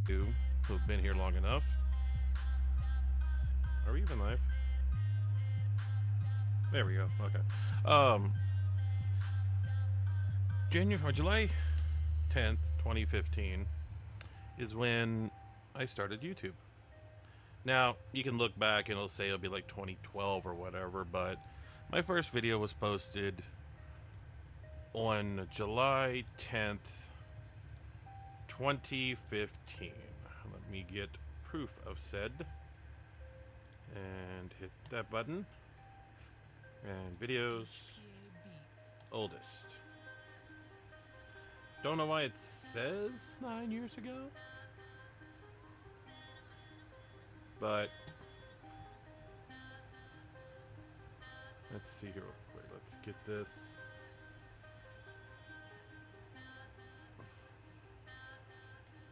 who've been here long enough. Are we even live? There we go. Okay. January or July 10th, 2015 is when I started YouTube. Now, you can look back and it'll say it'll be like 2012 or whatever, but my first video was posted on July 10th, 2015. Let me get proof of said and hit that button. And videos, oldest. Don't know why it says 9 years ago, but let's see here real quick. Let's get this.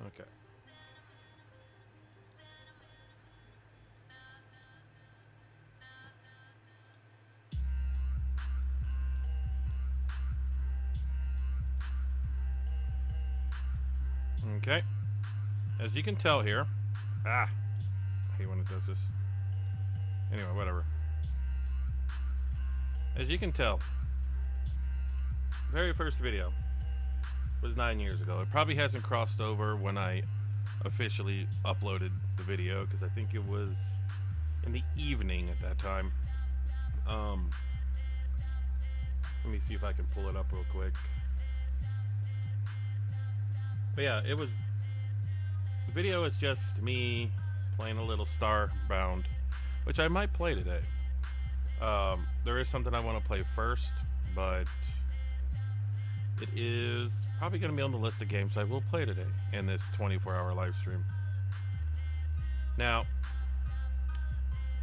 Okay. Okay. As you can tell here, I hate when it does this. Anyway, whatever. As you can tell, very first video was 9 years ago. It probably hasn't crossed over when I officially uploaded the video, because I think it was in the evening at that time. Let me see if I can pull it up real quick. But yeah, it was. The video is just me playing a little Starbound, which I might play today. There is something I want to play first, but it is probably going to be on the list of games I will play today in this 24-hour live stream. Now,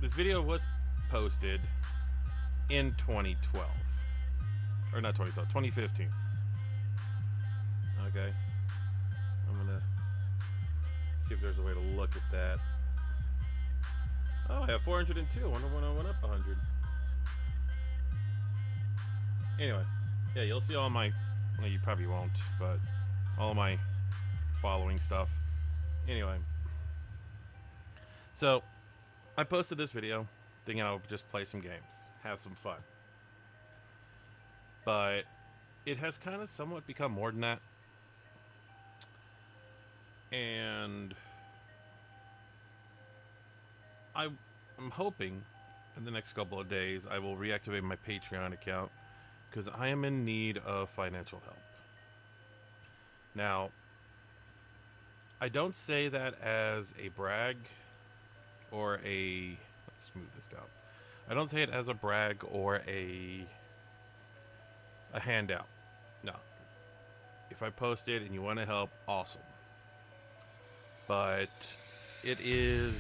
this video was posted in 2012. Or not 2012, 2015. Okay. I'm going to see if there's a way to look at that. Oh, I have 402. I wonder when I went up 100. Anyway, yeah, you'll see all my, well, you probably won't, but all my following stuff. Anyway, so I posted this video thinking I would just play some games, have some fun. But it has kind of somewhat become more than that. And I'm hoping in the next couple of days I will reactivate my Patreon account, because I am in need of financial help. Now, I don't say that as a brag or a, let's smooth this down. I don't say it as a brag or a handout. No. If I post it and you want to help, awesome. But it is,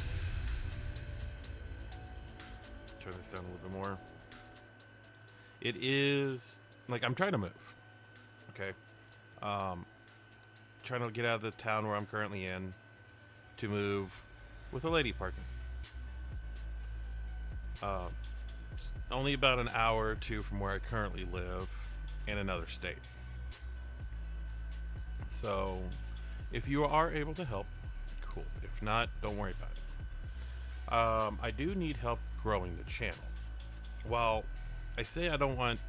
turn this down a little bit more. It is like I'm trying to move. Okay. Trying to get out of the town where I'm currently in to move with a lady partner. Only about an hour or two from where I currently live in another state. So if you are able to help, cool. If not, don't worry about it. I do need help growing the channel. While I say I don't want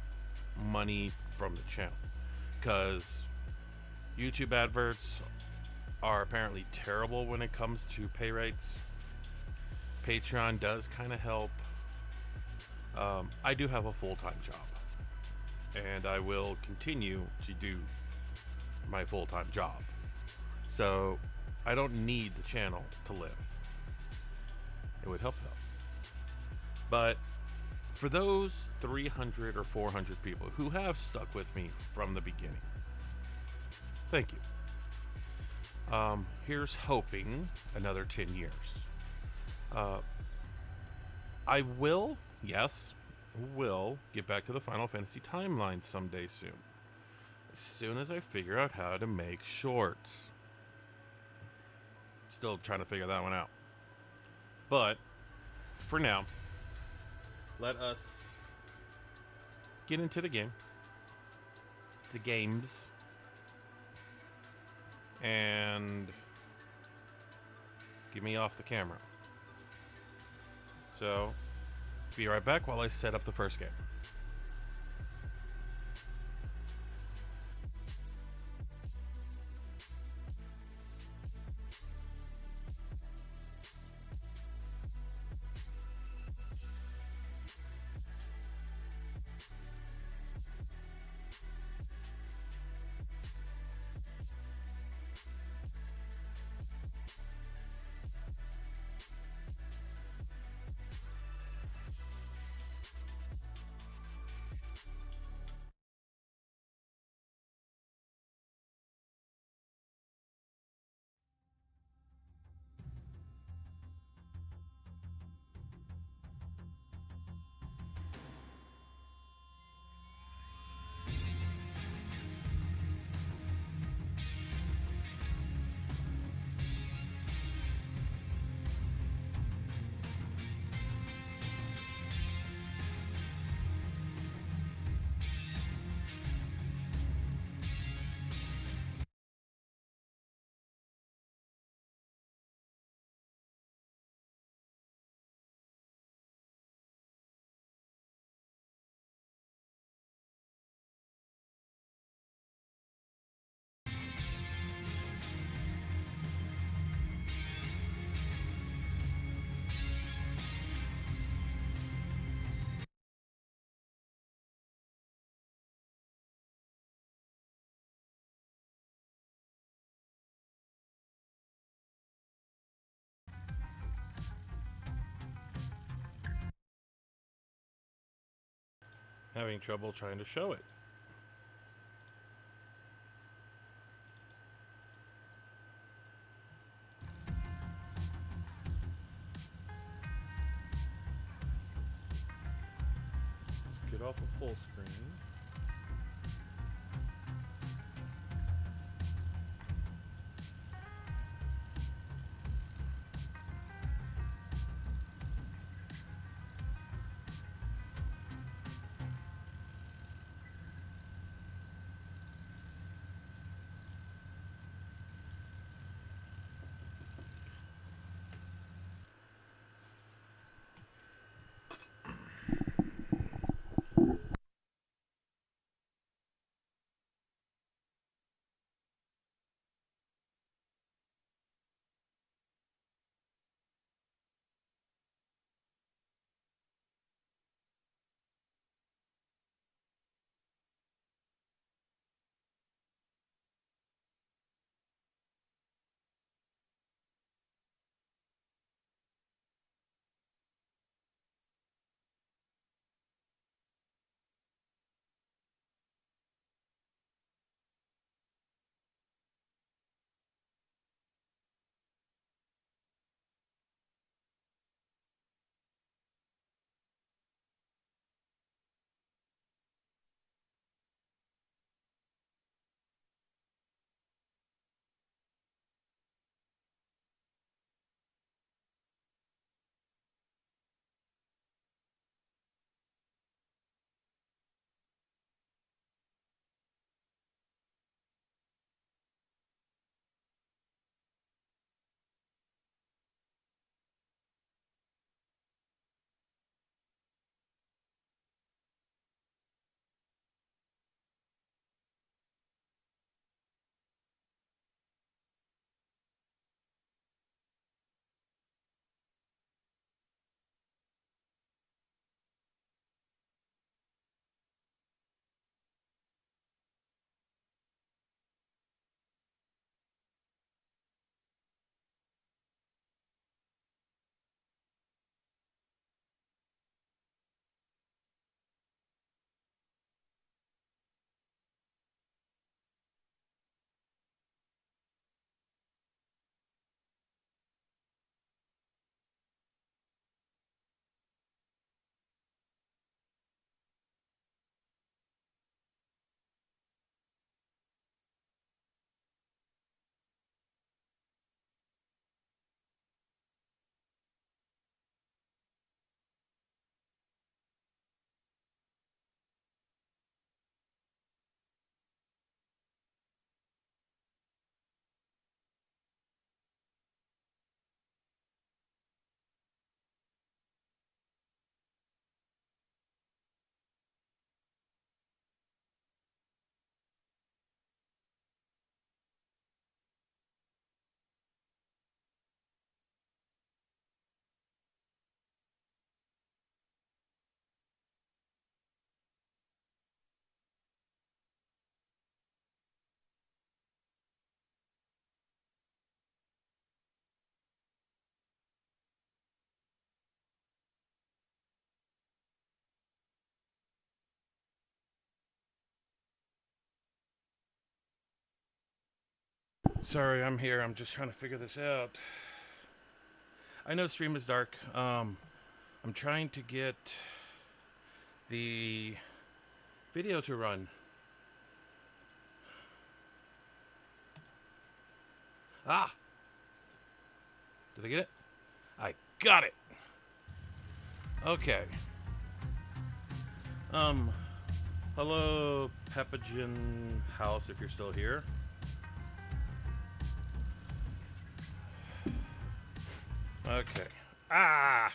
money from the channel, because YouTube adverts are apparently terrible when it comes to pay rates. Patreon does kind of help. I do have a full-time job, and I will continue to do my full-time job. So I don't need the channel to live. It would help though. But for those 300 or 400 people who have stuck with me from the beginning, thank you. Here's hoping another 10 years. I will, yes, will get back to the Final Fantasy timeline someday soon. As soon as I figure out how to make shorts. Still trying to figure that one out. But for now, let us get into the game. The games. And Get me off the camera. So, be right back while I set up the first game. Having trouble trying to show it. Let's get off of full screen. Sorry, I'm here. I'm just trying to figure this out. I know stream is dark. I'm trying to get the video to run. Ah! Did I get it? I got it! Okay. Hello, Peppagen House, if you're still here. Okay. Ah!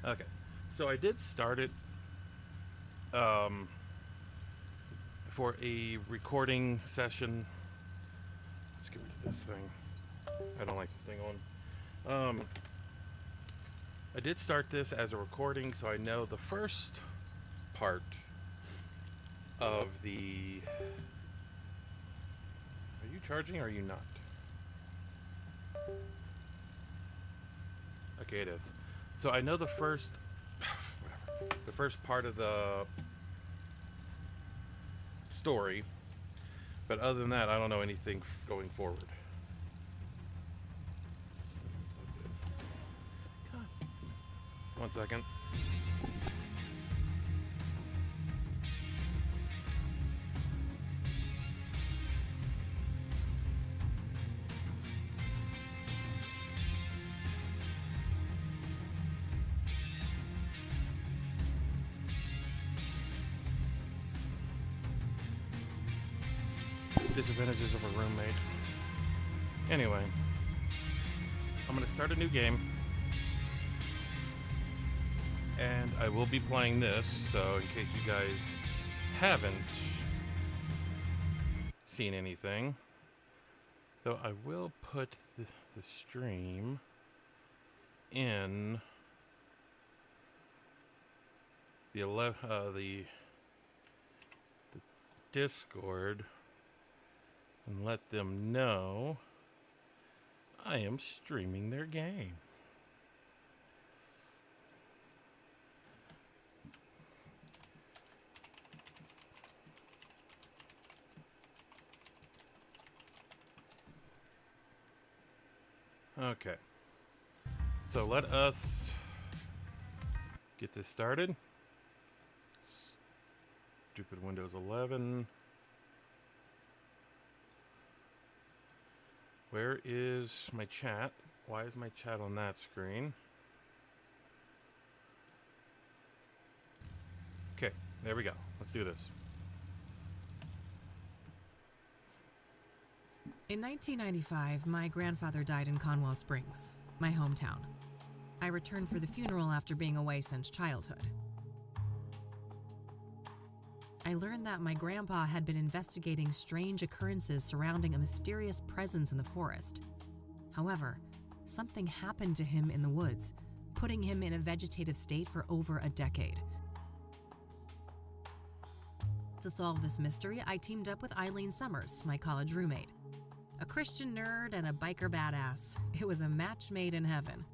Okay. So I did start it for a recording session. Let's get rid of this thing. I don't like this thing on. I did start this as a recording, so I know the first part of the... Are you charging or are you not? Okay, it is. So I know the first... whatever. The first part of the story, but other than that, I don't know anything going forward. God. 1 second. Disadvantages of a roommate. Anyway, I'm gonna start a new game, and I will be playing this, so in case you guys haven't seen anything, though I will put the stream in the Discord and let them know I am streaming their game. Okay. So let us get this started. Stupid Windows 11. Where is my chat? Why is my chat on that screen? Okay, there we go. Let's do this. In 1995, my grandfather died in Conwell Springs, my hometown. I returned for the funeral after being away since childhood. I learned that my grandpa had been investigating strange occurrences surrounding a mysterious presence in the forest. However, something happened to him in the woods, putting him in a vegetative state for over a decade. To solve this mystery, I teamed up with Eileen Summers, my college roommate. A Christian nerd and a biker badass. It was a match made in heaven.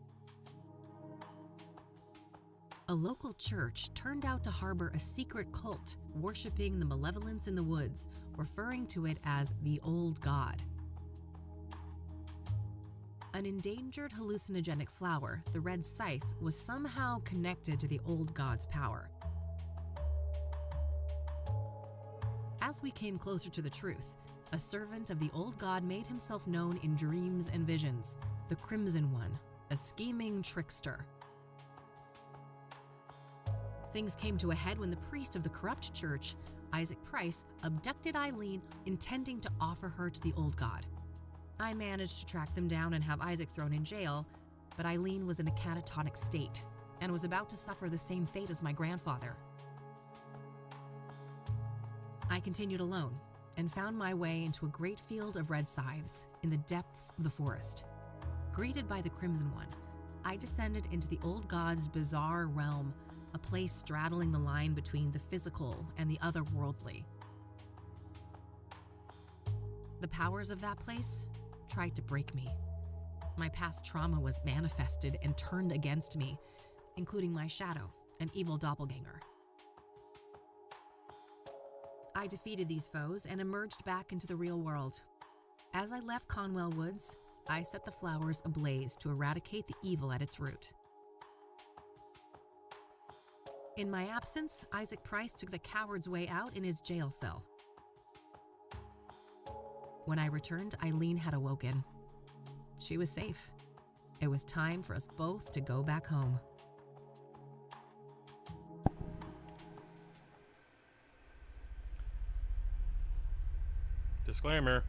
A local church turned out to harbor a secret cult, worshiping the malevolence in the woods, referring to it as the Old God. An endangered hallucinogenic flower, the red scythe, was somehow connected to the Old God's power. As we came closer to the truth, a servant of the Old God made himself known in dreams and visions, the Crimson One, a scheming trickster. Things came to a head when the priest of the corrupt church, Isaac Price, abducted Eileen, intending to offer her to the Old God. I managed to track them down and have Isaac thrown in jail, but Eileen was in a catatonic state and was about to suffer the same fate as my grandfather. I continued alone and found my way into a great field of red scythes in the depths of the forest. Greeted by the Crimson One, I descended into the Old God's bizarre realm, a place straddling the line between the physical and the otherworldly. The powers of that place tried to break me. My past trauma was manifested and turned against me, including my shadow, an evil doppelganger. I defeated these foes and emerged back into the real world. As I left Conwell Woods, I set the flowers ablaze to eradicate the evil at its root. In my absence, Isaac Price took the coward's way out in his jail cell. When I returned, Eileen had awoken. She was safe. It was time for us both to go back home. Disclaimer.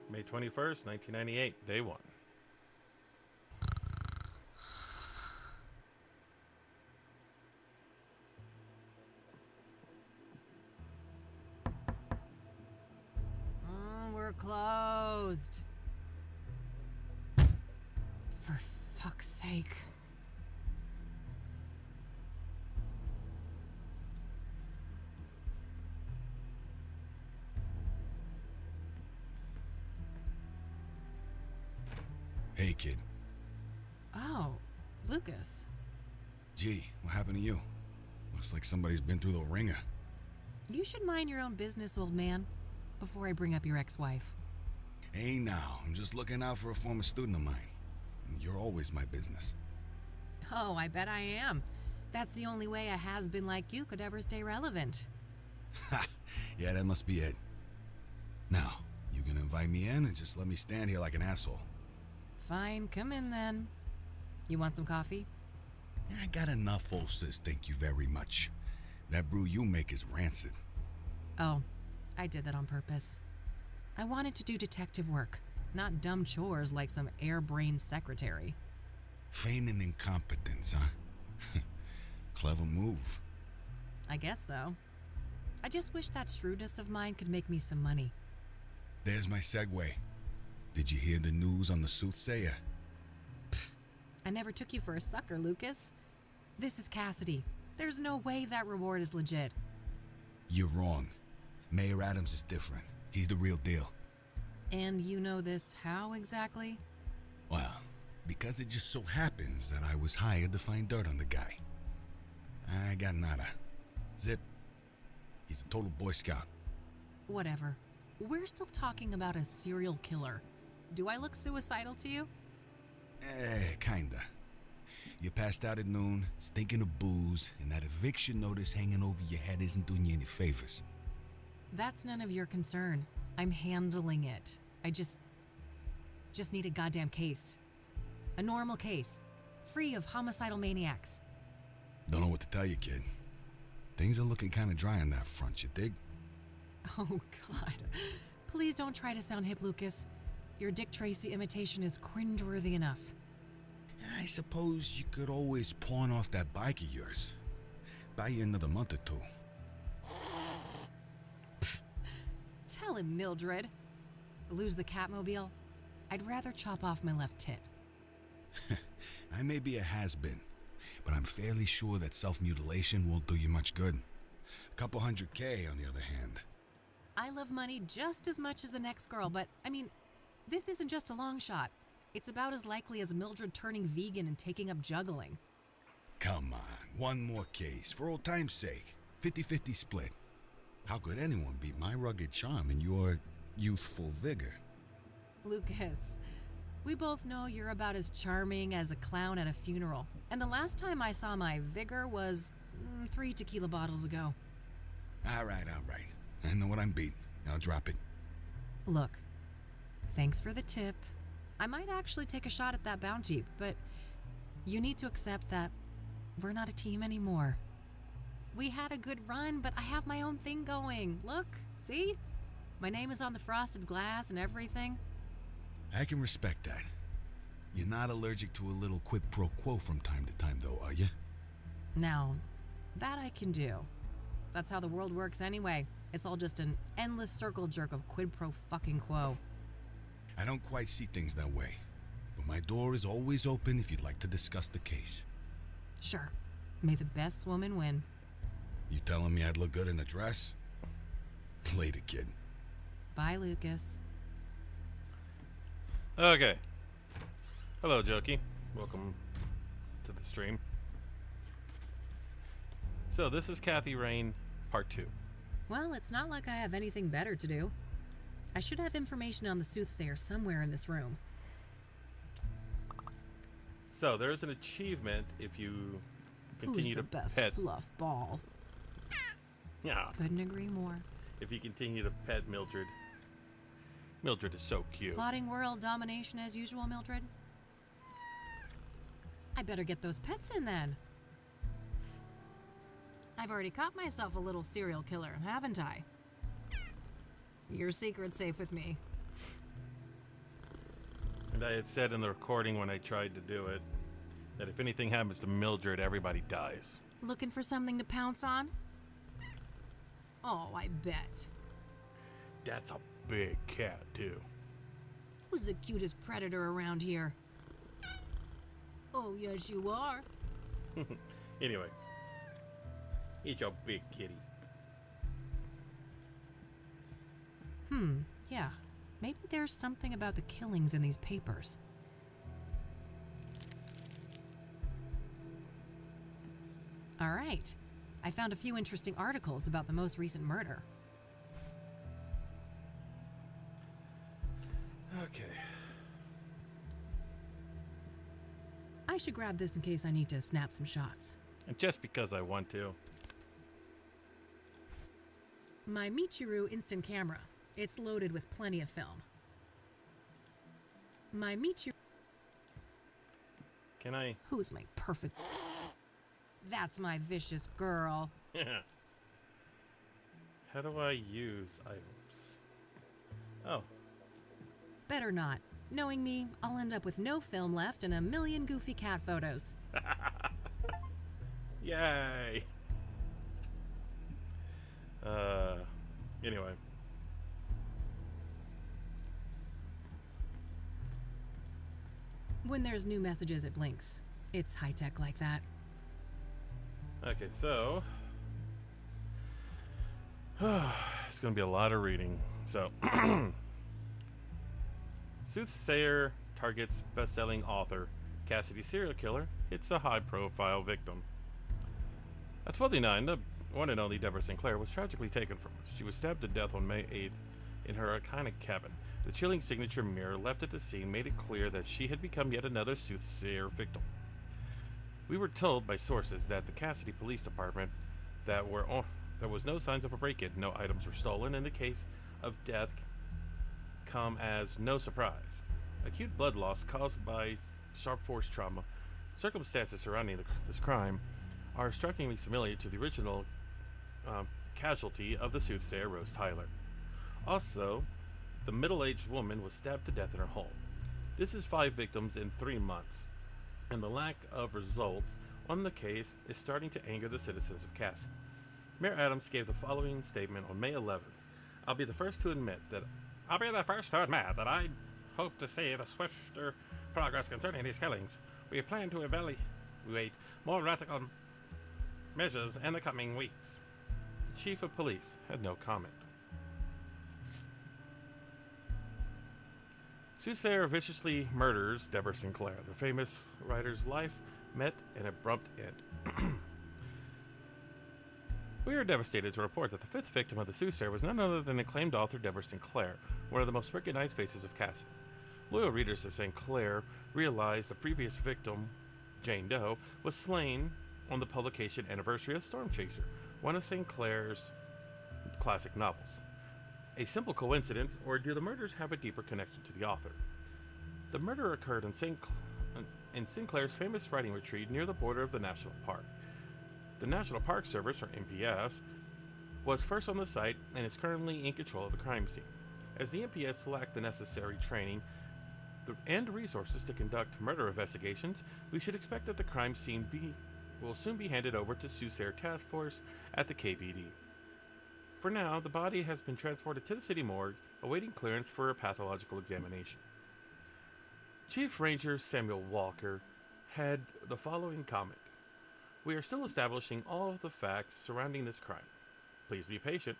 May 21st, 1998, day one. We're closed. For fuck's sake. Hey, kid. Oh, Lucas. Gee, what happened to you? Looks like somebody's been through the ringer. You should mind your own business, old man, before I bring up your ex-wife. Hey now, I'm just looking out for a former student of mine. And you're always my business. Oh, I bet I am. That's the only way a has-been like you could ever stay relevant. Ha! Yeah, that must be it. Now, you gonna invite me in and just let me stand here like an asshole? Fine, come in then. You want some coffee? I got enough, old sis, thank you very much. That brew you make is rancid. Oh, I did that on purpose. I wanted to do detective work, not dumb chores like some airbrained secretary. Feigning incompetence, huh? Clever move. I guess so. I just wish that shrewdness of mine could make me some money. There's my segue. Did you hear the news on the soothsayer? I never took you for a sucker, Lucas. This is Cassidy. There's no way that reward is legit. You're wrong. Mayor Adams is different. He's the real deal. And you know this how exactly? Well, because it just so happens that I was hired to find dirt on the guy. I got nada. Zip. He's a total Boy Scout. Whatever. We're still talking about a serial killer. Do I look suicidal to you? Kinda. You passed out at noon, stinking of booze, and that eviction notice hanging over your head isn't doing you any favors. That's none of your concern. I'm handling it. I just need a goddamn case. A normal case. Free of homicidal maniacs. Don't know what to tell you, kid. Things are looking kinda dry on that front, you dig? Oh, God. Please don't try to sound hip, Lucas. Your Dick Tracy imitation is cringeworthy enough. I suppose you could always pawn off that bike of yours. Buy you another month or two. Tell him, Mildred. Lose the Catmobile? I'd rather chop off my left tit. I may be a has-been, but I'm fairly sure that self-mutilation won't do you much good. A couple $100K, on the other hand. I love money just as much as the next girl, but, I mean, this isn't just a long shot. It's about as likely as Mildred turning vegan and taking up juggling. Come on, one more case, for old time's sake. 50-50 split. How could anyone beat my rugged charm and your youthful vigor? Lucas, we both know you're about as charming as a clown at a funeral. And the last time I saw my vigor was 3 tequila bottles ago. All right. I know what I'm beat. I'll drop it. Look, thanks for the tip. I might actually take a shot at that bounty, but you need to accept that we're not a team anymore. We had a good run, but I have my own thing going. Look, see? My name is on the frosted glass and everything. I can respect that. You're not allergic to a little quid pro quo from time to time, though, are you? Now, that I can do. That's how the world works anyway. It's all just an endless circle jerk of quid pro fucking quo. I don't quite see things that way, but my door is always open if you'd like to discuss the case. Sure. May the best woman win. You telling me I'd look good in a dress? Later, kid. Bye, Lucas. Okay. Hello, Jokey. Welcome to the stream. So this is Kathy Rain, part 2. Well, it's not like I have anything better to do. I should have information on the soothsayer somewhere in this room. So there's an achievement if you continue Who's the to best pet. fluff ball? Yeah. Couldn't agree more. If you continue to pet Mildred. Mildred is so cute. Plotting world domination as usual, Mildred? I better get those pets in then. I've already caught myself a little serial killer, haven't I? Your secret's safe with me. And I had said in the recording when I tried to do it that if anything happens to Mildred, everybody dies. Looking for something to pounce on? Oh, I bet. That's a big cat, too. Who's the cutest predator around here? Oh, yes, you are. Anyway. He's your big kitty. Yeah. Maybe there's something about the killings in these papers. All right. I found a few interesting articles about the most recent murder. Okay. I should grab this in case I need to snap some shots. And just because I want to. My Michiru instant camera. It's loaded with plenty of film. My Michiru... Can I? Who's my perfect... That's my vicious girl. How do I use items? Oh. Better not. Knowing me, I'll end up with no film left and a million goofy cat photos. Yay. Anyway. When there's new messages, it blinks. It's high-tech like that. Okay, so it's going to be a lot of reading. So, soothsayer targets best-selling author Cassidy serial killer hits a high-profile victim. At 29, the one and only Deborah Sinclair was tragically taken from us. She was stabbed to death on May 8th in her iconic cabin. The chilling signature mirror left at the scene made it clear that she had become yet another soothsayer victim. We were told by sources that the Cassidy Police Department there was no signs of a break-in, no items were stolen, and the case of death come as no surprise. Acute blood loss caused by sharp force trauma. Circumstances surrounding this crime are strikingly familiar to the original casualty of the soothsayer, Rose Tyler. Also, the middle-aged woman was stabbed to death in her home. This is 5 victims in 3 months, and the lack of results on the case is starting to anger the citizens of Cassidy. Mayor Adams gave the following statement on May 11th. I'll be the first to admit that I hope to see the swifter progress concerning these killings. We plan to evaluate more radical measures in the coming weeks. The chief of police had no comment. Soothsayer viciously murders Deborah Sinclair. The famous writer's life met an abrupt end. We are devastated to report that the 5th victim of the soothsayer was none other than acclaimed author Deborah Sinclair, one of the most recognized faces of Cassidy. Loyal readers of Sinclair realized the previous victim, Jane Doe, was slain on the publication anniversary of Storm Chaser, one of Sinclair's classic novels. A simple coincidence, or do the murders have a deeper connection to the author? The murder occurred in Sinclair's famous writing retreat near the border of the National Park. The National Park Service, or NPS, was first on the site and is currently in control of the crime scene. As the NPS lack the necessary training and resources to conduct murder investigations, we should expect that the crime scene will soon be handed over to Soothsayer Task Force at the KBD. For now, the body has been transported to the city morgue, awaiting clearance for a pathological examination. Chief Ranger Samuel Walker had the following comment. We are still establishing all of the facts surrounding this crime. Please be patient.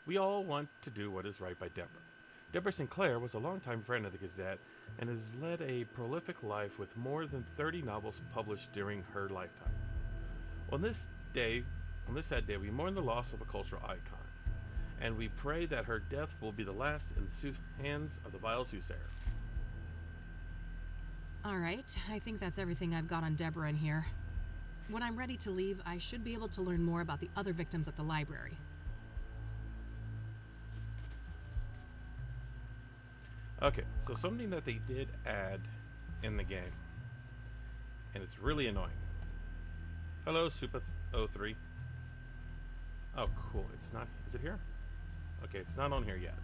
We all want to do what is right by Deborah. Deborah Sinclair was a longtime friend of the Gazette and has led a prolific life with more than 30 novels published during her lifetime. On this sad day, we mourn the loss of a cultural icon, and we pray that her death will be the last in the hands of the vile soothsayer. All right, I think that's everything I've got on Deborah in here. When I'm ready to leave, I should be able to learn more about the other victims at the library. Okay, so something that they did add in the game, and it's really annoying. Hello, Supa03. Oh, cool. It's not. Is it here? Okay, it's not on here yet.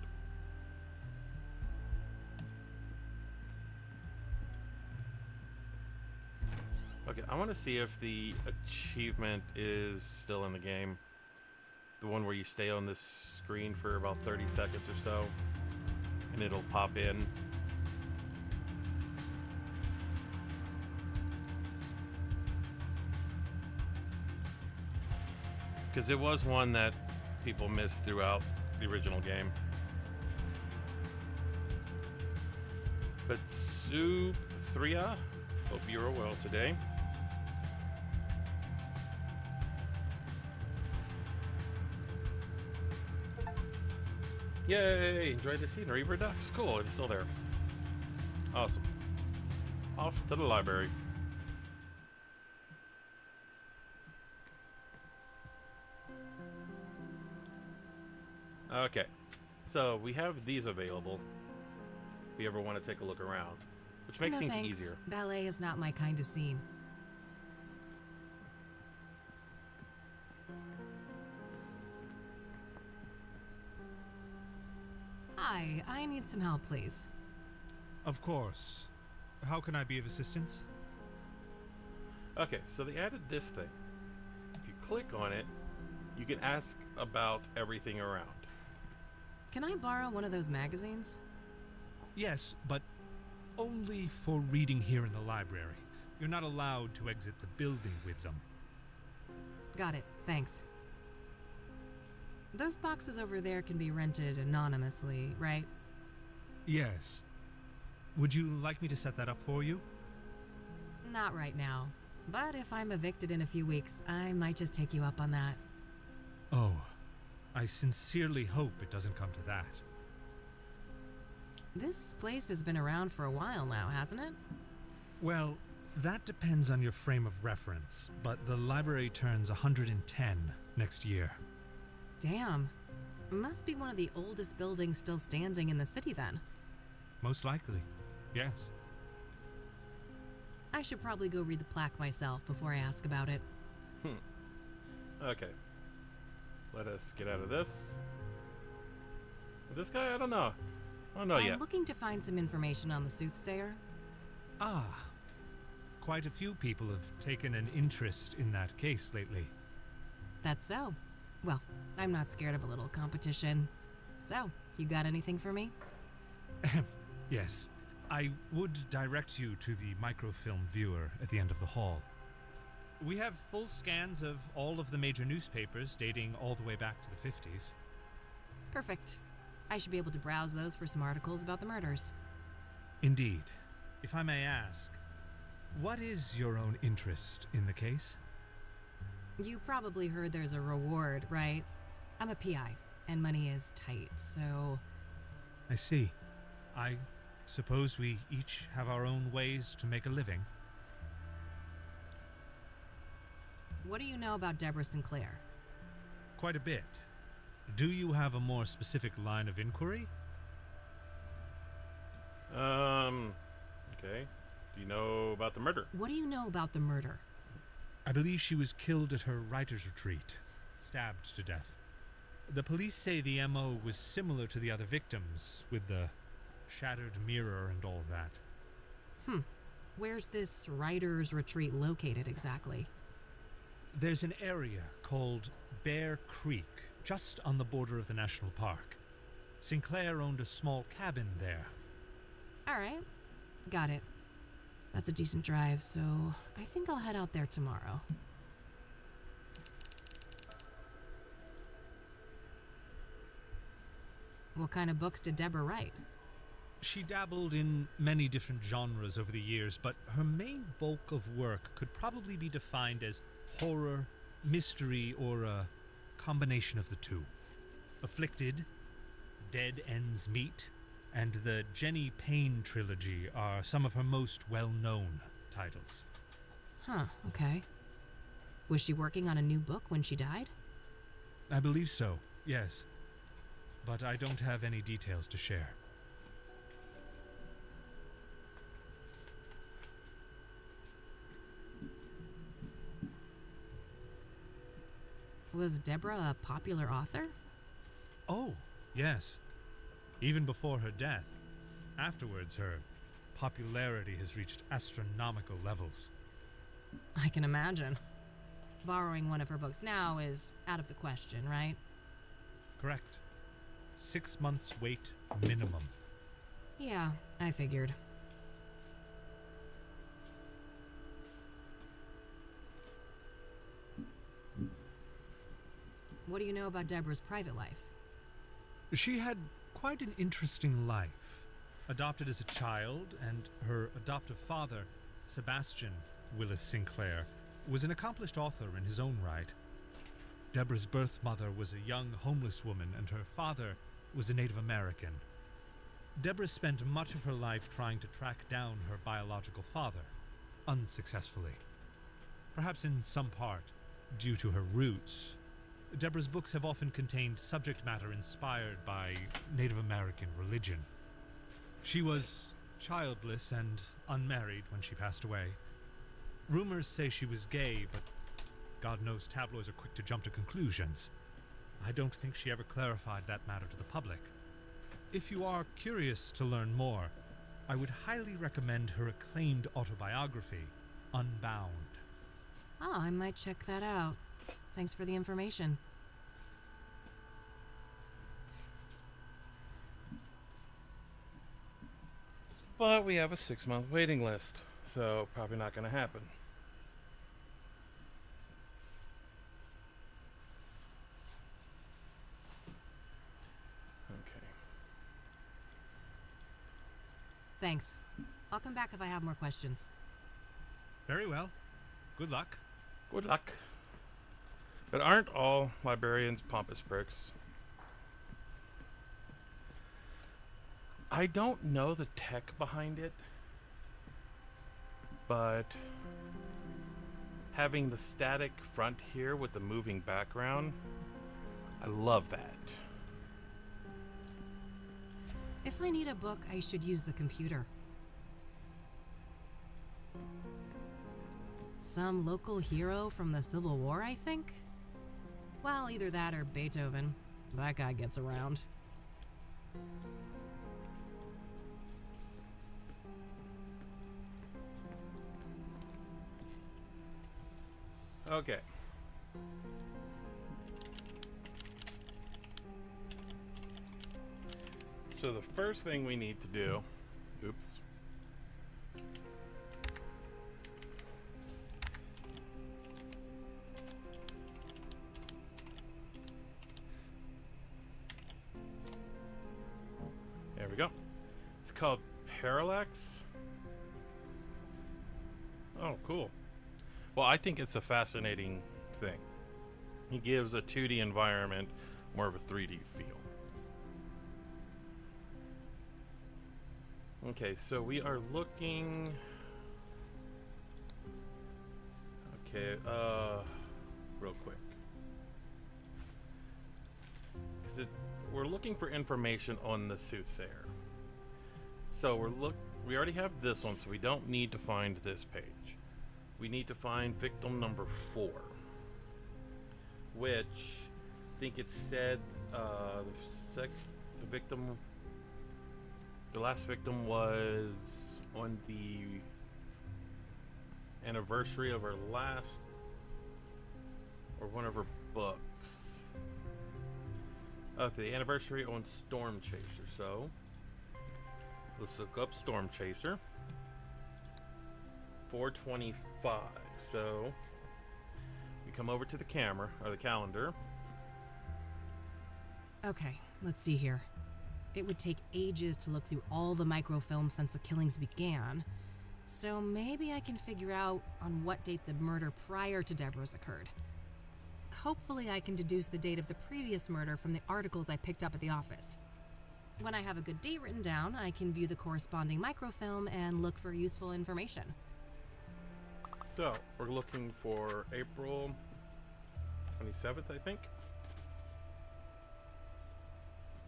Okay, I want to see if the achievement is still in the game. The one where you stay on this screen for about 30 seconds or so, and it'll pop in. Because it was one that people missed throughout the original game. But Soup3, hope you're well today. Yay! Enjoyed the scenery. Redux. Cool, it's still there. Awesome. Off to the library. Okay, so we have these available if you ever want to take a look around, which makes things thanks. easier. Ballet is not my kind of scene. Hi, I need some help, please. Of course. How can I be of assistance? Okay, so they added this thing. If you click on it, you can ask about everything around. Can I borrow one of those magazines? Yes, but only for reading here in the library. You're not allowed to exit the building with them. Got it, thanks. Those boxes over there can be rented anonymously, right? Yes. Would you like me to set that up for you? Not right now. But if I'm evicted in a few weeks, I might just take you up on that. Oh, I sincerely hope it doesn't come to that. This place has been around for a while now, hasn't it? Well, that depends on your frame of reference, but the library turns 110 next year. Damn. Must be one of the oldest buildings still standing in the city then. Most likely, yes. I should probably go read the plaque myself before I ask about it. Okay. Let us get out of this. This guy, I don't know. I don't know yet. I'm looking to find some information on the soothsayer. Ah. Quite a few people have taken an interest in that case lately. That's so. Well, I'm not scared of a little competition. So, you got anything for me? Yes. I would direct you to the microfilm viewer at the end of the hall. We have full scans of all of the major newspapers dating all the way back to the 50s. Perfect. I should be able to browse those for some articles about the murders. Indeed. If I may ask, what is your own interest in the case? You probably heard there's a reward, right? I'm a PI, and money is tight, so... I see. I suppose we each have our own ways to make a living. What do you know about Deborah Sinclair? Quite a bit. Do you have a more specific line of inquiry? Okay. Do you know about the murder? What do you know about the murder? I believe she was killed at her writer's retreat, stabbed to death. The police say the MO was similar to the other victims, with the shattered mirror and all that. Where's this writer's retreat located exactly? There's an area called Bear Creek, just on the border of the national park. Sinclair owned a small cabin there. All right. Got it. That's a decent drive, so I think I'll head out there tomorrow. What kind of books did Deborah write? She dabbled in many different genres over the years, but her main bulk of work could probably be defined as horror, mystery, or a combination of the two. Afflicted, Dead Ends Meet, and the Jenny Payne trilogy are some of her most well-known titles. Huh, okay. Was she working on a new book when she died? I believe so, yes. But I don't have any details to share. Was Deborah a popular author? Oh, yes. Even before her death. Afterwards, her popularity has reached astronomical levels. I can imagine. Borrowing one of her books now is out of the question, right? Correct. 6 months wait minimum. Yeah, I figured. What do you know about Deborah's private life? She had quite an interesting life. Adopted as a child, and her adoptive father, Sebastian Willis Sinclair, was an accomplished author in his own right. Deborah's birth mother was a young homeless woman, and her father was a Native American. Deborah spent much of her life trying to track down her biological father, unsuccessfully. Perhaps in some part due to her roots, Deborah's books have often contained subject matter inspired by Native American religion. She was childless and unmarried when she passed away. Rumors say she was gay, but God knows tabloids are quick to jump to conclusions. I don't think she ever clarified that matter to the public. If you are curious to learn more, I would highly recommend her acclaimed autobiography, Unbound. Oh, I might check that out. Thanks for the information. But we have a 6-month waiting list, so probably not going to happen. Okay. Thanks. I'll come back if I have more questions. Very well. Good luck. Good luck. But aren't all librarians pompous pricks? I don't know the tech behind it, but having the static front here with the moving background, I love that. If I need a book, I should use the computer. Some local hero from the Civil War, I think? Well, either that or Beethoven. That guy gets around. Okay. So the first thing we need to do, oops. There we go. It's called Parallax. Oh, cool. Well, I think it's a fascinating thing. He gives a 2D environment more of a 3D feel. Okay, so we are looking... Okay, real quick. We're looking for information on the soothsayer. So we already have this one, so we don't need to find this page. We need to find victim number 4, which I think it said the last victim was on the anniversary of her last, or one of her books. Okay, the anniversary on Storm Chaser. So let's look up Storm Chaser. 425. So we come over to the camera, or the calendar. Okay, let's see here. It would take ages to look through all the microfilms since the killings began, so maybe I can figure out on what date the murder prior to Deborah's occurred. Hopefully I can deduce the date of the previous murder from the articles I picked up at the office. When I have a good date written down, I can view the corresponding microfilm and look for useful information. So, we're looking for April 27th, I think.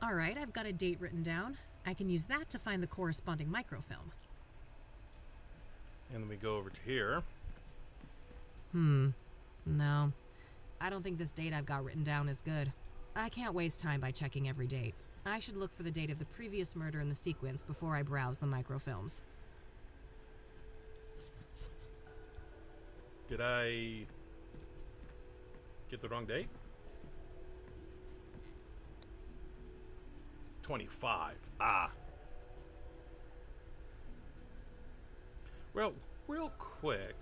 Alright, I've got a date written down. I can use that to find the corresponding microfilm. And then we go over to here. No. I don't think this date I've got written down is good. I can't waste time by checking every date. I should look for the date of the previous murder in the sequence before I browse the microfilms. Did I get the wrong date? 25. Ah. Well, real quick.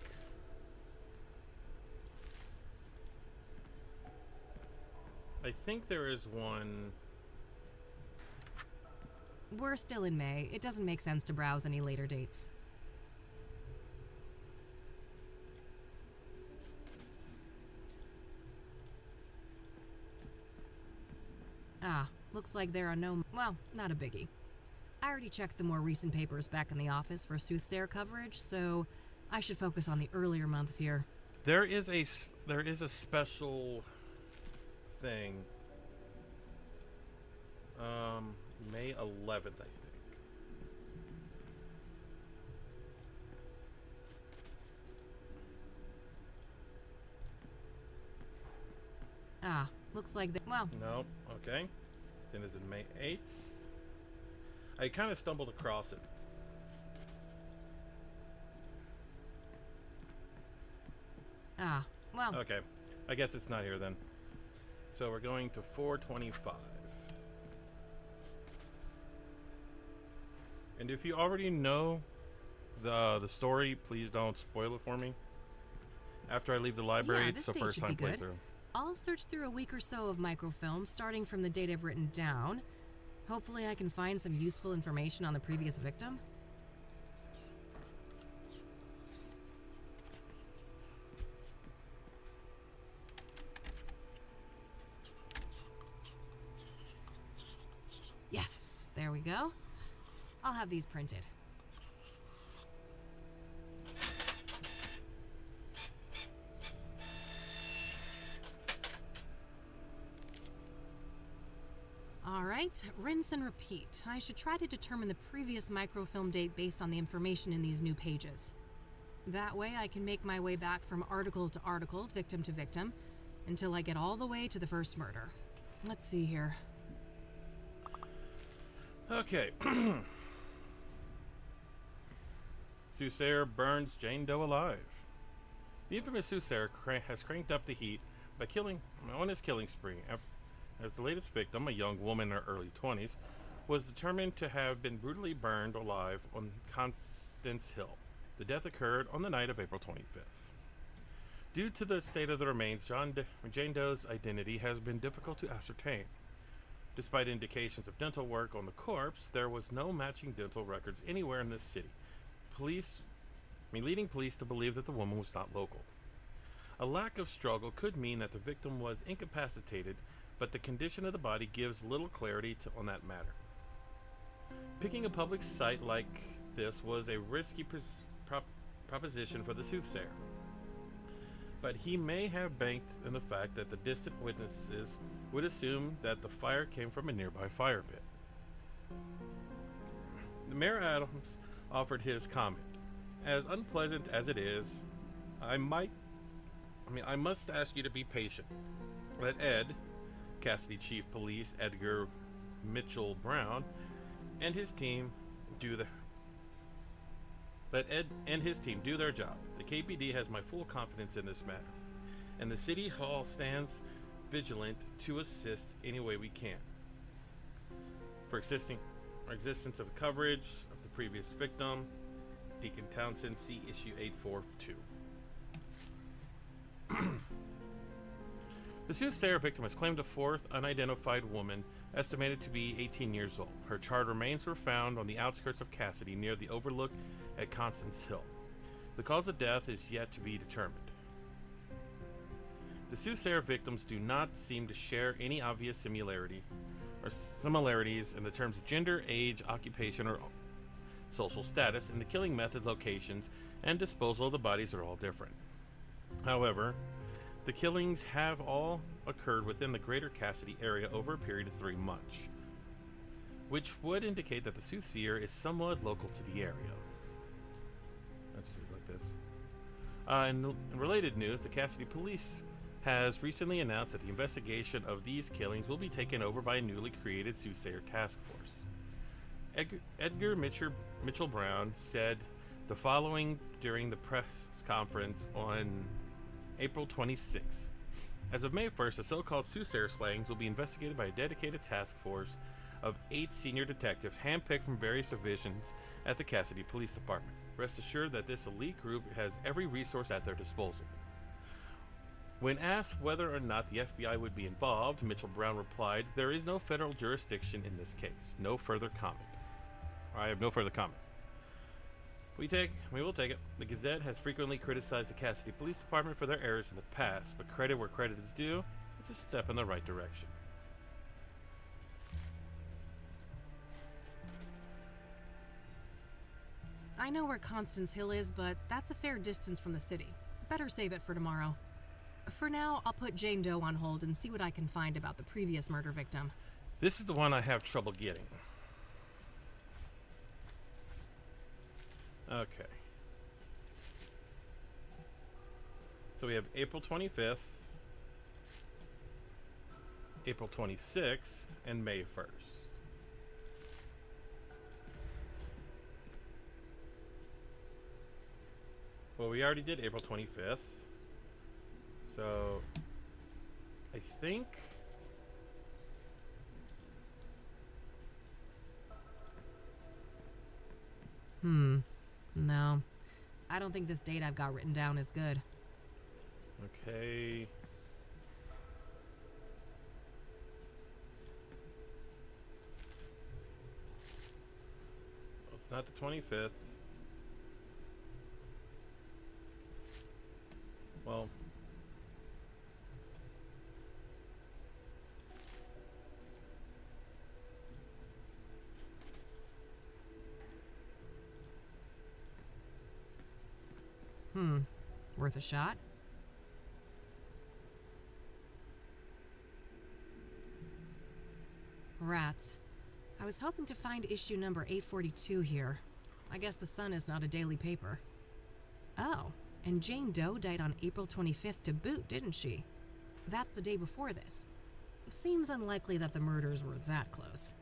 I think there is one. We're still in May. It doesn't make sense to browse any later dates. Ah, looks like there are no... Well, not a biggie. I already checked the more recent papers back in the office for soothsayer coverage, so I should focus on the earlier months here. There is a special thing. May 11th, I think. Ah, looks like well... No, okay. Then is it May 8th? I kind of stumbled across it. Ah, well... Okay, I guess it's not here then. So we're going to 425. And if you already know the story, please don't spoil it for me. After I leave the library, Yeah, it's this the date first should time be good. playthrough. I'll search through a week or so of microfilms, starting from the date I've written down. Hopefully I can find some useful information on the previous victim. Yes, there we go. I'll have these printed. Alright, rinse and repeat. I should try to determine the previous microfilm date based on the information in these new pages. That way I can make my way back from article to article, victim to victim, until I get all the way to the first murder. Let's see here. Okay. Soothsayer burns Jane Doe alive. The infamous Soothsayer has cranked up the heat by on his killing spree, as the latest victim, a young woman in her early 20s, was determined to have been brutally burned alive on Constance Hill. The death occurred on the night of April 25th. Due to the state of the remains, Jane Doe's identity has been difficult to ascertain. Despite indications of dental work on the corpse, there was no matching dental records anywhere in this city, leading police to believe that the woman was not local. A lack of struggle could mean that the victim was incapacitated, but the condition of the body gives little clarity on that matter. Picking a public site like this was a risky proposition for the Soothsayer, but he may have banked in the fact that the distant witnesses would assume that the fire came from a nearby fire pit. Mayor Adams offered his comment. As unpleasant as it is, I must ask you to be patient. Let Ed, Cassidy Chief Police Edgar Mitchell Brown, and his team do their job. The KPD has my full confidence in this matter, and the City Hall stands vigilant to assist any way we can. For existence of coverage of the previous victim, Deacon Townsend, see issue 842. The soothsayer victim has claimed a fourth unidentified woman, estimated to be 18 years old. Her charred remains were found on the outskirts of Cassidy near the overlook at Constance Hill. The cause of death is yet to be determined. The soothsayer victims do not seem to share any obvious similarities in the terms of gender, age, occupation, or social status, and the killing methods, locations, and disposal of the bodies are all different. However, the killings have all occurred within the greater Cassidy area over a period of 3 months, which would indicate that the soothsayer is somewhat local to the area. Let's see it like this. In related news, the Cassidy police has recently announced that the investigation of these killings will be taken over by a newly created soothsayer task force. Edgar Mitchell Brown said the following during the press conference on April 26th. As of May 1st, the so-called soothsayer slayings will be investigated by a dedicated task force of 8 senior detectives handpicked from various divisions at the Cassidy Police Department. Rest assured that this elite group has every resource at their disposal. When asked whether or not the FBI would be involved, Mitchell Brown replied, "There is no federal jurisdiction in this case. No further comment." I have no further comment. We will take it. The Gazette has frequently criticized the Cassidy Police Department for their errors in the past, but credit where credit is due, it's a step in the right direction. I know where Constance Hill is, but that's a fair distance from the city. Better save it for tomorrow. For now, I'll put Jane Doe on hold and see what I can find about the previous murder victim. This is the one I have trouble getting. Okay. So we have April 25th, April 26th, and May 1st. Well, we already did April 25th. So, I think... No. I don't think this date I've got written down is good. Okay. Well, it's not the 25th. Well... Worth a shot? Rats. I was hoping to find issue number 842 here. I guess the Sun is not a daily paper. Oh, and Jane Doe died on April 25th to boot, didn't she? That's the day before this. Seems unlikely that the murders were that close.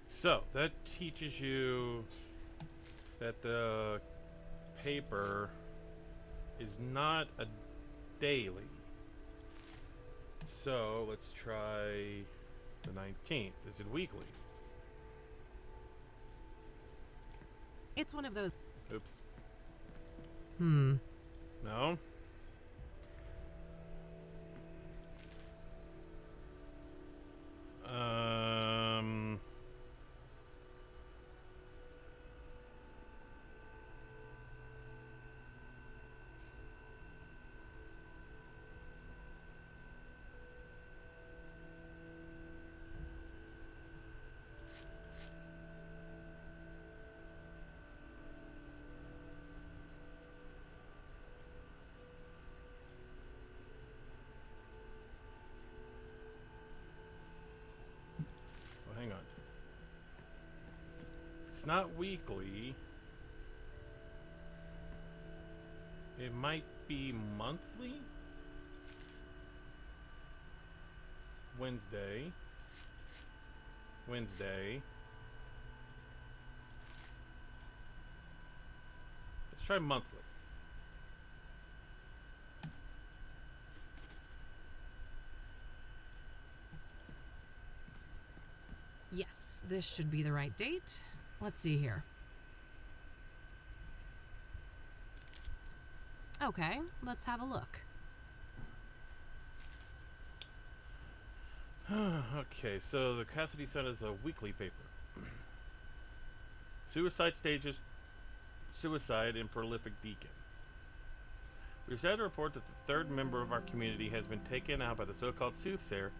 So, that teaches you that the paper is not a daily. So, let's try the 19th. Is it weekly? It's one of those... Oops. No? Hang on. It's not weekly. It might be monthly. Wednesday. Let's try monthly. Yes, this should be the right date. Let's see here. Okay, let's have a look. Okay, so the Cassidy Sun is a weekly paper. Suicide stages, suicide in prolific deacon. We're sad to report that the third member of our community has been taken out by the so-called soothsayer,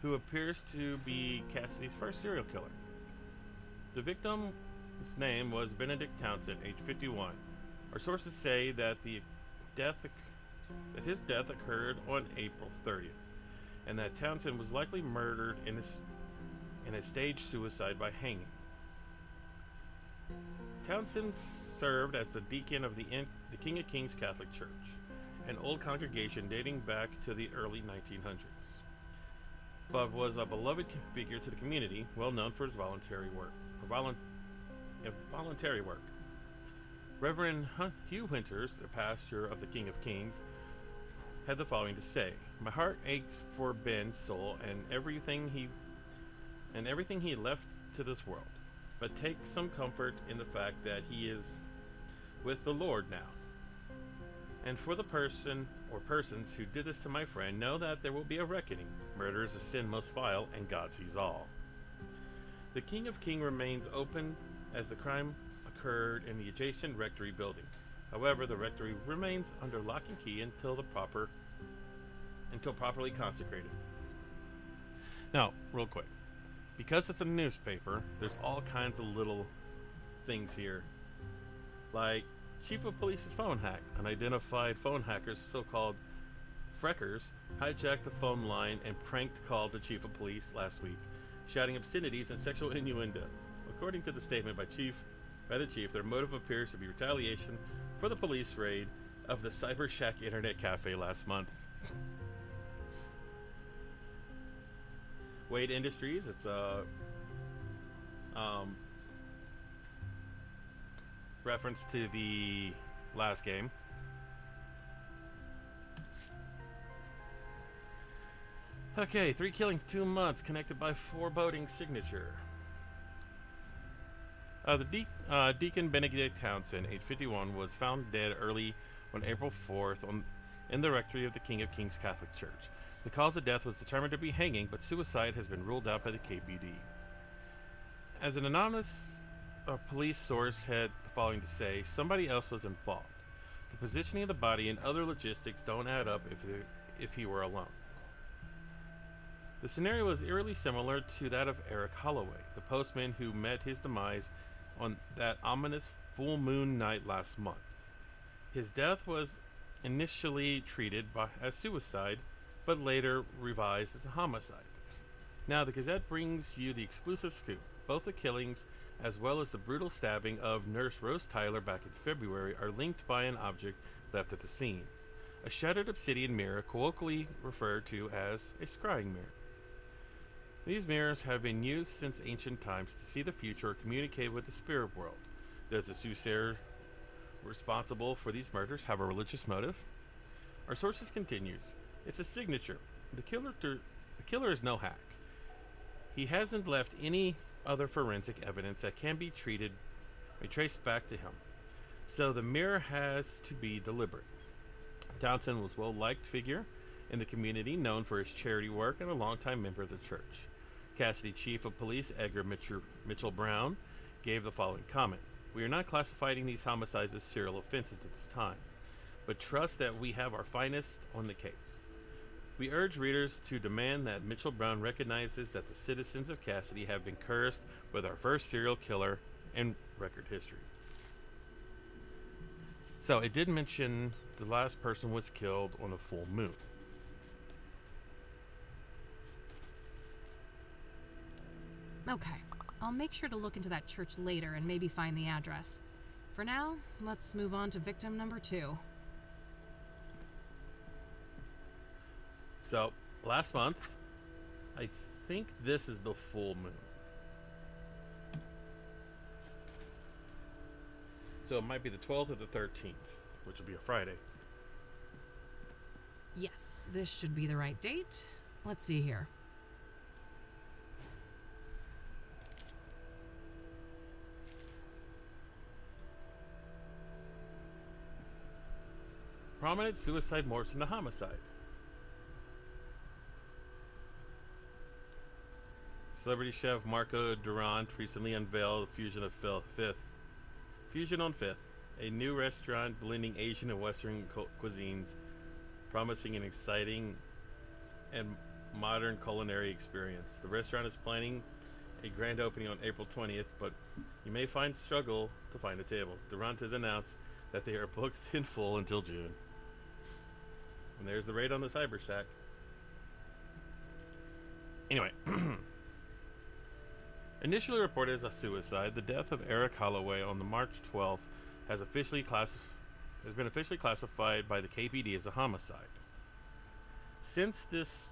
who appears to be Cassidy's first serial killer. The victim's name was Benedict Townsend, age 51. Our sources say that his death occurred on April 30th, and that Townsend was likely murdered in a staged suicide by hanging. Townsend served as the deacon of the King of Kings Catholic Church, an old congregation dating back to the early 1900s, but was a beloved figure to the community, well known for his voluntary work. Reverend Hugh Winters, the pastor of the King of Kings, had the following to say: "My heart aches for Ben's soul and everything he left to this world, but take some comfort in the fact that he is with the Lord now. And for the person or persons who did this to my friend, know that there will be a reckoning. Murder is a sin most vile, and God sees all." The King of Kings remains open as the crime occurred in the adjacent rectory building. However, the rectory remains under lock and key until properly consecrated. Now, real quick, because it's a newspaper, there's all kinds of little things here, like Chief of Police's phone hack. Unidentified phone hackers, so-called freckers, hijacked the phone line and pranked called the Chief of Police last week, shouting obscenities and sexual innuendos. According to the statement by the chief, their motive appears to be retaliation for the police raid of the Cyber Shack Internet Cafe last month. Wade Industries, it's a reference to the last game. Okay, 3 killings, 2 months, connected by foreboding signature. The Deacon Benedict Townsend, age 51, was found dead early on April 4th in the rectory of the King of Kings Catholic Church. The cause of death was determined to be hanging, but suicide has been ruled out by the KPD. As an anonymous police source had the following to say: "Somebody else was involved. The positioning of the body and other logistics don't add up if he were alone." The scenario was eerily similar to that of Eric Holloway, the postman who met his demise on that ominous full moon night last month. His death was initially treated as suicide, but later revised as a homicide. Now, the Gazette brings you the exclusive scoop. Both the killings, as well as the brutal stabbing of Nurse Rose Tyler back in February, are linked by an object left at the scene: a shattered obsidian mirror, colloquially referred to as a scrying mirror. These mirrors have been used since ancient times to see the future or communicate with the spirit world. Does the soothsayer responsible for these murders have a religious motive? Our sources continues: "It's a signature. The killer is no hack. He hasn't left any other forensic evidence that can be traced back to him. So the mirror has to be deliberate." Townsend was a well-liked figure in the community, known for his charity work and a longtime member of the church. Cassidy Chief of Police Edgar Mitchell Brown gave the following comment: "We are not classifying these homicides as serial offenses at this time, but trust that we have our finest on the case. We urge readers to demand that Mitchell Brown recognizes that the citizens of Cassidy have been cursed with our first serial killer in record history." So it did mention the last person was killed on a full moon. Okay, I'll make sure to look into that church later and maybe find the address. For now, let's move on to victim number 2. So, last month, I think this is the full moon. So it might be the 12th or the 13th, which will be a Friday. Yes, this should be the right date. Let's see here. prominent suicide morphs into homicide. Celebrity chef Marco Durant recently unveiled Fusion on Fifth, a new restaurant blending Asian and Western cuisines, promising an exciting and modern culinary experience. The restaurant is planning a grand opening on April 20th, but you may struggle to find a table. Durant has announced that they are booked in full until June. And there's the raid on the Cyber Shack. Anyway, initially reported as a suicide, the death of Eric Holloway on the March 12th has been officially classified by the KPD as a homicide. Since this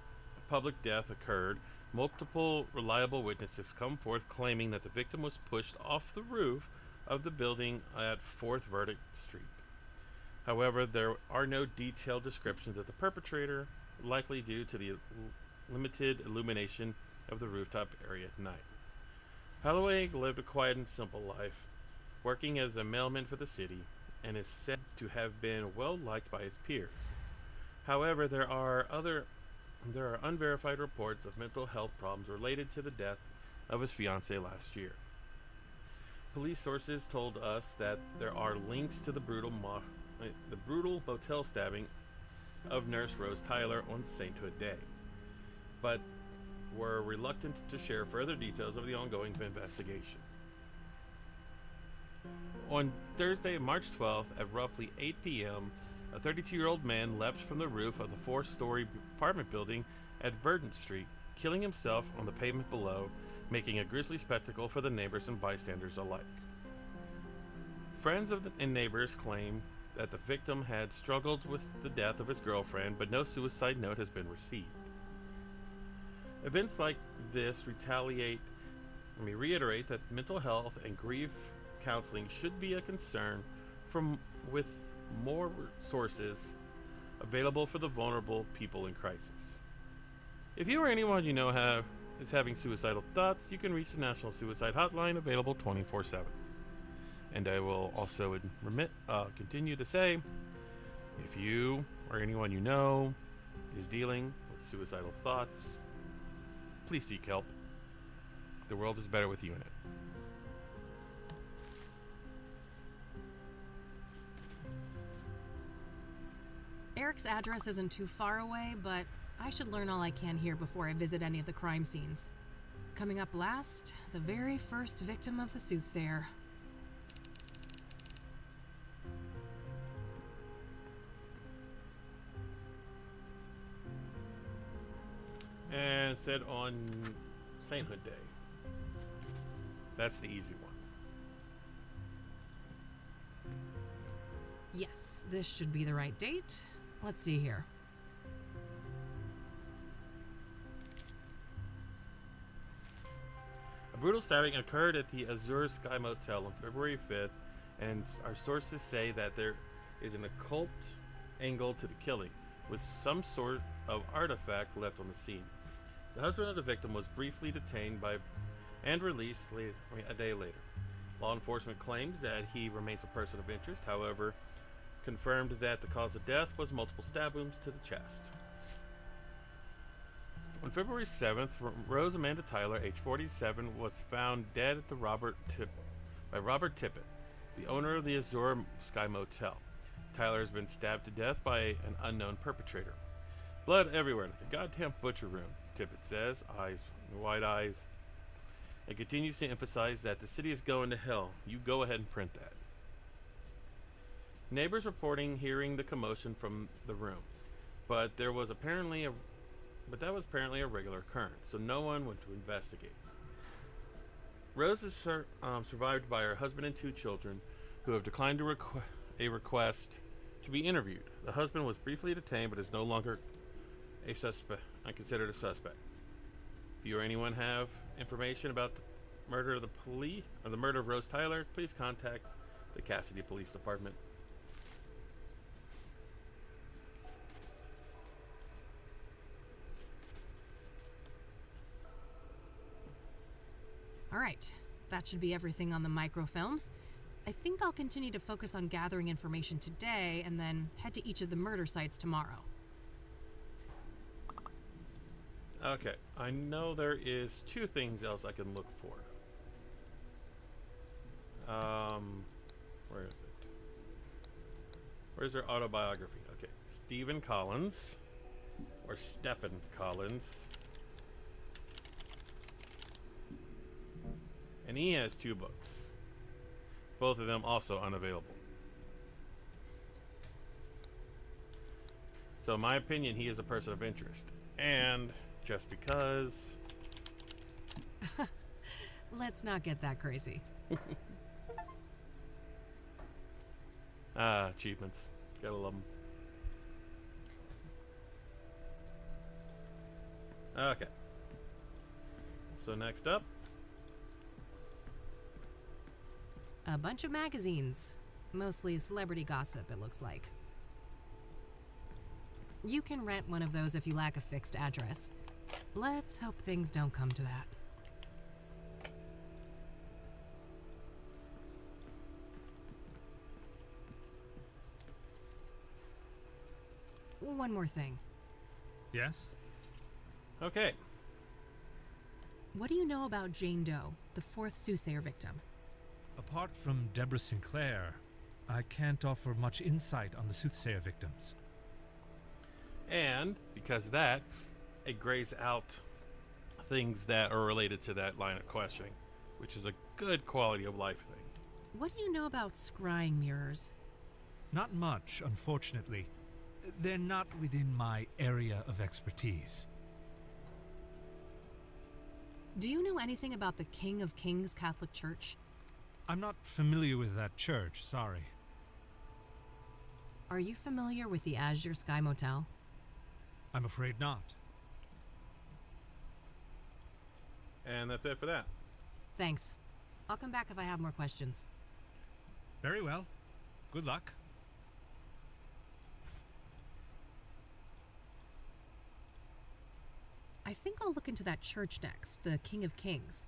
public death occurred, multiple reliable witnesses have come forth claiming that the victim was pushed off the roof of the building at 4th Verdict Street. However, there are no detailed descriptions of the perpetrator, likely due to the limited illumination of the rooftop area at night. Holloway lived a quiet and simple life, working as a mailman for the city, and is said to have been well liked by his peers. However, there are unverified reports of mental health problems related to the death of his fiancée last year. Police sources told us that there are links to the brutal motel stabbing of nurse Rose Tyler on Sainthood Day, but were reluctant to share further details of the ongoing investigation. On Thursday, March 12th, at roughly 8 p.m., a 32-year-old man leapt from the roof of the 4-story apartment building at Verdant Street, killing himself on the pavement below, making a grisly spectacle for the neighbors and bystanders alike. Friends and neighbors claim that the victim had struggled with the death of his girlfriend, but no suicide note has been received. Events like this reiterate that mental health and grief counseling should be a concern with more sources available for the vulnerable people in crisis. If you or anyone you know is having suicidal thoughts, you can reach the National Suicide Hotline, available 24/7. And I will also continue to say, if you or anyone you know is dealing with suicidal thoughts, please seek help. The world is better with you in it. Eric's address isn't too far away, but I should learn all I can here before I visit any of the crime scenes. Coming up last, the very first victim of the soothsayer. And said on Sainthood Day. That's the easy one. Yes, this should be the right date. Let's see here. A brutal stabbing occurred at the Azure Sky Motel on February 5th, and our sources say that there is an occult angle to the killing, with some sort of artifact left on the scene. The husband of the victim was briefly detained and released a day later. Law enforcement claims that he remains a person of interest, however, confirmed that the cause of death was multiple stab wounds to the chest. On February 7th, Rose Amanda Tyler, age 47, was found dead at by Robert Tippett, the owner of the Azure Sky Motel. Tyler has been stabbed to death by an unknown perpetrator. Blood everywhere, like a goddamn butcher room, Tippett says, wide eyes, and continues to emphasize that the city is going to hell. You go ahead and print that. Neighbors reporting hearing the commotion from the room, but that was apparently a regular occurrence, so no one went to investigate. Rose is survived by her husband and 2 children, who have declined a request to be interviewed. The husband was briefly detained, but is no longer considered a suspect. If you or anyone have information about the murder of the murder of Rose Tyler, please contact the Cassidy Police Department. All right, that should be everything on the microfilms. I think I'll continue to focus on gathering information today and then head to each of the murder sites tomorrow. Okay, I know there is 2 things else I can look for. Where is it? Where's their autobiography? Okay, Stephen Collins, or Stephen Collins. And he has 2 books. Both of them also unavailable. So in my opinion, he is a person of interest. And just because... Let's not get that crazy. Achievements. Gotta love them. Okay. So next up. A bunch of magazines. Mostly celebrity gossip, it looks like. You can rent one of those if you lack a fixed address. Let's hope things don't come to that. One more thing. Yes? Okay. What do you know about Jane Doe, the 4th soothsayer victim? Apart from Deborah Sinclair, I can't offer much insight on the soothsayer victims. And because of that, it grays out things that are related to that line of questioning, which is a good quality of life thing. What do you know about scrying mirrors? Not much, unfortunately. They're not within my area of expertise. Do you know anything about the King of Kings Catholic Church? I'm not familiar with that church, sorry. Are you familiar with the Azure Sky Motel? I'm afraid not. And that's it for that. Thanks. I'll come back if I have more questions. Very well. Good luck. I think I'll look into that church next, the King of Kings.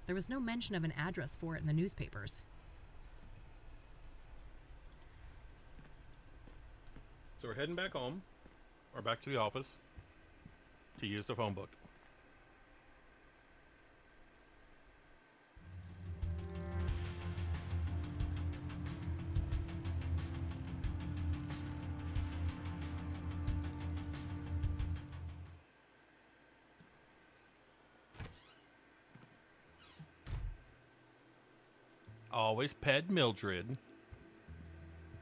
There was no mention of an address for it in the newspapers. So we're heading back home, or back to the office, to use the phone book. Always pet Mildred.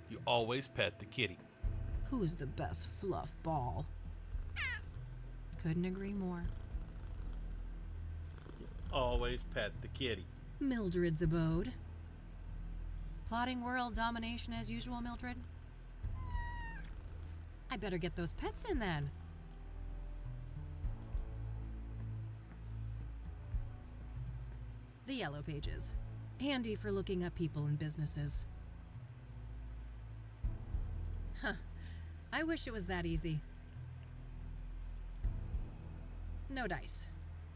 You always pet the kitty. Who's the best fluff ball? Couldn't agree more. Always pet the kitty. Mildred's abode. Plotting world domination as usual, Mildred? I better get those pets in then. The yellow pages. Handy for looking up people and businesses. Huh. I wish it was that easy. No dice.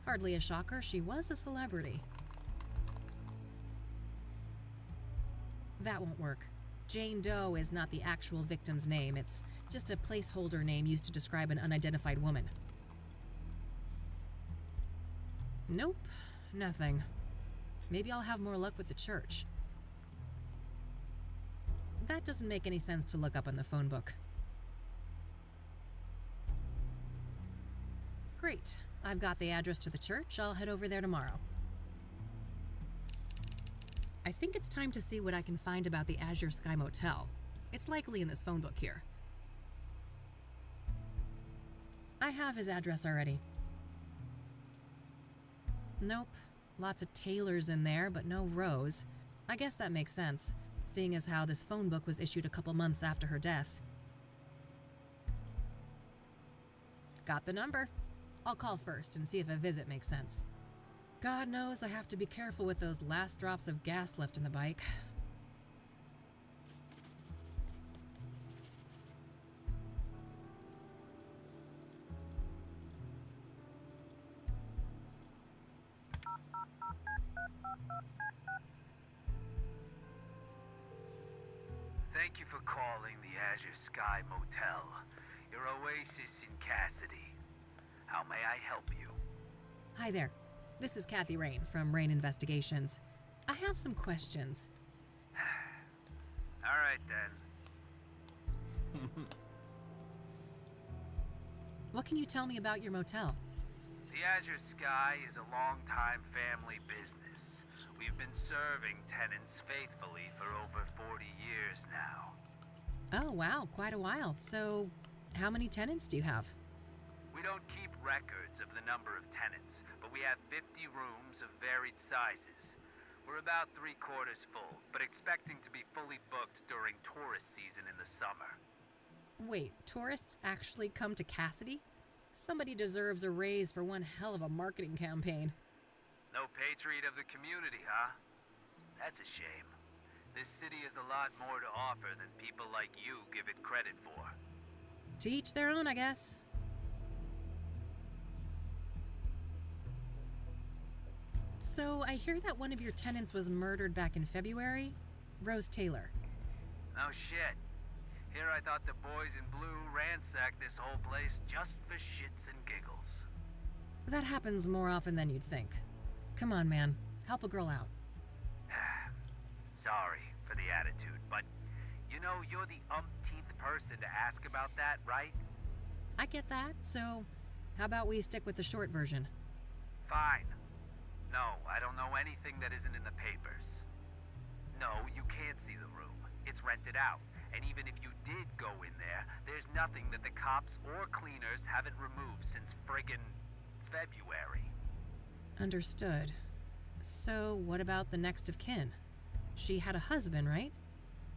Hardly a shocker, she was a celebrity. That won't work. Jane Doe is not the actual victim's name. It's just a placeholder name used to describe an unidentified woman. Nope, nothing. Maybe I'll have more luck with the church. That doesn't make any sense to look up in the phone book. Great. I've got the address to the church. I'll head over there tomorrow. I think it's time to see what I can find about the Azure Sky Motel. It's likely in this phone book here. I have his address already. Nope. Lots of Taylors in there, but no Rose. I guess that makes sense, seeing as how this phone book was issued a couple months after her death. Got the number. I'll call first and see if a visit makes sense. God knows I have to be careful with those last drops of gas left in the bike. Thank you for calling the Azure Sky Motel, your oasis in Cassidy. How may I help you? Hi there. This is Kathy Rain from Rain Investigations. I have some questions. All right, then. What can you tell me about your motel? The Azure Sky is a long-time family business. We've been serving tenants faithfully for over 40 years now. Oh, wow, quite a while. So, how many tenants do you have? We don't keep records of the number of tenants, but we have 50 rooms of varied sizes. We're about 3/4 full, but expecting to be fully booked during tourist season in the summer. Wait, tourists actually come to Cassidy? Somebody deserves a raise for one hell of a marketing campaign. No patriot of the community, huh? That's a shame. This city has a lot more to offer than people like you give it credit for. To each their own, I guess. So, I hear that one of your tenants was murdered back in February? Rose Taylor. No shit. Here I thought the boys in blue ransacked this whole place just for shits and giggles. That happens more often than you'd think. Come on, man. Help a girl out. Sorry for the attitude, but you know you're the umpteenth person to ask about that, right? I get that, so how about we stick with the short version? Fine. No, I don't know anything that isn't in the papers. No, you can't see the room. It's rented out. And even if you did go in there, there's nothing that the cops or cleaners haven't removed since friggin' February. Understood. So, what about the next of kin? She had a husband, right?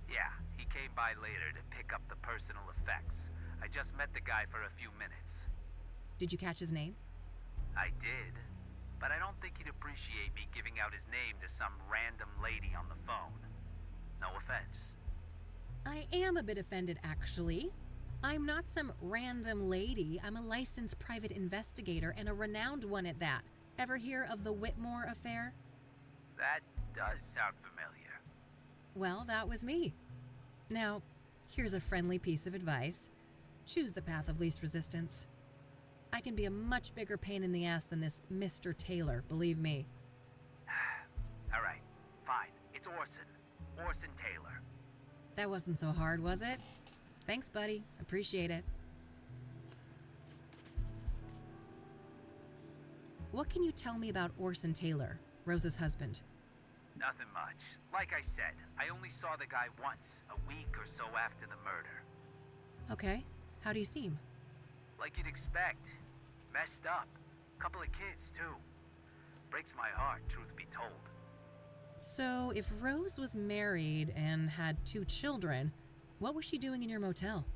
Yeah, he came by later to pick up the personal effects. I just met the guy for a few minutes. Did you catch his name? I did, but I don't think he'd appreciate me giving out his name to some random lady on the phone. No offense. I am a bit offended, actually. I'm not some random lady. I'm a licensed private investigator, and a renowned one at that. Ever hear of the Whitmore affair? That does sound familiar. Well, that was me. Now, here's a friendly piece of advice. Choose the path of least resistance. I can be a much bigger pain in the ass than this Mr. Taylor, believe me. All right, fine. It's Orson. Orson Taylor. That wasn't so hard, was it? Thanks, buddy. Appreciate it. What can you tell me about Orson Taylor, Rose's husband? Nothing much. Like I said, I only saw the guy once, a week or so after the murder. Okay. How do you seem? Like you'd expect. Messed up. Couple of kids, too. Breaks my heart, truth be told. So, if Rose was married and had 2 children, what was she doing in your motel?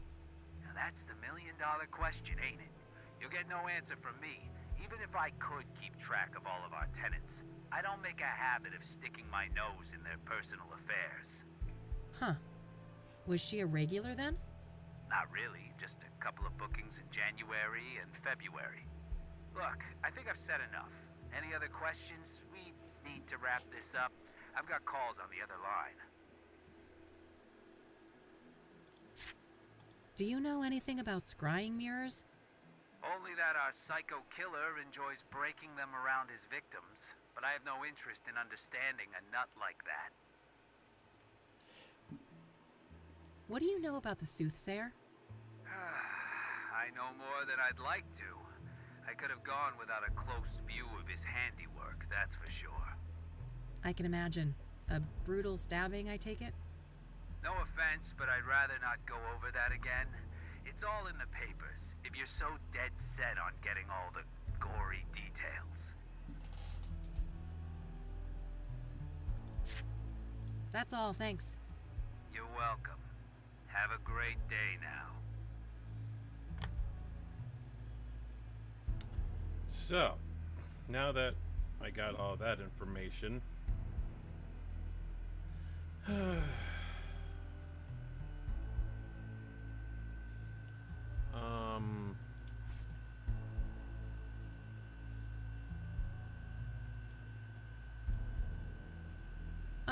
Now that's the million-dollar question, ain't it? You'll get no answer from me. Even if I could keep track of all of our tenants, I don't make a habit of sticking my nose in their personal affairs. Huh. Was she a regular then? Not really, just a couple of bookings in January and February. Look, I think I've said enough. Any other questions? We need to wrap this up. I've got calls on the other line. Do you know anything about scrying mirrors? Only that our psycho killer enjoys breaking them around his victims, but I have no interest in understanding a nut like that. What do you know about the soothsayer? I know more than I'd like to. I could have gone without a close view of his handiwork, that's for sure. I can imagine. A brutal stabbing, I take it? No offense, but I'd rather not go over that again. It's all in the papers, if you're so dead set on getting all the gory details. That's all, thanks. You're welcome. Have a great day now. So, now that I got all that information,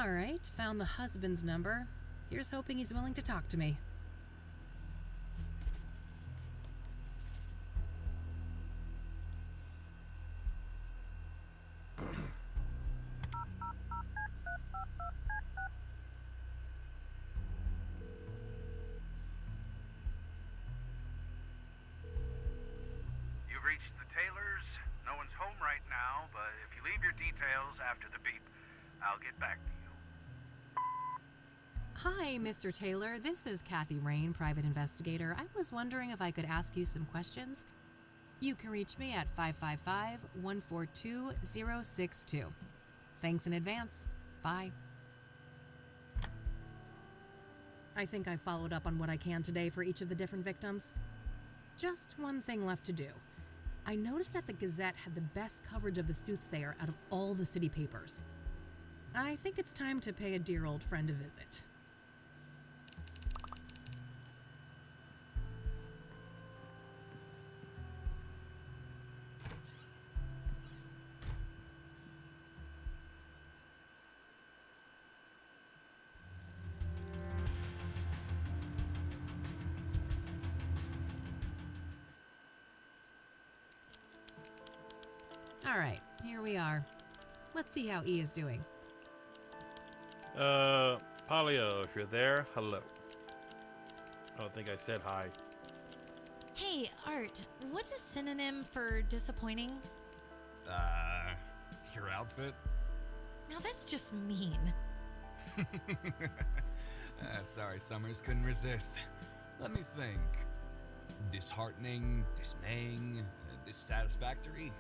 All right, found the husband's number. Here's hoping he's willing to talk to me. You've reached the Taylors. No one's home right now, but if you leave your details after the beep, I'll get back to you. Hi, Mr. Taylor. This is Kathy Rain, private investigator. I was wondering if I could ask you some questions. You can reach me at 555-142-062. Thanks in advance. Bye. I think I followed up on what I can today for each of the different victims. Just one thing left to do. I noticed that the Gazette had the best coverage of the soothsayer out of all the city papers. I think it's time to pay a dear old friend a visit. All right, here we are. Let's see how E is doing. Polio, if you're there, hello. I don't think I said hi. Hey, Art, what's a synonym for disappointing? Your outfit? Now that's just mean. Sorry, Summers, couldn't resist. Let me think. Disheartening, dismaying, dissatisfactory?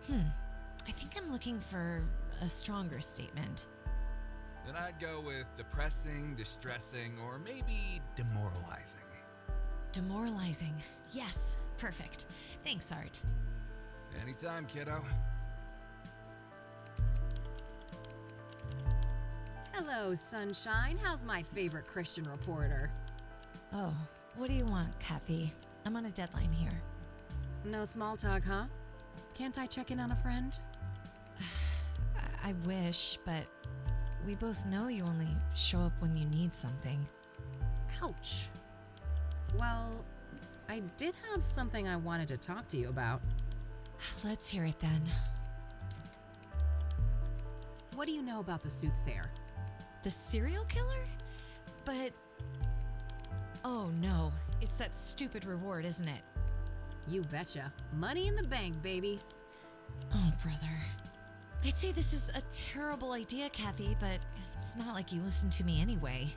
I think I'm looking for a stronger statement. Then I'd go with depressing, distressing, or maybe demoralizing. Demoralizing. Yes, perfect. Thanks, Art. Anytime, kiddo. Hello, sunshine. How's my favorite Christian reporter? Oh, what do you want, Kathy? I'm on a deadline here. No small talk, huh? Can't I check in on a friend? I wish, but we both know you only show up when you need something. Ouch. Well, I did have something I wanted to talk to you about. Let's hear it then. What do you know about the soothsayer? The serial killer? But... oh no, it's that stupid reward, isn't it? You betcha. Money in the bank, baby. Oh, brother. I'd say this is a terrible idea, Kathy, but it's not like you listen to me anyway.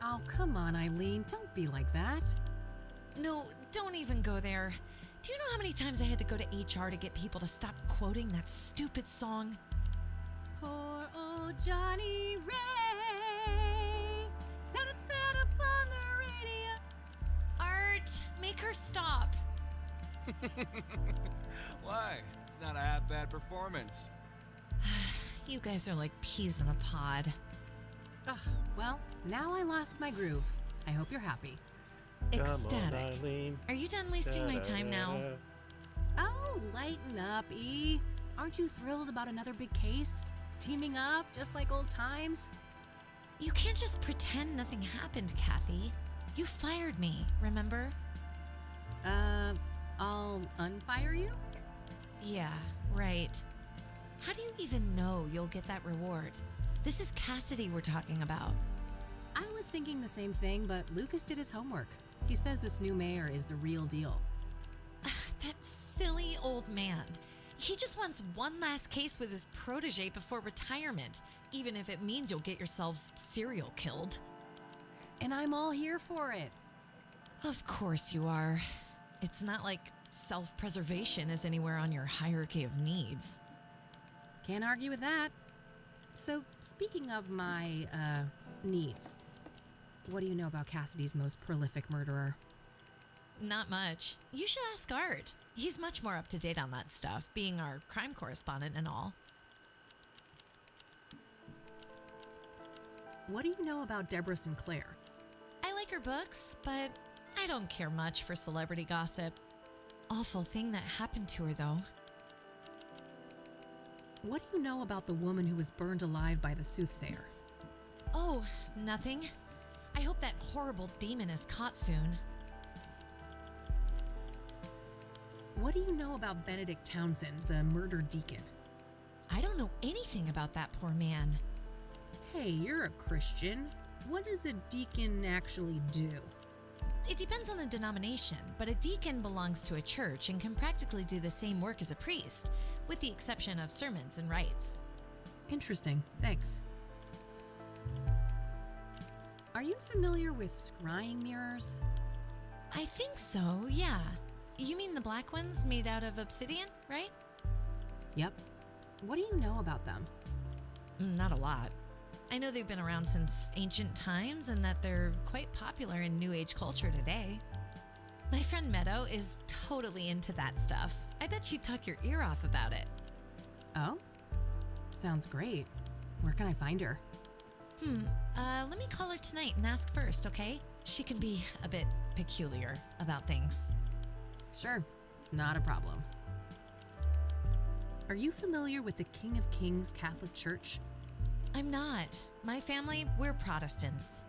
Oh, come on, Eileen. Don't be like that. No, don't even go there. Do you know how many times I had to go to HR to get people to stop quoting that stupid song? Poor old Johnny Ray. Sounded sad upon the radio. Art, make her stop. Why? It's not a half-bad performance. You guys are like peas in a pod. Ugh, well, now I lost my groove. I hope you're happy. Come on, Ecstatic. Eileen. Are you done wasting my time now? Oh, lighten up, E. Aren't you thrilled about another big case? Teaming up, just like old times? You can't just pretend nothing happened, Kathy. You fired me, remember? I'll unfire you? Yeah, right. How do you even know you'll get that reward? This is Cassidy we're talking about. I was thinking the same thing, but Lucas did his homework. He says this new mayor is the real deal. That silly old man. He just wants one last case with his protege before retirement, even if it means you'll get yourselves serial killed. And I'm all here for it. Of course you are. It's not like self-preservation is anywhere on your hierarchy of needs. Can't argue with that. So, speaking of my, needs, what do you know about Cassidy's most prolific murderer? Not much. You should ask Art. He's much more up to date on that stuff, being our crime correspondent and all. What do you know about Deborah Sinclair? I like her books, but I don't care much for celebrity gossip. Awful thing that happened to her, though. What do you know about the woman who was burned alive by the soothsayer? Oh, nothing. I hope that horrible demon is caught soon. What do you know about Benedict Townsend, the murdered deacon? I don't know anything about that poor man. Hey, you're a Christian. What does a deacon actually do? It depends on the denomination, but a deacon belongs to a church and can practically do the same work as a priest, with the exception of sermons and rites. Interesting, thanks. Are you familiar with scrying mirrors? I think so, yeah. You mean the black ones made out of obsidian, right? Yep. What do you know about them? Not a lot. I know they've been around since ancient times and that they're quite popular in New Age culture today. My friend Meadow is totally into that stuff. I bet she'd talk your ear off about it. Oh? Sounds great. Where can I find her? Let me call her tonight and ask first, okay? She can be a bit peculiar about things. Sure, not a problem. Are you familiar with the King of Kings Catholic Church? I'm not. My family, we're Protestants.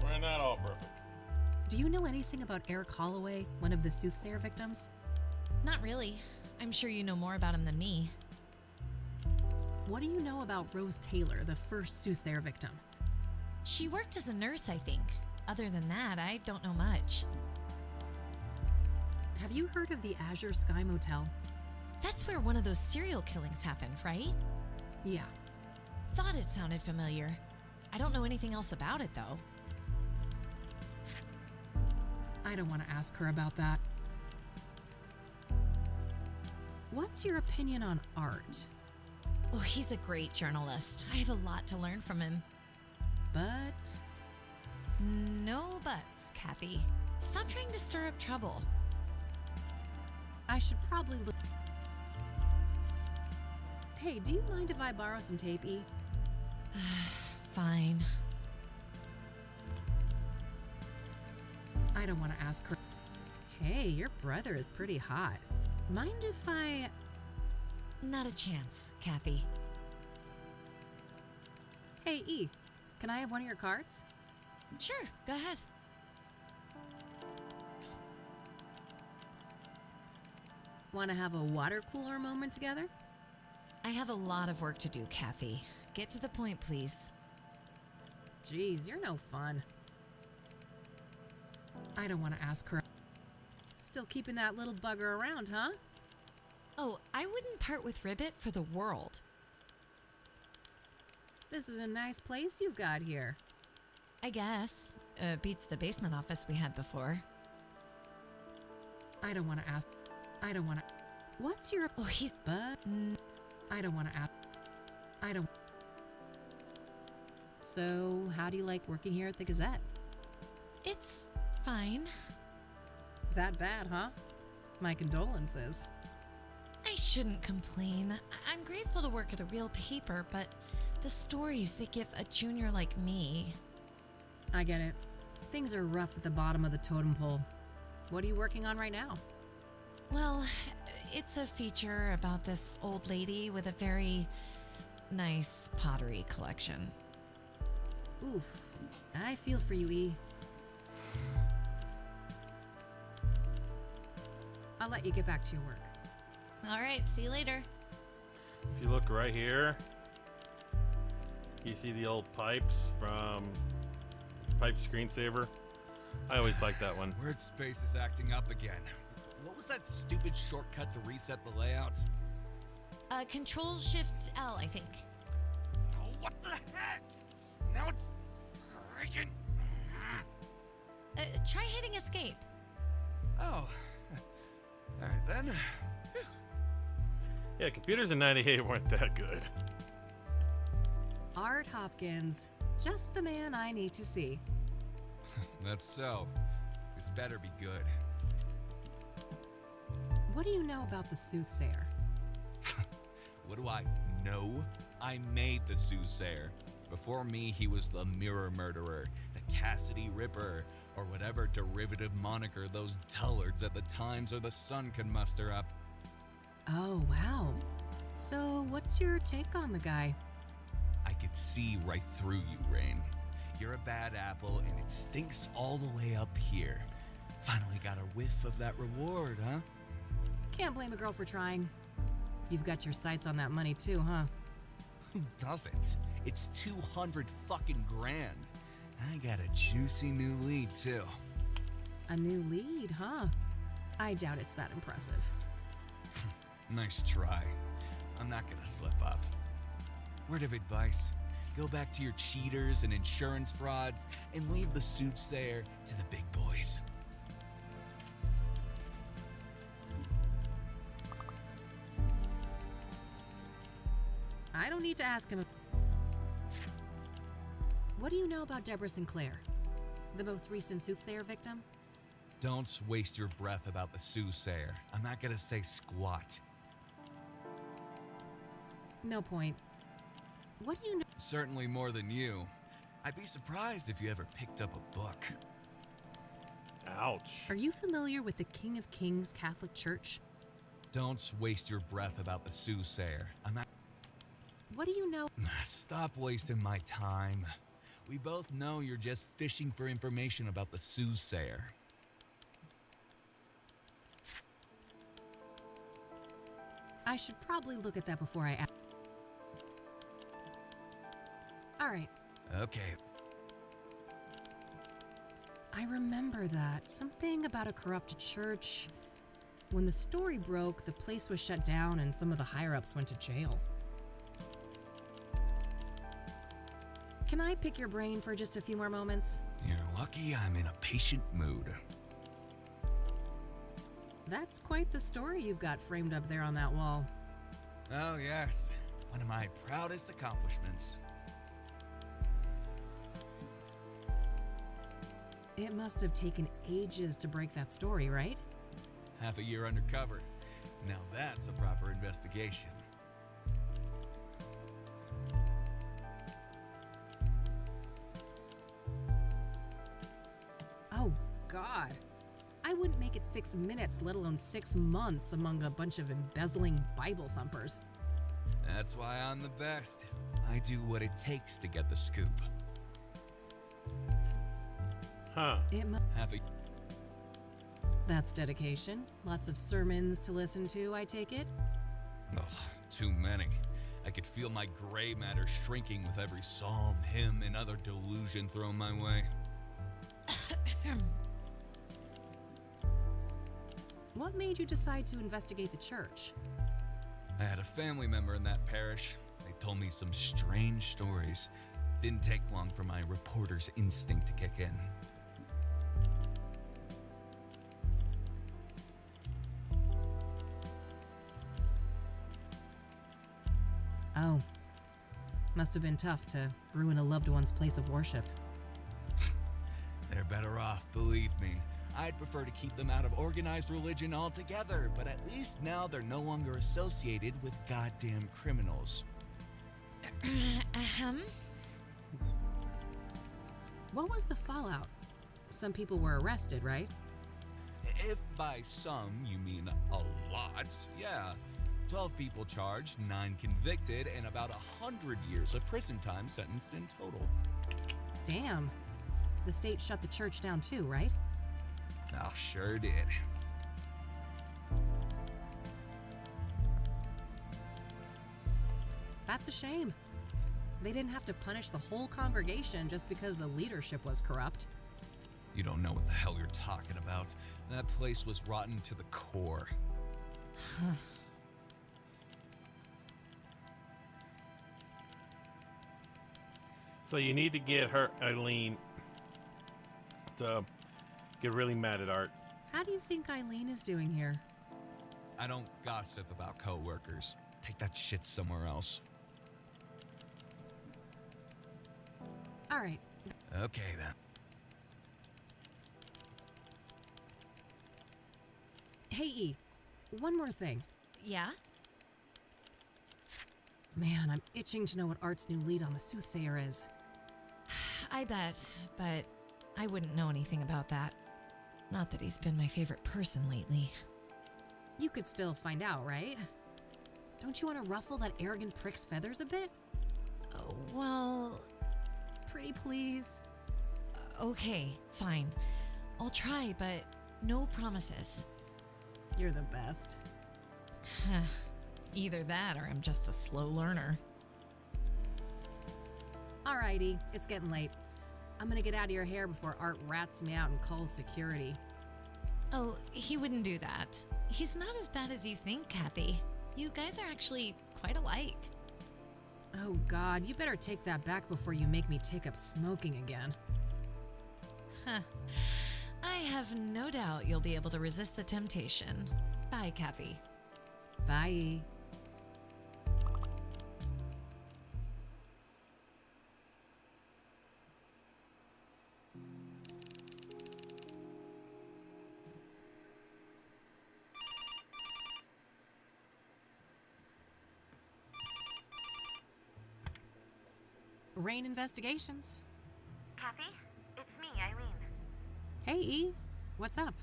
We're not all perfect. Do you know anything about Eric Holloway, one of the soothsayer victims? Not really. I'm sure you know more about him than me. What do you know about Rose Taylor, the first soothsayer victim? She worked as a nurse, I think. Other than that, I don't know much. Have you heard of the Azure Sky Motel? That's where one of those serial killings happened, right? Yeah. Thought it sounded familiar. I don't know anything else about it, though. I don't want to ask her about that. What's your opinion on art? Oh, he's a great journalist. I have a lot to learn from him. But... No buts, Kathy. Stop trying to stir up trouble. I should probably look... Hey, do you mind if I borrow some tape, E? Fine. I don't want to ask her. Hey, your brother is pretty hot. Mind if I... Not a chance, Kathy. Hey, E, can I have one of your cards? Sure, go ahead. Want to have a water cooler moment together? I have a lot of work to do, Kathy. Get to the point, please. Jeez, you're no fun. I don't want to ask her. Still keeping that little bugger around, huh? Oh, I wouldn't part with Ribbit for the world. This is a nice place you've got here. I guess. Beats the basement office we had before. I don't want to ask. I don't want to. What's your... Oh, he's... But... I don't want to ask. I don't... So, how do you like working here at the Gazette? It's fine. That bad, huh? My condolences. I shouldn't complain. I'm grateful to work at a real paper, but the stories they give a junior like me... I get it. Things are rough at the bottom of the totem pole. What are you working on right now? Well, it's a feature about this old lady with a very nice pottery collection. Oof. I feel for you, E. I'll let you get back to your work. All right, see you later. If you look right here, you see the old pipes from Pipe Screensaver. I always like that one. Word space is acting up again. What was that stupid shortcut to reset the layouts? Control-Shift-L, I think. Oh, what the heck? Now it's freaking... Try hitting escape. Oh. Alright then. Yeah, computers in 98 weren't that good. Art Hopkins. Just the man I need to see. That's so. This better be good. What do you know about the soothsayer? What do I know? I made the soothsayer. Before me, he was the mirror murderer, the Cassidy Ripper, or whatever derivative moniker those dullards at the Times or the Sun could muster up. Oh, wow. So, what's your take on the guy? I could see right through you, Rain. You're a bad apple, and it stinks all the way up here. Finally got a whiff of that reward, huh? Can't blame a girl for trying. You've got your sights on that money too, huh? Who doesn't? It's 200 fucking grand. I got a juicy new lead, too. A new lead, huh? I doubt it's that impressive. Nice try. I'm not gonna slip up. Word of advice, go back to your cheaters and insurance frauds and leave the soothsayer to the big boys. I don't need to ask him. What do you know about Deborah Sinclair, the most recent soothsayer victim? Don't waste your breath about the soothsayer. I'm not gonna say squat. No point. What do you know? Certainly more than you. I'd be surprised if you ever picked up a book. Ouch. Are you familiar with the King of Kings Catholic Church? Don't waste your breath about the soothsayer. I'm not. What do you know? Stop wasting my time. We both know you're just fishing for information about the soothsayer. I should probably look at that before I ask. All right. Okay. I remember that. Something about a corrupt church. When the story broke, the place was shut down and some of the higher-ups went to jail. Can I pick your brain for just a few more moments? You're lucky I'm in a patient mood. That's quite the story you've got framed up there on that wall. Oh, yes. One of my proudest accomplishments. It must have taken ages to break that story, right? Half a year undercover. Now that's a proper investigation. Oh, God. I wouldn't make it 6 minutes, let alone 6 months among a bunch of embezzling Bible thumpers. That's why I'm the best. I do what it takes to get the scoop. Huh. Half a... That's dedication. Lots of sermons to listen to, I take it? Ugh, too many. I could feel my gray matter shrinking with every psalm, hymn, and other delusion thrown my way. What made you decide to investigate the church? I had a family member in that parish. They told me some strange stories. Didn't take long for my reporter's instinct to kick in. Oh. Must have been tough to ruin a loved one's place of worship. They're better off, believe me. I'd prefer to keep them out of organized religion altogether, but at least now they're no longer associated with goddamn criminals. What was the fallout? Some people were arrested, right? If by some you mean a lot, yeah. 12 people charged, 9 convicted, and about 100 years of prison time sentenced in total. Damn. The state shut the church down too, right? Oh, sure did. That's a shame. They didn't have to punish the whole congregation just because the leadership was corrupt. You don't know what the hell you're talking about. That place was rotten to the core. So you need to get her, Eileen, to get really mad at Art. How do you think Eileen is doing here? I don't gossip about coworkers. Take that shit somewhere else. All right. Okay, then. Hey, E. One more thing. Yeah? Man, I'm itching to know what Art's new lead on the soothsayer is. I bet, but I wouldn't know anything about that. Not that he's been my favorite person lately. You could still find out, right? Don't you want to ruffle that arrogant prick's feathers a bit? Well, Pretty please. okay, fine. I'll try, but no promises. You're the best. Either that or I'm just a slow learner. Alrighty, it's getting late. I'm gonna get out of your hair before Art rats me out and calls security. Oh, he wouldn't do that. He's not as bad as you think, Kathy. You guys are actually quite alike. Oh God, you better take that back before you make me take up smoking again. Huh. I have no doubt you'll be able to resist the temptation. Bye, Kathy. Bye. Rain Investigations. Kathy, it's me, Eileen. Hey, E. What's up?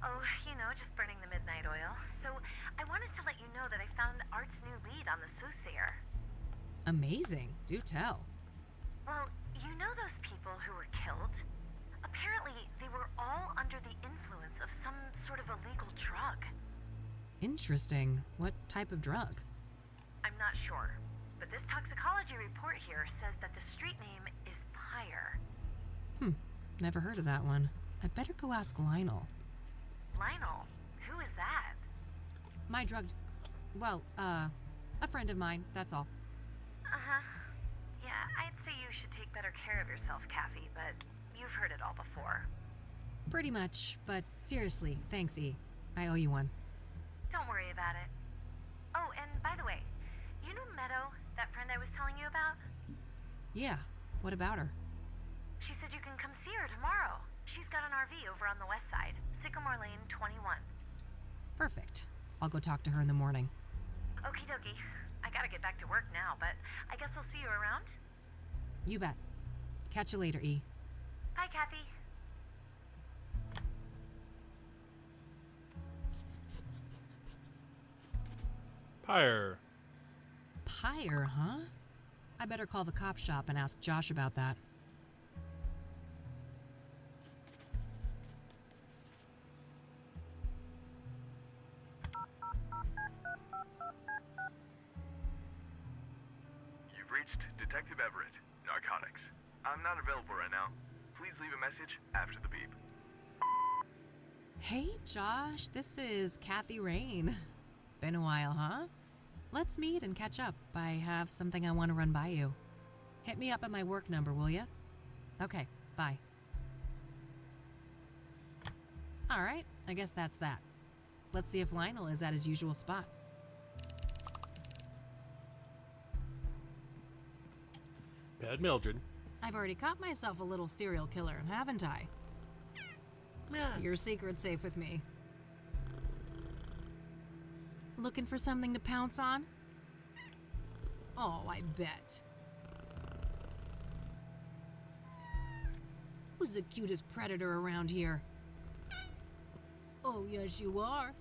Oh, just burning the midnight oil. So, I wanted to let you know that I found Art's new lead on the soothsayer. Amazing. Do tell. Well, you know those people who were killed? Apparently, they were all under the influence of some sort of illegal drug. Interesting. What type of drug? I'm not sure, but this toxicology report here says that the street name is Pyre. Never heard of that one. I'd better go ask Lionel. Lionel? Who is that? My drug... Well, a friend of mine, that's all. Uh-huh. Yeah, I'd say you should take better care of yourself, Kathy, but you've heard it all before. Pretty much, but seriously, thanks, E. I owe you one. Don't worry about it. Oh, and by the way, you know Meadow, that friend I was telling you about? Yeah, what about her? She said you can come see her tomorrow. She's got an RV over on the west side, Sycamore Lane 21. Perfect. I'll go talk to her in the morning. Okie dokie. I gotta get back to work now, but I guess I'll see you around. You bet. Catch you later, E. Bye, Kathy. Pyre. Pyre, huh? I better call the cop shop and ask Josh about that. You've reached Detective Everett, Narcotics. I'm not available right now. Please leave a message after the beep. Hey, Josh, this is Kathy Rain. Been a while, huh? Let's meet and catch up. I have something I want to run by you. Hit me up at my work number, will ya? Okay, bye. All right, I guess that's that. Let's see if Lionel is at his usual spot. Bad Mildred. I've already caught myself a little serial killer, haven't I? Yeah. Your secret's safe with me. Looking for something to pounce on? Oh, I bet. Who's the cutest predator around here? Oh, yes, you are.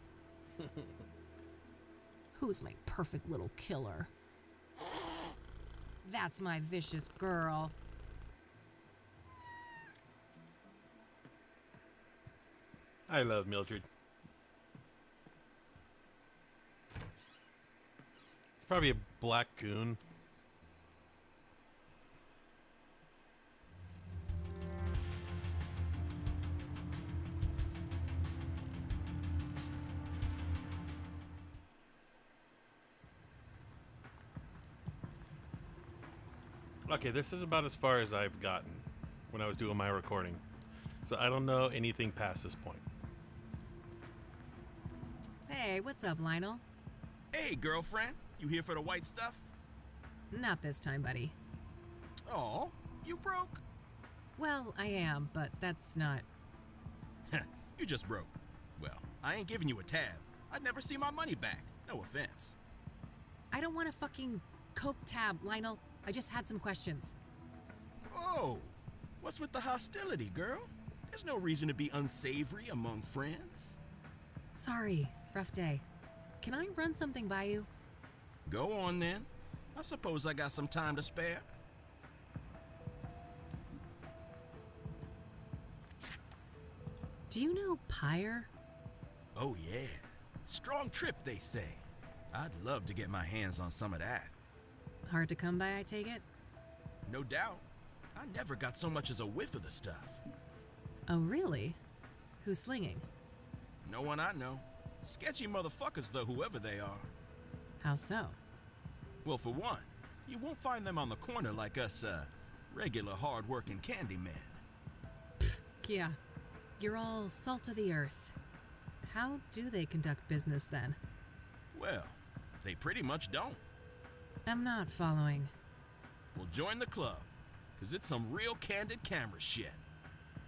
Who's my perfect little killer? That's my vicious girl. I love Mildred. It's probably a black coon. Okay, this is about as far as I've gotten when I was doing my recording. So I don't know anything past this point. Hey, what's up, Lionel? Hey, girlfriend. You here for the white stuff? Not this time, buddy. Oh, you broke? Well, I am, but that's not... You just broke. Well, I ain't giving you a tab. I'd never see my money back. No offense. I don't want a fucking Coke tab, Lionel. I just had some questions. Oh, what's with the hostility, girl? There's no reason to be unsavory among friends. Sorry, rough day. Can I run something by you? Go on then. I suppose I got some time to spare. Do you know Pyre? Oh yeah. Strong trip, they say. I'd love to get my hands on some of that. Hard to come by, I take it? No doubt. I never got so much as a whiff of the stuff. Oh, really? Who's slinging? No one I know. Sketchy motherfuckers, though, whoever they are. How so? Well, for one, you won't find them on the corner like us, regular hard-working candy men. Yeah, you're all salt of the earth. How do they conduct business then? Well, they pretty much don't. I'm not following. Well, join the club, 'cause it's some real candid camera shit.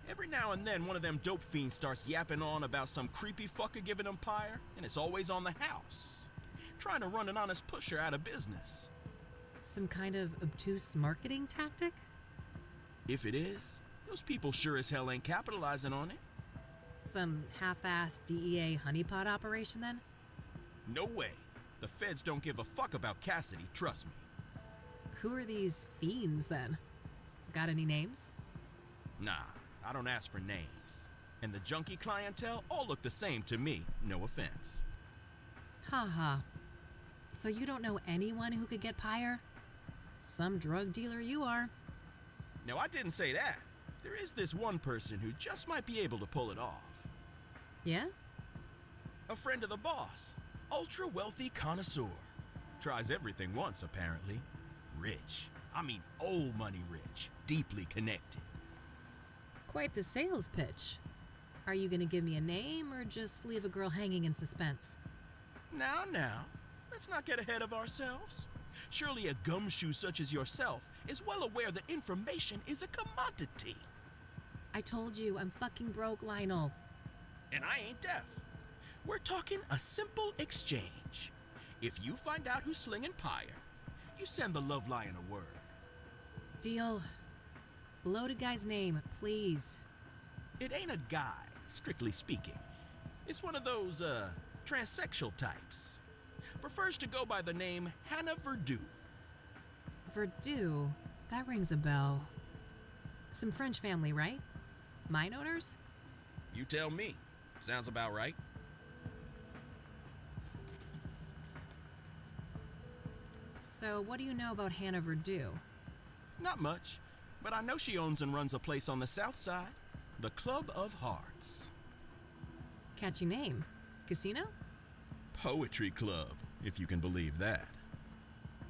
Every now and then, one of them dope fiends starts yapping on about some creepy fucker giving them Pyre, and it's always on the house. Trying to run an honest pusher out of business. Some kind of obtuse marketing tactic? If it is, those people sure as hell ain't capitalizing on it. Some half-assed DEA honeypot operation then? No way. The feds don't give a fuck about Cassidy, trust me. Who are these fiends then? Got any names? Nah, I don't ask for names. And the junkie clientele all look the same to me, no offense. Ha. So you don't know anyone who could get Pyre? Some drug dealer you are. Now, I didn't say that. There is this one person who just might be able to pull it off. Yeah? A friend of the boss. Ultra wealthy connoisseur. Tries everything once, apparently. Rich. I mean, old money rich. Deeply connected. Quite the sales pitch. Are you gonna give me a name or just leave a girl hanging in suspense? Now. Let's not get ahead of ourselves. Surely a gumshoe such as yourself is well aware that information is a commodity. I told you, I'm fucking broke, Lionel. And I ain't deaf. We're talking a simple exchange. If you find out who's slinging Pyre, you send the Love Lion a word. Deal. Loaded guy's name, please. It ain't a guy, strictly speaking. It's one of those, transsexual types. Prefers to go by the name Hannah Verdue. Verdue? That rings a bell. Some French family, right? Mine owners? You tell me. Sounds about right. So what do you know about Hannah Verdue? Not much, but I know she owns and runs a place on the south side. The Club of Hearts. Catchy name. Casino? Poetry club, if you can believe that.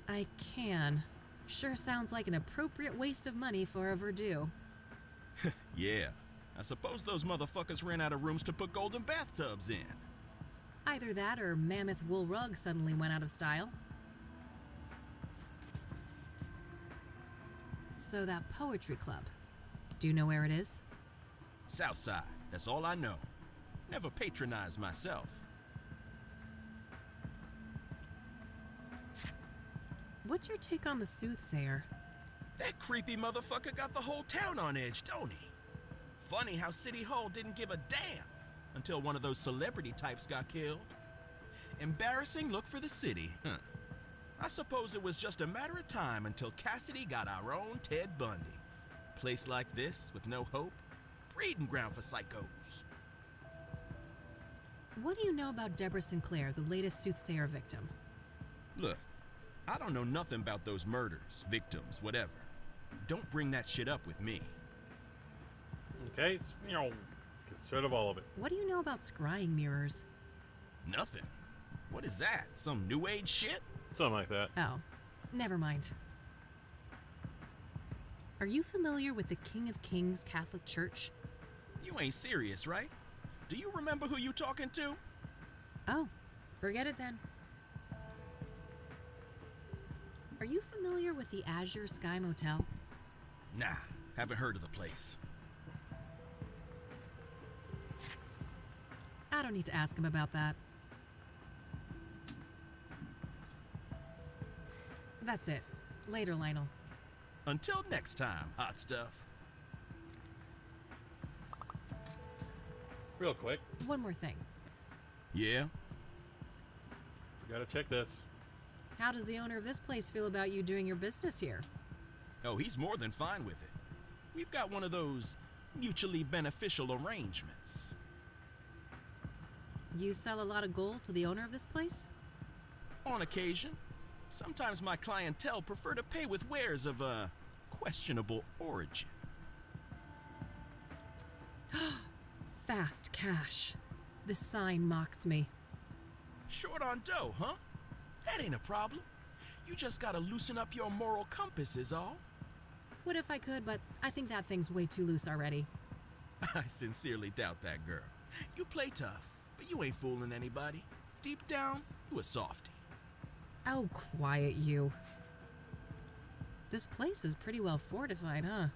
I can. Sure sounds like an appropriate waste of money for a Verdue. Yeah. I suppose those motherfuckers ran out of rooms to put golden bathtubs in. Either that or mammoth wool rug suddenly went out of style. So that poetry club, do you know where it is? South side, that's all I know. Never patronized myself. What's your take on the soothsayer? That creepy motherfucker got the whole town on edge, don't he? Funny how City Hall didn't give a damn until one of those celebrity types got killed. Embarrassing look for the city, huh? I suppose it was just a matter of time until Cassidy got our own Ted Bundy. Place like this, with no hope, breeding ground for psychos. What do you know about Deborah Sinclair, the latest soothsayer victim? Look, I don't know nothing about those murders, victims, whatever. Don't bring that shit up with me. Okay, sort of all of it. What do you know about scrying mirrors? Nothing. What is that? Some new age shit? Something like that. Oh, never mind. Are you familiar with the King of Kings Catholic Church? You ain't serious, right? Do you remember who you talking to? Oh, forget it then. Are you familiar with the Azure Sky Motel? Nah, haven't heard of the place. I don't need to ask him about that. That's it. Later, Lionel. Until next time, hot stuff. Real quick. One more thing. Yeah? Forgot to check this. How does the owner of this place feel about you doing your business here? Oh, he's more than fine with it. We've got one of those mutually beneficial arrangements. You sell a lot of gold to the owner of this place? On occasion. Sometimes my clientele prefer to pay with wares of questionable origin. Fast cash. This sign mocks me. Short on dough, huh? That ain't a problem. You just gotta loosen up your moral compass is all. Would if I could, but I think that thing's way too loose already. I sincerely doubt that, girl. You play tough, but you ain't fooling anybody. Deep down, you a softie. Oh, quiet you. This place is pretty well fortified, huh?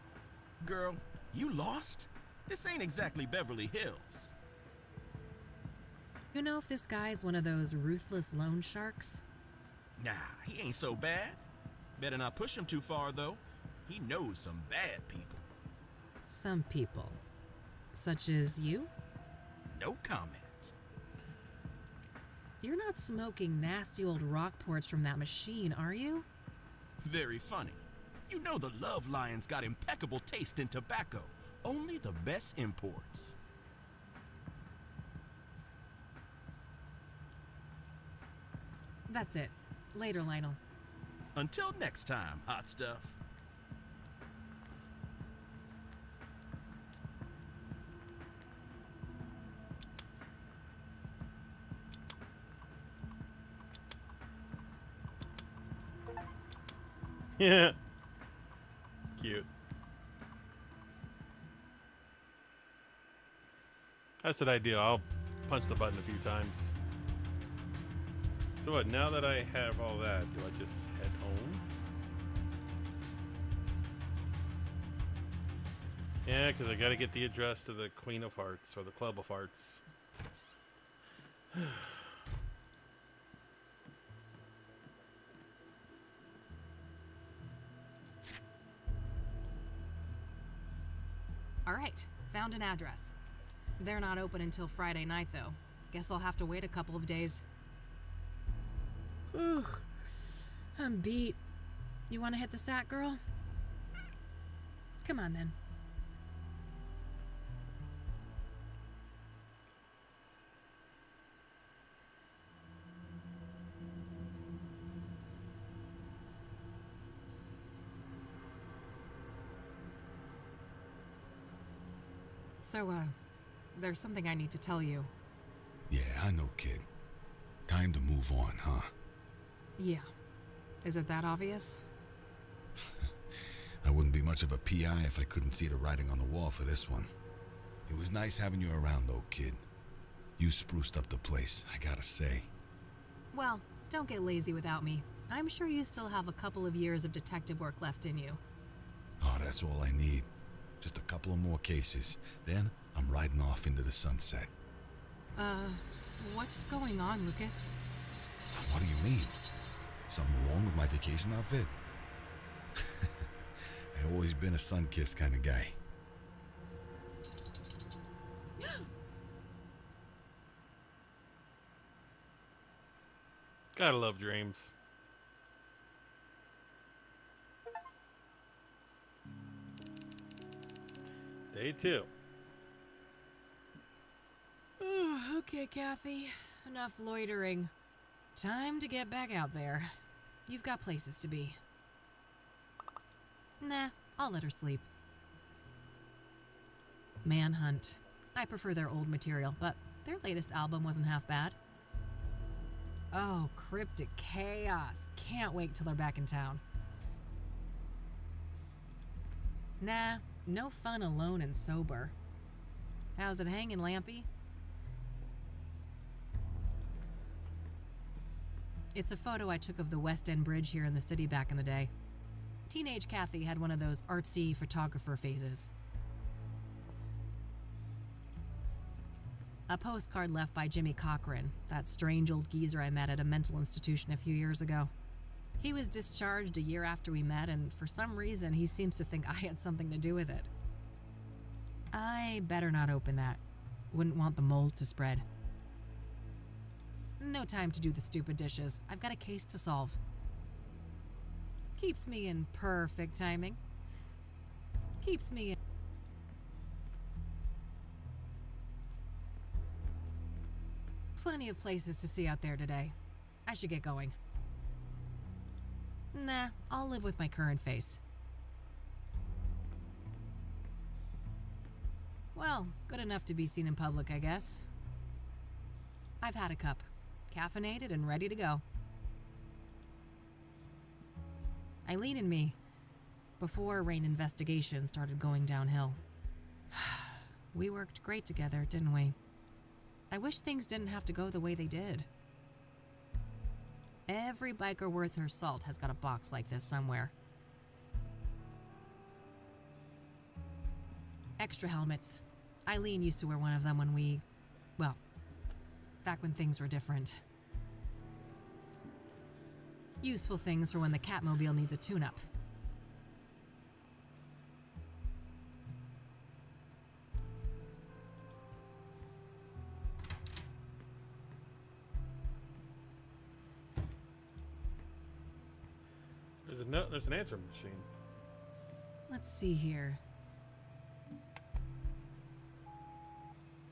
Girl, you lost? This ain't exactly Beverly Hills. You know if this guy's one of those ruthless loan sharks? Nah, he ain't so bad. Better not push him too far, though. He knows some bad people. Some people. Such as you? No comment. You're not smoking nasty old Rockports from that machine, are you? Very funny. You know the Love Lion's got impeccable taste in tobacco. Only the best imports. That's it. Later, Lionel. Until next time, hot stuff. Yeah. Cute. That's an idea. I'll punch the button a few times. So what, now that I have all that, do I just head home? Yeah, because I got to get the address to the Queen of Hearts, or the Club of Hearts. All right, found an address. They're not open until Friday night, though. Guess I'll have to wait a couple of days. Ugh, I'm beat. You want to hit the sack, girl? Come on, then. So, there's something I need to tell you. Yeah, I know, kid. Time to move on, huh? Yeah. Is it that obvious? I wouldn't be much of a PI if I couldn't see the writing on the wall for this one. It was nice having you around, though, kid. You spruced up the place, I gotta say. Well, don't get lazy without me. I'm sure you still have a couple of years of detective work left in you. Oh, that's all I need. Just a couple of more cases. Then I'm riding off into the sunset. What's going on, Lucas? What do you mean? Something wrong with my vacation outfit? I've always been a sun-kissed kind of guy. Gotta love dreams. Day 2. Okay, Kathy. Enough loitering. Time to get back out there. You've got places to be. Nah, I'll let her sleep. Manhunt. I prefer their old material, but their latest album wasn't half bad. Oh, Cryptic Chaos. Can't wait till they're back in town. Nah, no fun alone and sober. How's it hanging, Lampy? It's a photo I took of the West End Bridge here in the city back in the day. Teenage Kathy had one of those artsy photographer phases. A postcard left by Jimmy Cochran, that strange old geezer I met at a mental institution a few years ago. He was discharged a year after we met, and for some reason he seems to think I had something to do with it. I better not open that. Wouldn't want the mold to spread. No time to do the stupid dishes. I've got a case to solve. Keeps me in perfect timing. Keeps me in... Plenty of places to see out there today. I should get going. Nah, I'll live with my current face. Well, good enough to be seen in public, I guess. I've had a cup, caffeinated and ready to go. Eileen and me, before Rain investigation started going downhill. We worked great together, didn't we? I wish things didn't have to go the way they did. Every biker worth her salt has got a box like this somewhere. Extra helmets. Eileen used to wear one of them when we... well, back when things were different. Useful things for when the Catmobile needs a tune-up. There's an answering machine. Let's see here.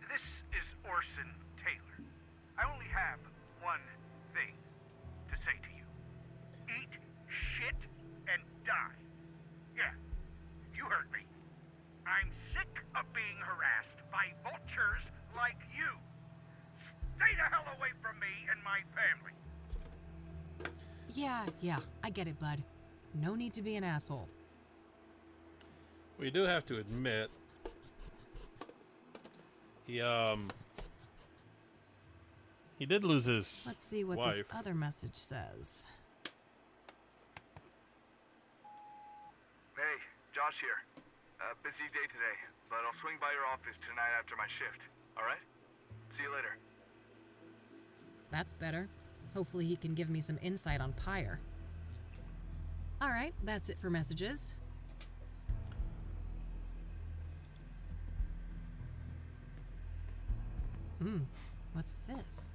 This is Orson Taylor. I only have one thing to say to you. Eat shit and die. Yeah, you heard me. I'm sick of being harassed by vultures like you. Stay the hell away from me and my family. Yeah, I get it, bud. No need to be an asshole. We do have to admit, he did lose his Let's see what wife. this other message says. Hey, Josh here. Busy day today, but I'll swing by your office tonight after my shift. Alright? See you later. That's better. Hopefully he can give me some insight on Pyre. Alright, that's it for messages. What's this?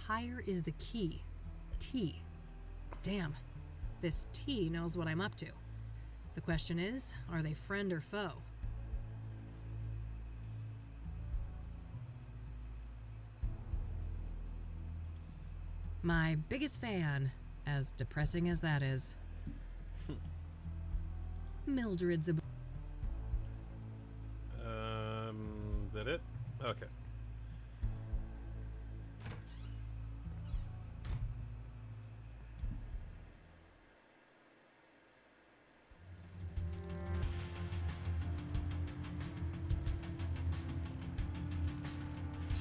Pyre is the key. T. Damn. This T knows what I'm up to. The question is, are they friend or foe? My biggest fan, as depressing as that is. Mildred's a... Is that it? Okay.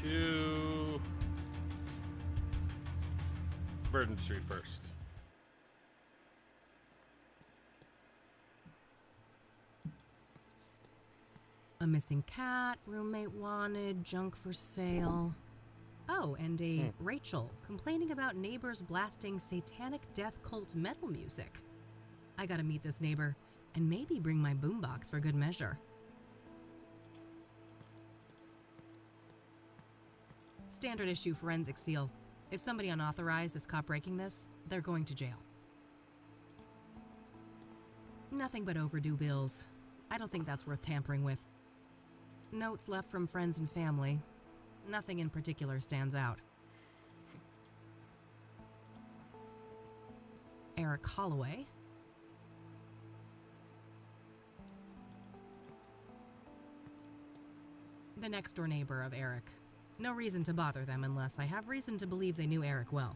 To Burden Street first. A missing cat, roommate wanted, junk for sale. Oh, and a Rachel complaining about neighbors blasting satanic death cult metal music. I gotta meet this neighbor and maybe bring my boombox for good measure. Standard issue forensic seal. If somebody unauthorized is caught breaking this, they're going to jail. Nothing but overdue bills. I don't think that's worth tampering with. Notes left from friends and family. Nothing in particular stands out. Eric Holloway. The next door neighbor of Eric. No reason to bother them unless I have reason to believe they knew Eric well.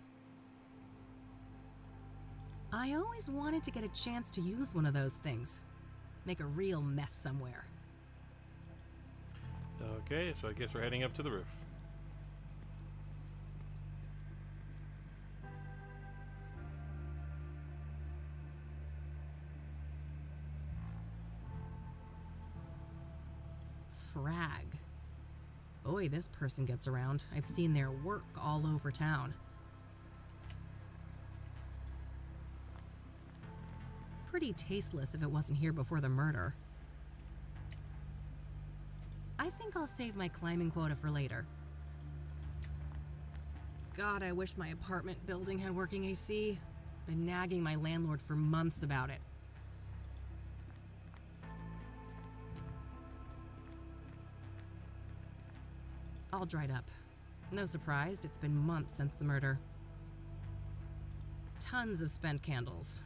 I always wanted to get a chance to use one of those things. Make a real mess somewhere. Okay, so I guess we're heading up to the roof. Frag. Boy, this person gets around. I've seen their work all over town. Pretty tasteless if it wasn't here before the murder. I think think I'll save my climbing quota for later. God, I wish my apartment building had working AC. Been nagging my landlord for months about it. All dried up. No surprise, it's been months since the murder. Tons of spent candles.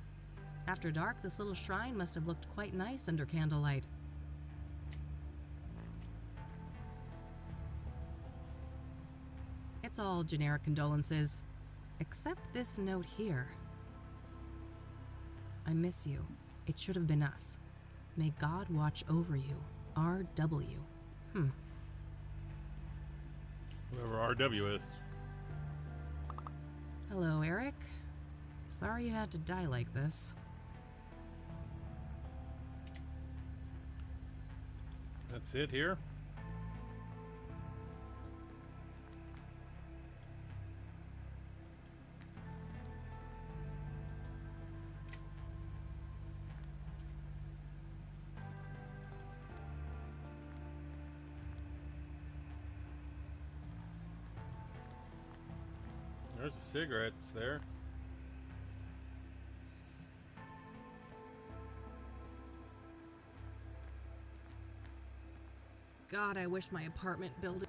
After dark, this little shrine must have looked quite nice under candlelight. It's all generic condolences, except this note here. I miss you. It should have been us. May God watch over you. R.W. Whoever RW is. Hello, Eric. Sorry you had to die like this. That's it here. There's the cigarettes there. God, I wish my apartment building...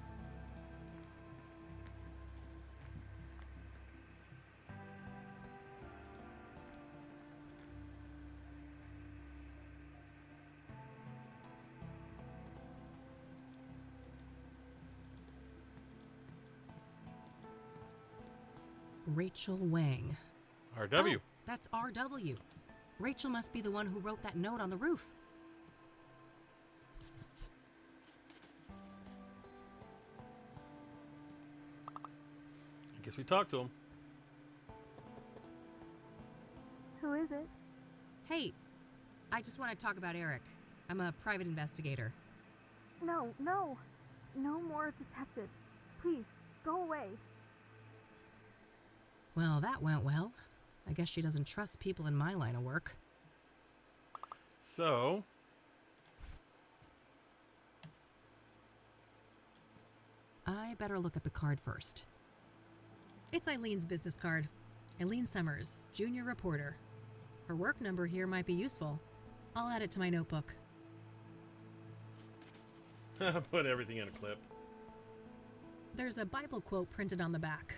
Rachel Wang. RW. Oh, that's RW. Rachel must be the one who wrote that note on the roof. I guess we talked to him. Who is it? Hey, I just want to talk about Eric. I'm a private investigator. No, no. No more detectives. Please, go away. Well, that went well. I guess she doesn't trust people in my line of work. So, I better look at the card first. It's Eileen's business card. Eileen Summers, junior reporter. Her work number here might be useful. I'll add it to my notebook. put everything in a clip. There's a Bible quote printed on the back.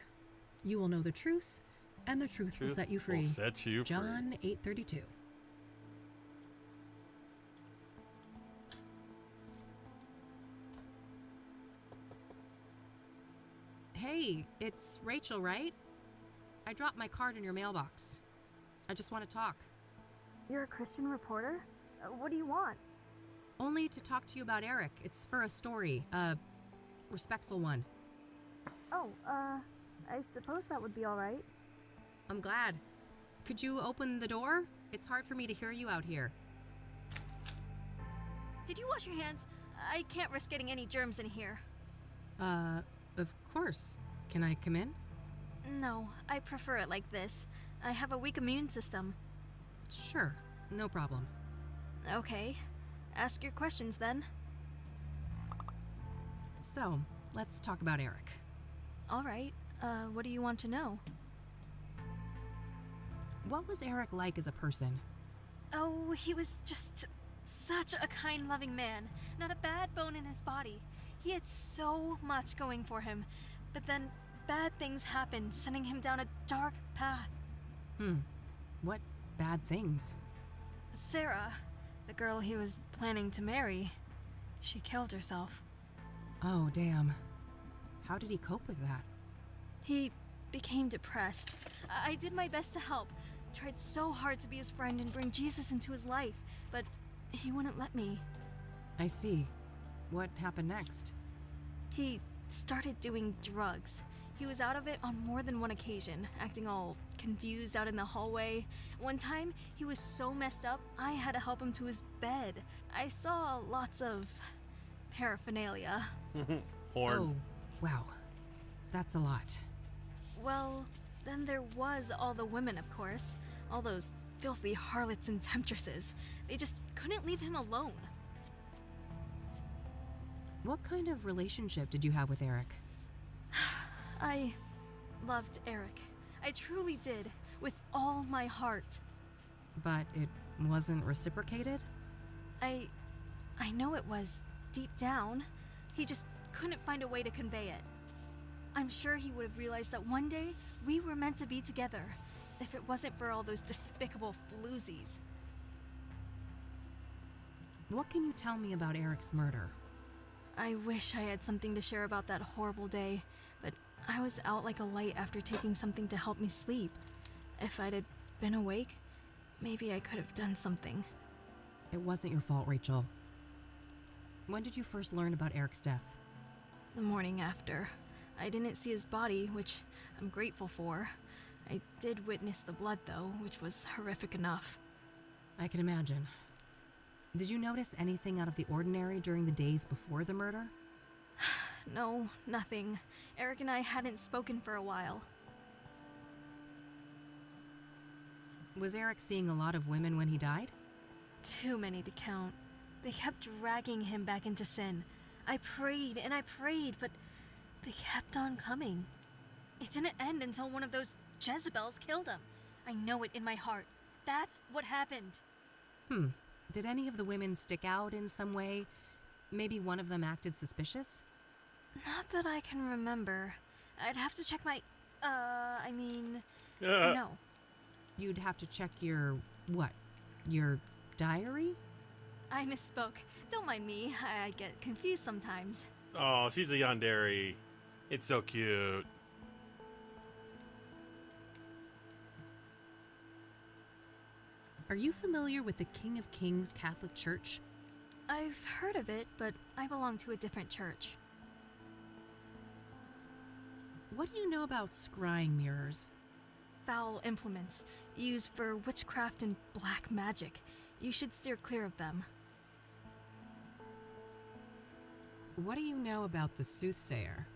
You will know the truth, and the truth will set you free. Will set you free. John 8:32. Hey, it's Rachel, right? I dropped my card in your mailbox. I just want to talk. You're a Christian reporter? What do you want? Only to talk to you about Eric. It's for a story, a respectful one. Oh, I suppose that would be all right. I'm glad. Could you open the door? It's hard for me to hear you out here. Did you wash your hands? I can't risk getting any germs in here. Of course. Can I come in? No, I prefer it like this. I have a weak immune system. Sure, no problem. Okay. Ask your questions then. So, let's talk about Eric. All right. What do you want to know? What was Eric like as a person? Oh, he was just such a kind, loving man. Not a bad bone in his body. He had so much going for him. But then bad things happened, sending him down a dark path. What bad things? Sarah, the girl he was planning to marry, she killed herself. Oh, damn. How did he cope with that? He became depressed. I did my best to help. Tried so hard to be his friend and bring Jesus into his life, but he wouldn't let me. I see. What happened next? He started doing drugs. He was out of it on more than one occasion, acting all confused out in the hallway. One time, he was so messed up, I had to help him to his bed. I saw lots of paraphernalia. Horn. Oh, wow. That's a lot. Well, then there was all the women, of course. All those filthy harlots and temptresses. They just couldn't leave him alone. What kind of relationship did you have with Eric? I loved Eric. I truly did, with all my heart. But it wasn't reciprocated? I know it was, deep down. He just couldn't find a way to convey it. I'm sure he would have realized that one day we were meant to be together, if it wasn't for all those despicable floozies. What can you tell me about Eric's murder? I wish I had something to share about that horrible day, but I was out like a light after taking something to help me sleep. If I'd have been awake, maybe I could have done something. It wasn't your fault, Rachel. When did you first learn about Eric's death? The morning after. I didn't see his body, which I'm grateful for. I did witness the blood, though, which was horrific enough. I can imagine. Did you notice anything out of the ordinary during the days before the murder? No, nothing. Eric and I hadn't spoken for a while. Was Eric seeing a lot of women when he died? Too many to count. They kept dragging him back into sin. I prayed and I prayed, but they kept on coming. It didn't end until one of those Jezebels killed him. I know it in my heart. That's what happened. Did any of the women stick out in some way? Maybe one of them acted suspicious? Not that I can remember. I'd have to check my... no. You'd have to check your... what? Your diary? I misspoke. Don't mind me. I get confused sometimes. Oh, she's a yandere. It's so cute. Are you familiar with the King of Kings Catholic Church? I've heard of it, but I belong to a different church. What do you know about scrying mirrors? Foul implements, used for witchcraft and black magic. You should steer clear of them. What do you know about the soothsayer?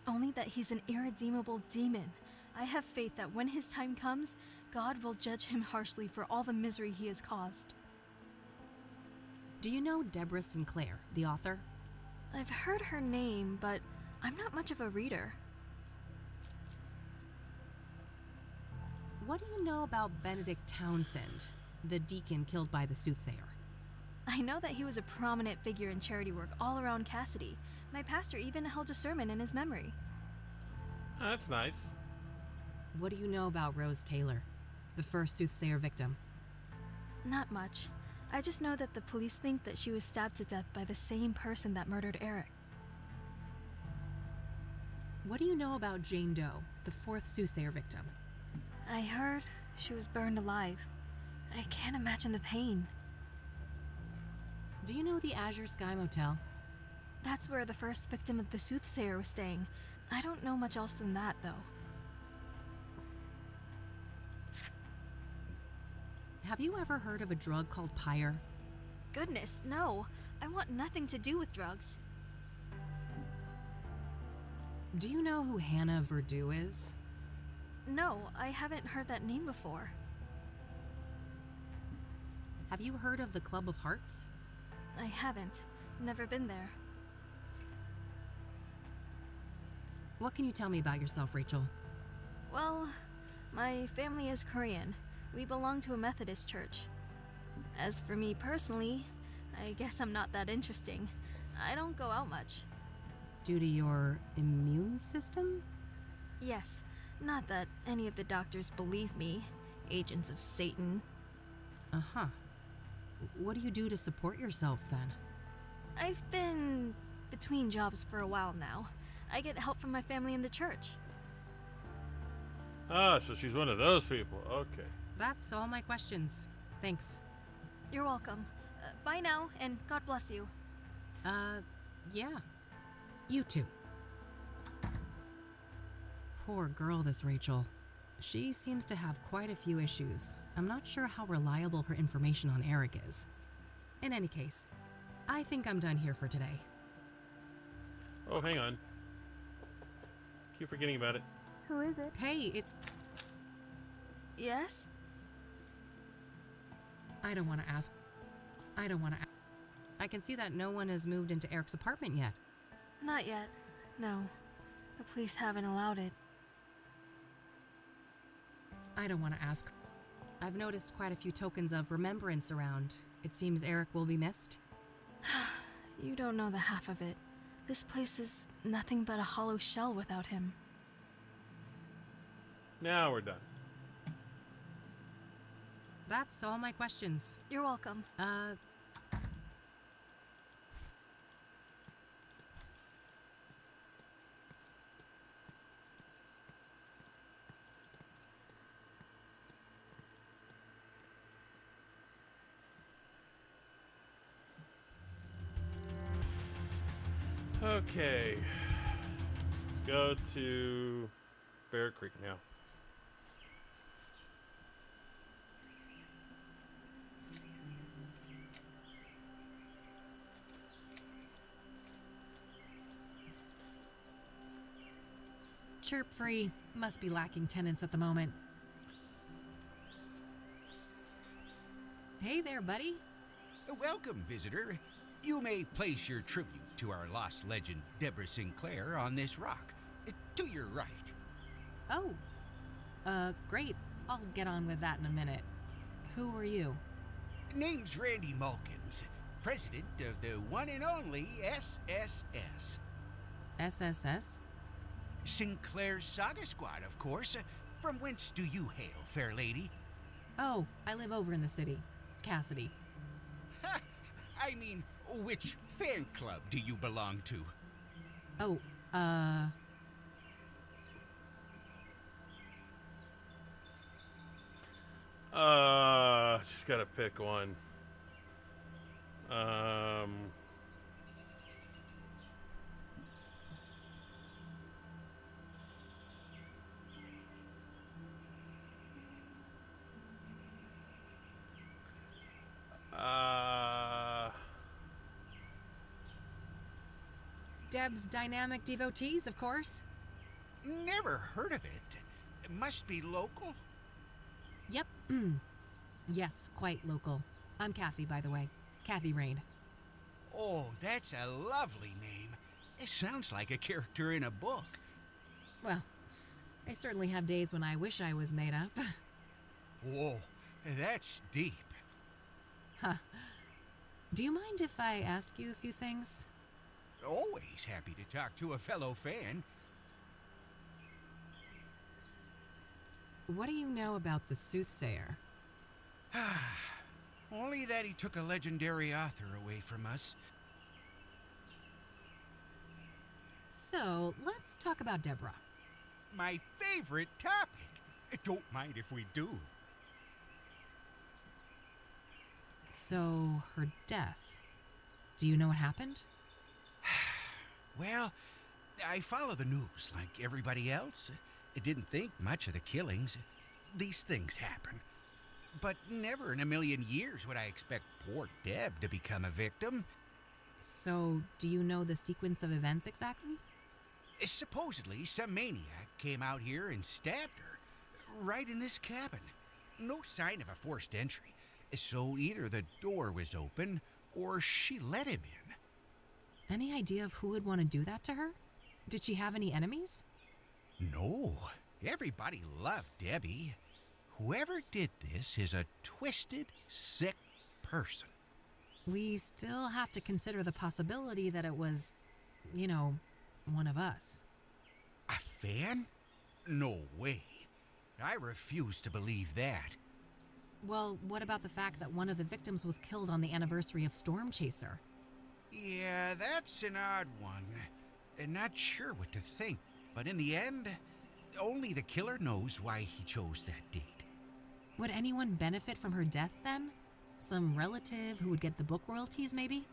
Only that he's an irredeemable demon. I have faith that when his time comes, God will judge him harshly for all the misery he has caused. Do you know Deborah Sinclair, the author? I've heard her name, but I'm not much of a reader. What do you know about Benedict Townsend, the deacon killed by the soothsayer? I know that he was a prominent figure in charity work all around Cassidy. My pastor even held a sermon in his memory. Oh, that's nice. What do you know about Rose Taylor, the first soothsayer victim? Not much. I just know that the police think that she was stabbed to death by the same person that murdered Eric. What do you know about Jane Doe, the fourth soothsayer victim? I heard she was burned alive. I can't imagine the pain. Do you know the Azure Sky Motel? That's where the first victim of the soothsayer was staying. I don't know much else than that, though. Have you ever heard of a drug called Pyre? Goodness, no. I want nothing to do with drugs. Do you know who Hannah Verdew is? No, I haven't heard that name before. Have you heard of the Club of Hearts? I haven't. Never been there. What can you tell me about yourself, Rachel? Well, my family is Korean. We belong to a Methodist church. As for me personally, I guess I'm not that interesting. I don't go out much. Due to your immune system? Yes, not that any of the doctors believe me. Agents of Satan. Uh-huh. What do you do to support yourself, then? I've been between jobs for a while now. I get help from my family in the church. Ah, so she's one of those people. Okay. That's all my questions. Thanks. You're welcome. Bye now, and God bless you. Yeah. You too. Poor girl, this Rachel. She seems to have quite a few issues. I'm not sure how reliable her information on Eric is. In any case, I think I'm done here for today. Oh, hang on. Keep forgetting about it. Who is it? Hey, it's... Yes? I don't want to ask. I can see that no one has moved into Eric's apartment yet. Not yet. No. The police haven't allowed it. I don't want to ask. I've noticed quite a few tokens of remembrance around. It seems Eric will be missed. You don't know the half of it. This place is nothing but a hollow shell without him. Now we're done. That's all my questions. You're welcome. Okay. Let's go to Bear Creek now. Chirp free. Must be lacking tenants at the moment. Hey there, buddy. Welcome, visitor. You may place your tribute to our lost legend, Deborah Sinclair, on this rock. To your right. Oh. Great. I'll get on with that in a minute. Who are you? Name's Randy Mulkins, president of the one and only SSS. SSS? Sinclair's Saga Squad, of course. From whence do you hail, fair lady? Oh, I live over in the city. Cassidy. I mean, which fan club do you belong to? Oh, just gotta pick one. Deb's Dynamic Devotees, of course. Never heard of it. It must be local. Yep. Yes, quite local. I'm Kathy, by the way. Kathy Rain. Oh, that's a lovely name. It sounds like a character in a book. Well, I certainly have days when I wish I was made up. Whoa, that's deep. Huh. Do you mind if I ask you a few things? Always happy to talk to a fellow fan. What do you know about the soothsayer? Only that he took a legendary author away from us. So, let's talk about Deborah. My favorite topic. Don't mind if we do. So, her death. Do you know what happened? Well, I follow the news like everybody else. I didn't think much of the killings. These things happen. But never in a million years would I expect poor Deb to become a victim. So, do you know the sequence of events exactly? Supposedly, some maniac came out here and stabbed her. Right in this cabin. No sign of a forced entry. So either the door was open, or she let him in. Any idea of who would want to do that to her? Did she have any enemies? No. Everybody loved Debbie. Whoever did this is a twisted, sick person. We still have to consider the possibility that it was, one of us. A fan? No way. I refuse to believe that. Well, what about the fact that one of the victims was killed on the anniversary of Storm Chaser? Yeah, that's an odd one. And not sure what to think, but in the end, only the killer knows why he chose that date. Would anyone benefit from her death then? Some relative who would get the book royalties, maybe?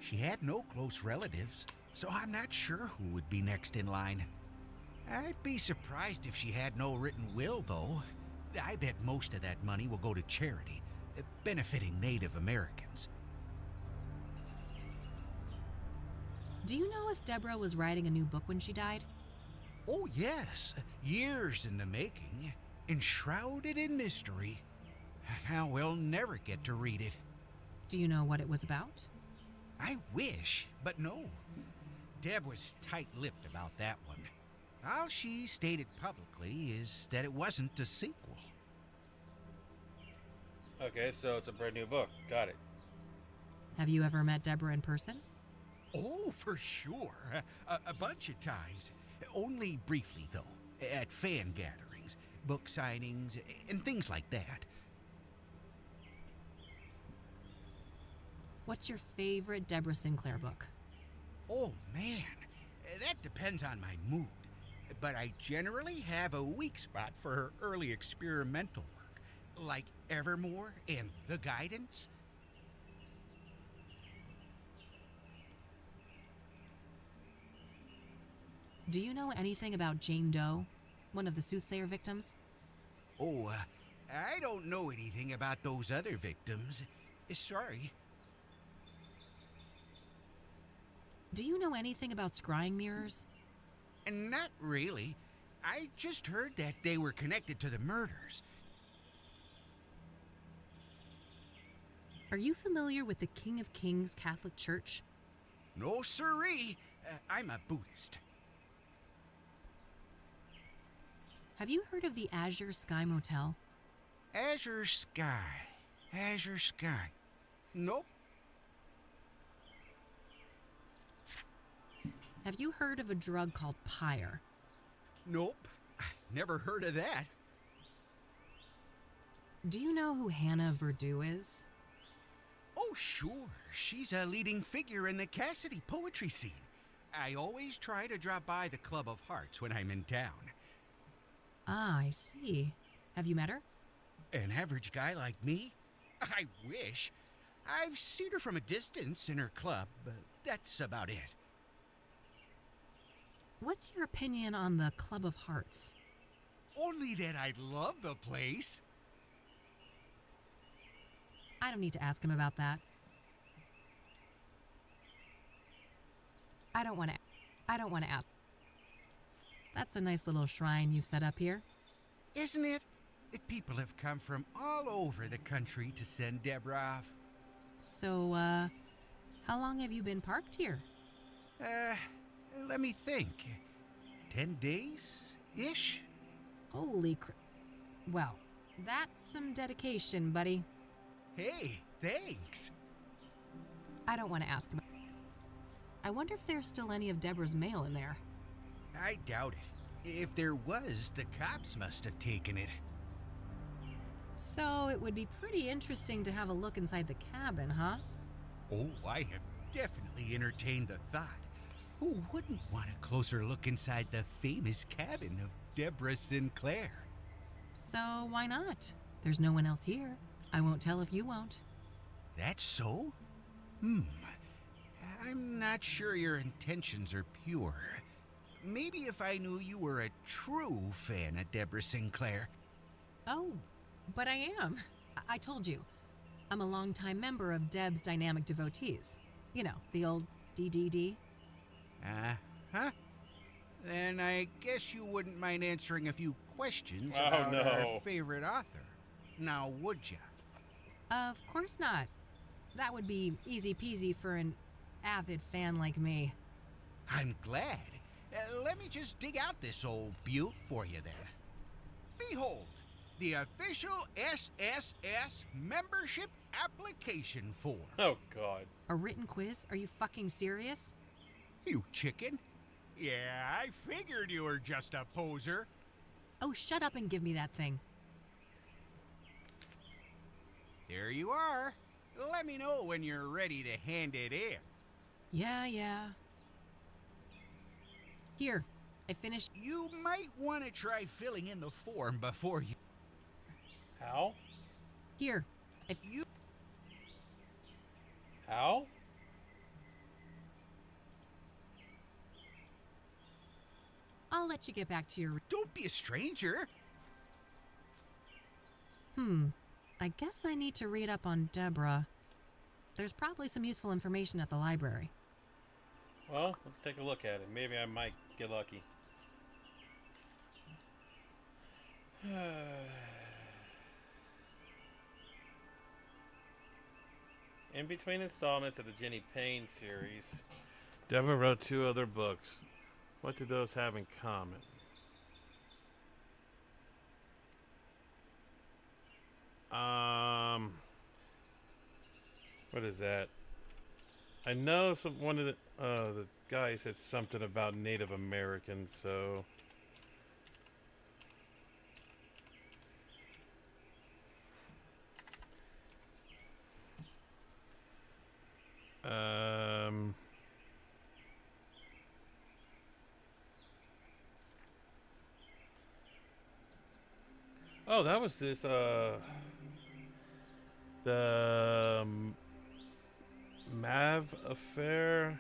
She had no close relatives, so I'm not sure who would be next in line. I'd be surprised if she had no written will, though. I bet most of that money will go to charity, benefiting Native Americans. Do you know if Deborah was writing a new book when she died? Oh, yes. Years in the making. Enshrouded in mystery. Now we'll never get to read it. Do you know what it was about? I wish, but no. Deb was tight-lipped about that one. All she stated publicly is that it wasn't a sequel. Okay, so it's a brand new book. Got it. Have you ever met Deborah in person? Oh, for sure. A bunch of times. Only briefly, though. At fan gatherings, book signings, and things like that. What's your favorite Deborah Sinclair book? Oh, man. That depends on my mood. But I generally have a weak spot for her early experimental work, like Evermore and The Guidance. Do you know anything about Jane Doe, one of the soothsayer victims? Oh, I don't know anything about those other victims. Sorry. Do you know anything about scrying mirrors? Not really. I just heard that they were connected to the murders. Are you familiar with the King of Kings Catholic Church? No siree. I'm a Buddhist. Have you heard of the Azure Sky Motel? Azure Sky. Azure Sky. Nope. Have you heard of a drug called Pyre? Nope. Never heard of that. Do you know who Hannah Verdew is? Oh, sure. She's a leading figure in the Cassidy poetry scene. I always try to drop by the Club of Hearts when I'm in town. Ah, I see. Have you met her? An average guy like me? I wish. I've seen her from a distance in her club, but that's about it. What's your opinion on the Club of Hearts? Only that I love the place. I don't need to ask him about that. I don't want to ask. That's a nice little shrine you've set up here. Isn't it? People have come from all over the country to send Deborah off. So, how long have you been parked here? Let me think. 10 days-ish? Holy well, that's some dedication, buddy. Hey, thanks. I don't want to ask him. I wonder if there's still any of Deborah's mail in there. I doubt it. If there was, the cops must have taken it. So it would be pretty interesting to have a look inside the cabin, huh? Oh, I have definitely entertained the thought. Who wouldn't want a closer look inside the famous cabin of Deborah Sinclair? So why not? There's no one else here. I won't tell if you won't. That's so? I'm not sure your intentions are pure. Maybe if I knew you were a true fan of Deborah Sinclair. Oh, but I am. I told you. I'm a longtime member of Deb's Dynamic Devotees. You know, the old DDD. Uh-huh. Then I guess you wouldn't mind answering a few questions about our favorite author. Now, would ya? Of course not. That would be easy peasy for an avid fan like me. I'm glad. Let me just dig out this old beaut for you then. Behold, the official SSS membership application form. Oh, God. A written quiz? Are you fucking serious? You chicken. Yeah, I figured you were just a poser. Oh, shut up and give me that thing. There you are. Let me know when you're ready to hand it in. Yeah. Here, I finished. You might want to try filling in the form before you... How? Here, if you... How? I'll let you get back to your... Don't be a stranger. I guess I need to read up on Deborah. There's probably some useful information at the library. Well, let's take a look at it. Maybe I might get lucky. In between installments of the Jenny Payne series, Deborah wrote 2 other books. What do those have in common? What is that? I know one of the guys said something about Native Americans, so oh, that was this the Mavi affair.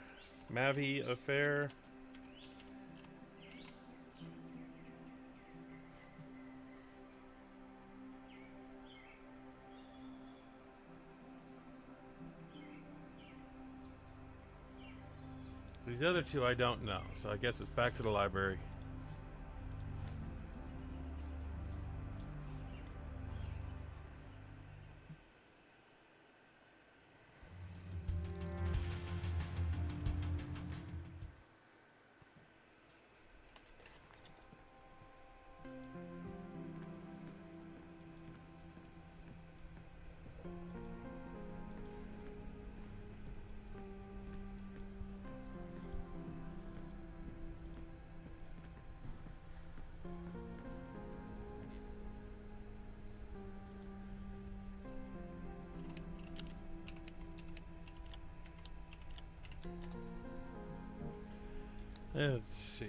These other 2 I don't know, so I guess it's back to the library. Let's see.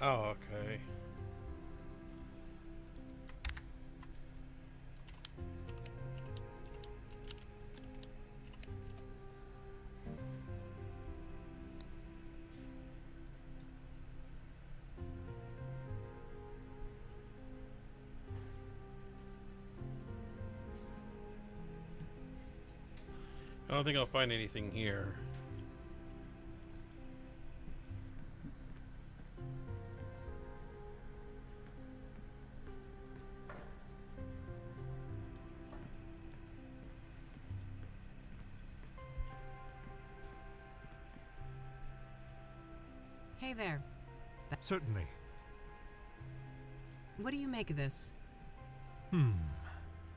Oh, okay. I don't think I'll find anything here. Hey there. Certainly. What do you make of this?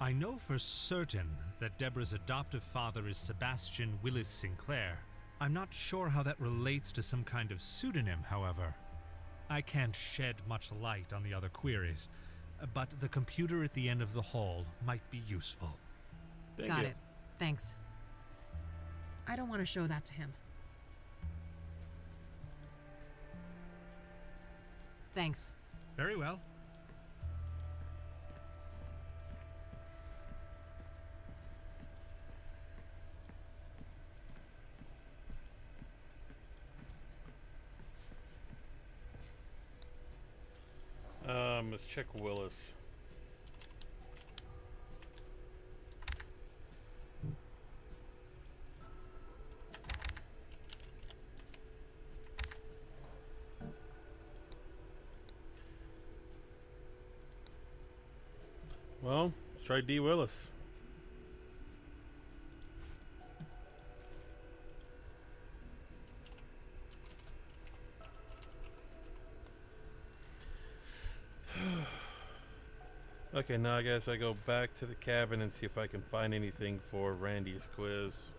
I know for certain that Deborah's adoptive father is Sebastian Willis Sinclair. I'm not sure how that relates to some kind of pseudonym, however. I can't shed much light on the other queries, but the computer at the end of the hall might be useful. Got it. Thanks. I don't want to show that to him. Thanks. Very well. Let's check Willis. Well, let's try D. Willis. Okay, now I guess I go back to the cabin and see if I can find anything for Randy's quiz.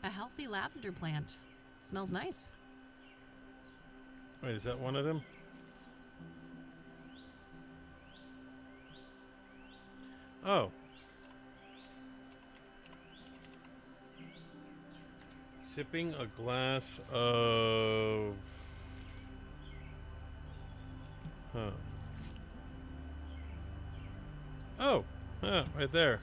A healthy lavender plant. Smells nice. Wait, is that one of them? Oh. Sipping a glass of... Huh. Oh, yeah, right there.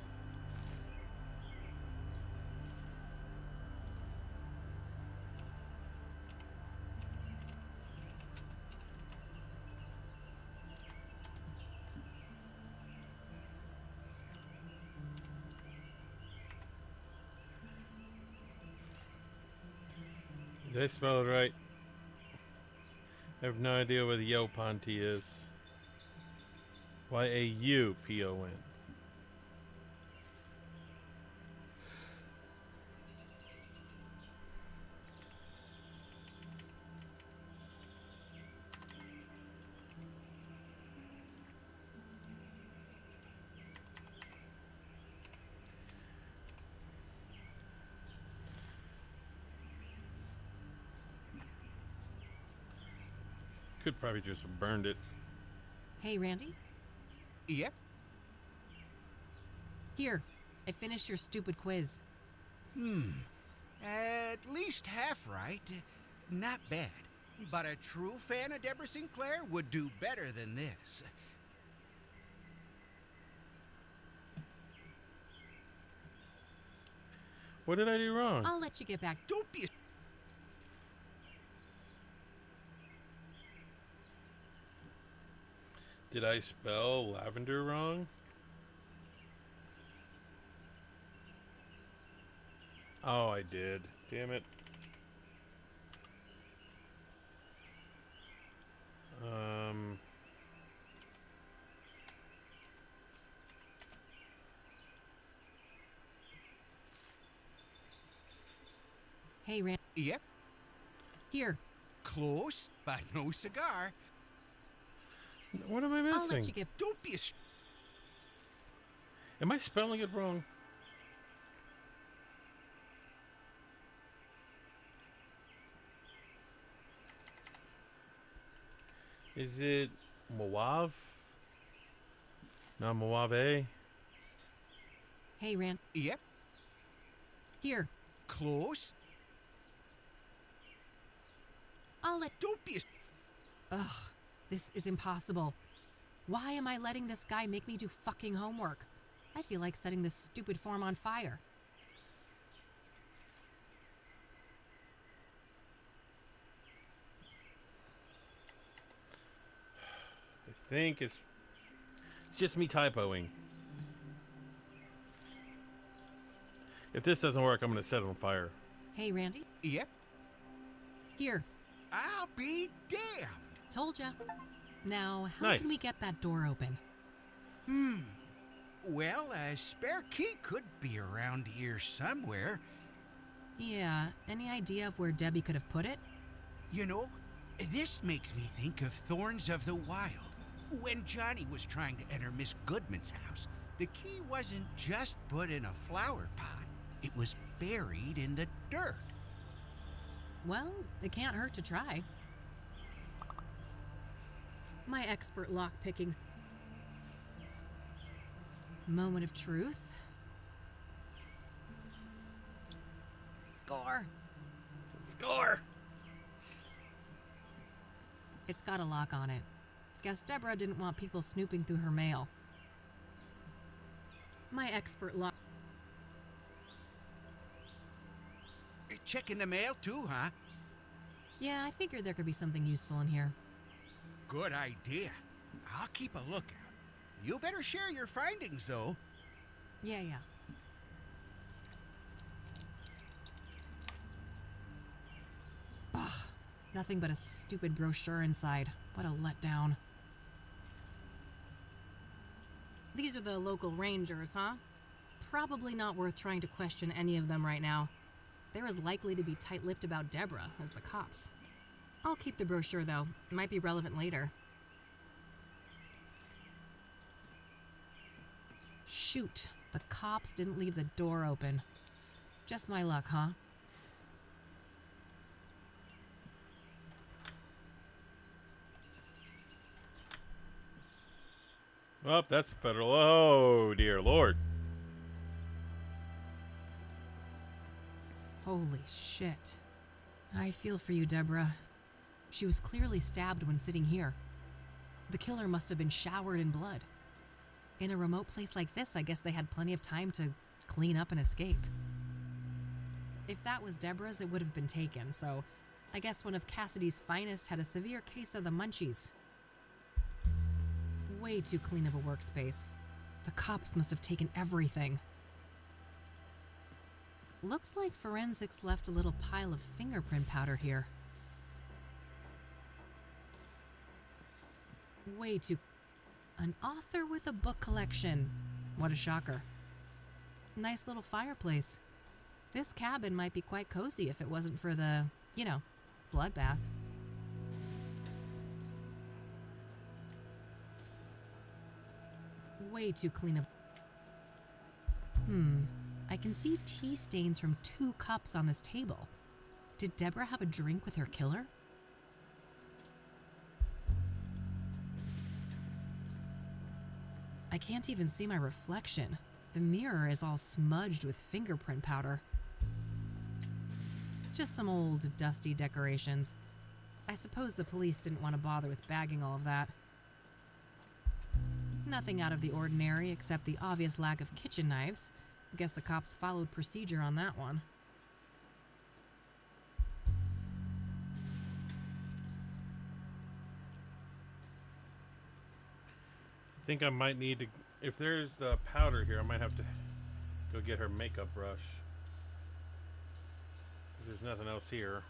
Did I smell it right? I have no idea where the Yaupon is. Yaupon. Could probably just have burned it. Hey, Randy? Yep. Here, I finished your stupid quiz. At least half right. Not bad. But a true fan of Deborah Sinclair would do better than this. What did I do wrong? I'll let you get back. Don't be a... Did I spell lavender wrong? Oh, I did. Damn it. Hey, Randy. Yep. Here, Close, but no cigar. What am I I'll let you missing? get... Don't be a... Am I spelling it wrong? Is it Moav? Not Moave? Hey, Randy. Yep. Here, Close. I'll let... Don't be a... Ugh, this is impossible. Why am I letting this guy make me do fucking homework? I feel like setting this stupid form on fire. I think it's just me typoing. If this doesn't work, I'm going to set it on fire. Hey, Randy. Yep. Here, I'll be damned. told ya. Now, how Nice. can we get that door open? Well, a spare key could be around here somewhere. Yeah, any idea of where Debbie could have put it? You know, this makes me think of Thorns of the Wild. When Johnny was trying to enter Miss Goodman's house, the key wasn't just put in a flower pot. It was buried in the dirt. Well, it can't hurt to try. My expert lock-picking... Moment of truth. Score. Score! It's got a lock on it. Guess Deborah didn't want people snooping through her mail. My expert lock... Checking the mail too, huh? Yeah, I figured there could be something useful in here. Good idea. I'll keep a lookout. You better share your findings, though. Yeah. Ugh, nothing but a stupid brochure inside. What a letdown. These are the local rangers, huh? Probably not worth trying to question any of them right now. They're as likely to be tight-lipped about Deborah as the cops. I'll keep the brochure, though. It might be relevant later. Shoot, the cops didn't leave the door open. Just my luck, huh? Oh, that's federal. Oh, dear Lord. Holy shit. I feel for you, Deborah. She was clearly stabbed when sitting here. The killer must have been showered in blood. In a remote place like this, I guess they had plenty of time to clean up and escape. If that was Deborah's, it would have been taken, so I guess one of Cassidy's finest had a severe case of the munchies. Way too clean of a workspace. The cops must have taken everything. Looks like forensics left a little pile of fingerprint powder here. Way too... An author with a book collection. What a shocker. Nice little fireplace. This cabin might be quite cozy if it wasn't for the, bloodbath. Way too clean of... I can see tea stains from 2 cups on this table. Did Deborah have a drink with her killer? I can't even see my reflection. The mirror is all smudged with fingerprint powder. Just some old, dusty decorations. I suppose the police didn't want to bother with bagging all of that. Nothing out of the ordinary except the obvious lack of kitchen knives. Guess the cops followed procedure on that one. I think I might need to... If there's the powder here, I might have to go get her makeup brush. 'Cause there's nothing else here.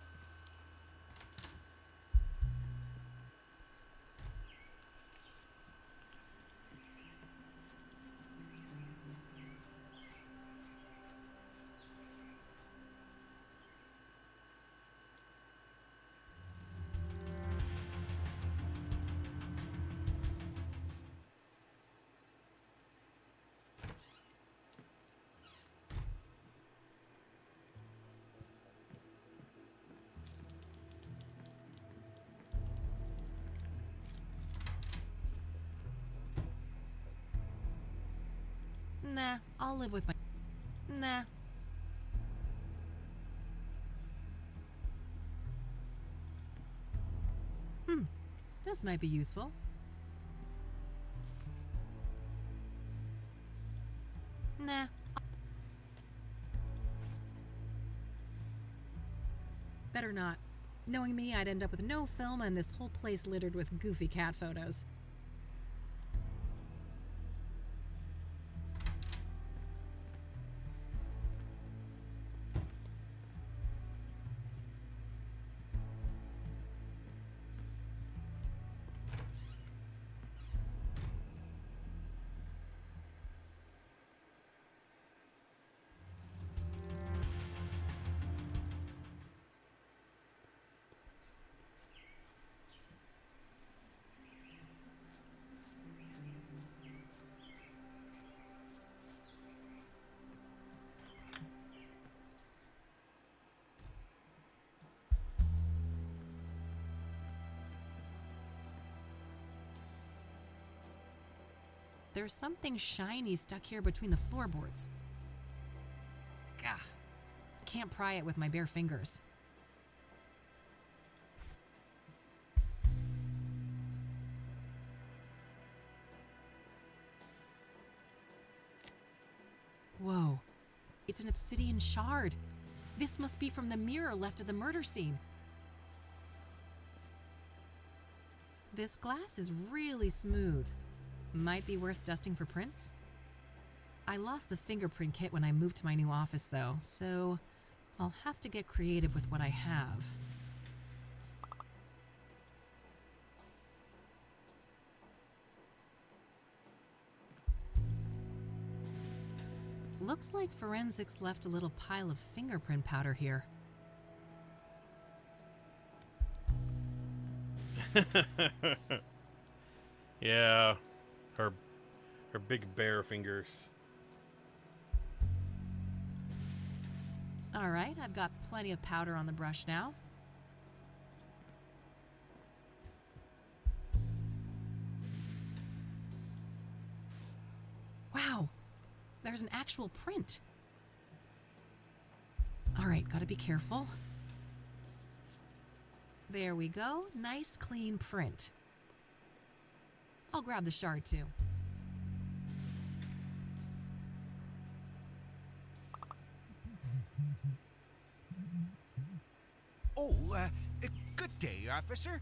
Nah, I'll live with my... Nah. This might be useful. Nah. Better not. Knowing me, I'd end up with no film and this whole place littered with goofy cat photos. There's something shiny stuck here between the floorboards. Gah. Can't pry it with my bare fingers. Whoa. It's an obsidian shard. This must be from the mirror left at the murder scene. This glass is really smooth. Might be worth dusting for prints. I lost the fingerprint kit when I moved to my new office though, so I'll have to get creative with what I have. Looks like forensics left a little pile of fingerprint powder here. Yeah, her big bare fingers. All right, I've got plenty of powder on the brush now. Wow, there's an actual print. All right, gotta be careful. There we go. Nice, clean print. I'll grab the shard too. Oh, good day, officer.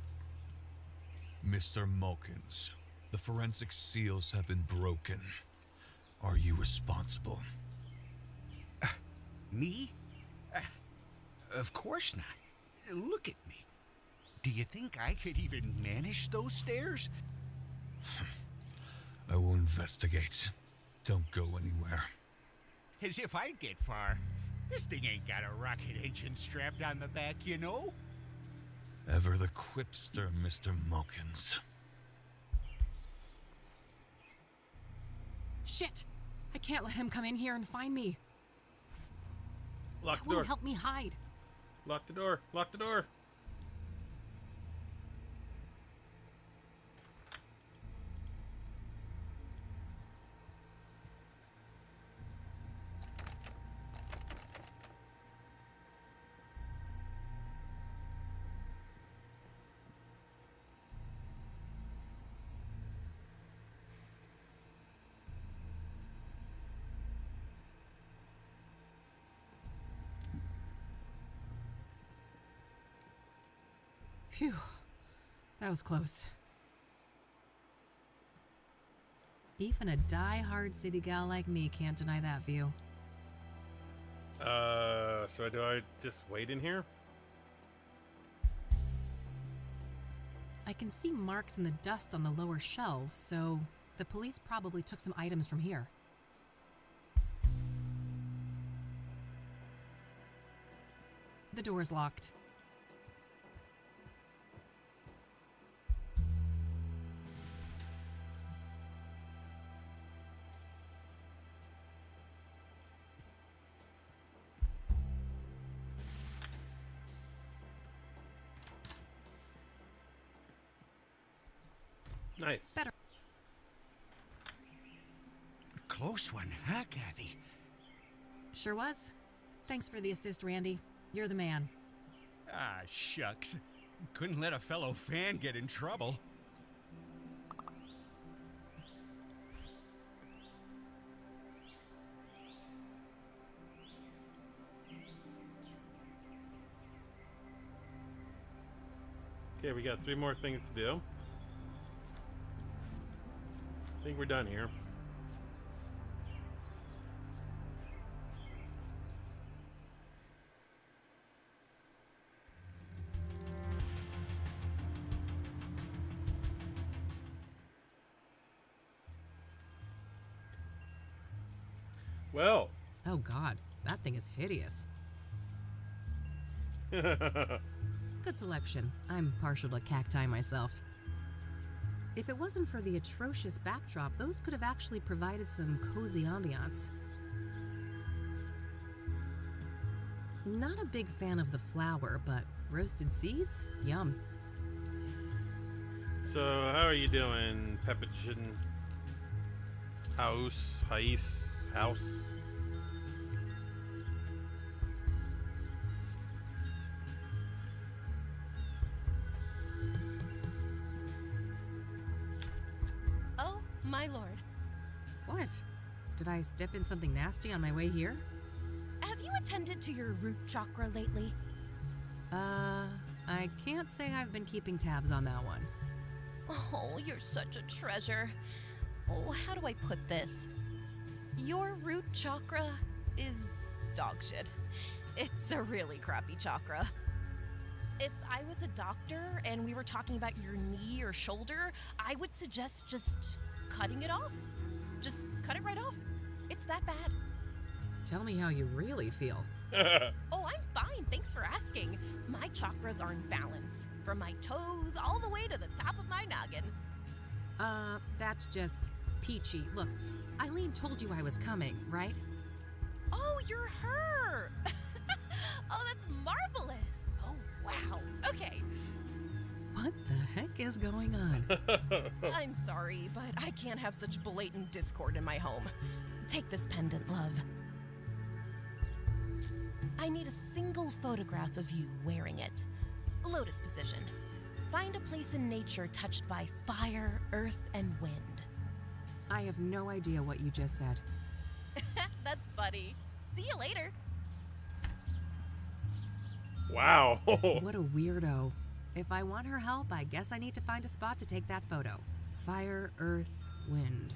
Mr. Mulkins, the forensic seals have been broken. Are you responsible? Me? Of course not. Look at me. Do you think I could even manage those stairs? I will investigate. Don't go anywhere. As if I'd get far. This thing ain't got a rocket engine strapped on the back, you know? Ever the quipster, Mr. Mulkins. Shit! I can't let him come in here and find me. Lock That the door. won't help me hide. Lock the door. Lock the door. Phew, that was close. Even a die-hard city gal like me can't deny that view. So do I just wait in here? I can see marks in the dust on the lower shelf, so the police probably took some items from here. The door's locked. Nice. Better. Close one, huh, Kathy? Sure was. Thanks for the assist, Randy. You're the man. Ah, shucks. Couldn't let a fellow fan get in trouble. Okay, we got 3 more things to do. I think we're done here. Well. Oh God, that thing is hideous. Good selection. I'm partial to cacti myself. If it wasn't for the atrocious backdrop, those could have actually provided some cozy ambiance. Not a big fan of the flower, but roasted seeds? Yum. So, how are you doing, Peppigen? House? Oh, my lord. What? Did I step in something nasty on my way here? Have you attended to your root chakra lately? I can't say I've been keeping tabs on that one. Oh, you're such a treasure. Oh, how do I put this? Your root chakra is dog shit. It's a really crappy chakra. If I was a doctor and we were talking about your knee or shoulder, I would suggest just cutting it off. Just cut it right off. It's that bad. Tell me how you really feel. Oh, I'm fine. Thanks for asking. My chakras are in balance, from my toes all the way to the top of my noggin. That's just peachy. Look, Eileen told you I was coming, right? Oh, you're her! Oh, that's marvelous! Oh, wow. Okay. What the heck is going on? I'm sorry, but I can't have such blatant discord in my home. Take this pendant, love. I need a single photograph of you wearing it. Lotus position. Find a place in nature touched by fire, earth, and wind. I have no idea what you just said. That's funny. See you later. Wow. What a weirdo. If I want her help, I guess I need to find a spot to take that photo. Fire, earth, wind.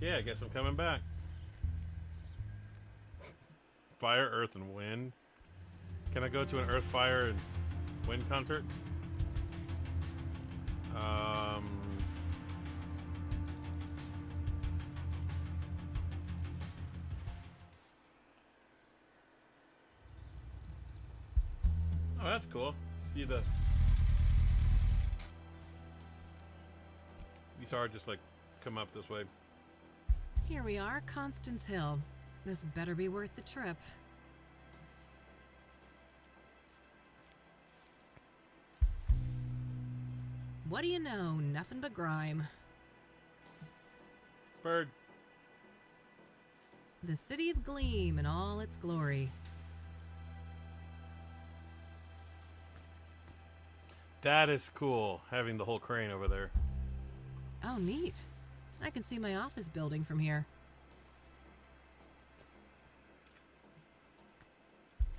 Yeah, I guess I'm coming back. Fire, earth, and wind. Can I go to an earth, fire, and wind concert? Oh, that's cool. See the... These are just like come up this way. Here we are, Constance Hill. This better be worth the trip. What do you know? Nothing but grime. Bird. The city of Gleam in all its glory. That is cool, having the whole crane over there. Oh, neat. I can see my office building from here.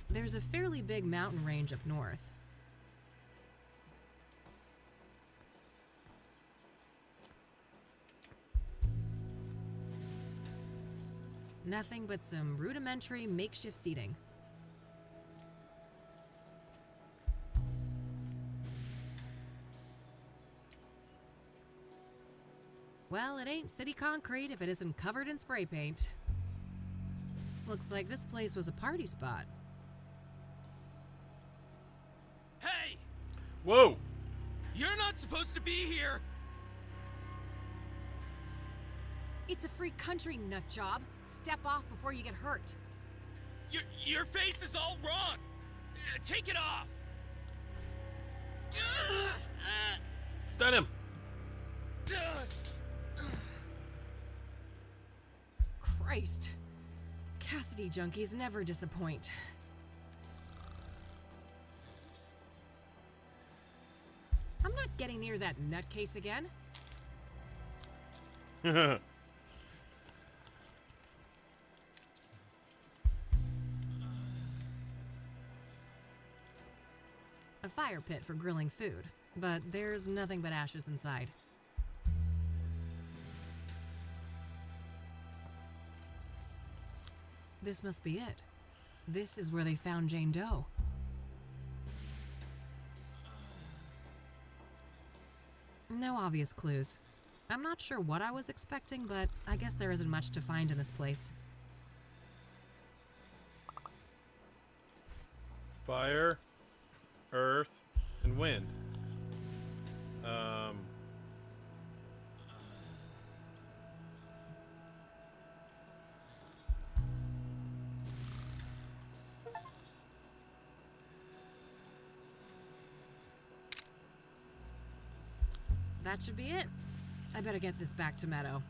There's a fairly big mountain range up north. Nothing but some rudimentary makeshift seating. Well, it ain't city concrete if it isn't covered in spray paint. Looks like this place was a party spot. Hey! Whoa! You're not supposed to be here! It's a free country, nutjob. Step off before you get hurt. Your face is all wrong! Take it off! Stun him! Christ. Cassidy junkies never disappoint. I'm not getting near that nutcase again. A fire pit for grilling food, but there's nothing but ashes inside. This must be it. This is where they found Jane Doe. No obvious clues. I'm not sure what I was expecting, but I guess there isn't much to find in this place. Fire, earth, and wind. That should be it. I better get this back to Meadow.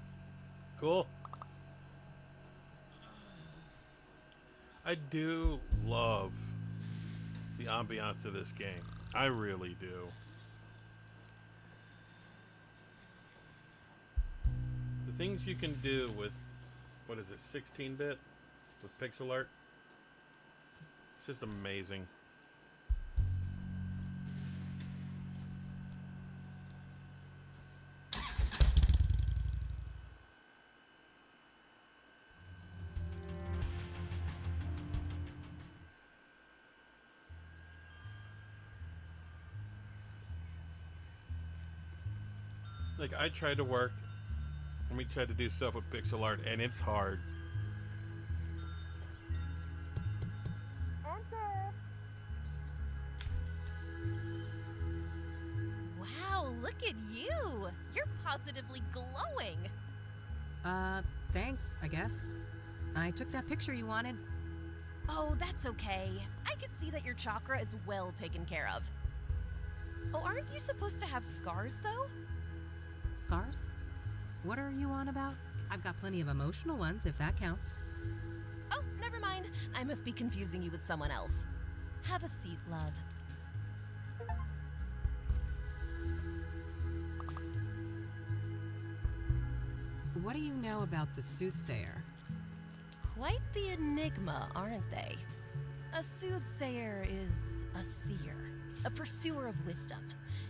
Cool. I do love the ambiance of this game. I really do. The things you can do with, what is it, 16-bit? With pixel art? It's just amazing. Like, I tried to work, and we tried to do stuff with pixel art, and it's hard. Wow, look at you! You're positively glowing! Thanks, I guess. I took that picture you wanted. Oh, that's okay. I can see that your chakra is well taken care of. Oh, aren't you supposed to have scars, though? Scars? What are you on about? I've got plenty of emotional ones, if that counts. Oh, never mind. I must be confusing you with someone else. Have a seat, love. What do you know about the soothsayer? Quite the enigma, aren't they? A soothsayer is a seer, a pursuer of wisdom.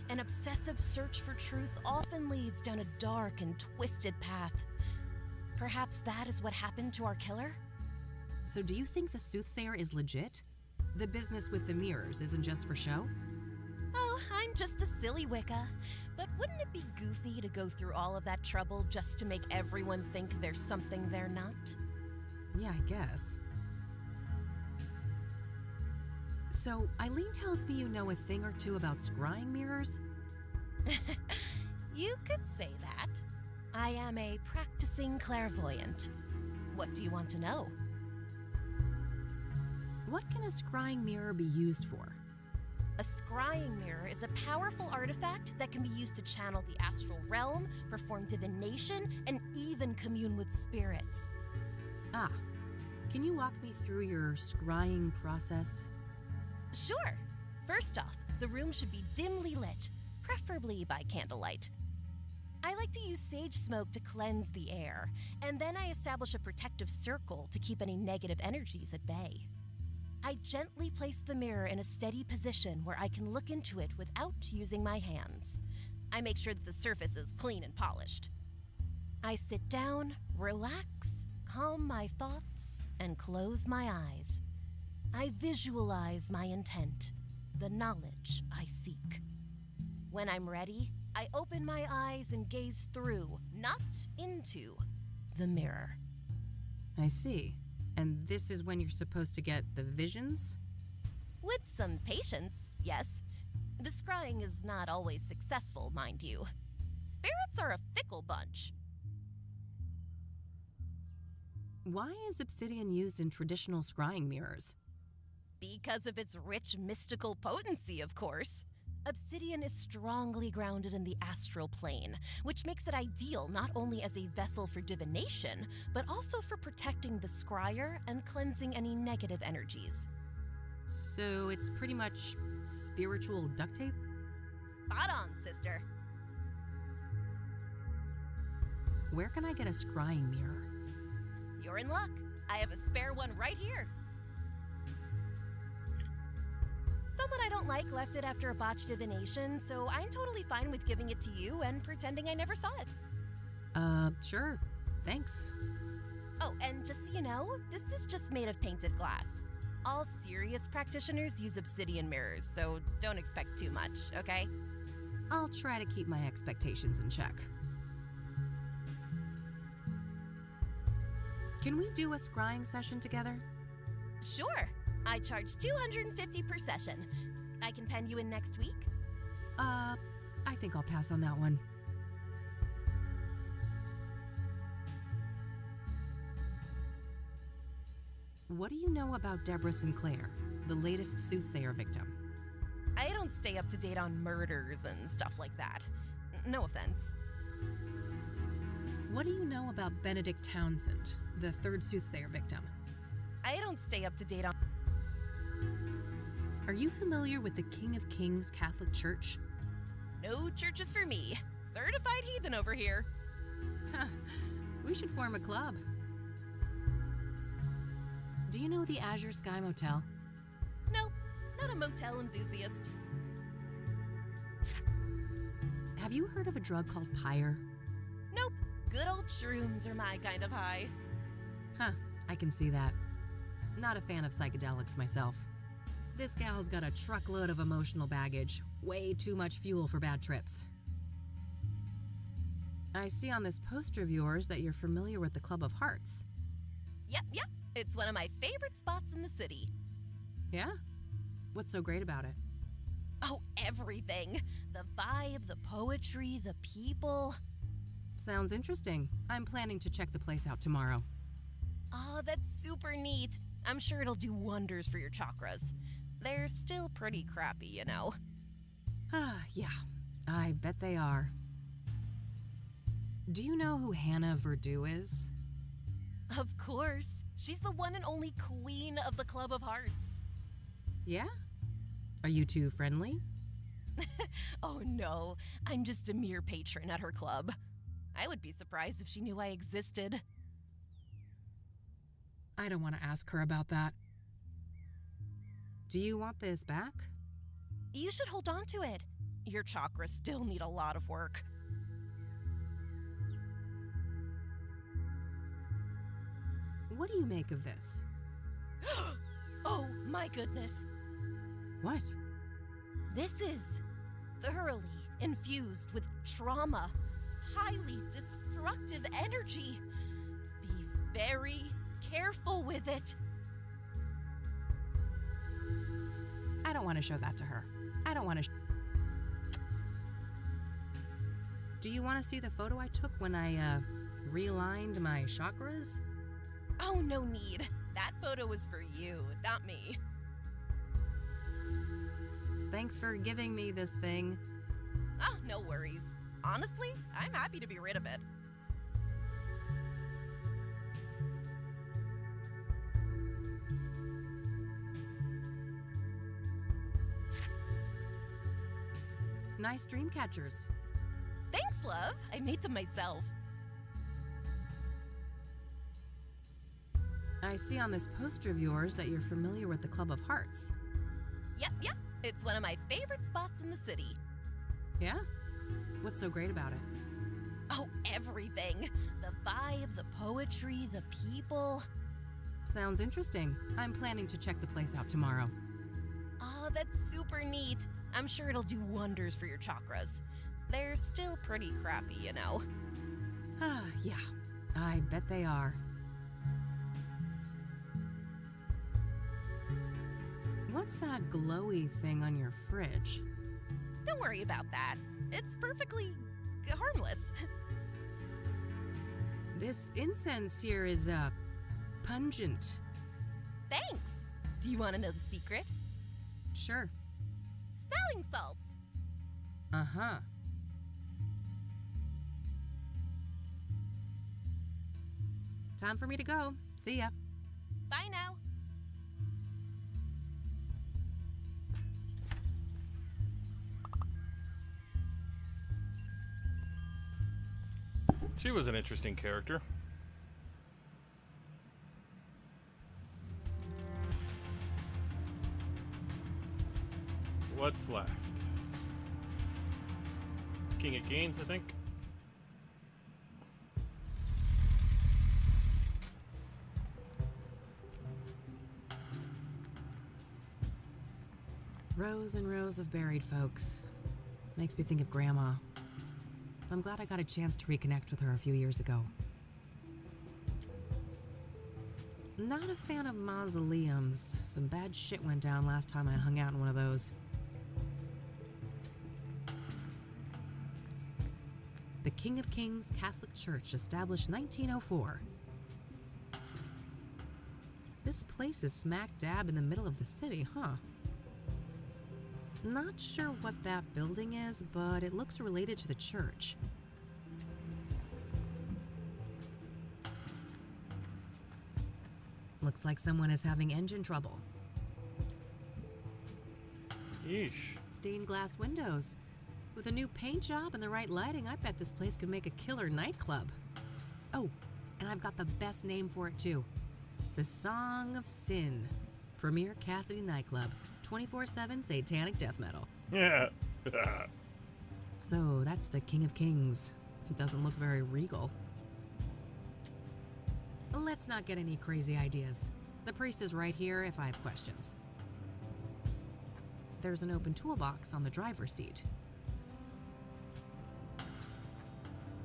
An obsessive search for truth often leads down a dark and twisted path. Perhaps that is what happened to our killer? So do you think the soothsayer is legit? The business with the mirrors isn't just for show? Oh, I'm just a silly Wicca. But wouldn't it be goofy to go through all of that trouble just to make everyone think there's something they're not? Yeah, I guess. So, Eileen tells me you know a thing or two about scrying mirrors? You could say that. I am a practicing clairvoyant. What do you want to know? What can a scrying mirror be used for? A scrying mirror is a powerful artifact that can be used to channel the astral realm, perform divination, and even commune with spirits. Ah, can you walk me through your scrying process? Sure. First off, the room should be dimly lit, preferably by candlelight. I like to use sage smoke to cleanse the air, and then I establish a protective circle to keep any negative energies at bay. I gently place the mirror in a steady position where I can look into it without using my hands. I make sure that the surface is clean and polished. I sit down, relax, calm my thoughts, and close my eyes. I visualize my intent, the knowledge I seek. When I'm ready, I open my eyes and gaze through, not into, the mirror. I see. And this is when you're supposed to get the visions? With some patience, yes. The scrying is not always successful, mind you. Spirits are a fickle bunch. Why is obsidian used in traditional scrying mirrors? Because of its rich mystical potency, of course. Obsidian is strongly grounded in the astral plane, which makes it ideal not only as a vessel for divination, but also for protecting the scryer and cleansing any negative energies. So it's pretty much spiritual duct tape? Spot on, sister. Where can I get a scrying mirror? You're in luck. I have a spare one right here. Someone I don't like left it after a botched divination, so I'm totally fine with giving it to you and pretending I never saw it. Sure. Thanks. Oh, and just so you know, this is just made of painted glass. All serious practitioners use obsidian mirrors, so don't expect too much, okay? I'll try to keep my expectations in check. Can we do a scrying session together? Sure. I charge $250 per session. I can pen you in next week? I think I'll pass on that one. What do you know about Deborah Sinclair, the latest soothsayer victim? I don't stay up to date on murders and stuff like that. No offense. What do you know about Benedict Townsend, the third soothsayer victim? I don't stay up to date on... Are you familiar with the King of Kings Catholic Church? No churches for me. Certified heathen over here. We should form a club. Do you know the Azure Sky Motel? Nope, not a motel enthusiast. Have you heard of a drug called Pyre? Nope, good old shrooms are my kind of high. Huh, I can see that. Not a fan of psychedelics myself. This gal's got a truckload of emotional baggage. Way too much fuel for bad trips. I see on this poster of yours that you're familiar with the Club of Hearts. Yep. It's one of my favorite spots in the city. Yeah? What's so great about it? Oh, everything. The vibe, the poetry, the people. Sounds interesting. I'm planning to check the place out tomorrow. Oh, that's super neat. I'm sure it'll do wonders for your chakras. They're still pretty crappy, you know. Yeah, I bet they are. Do you know who Hannah Verdew is? Of course. She's the one and only queen of the Club of Hearts. Yeah? Are you two friendly? Oh no, I'm just a mere patron at her club. I would be surprised if she knew I existed. I don't want to ask her about that. Do you want this back? You should hold on to it. Your chakras still need a lot of work. What do you make of this? Oh my goodness. What? This is thoroughly infused with trauma, highly destructive energy. Be very careful with it. I don't want to show that to her. I don't want to. Do you want to see the photo I took when I realigned my chakras? Oh, no need. That photo was for you, not me. Thanks for giving me this thing. Oh, no worries. Honestly, I'm happy to be rid of it. Nice dream catchers. Thanks, love. I made them myself. I see on this poster of yours that you're familiar with the Club of Hearts. Yep. It's one of my favorite spots in the city. Yeah? What's so great about it? Oh, everything. The vibe, the poetry, the people. Sounds interesting. I'm planning to check the place out tomorrow. Oh, that's super neat. I'm sure it'll do wonders for your chakras. They're still pretty crappy, you know. Yeah. I bet they are. What's that glowy thing on your fridge? Don't worry about that. It's perfectly harmless. This incense here is, pungent. Thanks. Do you want to know the secret? Sure. Smelling salts. Uh-huh. Time for me to go. See ya. Bye now. She was an interesting character. What's left? King of Games, I think. Rows and rows of buried folks. Makes me think of Grandma. I'm glad I got a chance to reconnect with her a few years ago. Not a fan of mausoleums. Some bad shit went down last time I hung out in one of those. The King of Kings Catholic Church, established 1904. This place is smack dab in the middle of the city, huh? Not sure what that building is, but it looks related to the church. Looks like someone is having engine trouble. Yeesh. Stained glass windows. With a new paint job and the right lighting, I bet this place could make a killer nightclub. Oh, and I've got the best name for it too. The Song of Sin. Premier Cassidy Nightclub. 24/7 satanic death metal. Yeah. So that's the King of Kings. It doesn't look very regal. Let's not get any crazy ideas. The priest is right here if I have questions. There's an open toolbox on the driver's seat.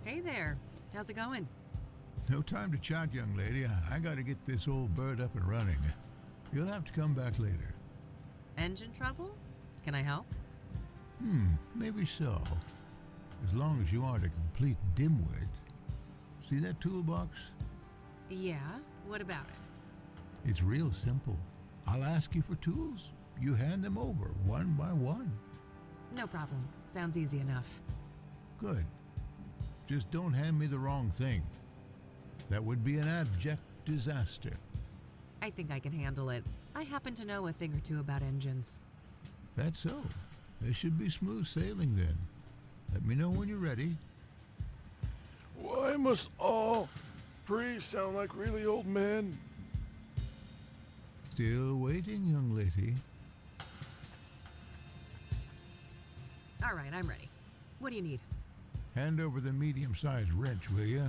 Hey there. How's it going? No time to chat, young lady. I gotta get this old bird up and running. You'll have to come back later. Engine trouble? Can I help? Maybe so. As long as you aren't a complete dimwit. See that toolbox? Yeah, what about it? It's real simple. I'll ask you for tools. You hand them over one by one. No problem. Sounds easy enough. Good. Just don't hand me the wrong thing. That would be an abject disaster. I think I can handle it. I happen to know a thing or two about engines. That's so. This should be smooth sailing then. Let me know when you're ready. Why must all priests sound like really old men? Still waiting, young lady. All right, I'm ready. What do you need? Hand over the medium-sized wrench, will ya?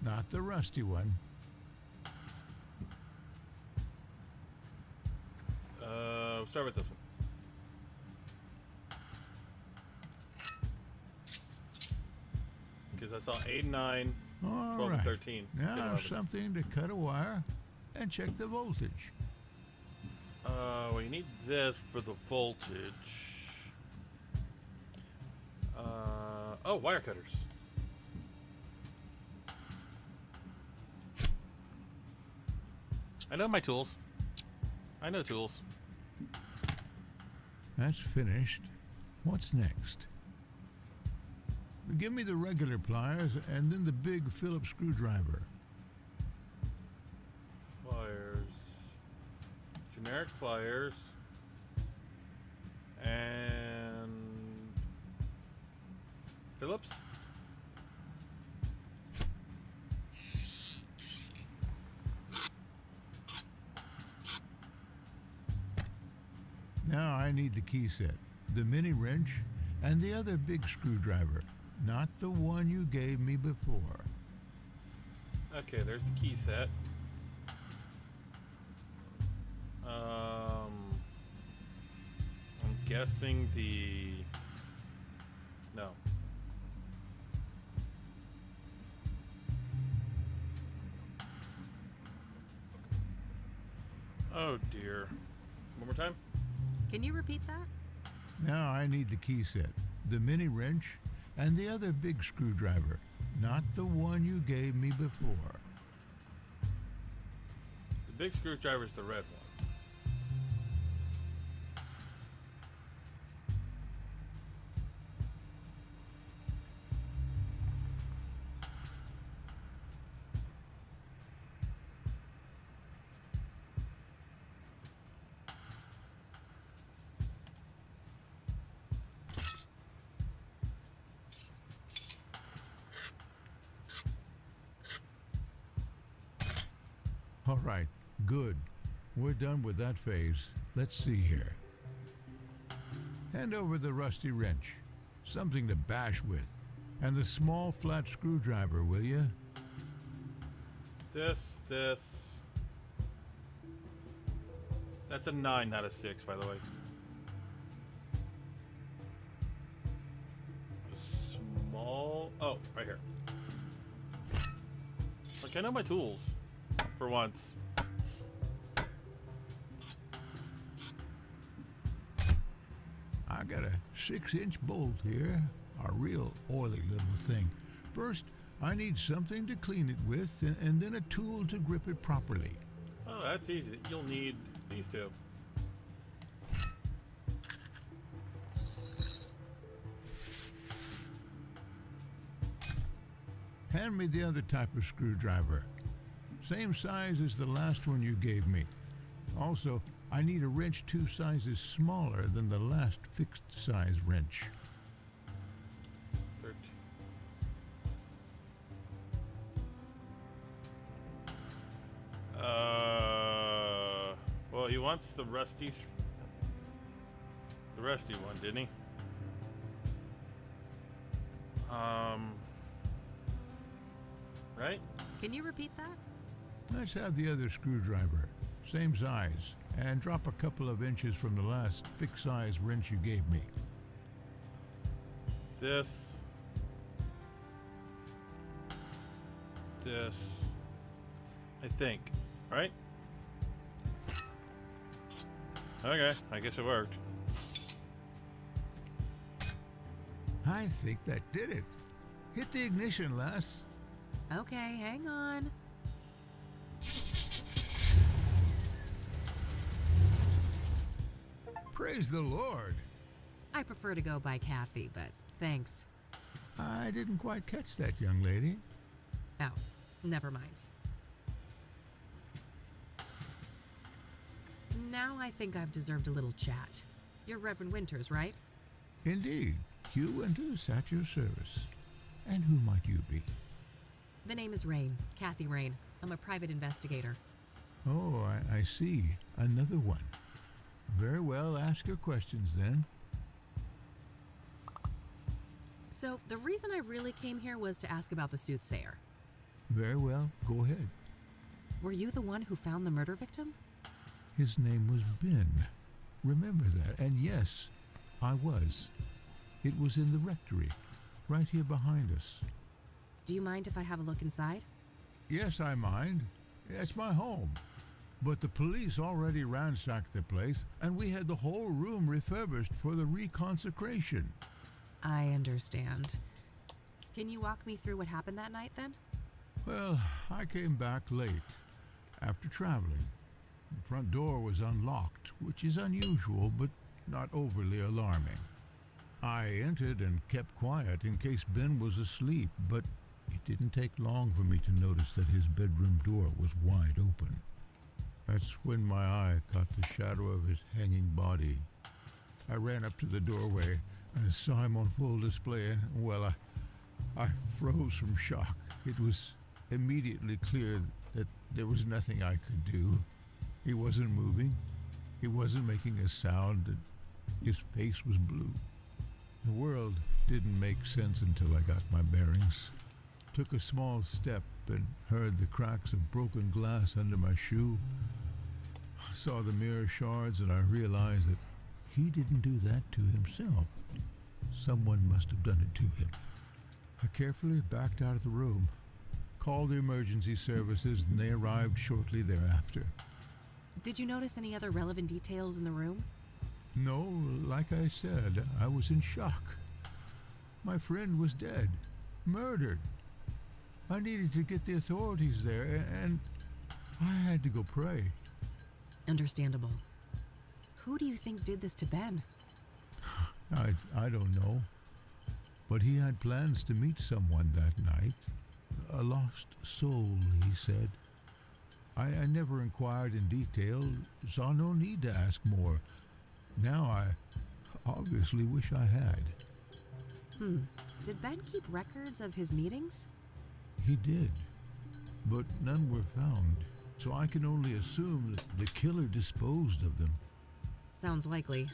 Not the rusty one. Start with this one. Because I saw 8 and 9, All 12 right. and 13. Now 11. something to cut a wire and check the voltage. Well, you need this for the voltage. Oh, wire cutters. I know my tools. I know tools. That's finished. What's next? Give me the regular pliers and then the big Phillips screwdriver. Pliers. Generic pliers. And Phillips? Now I need the key set, the mini wrench, and the other big screwdriver, not the one you gave me before. Okay, there's the key set. I'm guessing the... No. Oh dear. One more time? Can you repeat that? Now I need the key set, the mini wrench, and the other big screwdriver, not the one you gave me before. The big screwdriver's the red one. All right, good. We're done with that phase. Let's see here. Hand over the rusty wrench, something to bash with, and the small flat screwdriver, will you? This. That's a 9, not a 6, by the way. A small... Oh, right here. Like, I know my tools. For once. I got a 6-inch bolt here, a real oily little thing. First, I need something to clean it with, and then a tool to grip it properly. Oh, that's easy. You'll need these two. Hand me the other type of screwdriver. Same size as the last one you gave me. Also, I need a wrench 2 sizes smaller than the last fixed size wrench. 13. Well, he wants the rusty one, didn't he? Right? Can you repeat that? Let's have the other screwdriver, same size, and drop a couple of inches from the last fixed size wrench you gave me. This. I think, right? Okay, I guess it worked. I think that did it. Hit the ignition, lass. Okay, hang on. Praise the Lord. I prefer to go by Kathy, but thanks. I didn't quite catch that, young lady. Oh, never mind. Now I think I've deserved a little chat. You're Reverend Winters, right? Indeed. Hugh Winters at your service. And who might you be? The name is Rain, Kathy Rain. I'm a private investigator. Oh, I see. Another one. Very well, ask your questions then. So, the reason I really came here was to ask about the soothsayer. Very well, go ahead. Were you the one who found the murder victim? His name was Ben. Remember that. And yes, I was. It was in the rectory, right here behind us. Do you mind if I have a look inside? Yes, I mind. It's my home. But the police already ransacked the place, and we had the whole room refurbished for the reconsecration. I understand. Can you walk me through what happened that night, then? Well, I came back late, after traveling. The front door was unlocked, which is unusual, but not overly alarming. I entered and kept quiet in case Ben was asleep, but it didn't take long for me to notice that his bedroom door was wide open. That's when my eye caught the shadow of his hanging body. I ran up to the doorway and saw him on full display, and, well, I froze from shock. It was immediately clear that there was nothing I could do. He wasn't moving. He wasn't making a sound, and his face was blue. The world didn't make sense until I got my bearings. Took a small step and heard the cracks of broken glass under my shoe. I saw the mirror shards and I realized that he didn't do that to himself. Someone must have done it to him. I carefully backed out of the room, called the emergency services, and they arrived shortly thereafter. Did you notice any other relevant details in the room? No, like I said, I was in shock. My friend was dead, murdered. I needed to get the authorities there, and I had to go pray. Understandable. Who do you think did this to Ben? I don't know. But he had plans to meet someone that night. A lost soul, he said. I never inquired in detail, saw no need to ask more. Now I obviously wish I had. Did Ben keep records of his meetings? He did, but none were found, so I can only assume that the killer disposed of them. Sounds likely.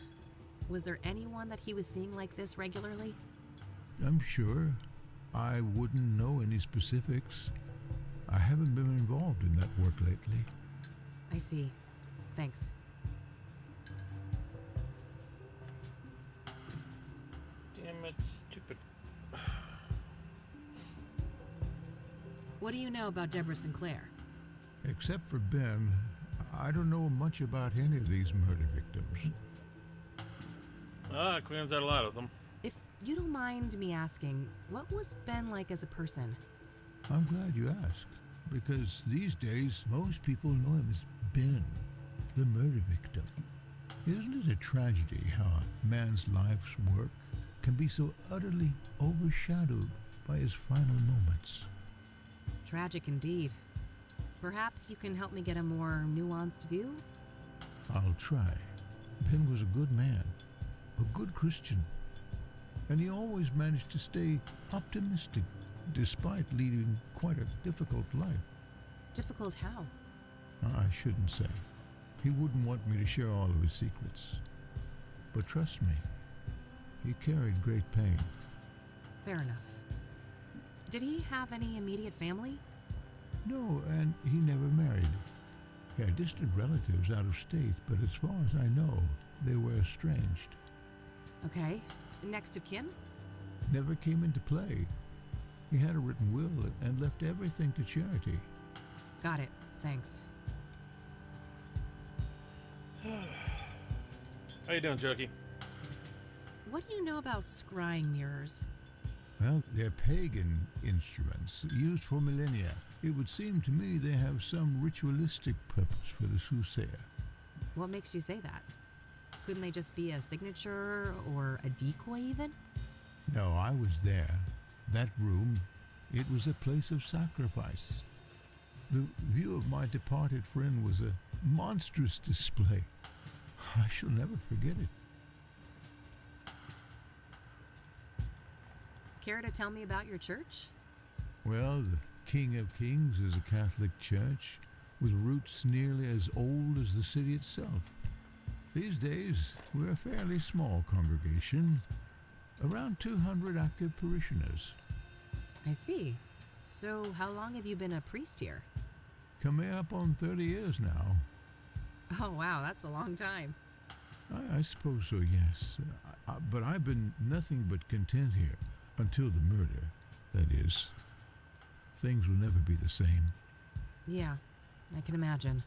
Was there anyone that he was seeing like this regularly? I'm sure. I wouldn't know any specifics. I haven't been involved in that work lately. I see. Thanks. Damn it, stupid. What do you know about Deborah Sinclair? Except for Ben, I don't know much about any of these murder victims. It cleans out a lot of them. If you don't mind me asking, what was Ben like as a person? I'm glad you asked, because these days most people know him as Ben, the murder victim. Isn't it a tragedy how a man's life's work can be so utterly overshadowed by his final moments? Tragic indeed. Perhaps you can help me get a more nuanced view? I'll try. Ben was a good man, a good Christian, and he always managed to stay optimistic despite leading quite a difficult life. Difficult how? I shouldn't say. He wouldn't want me to share all of his secrets. But trust me, he carried great pain. Fair enough. Did he have any immediate family? No, and he never married. He had distant relatives out of state, but as far as I know, they were estranged. Okay. Next of kin? Never came into play. He had a written will and left everything to charity. Got it. Thanks. How you doing, Chucky? What do you know about scrying mirrors? Well, they're pagan instruments used for millennia. It would seem to me they have some ritualistic purpose for the soothsayer. What makes you say that? Couldn't they just be a signature or a decoy even? No, I was there. That room, it was a place of sacrifice. The view of my departed friend was a monstrous display. I shall never forget it. Care to tell me about your church? Well, the King of Kings is a Catholic church with roots nearly as old as the city itself. These days, we're a fairly small congregation, around 200 active parishioners. I see. So, how long have you been a priest here? Coming up on 30 years now. Oh, wow, that's a long time. I suppose so, yes. But I've been nothing but content here until the murder, that is. Things will never be the same. Yeah, I can imagine.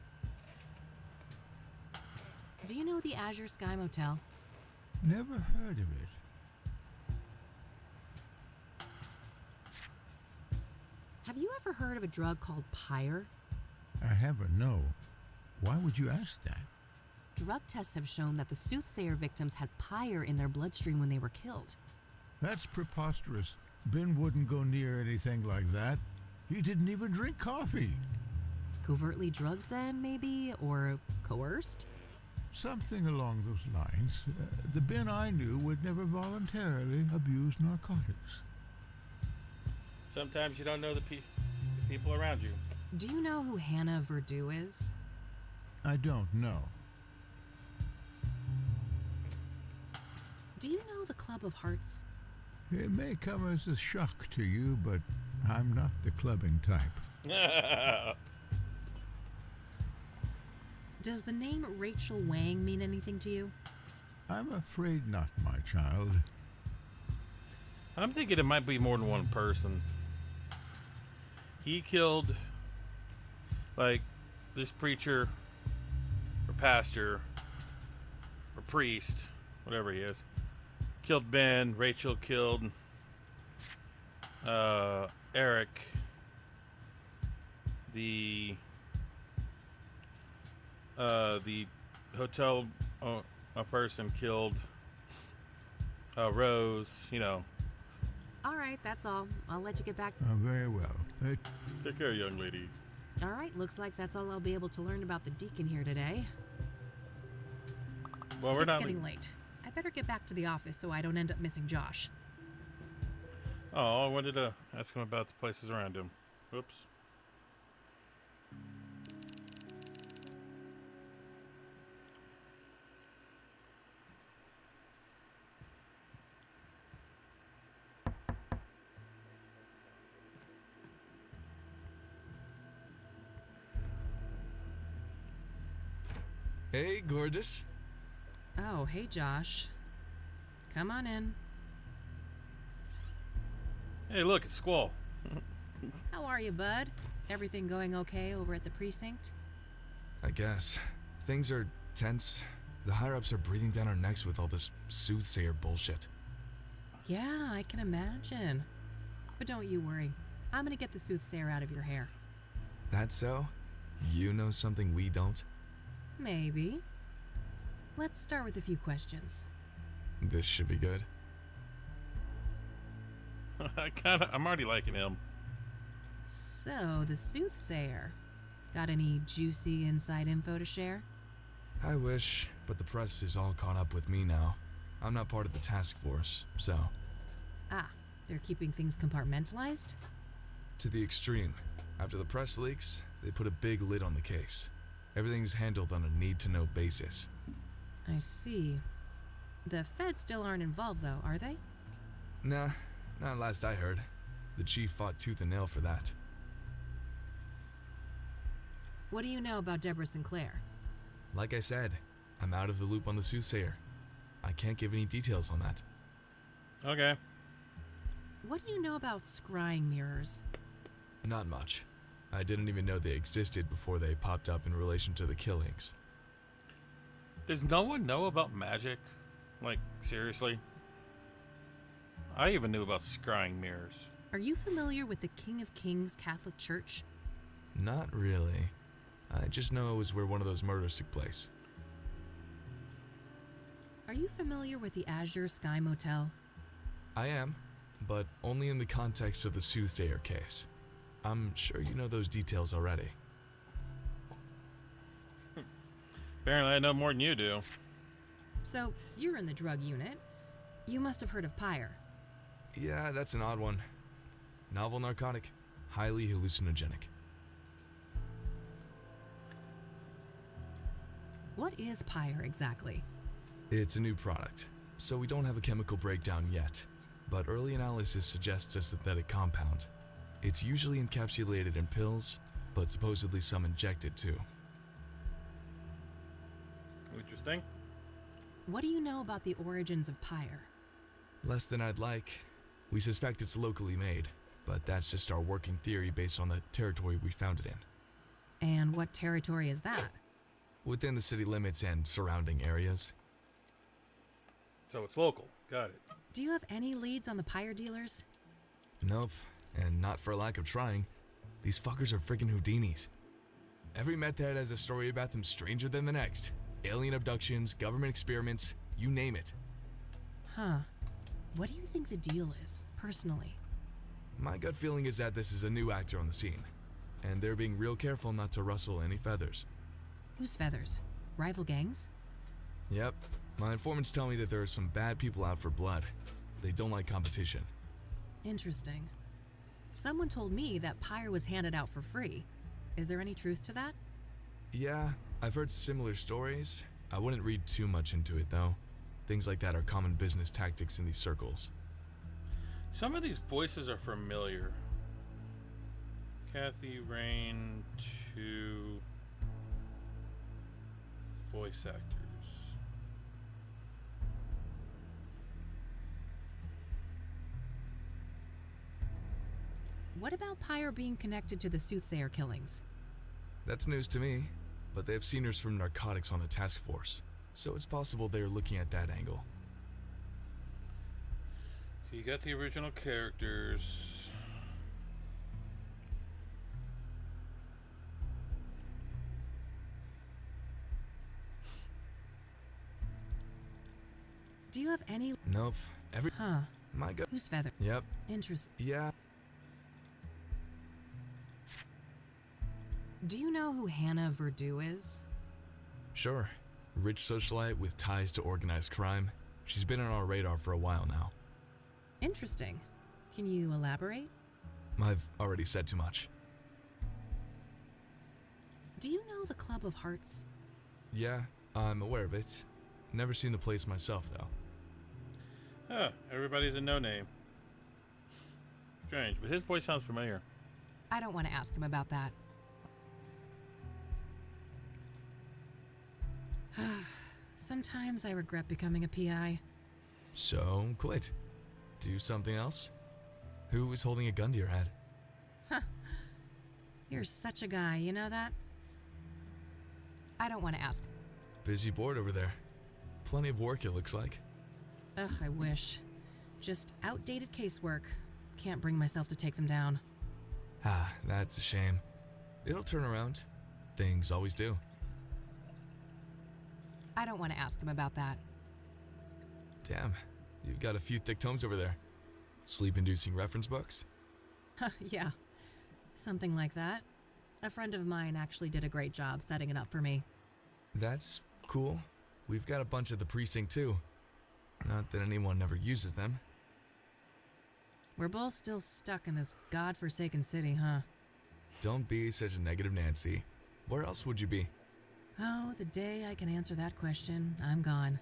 Do you know the Azure Sky Motel? Never heard of it. Have you ever heard of a drug called pyre? I haven't, no. Why would you ask that? Drug tests have shown that the soothsayer victims had pyre in their bloodstream when they were killed. That's preposterous. Ben wouldn't go near anything like that. He didn't even drink coffee. Covertly drugged then, maybe? Or coerced? Something along those lines. The Ben I knew would never voluntarily abuse narcotics. Sometimes you don't know the people around you. Do you know who Hannah Verdew is? I don't know. Do you know the Club of Hearts? It may come as a shock to you, but I'm not the clubbing type. Does the name Rachel Wang mean anything to you? I'm afraid not, my child. I'm thinking it might be more than one person. He killed, like, this preacher, or pastor, or priest, whatever he is. Killed Ben. Rachel killed Eric. The hotel a person killed Rose, you know. All right, that's all. I'll let you get back. Very well. Take care, young lady. All right, looks like that's all I'll be able to learn about the deacon here today. Well, we're it's not getting late. I better get back to the office so I don't end up missing Josh. Oh, I wanted to ask him about the places around him. Oops. Hey, gorgeous. Oh, hey, Josh. Come on in. Hey, look, it's Squall. How are you, bud? Everything going okay over at the precinct? I guess. Things are tense. The higher-ups are breathing down our necks with all this soothsayer bullshit. Yeah, I can imagine. But don't you worry. I'm gonna get the soothsayer out of your hair. That so? You know something we don't? Maybe. Let's start with a few questions. This should be good. I'm already liking him. So, the soothsayer. Got any juicy inside info to share? I wish, but the press is all caught up with me now. I'm not part of the task force, so... Ah, they're keeping things compartmentalized? To the extreme. After the press leaks, they put a big lid on the case. Everything's handled on a need-to-know basis. I see. The feds still aren't involved, though, are they? Nah, not last I heard. The chief fought tooth and nail for that. What do you know about Deborah Sinclair? Like I said, I'm out of the loop on the soothsayer. I can't give any details on that. Okay. What do you know about scrying mirrors? Not much. I didn't even know they existed before they popped up in relation to the killings. Does no one know about magic? Like, seriously? I even knew about scrying mirrors. Are you familiar with the King of Kings Catholic Church? Not really. I just know it was where one of those murders took place. Are you familiar with the Azure Sky Motel? I am, but only in the context of the Soothsayer case. I'm sure you know those details already. Apparently I know more than you do. So, you're in the drug unit. You must have heard of Pyre. Yeah, that's an odd one. Novel narcotic, highly hallucinogenic. What is Pyre exactly? It's a new product, so we don't have a chemical breakdown yet, but early analysis suggests a synthetic compound. It's usually encapsulated in pills, but supposedly some injected too. Interesting. What do you know about the origins of Pyre? Less than I'd like. We suspect it's locally made, but that's just our working theory based on the territory we found it in. And what territory is that? Within the city limits and surrounding areas. So it's local. Got it. Do you have any leads on the Pyre dealers? Nope, and not for lack of trying. These fuckers are friggin' Houdinis. Every meth head has a story about them stranger than the next. Alien abductions, government experiments, you name it. Huh. What do you think the deal is, personally? My gut feeling is that this is a new actor on the scene, and they're being real careful not to rustle any feathers. Whose feathers? Rival gangs? Yep. My informants tell me that there are some bad people out for blood. They don't like competition. Interesting. Someone told me that Pyre was handed out for free. Is there any truth to that? Yeah, I've heard similar stories. I wouldn't read too much into it, though. Things like that are common business tactics in these circles. Some of these voices are familiar. Kathy Rain to voice actors. What about Pyre being connected to the Soothsayer killings? That's news to me, but they have seniors from narcotics on the task force, so it's possible they're looking at that angle. So you got the original characters. Do you have any... Nope. Huh. My gut. Whose feather? Yep. Interesting. Yeah. Do you know who Hannah Verdew is? Sure. Rich socialite with ties to organized crime. She's been on our radar for a while now. Interesting. Can you elaborate? I've already said too much. Do you know the Club of Hearts? Yeah, I'm aware of it. Never seen the place myself, though. Huh, everybody's a no-name. Strange, but his voice sounds familiar. I don't want to ask him about that. Sometimes I regret becoming a PI. So, quit. Do something else? Who is holding a gun to your head? Huh. You're such a guy, you know that? I don't want to ask. Busy board over there. Plenty of work, it looks like. Ugh, I wish. Just outdated casework. Can't bring myself to take them down. Ah, that's a shame. It'll turn around. Things always do. I don't want to ask him about that. Damn, you've got a few thick tomes over there. Sleep-inducing reference books? Yeah, something like that. A friend of mine actually did a great job setting it up for me. That's cool. We've got a bunch at the precinct too. Not that anyone ever uses them. We're both still stuck in this godforsaken city, huh? Don't be such a negative Nancy. Where else would you be? Oh, the day I can answer that question, I'm gone.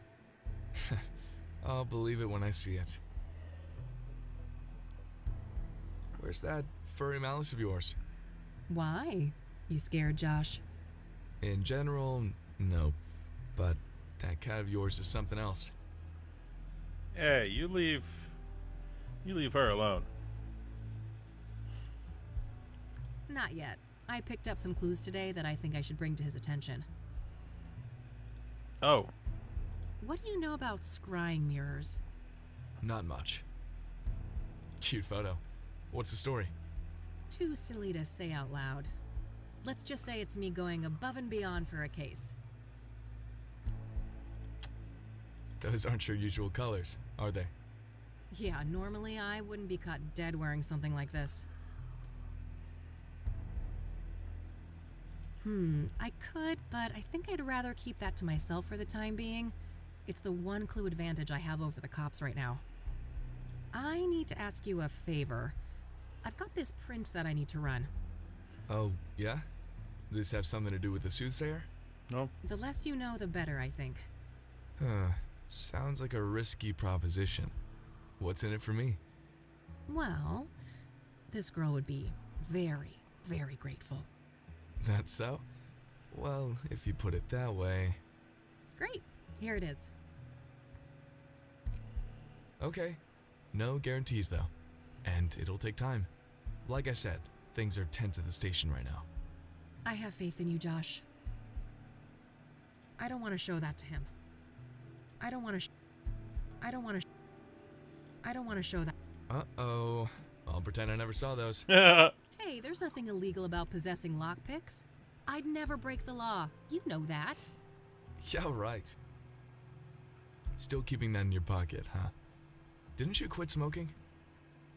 I'll believe it when I see it. Where's that furry malice of yours? Why? You scared, Josh? In general, no. But that cat of yours is something else. Hey, you leave her alone. Not yet. I picked up some clues today that I think I should bring to his attention. Oh. What do you know about scrying mirrors? Not much. Cute photo. What's the story? Too silly to say out loud. Let's just say it's me going above and beyond for a case. Those aren't your usual colors, are they? Yeah, normally I wouldn't be caught dead wearing something like this. I could, but I think I'd rather keep that to myself for the time being. It's the one clue advantage I have over the cops right now. I need to ask you a favor. I've got this print that I need to run. Oh, yeah? This have something to do with the soothsayer? No. The less you know, the better, I think. Sounds like a risky proposition. What's in it for me? Well, this girl would be very, very grateful. That's so? Well, if you put it that way... Great. Here it is. Okay. No guarantees, though. And it'll take time. Like I said, things are tense at the station right now. I have faith in you, Josh. I don't want to show that to him. I don't want to show that. Uh-oh. I'll pretend I never saw those. Hey, there's nothing illegal about possessing lockpicks. I'd never break the law. You know that. Yeah, right. Still keeping that in your pocket, huh? Didn't you quit smoking?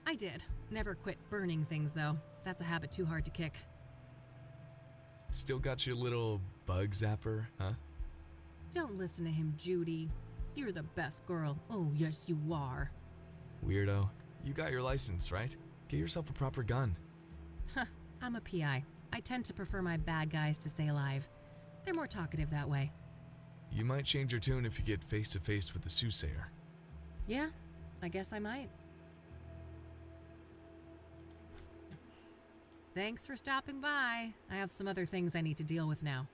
I did. Never quit burning things, though. That's a habit too hard to kick. Still got your little bug zapper, huh? Don't listen to him, Judy. You're the best girl. Oh, yes, you are. Weirdo. You got your license, right? Get yourself a proper gun. Huh, I'm a PI. I tend to prefer my bad guys to stay alive. They're more talkative that way. You might change your tune if you get face to face with the soothsayer. Yeah, I guess I might. Thanks for stopping by. I have some other things I need to deal with now.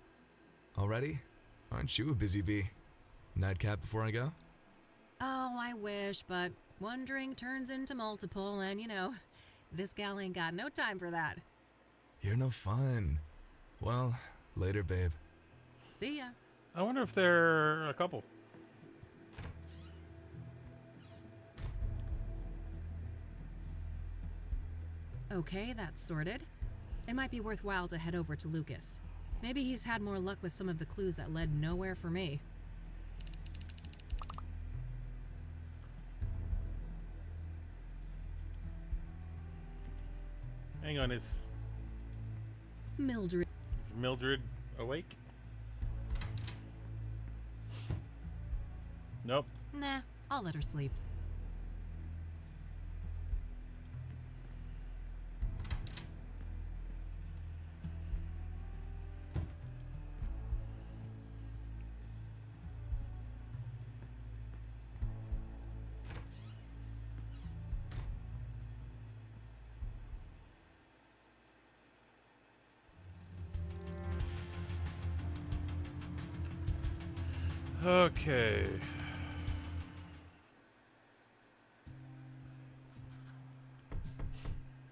Already? Aren't you a busy bee? Nightcap before I go? Oh, I wish, but one drink turns into multiple, and you know, this gal ain't got no time for that. You're no fun. Well, later, babe. See ya. I wonder if they're a couple. Okay, that's sorted. It might be worthwhile to head over to Lucas. Maybe he's had more luck with some of the clues that led nowhere for me. Hang on, is Mildred. Mildred awake? Nope. Nah, I'll let her sleep. Okay.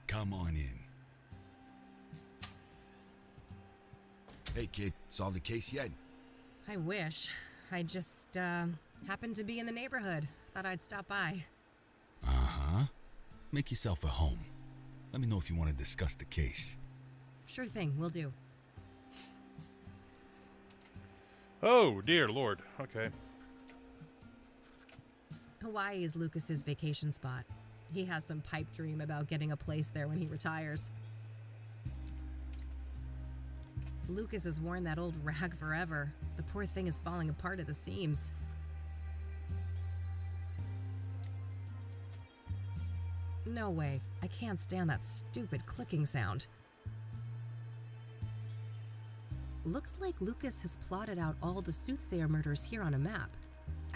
Come on in. Hey, kid, solved the case yet? I wish. I just, happened to be in the neighborhood. Thought I'd stop by. Uh-huh. Make yourself at home. Let me know if you want to discuss the case. Sure thing, will do. Oh, dear Lord. Okay. Hawaii is Lucas's vacation spot. He has some pipe dream about getting a place there when he retires. Lucas has worn that old rag forever. The poor thing is falling apart at the seams. No way. I can't stand that stupid clicking sound. Looks like Lucas has plotted out all the soothsayer murders here on a map.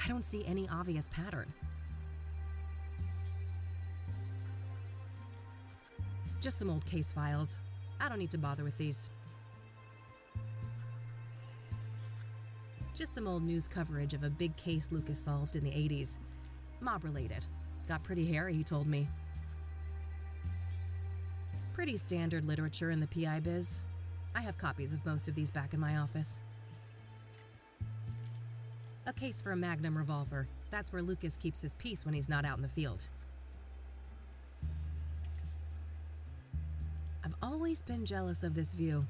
I don't see any obvious pattern. Just some old case files. I don't need to bother with these. Just some old news coverage of a big case Lucas solved in the 80s. Mob-related. Got pretty hairy, he told me. Pretty standard literature in the PI biz. I have copies of most of these back in my office. A case for a Magnum revolver. That's where Lucas keeps his piece when he's not out in the field. I've always been jealous of this view.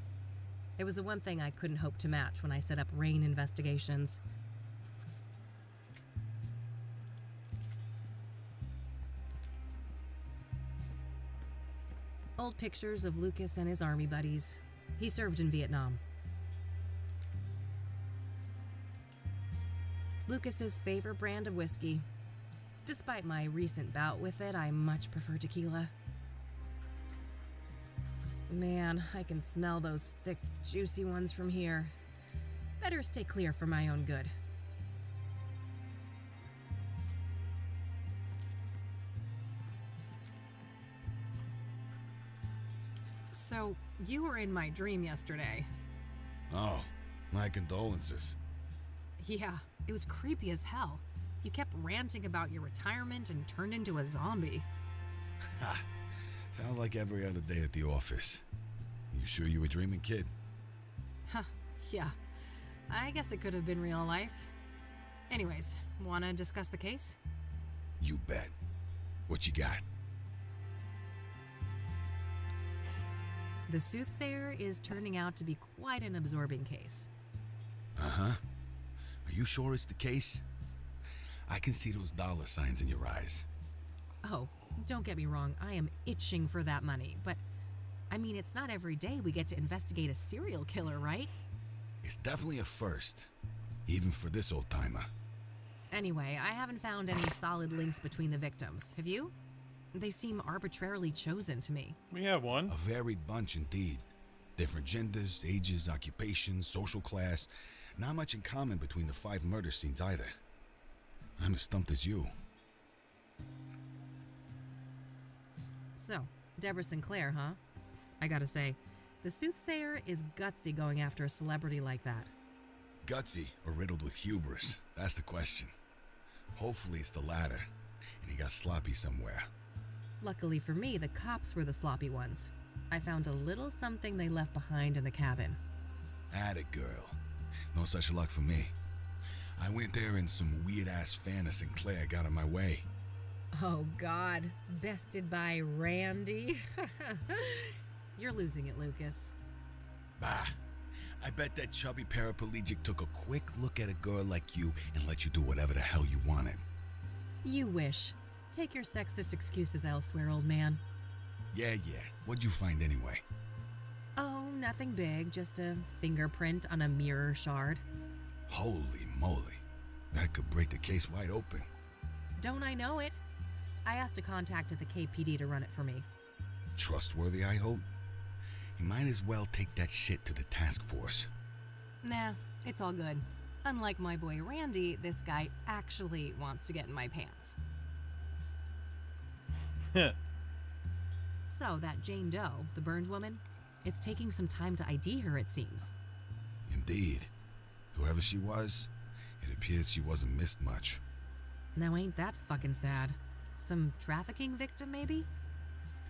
It was the one thing I couldn't hope to match when I set up rain investigations. Old pictures of Lucas and his army buddies. He served in Vietnam. Lucas's favorite brand of whiskey. Despite my recent bout with it, I much prefer tequila. Man, I can smell those thick, juicy ones from here. Better stay clear for my own good. So, you were in my dream yesterday. Oh, my condolences. Yeah, it was creepy as hell. You kept ranting about your retirement and turned into a zombie. Ha! Sounds like every other day at the office. You sure you were dreaming, kid? Huh, yeah. I guess it could have been real life. Anyways, wanna discuss the case? You bet. What you got? The soothsayer is turning out to be quite an absorbing case. Uh-huh. Are you sure it's the case? I can see those dollar signs in your eyes. Oh, don't get me wrong, I am itching for that money, but I mean, it's not every day we get to investigate a serial killer, right? It's definitely a first, even for this old-timer. Anyway, I haven't found any solid links between the victims. Have you? They seem arbitrarily chosen to me. We have one. A varied bunch indeed. Different genders, ages, occupations, social class. Not much in common between the 5 murder scenes either. I'm as stumped as you. So, Deborah Sinclair, huh? I gotta say, the soothsayer is gutsy going after a celebrity like that. Gutsy or riddled with hubris? That's the question. Hopefully it's the latter, and he got sloppy somewhere. Luckily for me, the cops were the sloppy ones. I found a little something they left behind in the cabin. Atta girl. No such luck for me. I went there and some weird-ass fan of Sinclair got in my way. Oh God, bested by Randy? You're losing it, Lucas. Bah. I bet that chubby paraplegic took a quick look at a girl like you and let you do whatever the hell you wanted. You wish. Take your sexist excuses elsewhere, old man. Yeah. What'd you find anyway? Oh, nothing big, just a fingerprint on a mirror shard. Holy moly. That could break the case wide open. Don't I know it? I asked a contact at the KPD to run it for me. Trustworthy, I hope? You might as well take that shit to the task force. Nah, it's all good. Unlike my boy Randy, this guy actually wants to get in my pants. So, that Jane Doe, the burned woman, it's taking some time to ID her, it seems. Indeed. Whoever she was, it appears she wasn't missed much. Now ain't that fucking sad? Some trafficking victim, maybe?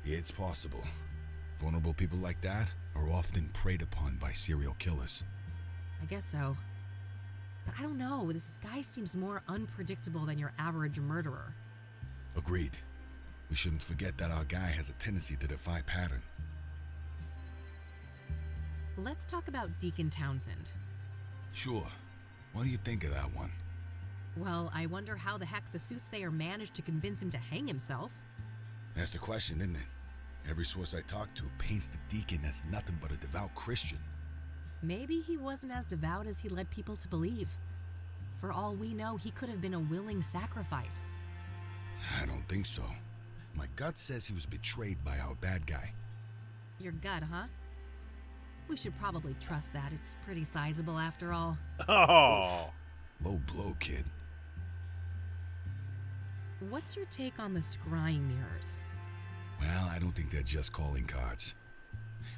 It's possible. Vulnerable people like that are often preyed upon by serial killers. I guess so. But I don't know, this guy seems more unpredictable than your average murderer. Agreed. We shouldn't forget that our guy has a tendency to defy pattern. Let's talk about Deacon Townsend. Sure. What do you think of that one? Well, I wonder how the heck the soothsayer managed to convince him to hang himself. That's the question, isn't it? Every source I talk to paints the deacon as nothing but a devout Christian. Maybe he wasn't as devout as he led people to believe. For all we know, he could have been a willing sacrifice. I don't think so. My gut says he was betrayed by our bad guy. Your gut, huh? We should probably trust that. It's pretty sizable after all. Oh! Low blow, kid. What's your take on the scrying mirrors? Well, I don't think they're just calling cards.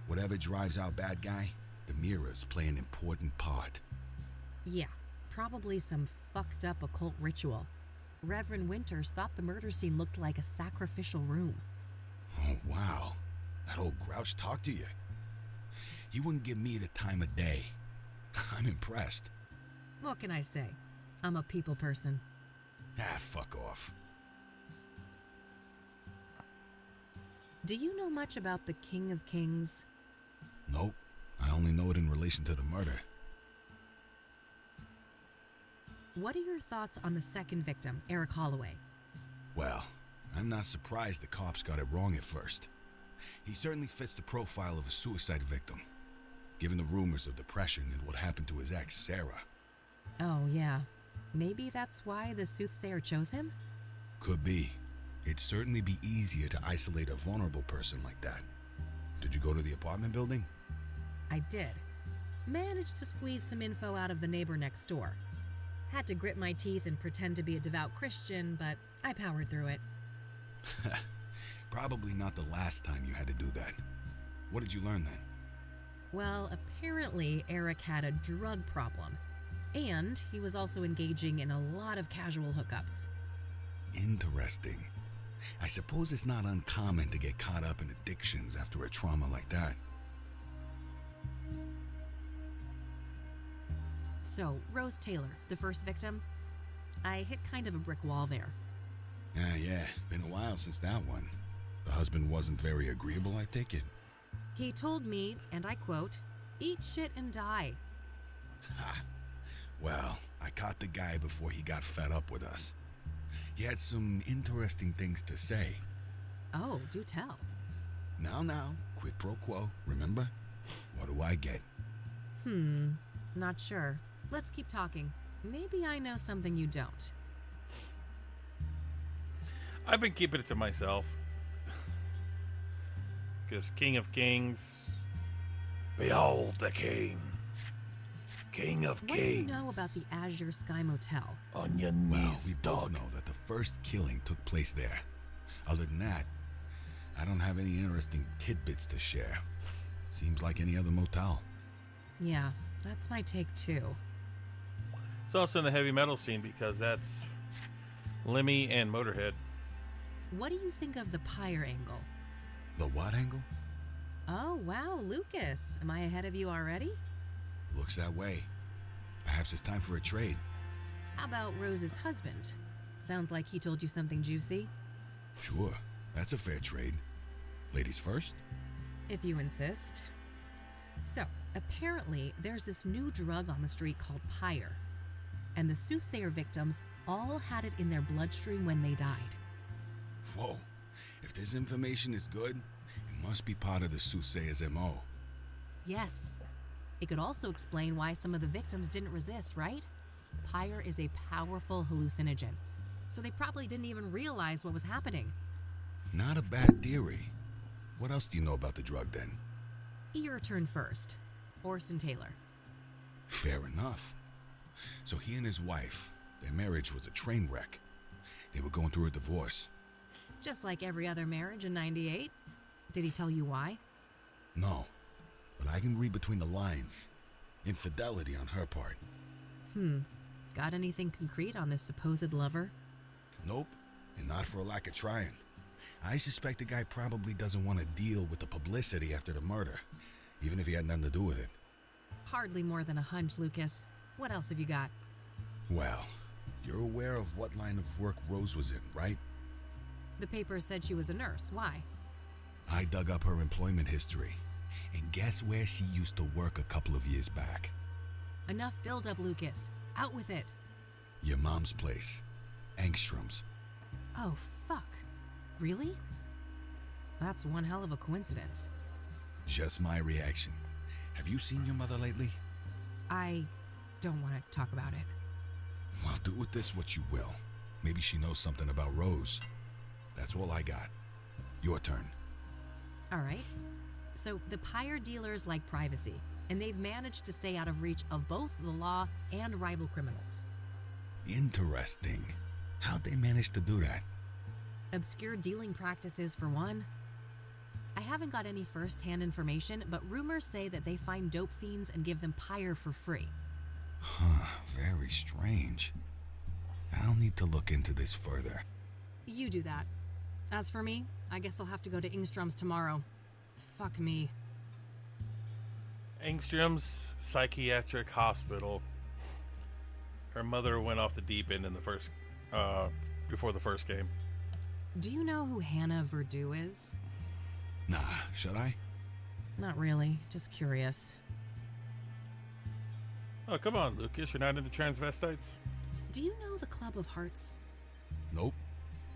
Whatever drives our bad guy, the mirrors play an important part. Yeah, probably some fucked up occult ritual. Reverend Winters thought the murder scene looked like a sacrificial room. Oh, wow. That old grouch talked to you. He wouldn't give me the time of day. I'm impressed. What can I say? I'm a people person. Ah, fuck off. Do you know much about the King of Kings? Nope. I only know it in relation to the murder. What are your thoughts on the second victim, Eric Holloway? Well, I'm not surprised the cops got it wrong at first. He certainly fits the profile of a suicide victim, given the rumors of depression and what happened to his ex, Sarah. Oh, yeah. Maybe that's why the soothsayer chose him? Could be. It'd certainly be easier to isolate a vulnerable person like that. Did you go to the apartment building? I did. Managed to squeeze some info out of the neighbor next door. Had to grit my teeth and pretend to be a devout Christian, but I powered through it. Probably not the last time you had to do that. What did you learn then? Well, apparently Eric had a drug problem, and he was also engaging in a lot of casual hookups. Interesting. I suppose it's not uncommon to get caught up in addictions after a trauma like that. So, Rose Taylor, the first victim, I hit kind of a brick wall there. Yeah, been a while since that one. The husband wasn't very agreeable, I take it. He told me, and I quote, "Eat shit and die." Ha. Well, I caught the guy before he got fed up with us. He had some interesting things to say. Oh, do tell. Now, quid pro quo, remember? What do I get? Not sure. Let's keep talking. Maybe I know something you don't. I've been keeping it to myself. Because King of Kings, behold the King. King of What Kings. do you know about the Azure Sky Motel? On your knees, Well, we dog. both know that the first killing took place there. Other than that, I don't have any interesting tidbits to share. Seems like any other motel. Yeah, that's my take too. It's also in the heavy metal scene because that's Lemmy and Motorhead. What do you think of the pyre angle? The what angle? Oh, wow, Lucas. Am I ahead of you already? Looks that way. Perhaps it's time for a trade. How about Rose's husband? Sounds like he told you something juicy. Sure, that's a fair trade. Ladies first? If you insist. So, apparently, there's this new drug on the street called pyre. And the soothsayer victims all had it in their bloodstream when they died. Whoa. If this information is good, it must be part of the soothsayer's MO. Yes. It could also explain why some of the victims didn't resist, right? Pyre is a powerful hallucinogen, so they probably didn't even realize what was happening. Not a bad theory. What else do you know about the drug then? Your turn first. Orson Taylor. Fair enough. So he and his wife, their marriage was a train wreck. They were going through a divorce. Just like every other marriage in '98. Did he tell you why? No, but I can read between the lines. Infidelity on her part. Got anything concrete on this supposed lover? Nope, and not for a lack of trying. I suspect the guy probably doesn't want to deal with the publicity after the murder, even if he had nothing to do with it. Hardly more than a hunch, Lucas. What else have you got? Well, you're aware of what line of work Rose was in, right? The paper said she was a nurse. Why? I dug up her employment history, and guess where she used to work a couple of years back? Enough build-up, Lucas. Out with it. Your mom's place, Angstrom's. Oh, fuck. Really? That's one hell of a coincidence. Just my reaction. Have you seen your mother lately? I don't want to talk about it. Well, do with this what you will. Maybe she knows something about Rose. That's all I got. Your turn. All right. So the pyre dealers like privacy, and they've managed to stay out of reach of both the law and rival criminals. Interesting. How'd they manage to do that? Obscure dealing practices, for one. I haven't got any first-hand information, but rumors say that they find dope fiends and give them pyre for free. Huh, very strange. I'll need to look into this further. You do that. As for me, I guess I'll have to go to Ingstrom's tomorrow. Fuck me. Engstrom's psychiatric hospital. Her mother went off the deep end in the first, before the first game. Do you know who Hannah Verdew is? Nah, should I? Not really, just curious. Oh, come on, Lucas. You're not into transvestites? Do you know the Club of Hearts? Nope.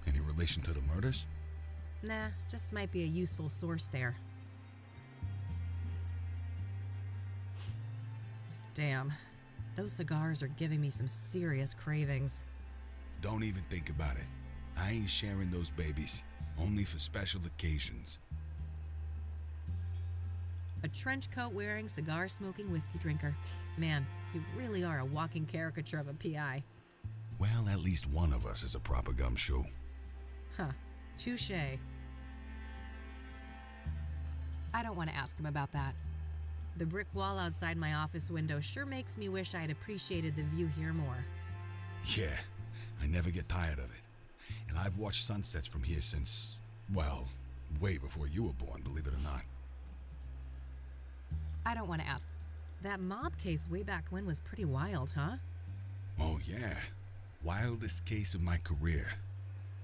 Any relation to the murders? Nah, just might be a useful source there. Damn, those cigars are giving me some serious cravings. Don't even think about it. I ain't sharing those babies. Only for special occasions. A trench coat wearing, cigar smoking whiskey drinker. Man, you really are a walking caricature of a PI. Well, at least one of us is a proper gumshoe. Huh, touche. I don't want to ask him about that. The brick wall outside my office window sure makes me wish I'd appreciated the view here more. Yeah, I never get tired of it. And I've watched sunsets from here since, well, way before you were born, believe it or not. I don't want to ask. That mob case way back when was pretty wild, huh? Oh yeah, wildest case of my career.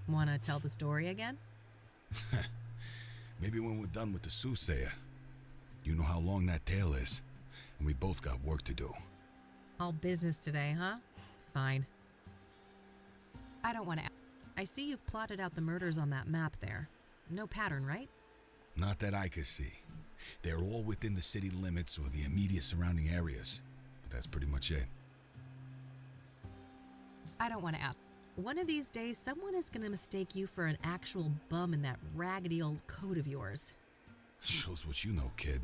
Wanna tell the story again? Maybe when we're done with the soothsayer. You know how long that tale is, and we both got work to do. All business today, huh? Fine. I don't want to. I see you've plotted out the murders on that map there. No pattern, right? Not that I could see. They're all within the city limits or the immediate surrounding areas, but that's pretty much it. I don't want to ask. One of these days, someone is going to mistake you for an actual bum in that raggedy old coat of yours. Shows what you know, kid.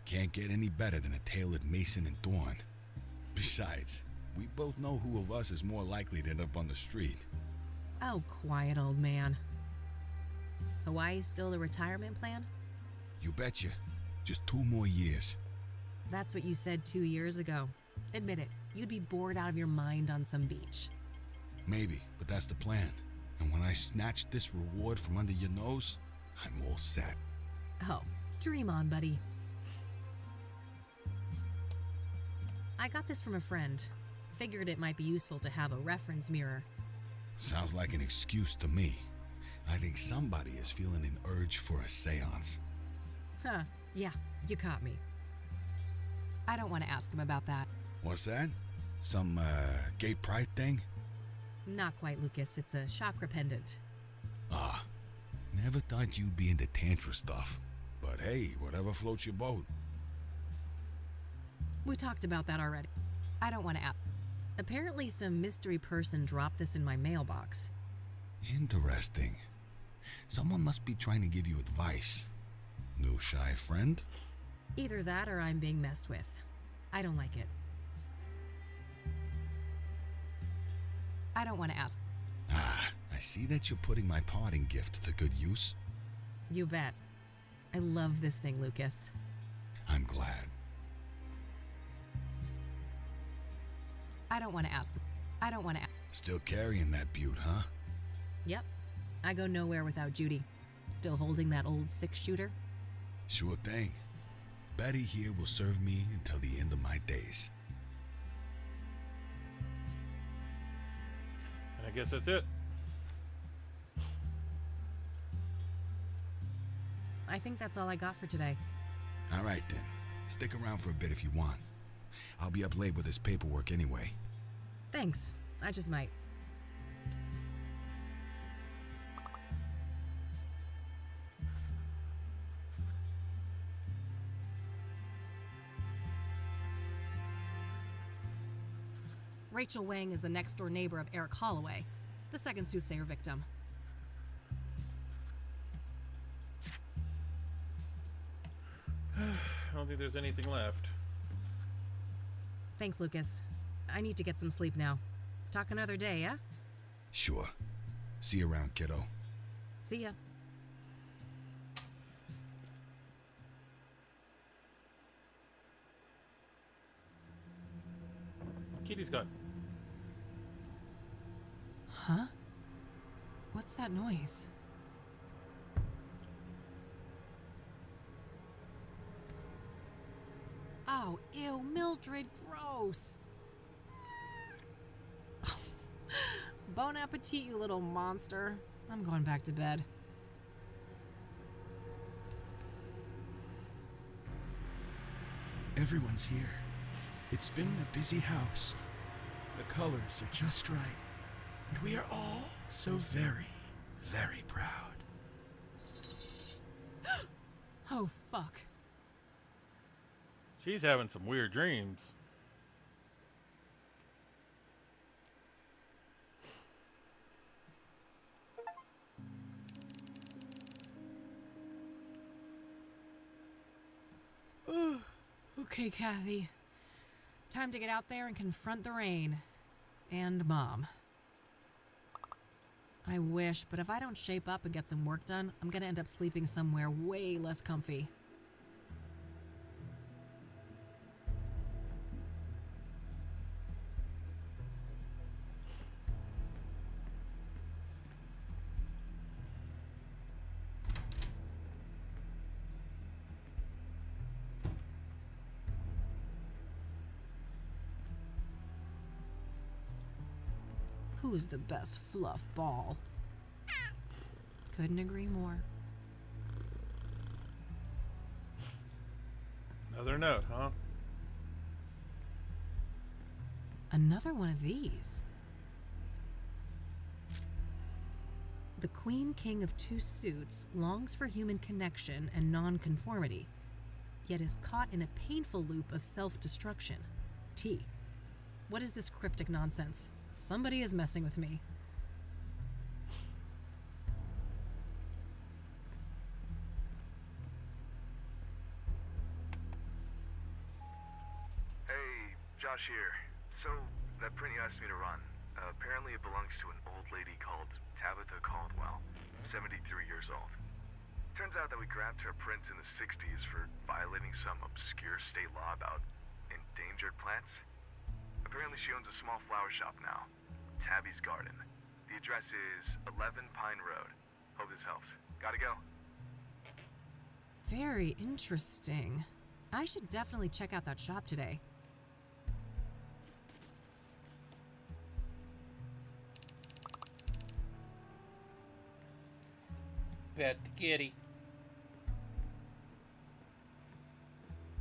Can't get any better than a tailored Mason and Thorn. Besides, we both know who of us is more likely to end up on the street. Oh, quiet, old man. Hawaii still the retirement plan? You betcha. Just 2 more years. That's what you said 2 years ago. Admit it, you'd be bored out of your mind on some beach. Maybe, but that's the plan. And when I snatch this reward from under your nose, I'm all set. Oh, dream on, buddy. I got this from a friend. Figured it might be useful to have a reference mirror. Sounds like an excuse to me. I think somebody is feeling an urge for a seance. Huh, yeah, you caught me. I don't want to ask him about that. What's that? Some, gay pride thing? Not quite, Lucas. It's a chakra pendant. Ah, never thought you'd be into tantra stuff. But hey, whatever floats your boat. We talked about that already. I don't want to ask. Apparently some mystery person dropped this in my mailbox. Interesting. Someone must be trying to give you advice. New shy friend? Either that or I'm being messed with. I don't like it. I don't want to ask. Ah, I see that you're putting my parting gift to good use. You bet. I love this thing, Lucas. I'm glad. I don't want to ask. I don't want to ask. Still carrying that beaut, huh? Yep. I go nowhere without Judy. Still holding that old 6-shooter? Sure thing. Betty here will serve me until the end of my days. And I guess that's it. I think that's all I got for today. All right then. Stick around for a bit if you want. I'll be up late with this paperwork anyway. Thanks. I just might. Rachel Wang is the next-door neighbor of Eric Holloway, the second soothsayer victim. I don't think there's anything left. Thanks, Lucas. I need to get some sleep now. Talk another day, yeah? Sure. See you around, kiddo. See ya. Kitty's gone. Huh? What's that noise? Oh, ew, Mildred, gross. Bon appetit, you little monster. I'm going back to bed. Everyone's here. It's been a busy house. The colors are just right. And we are all so very, very proud. Oh, fuck. She's having some weird dreams. Okay, Kathy. Time to get out there and confront the rain. And Mom. I wish, but if I don't shape up and get some work done, I'm gonna end up sleeping somewhere way less comfy. Who's the best fluff ball? Couldn't agree more. Another note, huh? Another one of these. The Queen King of Two Suits longs for human connection and non-conformity, yet is caught in a painful loop of self-destruction. T. What is this cryptic nonsense? Somebody is messing with me. Hey, Josh here. So, that print you asked me to run, apparently it belongs to an old lady called Tabitha Caldwell, 73 years old. Turns out that we grabbed her prints in the 60s for violating some obscure state law about endangered plants. Apparently she owns a small flower shop now, Tabby's Garden. The address is 11 Pine Road. Hope this helps. Gotta go. Very interesting. I should definitely check out that shop today. Pet the kitty.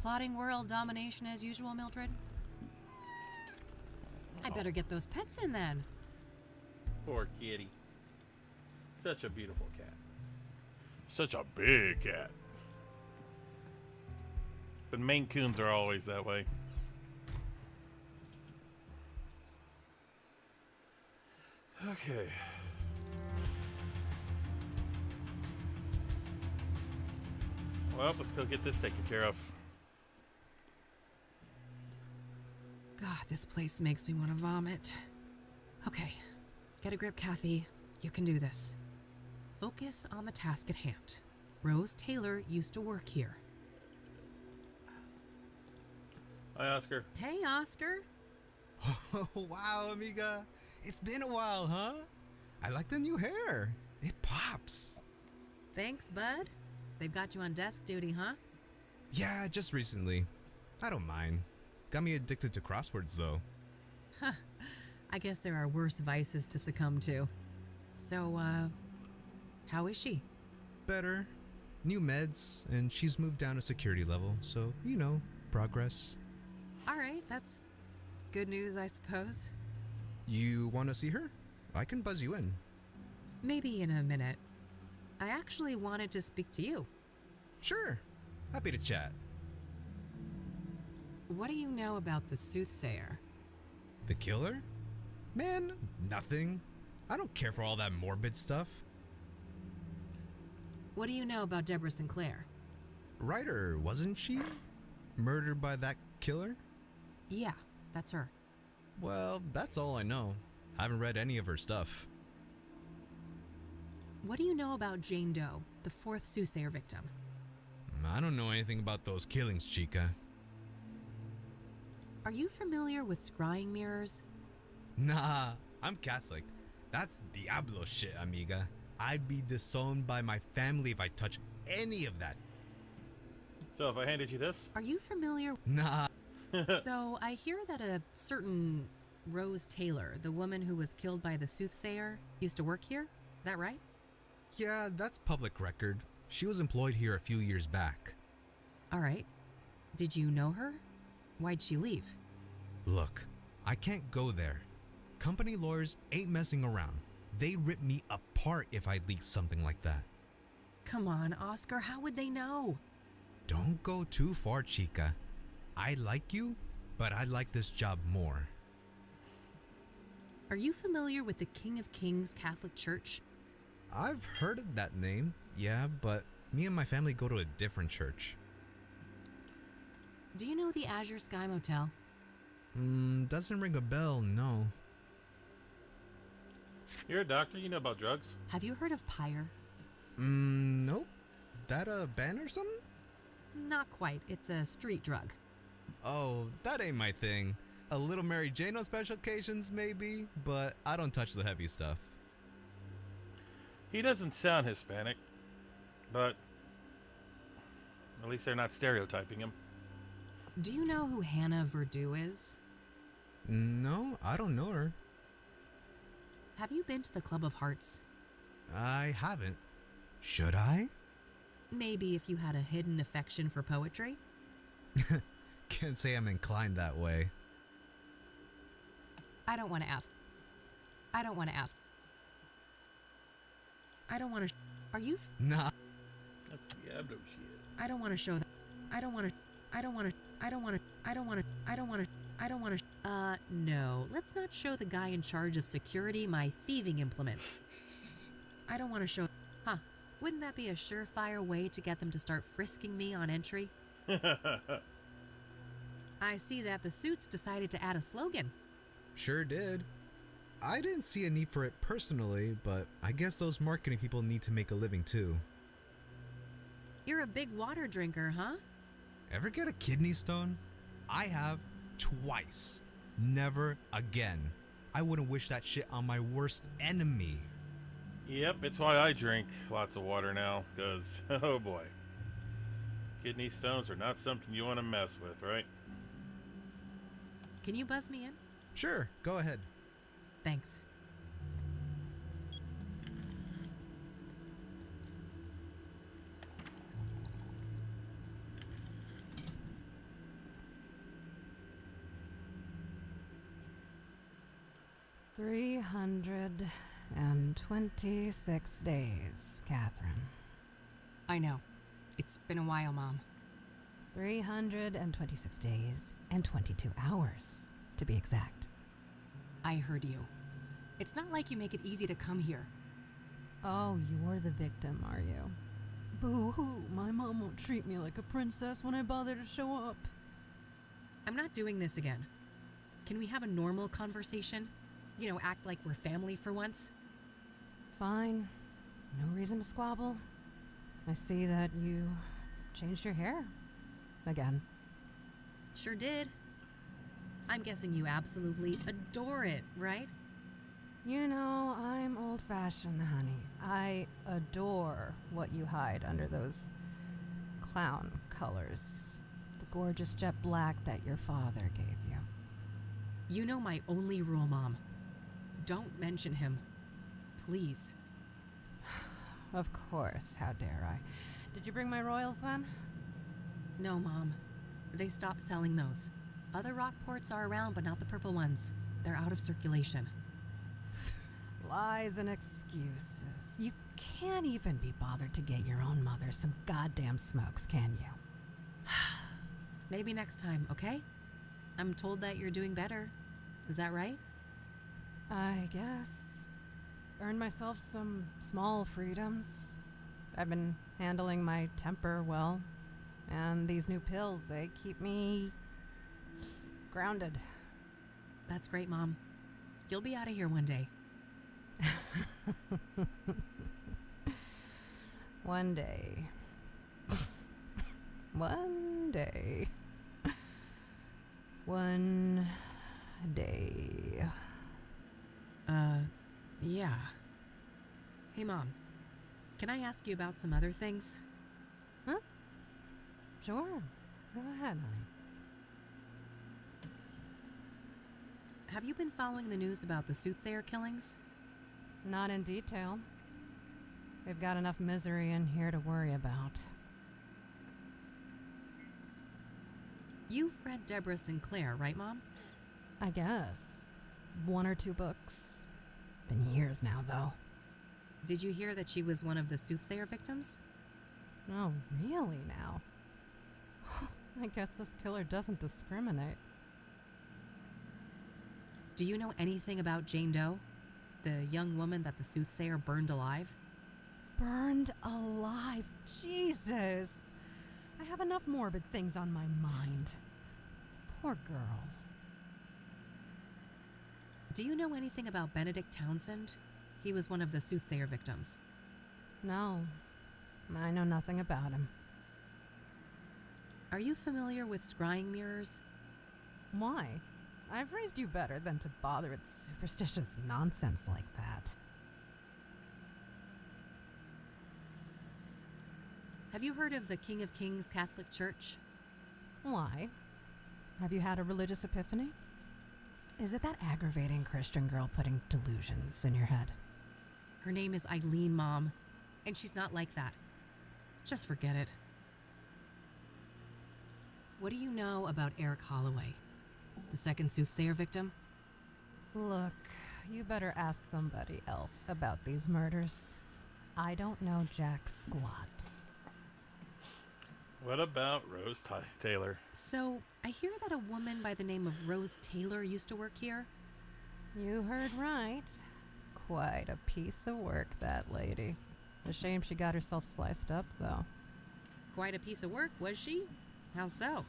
Plotting world domination as usual, Mildred? I better get those pets in then. Poor kitty. Such a beautiful cat. Such a big cat. But Maine Coons are always that way. Okay. Well, let's go get this taken care of. God, this place makes me want to vomit. Okay, get a grip, Kathy. You can do this. Focus on the task at hand. Rose Taylor used to work here. Hi, Oscar. Hey, Oscar. Oh, wow, amiga. It's been a while, huh? I like the new hair. It pops. Thanks, bud. They've got you on desk duty, huh? Yeah, just recently. I don't mind. Got me addicted to crosswords, though. Huh. I guess there are worse vices to succumb to. So, how is she? Better. New meds, and she's moved down a security level, so, you know, progress. All right, that's good news, I suppose. You want to see her? I can buzz you in. Maybe in a minute. I actually wanted to speak to you. Sure. Happy to chat. What do you know about the soothsayer? The killer? Man, nothing. I don't care for all that morbid stuff. What do you know about Deborah Sinclair? Writer, wasn't she? Murdered by that killer? Yeah, that's her. Well, that's all I know. I haven't read any of her stuff. What do you know about Jane Doe, the fourth soothsayer victim? I don't know anything about those killings, chica. Are you familiar with scrying mirrors? Nah, I'm Catholic. That's Diablo shit, amiga. I'd be disowned by my family if I touch any of that. So if I handed you this? Are you familiar? Nah. So I hear that a certain Rose Taylor, the woman who was killed by the soothsayer, used to work here? That right? Yeah, that's public record. She was employed here a few years back. All right. Did you know her? Why'd she leave? Look, I can't go there. Company lawyers ain't messing around. They'd rip me apart if I leaked something like that. Come on, Oscar, how would they know? Don't go too far, Chica. I like you, but I like this job more. Are you familiar with the King of Kings Catholic Church? I've heard of that name, yeah, but me and my family go to a different church. Do you know the Azure Sky Motel? Doesn't ring a bell, no. You're a doctor, you know about drugs. Have you heard of Pyre? Nope. That a band or something? Not quite. It's a street drug. Oh, that ain't my thing. A little Mary Jane on special occasions, maybe, but I don't touch the heavy stuff. He doesn't sound Hispanic, but at least they're not stereotyping him. Do you know who Hannah Verdew is? No, I don't know her. Have you been to the Club of Hearts? I haven't. Should I? Maybe if you had a hidden affection for poetry? Can't say I'm inclined that way. I don't want to ask. I don't want to ask. I don't want to. Are you? Nah. That's Diablo shit. I don't want to show that. I don't want to. I don't want to. I don't want to. I don't want to. I don't want to. I don't want to. No. Let's not show the guy in charge of security my thieving implements. I don't want to show. Huh. Wouldn't that be a surefire way to get them to start frisking me on entry? I see that the Suits decided to add a slogan. Sure did. I didn't see a need for it personally, but I guess those marketing people need to make a living too. You're a big water drinker, huh? Ever get a kidney stone? I have twice. Never again. I wouldn't wish that shit on my worst enemy. Yep, it's why I drink lots of water now, because, oh boy. Kidney stones are not something you want to mess with, right? Can you buzz me in? Sure, go ahead. Thanks. $326 days, Catherine. I know. It's been a while, Mom. 326 days and 22 hours, to be exact. I heard you. It's not like you make it easy to come here. Oh, you're the victim, are you? Boo-hoo, my mom won't treat me like a princess when I bother to show up. I'm not doing this again. Can we have a normal conversation? You know, act like we're family for once? Fine. No reason to squabble. I see that you changed your hair. Again. Sure did. I'm guessing you absolutely adore it, right? You know, I'm old-fashioned, honey. I adore what you hide under those clown colors. The gorgeous jet black that your father gave you. You know my only rule, Mom. Don't mention him. Please. Of course, how dare I. Did you bring my royals then? No, Mom. They stopped selling those. Other Rockports are around, but not the purple ones. They're out of circulation. Lies and excuses. You can't even be bothered to get your own mother some goddamn smokes, can you? Maybe next time, okay? I'm told that you're doing better. Is that right? I guess. Earned myself some small freedoms. I've been handling my temper well. And these new pills, they keep me grounded. That's great, Mom. You'll be out of here one day. One day. One day. One day. Yeah. Hey, Mom. Can I ask you about some other things? Huh? Sure. Go ahead, honey. Have you been following the news about the soothsayer killings? Not in detail. We've got enough misery in here to worry about. You've read Deborah Sinclair, right, Mom? I guess. 1 or 2 books. Been years now, though. Did you hear that she was one of the soothsayer victims? Oh, really now? I guess this killer doesn't discriminate. Do you know anything about Jane Doe? The young woman that the soothsayer burned alive? Burned alive? Jesus! I have enough morbid things on my mind. Poor girl. Do you know anything about Benedict Townsend? He was one of the soothsayer victims. No, I know nothing about him. Are you familiar with scrying mirrors? Why? I've raised you better than to bother with superstitious nonsense like that. Have you heard of the King of Kings Catholic Church? Why? Have you had a religious epiphany? Is it that aggravating Christian girl putting delusions in your head? Her name is Eileen, Mom, and she's not like that. Just forget it. What do you know about Eric Holloway, the second soothsayer victim? Look, you better ask somebody else about these murders. I don't know jack squat. What about Rose Taylor? So, I hear that a woman by the name of Rose Taylor used to work here. You heard right. Quite a piece of work, that lady. A shame she got herself sliced up, though. Quite a piece of work, was she? How so?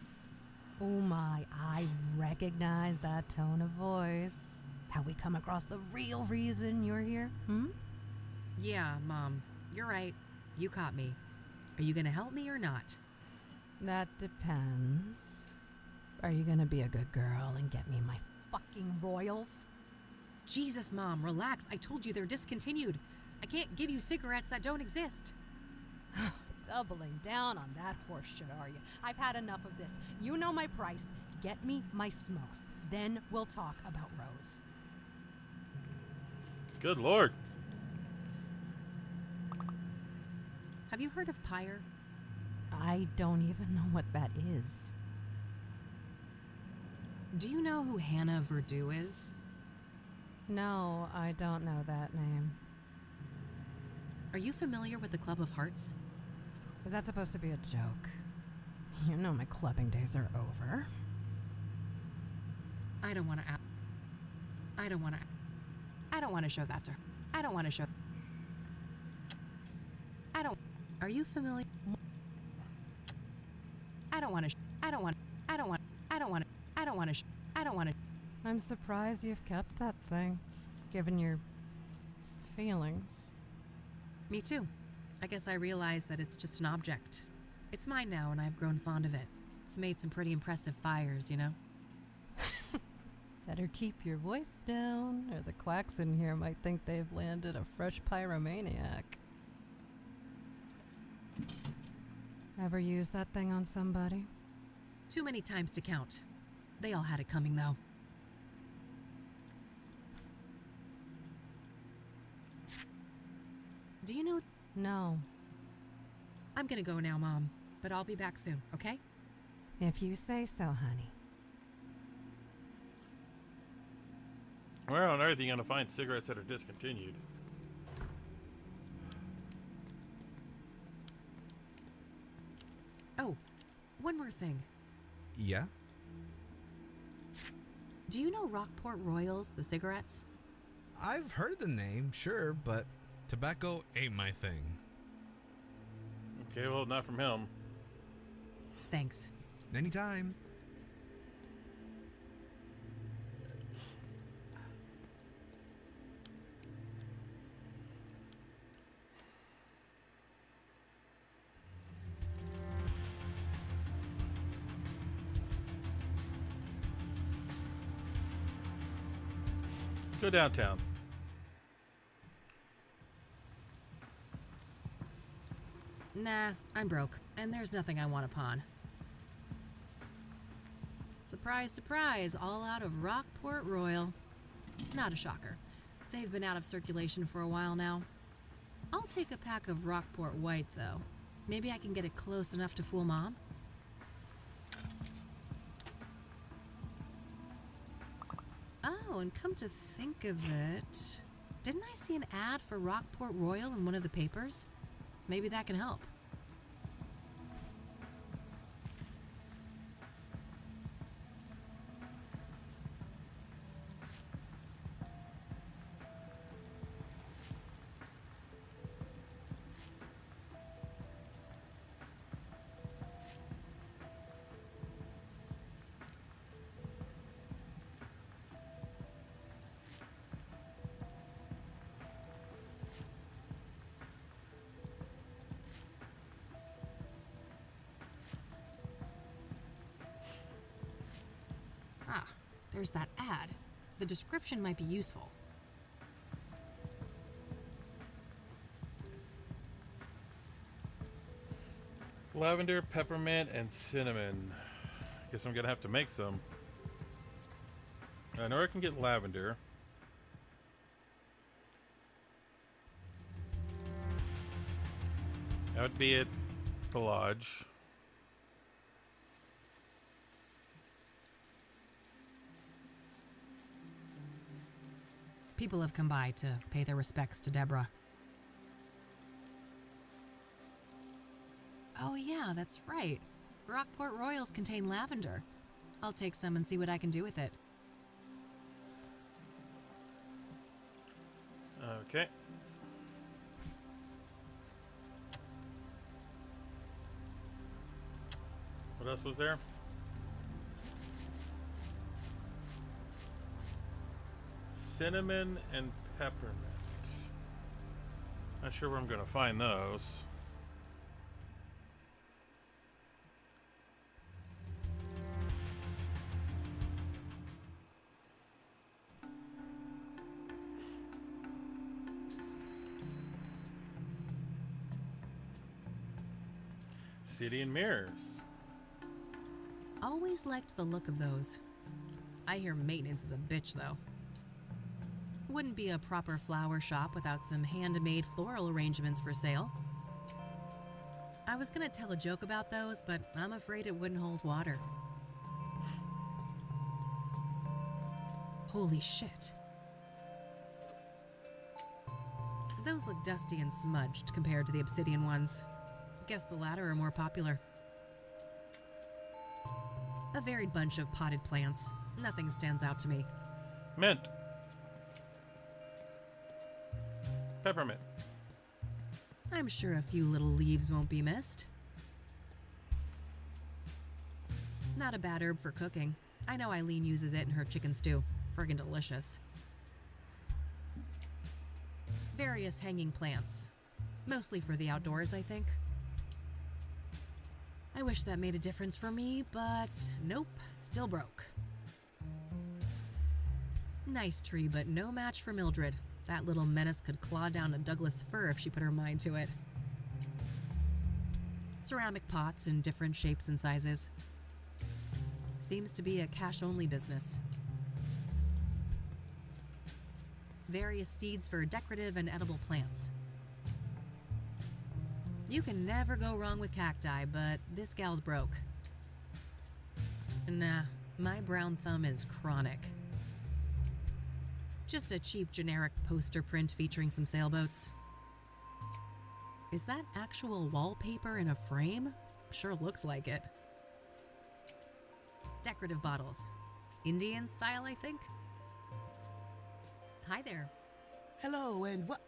Oh my, I recognize that tone of voice. Have we come across the real reason you're here, Yeah, Mom, you're right. You caught me. Are you gonna help me or not? That depends. Are you gonna be a good girl and get me my fucking royals? Jesus, Mom, relax. I told you they're discontinued. I can't give you cigarettes that don't exist. Doubling down on that horse shit, are you? I've had enough of this. You know my price. Get me my smokes. Then we'll talk about Rose. Good Lord. Have you heard of Pyre? I don't even know what that is. Do you know who Hannah Verdew is? No, I don't know that name. Are you familiar with the Club of Hearts? Is that supposed to be a joke? You know my clubbing days are over. I don't want to show that to her. Are you familiar? I'm surprised you've kept that thing, given your feelings. Me too. I guess I realized that it's just an object. It's mine now, and I've grown fond of it. It's made some pretty impressive fires, you know? Better keep your voice down, or the quacks in here might think they've landed a fresh pyromaniac. Ever use that thing on somebody? Too many times to count. They all had it coming, though. Do you know? No. I'm gonna go now, Mom, but I'll be back soon, okay? If you say so, honey. Where on earth are you going to find cigarettes that are discontinued? Oh, one more thing. Yeah? Do you know Rockport Royals, the cigarettes? I've heard the name, sure, but tobacco ain't my thing. Okay, well, not from him. Thanks. Anytime. Let's go downtown. Nah, I'm broke, and there's nothing I want to pawn. Surprise, surprise, all out of Rockport Royal. Not a shocker. They've been out of circulation for a while now. I'll take a pack of Rockport White, though. Maybe I can get it close enough to fool Mom? Oh, and come to think of it, didn't I see an ad for Rockport Royal in one of the papers? Maybe that can help. There's that ad. The description might be useful. Lavender, peppermint, and cinnamon. Guess I'm gonna have to make some. I know I can get lavender. That would be at the lodge. People have come by to pay their respects to Deborah. Oh yeah, that's right. Rockport Royals contain lavender. I'll take some and see what I can do with it. Okay. What else was there? Cinnamon and peppermint. Not sure where I'm gonna find those. City and Mirrors. Always liked the look of those. I hear maintenance is a bitch, though. Wouldn't be a proper flower shop without some handmade floral arrangements for sale. I was gonna tell a joke about those, but I'm afraid it wouldn't hold water. Holy shit. Those look dusty and smudged compared to the obsidian ones. Guess the latter are more popular. A varied bunch of potted plants. Nothing stands out to me. Mint. Peppermint. I'm sure a few little leaves won't be missed. Not a bad herb for cooking. I know Eileen uses it in her chicken stew. Friggin' delicious. Various hanging plants. Mostly for the outdoors, I think. I wish that made a difference for me, but nope, still broke. Nice tree, but no match for Mildred. That little menace could claw down a Douglas fir if she put her mind to it. Ceramic pots in different shapes and sizes. Seems to be a cash-only business. Various seeds for decorative and edible plants. You can never go wrong with cacti, but this gal's broke. Nah, my brown thumb is chronic. Just a cheap generic poster print featuring some sailboats. Is that actual wallpaper in a frame? Sure looks like it. Decorative bottles. Indian style, I think? Hi there. Hello, and what?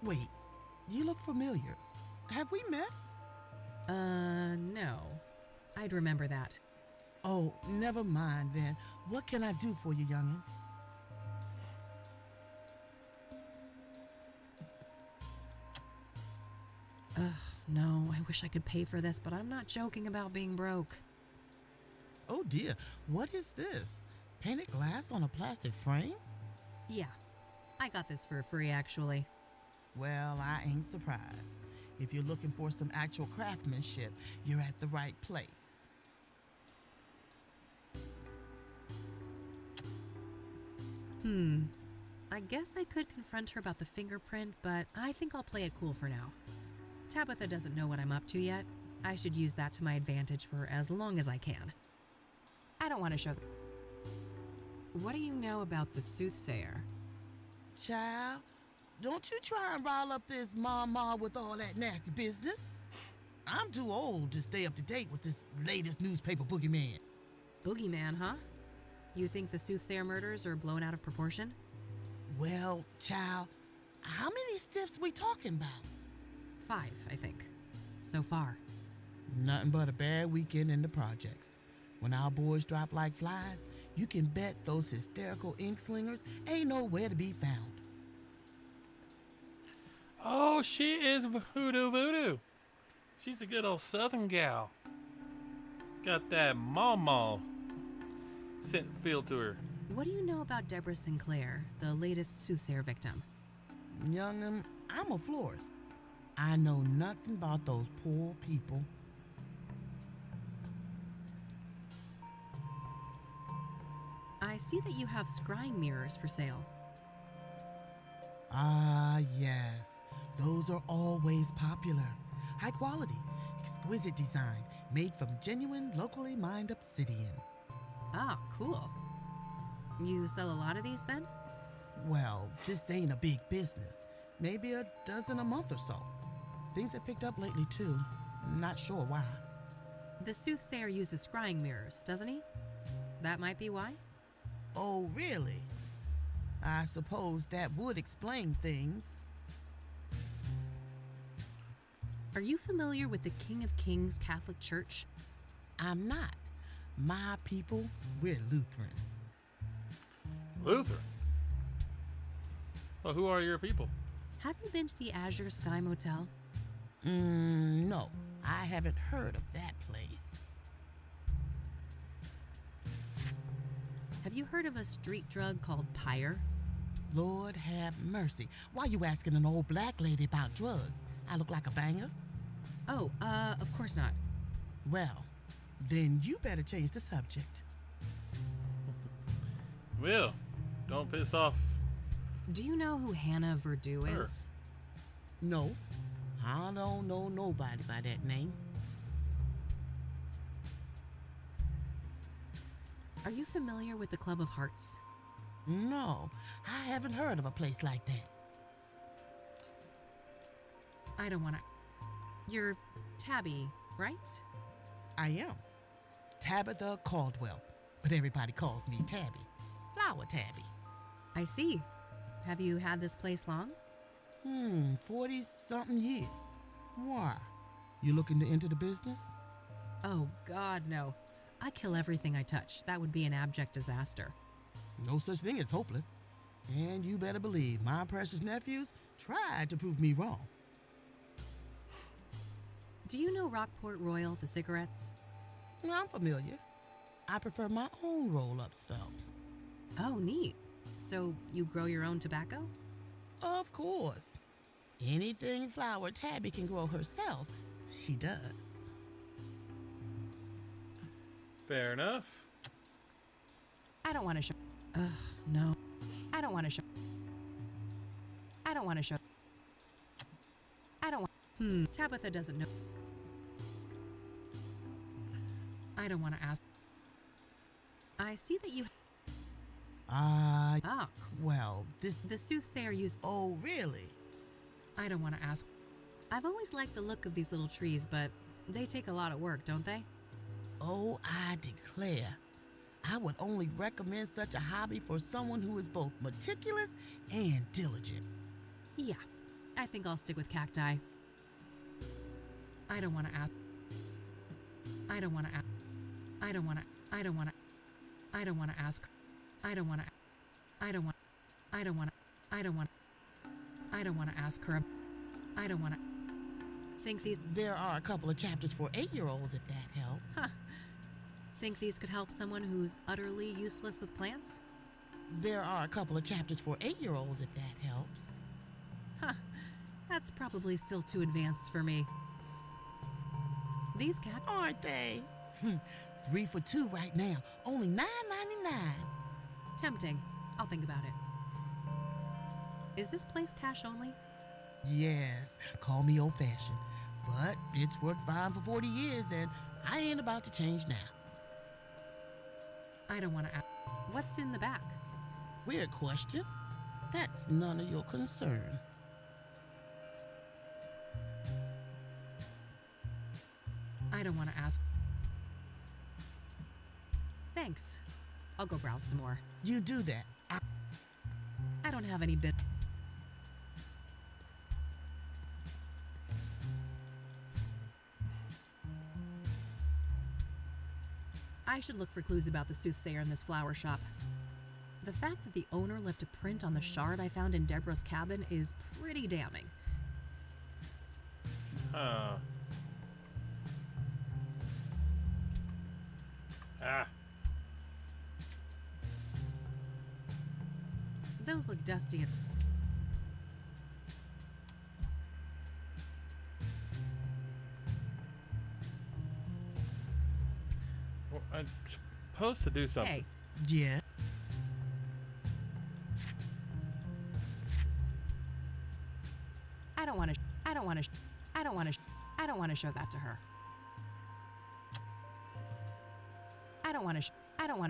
Wait, you look familiar. Have we met? No. I'd remember that. Oh, never mind then. What can I do for you, youngin'? Ugh, no, I wish I could pay for this, but I'm not joking about being broke. Oh dear, what is this? Painted glass on a plastic frame? Yeah, I got this for free, actually. Well, I ain't surprised. If you're looking for some actual craftsmanship, you're at the right place. I guess I could confront her about the fingerprint, but I think I'll play it cool for now. Tabitha doesn't know what I'm up to yet. I should use that to my advantage for as long as I can. I don't want to show... What do you know about the soothsayer? Child, don't you try and rile up this mama with all that nasty business. I'm too old to stay up to date with this latest newspaper boogeyman. Boogeyman, huh? You think the soothsayer murders are blown out of proportion? Well, child, how many stiffs we talking about? 5, I think. So far. Nothing but a bad weekend in the projects. When our boys drop like flies, you can bet those hysterical ink slingers ain't nowhere to be found. Oh, she is voodoo. She's a good old southern gal. Got that mama scent feel to her. What do you know about Deborah Sinclair, the latest soothsayer victim? Young'un, I'm a florist. I know nothing about those poor people. I see that you have scrying mirrors for sale. Ah, yes. Those are always popular. High quality, exquisite design, made from genuine, locally mined obsidian. Ah, cool. You sell a lot of these then? Well, this ain't a big business. Maybe a dozen a month or so. Things have picked up lately, too. Not sure why. The soothsayer uses scrying mirrors, doesn't he? That might be why? Oh, really? I suppose that would explain things. Are you familiar with the King of Kings Catholic Church? I'm not. My people, we're Lutheran. Lutheran? Well, who are your people? Have you been to the Azure Sky Motel? No. I haven't heard of that place. Have you heard of a street drug called pyre? Lord have mercy. Why you asking an old black lady about drugs? I look like a banger? Oh, of course not. Well, then you better change the subject. Will, don't piss off. Do you know who Hannah Verdew is? No, I don't know nobody by that name. Are you familiar with the Club of Hearts? No, I haven't heard of a place like that. I don't want to... You're Tabby, right? I am. Tabitha Caldwell, but everybody calls me Tabby. Flower Tabby. I see. Have you had this place long? 40-something years. Why? You looking to enter the business? Oh, God, no. I kill everything I touch. That would be an abject disaster. No such thing as hopeless. And you better believe my precious nephews tried to prove me wrong. Do you know Rockport Royal, the cigarettes? I'm familiar. I prefer my own roll-ups, though. Oh, neat. So you grow your own tobacco? Of course. Anything Flower Tabby can grow herself, she does. Fair enough. I don't want to show... Ugh, no. I don't want to show... I don't want to show... I don't want... Tabitha doesn't know... I don't want to ask... I see that you... Well, The soothsayer used... Oh, really? I don't want to ask... I've always liked the look of these little trees, but they take a lot of work, don't they? Oh, I declare. I would only recommend such a hobby for someone who is both meticulous and diligent. Yeah, I think I'll stick with cacti. I don't want to ask... I don't want to ask... I don't want to... I don't want to... I don't want to ask... I don't want to... I don't want... I don't want to... I don't want... I don't want to ask her... I don't want to... Think these... There are a couple of chapters for 8-year-olds if that helps. Huh. Think these could help someone who's utterly useless with plants? There are a couple of chapters for 8-year-olds if that helps. Huh. That's probably still too advanced for me. These cats... Aren't they? 3 for 2 right now. Only $9.99. Tempting. I'll think about it. Is this place cash only? Yes, call me old-fashioned. But it's worked fine for 40 years, and I ain't about to change now. I don't want to ask. What's in the back? Weird question. That's none of your concern. I don't want to ask. Thanks. I'll go browse some more. You do that. I don't have any bit. I should look for clues about the soothsayer in this flower shop. The fact that the owner left a print on the shard I found in Deborah's cabin is pretty damning. Ah. Those look dusty and... Well, I'm supposed to do something. Hey. Yeah. I don't want to show that to her. I don't want to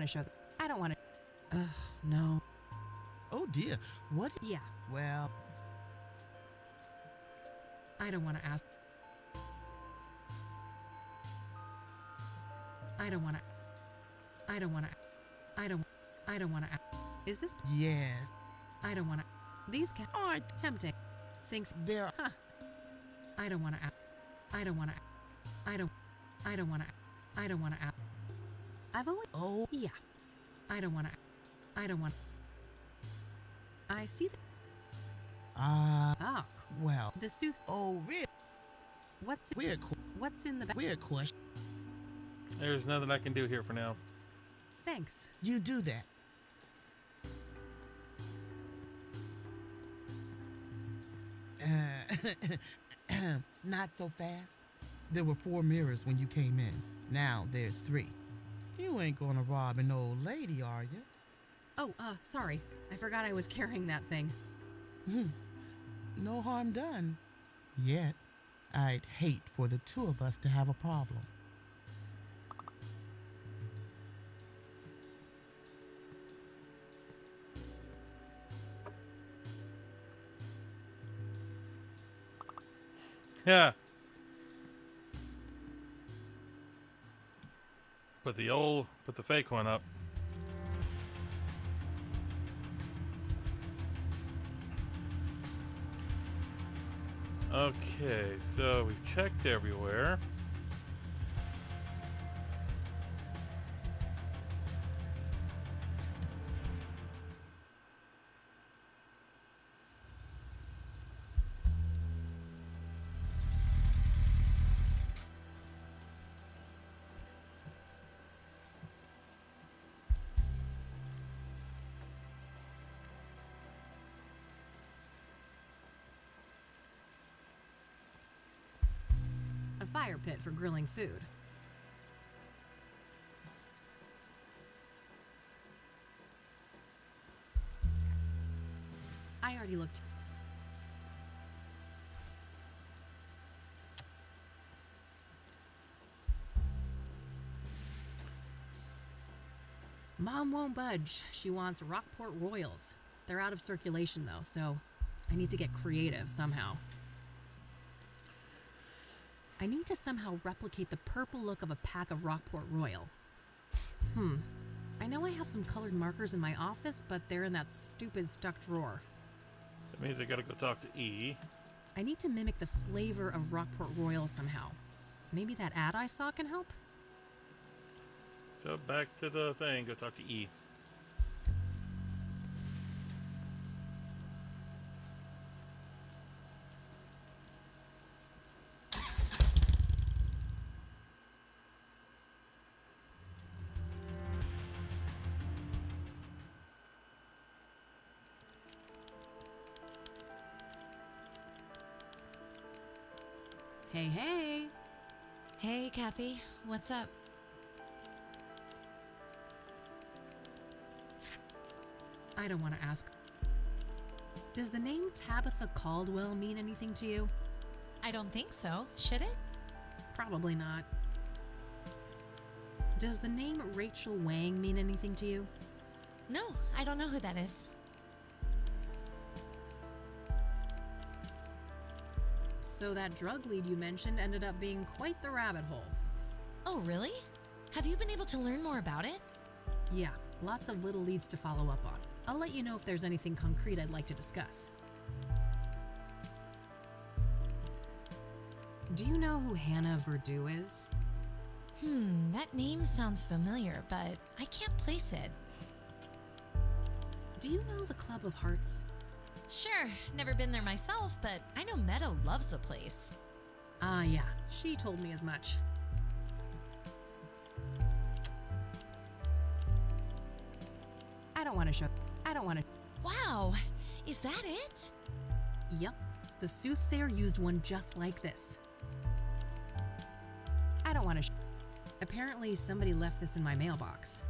show that. I don't want to. Ugh, no. Oh dear. What? Yeah. Well, I don't want to ask. I don't want to. Is this? yes. I don't want to. These aren't tempting. Think There. Huh. I don't want to. I don't want to. I don't want to. I've always. Oh. Yeah. I don't want to. I see that. Oh. Well. The sooth. Oh, really? What's Weird. What's in the back? Weird question. There's nothing I can do here for now. Thanks. You do that. Not so fast. There were 4 mirrors when you came in. Now there's 3. You ain't gonna rob an old lady, are you? Oh, sorry. I forgot I was carrying that thing. No harm done. Yet. I'd hate for the 2 of us to have a problem. Yeah. Put the fake one up. Okay, so we've checked everywhere. A fire pit for grilling food. I already looked. Mom won't budge. She wants Rockport Royals. They're out of circulation though, so I need to get creative somehow. I need to somehow replicate the purple look of a pack of Rockport Royal. I know I have some colored markers in my office, but they're in that stupid stuck drawer. That means I gotta go talk to E. I need to mimic the flavor of Rockport Royal somehow. Maybe that ad I saw can help? So back to the thing, go talk to E. Hey, hey. Hey, Kathy. What's up? I don't want to ask. Does the name Tabitha Caldwell mean anything to you? I don't think so. Should it? Probably not. Does the name Rachel Wang mean anything to you? No, I don't know who that is. So that drug lead you mentioned ended up being quite the rabbit hole. Oh, really? Have you been able to learn more about it? Yeah, lots of little leads to follow up on. I'll let you know if there's anything concrete I'd like to discuss. Do you know who Hannah Verdew is? That name sounds familiar, but I can't place it. Do you know the Club of Hearts? Sure, never been there myself, but I know Meadow loves the place. Ah, yeah, she told me as much. I don't want to show. Wow, is that it? Yep, the soothsayer used one just like this. I don't want to. Apparently, somebody left this in my mailbox.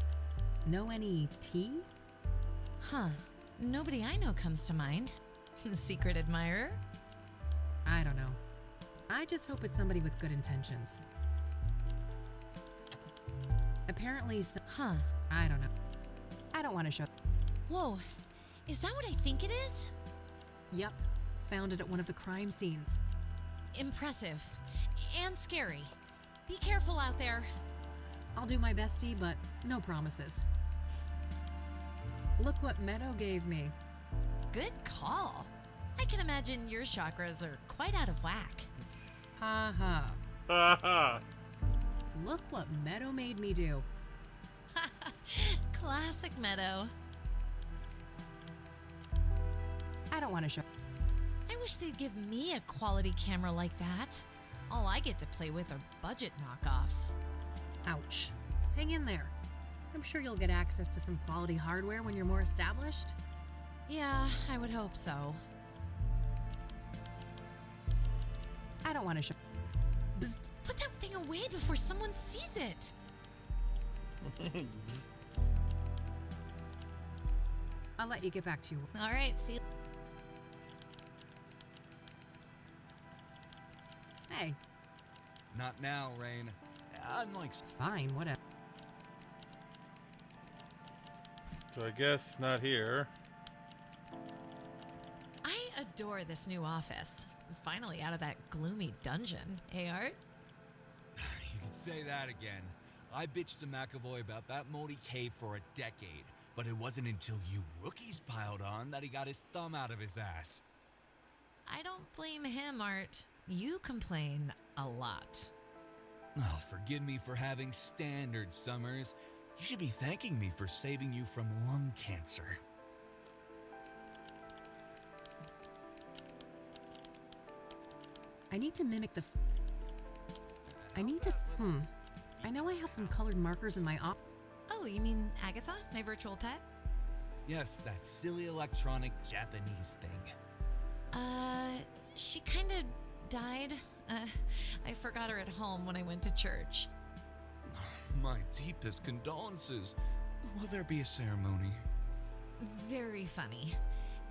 Know any tea? Huh. Nobody I know comes to mind. Secret admirer? I don't know. I just hope it's somebody with good intentions. Apparently, huh. I don't know. I don't want to show. Whoa, is that what I think it is? Yep, found it at one of the crime scenes. Impressive. And scary. Be careful out there. I'll do my bestie, but no promises. Look what Meadow gave me. Good call. I can imagine your chakras are quite out of whack. Ha ha. Ha ha. Look what Meadow made me do. Classic Meadow. I don't want to show. I wish they'd give me a quality camera like that. All I get to play with are budget knockoffs. Ouch. Hang in there. I'm sure you'll get access to some quality hardware when you're more established. Yeah, I would hope so. I don't want to show. Bzz, put that thing away before someone sees it. I'll let you get back to you. All right, see you. Hey. Not now, Rain. I'm like... Fine, whatever. So I guess not here. I adore this new office. Finally out of that gloomy dungeon. Hey, Art? You can say that again. I bitched to McAvoy about that moldy cave for a decade, but it wasn't until you rookies piled on that he got his thumb out of his ass. I don't blame him, Art. You complain a lot. Oh, forgive me for having standards, Summers. You should be thanking me for saving you from lung cancer. I need to mimic the... I need to... I know I have some colored markers in my Oh, you mean Agatha, my virtual pet? Yes, that silly electronic Japanese thing. She kinda died. I forgot her at home when I went to church. My deepest condolences. Will there be a ceremony? Very funny.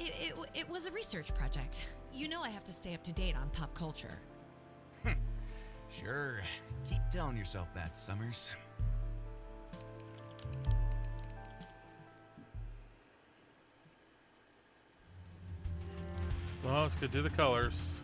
It was a research project. You know I have to stay up to date on pop culture. Sure. Keep telling yourself that, Summers. Well, let's go do the colors.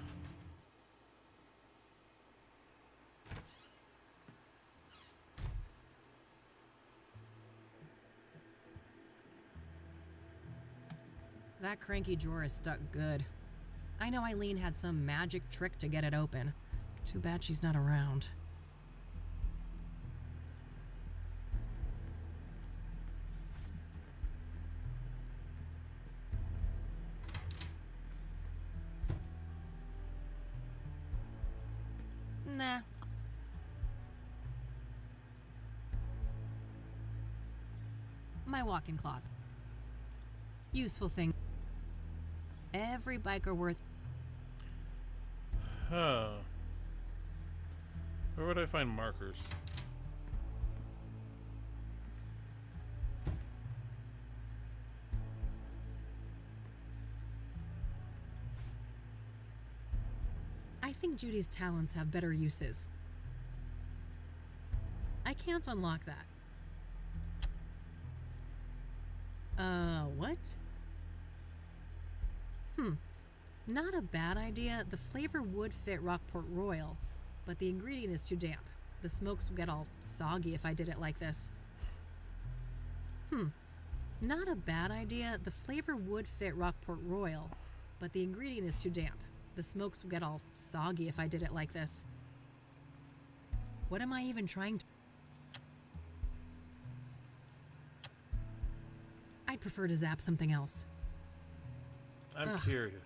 That cranky drawer is stuck good. I know Eileen had some magic trick to get it open. Too bad she's not around. Nah. My walk-in closet. Useful thing. Every biker worth. Huh. Where would I find markers? I think Judy's talents have better uses. I can't unlock that. What? Not a bad idea. The flavor would fit Rockport Royal, but the ingredient is too damp. The smokes would get all soggy if I did it like this. Not a bad idea. The flavor would fit Rockport Royal, but the ingredient is too damp. The smokes would get all soggy if I did it like this. What am I even trying to... I'd prefer to zap something else. I'm curious.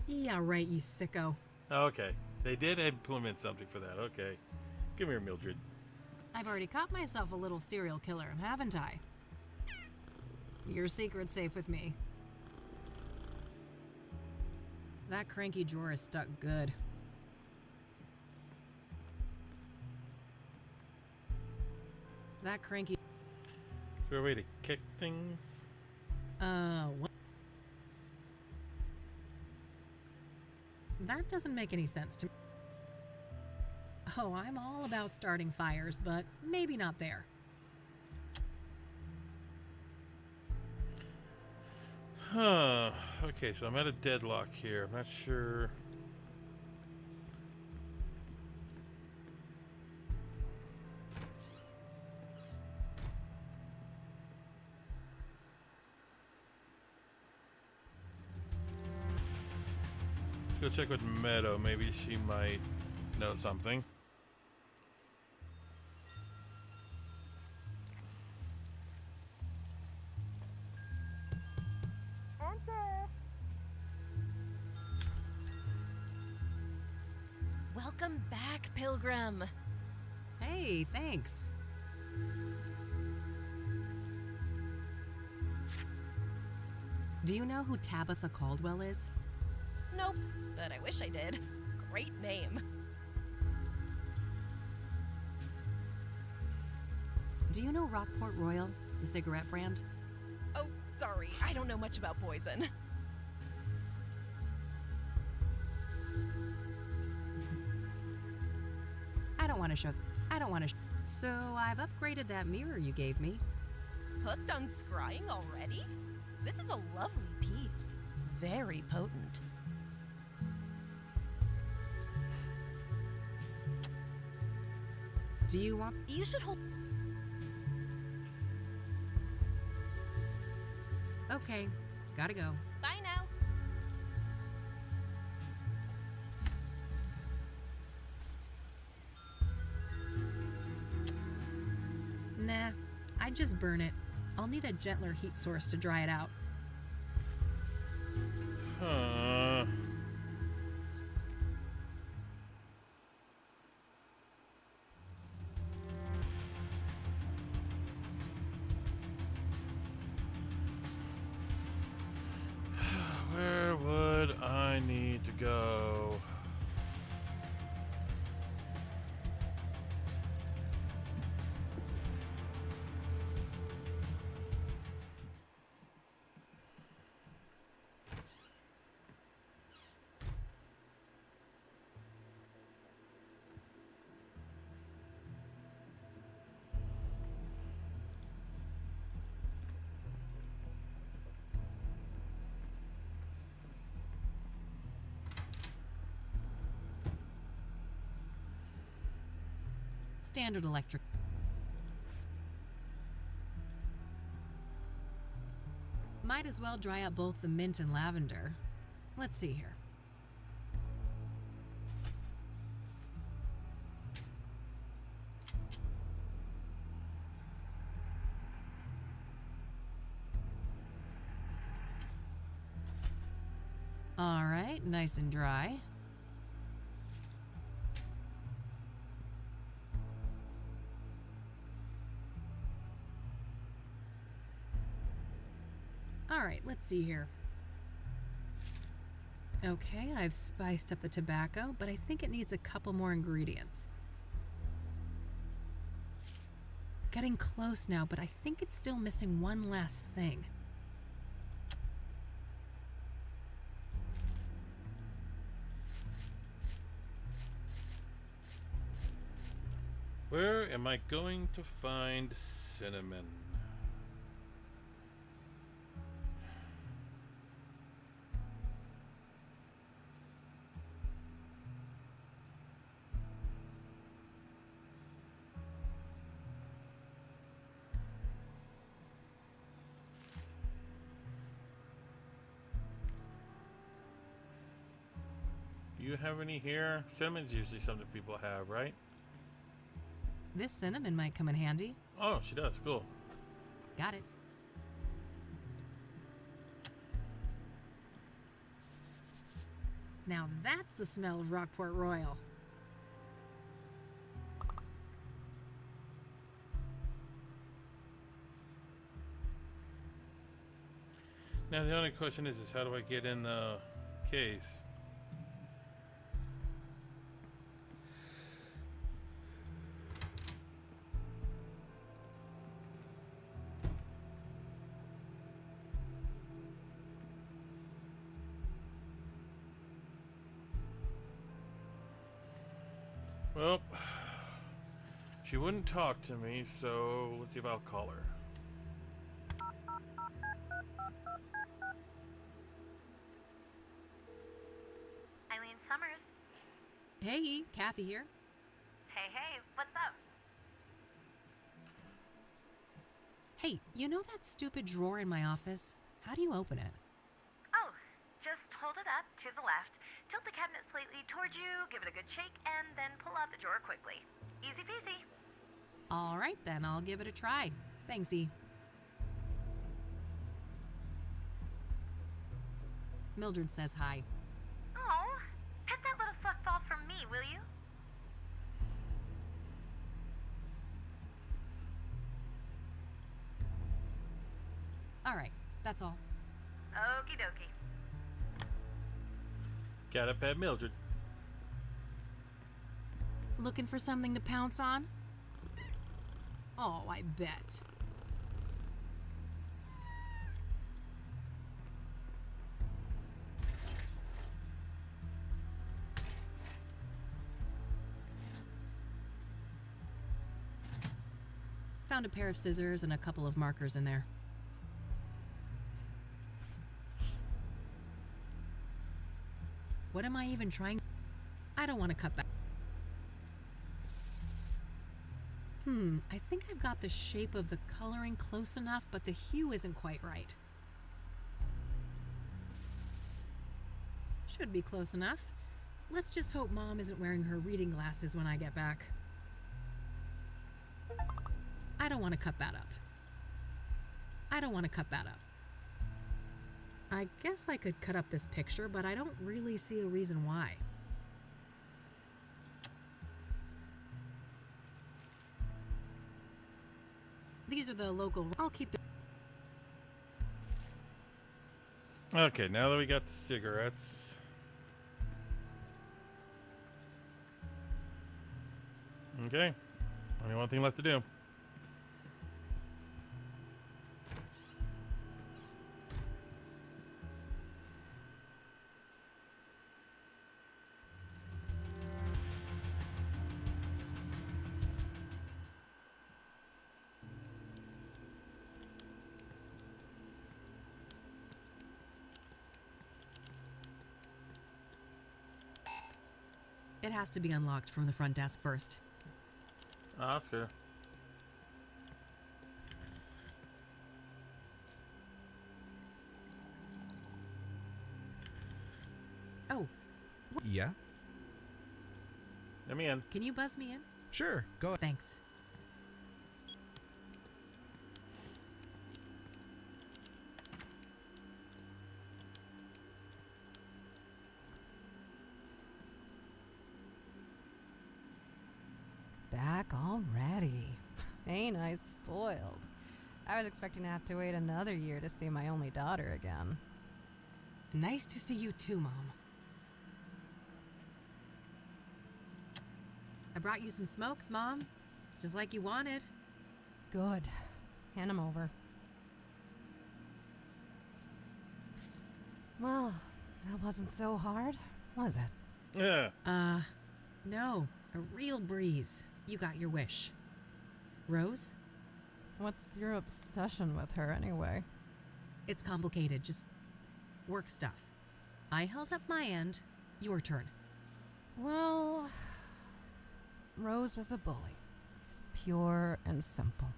Yeah, right, you sicko. Okay. They did implement something for that. Okay. Come here, Mildred. I've already caught myself a little serial killer, haven't I? Your secret's safe with me. That cranky drawer is stuck good. That cranky... Is there a way to kick things? What? That doesn't make any sense to me. Oh, I'm all about starting fires, but maybe not there. Huh. Okay, so I'm at a deadlock here. I'm not sure. Let's go check with Meadow. Maybe she might know something. Welcome back, Pilgrim. Hey, thanks. Do you know who Tabitha Caldwell is? Nope, but I wish I did. Great name. Do you know Rockport Royal, the cigarette brand? Oh, sorry, I don't know much about poison. I don't want to. So I've upgraded that mirror you gave me. Hooked on scrying already? This is a lovely piece. Very potent. Do you want... You should hold... Okay, gotta go. Bye now. Nah, I'd just burn it. I'll need a gentler heat source to dry it out. Huh. Where would I need to go? Standard electric. Might as well dry out both the mint and lavender. Let's see here. All right, nice and dry. All right, let's see here. Okay, I've spiced up the tobacco, but I think it needs a couple more ingredients. Getting close now, but I think it's still missing one last thing. Where am I going to find cinnamon? Do you have any here? Cinnamon's usually something people have, right? This cinnamon might come in handy. Oh, she does. Cool. Got it. Now that's the smell of Rockport Royal. Now the only question is how do I get in the case? Well, she wouldn't talk to me, so let's see if I'll call her. Eileen Summers. Hey, Kathy here. Hey, what's up? Hey, you know that stupid drawer in my office? How do you open it? Oh, just hold it up to the left, tilt the cabinet slightly towards you, give it a good shake, and then pull out the drawer quickly. Easy peasy. All right, then I'll give it a try. Thanks, E. Mildred says hi. Oh, pet that little fuckball from me, will you? All right, that's all. Okie dokie. Gotta pet Mildred. Looking for something to pounce on? Oh, I bet. Found a pair of scissors and a couple of markers in there. What am I even trying? I don't want to cut that. I think I've got the shape of the coloring close enough, but the hue isn't quite right. Should be close enough. Let's just hope Mom isn't wearing her reading glasses when I get back. I don't want to cut that up. I guess I could cut up this picture, but I don't really see a reason why. These are the local. I'll keep the. Okay, now that we got the cigarettes. Okay, only one thing left to do. It has to be unlocked from the front desk first. Oscar. Oh. Yeah? Let me in. Can you buzz me in? Sure, go ahead. Thanks. Back already. Ain't I spoiled? I was expecting to have to wait another year to see my only daughter again. Nice to see you too, Mom. I brought you some smokes, Mom. Just like you wanted. Good. Hand them over. Well, that wasn't so hard, was it? Yeah. No. A real breeze. You got your wish. Rose? What's your obsession with her anyway? It's complicated. Just work stuff. I held up my end. Your turn. Well, Rose was a bully. Pure and simple.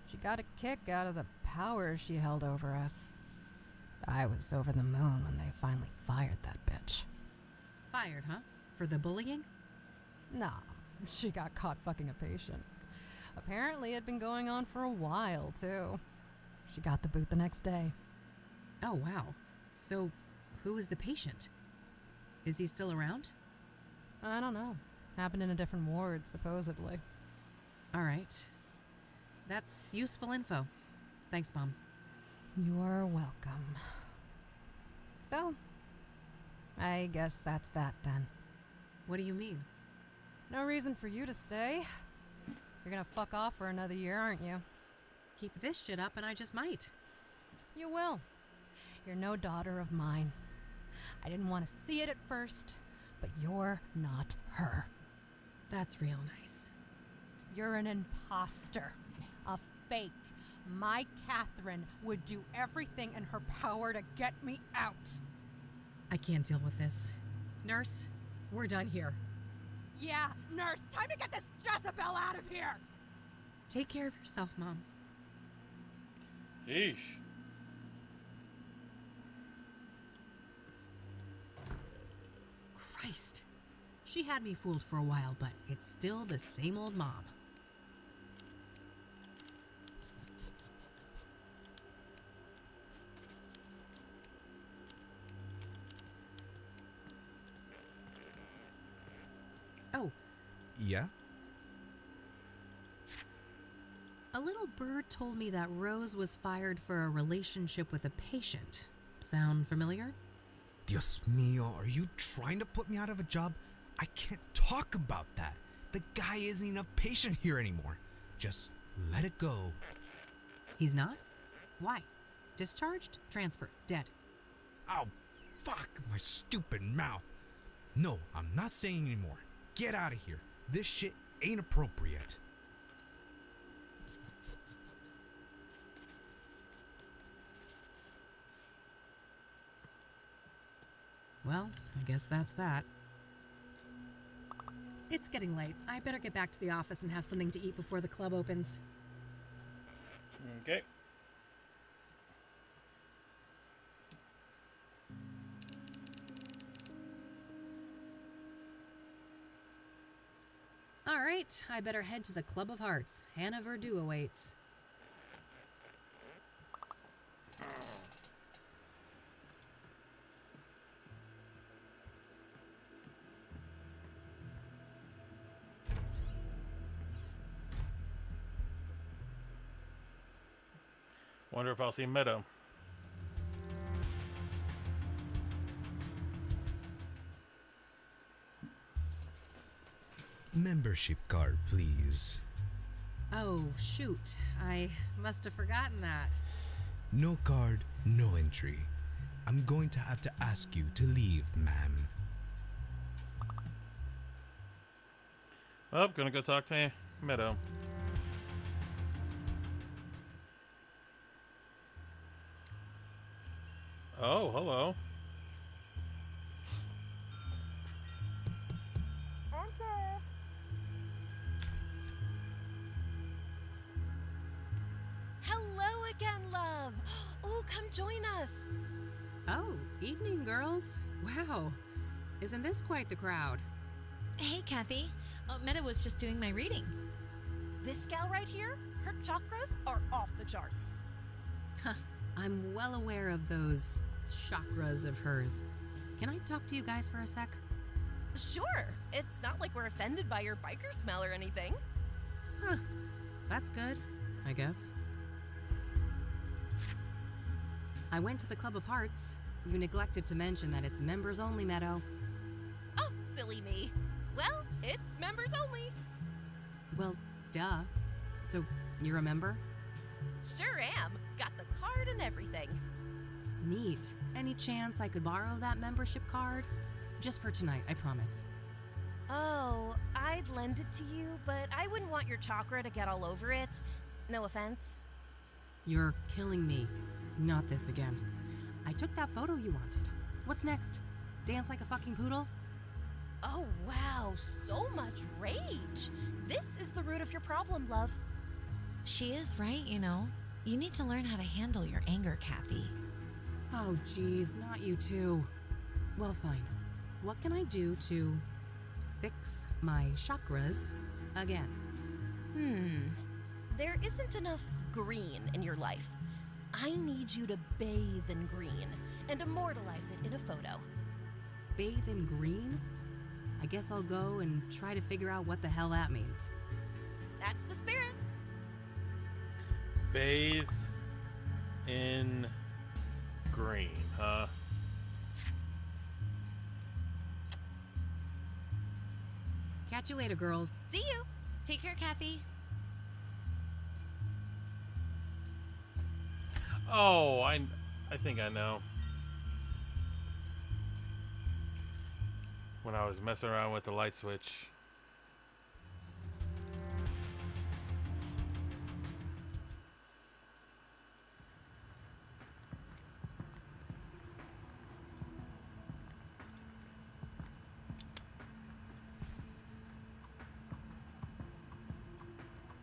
She got a kick out of the power she held over us. I was over the moon when they finally fired that bitch. Fired, huh? For the bullying? Nah, she got caught fucking a patient. Apparently it had been going on for a while, too. She got the boot the next day. Oh, wow. So, who was the patient? Is he still around? I don't know. Happened in a different ward, supposedly. All right. That's useful info. Thanks, Mom. You're welcome. So, I guess that's that then. What do you mean? No reason for you to stay. You're gonna fuck off for another year, aren't you? Keep this shit up and I just might. You will. You're no daughter of mine. I didn't want to see it at first, but you're not her. That's real nice. You're an imposter. A fake. My Catherine would do everything in her power to get me out. I can't deal with this. Nurse, we're done here. Yeah, nurse, time to get this Jezebel out of here! Take care of yourself, Mom. Yeesh. Christ. She had me fooled for a while, but it's still the same old mom. Oh. Yeah? A little bird told me that Rose was fired for a relationship with a patient. Sound familiar? Dios mío, are you trying to put me out of a job? I can't talk about that. The guy isn't a patient here anymore. Just let it go. He's not? Why? Discharged? Transferred? Dead? Oh, fuck my stupid mouth. No, I'm not saying anymore. Get out of here. This shit ain't appropriate. Well, I guess that's that. It's getting late. I better get back to the office and have something to eat before the club opens. Okay. All right, I better head to the Club of Hearts. Hannah Verdu awaits. Wonder if I'll see Meadow. Membership card, please. Oh, shoot. I must have forgotten that. No card, no entry. I'm going to have to ask you to leave, ma'am. Oh, gonna go talk to Meadow. Oh, hello. Hello again, love. Oh, come join us. Oh, evening, girls. Wow. Isn't this quite the crowd? Hey, Kathy. Meta was just doing my reading. This gal right here, her chakras are off the charts. Huh. I'm well aware of those chakras of hers. Can I talk to you guys for a sec? Sure. It's not like we're offended by your biker smell or anything. Huh. That's good, I guess. I went to the Club of Hearts. You neglected to mention that it's members only, Meadow. Oh, silly me. Well, it's members only. Well, duh. So, you're a member? Sure am. Got the card and everything. Neat. Any chance I could borrow that membership card? Just for tonight, I promise. Oh, I'd lend it to you, but I wouldn't want your chakra to get all over it. No offense. You're killing me. Not this again. I took that photo you wanted. What's next? Dance like a fucking poodle? Oh, wow. So much rage. This is the root of your problem, love. She is right, you know. You need to learn how to handle your anger, Kathy. Oh, geez, not you too. Well, fine. What can I do to fix my chakras again? There isn't enough green in your life. I need you to bathe in green and immortalize it in a photo. Bathe in green? I guess I'll go and try to figure out what the hell that means. That's the spirit. Bathe in green, huh? Catch you later, girls. See you. Take care, Kathy. Oh, I think I know. When I was messing around with the light switch.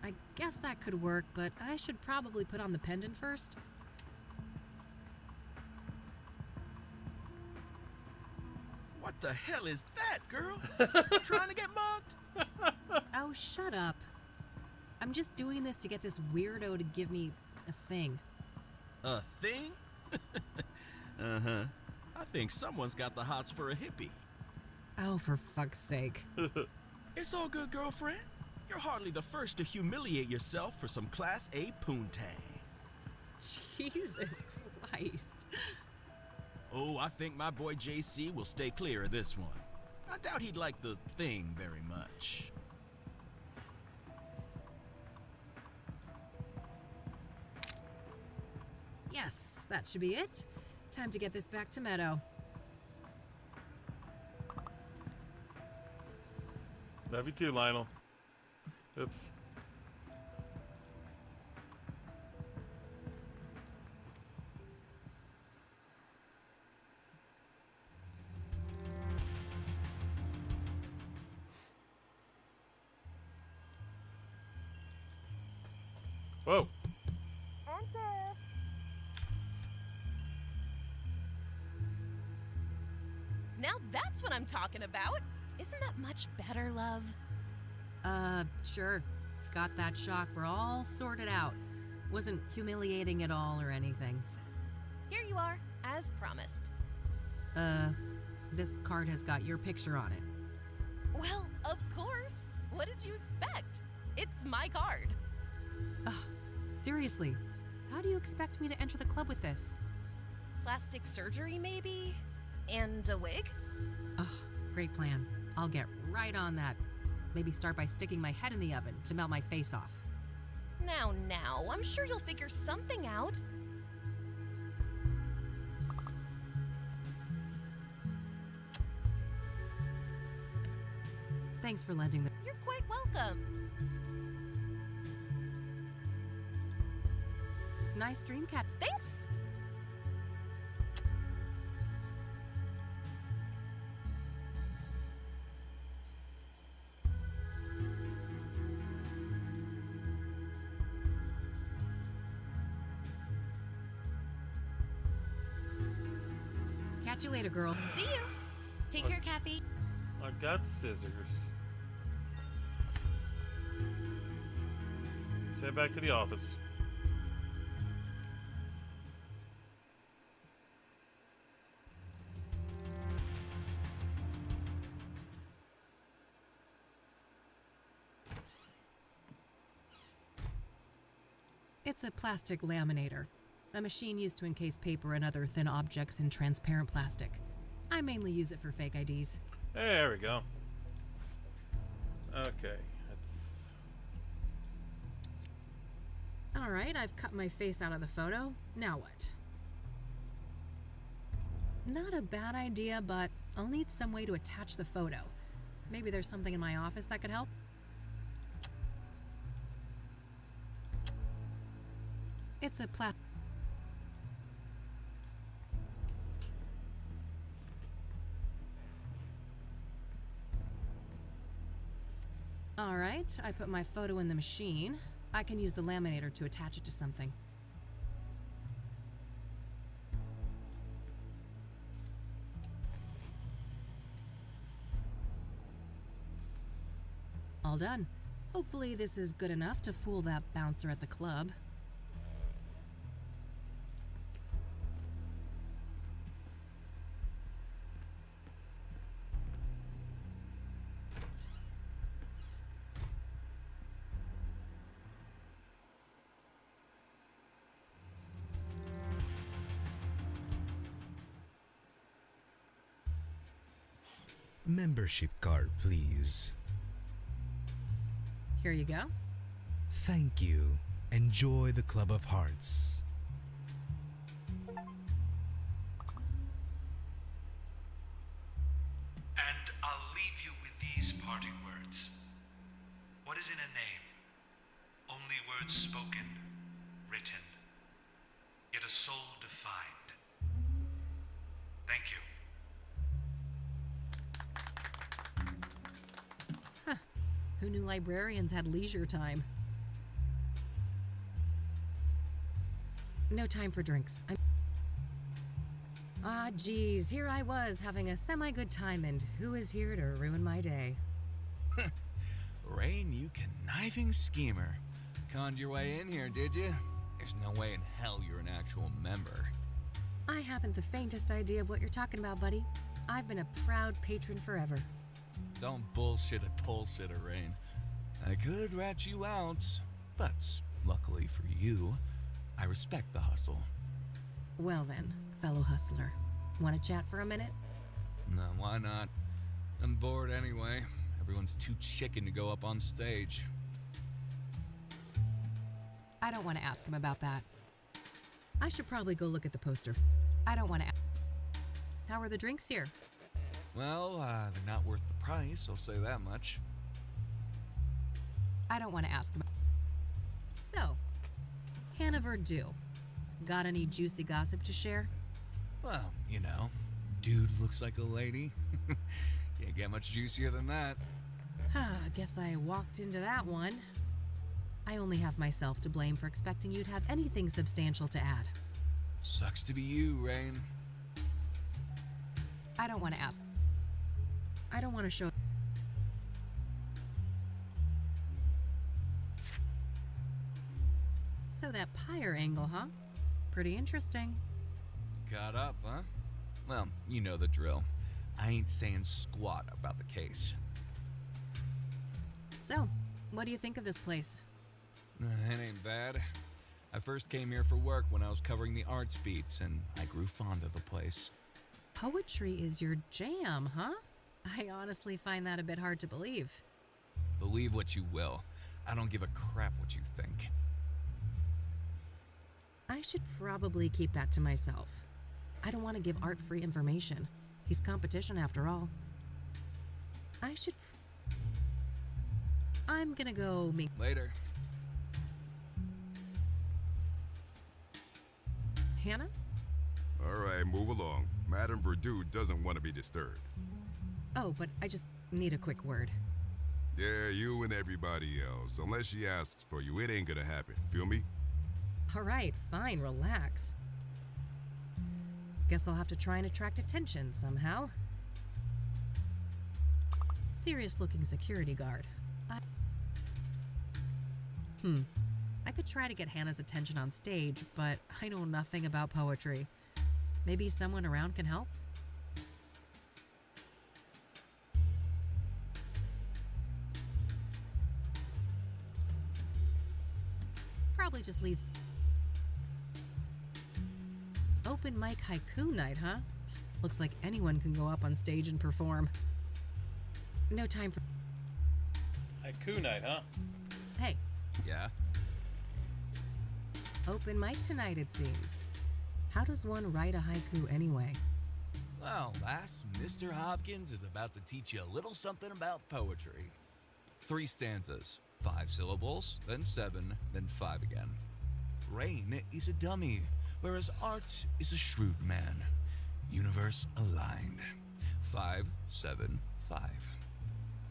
I guess that could work, but I should probably put on the pendant first. What the hell is that, girl? Trying to get mugged? Oh, shut up. I'm just doing this to get this weirdo to give me a thing. A thing? Uh-huh. I think someone's got the hots for a hippie. Oh, for fuck's sake. It's all good, girlfriend. You're hardly the first to humiliate yourself for some Class A poontang. Jesus Christ. Oh, I think my boy JC will stay clear of this one. I doubt he'd like the thing very much. Yes, that should be it. Time to get this back to Meadow. Love you too, Lionel. Oops. Whoa. Now that's what I'm talking about. Isn't that much better, love? Sure. Got that shock. We're all sorted out. Wasn't humiliating at all or anything. Here you are, as promised. This card has got your picture on it. Well, of course. What did you expect? It's my card. Ugh, seriously, how do you expect me to enter the club with this? Plastic surgery, maybe? And a wig? Ugh, great plan. I'll get right on that. Maybe start by sticking my head in the oven to melt my face off. Now, I'm sure you'll figure something out. Thanks for lending the... You're quite welcome. Nice dream, Cat. Thanks. Catch you later, girl. See you. Take care, Kathy. I got scissors. Head back to the office. It's a plastic laminator, a machine used to encase paper and other thin objects in transparent plastic. I mainly use it for fake IDs. There we go. Okay. All right, I've cut my face out of the photo. Now what? Not a bad idea, but I'll need some way to attach the photo. Maybe there's something in my office that could help. It's a All right, I put my photo in the machine. I can use the laminator to attach it to something. All done. Hopefully this is good enough to fool that bouncer at the club. membership card, please. Here you go. Thank you. Enjoy the Club of Hearts. And I'll leave you with these parting words. What is in a name? Only words spoken, written, yet a soul defined. Thank you. Huh. Who knew librarians had leisure time? No time for drinks. Ah, geez, here I was having a semi-good time, and who is here to ruin my day? Rain, you conniving schemer. Conned your way in here, did you? There's no way in hell you're an actual member. I haven't the faintest idea of what you're talking about, buddy. I've been a proud patron forever. Don't bullshit a bullshitter, Rain. I could rat you out, but luckily for you, I respect the hustle. Well then, fellow hustler, want to chat for a minute? No, why not? I'm bored anyway. Everyone's too chicken to go up on stage. I don't want to ask him about that. I should probably go look at the poster. I don't want to. How are the drinks here? Well, they're not worth the price, I'll say that much. I don't want to ask him. So, Hannah Verdue, got any juicy gossip to share? Well, you know, dude looks like a lady. Can't get much juicier than that. I guess I walked into that one. I only have myself to blame for expecting you'd have anything substantial to add. Sucks to be you, Rain. I don't want to ask. I don't want to show. So that pyre angle, huh? Pretty interesting. Caught up, huh? Well, you know the drill. I ain't saying squat about the case. So, what do you think of this place? It ain't bad. I first came here for work when I was covering the arts beats, and I grew fond of the place. Poetry is your jam, huh? I honestly find that a bit hard to believe. Believe what you will. I don't give a crap what you think. I should probably keep that to myself. I don't want to give Art free information. He's competition after all. I'm gonna go meet. Later. Hannah? All right, move along. Madame Verdue doesn't want to be disturbed. Oh, but I just need a quick word. Yeah, you and everybody else. Unless she asks for you, it ain't gonna happen. Feel me? All right, fine, relax. Guess I'll have to try and attract attention somehow. Serious-looking security guard. I could try to get Hannah's attention on stage, but I know nothing about poetry. Maybe someone around can help? Probably just leads. Open mic haiku night, huh? Looks like anyone can go up on stage and perform. No time for. Haiku night, huh? Hey. Yeah? Open mic tonight, it seems. How does one write a haiku anyway? Well, lass, Mr. Hopkins is about to teach you a little something about poetry. 3 stanzas, 5 syllables, then 7, then 5 again. Rain is a dummy, whereas Art is a shrewd man. Universe aligned. 5, 7, 5.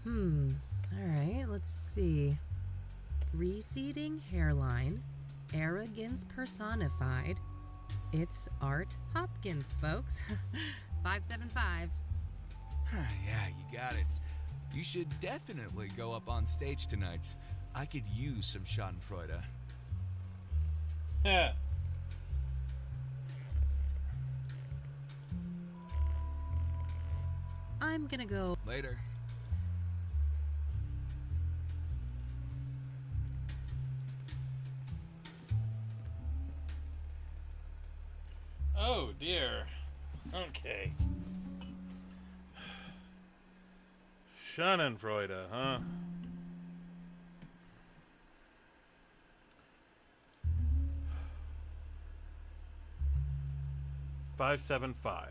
Alright, let's see. Receding hairline, arrogance personified. It's Art Hopkins, folks. 575. Yeah, you got it. You should definitely go up on stage tonight. I could use some Schadenfreude. Yeah. I'm gonna go. Later. Oh dear. Okay. Schadenfreude, huh? $575.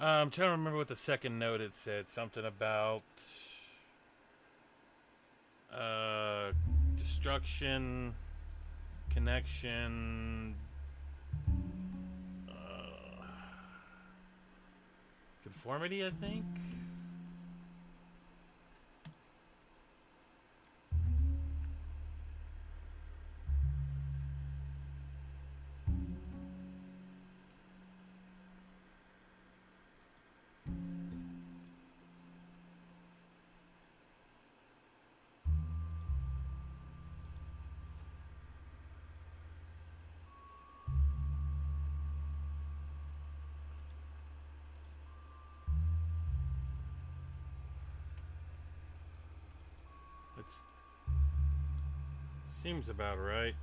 I'm trying to remember what the second note it said. Something about destruction, connection, conformity, I think. It's seems about right.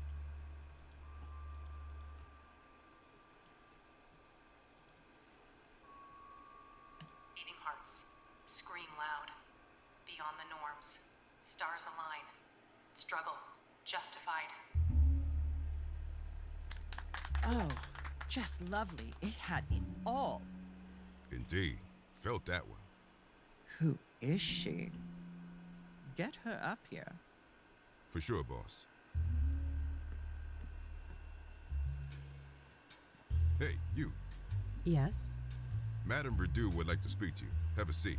Beating hearts, scream loud, beyond the norms, stars align, struggle, justified. Oh, just lovely. It had it all. Indeed. Felt that one. Who is she? Get her up here. For sure, boss. Hey, you. Yes? Madame Verdu would like to speak to you. Have a seat.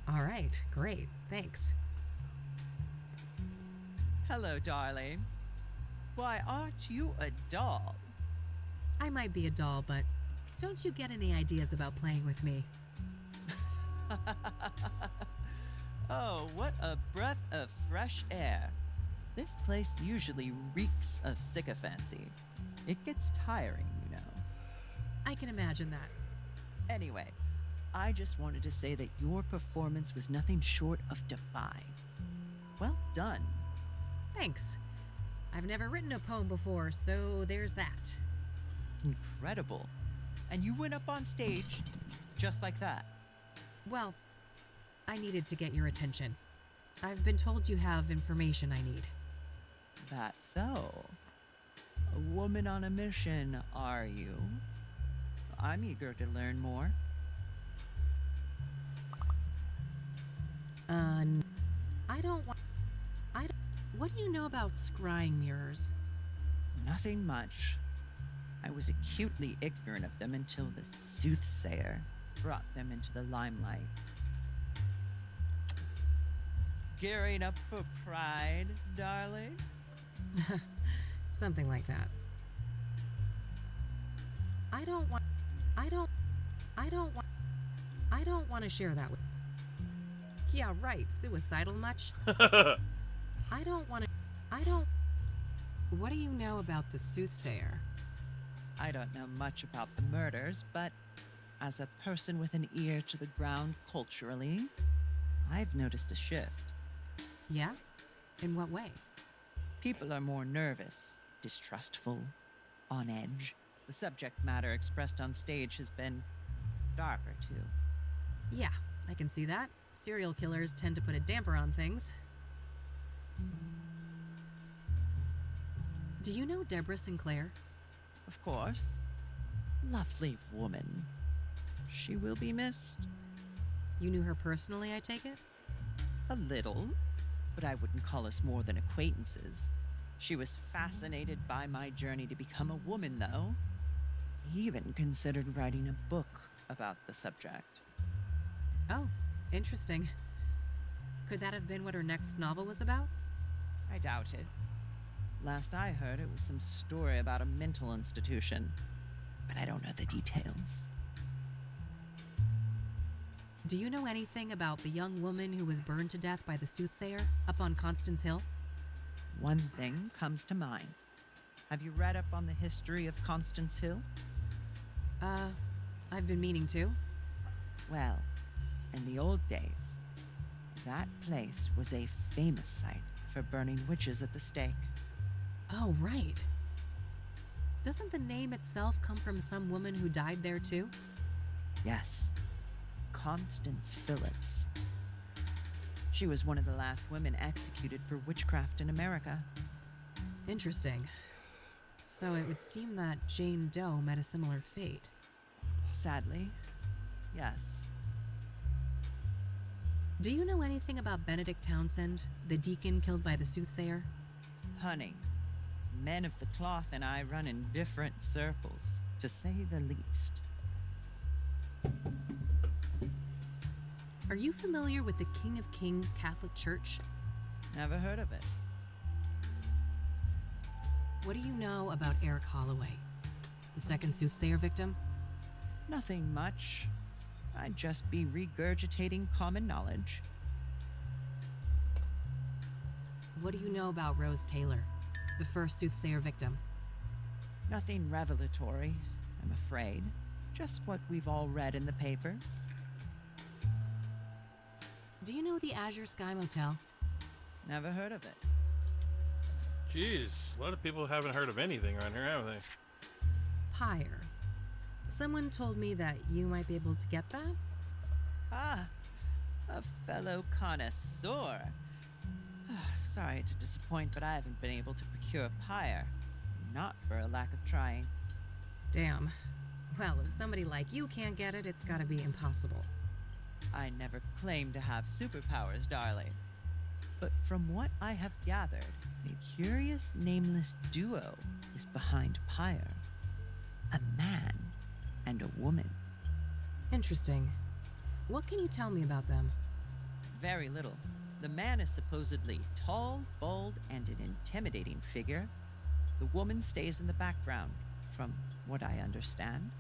All right, great, thanks. Hello, darling. Why, aren't you a doll? I might be a doll, but don't you get any ideas about playing with me? Oh, what a breath of fresh air. This place usually reeks of sycophancy. It gets tiring, you know. I can imagine that. Anyway, I just wanted to say that your performance was nothing short of divine. Well done. Thanks. I've never written a poem before, so there's that. Incredible. And you went up on stage just like that. Well, I needed to get your attention. I've been told you have information I need. That's so. A woman on a mission, are you? I'm eager to learn more. What do you know about scrying mirrors? Nothing much. I was acutely ignorant of them until the soothsayer brought them into the limelight. Gearing up for pride, darling? Something like that. I don't want to share that with. Yeah, right. Suicidal much? What do you know about the soothsayer? I don't know much about the murders, but as a person with an ear to the ground culturally, I've noticed a shift. Yeah? In what way? People are more nervous, distrustful, on edge. The subject matter expressed on stage has been darker, too. Yeah, I can see that. Serial killers tend to put a damper on things. Do you know Deborah Sinclair? Of course. Lovely woman. She will be missed. You knew her personally, I take it? A little, but I wouldn't call us more than acquaintances. She was fascinated by my journey to become a woman, though. Even considered writing a book about the subject. Oh, interesting. Could that have been what her next novel was about? I doubt it. Last I heard, it was some story about a mental institution. but I don't know the details. Do you know anything about the young woman who was burned to death by the soothsayer up on Constance Hill? One thing comes to mind. Have you read up on the history of Constance Hill? I've been meaning to. Well, in the old days, that place was a famous site for burning witches at the stake. Oh, right. Doesn't the name itself come from some woman who died there too? Yes, Constance Phillips. She was one of the last women executed for witchcraft in America. Interesting. So it would seem that Jane Doe met a similar fate. Sadly, yes. Do you know anything about Benedict Townsend, the deacon killed by the soothsayer? Honey, men of the cloth and I run in different circles, to say the least. Are you familiar with the King of Kings Catholic Church? Never heard of it. What do you know about Eric Holloway, the second soothsayer victim? Nothing much. I'd just be regurgitating common knowledge. What do you know about Rose Taylor, the first soothsayer victim? Nothing revelatory, I'm afraid. Just what we've all read in the papers. Do you know the Azure Sky Motel? Never heard of it. Jeez, a lot of people haven't heard of anything around here, haven't they? Pyre. Someone told me that you might be able to get that? Ah, a fellow connoisseur. Sorry to disappoint, but I haven't been able to procure pyre. Not for a lack of trying. Damn. Well, if somebody like you can't get it, it's gotta be impossible. I never claimed to have superpowers, darling. But from what I have gathered, a curious nameless duo is behind pyre. A man and a woman. Interesting. What can you tell me about them? Very little. The man is supposedly tall, bold, and an intimidating figure. The woman stays in the background, from what I understand.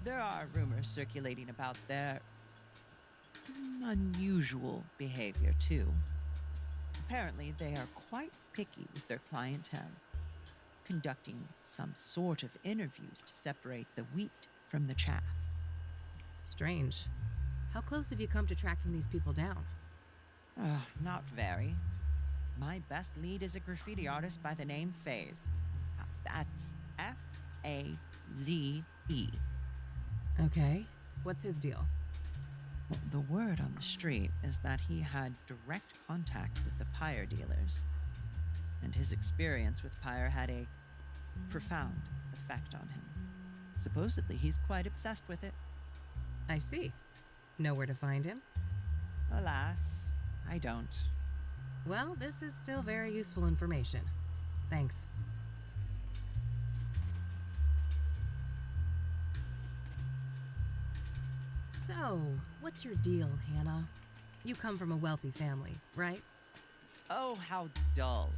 There are rumors circulating about their unusual behavior, too. Apparently, they are quite picky with their clientele, conducting some sort of interviews to separate the wheat from the chaff. Strange. How close have you come to tracking these people down? Not very. My best lead is a graffiti artist by the name Faze. That's F-A-Z-E. Okay. What's his deal? Well, the word on the street is that he had direct contact with the pyre dealers, and his experience with pyre had a profound effect on him. Supposedly, he's quite obsessed with it. I see. Know where to find him? Alas, I don't. Well, this is still very useful information. Thanks. So, what's your deal, Hannah? You come from a wealthy family, right? Oh, how dull.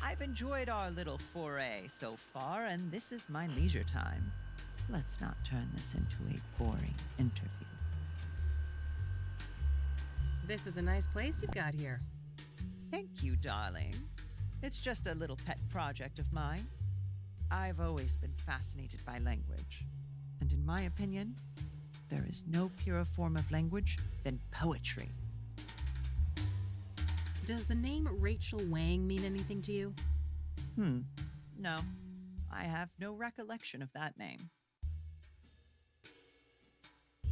I've enjoyed our little foray so far, and this is my leisure time. Let's not turn this into a boring interview. This is a nice place you've got here. Thank you, darling. It's just a little pet project of mine. I've always been fascinated by language. And in my opinion, there is no purer form of language than poetry. Does the name Rachel Wang mean anything to you? No. I have no recollection of that name.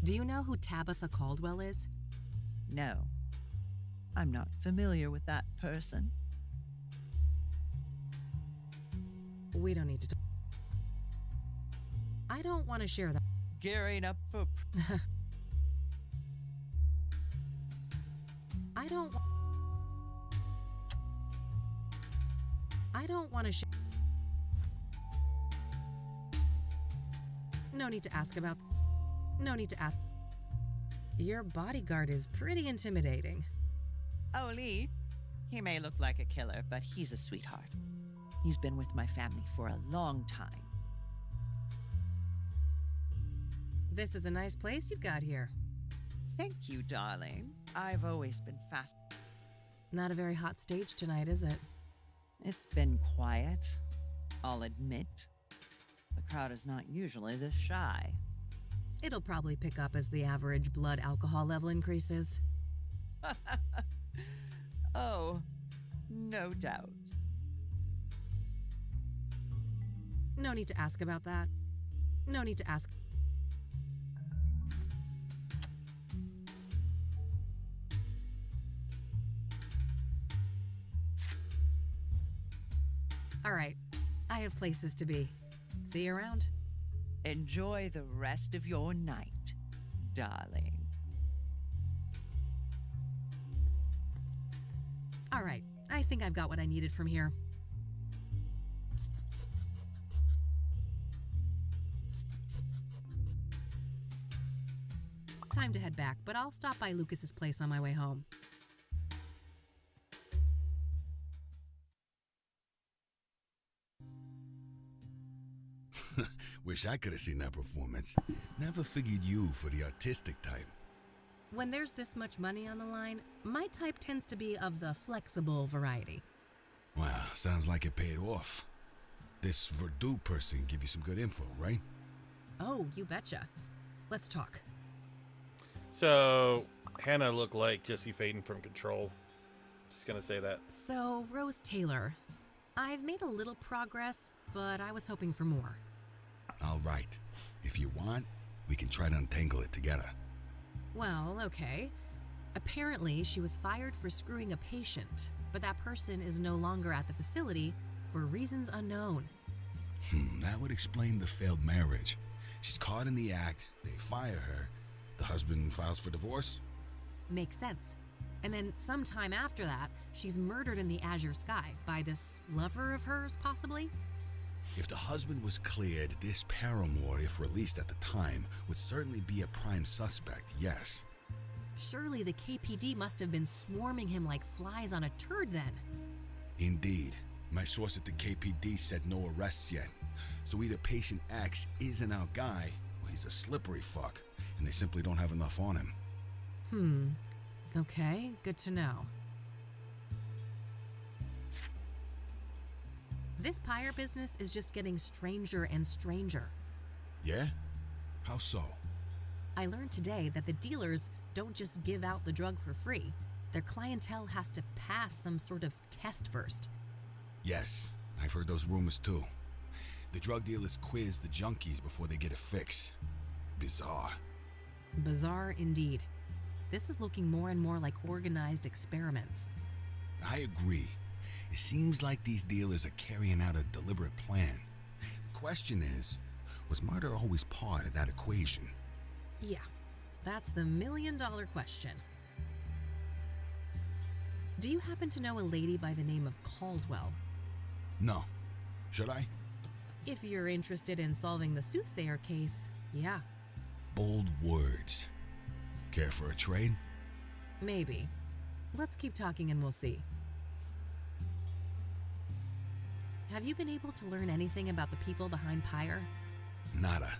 Do you know who Tabitha Caldwell is? No. I'm not familiar with that person. We don't need to talk. I don't want to share that. Gearing up for... I don't want to share. No need to ask about. No need to ask. Your bodyguard is pretty intimidating. Oh, Lee. He may look like a killer, but he's a sweetheart. He's been with my family for a long time. This is a nice place you've got here. Thank you, darling. I've always been fast. Not a very hot stage tonight, is it? It's been quiet, I'll admit. The crowd is not usually this shy. It'll probably pick up as the average blood alcohol level increases. Oh, no doubt. No need to ask about that. No need to ask. All right, I have places to be. See you around. Enjoy the rest of your night, darling. All right, I think I've got what I needed from here. Time to head back, but I'll stop by Lucas's place on my way home. Wish I could have seen that performance. Never figured you for the artistic type. When there's this much money on the line, my type tends to be of the flexible variety. Wow, sounds like it paid off. This Verdue person give you some good info, right? Oh, you betcha. Let's talk. So, Hannah looked like Jesse Faden from Control. Just gonna say that. So, Rose Taylor. I've made a little progress, but I was hoping for more. All right. If you want, we can try to untangle it together. Well, okay. Apparently, she was fired for screwing a patient, but that person is no longer at the facility for reasons unknown. That would explain the failed marriage. She's caught in the act, they fire her, the husband files for divorce? Makes sense. And then sometime after that, she's murdered in the azure sky by this lover of hers, possibly? If the husband was cleared, this paramour, if released at the time, would certainly be a prime suspect, yes. Surely the KPD must have been swarming him like flies on a turd then. Indeed. My source at the KPD said no arrests yet. So either patient X isn't our guy, or he's a slippery fuck, and they simply don't have enough on him. Okay, good to know. This pyre business is just getting stranger and stranger. Yeah? How so? I learned today that the dealers don't just give out the drug for free. Their clientele has to pass some sort of test first. Yes, I've heard those rumors too. The drug dealers quiz the junkies before they get a fix. Bizarre. Bizarre indeed. This is looking more and more like organized experiments. I agree. It seems like these dealers are carrying out a deliberate plan. The question is, was murder always part of that equation? Yeah, that's the million-dollar question. Do you happen to know a lady by the name of Caldwell? No. Should I? If you're interested in solving the soothsayer case, yeah. Bold words. Care for a trade? Maybe. Let's keep talking and we'll see. Have you been able to learn anything about the people behind Pyre? Nada.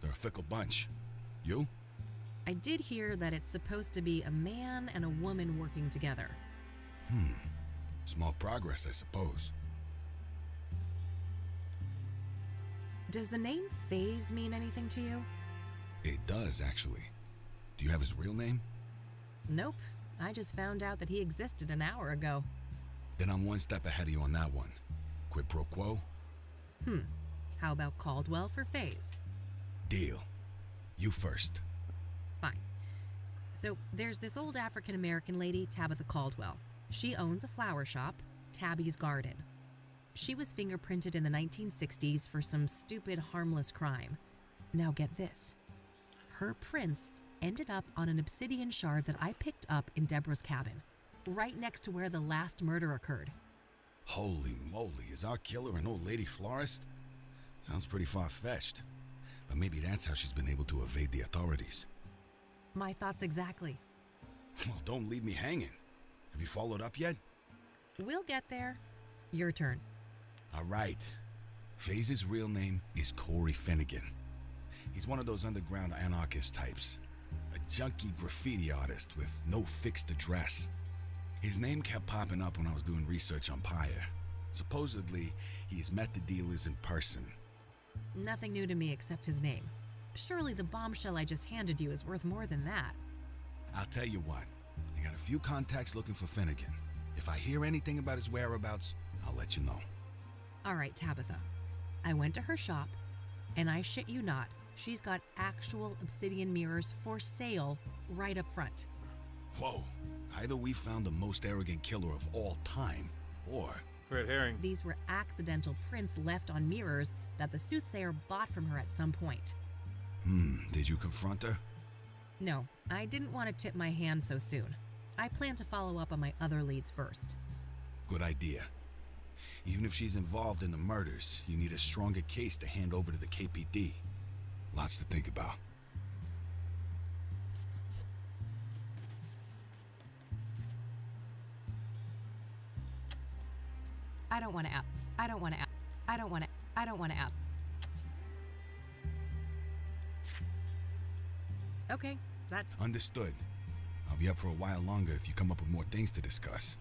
They're a fickle bunch. You? I did hear that it's supposed to be a man and a woman working together. Small progress, I suppose. Does the name FaZe mean anything to you? It does, actually. Do you have his real name? Nope. I just found out that he existed an hour ago. Then I'm one step ahead of you on that one. Quid pro quo? How about Caldwell for FaZe? Deal. You first. Fine. So there's this old African-American lady, Tabitha Caldwell. She owns a flower shop, Tabby's Garden. She was fingerprinted in the 1960s for some stupid, harmless crime. Now get this. Her prints ended up on an obsidian shard that I picked up in Deborah's cabin, right next to where the last murder occurred. Holy moly, is our killer an old lady florist? Sounds pretty far-fetched. But maybe that's how she's been able to evade the authorities. My thoughts exactly. Well, don't leave me hanging. Have you followed up yet? We'll get there. Your turn. All right. FaZe's real name is Corey Finnegan. He's one of those underground anarchist types. A junky graffiti artist with no fixed address. His name kept popping up when I was doing research on Pyre. Supposedly, he's met the dealers in person. Nothing new to me except his name. Surely the bombshell I just handed you is worth more than that. I'll tell you what, I got a few contacts looking for Finnegan. If I hear anything about his whereabouts, I'll let you know. All right, Tabitha. I went to her shop, and I shit you not, she's got actual obsidian mirrors for sale right up front. Whoa, either we found the most arrogant killer of all time, or... Red herring. These were accidental prints left on mirrors that the soothsayer bought from her at some point. Did you confront her? No, I didn't want to tip my hand so soon. I plan to follow up on my other leads first. Good idea. Even if she's involved in the murders, you need a stronger case to hand over to the KPD. Lots to think about. I don't want to out. Okay, that... Understood. I'll be up for a while longer if you come up with more things to discuss.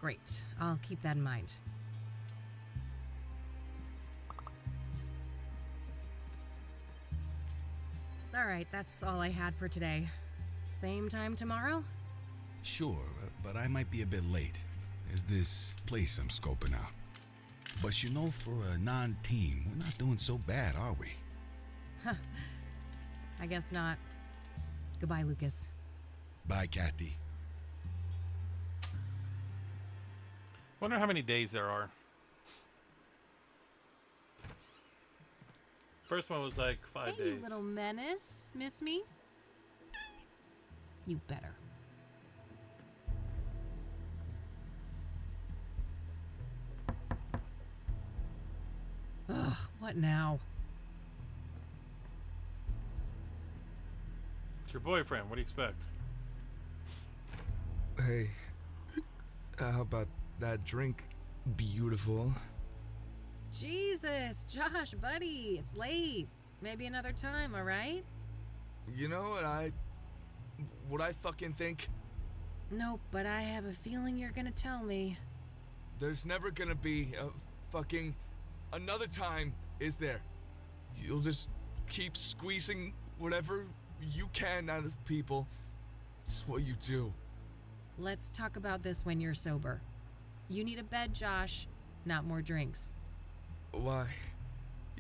Great. I'll keep that in mind. All right, that's all I had for today. Same time tomorrow? Sure, but I might be a bit late. There's this place I'm scoping out. But you know, for a non-team, we're not doing so bad, are we? Huh. I guess not. Goodbye, Lucas. Bye, Kathy. Wonder how many days there are. First one was like 5 Hey, days. you little menace. Miss me? You better. Ugh, what now? It's your boyfriend. What do you expect? Hey, how about that drink? Beautiful. Jesus, Josh, buddy, it's late. Maybe another time, all right? You know what I fucking think? Nope, but I have a feeling you're gonna tell me. There's never gonna be a fucking another time, is there? You'll just keep squeezing whatever you can out of people. It's what you do. Let's talk about this when you're sober. You need a bed, Josh, not more drinks. Why?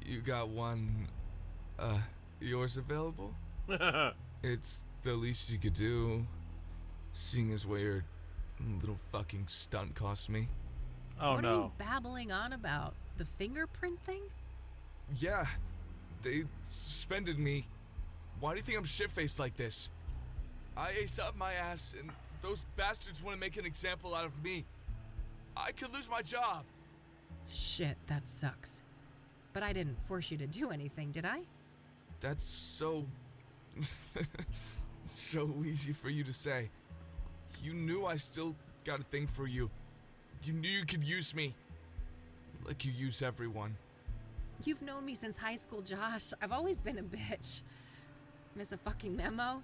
You got one, yours available? It's the least you could do, seeing as what your little fucking stunt cost me. Oh, what no. What are you babbling on about? The fingerprint thing? Yeah, they suspended me. Why do you think I'm shit-faced like this? I aced up my ass, and those bastards want to make an example out of me. I could lose my job. Shit, that sucks. But I didn't force you to do anything, did I? That's so... so easy for you to say. You knew I still got a thing for you. You knew you could use me. Like you use everyone. You've known me since high school, Josh. I've always been a bitch. Miss a fucking memo?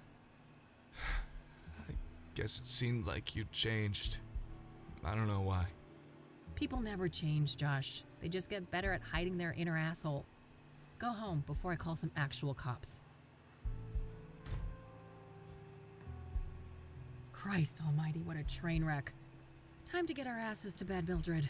I guess it seemed like you changed. I don't know why. People never change, Josh. They just get better at hiding their inner asshole. Go home before I call some actual cops. Christ almighty, what a train wreck. Time to get our asses to bed, Mildred.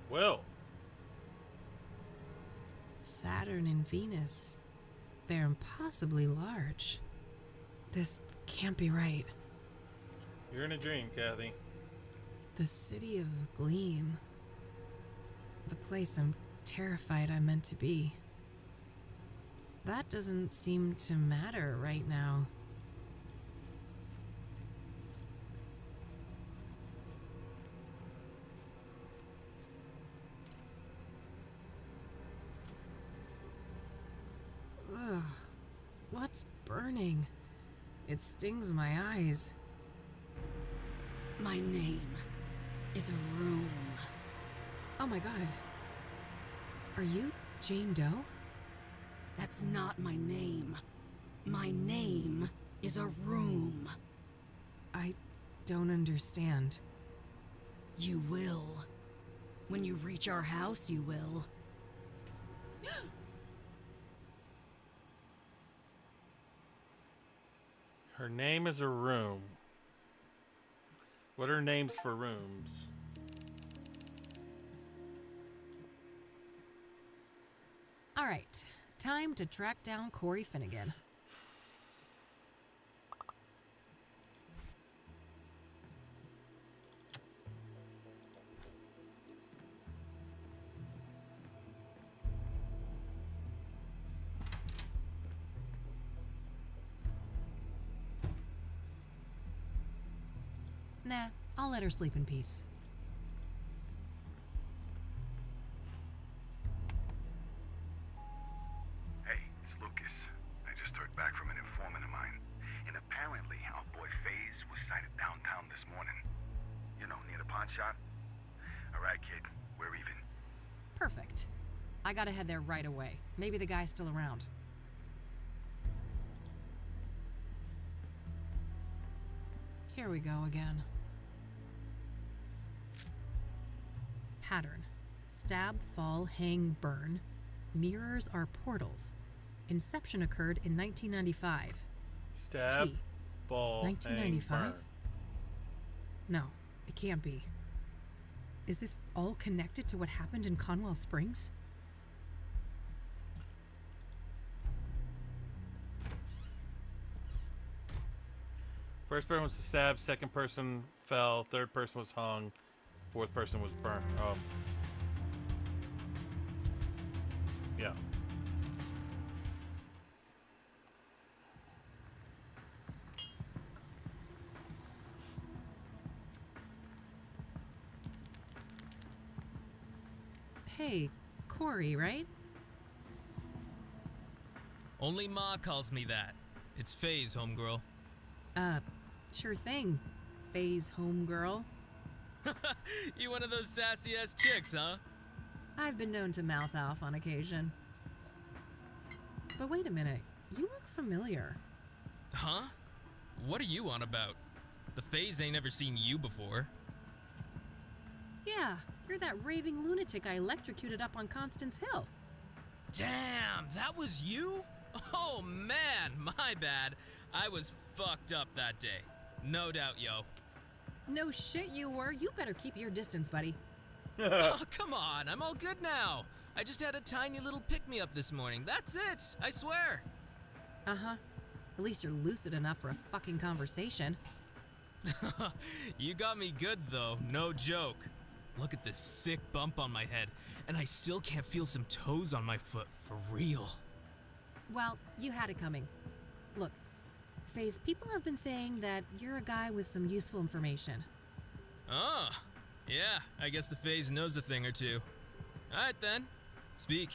Well. Saturn and Venus. They're impossibly large. This can't be right. You're in a dream, Kathy. The city of Gleam. The place I'm terrified I'm meant to be. That doesn't seem to matter right now. burning. It stings my eyes. My name is a room. Oh my god. Are you Jane Doe? That's not my name. My name is a room. I don't understand. You will. When you reach our house, you will. Her name is a room. What are names for rooms? All right, time to track down Corey Finnegan. Nah, I'll let her sleep in peace. Hey, it's Lucas. I just heard back from an informant of mine. And apparently our boy FaZe was sighted downtown this morning. You know, near the pawn shop. Alright, kid. We're even. Perfect. I gotta head there right away. Maybe the guy's still around. Here we go again. Pattern. Stab, fall, hang, burn. Mirrors are portals. Inception occurred in 1995. Stab, T. fall, 1995? hang, burn. No, it can't be. Is this all connected to what happened in Conwell Springs? First person was stabbed, second person fell, third person was hung, fourth person was burned. Yeah. Hey, Corey, right? Only Ma calls me that. It's FaZe, homegirl. Sure thing. FaZe homegirl. You one of those sassy-ass chicks, huh? I've been known to mouth off on occasion. But wait a minute, you look familiar. Huh? What are you on about? The FaZe ain't ever seen you before. Yeah, you're that raving lunatic I electrocuted up on Constance Hill. Damn, that was you? Oh man, my bad. I was fucked up that day. No doubt, yo. No shit you were. You better keep your distance, buddy. Oh, come on, I'm all good now. I just had a tiny little pick-me-up this morning. That's it, I swear. Uh-huh. At least you're lucid enough for a fucking conversation. You got me good, though, no joke. Look at this sick bump on my head, and I still can't feel some toes on my foot, for real. Well, you had it coming. Look, FaZe, people have been saying that you're a guy with some useful information. Oh, yeah, I guess the FaZe knows a thing or two. Alright then, speak.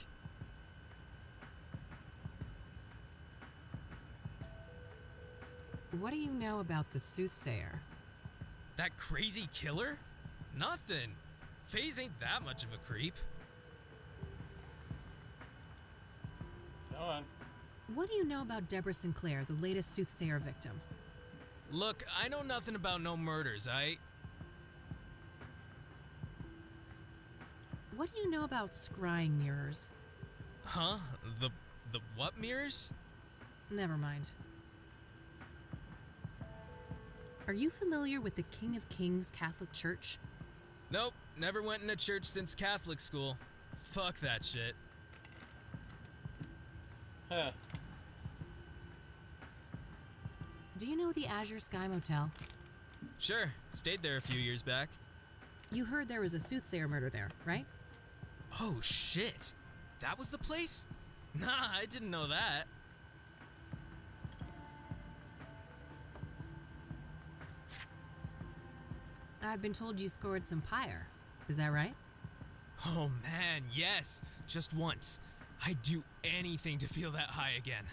What do you know about the soothsayer? That crazy killer? Nothing. FaZe ain't that much of a creep. Go on. What do you know about Deborah Sinclair, the latest soothsayer victim? Look, I know nothing about no murders, What do you know about scrying mirrors? Huh? The what mirrors? Never mind. Are you familiar with the King of Kings Catholic Church? Nope, never went in a church since Catholic school. Fuck that shit. Huh. Do you know the Azure Sky Motel? Sure, stayed there a few years back. You heard there was a soothsayer murder there, right? Oh shit, that was the place? Nah, I didn't know that. I've been told you scored some pyre. Is that right? Oh man, yes, just once. I'd do anything to feel that high again.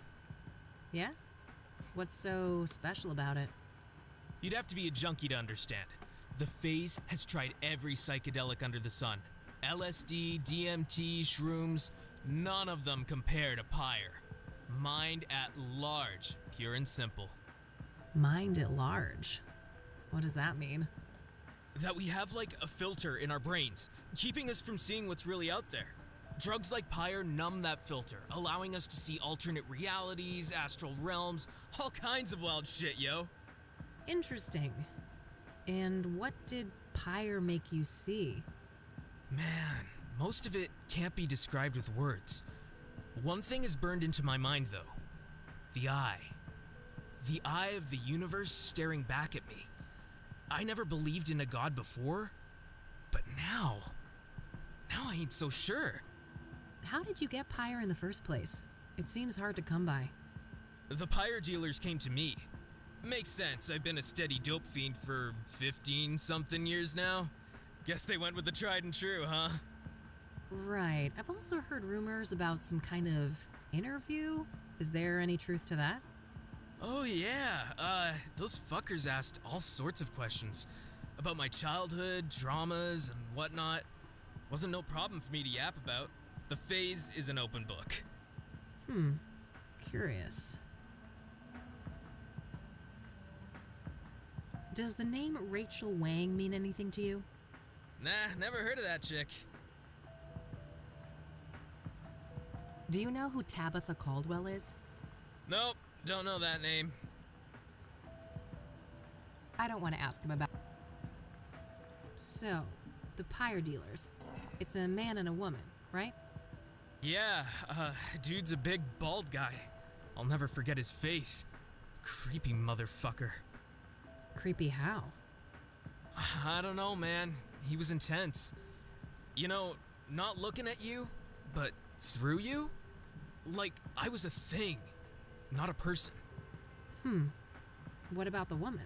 Yeah? What's so special about it? You'd have to be a junkie to understand. The Phase has tried every psychedelic under the sun. LSD, DMT, shrooms, none of them compare to Pyre. Mind at large, pure and simple. Mind at large? What does that mean? That we have like a filter in our brains, keeping us from seeing what's really out there. Drugs like Pyre numb that filter, allowing us to see alternate realities, astral realms, all kinds of wild shit, yo. Interesting. And what did Pyre make you see? Man, most of it can't be described with words. One thing is burned into my mind, though. The eye. The eye of the universe staring back at me. I never believed in a god before, but now I ain't so sure. How did you get Pyre in the first place? It seems hard to come by. The Pyre dealers came to me. Makes sense, I've been a steady dope fiend for 15-something years now. Guess they went with the tried and true, huh? Right. I've also heard rumors about some kind of interview. Is there any truth to that? Oh yeah, those fuckers asked all sorts of questions. About my childhood, dramas, and whatnot. Wasn't no problem for me to yap about. The Phase is an open book. Curious. Does the name Rachel Wang mean anything to you? Nah, never heard of that chick. Do you know who Tabitha Caldwell is? Nope, don't know that name. I don't want to ask him about. So, the Pyre dealers. It's a man and a woman, right? Yeah, dude's a big bald guy. I'll never forget his face. Creepy motherfucker. Creepy how? I don't know, man. He was intense. You know, not looking at you, but through you? Like I was a thing, not a person. What about the woman?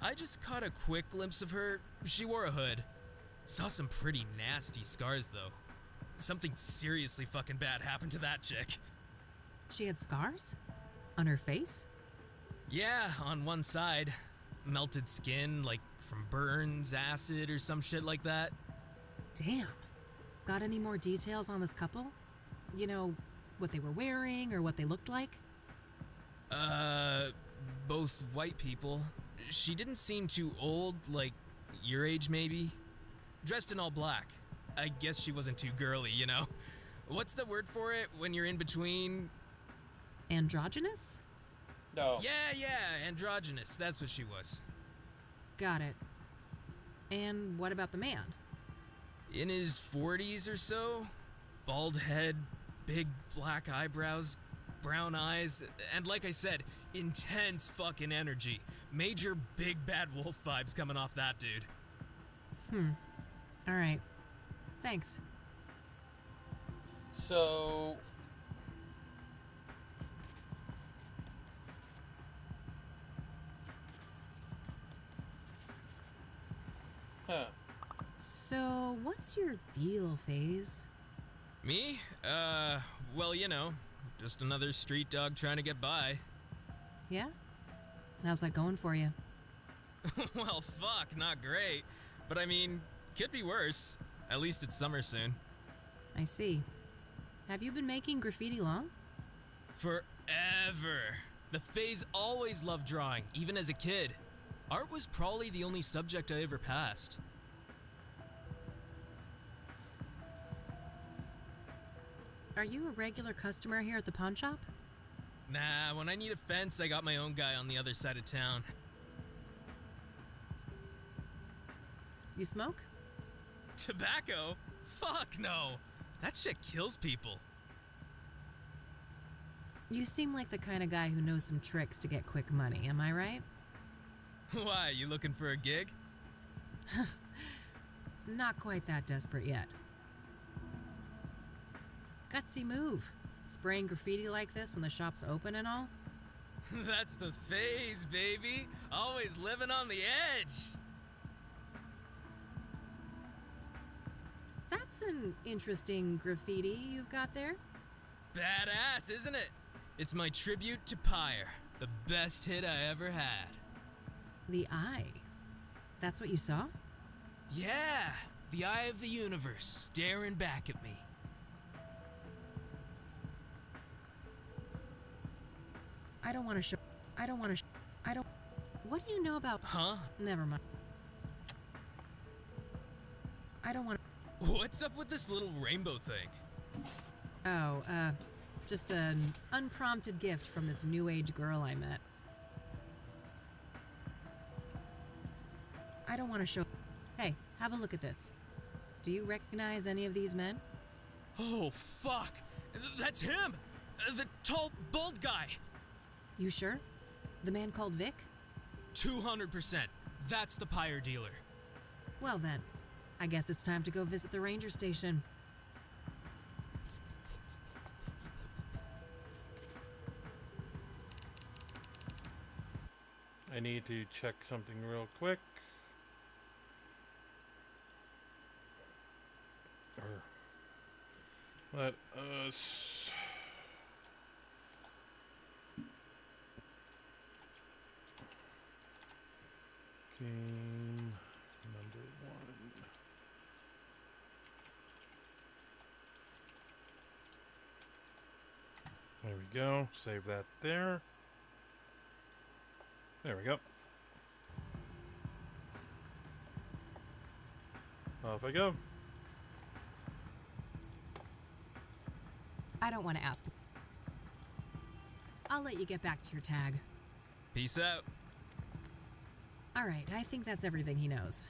I just caught a quick glimpse of her. She wore a hood. Saw some pretty nasty scars, though. Something seriously fucking bad happened to that chick. She had scars? On her face? Yeah, on one side. Melted skin, like from burns, acid, or some shit like that. Damn. Got any more details on this couple? You know, what they were wearing or what they looked like? Both white people. She didn't seem too old, like your age maybe. Dressed in all black. I guess she wasn't too girly, you know? What's the word for it when you're in between? Androgynous? No. Yeah, androgynous. That's what she was. Got it. And what about the man? In his 40s or so. Bald head, big black eyebrows, brown eyes, and like I said, intense fucking energy. Major big bad wolf vibes coming off that dude. Alright. Thanks. So... So, what's your deal, Phase? Me? Well, you know, just another street dog trying to get by. Yeah? How's that going for you? Well, fuck, not great. But I mean, could be worse. At least it's summer soon. I see. Have you been making graffiti long? Forever. The Phase always loved drawing, even as a kid. Art was probably the only subject I ever passed. Are you a regular customer here at the pawn shop? Nah, when I need a fence, I got my own guy on the other side of town. You smoke? Tobacco? Fuck no! That shit kills people. You seem like the kind of guy who knows some tricks to get quick money, am I right? Why, you looking for a gig? Not quite that desperate yet. Gutsy move. Spraying graffiti like this when the shop's open and all? That's the Phase, baby! Always living on the edge! That's an interesting graffiti you've got there. Badass, isn't it? It's my tribute to Pyre. The best hit I ever had. The eye. That's what you saw? Yeah, the eye of the universe staring back at me. I don't want to show. I don't want to. I don't. What do you know about? Huh? Never mind. I don't want to. What's up with this little rainbow thing? Oh, just an unprompted gift from this new age girl I met. I don't want to show. Hey, have a look at this. Do you recognize any of these men? Oh, fuck! That's him! The tall, bald guy! You sure? The man called Vic? 200%. That's the pyre dealer. Well then, I guess it's time to go visit the ranger station. I need to check something real quick. Let us... Game number 1. There we go. Save that there. There we go. Off I go. I don't want to ask. I'll let you get back to your tag. Peace out. All right, I think that's everything he knows.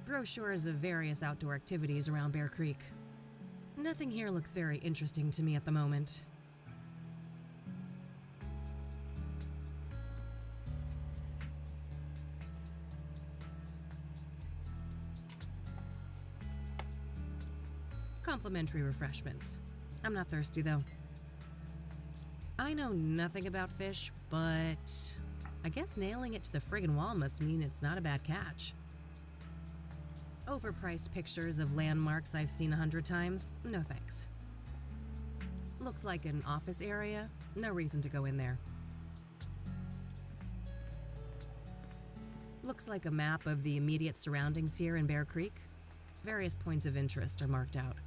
Brochures of various outdoor activities around Bear Creek. Nothing here looks very interesting to me at the moment. Complimentary refreshments. I'm not thirsty though. I know nothing about fish, but I guess nailing it to the friggin' wall must mean it's not a bad catch. Overpriced pictures of landmarks I've seen 100 times? No thanks. Looks like an office area. No reason to go in there. Looks like a map of the immediate surroundings here in Bear Creek. Various points of interest are marked out.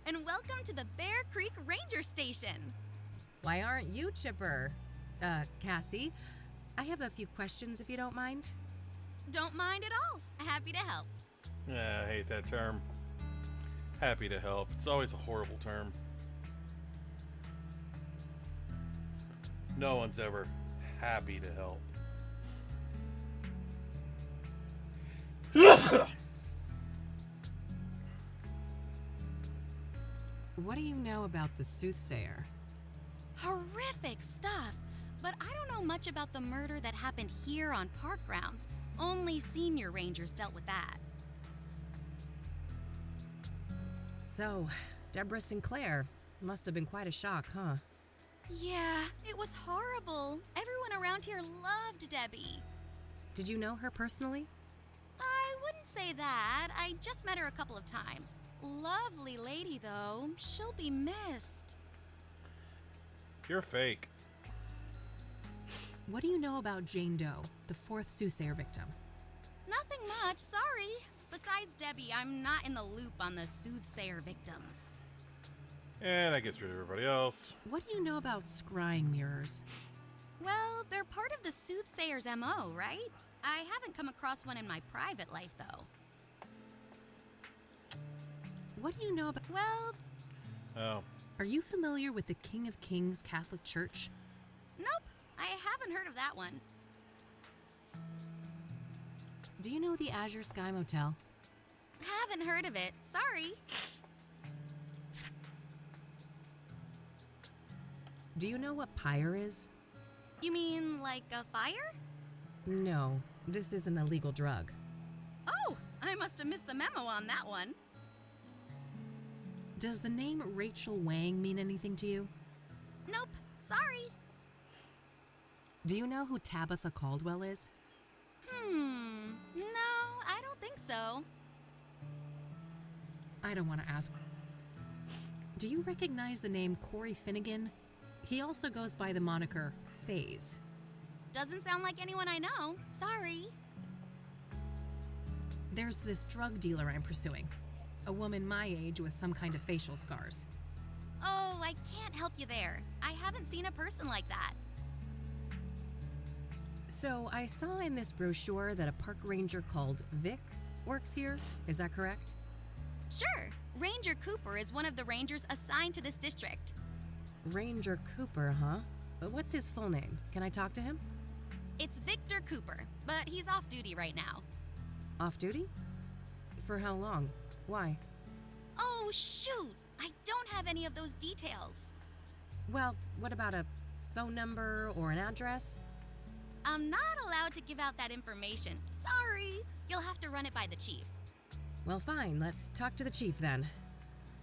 And welcome to the Bear Creek Ranger Station. Why aren't you chipper? Cassie, I have a few questions if you don't mind. Don't mind at all. Happy to help. Yeah, I hate that term. Happy to help. It's always a horrible term. No one's ever happy to help. What do you know about the soothsayer? Horrific stuff, but I don't know much about the murder that happened here on park grounds. Only senior rangers dealt with that. So, Deborah Sinclair. Must have been quite a shock, huh? Yeah, it was horrible. Everyone around here loved Debbie. Did you know her personally? I wouldn't say that. I just met her a couple of times. Lovely lady, though. She'll be missed. You're fake. What do you know about Jane Doe, the fourth soothsayer victim? Nothing much, sorry. Besides Debbie, I'm not in the loop on the soothsayer victims. And that gets rid of everybody else. What do you know about scrying mirrors? Well, they're part of the soothsayer's MO, right? I haven't come across one in my private life, though. What do you know about... Well... Oh. Are you familiar with the King of Kings Catholic Church? Nope, I haven't heard of that one. Do you know the Azure Sky Motel? Haven't heard of it. Sorry. Do you know what pyre is? You mean like a fire? No, this is an illegal drug. Oh, I must have missed the memo on that one. Does the name Rachel Wang mean anything to you? Nope, sorry. Do you know who Tabitha Caldwell is? No, I don't think so. I don't want to ask. Do you recognize the name Corey Finnegan? He also goes by the moniker FaZe. Doesn't sound like anyone I know. Sorry. There's this drug dealer I'm pursuing. A woman my age with some kind of facial scars. Oh, I can't help you there. I haven't seen a person like that. So I saw in this brochure that a park ranger called Vic works here. Is that correct? Sure. Ranger Cooper is one of the rangers assigned to this district. Ranger Cooper, huh? But what's his full name? Can I talk to him? It's Victor Cooper, but he's off duty right now. Off duty? For how long? Why? Oh, shoot! I don't have any of those details. Well, what about a phone number or an address? I'm not allowed to give out that information. Sorry. You'll have to run it by the chief. Well, fine. Let's talk to the chief then.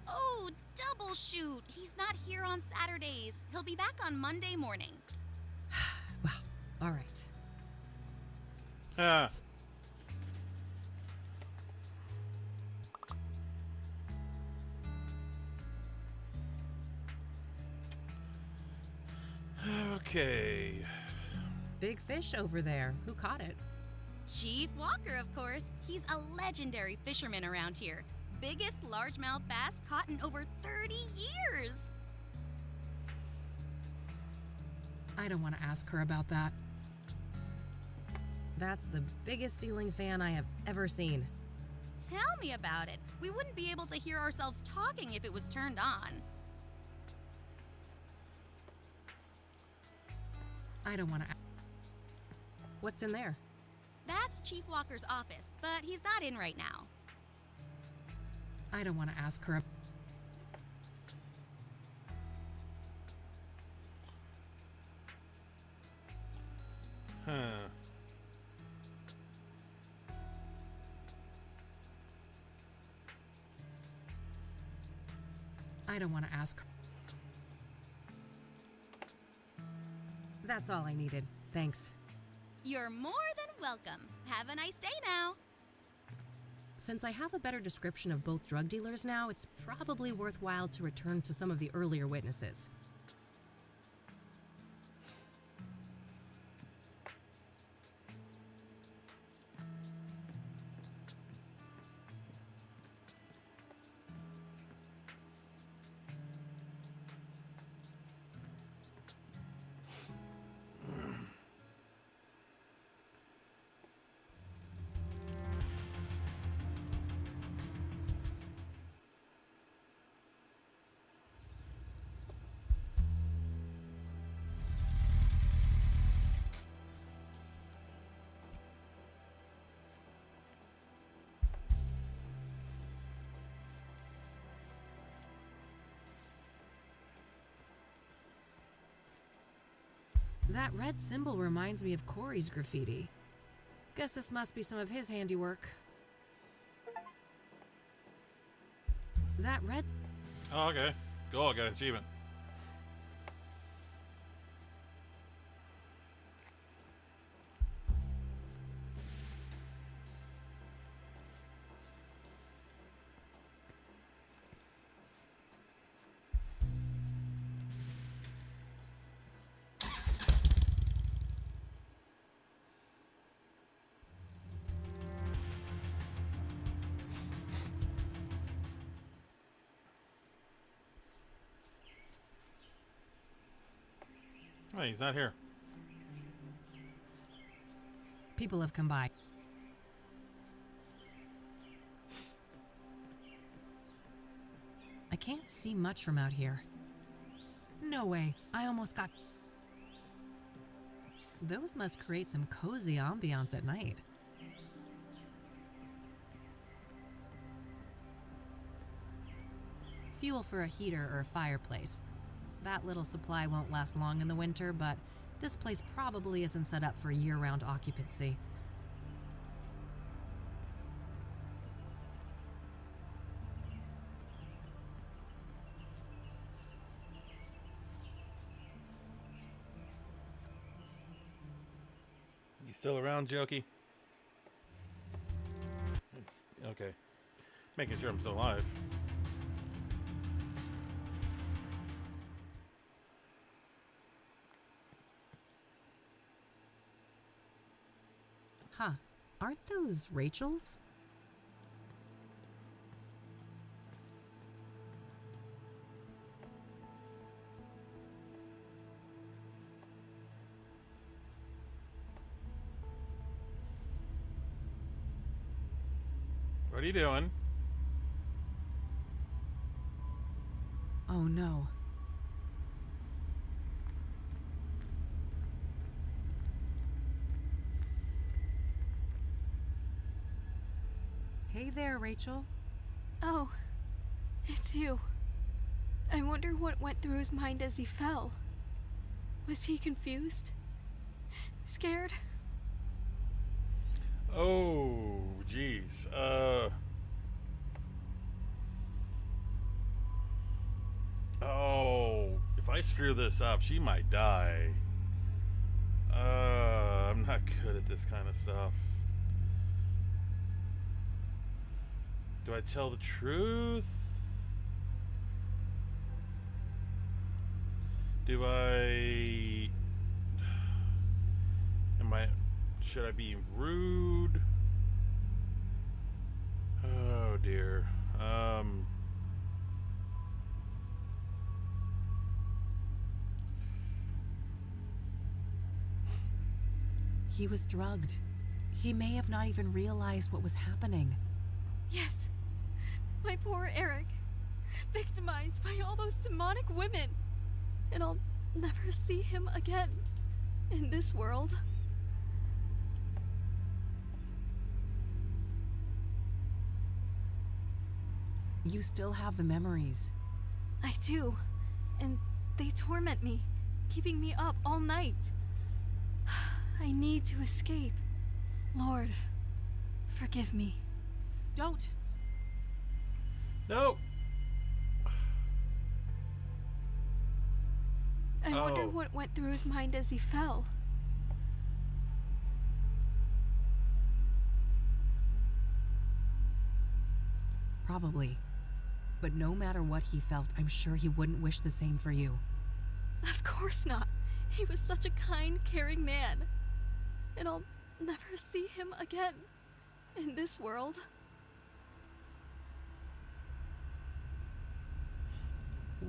Oh, double shoot! He's not here on Saturdays. He'll be back on Monday morning. Well, all right. Ah. Okay. Big fish over there. Who caught it? Chief Walker, of course. He's a legendary fisherman around here. Biggest largemouth bass caught in over 30 years. I don't want to ask her about that. That's the biggest ceiling fan I have ever seen. Tell me about it. We wouldn't be able to hear ourselves talking if it was turned on. I don't want to. What's in there? That's Chief Walker's office, but he's not in right now. I don't want to ask her. Huh. I don't want to ask her. That's all I needed. Thanks. You're more than welcome. Have a nice day now. Since I have a better description of both drug dealers now, it's probably worthwhile to return to some of the earlier witnesses. That red symbol reminds me of Corey's graffiti. Guess this must be some of his handiwork. That red... Oh, okay. Go, I got an achievement. Oh, he's not here. People have come by. I can't see much from out here. No way. I almost got... Those must create some cozy ambiance at night. fuel for a heater or a fireplace. That little supply won't last long in the winter, but this place probably isn't set up for year-round occupancy. You still around, Jokey? It's okay. Making sure I'm still alive. Huh. Aren't those Rachel's? What are you doing? Oh no. Hey there, Rachel. Oh, it's you. I wonder what went through his mind as he fell. Was he confused? Scared? Oh, jeez. Oh, if I screw this up, she might die. I'm not good at this kind of stuff. Do I tell the truth? Do I... Should I be rude? Oh dear. He was drugged. He may have not even realized what was happening. Yes. My poor Eric. Victimized by all those demonic women. And I'll never see him again. In this world. You still have the memories. I do. And they torment me, keeping me up all night. I need to escape. Lord, forgive me. Don't. No. I wonder what went through his mind as he fell. Probably. But no matter what he felt, I'm sure he wouldn't wish the same for you. Of course not. He was such a kind, caring man. And I'll never see him again. In this world.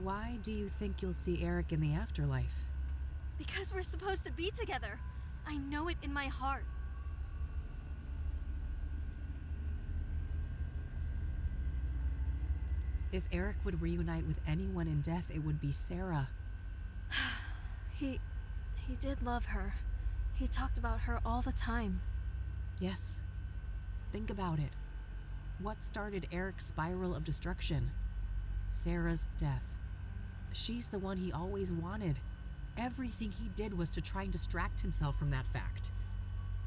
Why do you think you'll see Eric in the afterlife? Because we're supposed to be together. I know it in my heart. If Eric would reunite with anyone in death, it would be Sarah. He did love her. He talked about her all the time. Yes. Think about it. What started Eric's spiral of destruction? Sarah's death. She's the one he always wanted. Everything he did was to try and distract himself from that fact.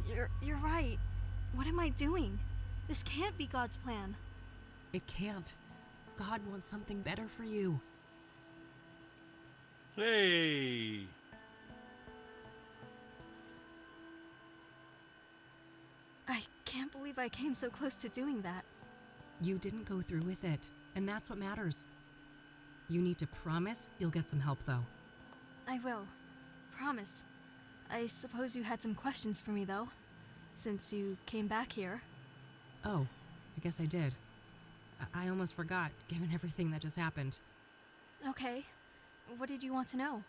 You're right. What am I doing? This can't be God's plan. It can't. God wants something better for you. Hey. I can't believe I came so close to doing that. You didn't go through with it, and that's what matters. You need to promise you'll get some help, though. I will. Promise. I suppose you had some questions for me, though, since you came back here. Oh, I guess I did. I almost forgot, given everything that just happened. Okay. What did you want to know?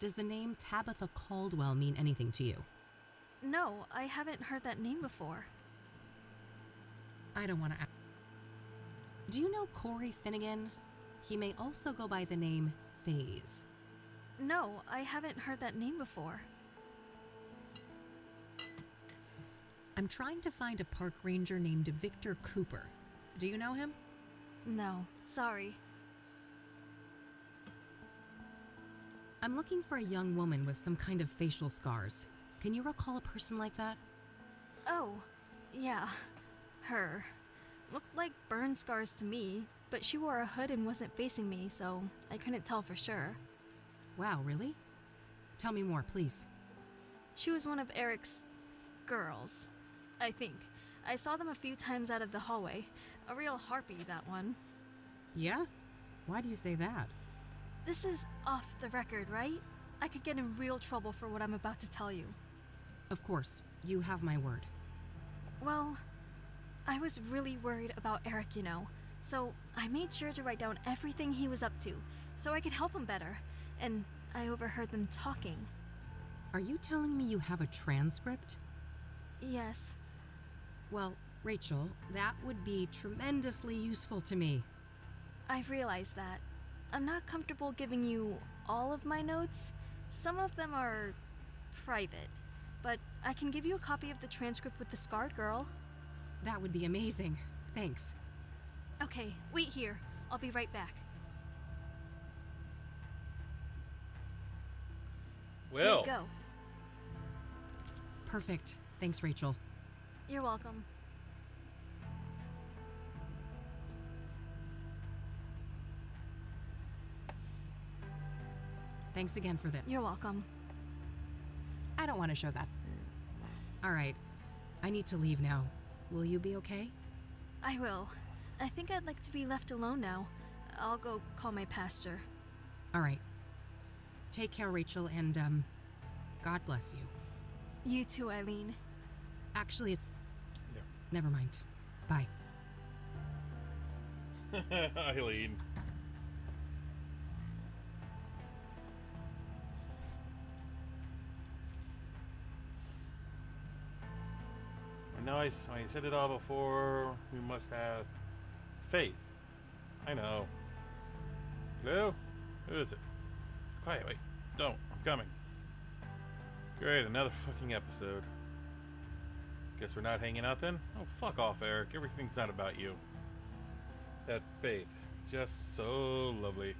Does the name Tabitha Caldwell mean anything to you? No, I haven't heard that name before. I don't want to ask. Do you know Corey Finnegan? He may also go by the name FaZe. No, I haven't heard that name before. I'm trying to find a park ranger named Victor Cooper. Do you know him? No, sorry. I'm looking for a young woman with some kind of facial scars. Can you recall a person like that? Oh, yeah. Her. Looked like burn scars to me, but she wore a hood and wasn't facing me, so I couldn't tell for sure. Wow, really? Tell me more, please. She was one of Eric's girls, I think. I saw them a few times out of the hallway. A real harpy, that one. Yeah? Why do you say that? This is off the record, right? I could get in real trouble for what I'm about to tell you. Of course, you have my word. Well, I was really worried about Eric, you know, so I made sure to write down everything he was up to, so I could help him better, and I overheard them talking. Are you telling me you have a transcript? Yes. Well, Rachel, that would be tremendously useful to me. I've realized that. I'm not comfortable giving you all of my notes. Some of them are private, but I can give you a copy of the transcript with the scarred girl. That would be amazing. Thanks. Okay, wait here. I'll be right back. Well. Here you go. Perfect. Thanks, Rachel. You're welcome. Thanks again for this. You're welcome. I don't want to show that. All right. I need to leave now. Will you be okay? I will. I think I'd like to be left alone now. I'll go call my pastor. All right. Take care, Rachel, and, God bless you. You too, Eileen. Actually, it's... Yeah. Never mind. Bye. Eileen. Nice. I said it all before. We must have faith. I know. Hello? Who is it? Quiet, wait. Don't. I'm coming. Great, another fucking episode. Guess we're not hanging out then? Oh, fuck off, Eric. Everything's not about you. That faith. Just so lovely.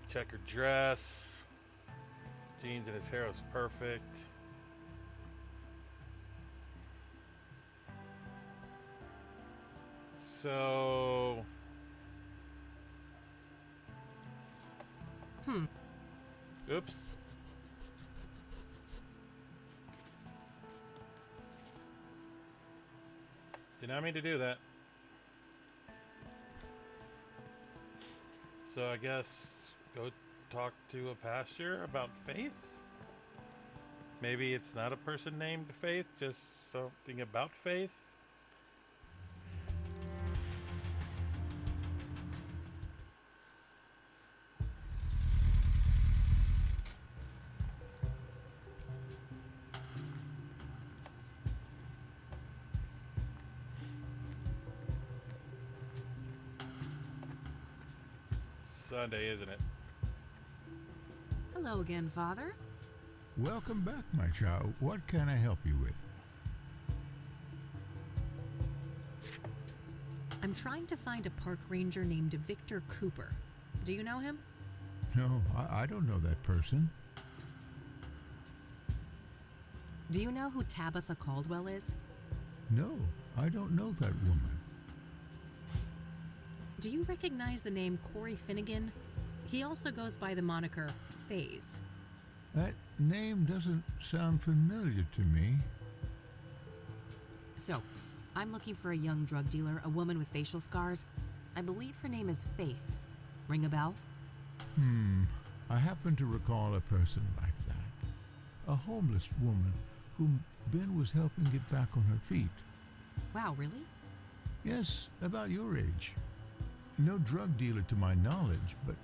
Checkered dress. Jeans and his hair was perfect. So... Oops. Did not mean to do that. So I guess go talk to a pastor about faith? Maybe it's not a person named Faith, just something about faith? Sunday, isn't it? Hello again, Father. Welcome back, my child. What can I help you with? I'm trying to find a park ranger named Victor Cooper. Do you know him? No, I don't know that person. Do you know who Tabitha Caldwell is? No, I don't know that woman. Do you recognize the name Corey Finnegan? He also goes by the moniker Faze. That name doesn't sound familiar to me. So, I'm looking for a young drug dealer, a woman with facial scars. I believe her name is Faith. Ring a bell? I happen to recall a person like that. A homeless woman whom Ben was helping get back on her feet. Wow, really? Yes, about your age. No drug dealer to my knowledge, but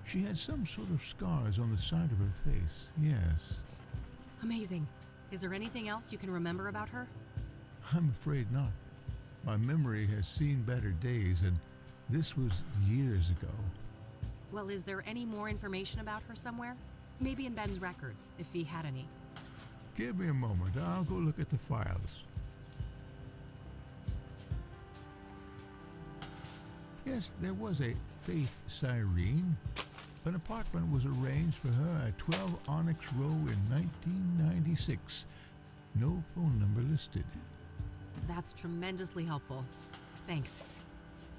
she had some sort of scars on the side of her face, yes. Amazing. Is there anything else you can remember about her? I'm afraid not. My memory has seen better days, and this was years ago. Well, is there any more information about her somewhere? Maybe in Ben's records, if he had any. Give me a moment. I'll go look at the files. Yes, there was a Faith Cyrene. An apartment was arranged for her at 12 Onyx Row in 1996. No phone number listed. That's tremendously helpful. Thanks.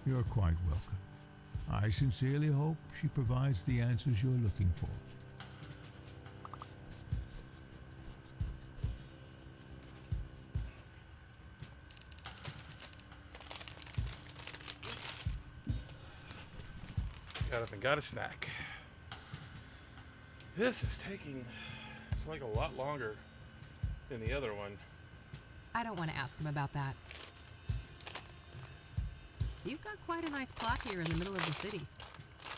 You're quite welcome. I sincerely hope she provides the answers you're looking for. Got up and got a snack. This is taking, it's like a lot longer than the other one. I don't want to ask him about that. You've got quite a nice plot here in the middle of the city.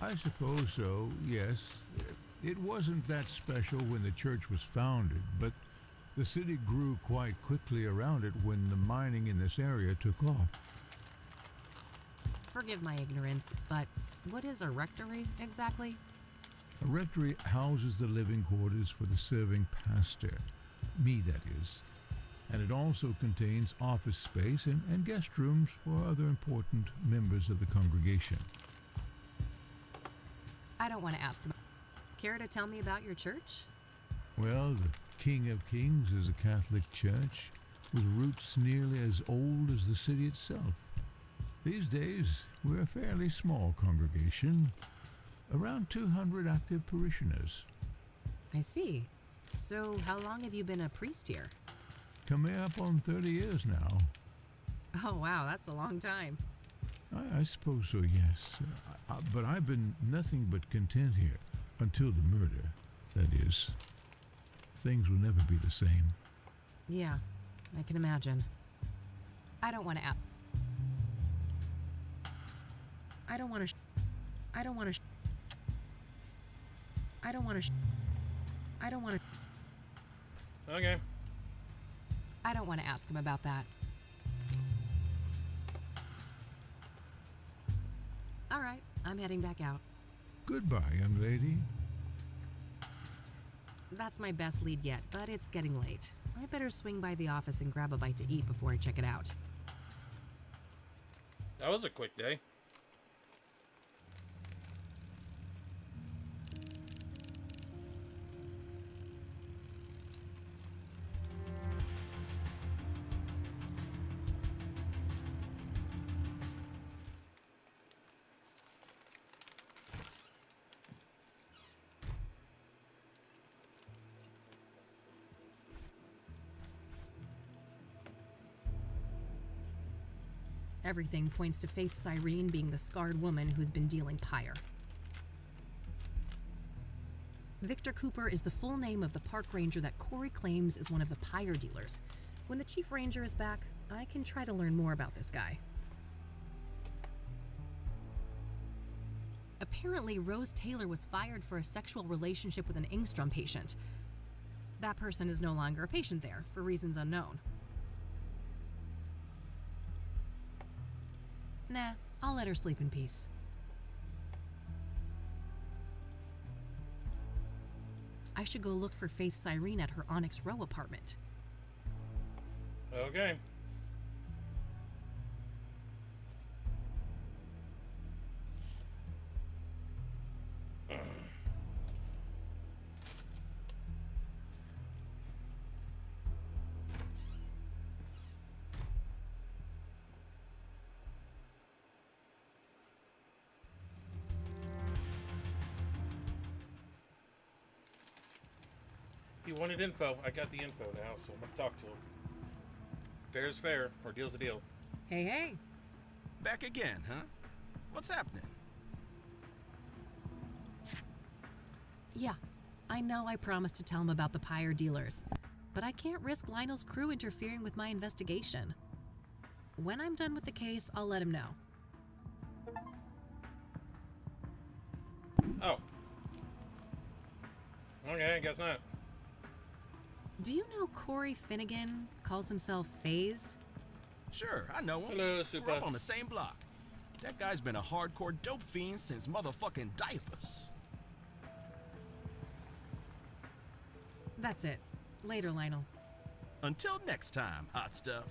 I suppose so, yes. It wasn't that special when the church was founded, but the city grew quite quickly around it when the mining in this area took off. Forgive my ignorance, but what is a rectory exactly? A rectory houses the living quarters for the serving pastor, me that is, and it also contains office space and guest rooms for other important members of the congregation. I don't want to ask about. Care to tell me about your church? Well, the King of Kings is a Catholic church with roots nearly as old as the city itself. These days, we're a fairly small congregation, around 200 active parishioners. I see. So how long have you been a priest here? Coming up on 30 years now. Oh wow, that's a long time. I suppose so, yes. But I've been nothing but content here until the murder, that is. Things will never be the same. Yeah, I can imagine. I don't want to I don't want to I don't want to I don't want to I don't want to Okay. I don't want to ask him about that. All right, I'm heading back out. Goodbye, young lady. That's my best lead yet, but it's getting late. I better swing by the office and grab a bite to eat before I check it out. That was a quick day. Everything points to Faith Cyrene being the scarred woman who's been dealing pyre. Victor Cooper is the full name of the park ranger that Corey claims is one of the pyre dealers. When the chief ranger is back, I can try to learn more about this guy. Apparently, Rose Taylor was fired for a sexual relationship with an Engstrom patient. That person is no longer a patient there, for reasons unknown. Nah, I'll let her sleep in peace. I should go look for Faith Cyrene at her Onyx Row apartment. Okay. He wanted info. I got the info now, so I'm gonna talk to him. Fair is fair, or deal's a deal. Hey, hey. Back again, huh? What's happening? Yeah, I know I promised to tell him about the pyre dealers, but I can't risk Lionel's crew interfering with my investigation. When I'm done with the case, I'll let him know. Oh. Okay, I guess not. Do you know Corey Finnegan calls himself FaZe? Sure, I know him. Hello, Super. Grew up on the same block. That guy's been a hardcore dope fiend since motherfucking diapers. That's it. Later, Lionel. Until next time, hot stuff.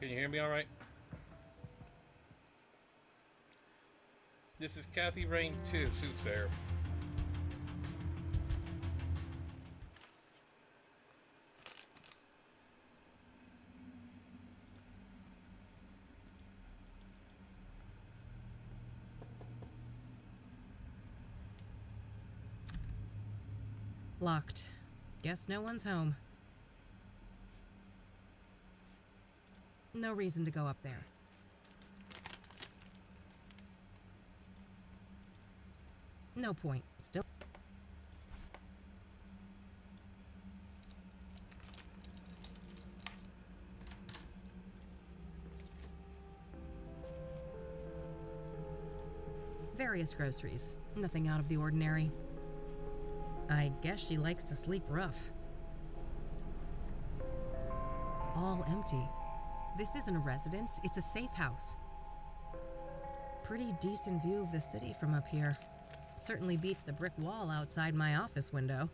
Can you hear me all right? This is Kathy Rain 2, Soothsayer. Locked. Guess no one's home. No reason to go up there. No point. Still. Various groceries. Nothing out of the ordinary. I guess she likes to sleep rough. All empty. This isn't a residence, it's a safe house. Pretty decent view of the city from up here. Certainly beats the brick wall outside my office window.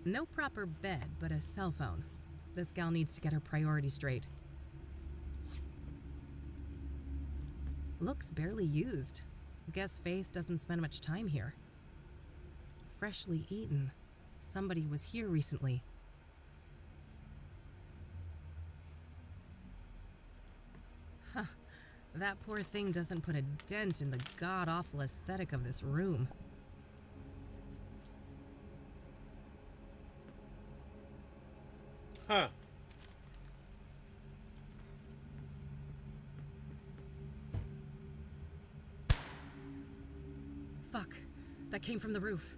No proper bed, but a cell phone. This gal needs to get her priorities straight. Looks barely used. Guess Faith doesn't spend much time here. Freshly eaten. Somebody was here recently. Huh. That poor thing doesn't put a dent in the god-awful aesthetic of this room. Huh. Fuck. That came from the roof.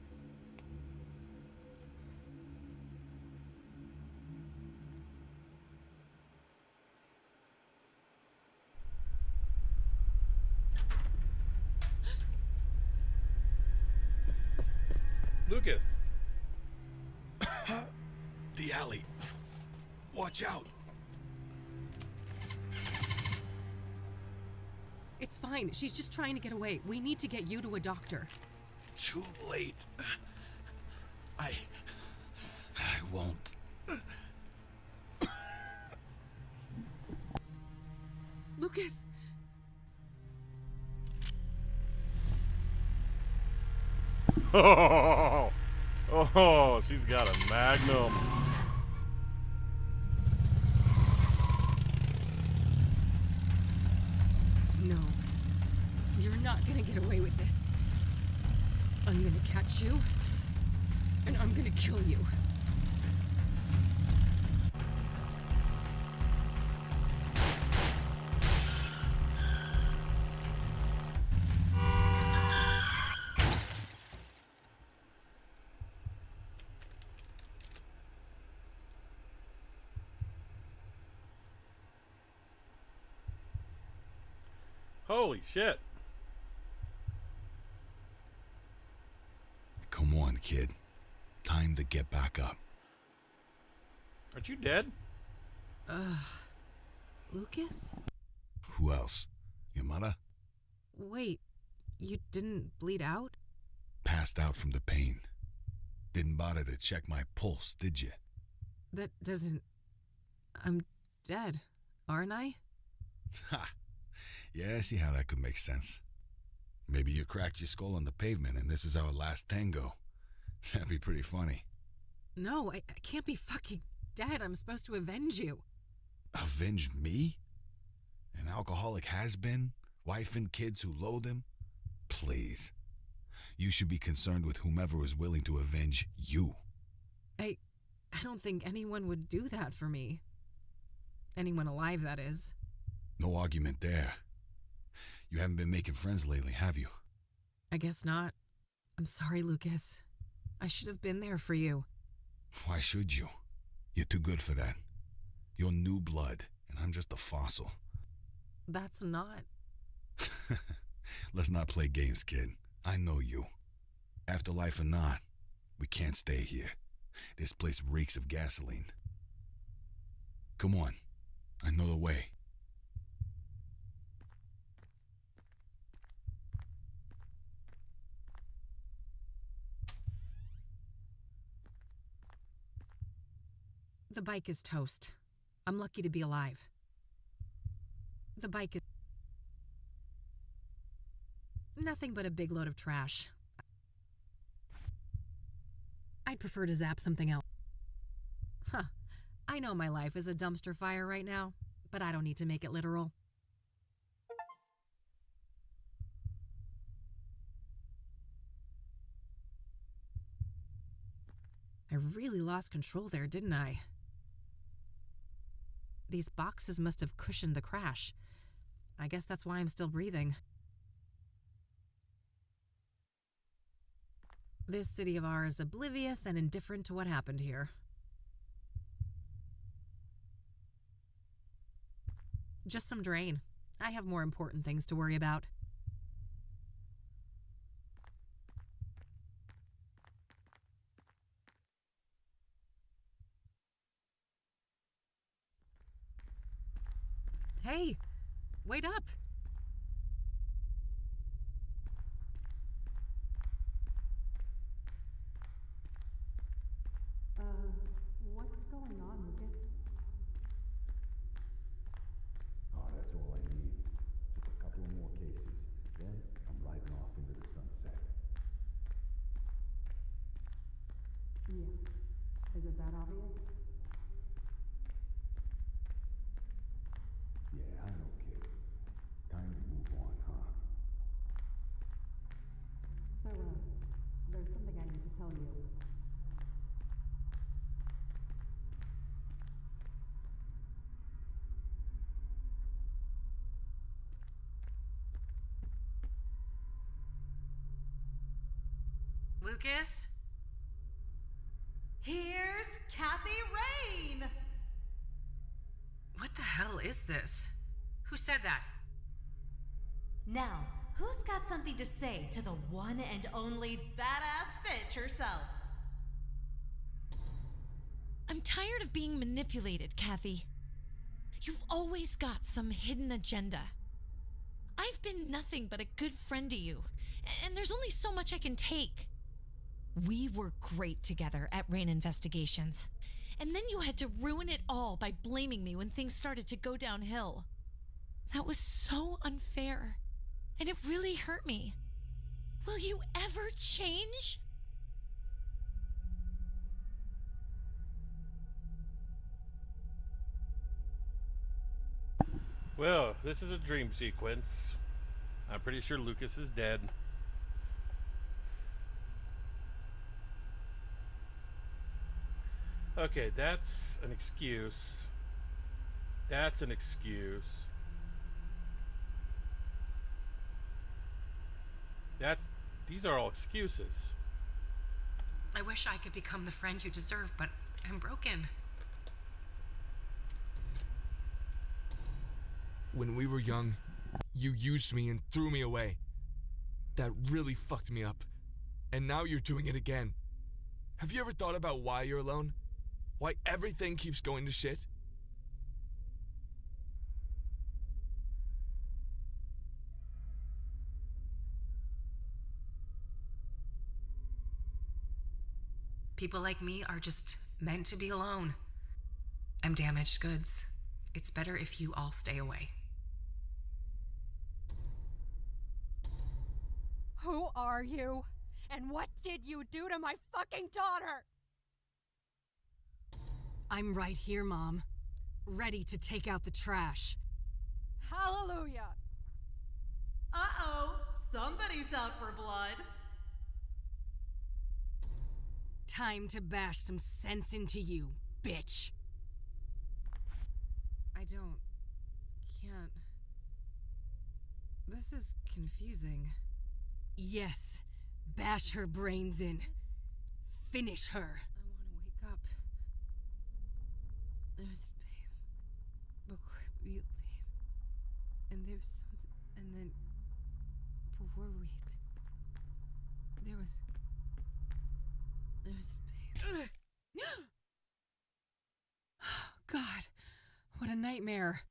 Lucas. The alley. Watch out. It's fine. She's just trying to get away. We need to get you to a doctor. Too late. I won't. Lucas! Oh, she's got a magnum. No. You're not gonna get away with this. I'm gonna catch you, and I'm gonna kill you. Holy shit. Come on, kid. Time to get back up. Aren't you dead? Lucas? Who else? Your mother? Wait, you didn't bleed out? Passed out from the pain. Didn't bother to check my pulse, did you? That doesn't... I'm dead, aren't I? Ha! Yeah, I see how that could make sense. Maybe you cracked your skull on the pavement and this is our last tango. That'd be pretty funny. No, I can't be fucking dead. I'm supposed to avenge you. Avenge me? An alcoholic has-been? Wife and kids who loathe him? Please. You should be concerned with whomever is willing to avenge you. I don't think anyone would do that for me. Anyone alive, that is. No argument there. You haven't been making friends lately, have you? I guess not. I'm sorry, Lucas. I should have been there for you. Why should you? You're too good for that. You're new blood, and I'm just a fossil. That's not... Let's not play games, kid. I know you. Afterlife or not, we can't stay here. This place reeks of gasoline. Come on. I know the way. bike is toast. I'm lucky to be alive. The bike is nothing but a big load of trash. I'd prefer to zap something else. Huh. I know my life is a dumpster fire right now, but I don't need to make it literal. I really lost control there, didn't I? These boxes must have cushioned the crash. I guess that's why I'm still breathing. This city of ours is oblivious and indifferent to what happened here. Just some drain. I have more important things to worry about. Hey, wait up. What's going on, Lucas? Oh, that's all I need. Just a couple of more cases. Then I'm riding off into the sunset. Yeah. Is it that obvious? Yeah, I know, kid. Time to move on, huh? So, there's something I need to tell you. Lucas? Here's Kathy Rain! What the hell is this? Who said that? Now, who's got something to say to the one and only badass bitch herself? I'm tired of being manipulated, Kathy. You've always got some hidden agenda. I've been nothing but a good friend to you, and there's only so much I can take. We were great together at Rain Investigations, and then you had to ruin it all by blaming me when things started to go downhill. That was so unfair, and it really hurt me. Will you ever change? Well, this is a dream sequence. I'm pretty sure Lucas is dead. Okay, that's an excuse. That's an excuse. These are all excuses. I wish I could become the friend you deserve, but I'm broken. When we were young, you used me and threw me away. That really fucked me up. And now you're doing it again. Have you ever thought about why you're alone? Why everything keeps going to shit? People like me are just meant to be alone. I'm damaged goods. It's better if you all stay away. Who are you? And what did you do to my fucking daughter? I'm right here, Mom. Ready to take out the trash. Hallelujah! Uh-oh, somebody's out for blood. Time to bash some sense into you, bitch. Can't. This is confusing. Yes, bash her brains in. Finish her. I want to wake up. There's pain before we leave. And there's something. And then before we. There's pain. God, what a nightmare.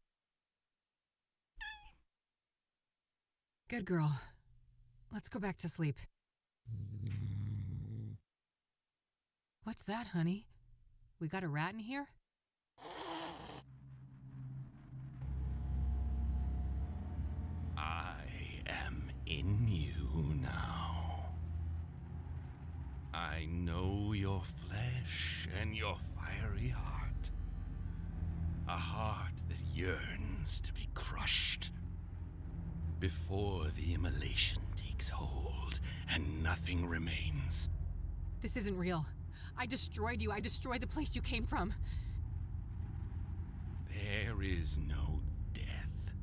Good girl. Let's go back to sleep. What's that, honey? We got a rat in here? I know your flesh and your fiery heart. A heart that yearns to be crushed before the immolation takes hold and nothing remains. This isn't real. I destroyed you. I destroyed the place you came from. There is no death,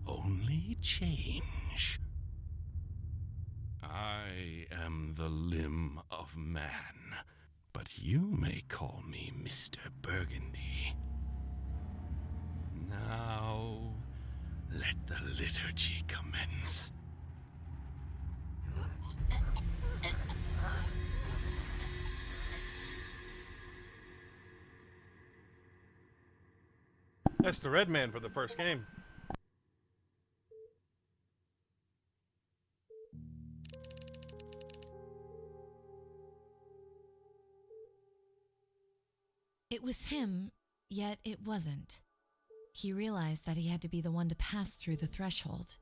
only change. I am the limb of man, but you may call me Mr. Burgundy. Now, let the liturgy commence. That's the red man for the first game. It was him, yet it wasn't. He realized that he had to be the one to pass through the threshold.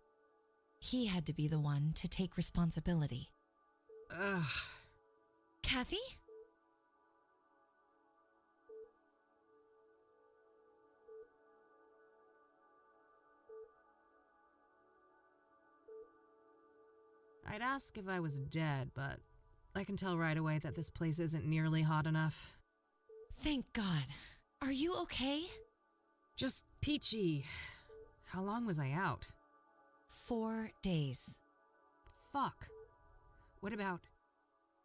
He had to be the one to take responsibility. Ugh. Kathy? I'd ask if I was dead, but I can tell right away that this place isn't nearly hot enough. Thank God. Are you okay? Just peachy. How long was I out? 4 days. Fuck. What about?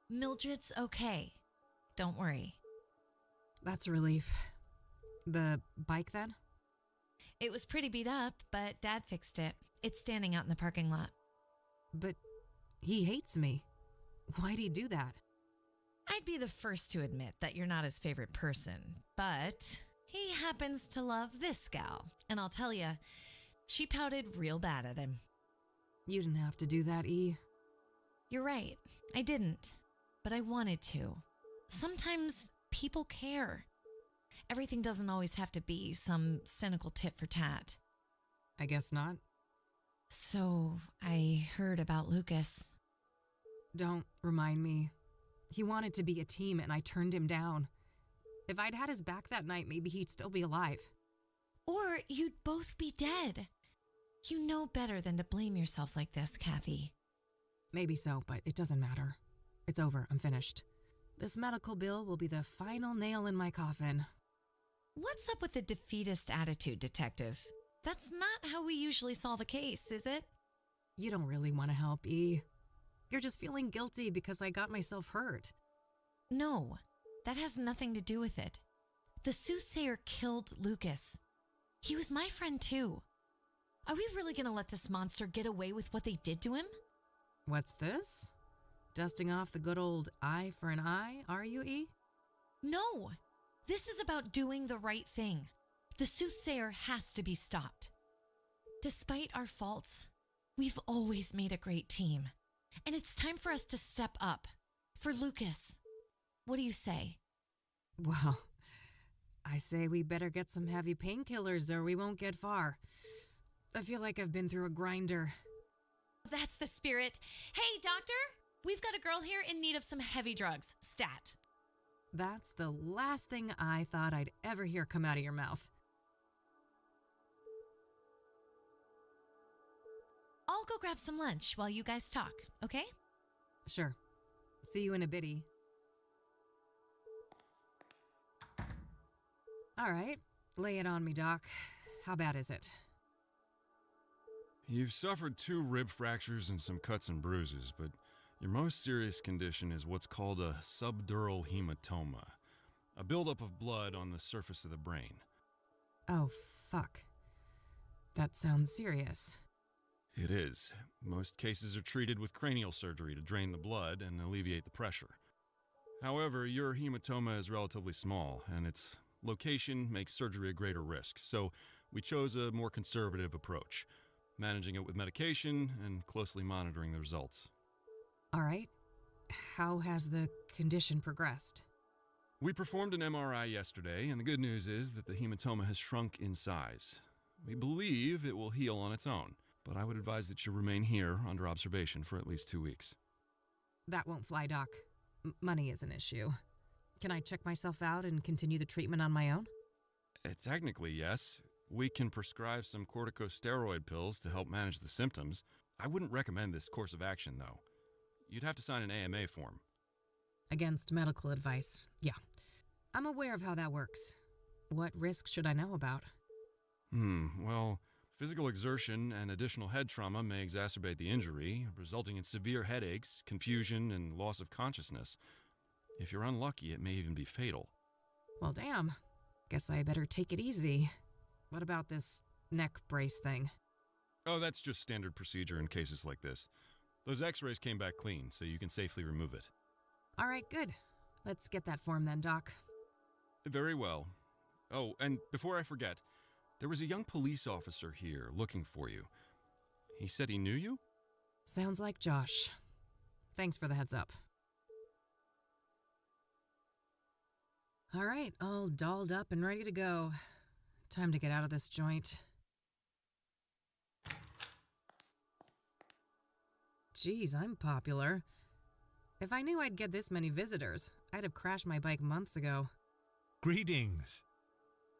Mildred's okay. Don't worry. That's a relief. The bike then? It was pretty beat up, but Dad fixed it. It's standing out in the parking lot. But he hates me. Why'd he do that? I'd be the first to admit that you're not his favorite person, but he happens to love this gal. And I'll tell you, she pouted real bad at him. You didn't have to do that, E. You're right. I didn't. But I wanted to. Sometimes people care. Everything doesn't always have to be some cynical tit for tat. I guess not. So, I heard about Lucas. Don't remind me. He wanted to be a team and I turned him down. If I'd had his back that night, maybe he'd still be alive. Or you'd both be dead. You know better than to blame yourself like this, Kathy. Maybe so, but it doesn't matter. It's over. I'm finished. This medical bill will be the final nail in my coffin. What's up with the defeatist attitude, Detective? That's not how we usually solve a case, is it? You don't really want to help, E. You're just feeling guilty because I got myself hurt. No, that has nothing to do with it. The soothsayer killed Lucas. He was my friend too. Are we really going to let this monster get away with what they did to him? What's this? Dusting off the good old eye for an eye, are you, E? No, this is about doing the right thing. The soothsayer has to be stopped. Despite our faults, we've always made a great team. And it's time for us to step up. For Lucas. What do you say? Well, I say we better get some heavy painkillers or we won't get far. I feel like I've been through a grinder. That's the spirit. Hey, doctor! We've got a girl here in need of some heavy drugs. Stat. That's the last thing I thought I'd ever hear come out of your mouth. I'll go grab some lunch while you guys talk, okay? Sure. See you in a bitty. All right. Lay it on me, Doc. How bad is it? You've suffered 2 rib fractures and some cuts and bruises, but your most serious condition is what's called a subdural hematoma, a buildup of blood on the surface of the brain. Oh, fuck. That sounds serious. It is. Most cases are treated with cranial surgery to drain the blood and alleviate the pressure. However, your hematoma is relatively small, and its location makes surgery a greater risk, so we chose a more conservative approach, managing it with medication and closely monitoring the results. All right. How has the condition progressed? We performed an MRI yesterday, and the good news is that the hematoma has shrunk in size. We believe it will heal on its own, but I would advise that you remain here under observation for at least 2 weeks. That won't fly, Doc. Money is an issue. Can I check myself out and continue the treatment on my own? Technically, yes. We can prescribe some corticosteroid pills to help manage the symptoms. I wouldn't recommend this course of action, though. You'd have to sign an AMA form. Against medical advice, yeah. I'm aware of how that works. What risks should I know about? Well, physical exertion and additional head trauma may exacerbate the injury, resulting in severe headaches, confusion, and loss of consciousness. If you're unlucky, it may even be fatal. Well, damn. Guess I better take it easy. What about this neck brace thing? Oh, that's just standard procedure in cases like this. Those x-rays came back clean, so you can safely remove it. All right, good. Let's get that form then, Doc. Very well. Oh, and before I forget, there was a young police officer here looking for you. He said he knew you? Sounds like Josh. Thanks for the heads up. All right, all dolled up and ready to go. Time to get out of this joint. Geez, I'm popular. If I knew I'd get this many visitors, I'd have crashed my bike months ago. Greetings.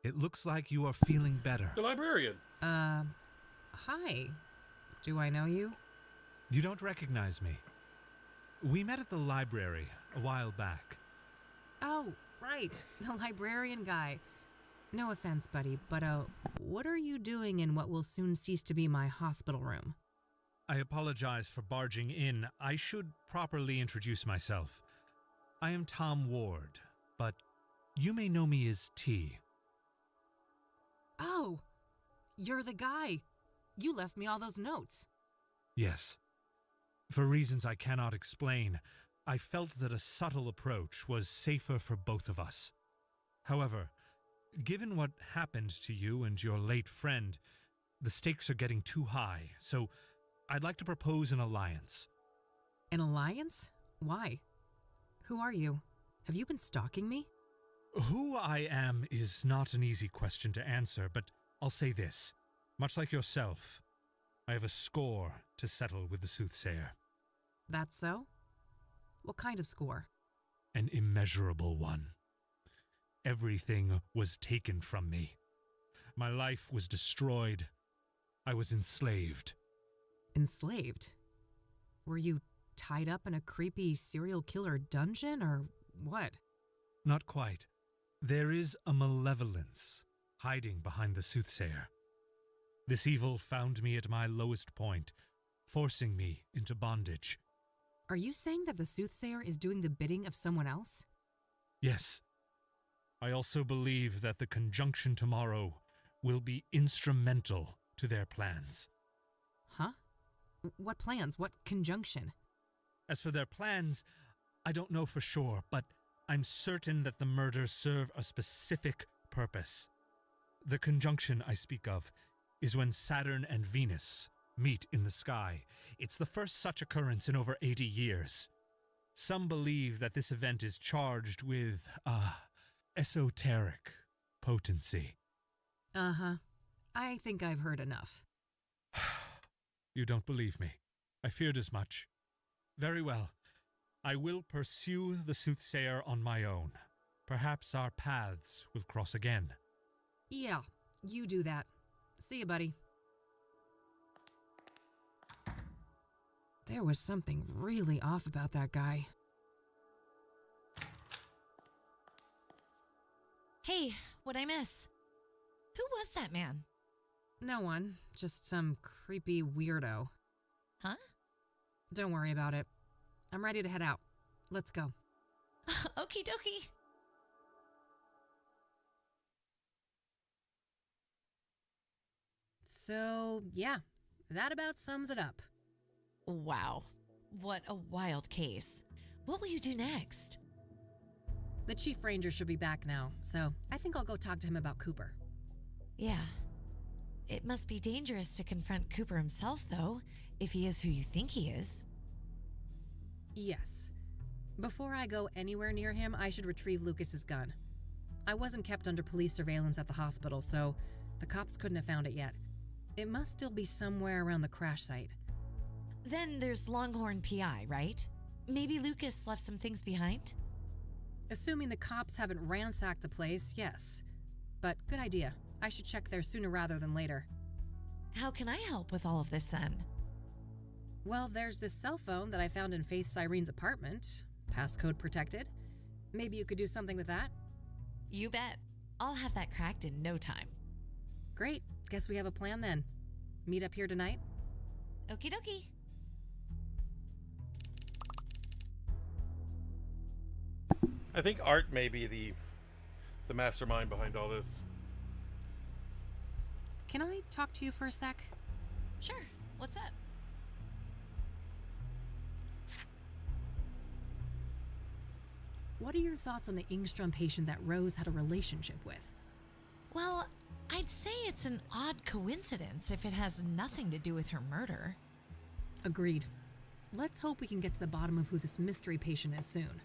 It looks like you are feeling better. The librarian. Hi. Do I know you? You don't recognize me. We met at the library a while back. Oh, right. The librarian guy. No offense, buddy, but what are you doing in what will soon cease to be my hospital room? I apologize for barging in. I should properly introduce myself. I am Tom Ward, but you may know me as T. Oh, you're the guy. You left me all those notes. Yes. For reasons I cannot explain, I felt that a subtle approach was safer for both of us. However, given what happened to you and your late friend, the stakes are getting too high, so I'd like to propose an alliance. An alliance? Why? Who are you? Have you been stalking me? Who I am is not an easy question to answer, but I'll say this. Much like yourself, I have a score to settle with the soothsayer. That's so? What kind of score? An immeasurable one. Everything was taken from me. My life was destroyed. I was enslaved. Enslaved? Were you tied up in a creepy serial killer dungeon, or what? Not quite. There is a malevolence hiding behind the soothsayer. This evil found me at my lowest point, forcing me into bondage. Are you saying that the soothsayer is doing the bidding of someone else? Yes. I also believe that the conjunction tomorrow will be instrumental to their plans. Huh? What plans? What conjunction? As for their plans, I don't know for sure, but I'm certain that the murders serve a specific purpose. The conjunction I speak of is when Saturn and Venus meet in the sky. It's the first such occurrence in over 80 years. Some believe that this event is charged with, esoteric potency. Uh-huh. I think I've heard enough. You don't believe me. I feared as much. Very well. I will pursue the soothsayer on my own. Perhaps our paths will cross again. Yeah, you do that. See you, buddy. There was something really off about that guy. Hey, what'd I miss? Who was that man? No one, just some creepy weirdo. Huh? Don't worry about it. I'm ready to head out. Let's go. Okie dokie. So, yeah, that about sums it up. Wow. What a wild case. What will you do next? The Chief Ranger should be back now, so I think I'll go talk to him about Cooper. Yeah. It must be dangerous to confront Cooper himself, though, if he is who you think he is. Yes. Before I go anywhere near him, I should retrieve Lucas's gun. I wasn't kept under police surveillance at the hospital, so the cops couldn't have found it yet. It must still be somewhere around the crash site. Then there's Longhorn PI, right? Maybe Lucas left some things behind? Assuming the cops haven't ransacked the place, yes. But good idea. I should check there sooner rather than later. How can I help with all of this then? Well, there's this cell phone that I found in Faith Cyrene's apartment. Passcode protected. Maybe you could do something with that? You bet. I'll have that cracked in no time. Great. Guess we have a plan then. Meet up here tonight? Okie dokie. I think Art may be the mastermind behind all this. Can I talk to you for a sec? Sure. What's up? What are your thoughts on the Ingstrom patient that Rose had a relationship with? Well, I'd say it's an odd coincidence if it has nothing to do with her murder. Agreed. Let's hope we can get to the bottom of who this mystery patient is soon.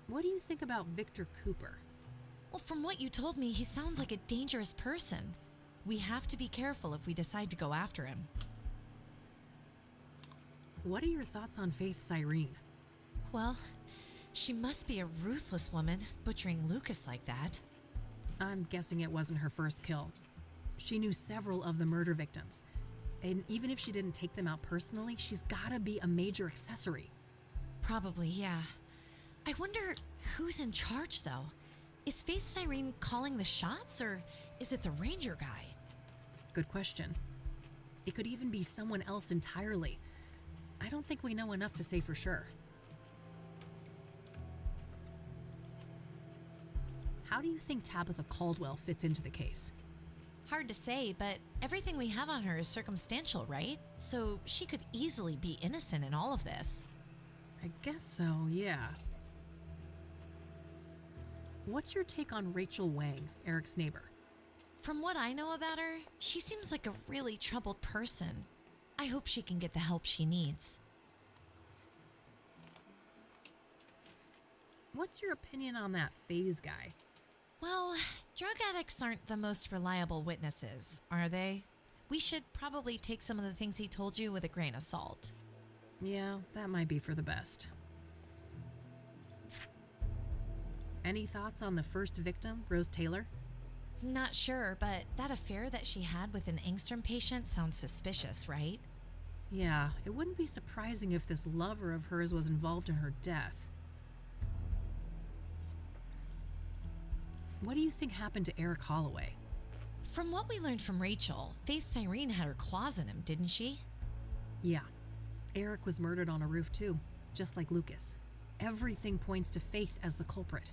What do you think about Victor Cooper? Well, from what you told me, he sounds like a dangerous person. We have to be careful if we decide to go after him. What are your thoughts on Faith Cyrene? Well, she must be a ruthless woman, butchering Lucas like that. I'm guessing it wasn't her first kill. She knew several of the murder victims. And even if she didn't take them out personally, she's gotta be a major accessory. Probably, yeah. I wonder who's in charge, though. Is Faith Cyrene calling the shots, or is it the ranger guy? Good question. It could even be someone else entirely. I don't think we know enough to say for sure. How do you think Tabitha Caldwell fits into the case? Hard to say, but everything we have on her is circumstantial, right? So she could easily be innocent in all of this. I guess so, yeah. What's your take on Rachel Wang, Eric's neighbor? From what I know about her, she seems like a really troubled person. I hope she can get the help she needs. What's your opinion on that Phase guy? Well, drug addicts aren't the most reliable witnesses, are they? We should probably take some of the things he told you with a grain of salt. Yeah, that might be for the best. Any thoughts on the first victim, Rose Taylor? Not sure, but that affair that she had with an Ingstrom patient sounds suspicious, right? Yeah, it wouldn't be surprising if this lover of hers was involved in her death. What do you think happened to Eric Holloway? From what we learned from Rachel, Faith Cyrene had her claws in him, didn't she? Yeah. Eric was murdered on a roof too, just like Lucas. Everything points to Faith as the culprit.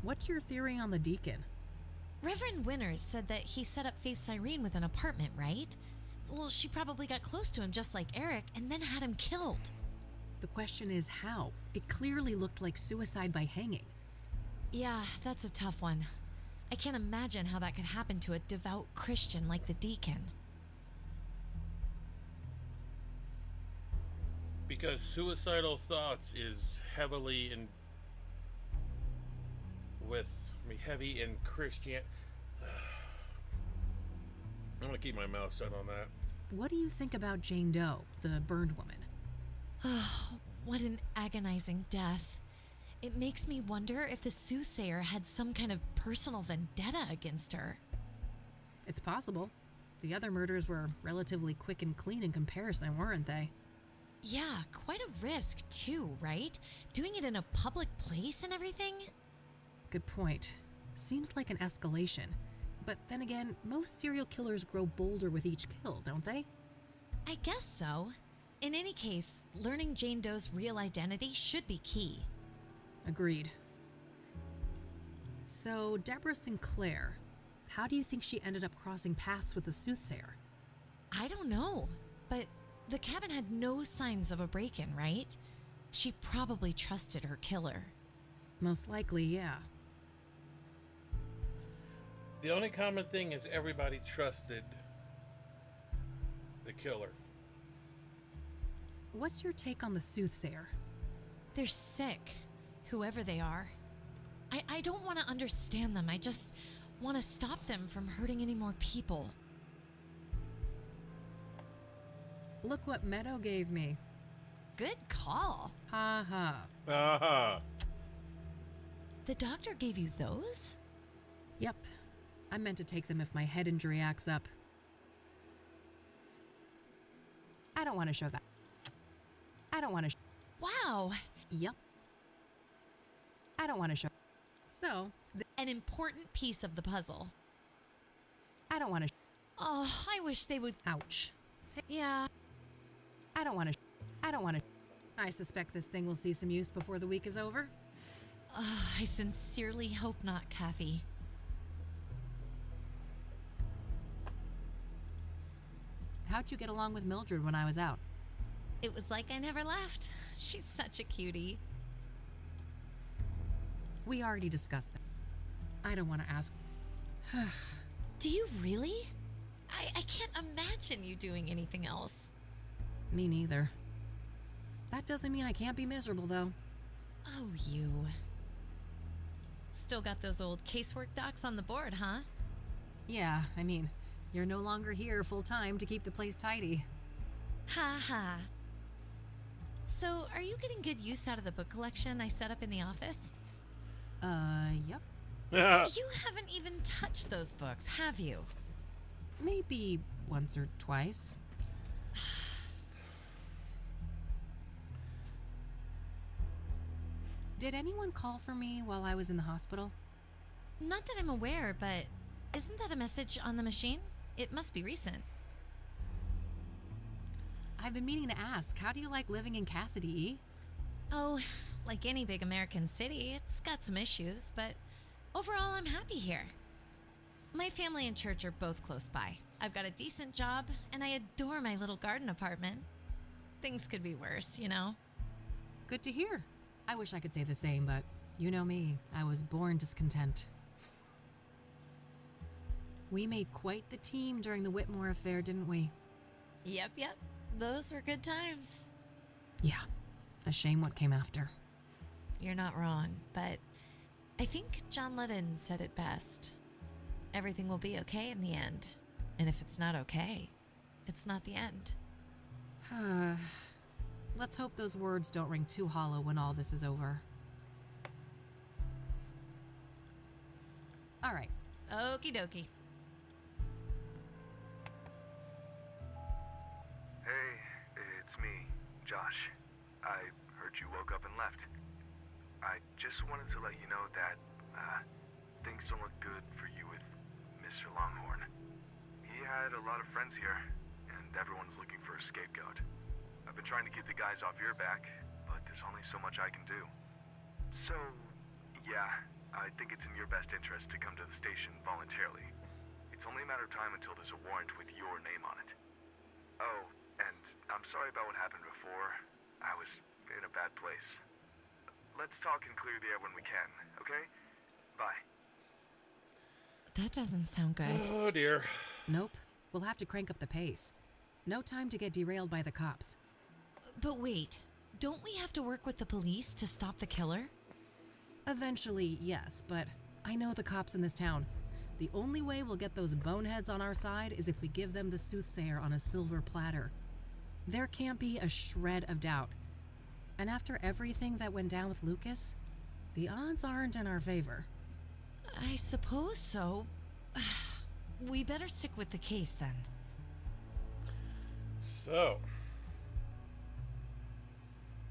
What's your theory on the deacon? Reverend Winters said that he set up Faith Cyrene with an apartment, right? Well, she probably got close to him just like Eric and then had him killed. The question is how? It clearly looked like suicide by hanging. Yeah, that's a tough one. I can't imagine how that could happen to a devout Christian like the deacon. Because suicidal thoughts is heavy in Christian. I'm gonna keep my mouth shut on that. What do you think about Jane Doe, the burned woman? Oh, what an agonizing death. It makes me wonder if the soothsayer had some kind of personal vendetta against her. It's possible. The other murders were relatively quick and clean in comparison, weren't they? Yeah, quite a risk too, right? Doing it in a public place and everything? Good point. Seems like an escalation. But then again, most serial killers grow bolder with each kill, don't they? I guess so. In any case, learning Jane Doe's real identity should be key. Agreed. So, Deborah Sinclair, how do you think she ended up crossing paths with the soothsayer? I don't know, but the cabin had no signs of a break-in, right? She probably trusted her killer. Most likely, yeah. The only common thing is everybody trusted the killer. What's your take on the soothsayer? They're sick, whoever they are. I don't want to understand them. I just want to stop them from hurting any more people. Look what Meadow gave me. Good call. Ha ha. Uh-huh. The doctor gave you those? Yep. I meant to take them if my head injury acts up. I don't want to show that. I don't want to. Wow. Yep. I don't want to show. So. An important piece of the puzzle. I don't want to. Oh, I wish they would. Ouch. Yeah. I don't want to. I don't want to. I suspect this thing will see some use before the week is over. I sincerely hope not, Kathy. How'd you get along with Mildred when I was out? It was like I never left. She's such a cutie. We already discussed that. I don't want to ask. Do you really? I can't imagine you doing anything else. Me neither. That doesn't mean I can't be miserable, though. Oh, you. Still got those old casework docs on the board, huh? Yeah, I mean, you're no longer here full-time to keep the place tidy. Ha ha. So, are you getting good use out of the book collection I set up in the office? Yep. You haven't even touched those books, have you? Maybe once or twice. Did anyone call for me while I was in the hospital? Not that I'm aware, but isn't that a message on the machine? It must be recent. I've been meaning to ask, how do you like living in Cassidy, E? Oh, like any big American city, it's got some issues, but overall I'm happy here. My family and church are both close by. I've got a decent job, and I adore my little garden apartment. Things could be worse, you know? Good to hear. I wish I could say the same, but you know me, I was born discontent. We made quite the team during the Whitmore affair, didn't we? Yep. Those were good times. Yeah, a shame what came after. You're not wrong, but I think John Lennon said it best. Everything will be okay in the end. And if it's not okay, it's not the end. Let's hope those words don't ring too hollow when all this is over. All right. Okie dokie. Hey, it's me, Josh. I heard you woke up and left. I just wanted to let you know that, things don't look good for you with Mr. Longhorn. He had a lot of friends here, and everyone's looking for a scapegoat. I've been trying to get the guys off your back, but there's only so much I can do. So, yeah, I think it's in your best interest to come to the station voluntarily. It's only a matter of time until there's a warrant with your name on it. Oh, and I'm sorry about what happened before. I was in a bad place. Let's talk and clear the air when we can, okay? Bye. That doesn't sound good. Oh, dear. Nope. We'll have to crank up the pace. No time to get derailed by the cops. But wait, don't we have to work with the police to stop the killer? Eventually, yes, but I know the cops in this town. The only way we'll get those boneheads on our side is if we give them the soothsayer on a silver platter. There can't be a shred of doubt. And after everything that went down with Lucas, the odds aren't in our favor. I suppose so. We better stick with the case then. So,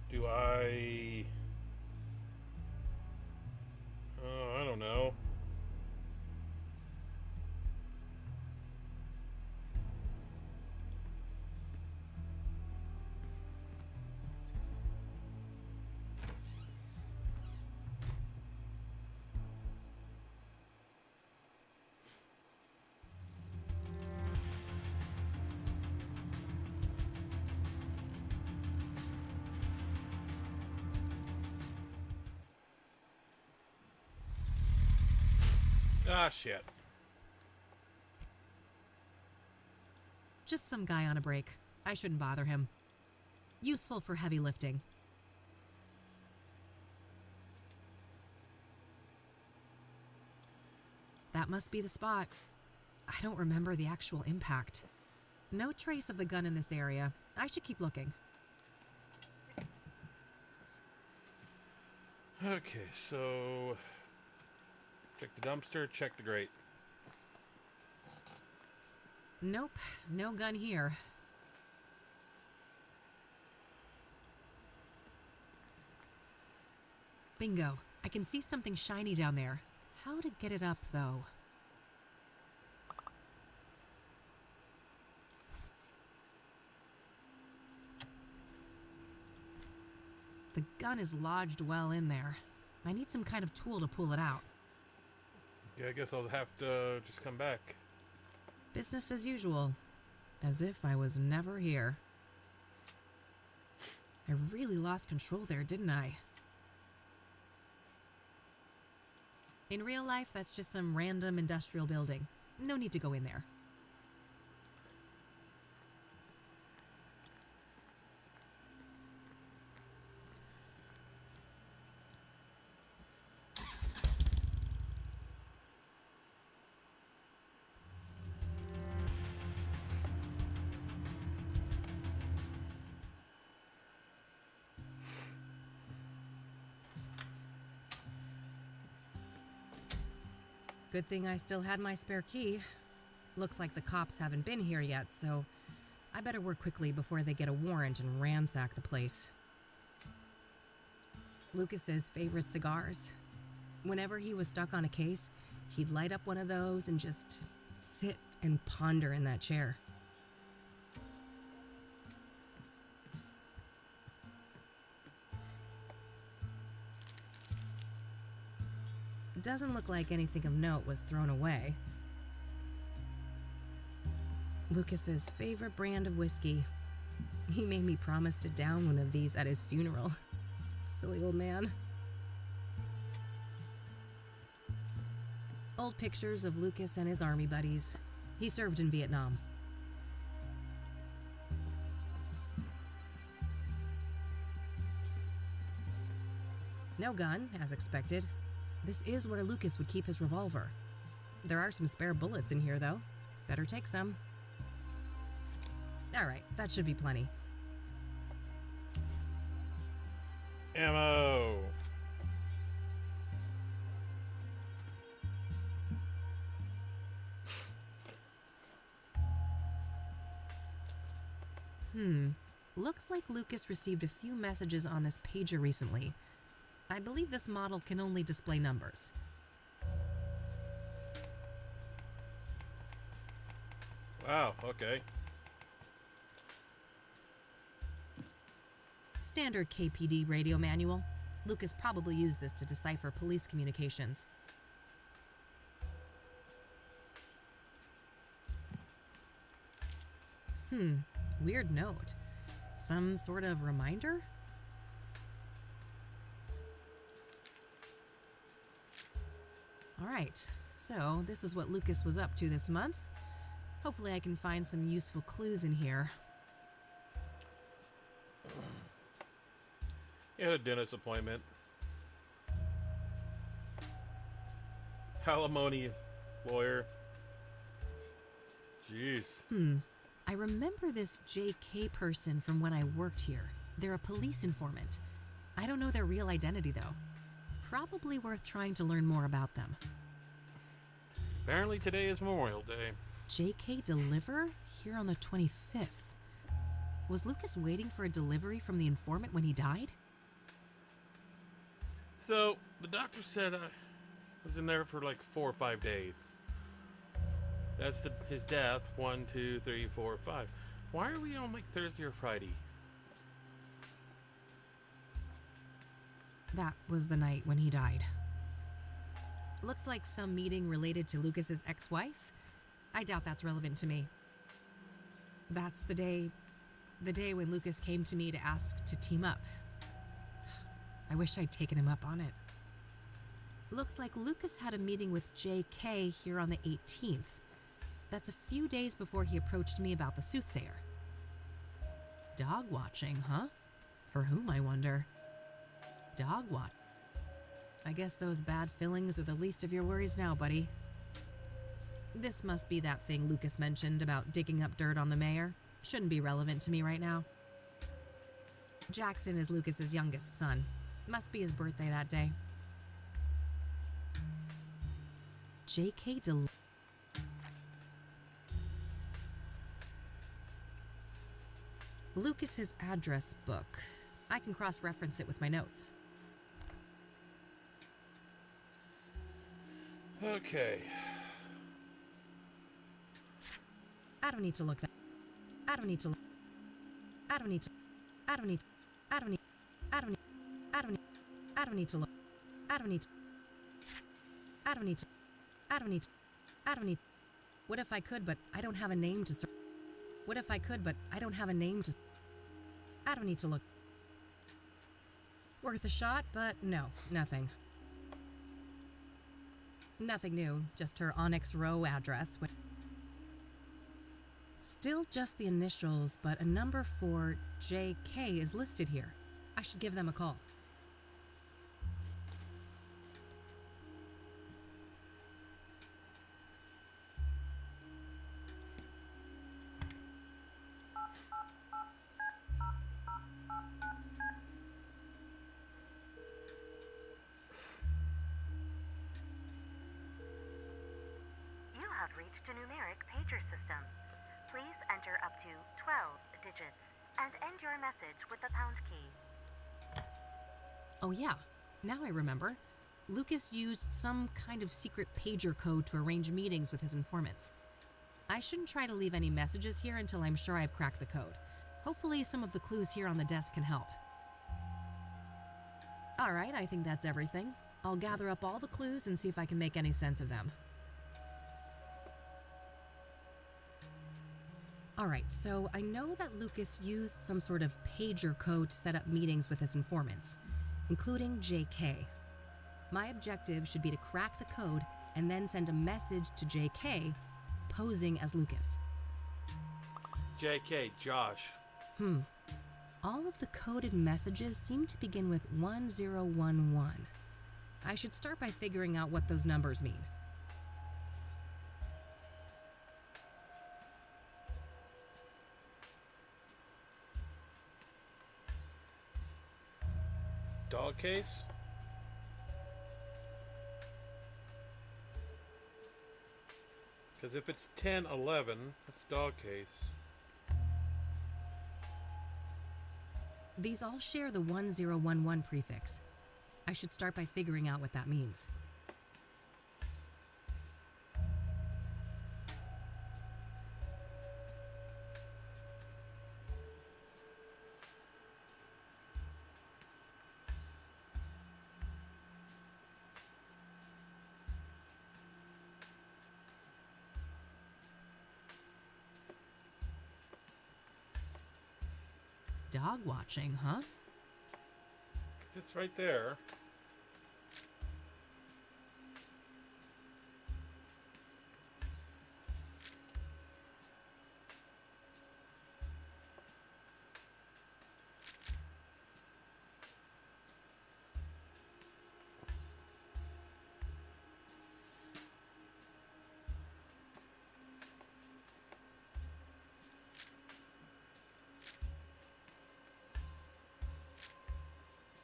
do I don't know. Ah, shit. Just some guy on a break. I shouldn't bother him. Useful for heavy lifting. That must be the spot. I don't remember the actual impact. No trace of the gun in this area, I should keep looking. Okay, so check the dumpster, check the grate. Nope, no gun here. Bingo. I can see something shiny down there. How to get it up, though? The gun is lodged well in there. I need some kind of tool to pull it out. Okay, I guess I'll have to just come back. Business as usual. As if I was never here. I really lost control there, didn't I? In real life, that's just some random industrial building. No need to go in there. Good thing I still had my spare key. Looks like the cops haven't been here yet, so I better work quickly before they get a warrant and ransack the place. Lucas's favorite cigars. Whenever he was stuck on a case, he'd light up one of those and just sit and ponder in that chair. It doesn't look like anything of note was thrown away. Lucas's favorite brand of whiskey. He made me promise to down one of these at his funeral. Silly old man. Old pictures of Lucas and his army buddies. He served in Vietnam. No gun, as expected. This is where Lucas would keep his revolver. There are some spare bullets in here, though. Better take some. All right, that should be plenty. Ammo! Looks like Lucas received a few messages on this pager recently. I believe this model can only display numbers. Wow, okay. Standard KPD radio manual. Lucas probably used this to decipher police communications. Weird note. Some sort of reminder? All right, so this is what Lucas was up to this month. Hopefully I can find some useful clues in here. He had a dentist appointment. Alimony lawyer. Jeez. I remember this JK person from when I worked here. They're a police informant. I don't know their real identity, though. Probably worth trying to learn more about them. Apparently today is Memorial Day. JK deliver? Here on the 25th. Was Lucas waiting for a delivery from the informant when he died? So, the doctor said I was in there for like 4 or 5 days. That's his death. 1, 2, 3, 4, 5. Why are we on like Thursday or Friday? That was the night when he died. Looks like some meeting related to Lucas's ex-wife. I doubt that's relevant to me. That's the day when Lucas came to me to ask to team up. I wish I'd taken him up on it. Looks like Lucas had a meeting with JK here on the 18th. That's a few days before he approached me about the soothsayer. Dog watching, huh? For whom, I wonder? Dog watch. I guess those bad fillings are the least of your worries now, buddy. This must be that thing Lucas mentioned about digging up dirt on the mayor. Shouldn't be relevant to me right now. Jackson is Lucas's youngest son. Must be his birthday that day. J.K. Lucas's address book. I can cross-reference it with my notes. Okay. I don't need to look that. I don't need to. I don't need to. I don't need. I don't need. I don't need. I don't need. I don't need to look. I don't need. I don't need to. I don't need. I don't need. What if I could, but I don't have a name to. What if I could, but I don't have a name to. I don't need to look. Worth a shot, but no, nothing. Nothing new, just her Onyx Row address. Still just the initials, but a number for JK is listed here. I should give them a call. You have reached a numeric pager system. Please enter up to 12 digits and end your message with the pound key. Oh yeah, now I remember. Lucas used some kind of secret pager code to arrange meetings with his informants. I shouldn't try to leave any messages here until I'm sure I've cracked the code. Hopefully some of the clues here on the desk can help. Alright, I think that's everything. I'll gather up all the clues and see if I can make any sense of them. Alright, so I know that Lucas used some sort of pager code to set up meetings with his informants, including JK. My objective should be to crack the code and then send a message to JK, posing as Lucas. JK, Josh. All of the coded messages seem to begin with 1011. I should start by figuring out what those numbers mean. Dog case? Because if it's 1011, it's dog case. These all share the 1011 prefix. I should start by figuring out what that means. Dog watching, huh? It's right there.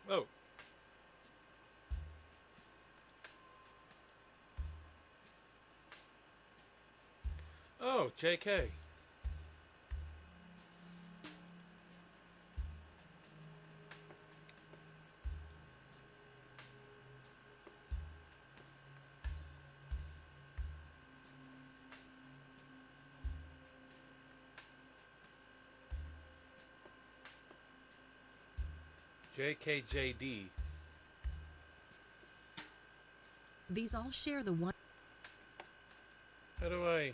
Oh. Oh, JK. JKJD. These all share the one. How do I...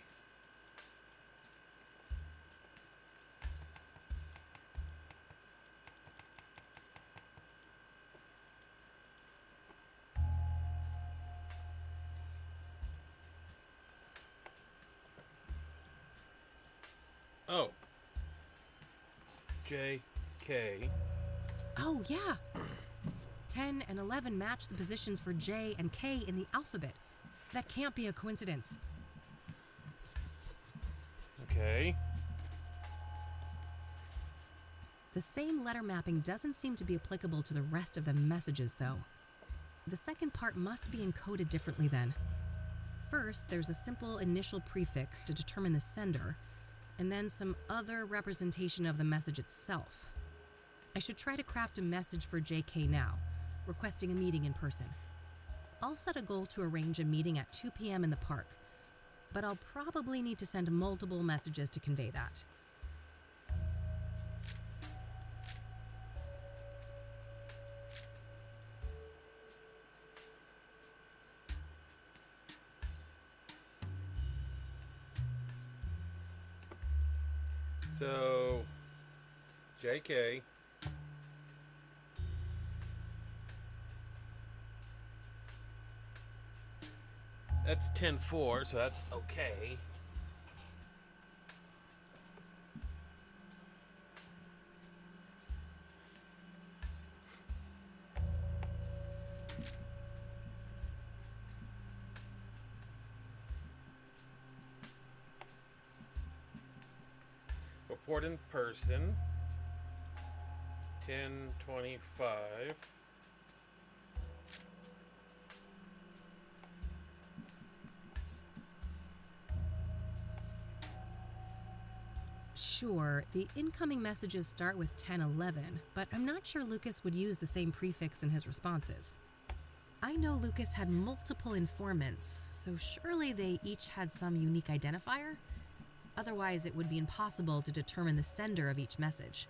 Oh. JK. Oh, yeah. 10 and 11 match the positions for J and K in the alphabet. That can't be a coincidence. Okay. The same letter mapping doesn't seem to be applicable to the rest of the messages, though. The second part must be encoded differently then. First, there's a simple initial prefix to determine the sender, and then some other representation of the message itself. I should try to craft a message for JK now, requesting a meeting in person. I'll set a goal to arrange a meeting at 2 p.m. in the park, but I'll probably need to send multiple messages to convey that. So, JK. That's 10-4, so that's okay. Report in person. 10:25. Sure, the incoming messages start with 1011, but I'm not sure Lucas would use the same prefix in his responses. I know Lucas had multiple informants, so surely they each had some unique identifier? Otherwise, it would be impossible to determine the sender of each message.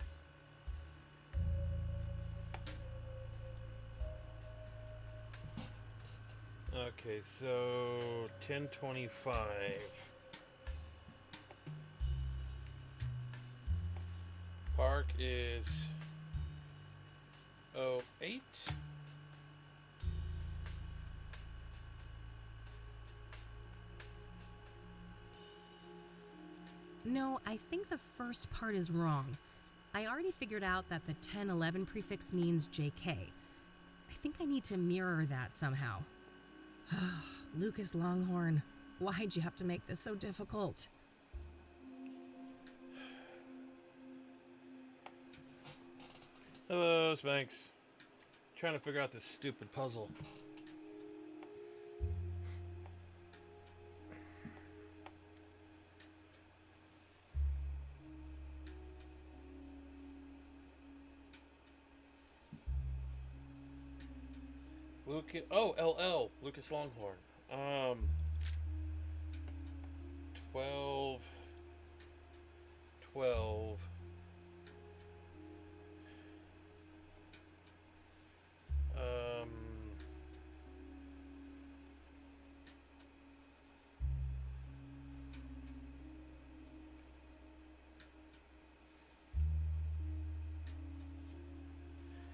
Okay, so 10:25. Park is 08. No, I think the first part is wrong. I already figured out that the 1011 prefix means JK. I think I need to mirror that somehow. Lucas Longhorn, why'd you have to make this so difficult? Hello, Spanx. Trying to figure out this stupid puzzle. Lucas, oh, LL, Lucas Longhorn. 12.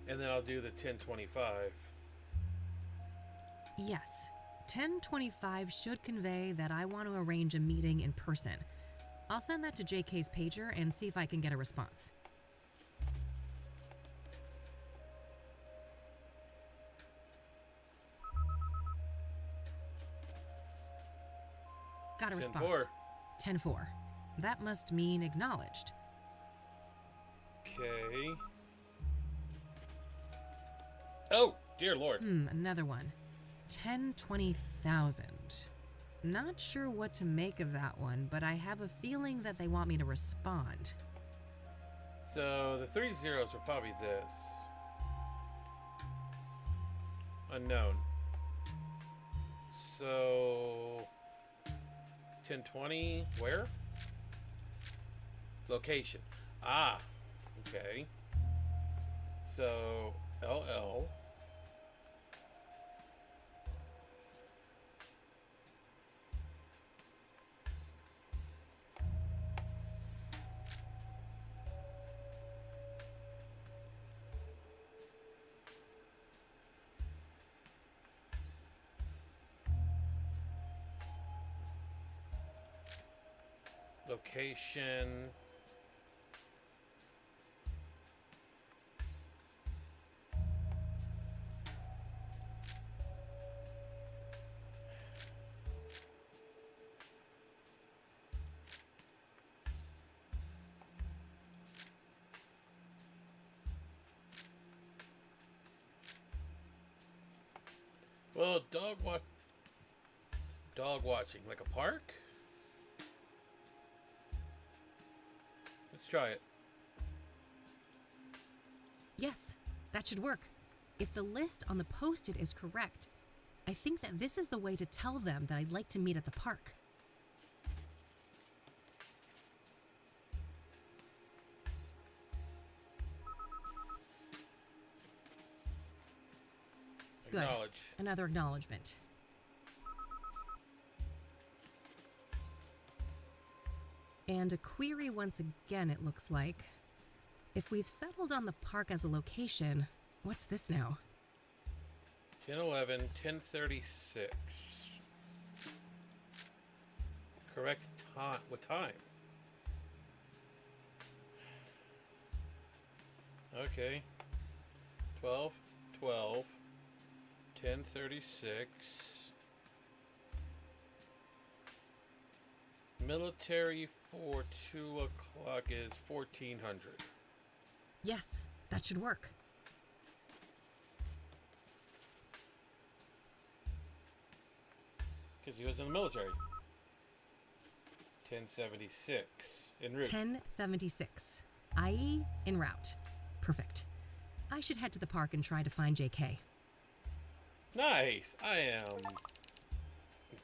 And then I'll do the 1025. Yes, 1025 should convey that I want to arrange a meeting in person. I'll send that to JK's pager and see if I can get a response. Got a response. 10-4. That must mean acknowledged. Okay. Oh, dear Lord. Another one. 10-20,000. Not sure what to make of that one, but I have a feeling that they want me to respond. So the 3 zeros are probably this. Unknown. So 1020, where? Location. Ah, okay. So LL. Location. Well, dog watching, like a park? Let's try it. Yes, that should work. If the list on the post-it is correct, I think that this is the way to tell them that I'd like to meet at the park. Good. Acknowledge. Another acknowledgement. And a query once again, it looks like. If we've settled on the park as a location, what's this now? 10:11, 10:36. Correct time. What time? Okay. 12:12. 10:36. Military for 2 o'clock is 1400. Yes, that should work. Because he was in the military. 1076 en route. 1076. IE en route. Perfect. I should head to the park and try to find JK. Nice! I am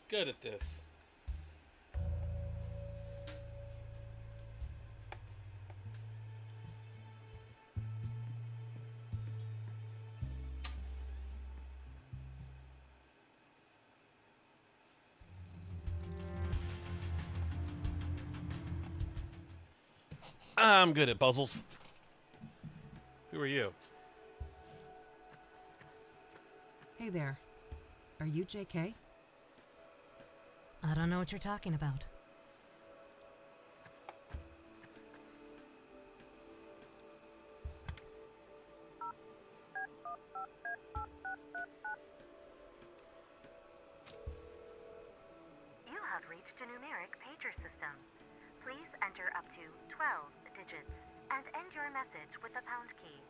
good at this. I'm good at puzzles. Who are you? Hey there. Are you JK? I don't know what you're talking about. You have reached a numeric pager system. Please enter up to 12 digits and end your message with the pound key.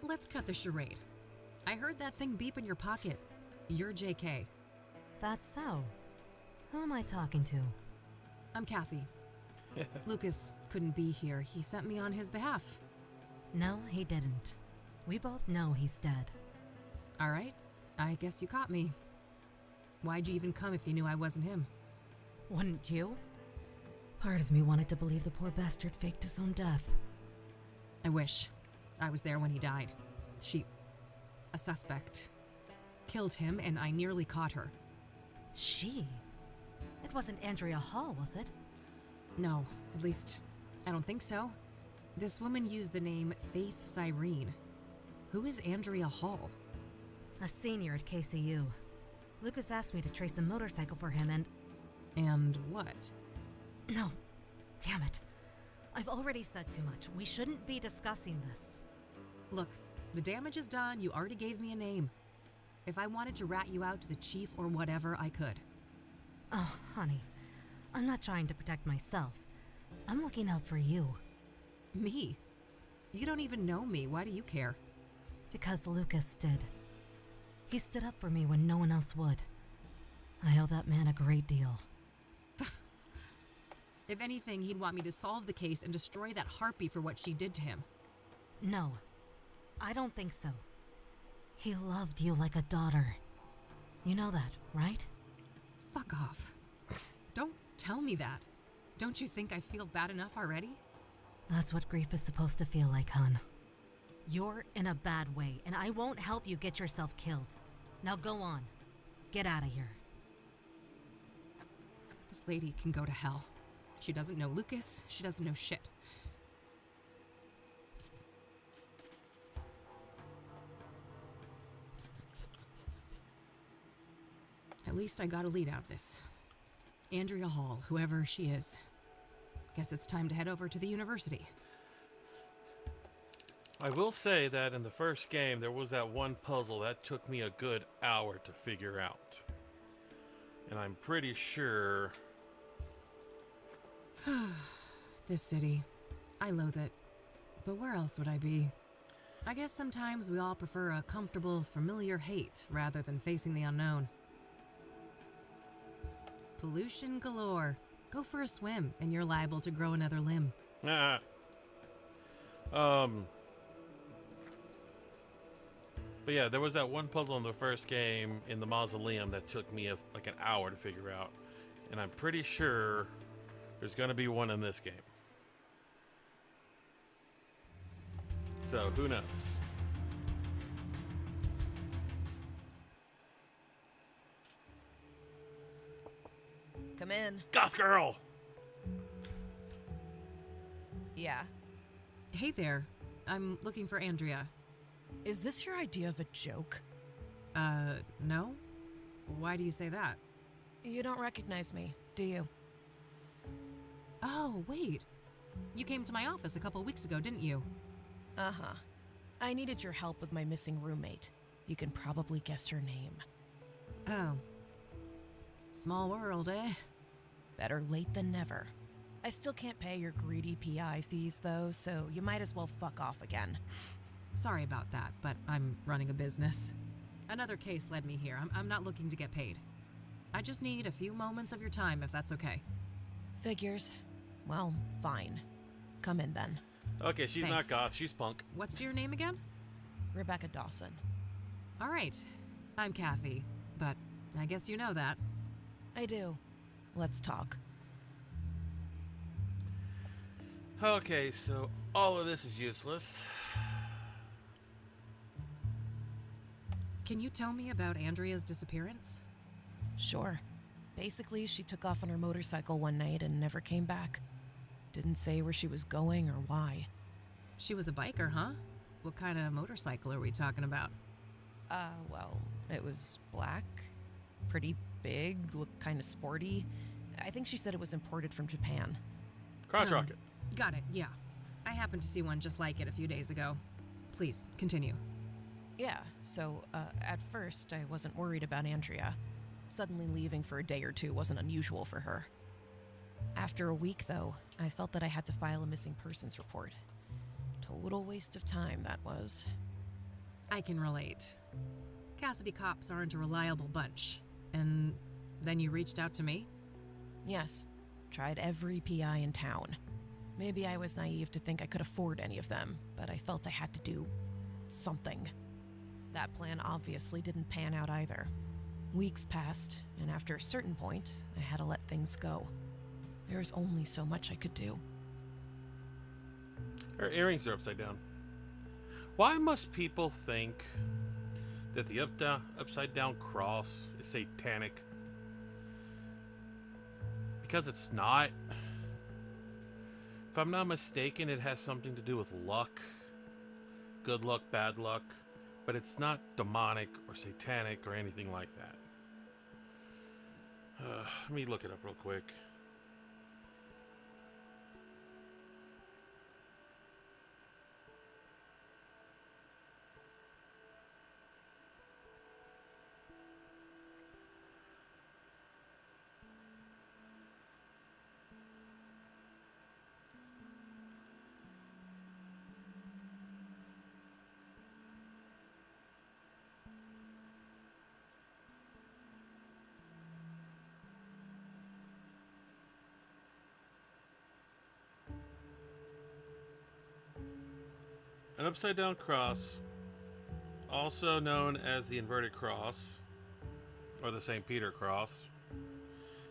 Let's cut the charade. I heard that thing beep in your pocket. You're JK. That's so. Who am I talking to? I'm Kathy. Lucas couldn't be here. He sent me on his behalf. No, he didn't. We both know he's dead. All right. I guess you caught me. Why'd you even come if you knew I wasn't him? Wouldn't you? Part of me wanted to believe the poor bastard faked his own death. I wish. I was there when he died. A suspect, killed him and I nearly caught her. She? It wasn't Andrea Hall, was it? No, at least, I don't think so. This woman used the name Faith Cyrene. Who is Andrea Hall? A senior at KCU. Lucas asked me to trace a motorcycle for him and... And what? No. Damn it. I've already said too much. We shouldn't be discussing this. Look, the damage is done. You already gave me a name. If I wanted to rat you out to the chief or whatever, I could. Oh, honey. I'm not trying to protect myself. I'm looking out for you. Me? You don't even know me. Why do you care? Because Lucas did. He stood up for me when no one else would. I owe that man a great deal. If anything, he'd want me to solve the case and destroy that harpy for what she did to him. No, I don't think so. He loved you like a daughter. You know that, right? Fuck off. Don't tell me that. Don't you think I feel bad enough already? That's what grief is supposed to feel like, hon. You're in a bad way, and I won't help you get yourself killed. Now go on. Get out of here. This lady can go to hell. She doesn't know Lucas. She doesn't know shit. At least I got a lead out of this. Andrea Hall, whoever she is. Guess it's time to head over to the university. I will say that in the first game, there was that one puzzle that took me a good hour to figure out. And I'm pretty sure... This city. I loathe it. But where else would I be? I guess sometimes we all prefer a comfortable, familiar hate rather than facing the unknown. Pollution galore. Go for a swim, and you're liable to grow another limb. But yeah, there was that one puzzle in the first game in the mausoleum that took me like an hour to figure out. And I'm pretty sure there's going to be one in this game. So, who knows? Come in. Goth girl! Yeah. Hey there. I'm looking for Andrea. Is this your idea of a joke? No? Why do you say that? You don't recognize me, do you? Oh, wait. You came to my office a couple weeks ago, didn't you? Uh-huh. I needed your help with my missing roommate. You can probably guess her name. Oh. Small world, eh? Better late than never. I still can't pay your greedy PI fees, though, so you might as well fuck off again. Sorry about that, but I'm running a business. Another case led me here. I'm not looking to get paid. I just need a few moments of your time, if that's okay. Figures. Well, fine. Come in, then. Okay, she's Thanks. not goth, she's punk. What's your name again? Rebecca Dawson. All right. I'm Kathy, but I guess you know that. I do. Let's talk. Okay, so all of this is useless. Can you tell me about Andrea's disappearance? Sure. Basically, she took off on her motorcycle one night and never came back. Didn't say where she was going or why. She was a biker, huh? What kind of motorcycle are we talking about? Well, it was black, pretty big, looked kind of sporty. I think she said it was imported from Japan. Crotch rocket. Got it, yeah. I happened to see one just like it a few days ago. Please, continue. Yeah, so, at first, I wasn't worried about Andrea. Suddenly leaving for a day or two wasn't unusual for her. After a week, though, I felt that I had to file a missing persons report. Total waste of time, that was. I can relate. Cassidy cops aren't a reliable bunch. And then you reached out to me? Yes. Tried every PI in town. Maybe I was naive to think I could afford any of them, but I felt I had to do something. That plan obviously didn't pan out either. Weeks passed, and after a certain point, I had to let things go. There was only so much I could do. Her earrings are upside down. Why must people think that the upside down cross is satanic? Because it's not. If I'm not mistaken, it has something to do with luck. Good luck, bad luck. But it's not demonic or satanic or anything like that. Let me look it up real quick. An upside down cross, also known as the inverted cross, or the St. Peter cross,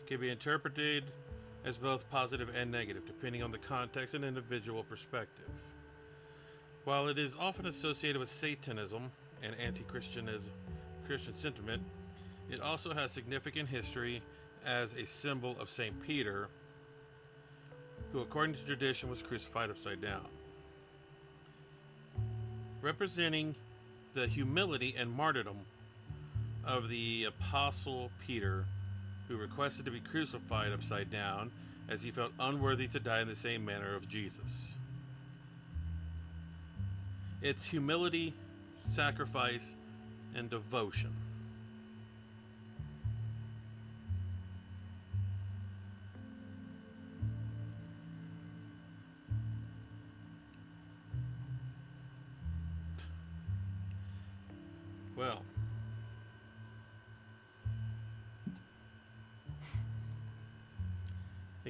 can be interpreted as both positive and negative, depending on the context and individual perspective. While it is often associated with Satanism and Christian sentiment, it also has significant history as a symbol of St. Peter, who, according to tradition, was crucified upside down. Representing the humility and martyrdom of the Apostle Peter, who requested to be crucified upside down as he felt unworthy to die in the same manner of Jesus. It's humility, sacrifice, and devotion.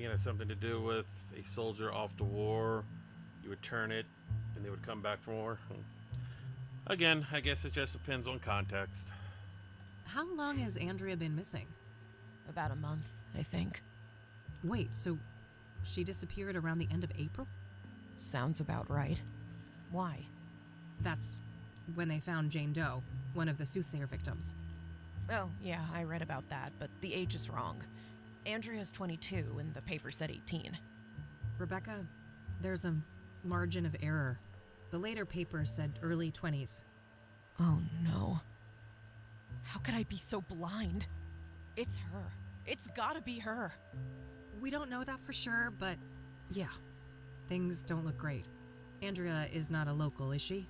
think it has something to do with a soldier off to war. You would turn it, and they would come back for more. Again, I guess it just depends on context. How long has Andrea been missing? About a month, I think. Wait, so she disappeared around the end of April? Sounds about right. Why? That's when they found Jane Doe, one of the soothsayer victims. Oh, yeah, I read about that, but the age is wrong. Andrea's 22 and the paper said 18. Rebecca, there's a margin of error. The later paper said early 20s. Oh no. How could I be so blind? It's her. It's gotta be her. We don't know that for sure, but yeah, things don't look great. Andrea is not a local, is she?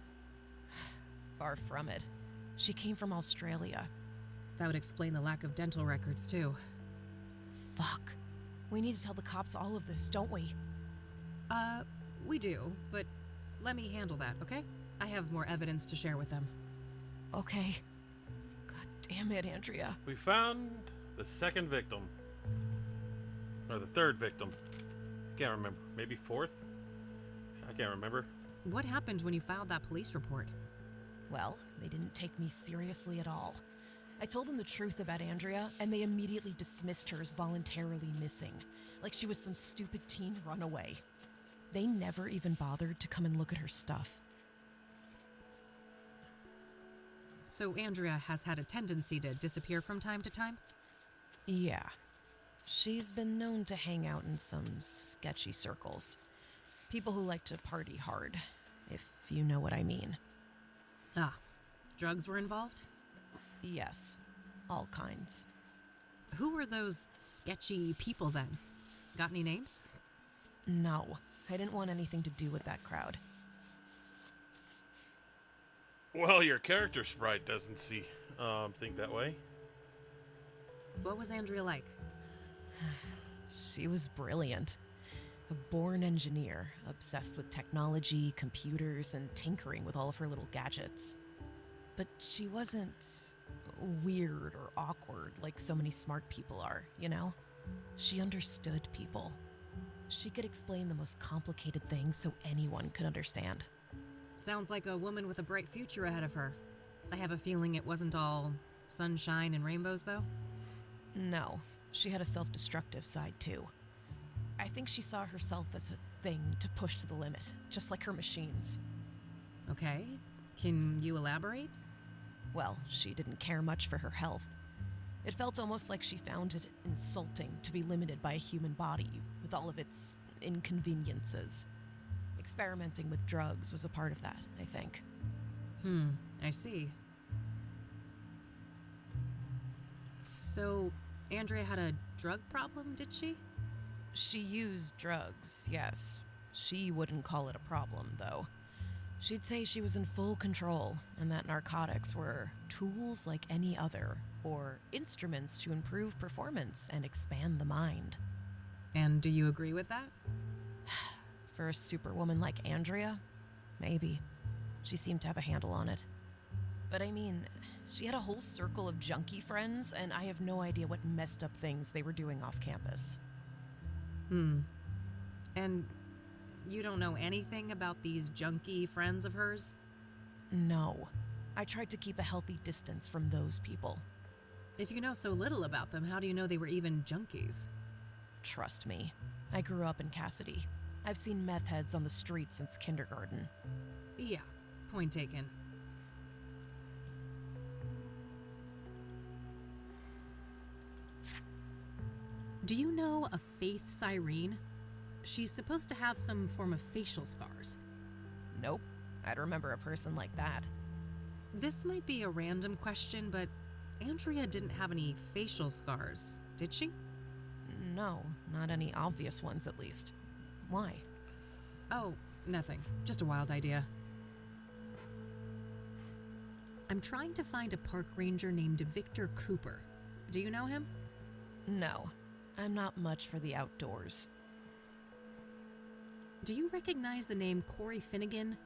Far from it. She came from Australia. That would explain the lack of dental records, too. Fuck. We need to tell the cops all of this, don't we? We do, but let me handle that, okay? I have more evidence to share with them. Okay. God damn it, Andrea. We found the second victim. Or the third victim. Can't remember. Maybe fourth? I can't remember. What happened when you filed that police report? Well, they didn't take me seriously at all. I told them the truth about Andrea, and they immediately dismissed her as voluntarily missing, like she was some stupid teen runaway. They never even bothered to come and look at her stuff. So Andrea has had a tendency to disappear from time to time? Yeah. She's been known to hang out in some sketchy circles. People who like to party hard, if you know what I mean. Ah, drugs were involved? Yes, all kinds. Who were those sketchy people then? Got any names? No, I didn't want anything to do with that crowd. Well, your character sprite doesn't think that way. What was Andrea like? She was brilliant. A born engineer, obsessed with technology, computers, and tinkering with all of her little gadgets. But she wasn't weird or awkward like so many smart people are, you know? She understood people. She could explain the most complicated things so anyone could understand. Sounds like a woman with a bright future ahead of her. I have a feeling it wasn't all sunshine and rainbows, though? No, she had a self-destructive side, too. I think she saw herself as a thing to push to the limit, just like her machines. Okay, can you elaborate? Well, she didn't care much for her health. It felt almost like she found it insulting to be limited by a human body, with all of its inconveniences. Experimenting with drugs was a part of that, I think. I see. So, Andrea had a drug problem, did she? She used drugs, yes. She wouldn't call it a problem, though. She'd say she was in full control, and that narcotics were tools like any other, or instruments to improve performance and expand the mind. And do you agree with that? For a superwoman like Andrea, maybe. She seemed to have a handle on it. But I mean, she had a whole circle of junkie friends, and I have no idea what messed up things they were doing off campus. And you don't know anything about these junkie friends of hers? No. I tried to keep a healthy distance from those people. If you know so little about them, how do you know they were even junkies? Trust me. I grew up in Cassidy. I've seen meth heads on the street since kindergarten. Yeah, point taken. Do you know a Faith Cyrene? She's supposed to have some form of facial scars. Nope. I'd remember a person like that. This might be a random question, but Andrea didn't have any facial scars, did she? No, not any obvious ones at least. Why? Oh, nothing. Just a wild idea. I'm trying to find a park ranger named Victor Cooper. Do you know him? No. I'm not much for the outdoors. Do you recognize the name Corey Finnegan?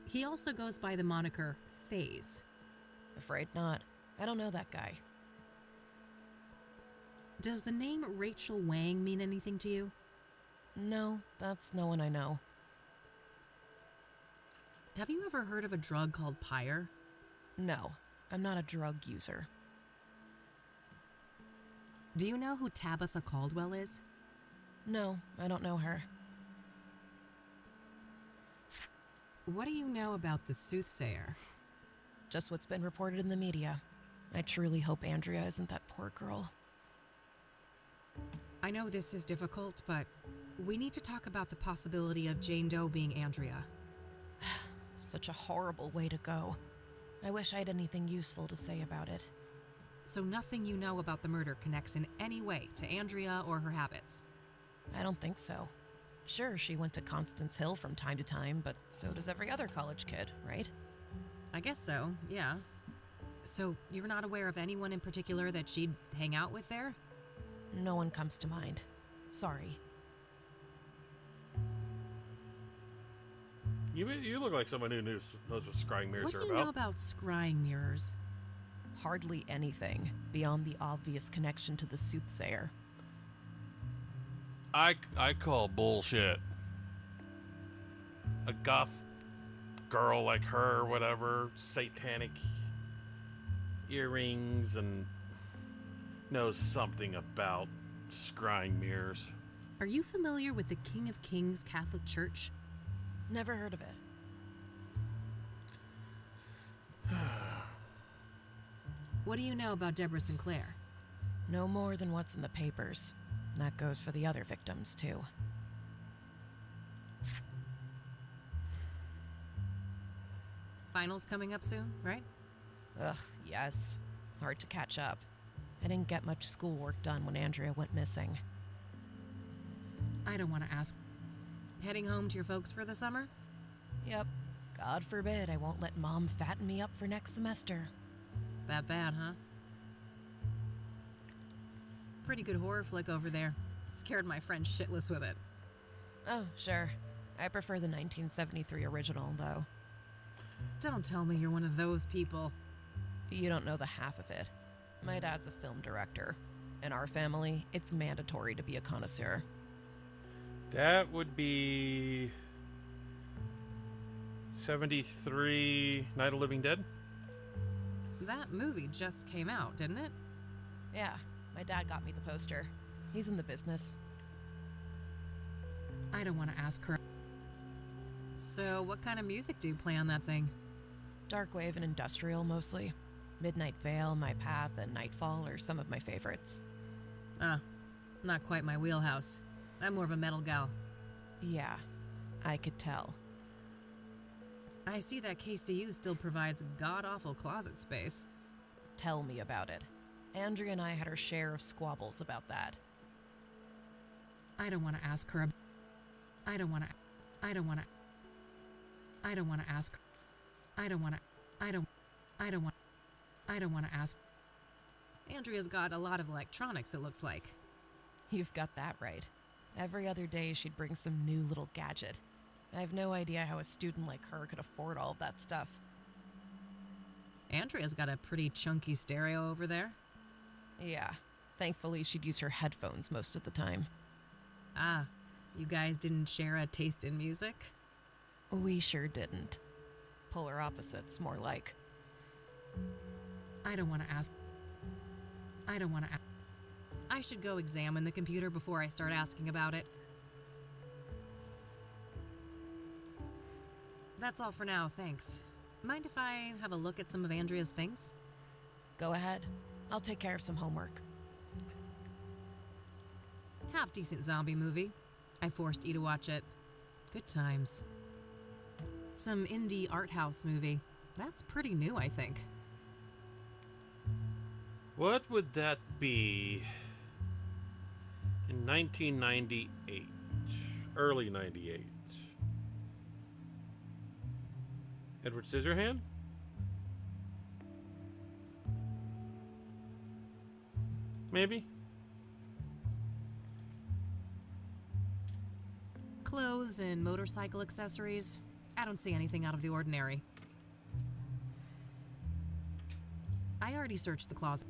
He also goes by the moniker FaZe. Afraid not. I don't know that guy. Does the name Rachel Wang mean anything to you? No, that's no one I know. Have you ever heard of a drug called Pyre? No, I'm not a drug user. Do you know who Tabitha Caldwell is? No, I don't know her. What do you know about the soothsayer? Just what's been reported in the media. I truly hope Andrea isn't that poor girl. I know this is difficult, but we need to talk about the possibility of Jane Doe being Andrea. Such a horrible way to go. I wish I had anything useful to say about it. So nothing you know about the murder connects in any way to Andrea or her habits? I don't think so. Sure, she went to Constance Hill from time to time, but so does every other college kid, right? I guess so, yeah. So you're not aware of anyone in particular that she'd hang out with there? No one comes to mind. Sorry. You look like someone who knows what scrying mirrors What are do you know about scrying mirrors? Hardly anything beyond the obvious connection to the soothsayer. I call bullshit. A goth girl like her, whatever, satanic earrings, and knows something about scrying mirrors. Are you familiar with the King of Kings Catholic Church? Never heard of it. What do you know about Deborah Sinclair? No more than what's in the papers. That goes for the other victims, too. Finals coming up soon, right? Ugh, yes. Hard to catch up. I didn't get much schoolwork done when Andrea went missing. I don't want to ask. Heading home to your folks for the summer? Yep. God forbid I won't let Mom fatten me up for next semester. That bad, huh? Pretty good horror flick over there. Scared my friend shitless with it. Oh, sure. I prefer the 1973 original, though. Don't tell me you're one of those people. You don't know the half of it. My dad's a film director. In our family, it's mandatory to be a connoisseur. That would be 73 Night of Living Dead? That movie just came out, didn't it? Yeah, my dad got me the poster. He's in the business. I don't want to ask her. So, what kind of music do you play on that thing? Darkwave and industrial, mostly. Midnight Veil, My Path, and Nightfall are some of my favorites. Not quite my wheelhouse. I'm more of a metal gal. Yeah, I could tell. I see that KCU still provides god-awful closet space. Tell me about it. Andrea and I had our share of squabbles about that. I don't want to ask her. I don't want to ask. I don't want to ask. Andrea's got a lot of electronics, it looks like. You've got that right. Every other day she'd bring some new little gadget. I have no idea how a student like her could afford all of that stuff. Andrea's got a pretty chunky stereo over there. Yeah. Thankfully, she'd use her headphones most of the time. Ah, you guys didn't share a taste in music? We sure didn't. Polar opposites, more like. I don't want to ask. I should go examine the computer before I start asking about it. That's all for now, thanks. Mind if I have a look at some of Andrea's things? Go ahead. I'll take care of some homework. Half-decent zombie movie. I forced E to watch it. Good times. Some indie art house movie. That's pretty new, I think. What would that be in 1998? Early 98. Edward Scissorhand? Maybe? Clothes and motorcycle accessories. I don't see anything out of the ordinary. I already searched the closet.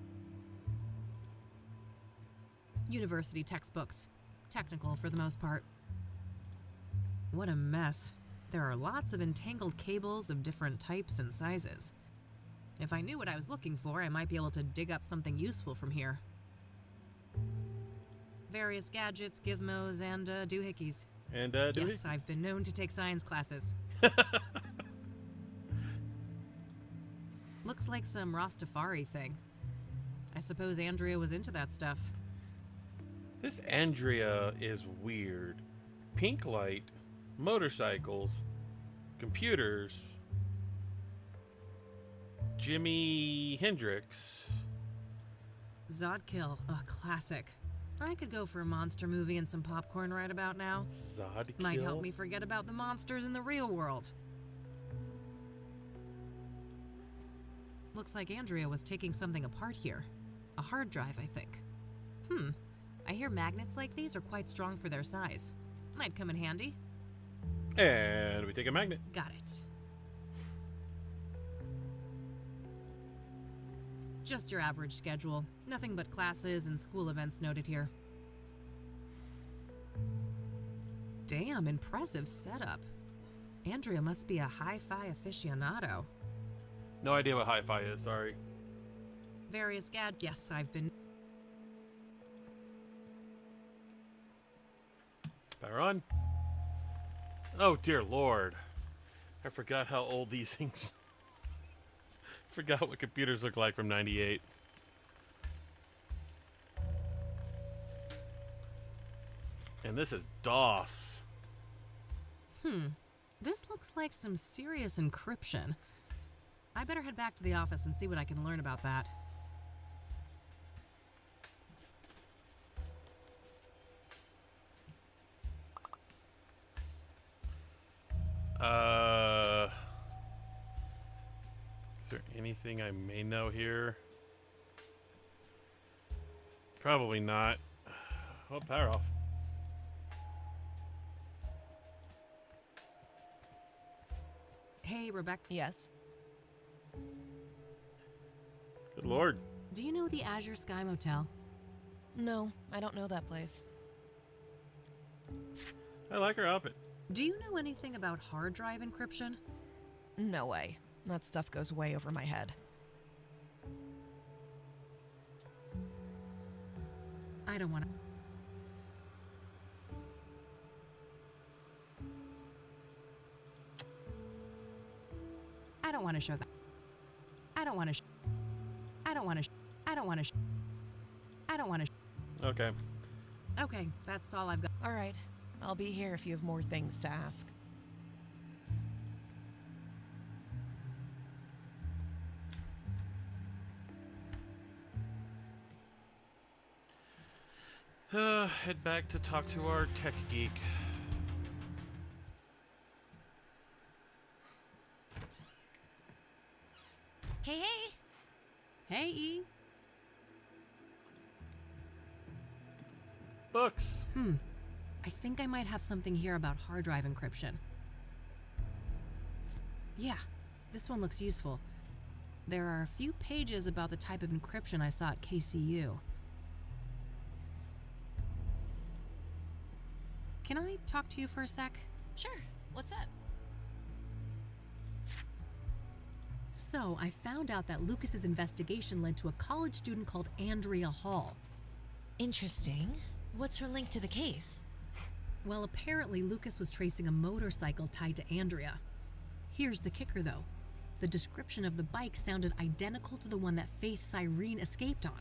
University textbooks. Technical for the most part. What a mess. There are lots of entangled cables of different types and sizes. If I knew what I was looking for, I might be able to dig up something useful from here. Various gadgets, gizmos, and doohickeys. And yes, I've been known to take science classes. Looks like some Rastafari thing. I suppose Andrea was into that stuff. This Andrea is weird. Pink light, motorcycles, computers, Jimi Hendrix. Zodkill, a classic. I could go for a monster movie and some popcorn right about now. Zodkill? Might help me forget about the monsters in the real world. Looks like Andrea was taking something apart here. A hard drive, I think. I hear magnets like these are quite strong for their size. Might come in handy. And we take a magnet. Got it. Just your average schedule. Nothing but classes and school events noted here. Damn, impressive setup. Andrea must be a hi-fi aficionado. No idea what hi-fi is, sorry. Various gadgets. Yes, I've been... Power on. Oh, dear Lord. I forgot how old these things... Forgot what computers look like from '98. And this is DOS. This looks like some serious encryption. I better head back to the office and see what I can learn about that. Is there anything I may know here? Probably not. Oh, power off. Hey, Rebecca. Yes. Good Lord. Do you know the Azure Sky Motel? No, I don't know that place. I like her outfit. Do you know anything about hard drive encryption? No way. That stuff goes way over my head. I don't want to... I don't want to show that. I don't want to... I don't want to... I don't want to... I don't want to... Okay. Okay, that's all I've got. All right. I'll be here if you have more things to ask. Head back to talk to our tech geek. Hey, hey! Hey, E. Books. I think I might have something here about hard drive encryption. Yeah, this one looks useful. There are a few pages about the type of encryption I saw at KCU. Can I talk to you for a sec? Sure. What's up? So, I found out that Lucas's investigation led to a college student called Andrea Hall. Interesting. What's her link to the case? Well, apparently Lucas was tracing a motorcycle tied to Andrea. Here's the kicker, though. The description of the bike sounded identical to the one that Faith Cyrene escaped on.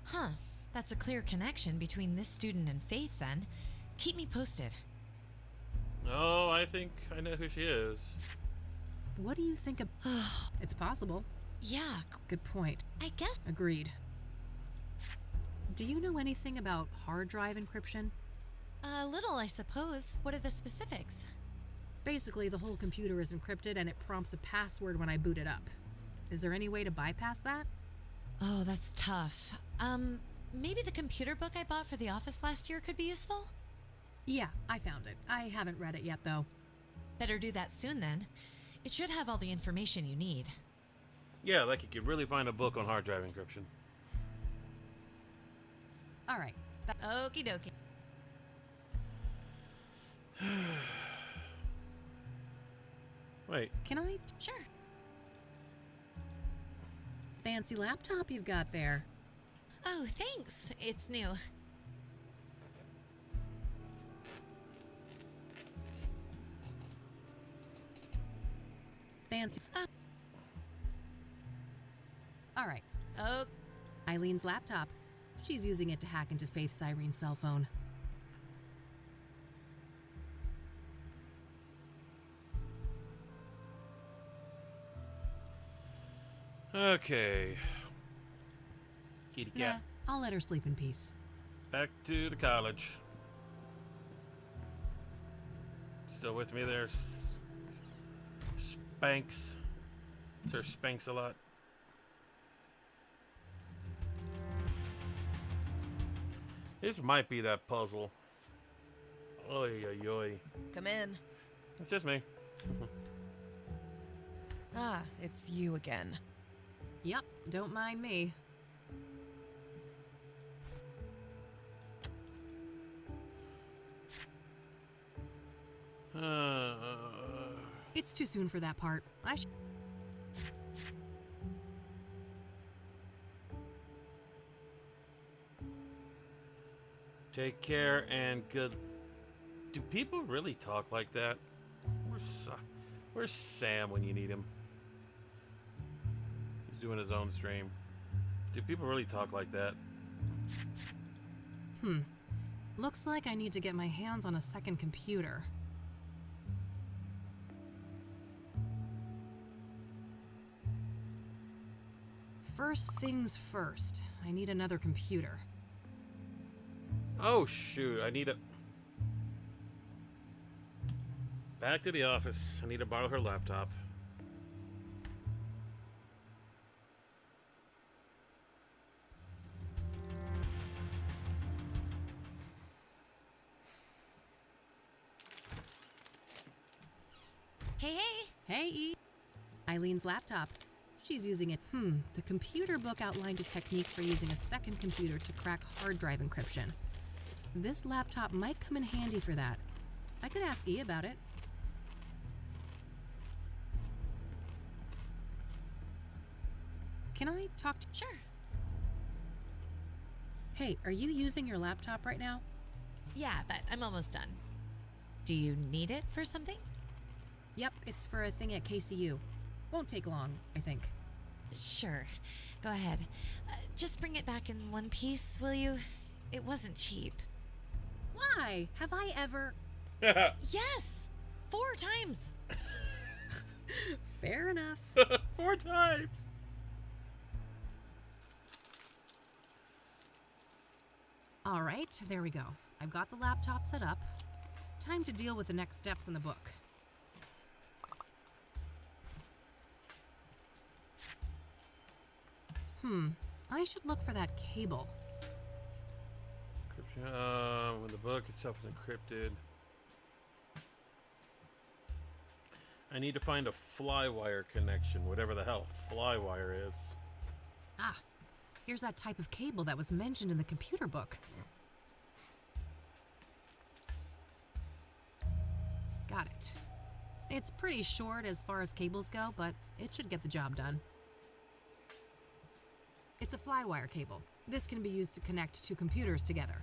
Huh. That's a clear connection between this student and Faith, then. Keep me posted. Oh, I think I know who she is. What do you think of... It's possible. Yeah. Good point. I guess... Agreed. Do you know anything about hard drive encryption? A little, I suppose. What are the specifics? Basically, the whole computer is encrypted and it prompts a password when I boot it up. Is there any way to bypass that? Oh, that's tough. Maybe the computer book I bought for the office last year could be useful? Yeah, I found it. I haven't read it yet, though. Better do that soon, then. It should have all the information you need. Yeah, like you could really find a book on hard drive encryption. All right. Okie dokie. Wait. Can I? Sure. Fancy laptop you've got there. Oh, thanks. It's new. Fancy. All right. Oh. Eileen's laptop. She's using it to hack into Faith's Irene's cell phone. Okay. Kitty cat. Nah, I'll let her sleep in peace. Back to the college. Still with me there, Spanx. Sir Spanx a lot. This might be that puzzle. Oy, oy, oy. Come in. It's just me. Ah, it's you again. Yep, don't mind me. It's too soon for that part. Take care and good. Do people really talk like that? Where's Sam when you need him? He's doing his own stream. Do people really talk like that? Looks like I need to get my hands on a second computer. First things first, I need another computer. Oh shoot, I need a... Back to the office. I need to borrow her laptop. Hey, Hey, E. Eileen's laptop. She's using it. The computer book outlined a technique for using a second computer to crack hard drive encryption. This laptop might come in handy for that. I could ask E about it. Can I talk to... Sure. Hey, are you using your laptop right now? Yeah, but I'm almost done. Do you need it for something? Yep, it's for a thing at KCU. Won't take long, I think. Sure. Go ahead. Just bring it back in one piece, will you? It wasn't cheap. Why? Have I ever... Yes! 4 times! Fair enough. 4 times! All right, there we go. I've got the laptop set up. Time to deal with the next steps in the book. I should look for that cable. Encryption. When the book itself is encrypted. I need to find a flywire connection, whatever the hell flywire is. Ah, here's that type of cable that was mentioned in the computer book. Got it. It's pretty short as far as cables go, but it should get the job done. It's a flywire cable. This can be used to connect 2 computers together.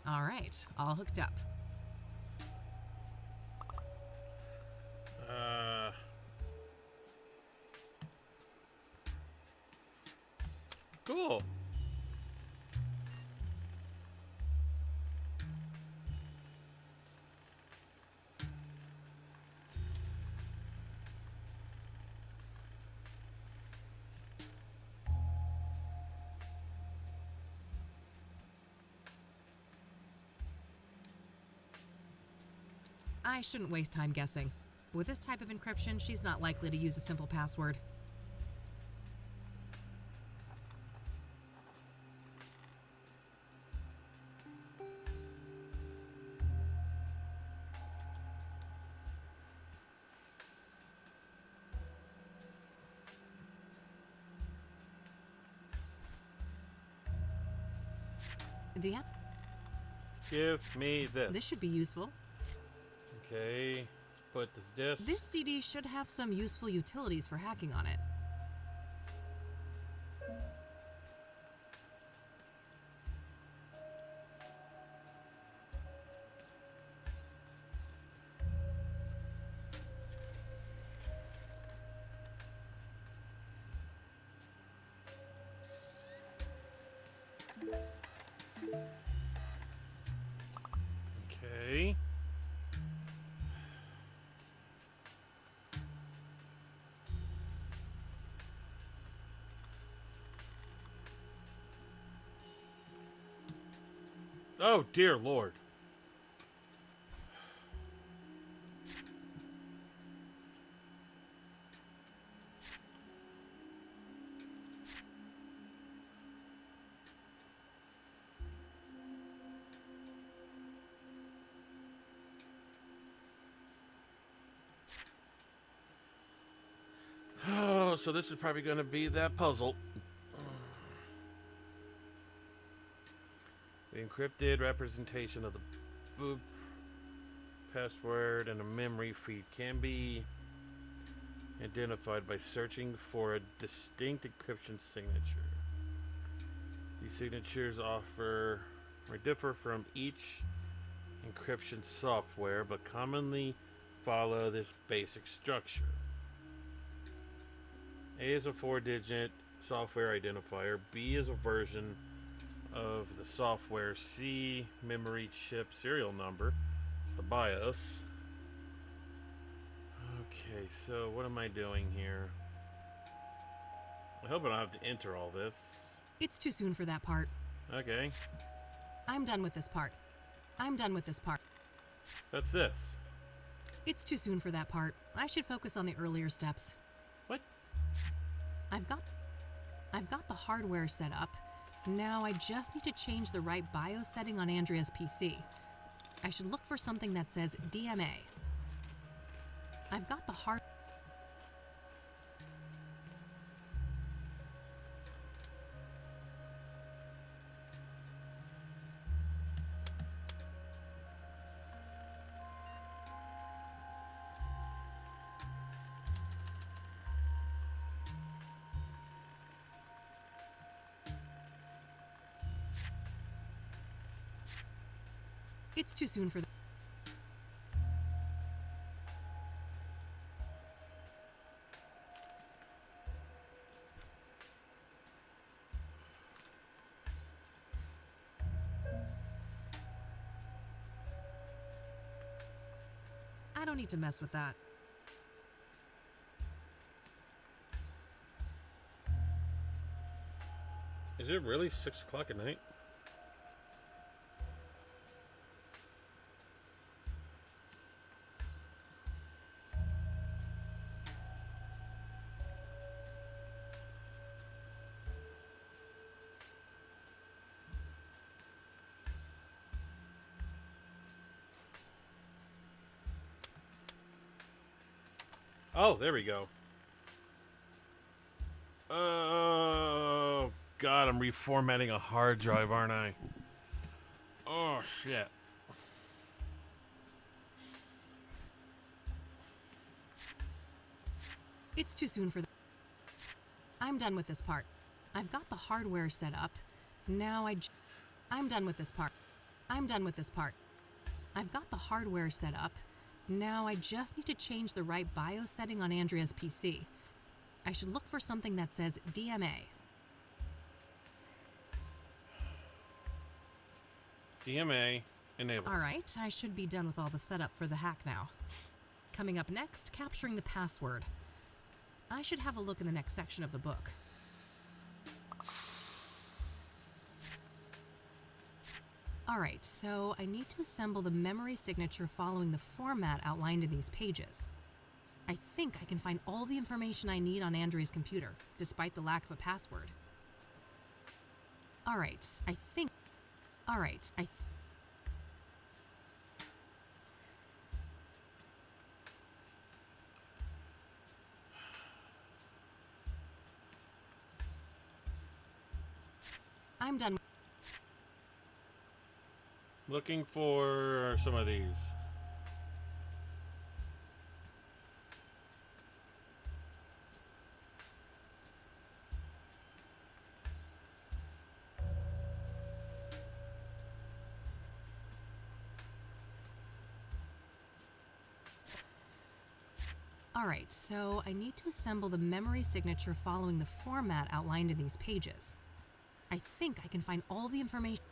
All right, all hooked up. Cool. I shouldn't waste time guessing. With this type of encryption, she's not likely to use a simple password. The app. Give me this. This should be useful. Okay. Put this disc. This CD should have some useful utilities for hacking on it. Okay. Oh, dear Lord. Oh, so this is probably going to be that puzzle. The encrypted representation of the boop password and a memory feed can be identified by searching for a distinct encryption signature. These signatures offer or differ from each encryption software, but commonly follow this basic structure. A is a 4-digit software identifier. B is a version of the software. C, memory chip serial number. It's the BIOS. Okay, so what am I doing here? I hope I don't have to enter all this. It's too soon for that part. Okay. I'm done with this part. I'm done with this part. That's this. It's too soon for that part. I should focus on the earlier steps. What? I've got the hardware set up. Now I just need to change the right BIOS setting on Andrea's PC. I should look for something that says DMA. I've got the hard... It's too soon for that. I don't need to mess with that. Is it really 6 o'clock at night? Oh, there we go. Oh, God, I'm reformatting a hard drive, aren't I? Oh, shit. It's too soon for that. I'm done with this part. I've got the hardware set up. Now I'm done with this part. I'm done with this part. I've got the hardware set up. Now I just need to change the right BIOS setting on Andrea's PC. I should look for something that says DMA. DMA enabled. Alright, I should be done with all the setup for the hack now. Coming up next, capturing the password. I should have a look in the next section of the book. Alright, so I need to assemble the memory signature following the format outlined in these pages. I think I can find all the information I need on Andrea's computer, despite the lack of a password. Alright, I'm done. Looking for some of these. Alright, so I need to assemble the memory signature following the format outlined in these pages. I think I can find all the information.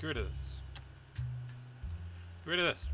Get rid of this. Get rid of this.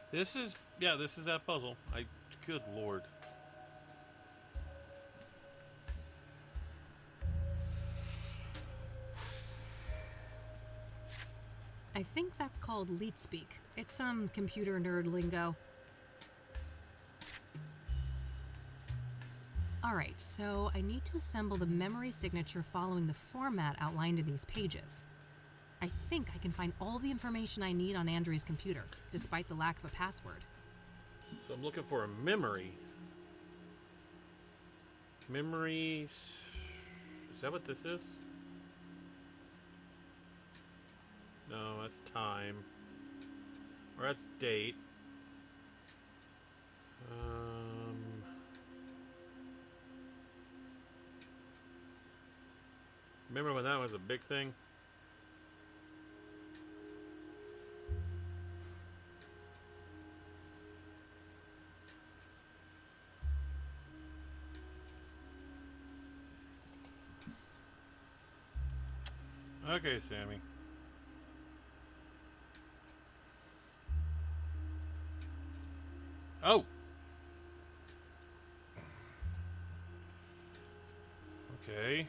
This is, yeah, this is that puzzle. Good lord. I think that's called leet speak. It's some computer nerd lingo. Alright, so I need to assemble the memory signature following the format outlined in these pages. I think I can find all the information I need on Andrea's computer, despite the lack of a password. So I'm looking for a memory. Memories. Is that what this is? No, that's time. Or that's date. Remember when that was a big thing? Okay, Sammy. Oh! Okay.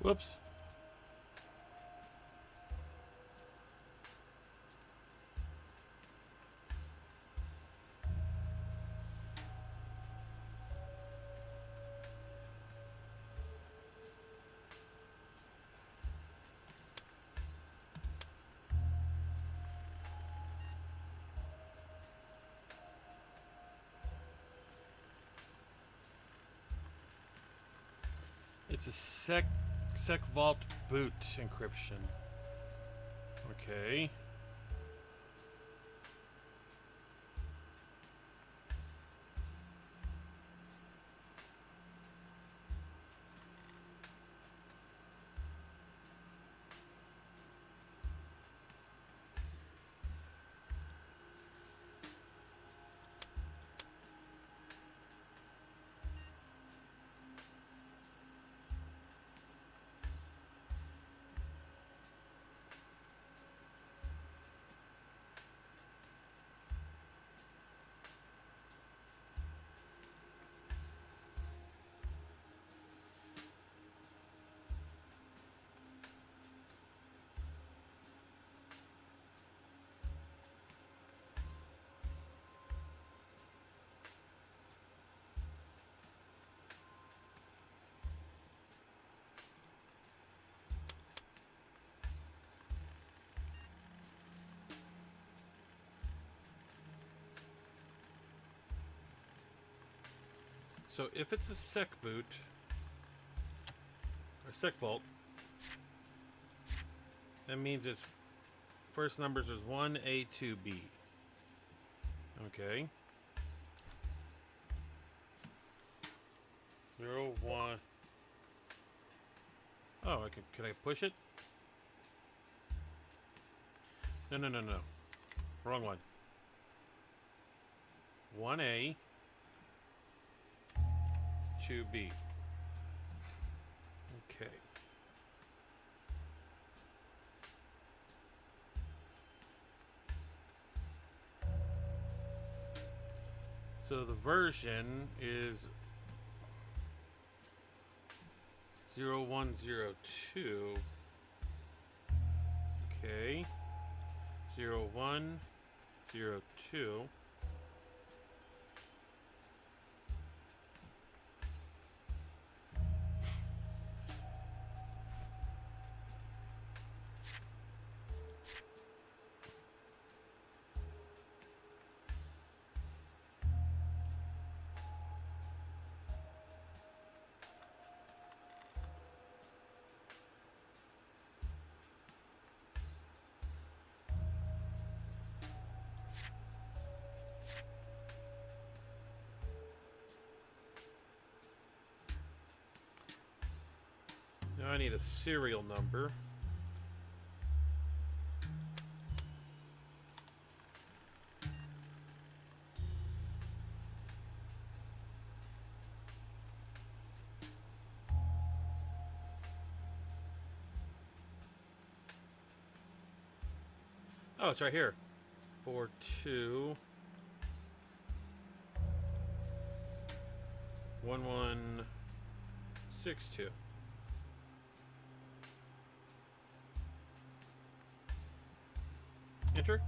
Whoops. It's a sec vault boot encryption. Okay. So if it's a sec boot, or sec vault, that means its first numbers is 1A2B. Okay. 0, 1. Oh, can I push it? No. Wrong one. 1A. 2B. Okay. So the version is 0102. Okay. 0102. Now I need a serial number. Oh, it's right here. 42 1162. Enter.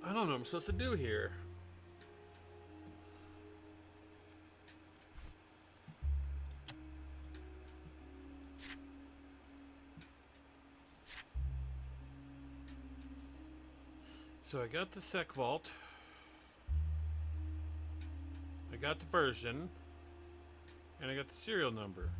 I don't know what I'm supposed to do here. So I got the sec vault. got the version. And I got the serial number.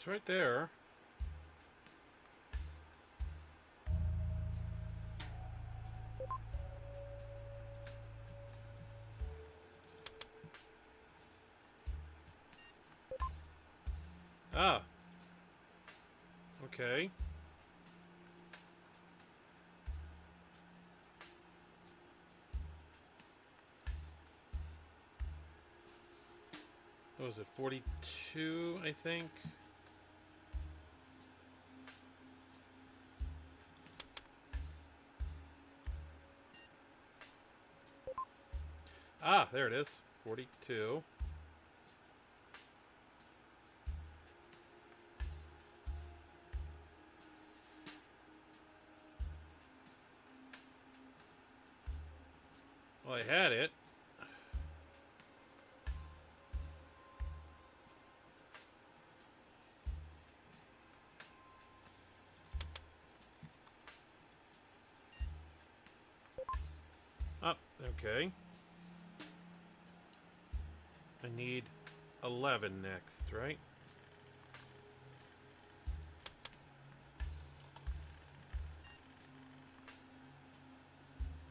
It's right there. Ah. Okay. What was it? 42, I think. Ah, there it is. 42. Well, I had it. Oh, okay. I need 11 next, right?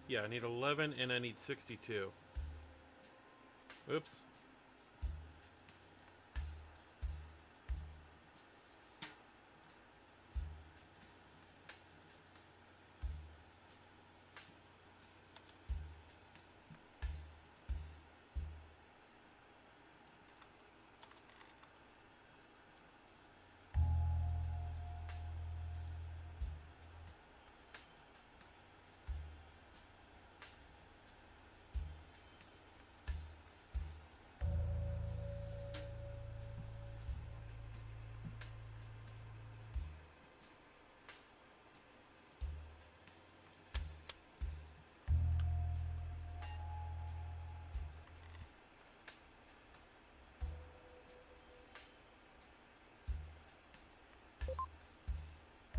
Yeah, I need 11 and I need 62. Oops.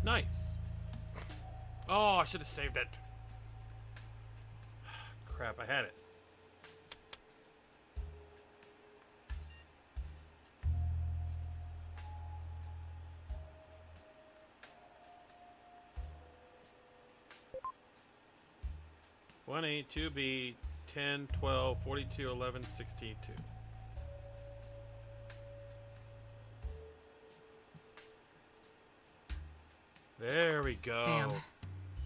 Nice. Oh, I should have saved it. Crap, I had it. One A, 2B, 10, 12, 42, 11, 16, 2. There we go. Damn.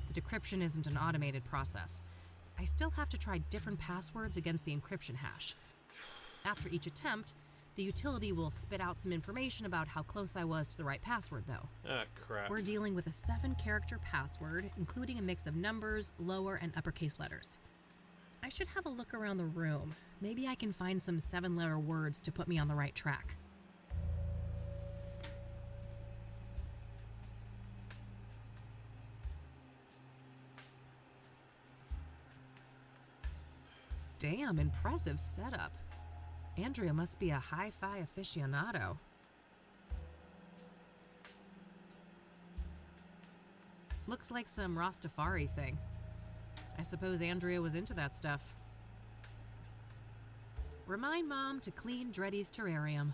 The decryption isn't an automated process. I still have to try different passwords against the encryption hash. After each attempt, the utility will spit out some information about how close I was to the right password, though. Ah, crap. We're dealing with a 7-character password, including a mix of numbers, lower and uppercase letters. I should have a look around the room. Maybe I can find some 7-letter words to put me on the right track. Damn, impressive setup. Andrea must be a hi-fi aficionado. Looks like some Rastafari thing. I suppose Andrea was into that stuff. Remind Mom to clean Dreddy's terrarium.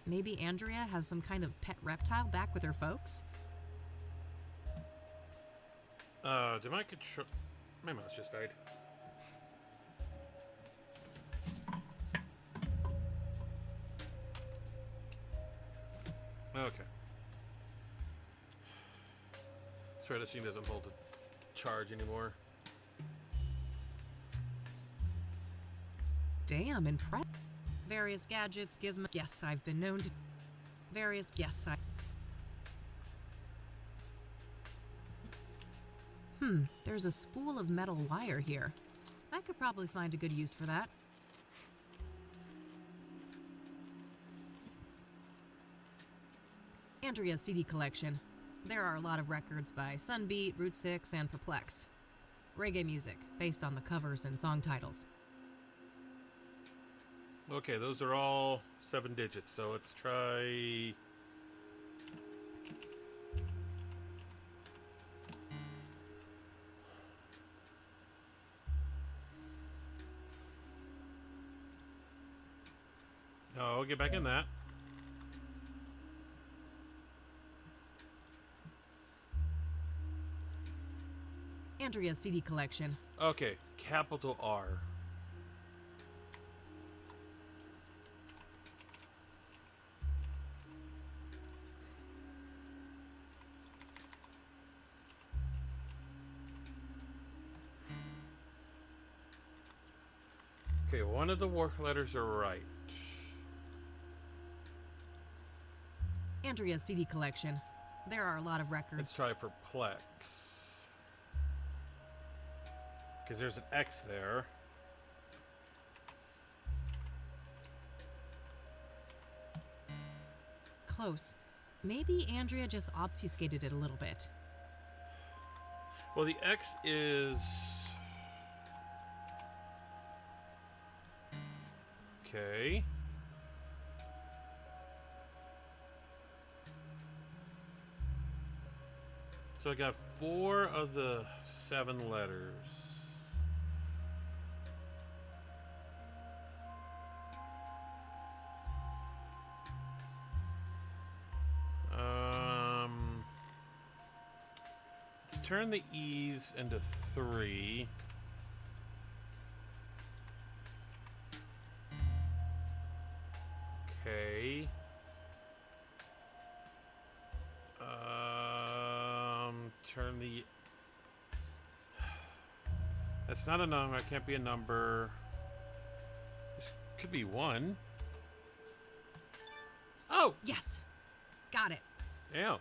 Maybe Andrea has some kind of pet reptile back with her folks? Did my control... My mouse just died. Okay. Try to see doesn't hold a charge anymore. Damn, impressive. Various gadgets, gizmos. Yes, I've been known to. Various. Yes, I. There's a spool of metal wire here. I could probably find a good use for that. Andrea's CD collection. There are a lot of records by Sunbeat, Route 6, and Perplex. Reggae music, based on the covers and song titles. Okay, those are all 7 digits, so let's try... Oh, I'll get back in that. Andrea's CD collection. Okay, capital R. Okay, one of the letters are right. Andrea's CD collection. There are a lot of records. Let's try Perplex. Because there's an X there. Close. Maybe Andrea just obfuscated it a little bit. Well, the X is... Okay. So I got 4 of the 7 letters. Let's turn the E's into 3. Okay. Turn the... That's not a number. That can't be a number. This could be 1. Oh! Yes! Got it. Yeah.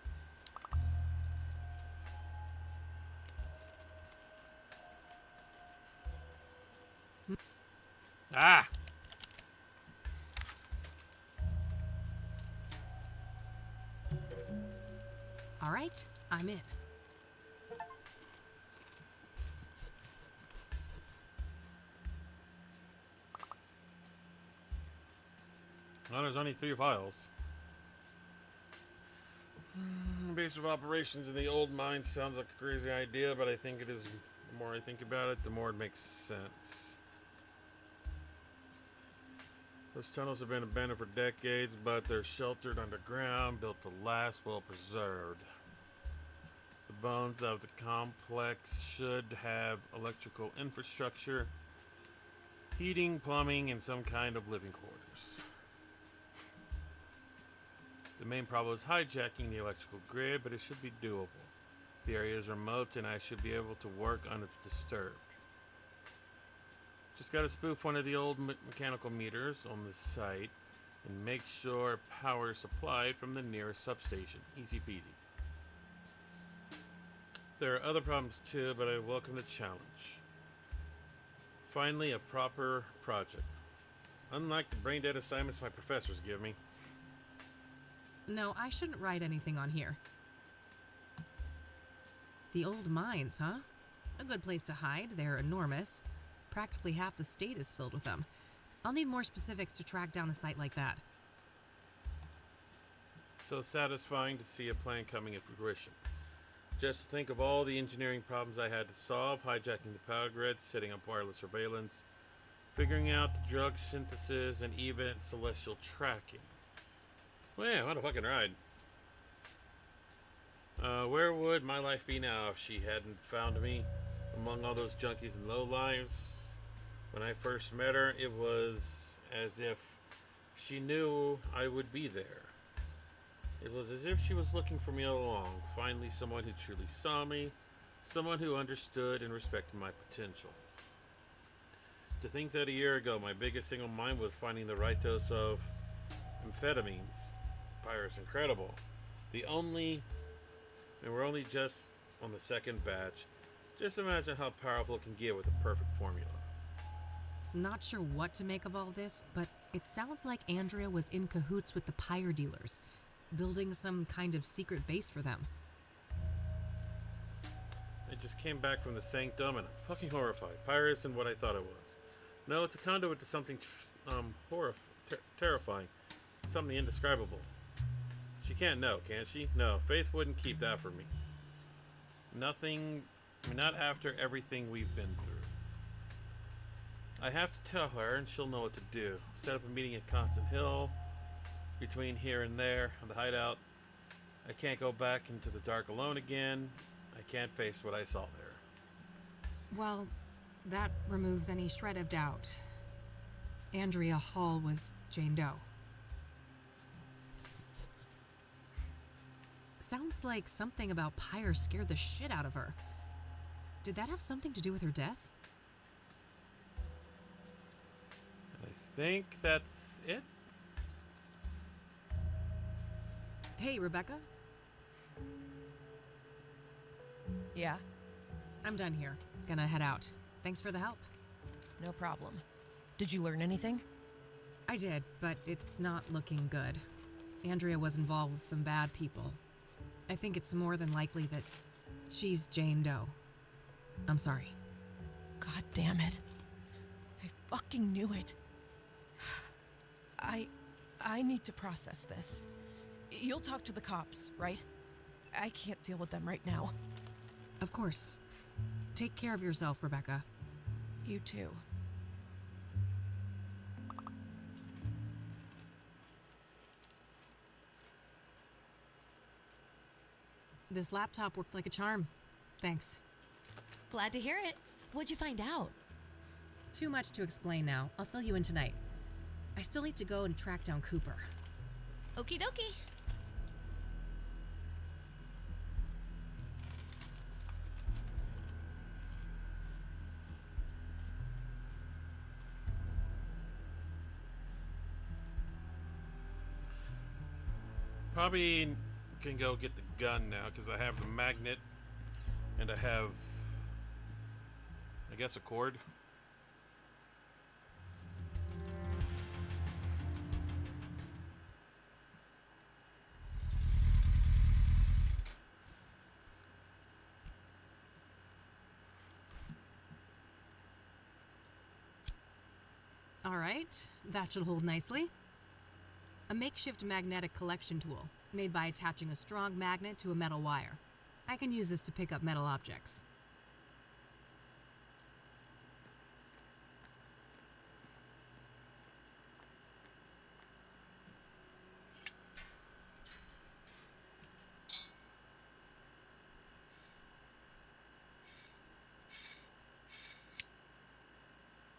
Ah! All right, I'm in. Well, there's only 3 files. Base of operations in the old mine sounds like a crazy idea, but I think it is. The more I think about it, the more it makes sense. Those tunnels have been abandoned for decades, but they're sheltered underground, built to last, well preserved. The bones of the complex should have electrical infrastructure, heating, plumbing, and some kind of living quarters. The main problem is hijacking the electrical grid, but it should be doable. The area is remote, and I should be able to work undisturbed. Just gotta spoof one of the old mechanical meters on the site and make sure power is supplied from the nearest substation. Easy peasy. There are other problems too, but I welcome the challenge. Finally, a proper project. Unlike the brain-dead assignments my professors give me. No, I shouldn't write anything on here. The old mines, huh? A good place to hide. They're enormous. Practically half the state is filled with them. I'll need more specifics to track down a site like that. So satisfying to see a plan coming to fruition. Just to think of all the engineering problems I had to solve, hijacking the power grid, setting up wireless surveillance, figuring out the drug synthesis, and even celestial tracking. Man, what a fucking ride. Where would my life be now if she hadn't found me among all those junkies and lowlives? When I first met her, it was as if she knew I would be there. It was as if she was looking for me all along. Finally, someone who truly saw me, someone who understood and respected my potential. To think that a year ago, my biggest thing on mind was finding the right dose of amphetamines. Pyro's incredible. We're only just on the second batch. Just imagine how powerful it can get with a perfect formula. Not sure what to make of all this, but it sounds like Andrea was in cahoots with the pyre dealers, building some kind of secret base for them. I just came back from the Sanctum and I'm fucking horrified. Pyre isn't what I thought it was. No, it's a conduit to something terrifying. Something indescribable. She can't know, can she? No, Faith wouldn't keep that from me. Not after everything we've been through. I have to tell her and she'll know what to do. Set up a meeting at Constant Hill, between here and there, on the hideout. I can't go back into the dark alone again. I can't face what I saw there. Well, that removes any shred of doubt. Andrea Hall was Jane Doe. Sounds like something about Pyre scared the shit out of her. Did that have something to do with her death? I think that's it. Hey, Rebecca? Yeah? I'm done here. Gonna head out. Thanks for the help. No problem. Did you learn anything? I did, but it's not looking good. Andrea was involved with some bad people. I think it's more than likely that she's Jane Doe. I'm sorry. God damn it. I fucking knew it. I need to process this. You'll talk to the cops, right? I can't deal with them right now. Of course. Take care of yourself, Rebecca. You too. This laptop worked like a charm. Thanks. Glad to hear it. What'd you find out? Too much to explain now. I'll fill you in tonight. I still need to go and track down Cooper. Okie dokie. Probably can go get the gun now because I have the magnet and I have, I guess, a cord. All right, that should hold nicely. A makeshift magnetic collection tool, made by attaching a strong magnet to a metal wire. I can use this to pick up metal objects.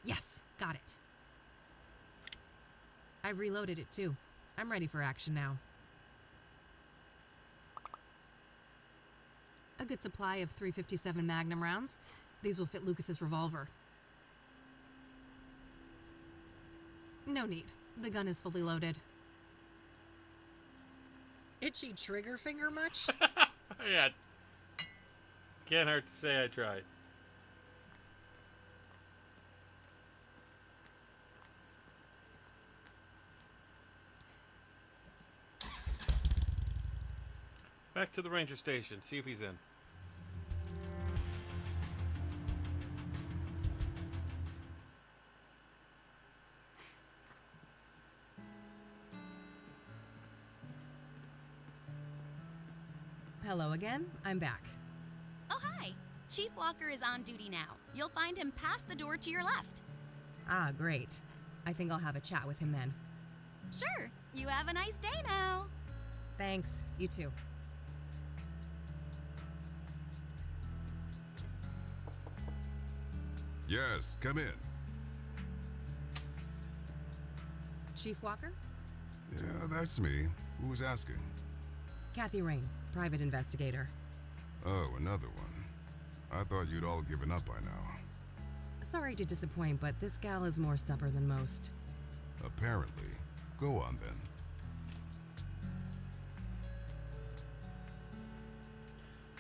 Yes, got it. I've reloaded it too. I'm ready for action now. A good supply of .357 Magnum rounds. These will fit Lucas's revolver. No need. The gun is fully loaded. Itchy trigger finger much? Yeah. Can't hurt to say I tried. Back to the ranger station. See if he's in. Hello again. I'm back. Oh, hi. Chief Walker is on duty now. You'll find him past the door to your left. Ah, great. I think I'll have a chat with him then. Sure. You have a nice day now. Thanks. You too. Yes, come in. Chief Walker? Yeah, that's me. Who's asking? Kathy Rain, private investigator. Oh, another one. I thought you'd all given up by now. Sorry to disappoint, but this gal is more stubborn than most. Apparently. Go on then.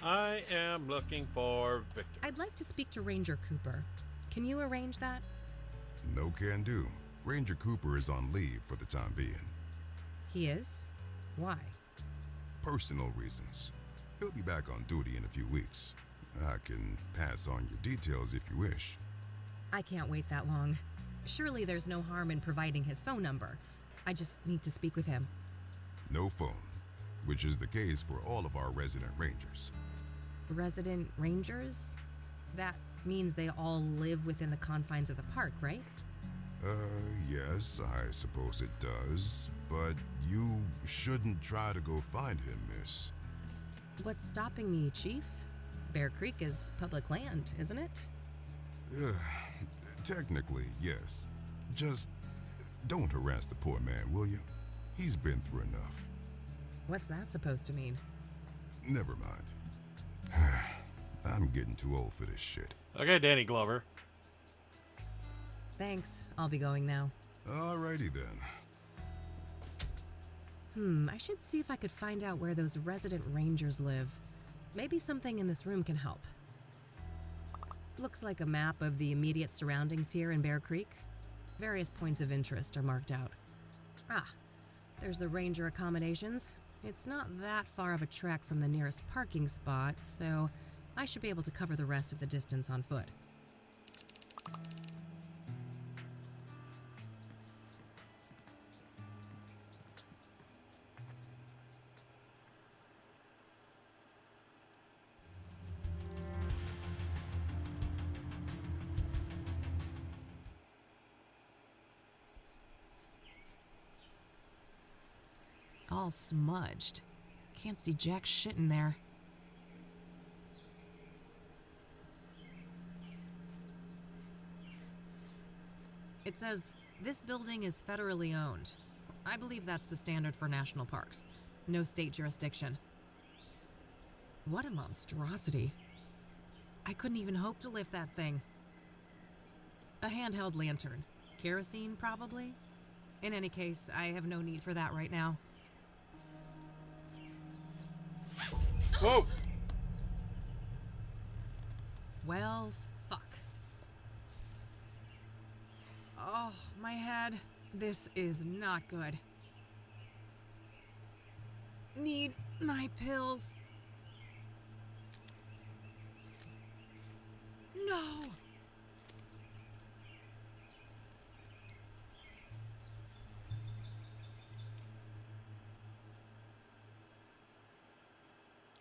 I am looking for Victor. I'd like to speak to Ranger Cooper. Can you arrange that? No can do. Ranger Cooper is on leave for the time being. He is? Why? Personal reasons. He'll be back on duty in a few weeks. I can pass on your details if you wish. I can't wait that long. Surely there's no harm in providing his phone number. I just need to speak with him. No phone, which is the case for all of our resident rangers. Resident rangers? That means they all live within the confines of the park, right? Yes, I suppose it does. But you shouldn't try to go find him, miss. What's stopping me, Chief? Bear Creek is public land, isn't it? Technically, yes. Just don't harass the poor man, will you? He's been through enough. What's that supposed to mean? Never mind. I'm getting too old for this shit. Okay, Danny Glover. Thanks. I'll be going now. Alrighty then. I should see if I could find out where those resident rangers live. Maybe something in this room can help. Looks like a map of the immediate surroundings here in Bear Creek. Various points of interest are marked out. Ah, there's the ranger accommodations. It's not that far of a trek from the nearest parking spot, so I should be able to cover the rest of the distance on foot. All smudged. Can't see jack shit in there. It says, this building is federally owned. I believe that's the standard for national parks. No state jurisdiction. What a monstrosity. I couldn't even hope to lift that thing. A handheld lantern. Kerosene, probably? In any case, I have no need for that right now. Whoa! Well, fuck. Oh, my head. This is not good. Need my pills. No!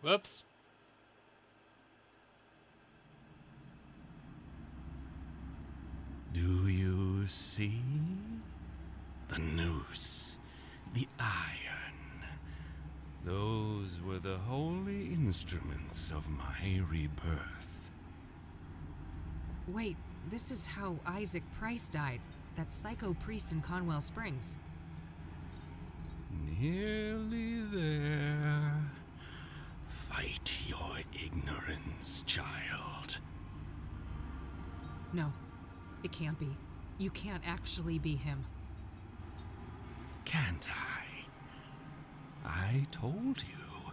Whoops. Do you see? The noose, the iron. Those were the holy instruments of my rebirth. Wait, this is how Isaac Price died, that psycho priest in Conwell Springs. Nearly there. Fight your ignorance, child. No, it can't be. You can't actually be him. Can't I? I told you,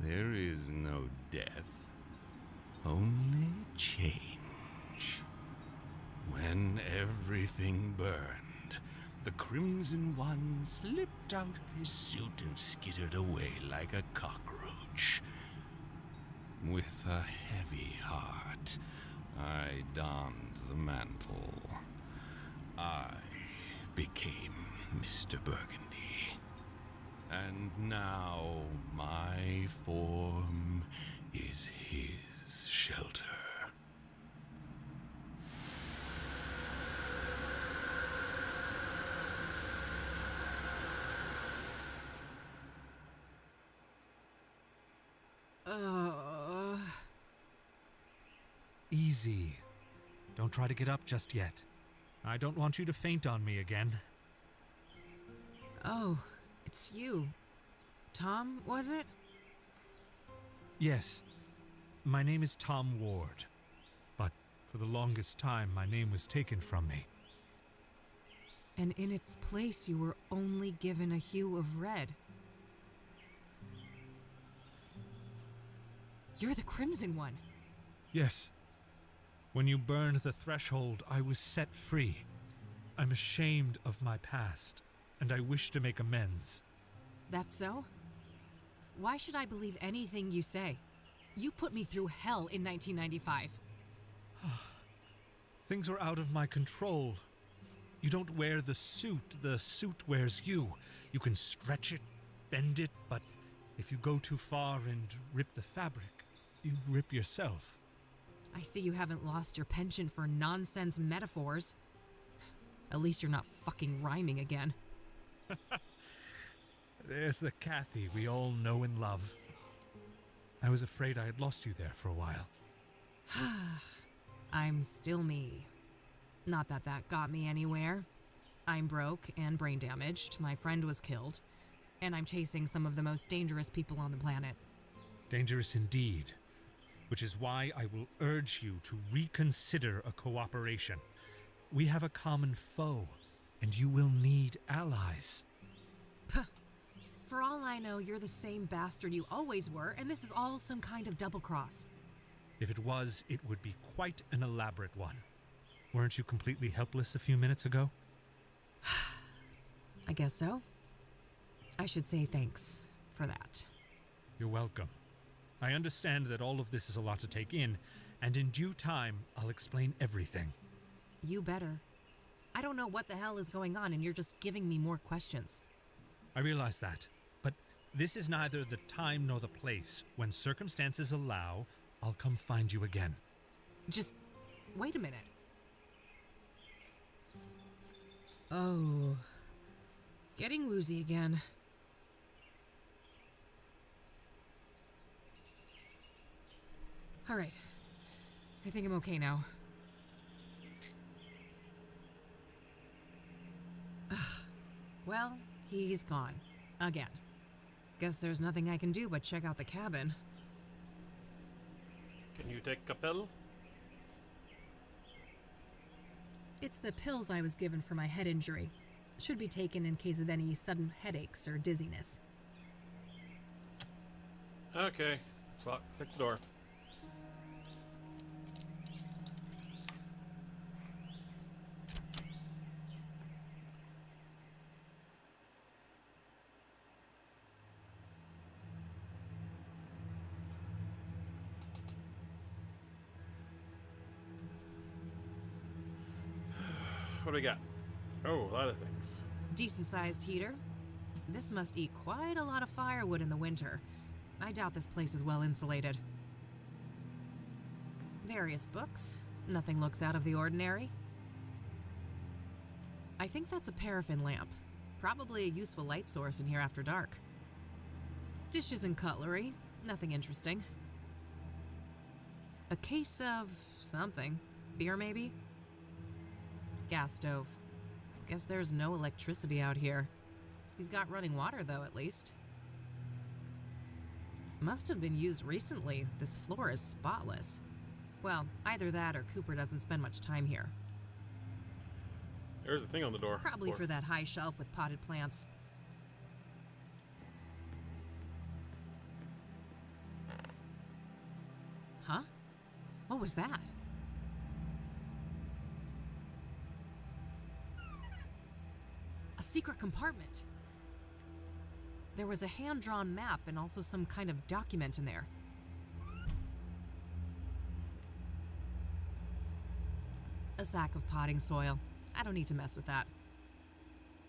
there is no death, only change. When everything burned, the Crimson One slipped out of his suit and skittered away like a cockroach. age. With a heavy heart, I donned the mantle. I became Mr. Burgundy. And now my form is his shelter. Easy. Don't try to get up just yet. I don't want you to faint on me again. Oh, it's you. Tom, was it? Yes. My name is Tom Ward. But for the longest time, my name was taken from me. And in its place, you were only given a hue of red. You're the Crimson One. Yes. When you burned the threshold, I was set free. I'm ashamed of my past, and I wish to make amends. That's so? Why should I believe anything you say? You put me through hell in 1995. Things were out of my control. You don't wear the suit wears you. You can stretch it, bend it, but if you go too far and rip the fabric, you rip yourself. I see you haven't lost your penchant for nonsense metaphors. At least you're not fucking rhyming again. There's the Kathy we all know and love. I was afraid I had lost you there for a while. I'm still me. Not that that got me anywhere. I'm broke and brain damaged, my friend was killed, and I'm chasing some of the most dangerous people on the planet. Dangerous indeed. Which is why I will urge you to reconsider a cooperation. We have a common foe, and you will need allies. For all I know, you're the same bastard you always were, and this is all some kind of double-cross. If it was, it would be quite an elaborate one. Weren't you completely helpless a few minutes ago? I guess so. I should say thanks for that. You're welcome. I understand that all of this is a lot to take in, and in due time, I'll explain everything. You better. I don't know what the hell is going on, and you're just giving me more questions. I realize that, but this is neither the time nor the place. When circumstances allow, I'll come find you again. Just wait a minute. Oh, getting woozy again. All right, I think I'm okay now. Well, he's gone. Again. Guess there's nothing I can do but check out the cabin. Can you take a pill? It's the pills I was given for my head injury. Should be taken in case of any sudden headaches or dizziness. Okay, so pick the door. What do we got? Oh, a lot of things. Decent-sized heater. This must eat quite a lot of firewood in the winter. I doubt this place is well insulated. Various books. Nothing looks out of the ordinary. I think that's a paraffin lamp. Probably a useful light source in here after dark. Dishes and cutlery. Nothing interesting. A case of something. Beer, maybe? Gas stove. Guess there's no electricity out here. He's got running water, though, at least. Must have been used recently. This floor is spotless. Well, either that or Cooper doesn't spend much time here. There's a thing on the door. Probably for that high shelf with potted plants. Huh? What was that? A secret compartment. There was a hand-drawn map and also some kind of document in there. A sack of potting soil. I don't need to mess with that.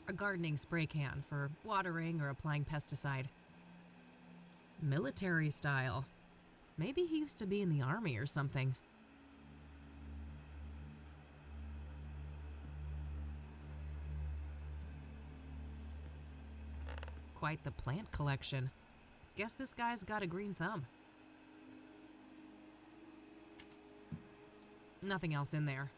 A gardening spray can for watering or applying pesticide. Military style. Maybe he used to be in the army or something. Quite the plant collection. Guess this guy's got a green thumb. Nothing else in there.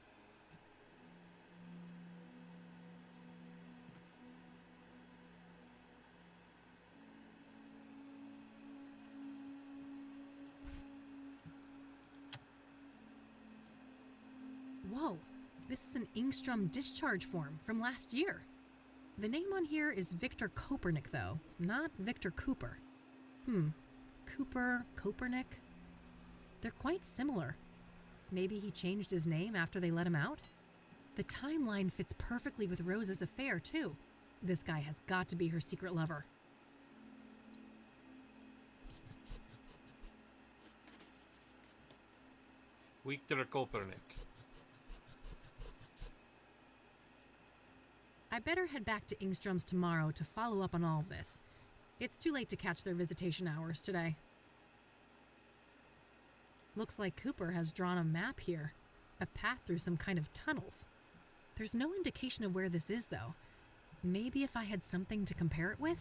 Whoa, this is an Engstrom discharge form from last year. The name on here is Victor Kopernik, though, not Victor Cooper. Cooper, Kopernik? They're quite similar. Maybe he changed his name after they let him out? The timeline fits perfectly with Rose's affair, too. This guy has got to be her secret lover. Victor Kopernik. I better head back to Engstrom's tomorrow to follow up on all of this. It's too late to catch their visitation hours today. Looks like Cooper has drawn a map here. A path through some kind of tunnels. There's no indication of where this is, though. Maybe if I had something to compare it with?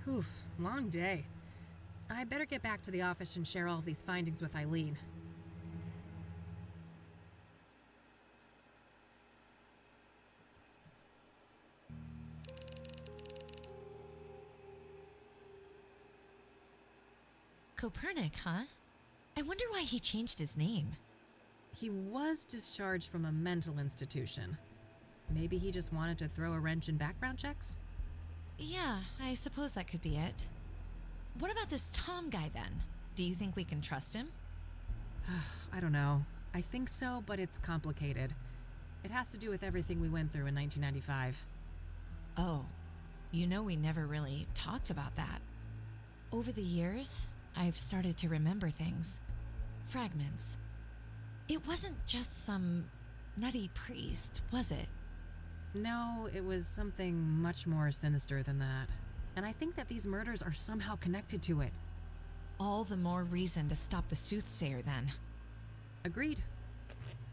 Oof, long day. I better get back to the office and share all of these findings with Eileen. Kopernik, huh? I wonder why he changed his name. He was discharged from a mental institution. Maybe he just wanted to throw a wrench in background checks? Yeah, I suppose that could be it. What about this Tom guy then? Do you think we can trust him? I don't know. I think so, but it's complicated. It has to do with everything we went through in 1995. Oh, you know we never really talked about that. Over the years, I've started to remember things. Fragments. It wasn't just some nutty priest, was it? No, it was something much more sinister than that. And I think that these murders are somehow connected to it. All the more reason to stop the soothsayer then. Agreed.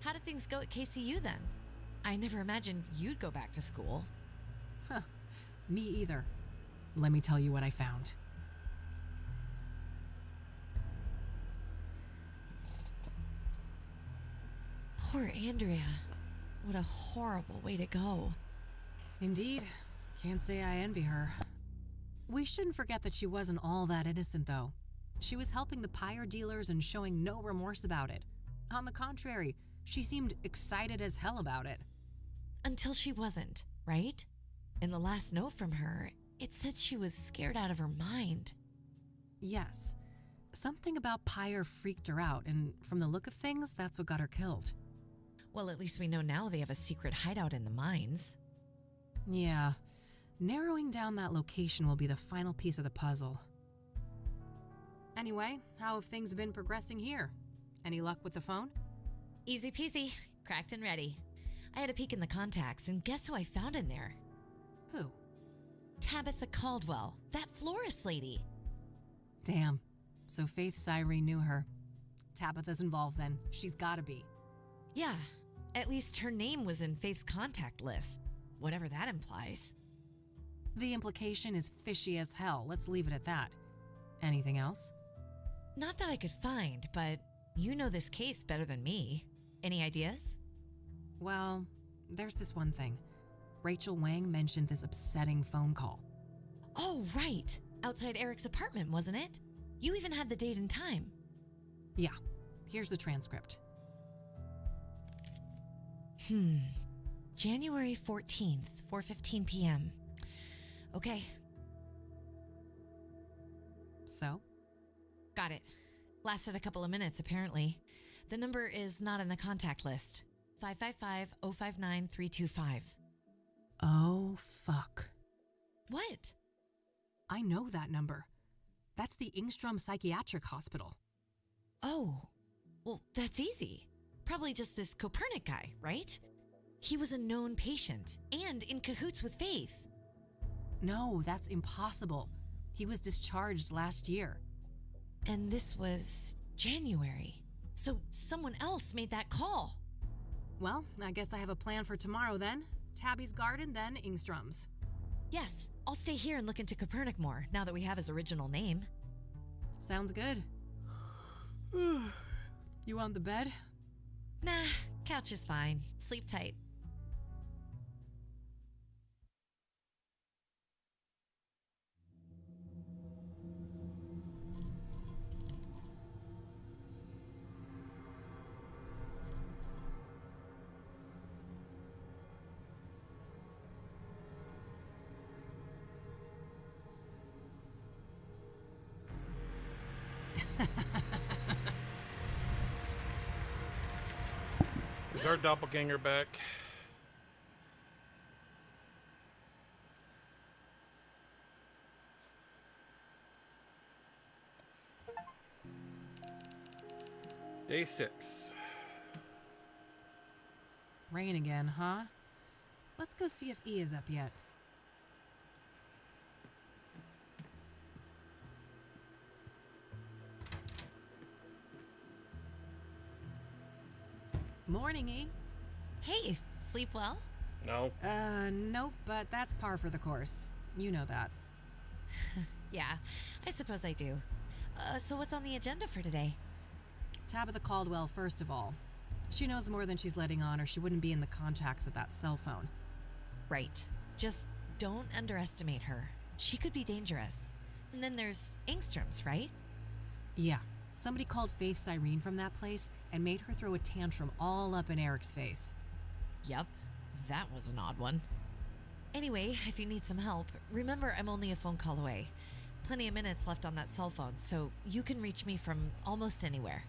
How did things go at KCU then? I never imagined you'd go back to school. Huh. Me either. Let me tell you what I found. Poor Andrea. What a horrible way to go. Indeed. Can't say I envy her. We shouldn't forget that she wasn't all that innocent, though. She was helping the pyre dealers and showing no remorse about it. On the contrary, she seemed excited as hell about it. Until she wasn't, right? In the last note from her, it said she was scared out of her mind. Yes. Something about pyre freaked her out, and from the look of things, that's what got her killed. Well, at least we know now they have a secret hideout in the mines. Yeah. Narrowing down that location will be the final piece of the puzzle. Anyway, how have things been progressing here? Any luck with the phone? Easy peasy. Cracked and ready. I had a peek in the contacts, and guess who I found in there? Who? Tabitha Caldwell, that florist lady. Damn. So Faith Cyrene knew her. Tabitha's involved then. She's gotta be. Yeah, at least her name was in Faith's contact list, whatever that implies. The implication is fishy as hell. Let's leave it at that. Anything else? Not that I could find, but you know this case better than me. Any ideas? Well, there's this one thing. Rachel Wang mentioned this upsetting phone call. Oh, right. Outside Eric's apartment, wasn't it? You even had the date and time. Yeah. Here's the transcript. January 14th, 4:15 p.m. Okay. So? Got it. Lasted a couple of minutes, apparently. The number is not in the contact list. 555-059-325. Oh, fuck. What? I know that number. That's the Ingstrom Psychiatric Hospital. Oh, well, that's easy. Probably just this Copernic guy, right? He was a known patient and in cahoots with Faith. No, that's impossible. He was discharged last year. And this was January. So someone else made that call. Well, I guess I have a plan for tomorrow then. Tabby's garden, then Ingstrom's. Yes, I'll stay here and look into Copernic more, now that we have his original name. Sounds good. You want the bed? Nah, couch is fine. Sleep tight. Is our doppelganger back? Day 6. Rain again, huh? Let's go see if E is up yet. Morning, E. Hey, sleep well? No. Nope, but that's par for the course. You know that. Yeah, I suppose I do. So what's on the agenda for today? Tabitha Caldwell, first of all. She knows more than she's letting on, or she wouldn't be in the contacts of that cell phone. Right. Just don't underestimate her. She could be dangerous. And then there's Ingstrom's, right? Yeah. Somebody called Faith Cyrene from that place and made her throw a tantrum all up in Eric's face. Yep, that was an odd one. Anyway, if you need some help, remember I'm only a phone call away. Plenty of minutes left on that cell phone, so you can reach me from almost anywhere.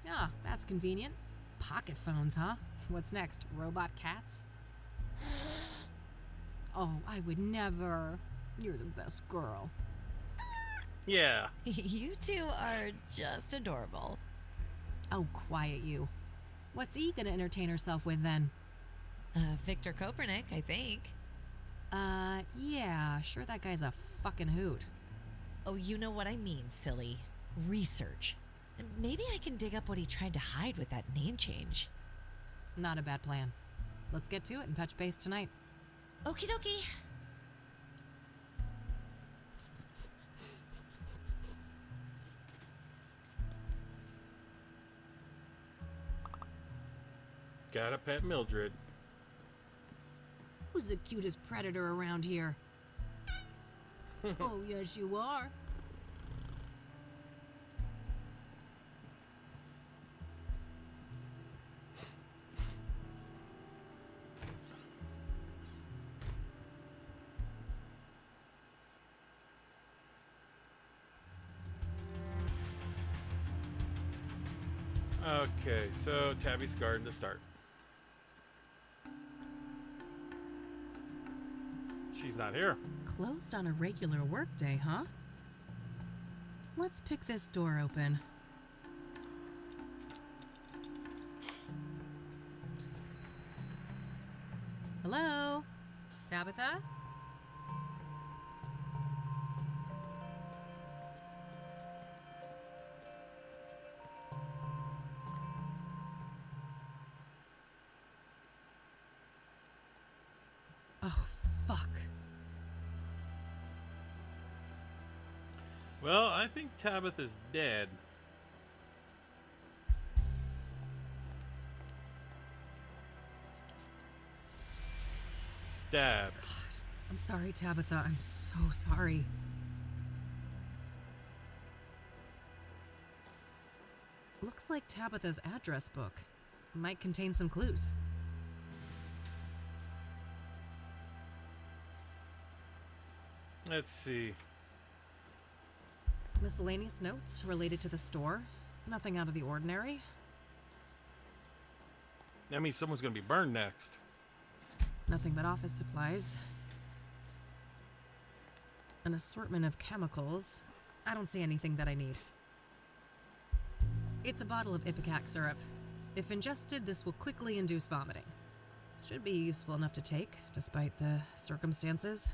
Ah, that's convenient. Pocket phones, huh? What's next? Robot cats? Oh, I would never. You're the best girl. Yeah. You two are just adorable. Oh, quiet you. What's E gonna entertain herself with then? Victor Copernic, I think. Yeah, sure that guy's a fucking hoot. Oh, you know what I mean, silly. Research. Maybe I can dig up what he tried to hide with that name change. Not a bad plan. Let's get to it and touch base tonight. Okie dokie. Gotta pet Mildred. Who's the cutest predator around here? Oh, yes, you are. Okay, so Tabby's garden to start. She's not here. Closed on a regular workday, huh? Let's pick this door open. Hello? Tabitha? Oh, fuck. Well, I think Tabitha's dead. Stabbed. God, I'm sorry, Tabitha. I'm so sorry. Looks like Tabitha's address book might contain some clues. Let's see. Miscellaneous notes related to the store. Nothing out of the ordinary. That means someone's gonna be burned next. Nothing but office supplies. An assortment of chemicals. I don't see anything that I need. It's a bottle of ipecac syrup. If ingested, this will quickly induce vomiting. Should be useful enough to take, despite the circumstances.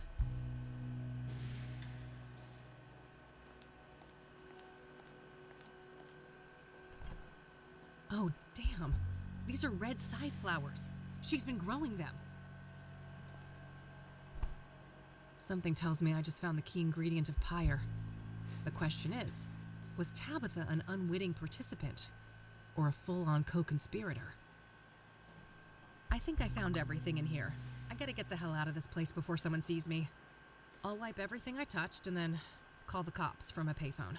Oh, damn. These are red scythe flowers. She's been growing them. Something tells me I just found the key ingredient of pyre. The question is, was Tabitha an unwitting participant or a full-on co-conspirator? I think I found everything in here. I gotta get the hell out of this place before someone sees me. I'll wipe everything I touched and then call the cops from a payphone.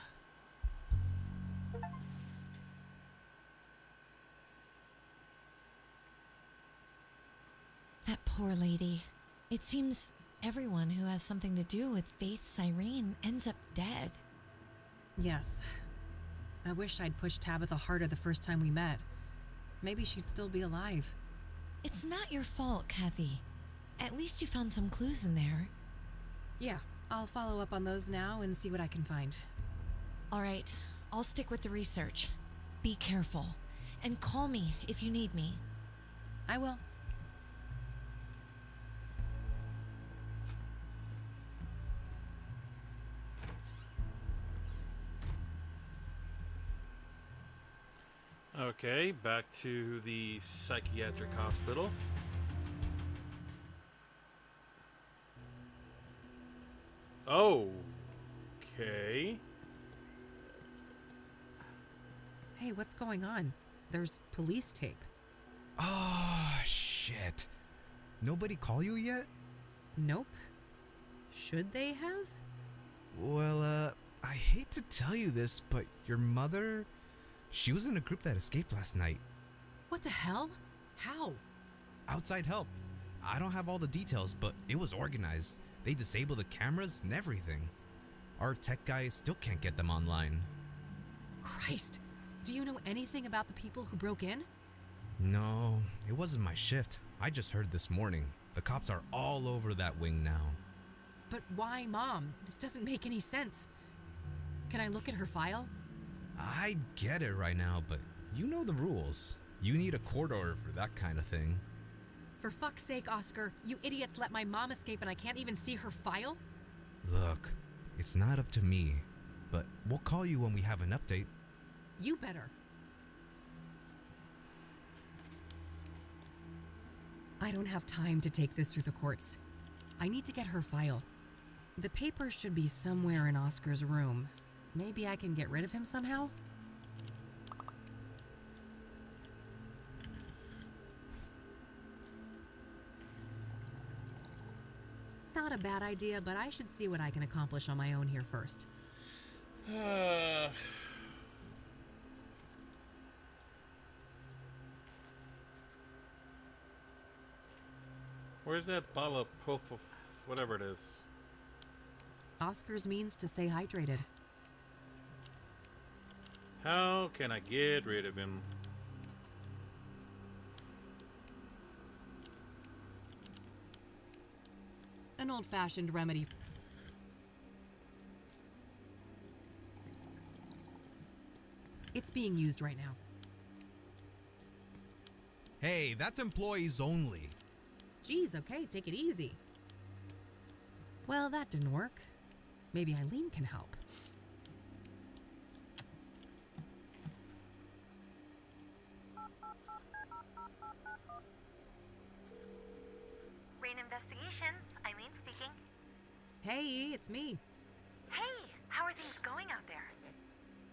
That poor lady. It seems everyone who has something to do with Faith's Irene ends up dead. Yes. I wish I'd pushed Tabitha harder the first time we met. Maybe she'd still be alive. It's not your fault, Kathy. At least you found some clues in there. Yeah, I'll follow up on those now and see what I can find. All right, I'll stick with the research. Be careful. And call me if you need me. I will. Okay, back to the psychiatric hospital. Okay. Hey, what's going on? There's police tape. Oh, shit. Nobody call you yet? Nope. Should they have? Well, I hate to tell you this, but your mother, she was in a group that escaped last night. What the hell? How? Outside help. I don't have all the details, but it was organized. They disabled the cameras and everything. Our tech guy still can't get them online. Christ! Do you know anything about the people who broke in? No, it wasn't my shift. I just heard this morning. The cops are all over that wing now. But why, Mom? This doesn't make any sense. Can I look at her file? I get it right now, but you know the rules. You need a court order for that kind of thing. For fuck's sake, Oscar, you idiots let my mom escape and I can't even see her file? Look, it's not up to me, but we'll call you when we have an update. You better. I don't have time to take this through the courts. I need to get her file. The paper should be somewhere in Oscar's room. Maybe I can get rid of him somehow? Not a bad idea, but I should see what I can accomplish on my own here first. Where's that bottle of Profil, whatever it is? Oscar's means to stay hydrated. How can I get rid of him? An old-fashioned remedy. It's being used right now. Hey, that's employees only. Geez, okay, take it easy. Well, that didn't work. Maybe Eileen can help. Rain Investigations, Eileen speaking. Hey, it's me. Hey, how are things going out there?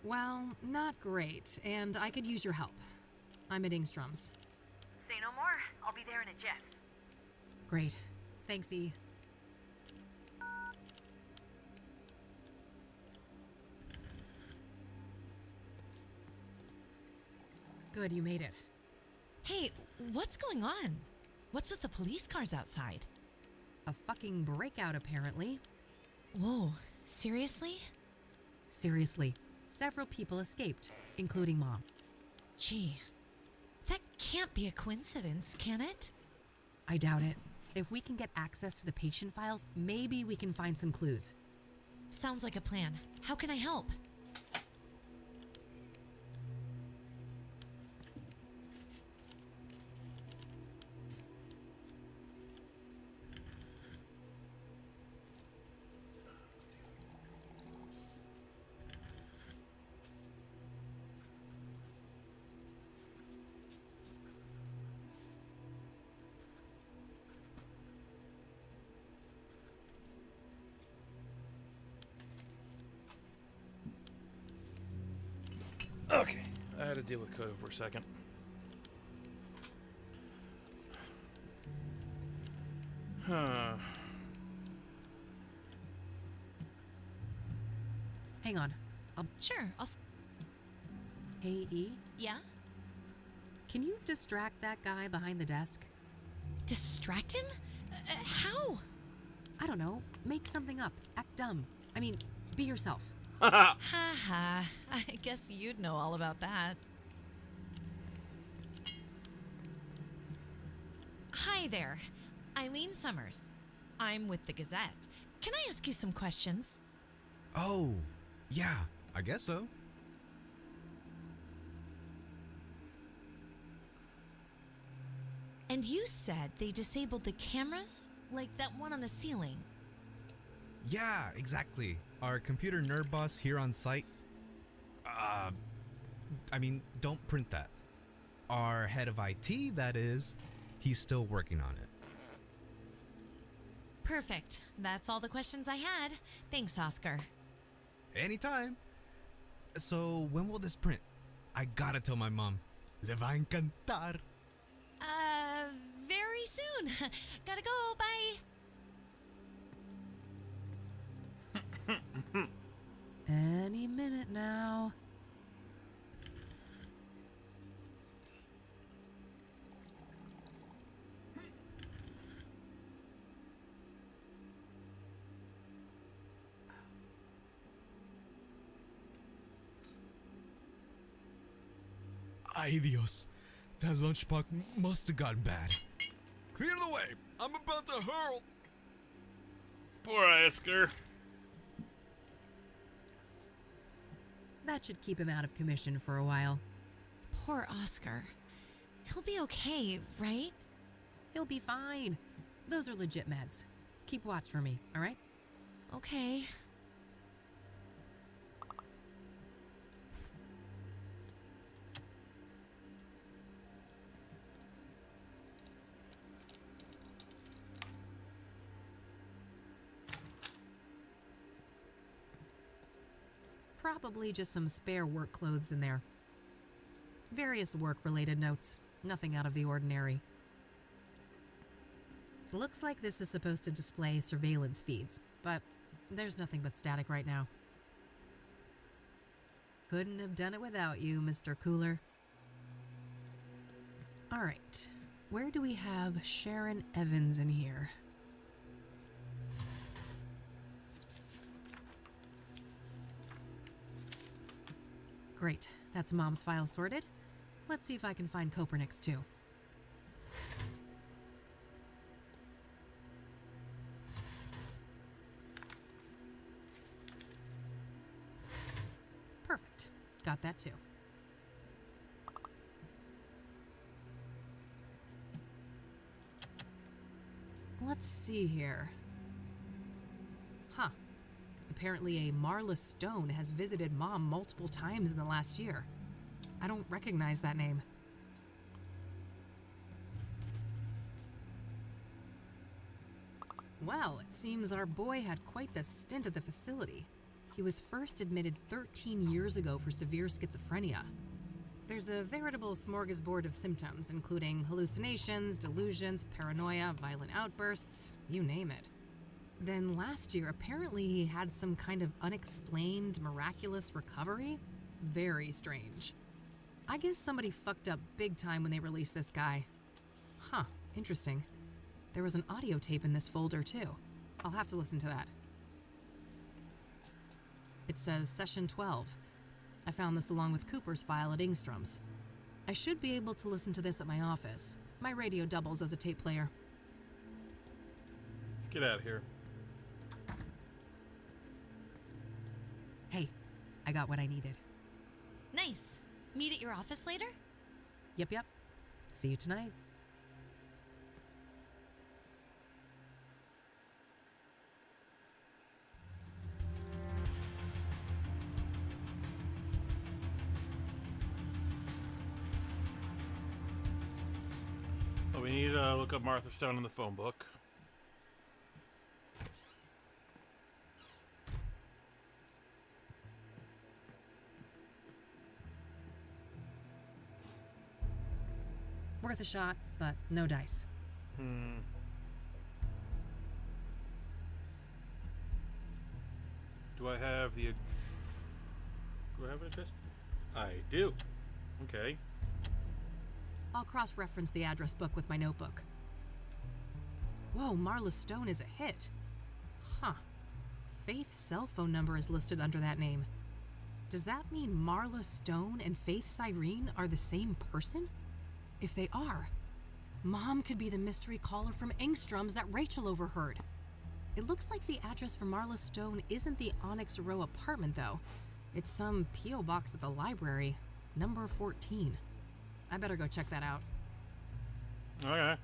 Well, not great, and I could use your help. I'm at Ingstrom's. Say no more. I'll be there in a jiff. Great. Thanks, E. Good, you made it. Hey, what's going on? What's with the police cars outside? A fucking breakout, apparently. Whoa, seriously? Seriously. Several people escaped, including Mom. Gee, that can't be a coincidence, can it? I doubt it. If we can get access to the patient files, maybe we can find some clues. Sounds like a plan. How can I help? Okay, I had to deal with Kodo for a second. Huh. Hang on. Sure, Hey, E? Yeah? Can you distract that guy behind the desk? Distract him? How? I don't know. Make something up. Act dumb. I mean, be yourself. Ha ha. I guess you'd know all about that. Hi there. Eileen Summers. I'm with the Gazette. Can I ask you some questions? Oh, yeah, I guess so. And you said they disabled the cameras? Like that one on the ceiling? Yeah, exactly. Our computer nerd boss here on site. Don't print that. Our head of IT, that is, he's still working on it. Perfect. That's all the questions I had. Thanks, Oscar. Anytime. So, when will this print? I gotta tell my mom. Le va encantar. Very soon. Gotta go. Bye. Any minute now. Ay Dios. That lunchbox must have gotten bad. Clear the way. I'm about to hurl. Poor Oscar. That should keep him out of commission for a while. Poor Oscar. He'll be okay, right? He'll be fine. Those are legit meds. Keep watch for me, all right? Okay. Probably just some spare work clothes in there. Various work-related notes. Nothing out of the ordinary. Looks like this is supposed to display surveillance feeds, but there's nothing but static right now. Couldn't have done it without you, Mr. Cooler. All right, where do we have Sharon Evans in here? Great, that's Mom's file sorted. Let's see if I can find Copernic's too. Perfect, got that too. Let's see here. Huh. Apparently a Marla Stone has visited Mom multiple times in the last year. I don't recognize that name. Well, it seems our boy had quite the stint at the facility. He was first admitted 13 years ago for severe schizophrenia. There's a veritable smorgasbord of symptoms, including hallucinations, delusions, paranoia, violent outbursts, you name it. Then last year, apparently he had some kind of unexplained, miraculous recovery. Very strange. I guess somebody fucked up big time when they released this guy. Huh, interesting. There was an audio tape in this folder too. I'll have to listen to that. It says Session 12. I found this along with Cooper's file at Ingstrom's. I should be able to listen to this at my office. My radio doubles as a tape player. Let's get out of here. I got what I needed. Nice. Meet at your office later? Yep. See you tonight. Well, we need to look up Martha Stone in the phone book. Worth a shot, but no dice. Do I have the... Do I have an address? I do. Okay. I'll cross-reference the address book with my notebook. Whoa, Marla Stone is a hit. Huh. Faith's cell phone number is listed under that name. Does that mean Marla Stone and Faith Cyrene are the same person? If they are, Mom could be the mystery caller from Engstrom's that Rachel overheard. It looks like the address for Marla Stone isn't the Onyx Row apartment, though. It's some P.O. box at the library, number 14. I better go check that out. Okay.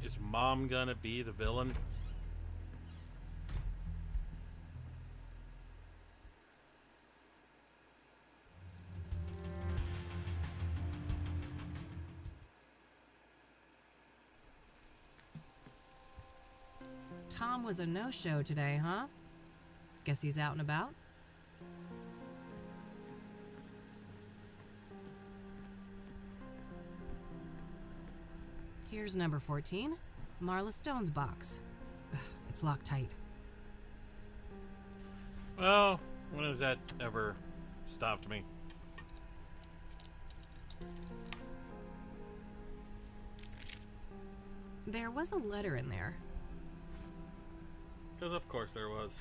Is Mom gonna be the villain? Tom was a no-show today, huh? Guess he's out and about? Here's number 14, Marla Stone's box. Ugh, it's locked tight. Well, when has that ever stopped me? There was a letter in there. Because of course there was.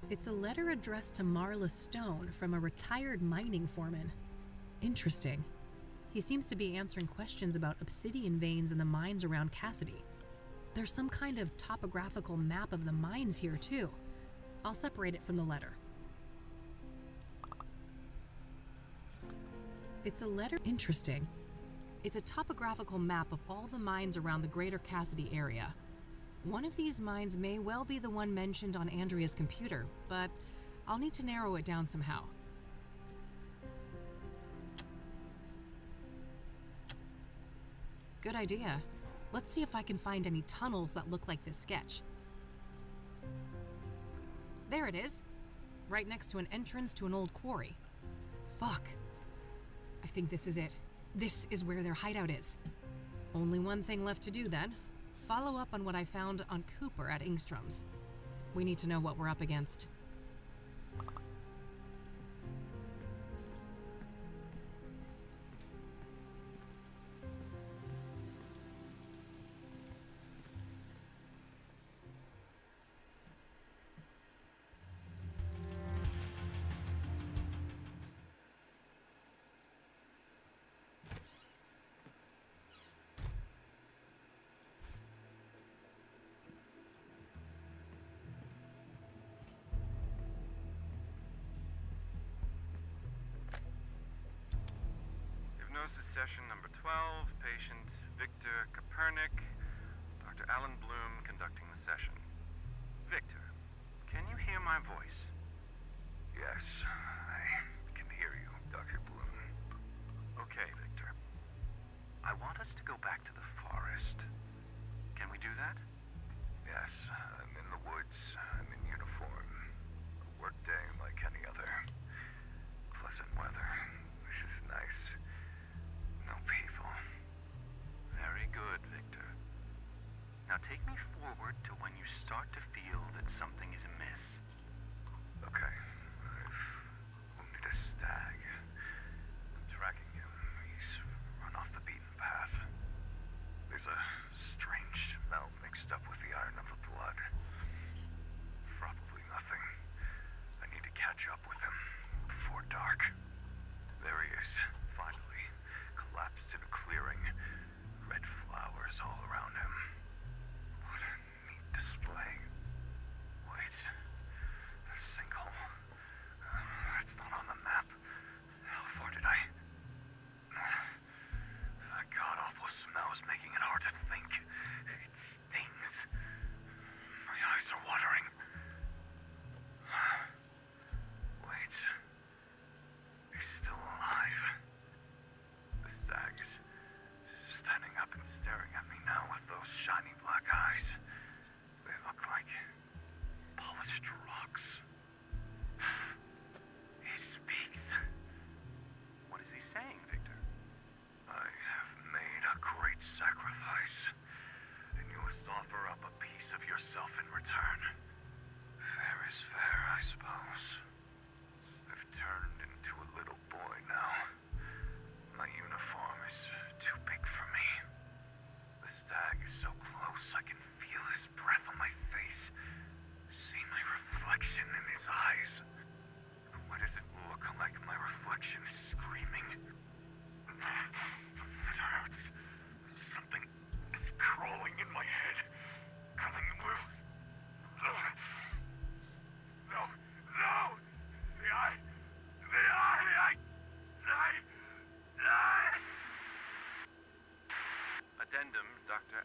It's a letter addressed to Marla Stone from a retired mining foreman. Interesting. He seems to be answering questions about obsidian veins in the mines around Cassidy. There's some kind of topographical map of the mines here, too. I'll separate it from the letter. It's a letter. Interesting. It's a topographical map of all the mines around the greater Cassidy area. One of these mines may well be the one mentioned on Andrea's computer, but I'll need to narrow it down somehow. Good idea. Let's see if I can find any tunnels that look like this sketch. There it is. Right next to an entrance to an old quarry. Fuck. I think this is it. This is where their hideout is. Only one thing left to do then. Follow up on what I found on Cooper at Engstrom's. We need to know what we're up against.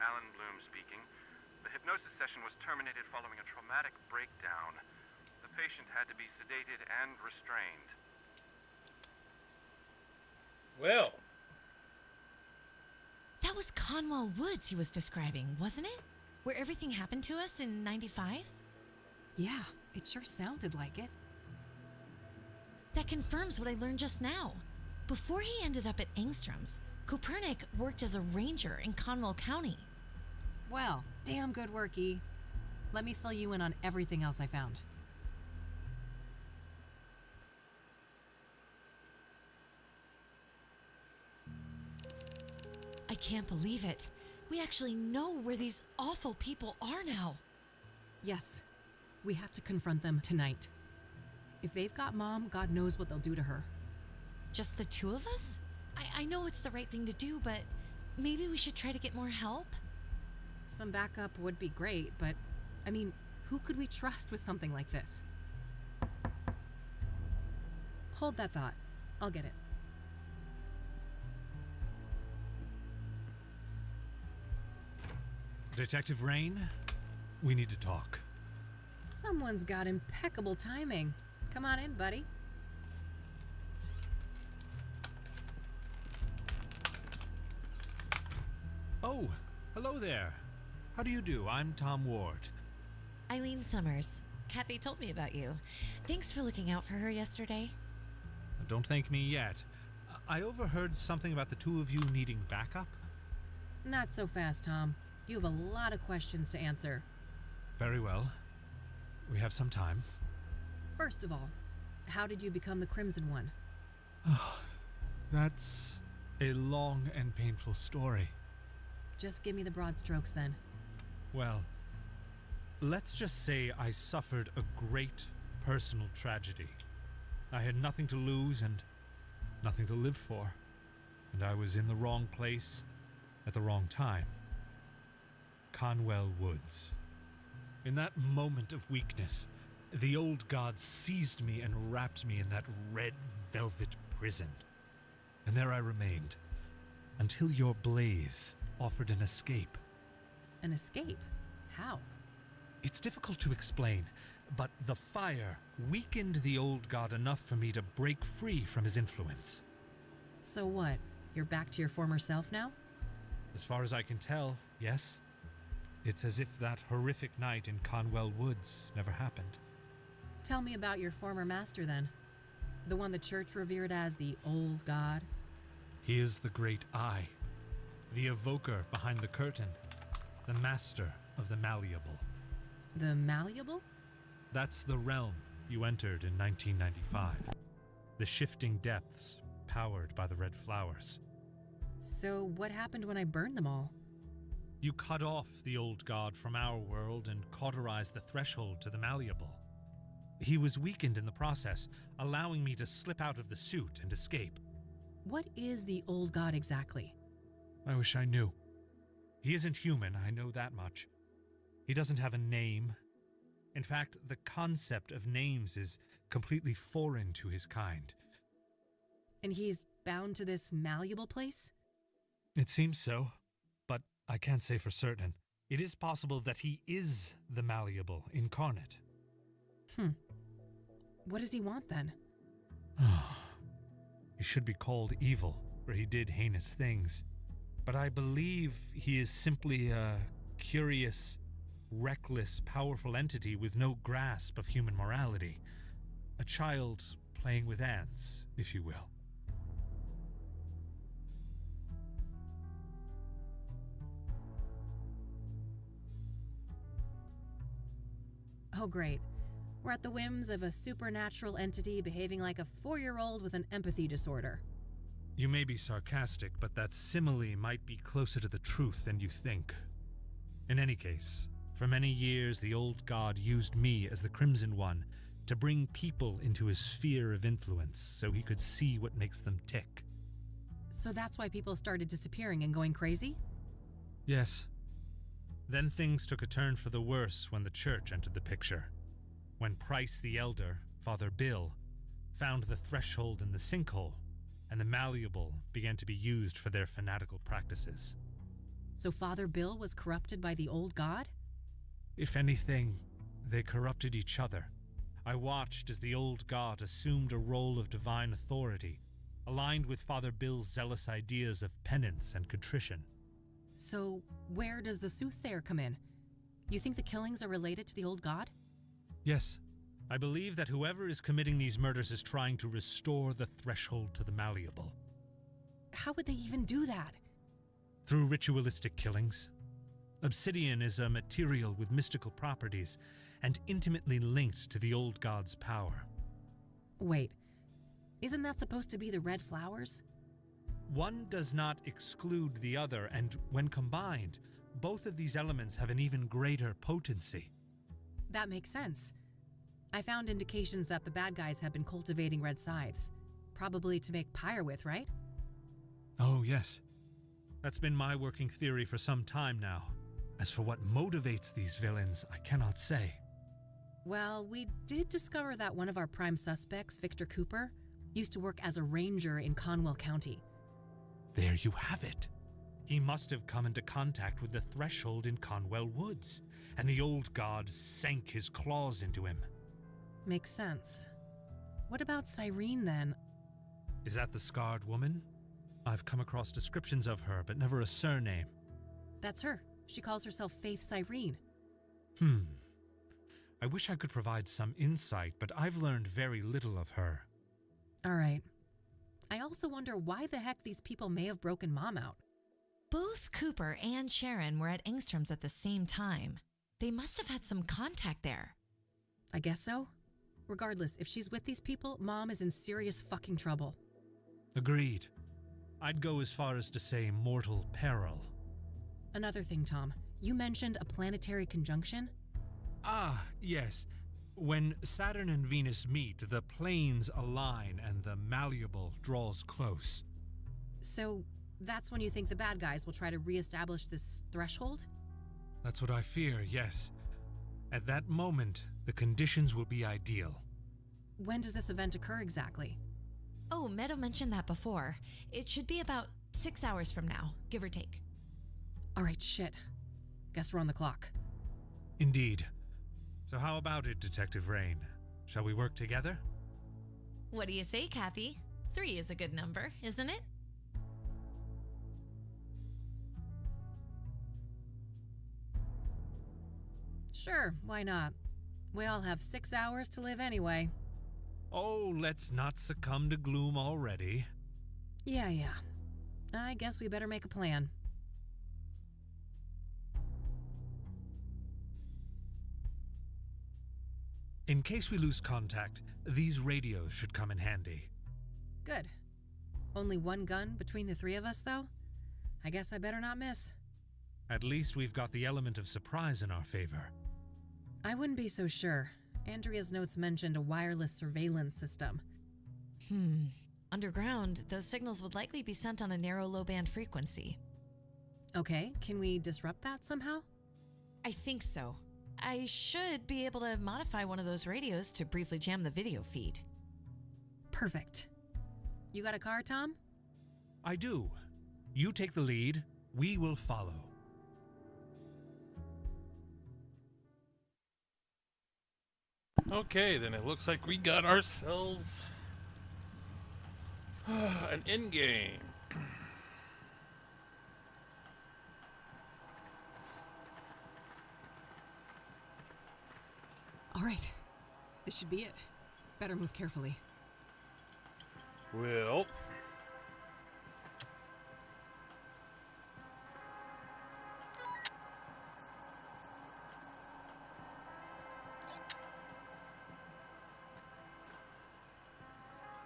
Alan Bloom speaking. The hypnosis session was terminated following a traumatic breakdown. The patient had to be sedated and restrained. Well. That was Conwell Woods he was describing, wasn't it? Where everything happened to us in '95? Yeah, it sure sounded like it. That confirms what I learned just now. Before he ended up at Engstrom's, Kopernik worked as a ranger in Conwell County. Well, damn good work, E. Let me fill you in on everything else I found. I can't believe it. We actually know where these awful people are now. Yes, we have to confront them tonight. If they've got Mom, God knows what they'll do to her. Just the two of us? I know it's the right thing to do, but maybe we should try to get more help? Some backup would be great, but, I mean, who could we trust with something like this? Hold that thought. I'll get it. Detective Rain, we need to talk. Someone's got impeccable timing. Come on in, buddy. Oh, hello there. How do you do? I'm Tom Ward. Eileen Summers. Kathy told me about you. Thanks for looking out for her yesterday. Don't thank me yet. I overheard something about the two of you needing backup. Not so fast, Tom. You have a lot of questions to answer. Very well. We have some time. First of all, how did you become the Crimson One? That's a long and painful story. Just give me the broad strokes then. Well, let's just say I suffered a great personal tragedy. I had nothing to lose and nothing to live for. And I was in the wrong place at the wrong time. Conwell Woods. In that moment of weakness, the old god seized me and wrapped me in that red velvet prison. And there I remained, until your blaze offered an escape. An escape? How? It's difficult to explain, but the fire weakened the old god enough for me to break free from his influence. So what? You're back to your former self now? As far as I can tell, yes. It's as if that horrific night in Conwell Woods never happened. Tell me about your former master then. The one the church revered as the old god. He is the great I, the evoker behind the curtain, the master of the malleable. The malleable? That's the realm you entered in 1995. The shifting depths powered by the red flowers. So what happened when I burned them all? You cut off the old god from our world and cauterized the threshold to the malleable. He was weakened in the process, allowing me to slip out of the suit and escape. What is the old god exactly? I wish I knew. He isn't human, I know that much. He doesn't have a name. In fact, the concept of names is completely foreign to his kind. And he's bound to this malleable place? It seems so, but I can't say for certain. It is possible that he is the malleable incarnate. What does he want then? He should be called evil, for he did heinous things. But I believe he is simply a curious, reckless, powerful entity with no grasp of human morality. A child playing with ants, if you will. Oh, great. We're at the whims of a supernatural entity behaving like a 4-year-old with an empathy disorder. You may be sarcastic, but that simile might be closer to the truth than you think. In any case, for many years the old god used me as the Crimson One to bring people into his sphere of influence so he could see what makes them tick. So that's why people started disappearing and going crazy? Yes. Then things took a turn for the worse when the church entered the picture. When Price the Elder, Father Bill, found the threshold in the sinkhole, and the malleable began to be used for their fanatical practices. So Father Bill was corrupted by the old god? If anything, they corrupted each other. I watched as the old god assumed a role of divine authority, aligned with Father Bill's zealous ideas of penance and contrition. So where does the soothsayer come in? You think the killings are related to the old god? Yes, I believe that whoever is committing these murders is trying to restore the threshold to the malleable. How would they even do that? Through ritualistic killings. Obsidian is a material with mystical properties and intimately linked to the old god's power. Wait, isn't that supposed to be the red flowers? One does not exclude the other, and when combined, both of these elements have an even greater potency. That makes sense. I found indications that the bad guys have been cultivating red scythes, probably to make pyre with, right? Oh, yes. That's been my working theory for some time now. As for what motivates these villains, I cannot say. Well, we did discover that one of our prime suspects, Victor Cooper, used to work as a ranger in Conwell County. There you have it. He must have come into contact with the threshold in Conwell Woods, and the old god sank his claws into him. Makes sense. What about Cyrene, then? Is that the scarred woman? I've come across descriptions of her, but never a surname. That's her. She calls herself Faith Cyrene. I wish I could provide some insight, but I've learned very little of her. All right. I also wonder why the heck these people may have broken Mom out. Both Cooper and Sharon were at Engstrom's at the same time. They must have had some contact there. I guess so. Regardless, if she's with these people, Mom is in serious fucking trouble. Agreed. I'd go as far as to say mortal peril. Another thing, Tom. You mentioned a planetary conjunction? Ah, yes. When Saturn and Venus meet, the planes align and the malleable draws close. So that's when you think the bad guys will try to reestablish this threshold? That's what I fear, yes. At that moment, the conditions will be ideal. When does this event occur exactly? Oh, Meadow mentioned that before. It should be about 6 hours from now, give or take. All right, shit. Guess we're on the clock. Indeed. So how about it, Detective Rain? Shall we work together? What do you say, Kathy? 3 is a good number, isn't it? Sure, why not? We all have 6 hours to live anyway. Oh, let's not succumb to gloom already. Yeah. I guess we better make a plan. In case we lose contact, these radios should come in handy. Good. Only one gun between the 3 of us, though? I guess I better not miss. At least we've got the element of surprise in our favor. I wouldn't be so sure. Andrea's notes mentioned a wireless surveillance system. Underground, those signals would likely be sent on a narrow low-band frequency. Okay, can we disrupt that somehow? I think so. I should be able to modify one of those radios to briefly jam the video feed. Perfect. You got a car, Tom? I do. You take the lead, we will follow. Okay, then it looks like we got ourselves an endgame. All right, this should be it. Better move carefully. Well,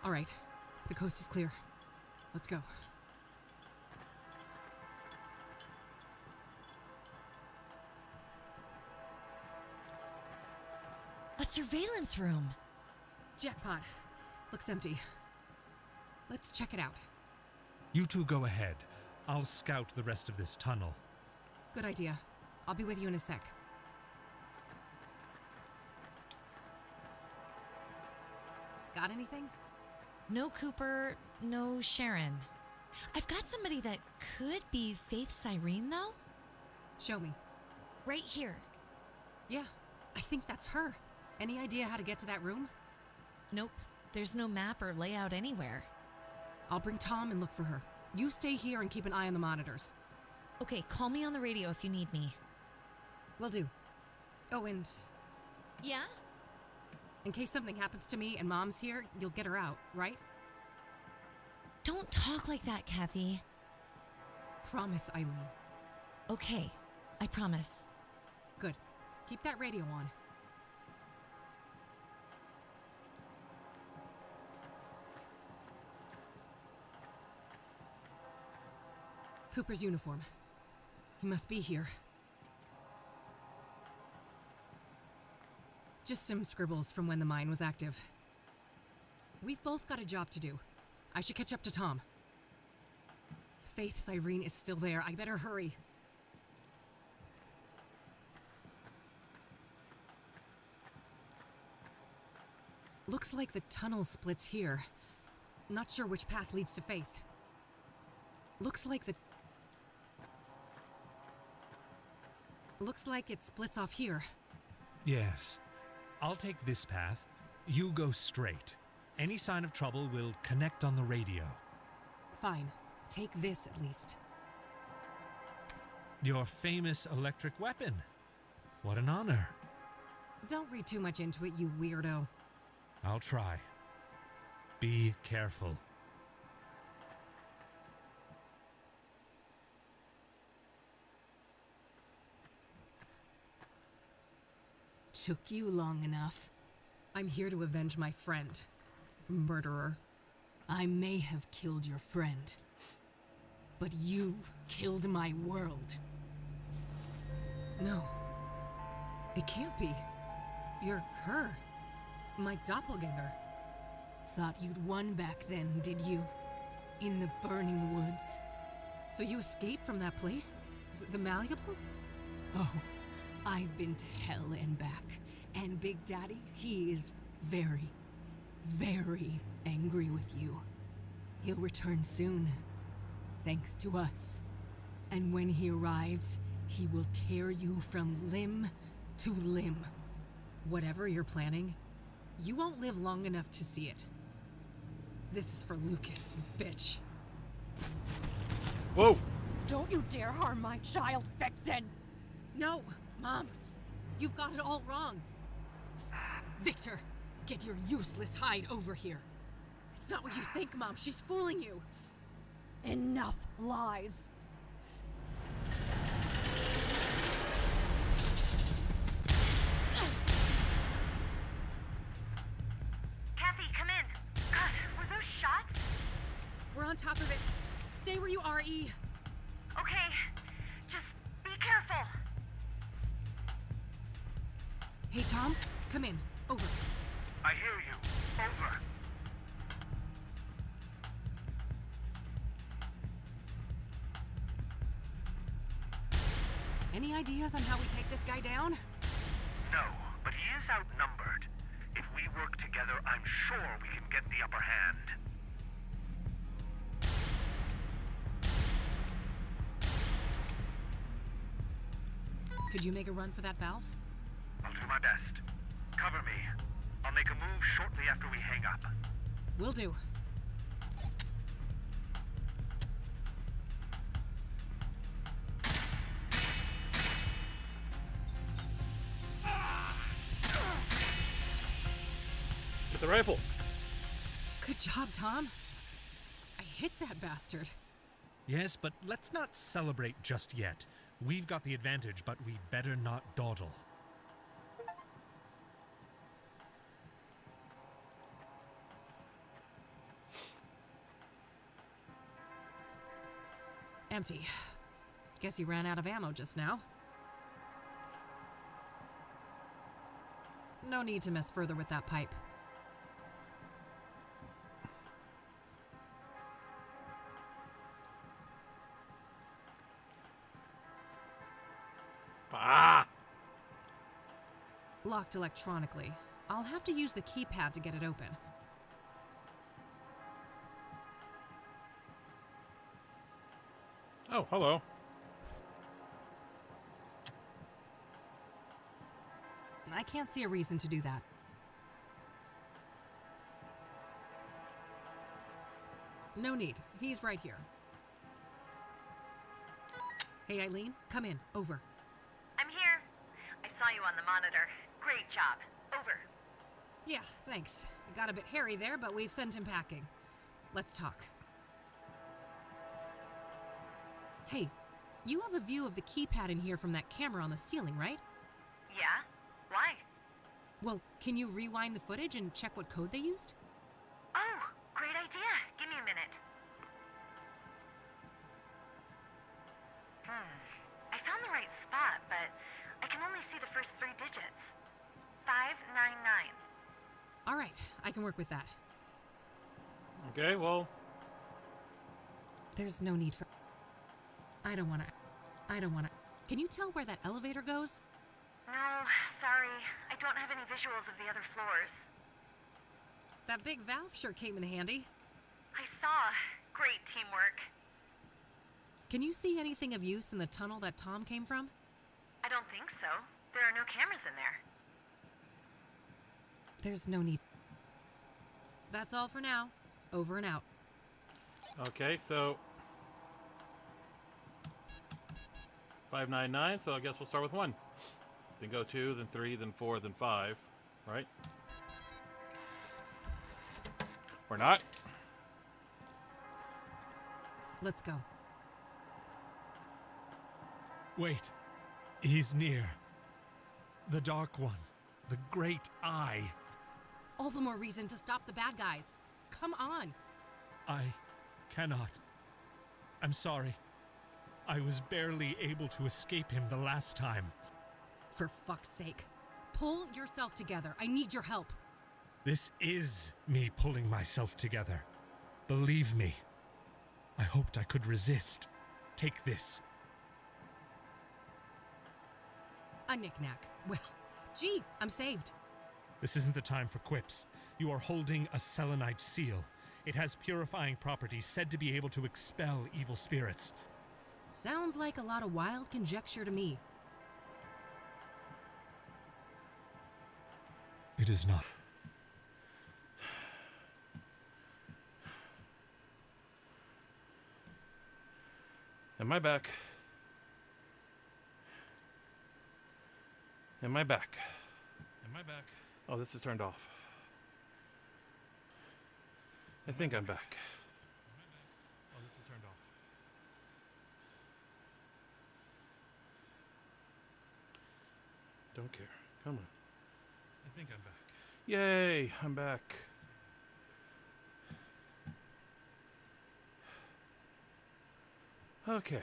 all right, the coast is clear. Let's go. A surveillance room. Jackpot. Looks empty. Let's check it out. You two go ahead. I'll scout the rest of this tunnel. Good idea. I'll be with you in a sec. Got anything? No Cooper, no Sharon. I've got somebody that could be Faith Cyrene, though. Show me. Right here. Yeah, I think that's her. Any idea how to get to that room? Nope. There's no map or layout anywhere. I'll bring Tom and look for her. You stay here and keep an eye on the monitors. Okay, call me on the radio if you need me. Will do. Oh, and Yeah? in case something happens to me and Mom's here, you'll get her out, right? Don't talk like that, Kathy. Promise, Eileen. Okay, I promise. Good. Keep that radio on. Cooper's uniform. He must be here. Just some scribbles from when the mine was active. We've both got a job to do. I should catch up to Tom. Faith's Irene is still there. I better hurry. Looks like the tunnel splits here. Not sure which path leads to Faith. Looks like it splits off here. Yes. I'll take this path. You go straight. Any sign of trouble will connect on the radio. Fine. Take this at least. Your famous electric weapon. What an honor. Don't read too much into it, you weirdo. I'll try. Be careful. Took you long enough. I'm here to avenge my friend. Murderer. I may have killed your friend, but you killed my world. No. It can't be. You're her. My doppelganger. Thought you'd won back then, did you? In the burning woods. So you escaped from that place? The Malleable? Oh, I've been to hell and back. And Big Daddy, he is very, very angry with you. He'll return soon, thanks to us. And when he arrives, he will tear you from limb to limb. Whatever you're planning, you won't live long enough to see it. This is for Lucas, bitch. Whoa! Don't you dare harm my child, Vixen! No, Mom. You've got it all wrong. Victor, get your useless hide over here. It's not what you think, Mom. She's fooling you. Enough lies. Kathy, come in. God, were those shots? We're on top of it. Stay where you are, E. Okay, just be careful. Hey, Tom, come in. Over. I hear you. Over. Any ideas on how we take this guy down? No, but he is outnumbered. If we work together, I'm sure we can get the upper hand. Could you make a run for that valve? I'll do my best. Cover me. I'll make a move shortly after we hang up. Will do. Get the rifle. Good job, Tom. I hit that bastard. Yes, but let's not celebrate just yet. We've got the advantage, but we better not dawdle. Empty. Guess he ran out of ammo just now. No need to mess further with that pipe. Ah! Locked electronically. I'll have to use the keypad to get it open. Oh, hello. I can't see a reason to do that. No need. He's right here. Hey, Eileen, come in. Over. I'm here. I saw you on the monitor. Great job. Over. Yeah, thanks. It got a bit hairy there, but we've sent him packing. Let's talk. Hey, you have a view of the keypad in here from that camera on the ceiling, right? Yeah? Why? Well, can you rewind the footage and check what code they used? Oh, great idea. Give me a minute. I found the right spot, but I can only see the first 3 digits. 599. All right, I can work with that. Okay, well... There's no need for... I don't wanna... Can you tell where that elevator goes? No, sorry. I don't have any visuals of the other floors. That big valve sure came in handy. I saw. Great teamwork. Can you see anything of use in the tunnel that Tom came from? I don't think so. There are no cameras in there. There's no need. That's all for now. Over and out. Okay, so... 599, so I guess we'll start with 1. Then go 2, then 3, then 4, then 5, right? Or not? Let's go. Wait. He's near. The Dark One. The Great Eye. All the more reason to stop the bad guys. Come on. I cannot. I'm sorry. I was barely able to escape him the last time. For fuck's sake. Pull yourself together. I need your help. This is me pulling myself together. Believe me. I hoped I could resist. Take this. A knick-knack. Well, gee, I'm saved. This isn't the time for quips. You are holding a selenite seal. It has purifying properties said to be able to expel evil spirits. Sounds like a lot of wild conjecture to me. It is not. Am I back? Am I back? Am I back? Oh, this is turned off. I think I'm back. Oh, this is turned off. Don't care. Come on. I think I'm back. Yay, I'm back. Okay.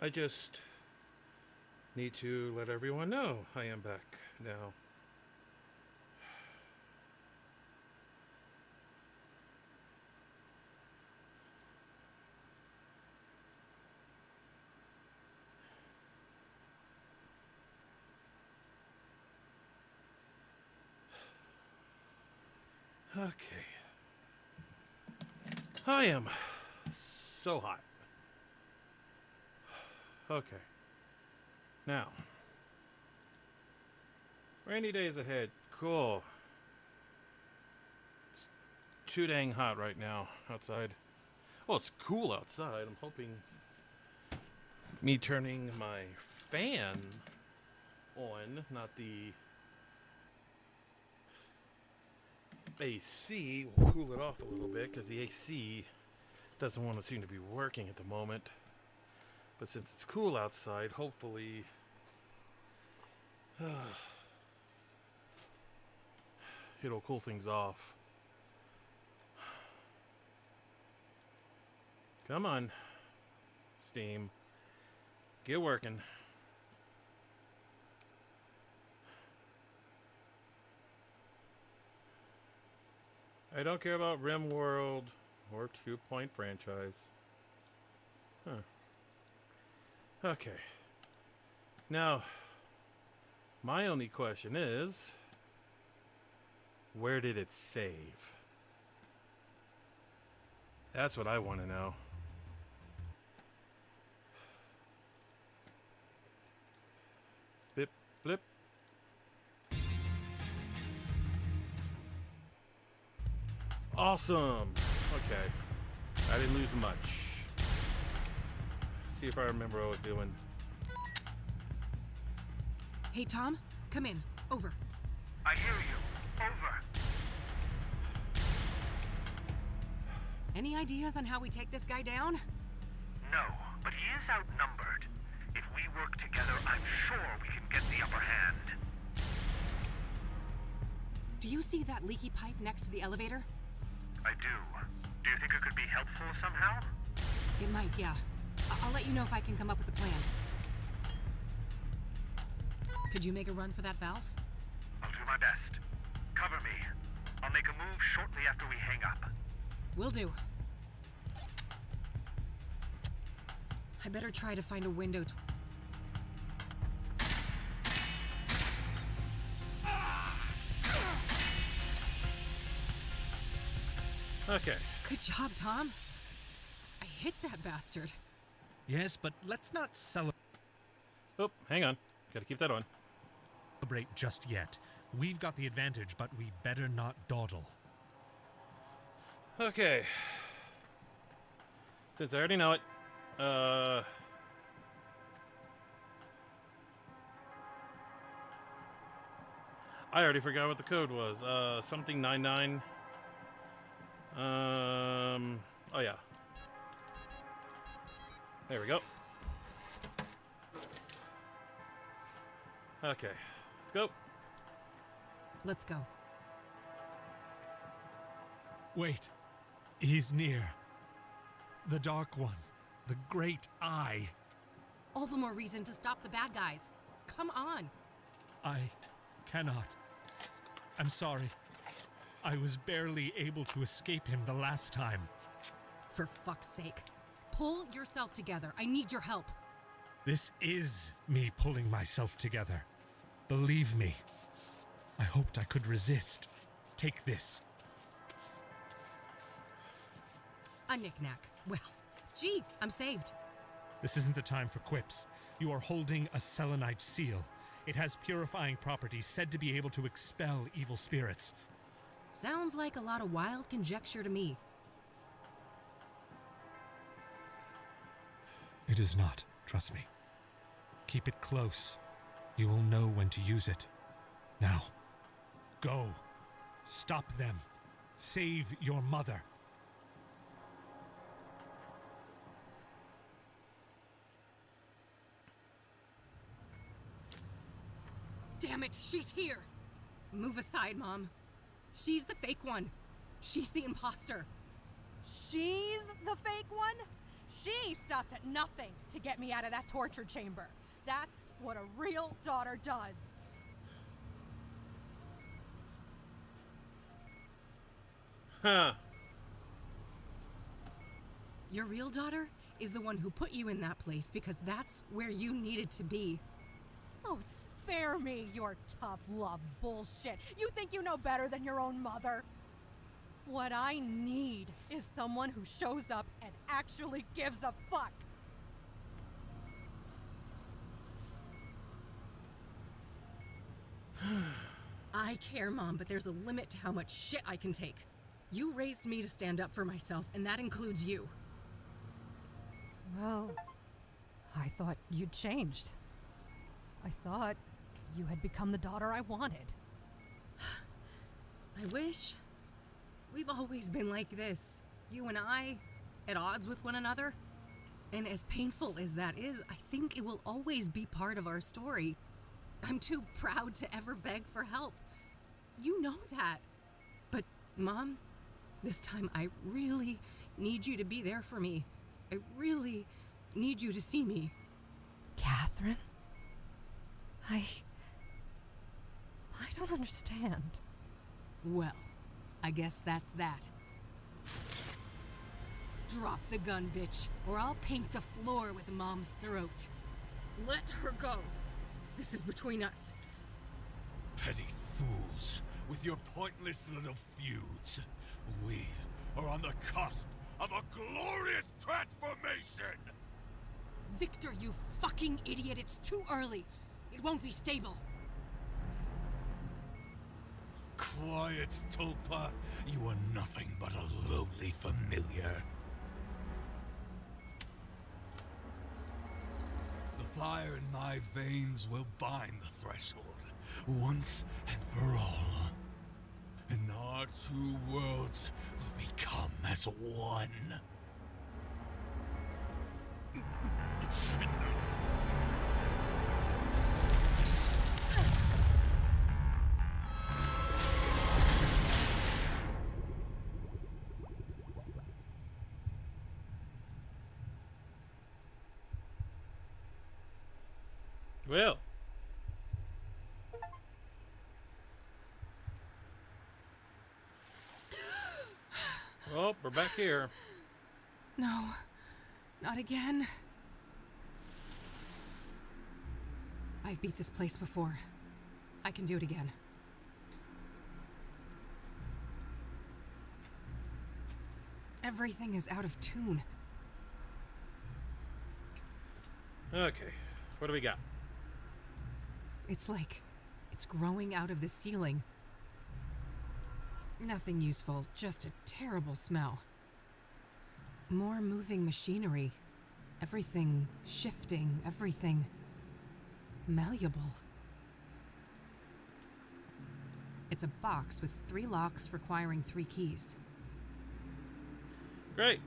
I just need to let everyone know I am back now. Okay. I am so hot. Okay. Now. Rainy days ahead. Cool. It's too dang hot right now outside. Well, it's cool outside. I'm hoping me turning my fan on, not the AC, will cool it off a little bit because the AC doesn't want to seem to be working at the moment. But since it's cool outside, hopefully it'll cool things off. Come on, Steam. Get working. I don't care about RimWorld or 2 Point franchise. Huh. Okay. Now, my only question is, where did it save? That's what I want to know. Bip, blip. Awesome. Okay. I didn't lose much. See if I remember what I was doing. Hey, Tom, come in. Over. I hear you. Over. Any ideas on how we take this guy down? No, but he is outnumbered. If we work together, I'm sure we can get the upper hand. Do you see that leaky pipe next to the elevator? I do. Do you think it could be helpful somehow? It might, yeah. I'll let you know if I can come up with a plan. Could you make a run for that valve? I'll do my best. Cover me. I'll make a move shortly after we hang up. Will do. I better try to find a window to... Okay. Good job, Tom. I hit that bastard. Yes, but let's not celebrate Oh, hang on. Gotta keep that on. just yet. We've got the advantage, but we better not dawdle. Okay. Since I already know it, I already forgot what the code was. Something 99. Oh yeah. There we go. Okay, let's go. Let's go. Wait. He's near. The Dark One. The Great Eye. All the more reason to stop the bad guys. Come on. I cannot. I'm sorry. I was barely able to escape him the last time. For fuck's sake. Pull yourself together. I need your help. This is me pulling myself together. Believe me. I hoped I could resist. Take this. A knick-knack. Well, gee, I'm saved. This isn't the time for quips. You are holding a selenite seal. It has purifying properties said to be able to expel evil spirits. Sounds like a lot of wild conjecture to me. It is not, trust me. Keep it close. You will know when to use it. Now, go. Stop them. Save your mother. Damn it, she's here. Move aside, Mom. She's the fake one. She's the imposter. She's the fake one? She stopped at nothing to get me out of that torture chamber. That's what a real daughter does. Huh. Your real daughter is the one who put you in that place because that's where you needed to be. Oh, spare me your tough love bullshit. You think you know better than your own mother? What I need is someone who shows up and actually gives a fuck. I care, Mom, but there's a limit to how much shit I can take. You raised me to stand up for myself, and that includes you. Well, I thought you'd changed. I thought you had become the daughter I wanted. I wish. We've always been like this. You and I, at odds with one another. And as painful as that is, I think it will always be part of our story. I'm too proud to ever beg for help. You know that. But, Mom, this time I really need you to be there for me. I really need you to see me. Catherine? I don't understand. Well, I guess that's that. Drop the gun, bitch, or I'll paint the floor with Mom's throat. Let her go. This is between us. Petty fools, with your pointless little feuds. We are on the cusp of a glorious transformation! Victor, you fucking idiot, it's too early. It won't be stable. Quiet, Tulpa. You are nothing but a lowly familiar. The fire in my veins will bind the threshold, once and for all. And our two worlds will become as one. Well. Well, we're back here. No, not again. I've beat this place before. I can do it again. Everything is out of tune. Okay, what do we got? It's like it's growing out of the ceiling. Nothing useful, just a terrible smell. More moving machinery. Everything shifting, everything malleable. It's a box with 3 locks requiring 3 keys. Great.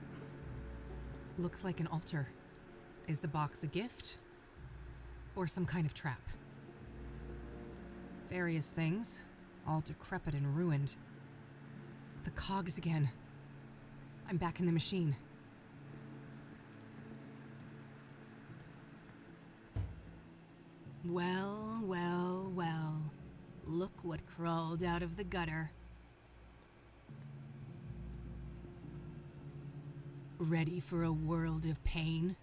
Looks like an altar. Is the box a gift? Or some kind of trap? Various things, all decrepit and ruined. The cogs again. I'm back in the machine. Well, well, well. Look what crawled out of the gutter. Ready for a world of pain?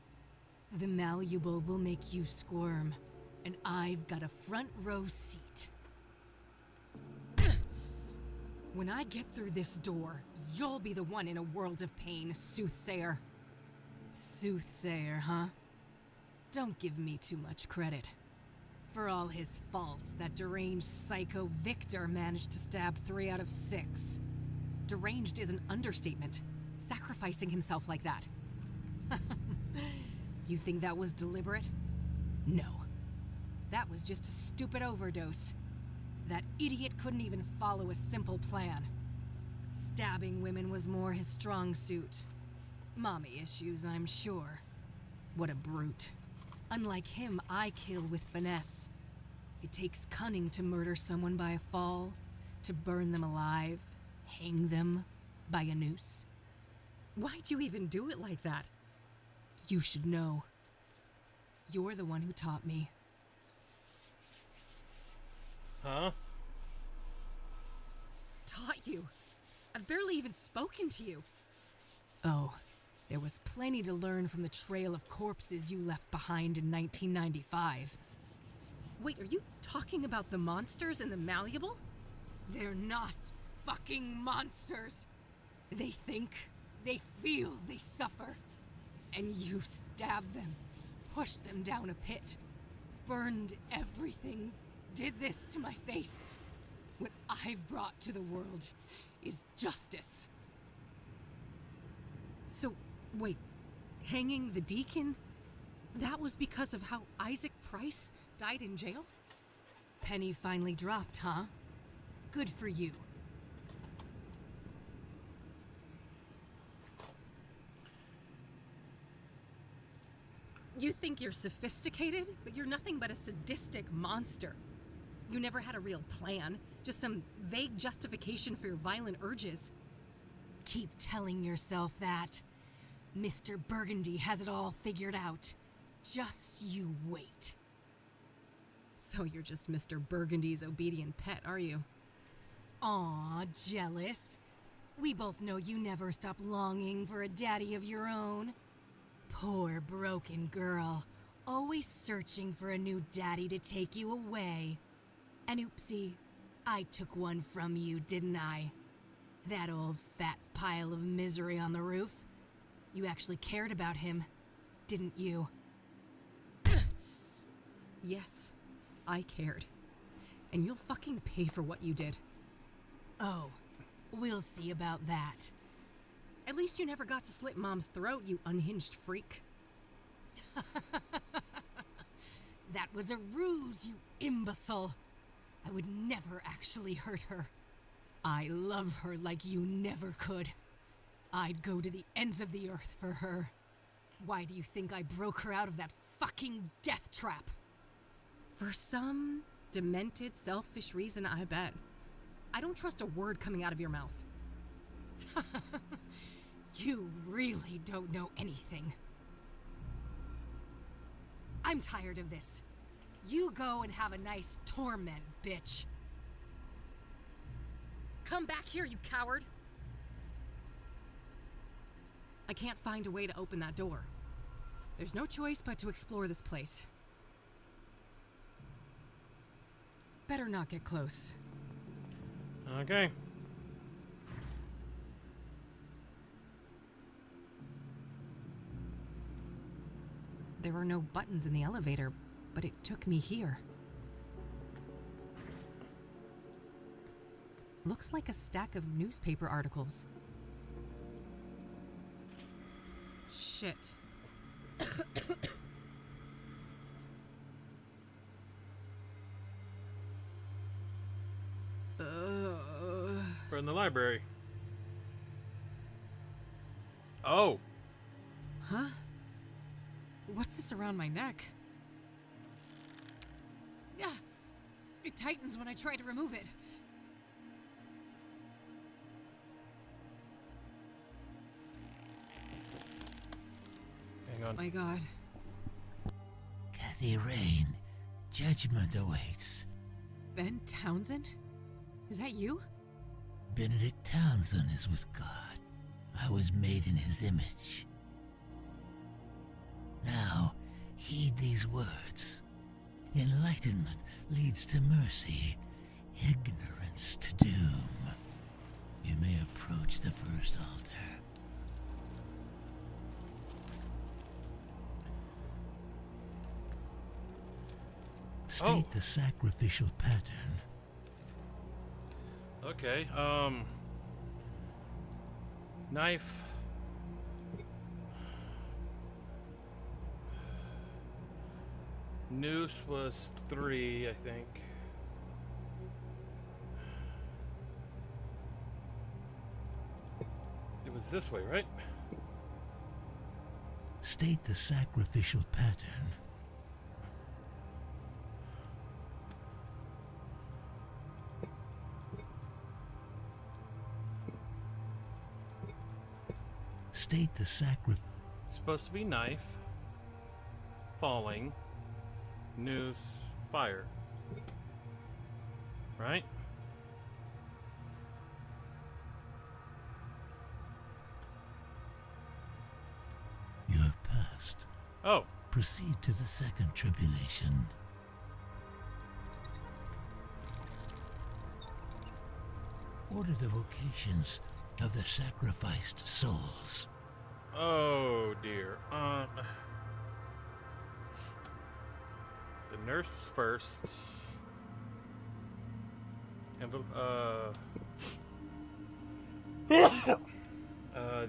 The malleable will make you squirm, and I've got a front row seat. When I get through this door, you'll be the one in a world of pain, soothsayer. Soothsayer, huh? Don't give me too much credit. For all his faults, that deranged psycho Victor managed to stab 3 out of 6. Deranged is an understatement. Sacrificing himself like that. You think that was deliberate? No. That was just a stupid overdose. That idiot couldn't even follow a simple plan. Stabbing women was more his strong suit. Mommy issues, I'm sure. What a brute. Unlike him, I kill with finesse. It takes cunning to murder someone by a fall, to burn them alive, hang them by a noose. Why'd you even do it like that? You should know. You're the one who taught me. Huh? Taught you? I've barely even spoken to you. Oh, there was plenty to learn from the trail of corpses you left behind in 1995. Wait, are you talking about the monsters in the Malleable? They're not fucking monsters. They think, they feel, they suffer. And you stabbed them, pushed them down a pit, burned everything, did this to my face. What I've brought to the world is justice. So, wait, hanging the deacon? That was because of how Isaac Price died in jail? Penny finally dropped, huh? Good for you. You think you're sophisticated, but you're nothing but a sadistic monster. You never had a real plan, just some vague justification for your violent urges. Keep telling yourself that. Mr. Burgundy has it all figured out. Just you wait. So you're just Mr. Burgundy's obedient pet, are you? Aw, jealous. We both know you never stop longing for a daddy of your own. Poor broken girl, always searching for a new daddy to take you away. And oopsie, I took one from you, didn't I? That old fat pile of misery on the roof. You actually cared about him, didn't you? Yes, I cared. And you'll fucking pay for what you did. Oh, we'll see about that. At least you never got to slit Mom's throat, you unhinged freak. That was a ruse, you imbecile. I would never actually hurt her. I love her like you never could. I'd go to the ends of the earth for her. Why do you think I broke her out of that fucking death trap? For some demented, selfish reason, I bet. I don't trust a word coming out of your mouth. You really don't know anything. I'm tired of this. You go and have a nice torment, bitch. Come back here, you coward. I can't find a way to open that door. There's no choice but to explore this place. Better not get close. Okay. There were no buttons in the elevator, but it took me here. Looks like a stack of newspaper articles. Shit. We're in the library. Oh. Huh? What's this around my neck? Yeah, it tightens when I try to remove it. Hang on. My God. Kathy Rain, judgment awaits. Ben Townsend? Is that you? Benedict Townsend is with God. I was made in his image. Now, heed these words. Enlightenment leads to mercy, ignorance to doom. You may approach the first altar. State the sacrificial pattern. Okay, knife. Noose was 3, I think. It was this way, right? State the sacrificial pattern. State the Supposed to be knife, falling, noose, fire. Right? You have passed. Oh. Proceed to the second tribulation. Order the vocations of the sacrificed souls. Oh dear. The nurse was first.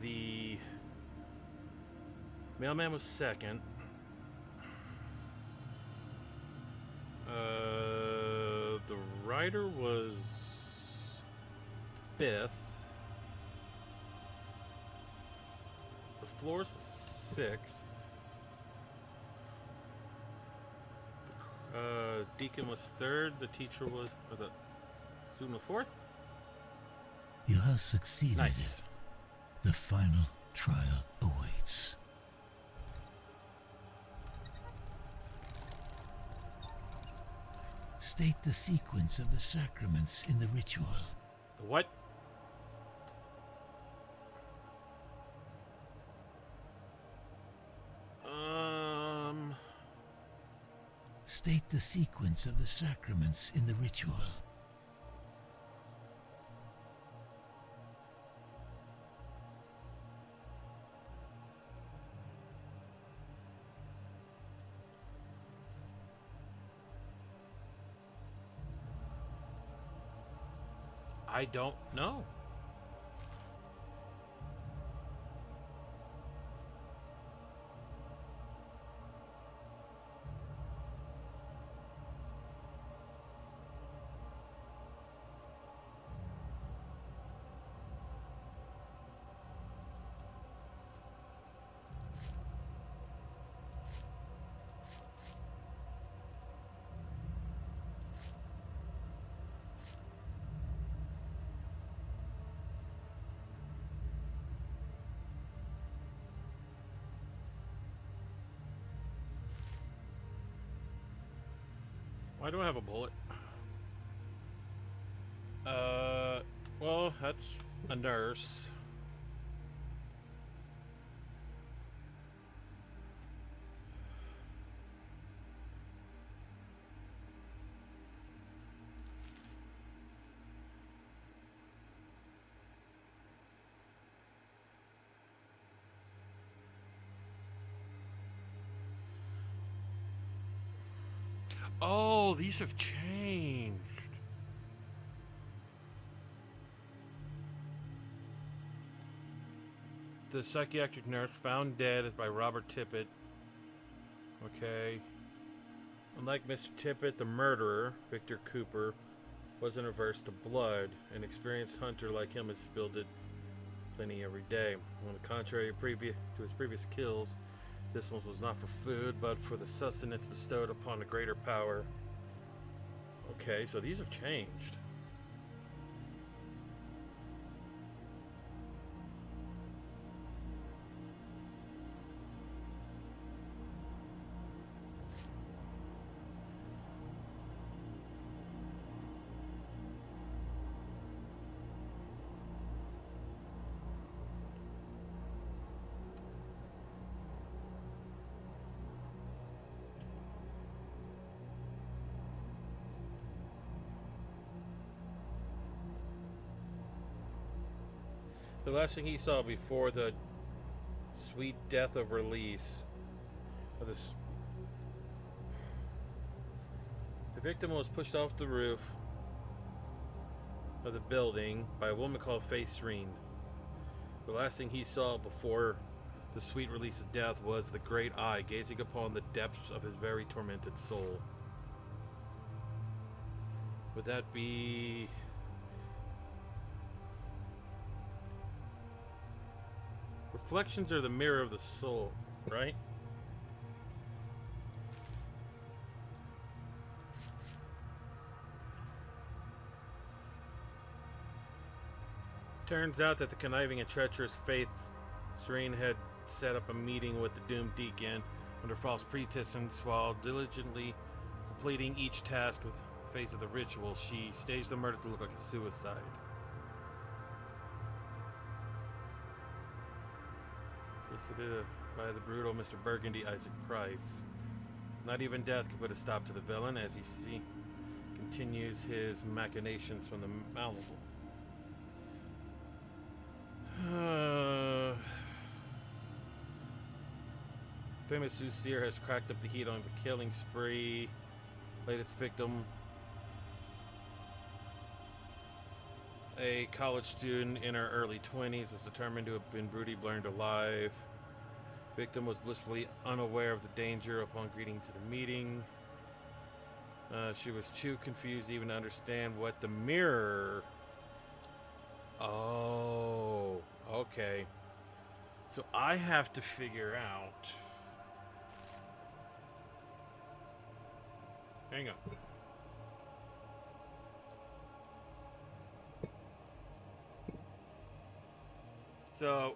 The mailman was second. The writer was 5th. The floors was 6th. The deacon was 3rd. The teacher was, or the student was 4th. You have succeeded. Nice. The final trial awaits. State the sequence of the sacraments in the ritual. The what? State the sequence of the sacraments in the ritual. I don't know. Why do I have a bullet? Well, that's a nurse. Oh, these have changed. The psychiatric nurse found dead is by Robert Tippett. Okay. Unlike Mr. Tippett, the murderer, Victor Cooper, wasn't averse to blood. An experienced hunter like him has spilled it plenty every day. On the contrary to his previous kills, this one was not for food, but for the sustenance bestowed upon a greater power. Okay, so these have changed. The last thing he saw before the sweet death of release of this. The victim was pushed off the roof of the building by a woman called Faye Serene. The last thing he saw before the sweet release of death was the great eye gazing upon the depths of his very tormented soul. Would that be... Reflections are the mirror of the soul, right? Turns out that the conniving and treacherous Faith Serene had set up a meeting with the doomed deacon under false pretenses. While diligently completing each task with the phase of the ritual, she staged the murder to look like a suicide. Solicited by the brutal Mr. Burgundy, Isaac Price. Not even death could put a stop to the villain as he continues his machinations from the malleable. Famous soothsayer has cracked up the heat on the killing spree. Latest victim, a college student in her early 20s, was determined to have been brutally burned alive. Victim was blissfully unaware of the danger upon greeting to the meeting. She was too confused even to understand what the mirror... Oh, okay. So I have to figure out... Hang on. So...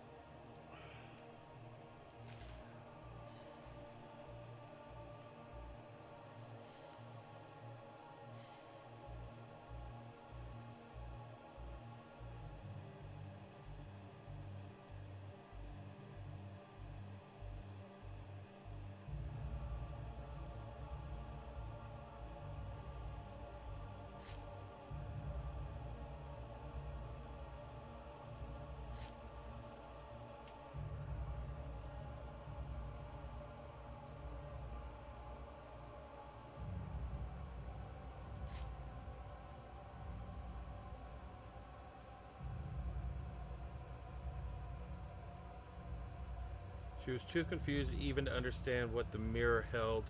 She was too confused even to understand what the mirror held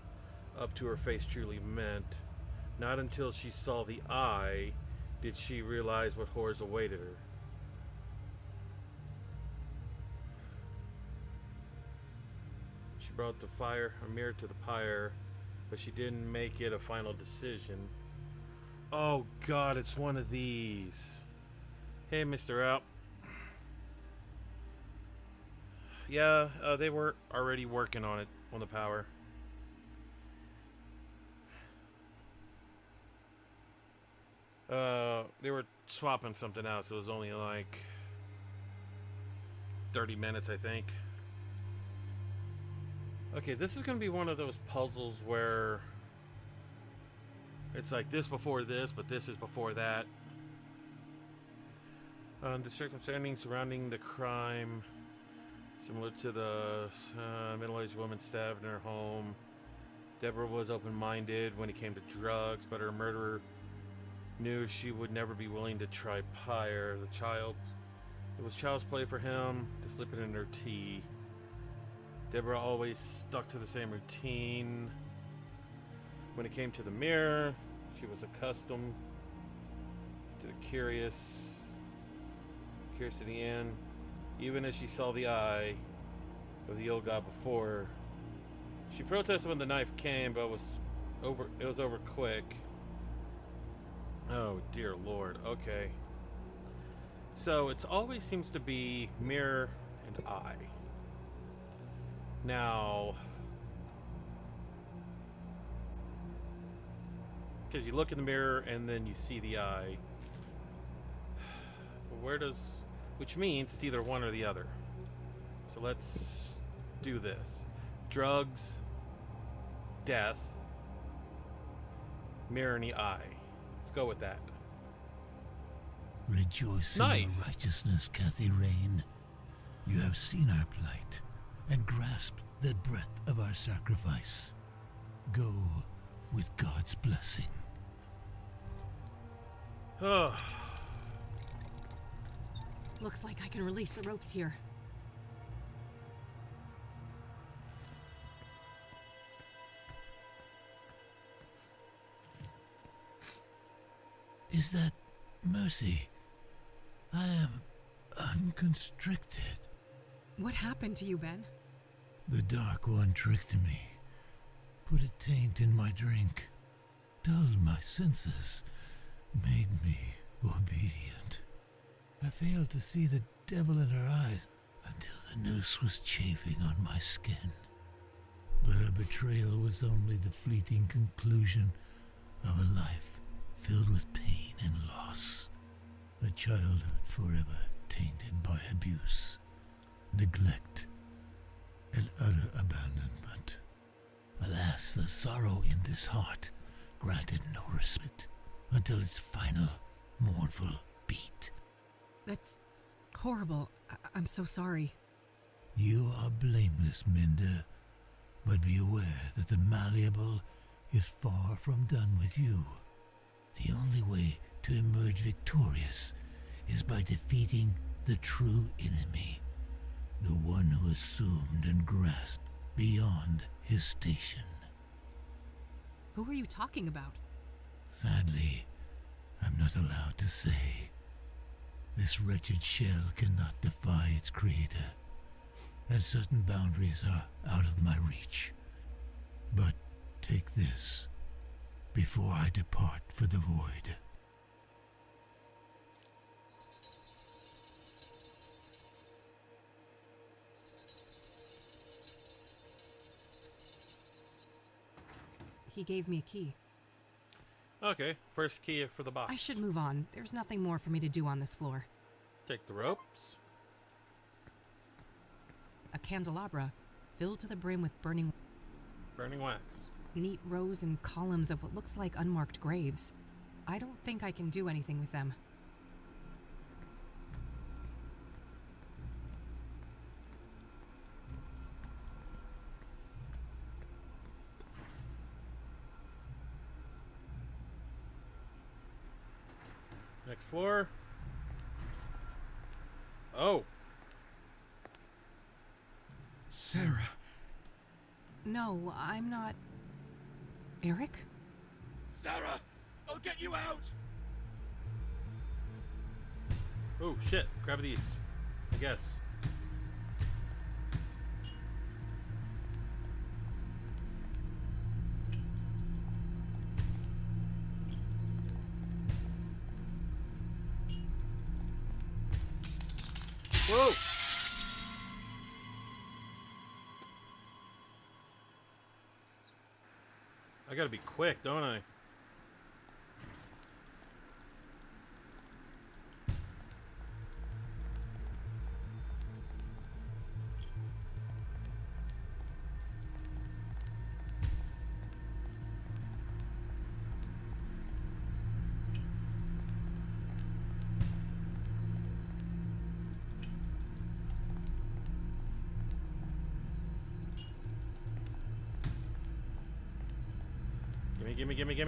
up to her face truly meant. Not until she saw the eye did she realize what horrors awaited her. She brought a mirror to the pyre, but she didn't make it a final decision. Oh God, it's one of these. Hey, Mr. Out. Yeah, they were already working on it, on the power. They were swapping something out, so it was only like 30 minutes, I think. Okay, this is going to be one of those puzzles where it's like this before this, but this is before that. The circumstances surrounding the crime, similar to the middle-aged woman stabbed in her home. Deborah was open-minded when it came to drugs, but her murderer knew she would never be willing to try pyre. It was child's play for him to slip it in her tea. Deborah always stuck to the same routine. When it came to the mirror, she was accustomed to the curious to the end. Even as she saw the eye of the old god before her. She protested when the knife came, but it was over quick. Oh dear Lord, okay. So it always seems to be mirror and eye. Now, because you look in the mirror and then you see the eye. Which means it's either one or the other. So let's do this. Drugs, death, mirror in the eye. Let's go with that. Rejoice in your righteousness, Kathy Rain. You have seen our plight and grasped the breadth of our sacrifice. Go with God's blessing. Looks like I can release the ropes here. Is that Mercy? I am unconstricted. What happened to you, Ben? The Dark One tricked me, put a taint in my drink, dulled my senses, made me obedient. I failed to see the devil in her eyes until the noose was chafing on my skin. But her betrayal was only the fleeting conclusion of a life filled with pain and loss. A childhood forever tainted by abuse, neglect, and utter abandonment. Alas, the sorrow in this heart granted no respite until its final, mournful beat. That's horrible. I'm so sorry. You are blameless, Minda, but be aware that the malleable is far from done with you. The only way to emerge victorious is by defeating the true enemy, the one who assumed and grasped beyond his station. Who are you talking about? Sadly, I'm not allowed to say. This wretched shell cannot defy its creator, as certain boundaries are out of my reach. But take this before I depart for the void. He gave me a key. Okay, first key for the box. I should move on. There's nothing more for me to do on this floor. Take the ropes. A candelabra filled to the brim with burning wax. Neat rows and columns of what looks like unmarked graves. I don't think I can do anything with them. Next floor. Oh. Sarah. No, I'm not. Eric? Sarah! I'll get you out! Oh, shit. Grab these. I guess. Whoa! I gotta be quick, don't I?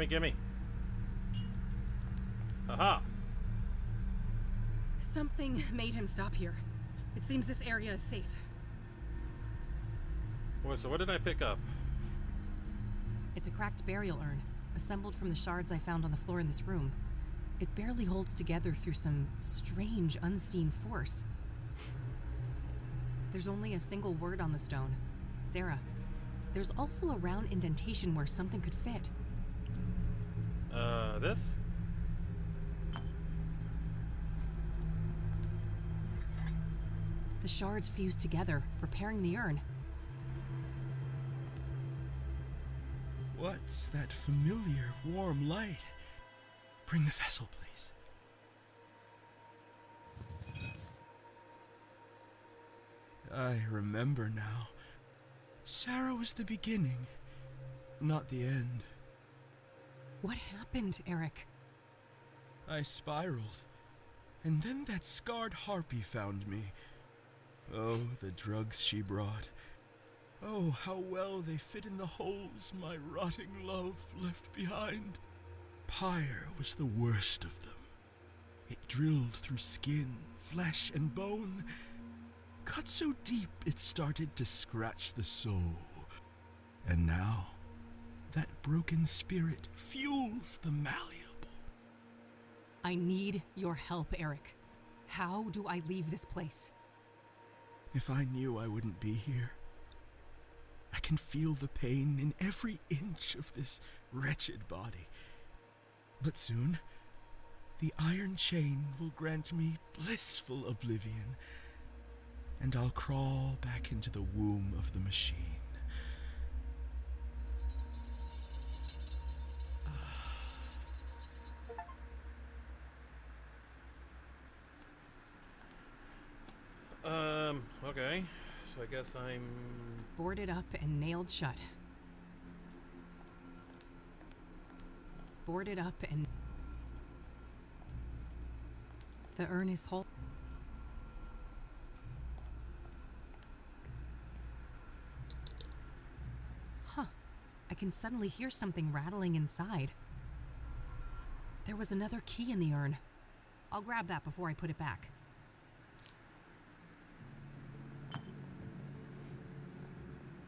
Gimme. Aha! Something made him stop here. It seems this area is safe. Well, so what did I pick up? It's a cracked burial urn, assembled from the shards I found on the floor in this room. It barely holds together through some strange, unseen force. There's only a single word on the stone. Sarah. There's also a round indentation where something could fit. This? The shards fuse together, repairing the urn. What's that familiar, warm light? Bring the vessel, please. I remember now. Sarah was the beginning, not the end. What happened, Eric? I spiraled, and then that scarred harpy found me. Oh, the drugs she brought. Oh, how well they fit in the holes my rotting love left behind. Pyre was the worst of them. It drilled through skin, flesh, and bone, cut so deep it started to scratch the soul. And now, that broken spirit fuels the malleable. I need your help, Eric. How do I leave this place? If I knew I wouldn't be here. I can feel the pain in every inch of this wretched body. But soon, the iron chain will grant me blissful oblivion, and I'll crawl back into the womb of the machine. Okay. So I guess I'm... boarded up and nailed shut. Boarded up and... The urn is whole. Huh. I can suddenly hear something rattling inside. There was another key in the urn. I'll grab that before I put it back.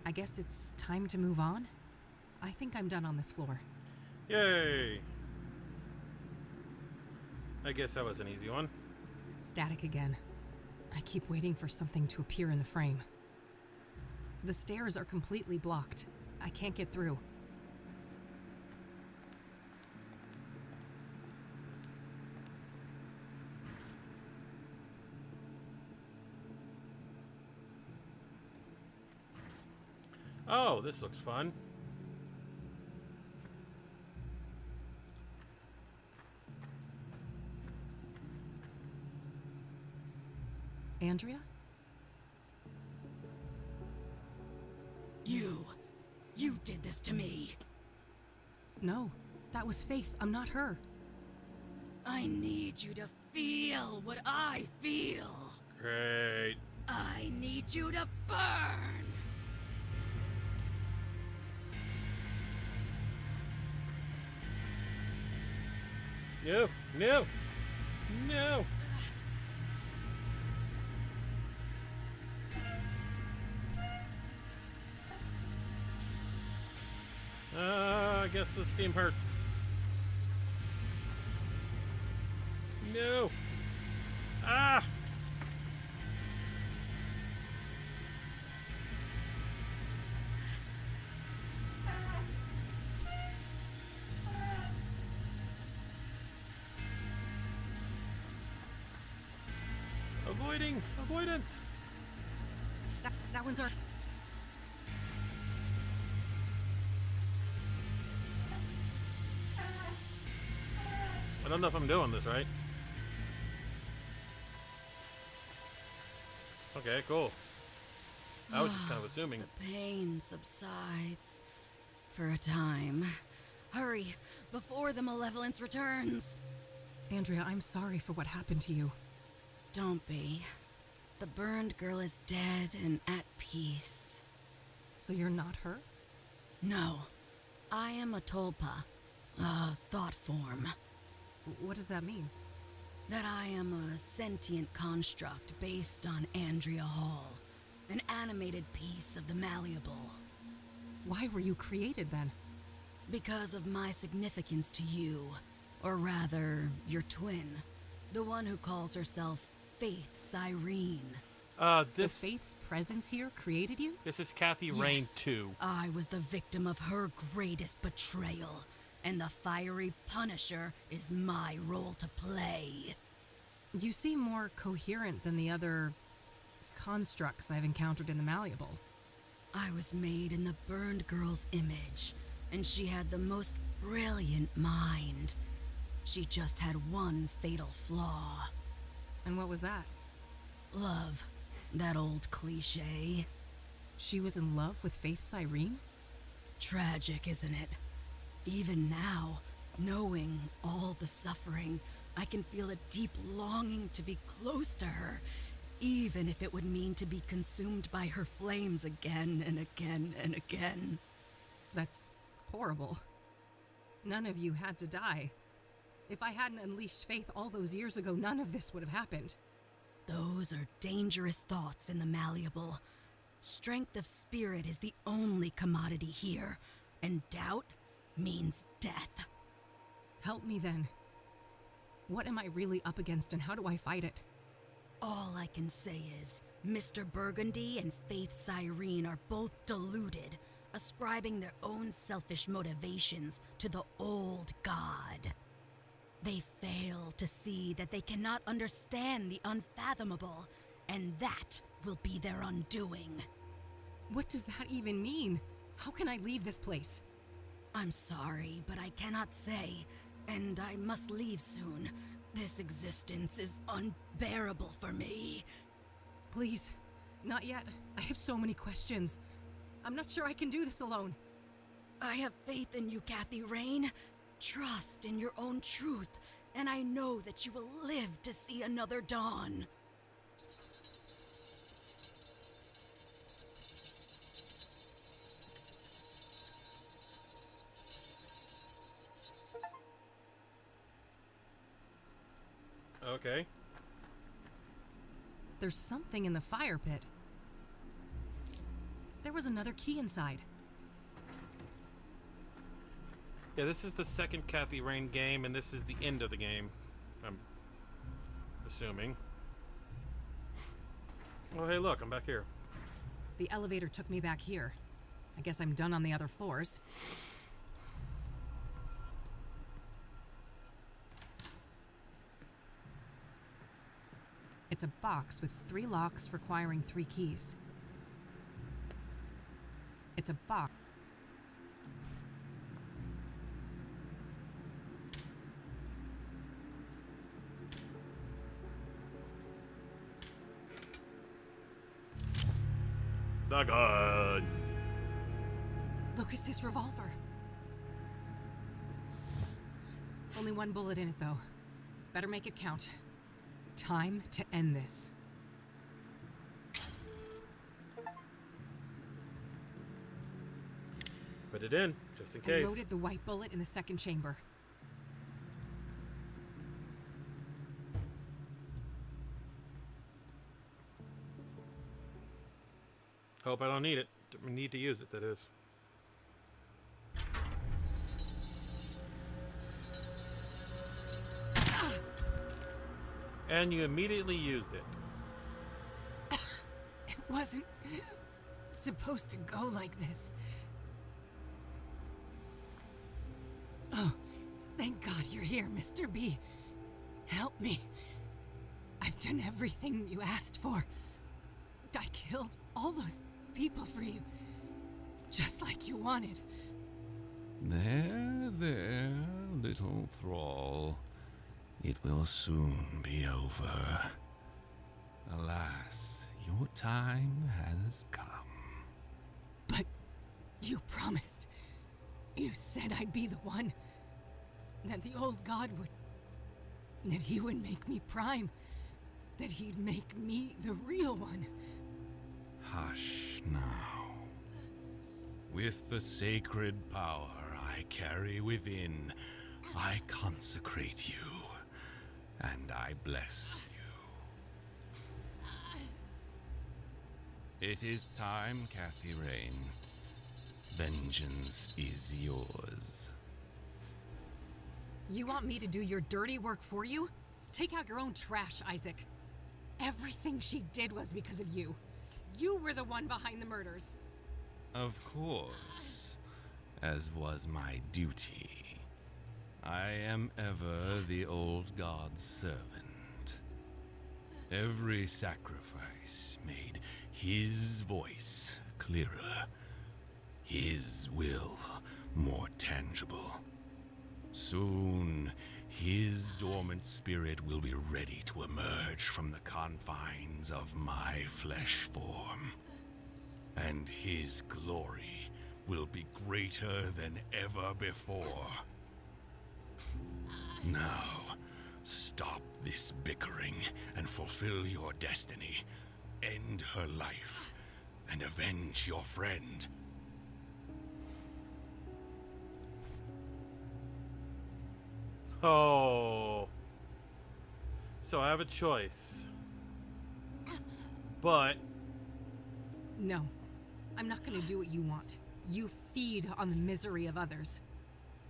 I guess it's time to move on? I think I'm done on this floor. Yay! I guess that was an easy one. Static again. I keep waiting for something to appear in the frame. The stairs are completely blocked. I can't get through. Oh, this looks fun. Andrea? You did this to me. No, that was Faith. I'm not her. I need you to feel what I feel. Great. I need you to burn. No, no, no. I guess the steam hurts. No. Ah! Avoidance. That one's our. I don't know if I'm doing this right. Okay, cool. I was just kind of assuming. The pain subsides. For a time. Hurry, before the malevolence returns. Andrea, I'm sorry for what happened to you. Don't be. The burned girl is dead and at peace. So you're not her? No. I am a tulpa. A thought form. What does that mean? That I am a sentient construct based on Andrea Hall. An animated piece of the malleable. Why were you created then? Because of my significance to you. Or rather, your twin. The one who calls herself Faith Cyrene. So Faith's presence here created you? This is Kathy Rain Yes, 2. I was the victim of her greatest betrayal. And the fiery Punisher is my role to play. You seem more coherent than the other constructs I've encountered in the malleable. I was made in the burned girl's image, and she had the most brilliant mind. She just had one fatal flaw. And what was that? Love. That old cliche. She was in love with Faith Cyrene? Tragic, isn't it? Even now, knowing all the suffering, I can feel a deep longing to be close to her, even if it would mean to be consumed by her flames again and again and again. That's horrible. None of you had to die. If I hadn't unleashed Faith all those years ago, none of this would have happened. Those are dangerous thoughts in the malleable. Strength of spirit is the only commodity here, and doubt means death. Help me then. What am I really up against and how do I fight it? All I can say is, Mr. Burgundy and Faith Cyrene are both deluded, ascribing their own selfish motivations to the old god. They fail to see that they cannot understand the unfathomable, and that will be their undoing. What does that even mean? How can I leave this place? I'm sorry, but I cannot say, and I must leave soon. This existence is unbearable for me. Please, not yet. I have so many questions. I'm not sure I can do this alone. I have faith in you, Kathy Rain. Trust in your own truth, and I know that you will live to see another dawn. Okay. There's something in the fire pit. There was another key inside. Yeah, this is the second Kathy Rain game, and this is the end of the game. I'm assuming. Oh, hey, look, I'm back here. The elevator took me back here. I guess I'm done on the other floors. It's a box with 3 locks requiring 3 keys. It's a box. The gun. Lucas's revolver. Only 1 bullet in it, though. Better make it count. Time to end this. Put it in, just in I case. loaded the white bullet in the second chamber. Hope I don't need it. Need to use it, that is. And you immediately used it. It wasn't supposed to go like this. Oh, thank God you're here, Mr. B. Help me. I've done everything you asked for. I killed all those people for you, just like you wanted. There, little thrall. It will soon be over. Alas, your time has come. But you promised. You said I'd be the one. That the old god would... that he would make me prime. That he'd make me the real one. Hush now. With the sacred power I carry within, I consecrate you, and I bless you. It is time, Kathy Rain. Vengeance is yours. You want me to do your dirty work for you? Take out your own trash, Isaac. Everything she did was because of you. You were the one behind the murders. Of course, as was my duty. I am ever the old god's servant. Every sacrifice made his voice clearer, his will more tangible. Soon, his dormant spirit will be ready to emerge from the confines of my flesh form. And his glory will be greater than ever before. Now, stop this bickering and fulfill your destiny. End her life and avenge your friend. Oh. So I have a choice. But... No. I'm not gonna do what you want. You feed on the misery of others.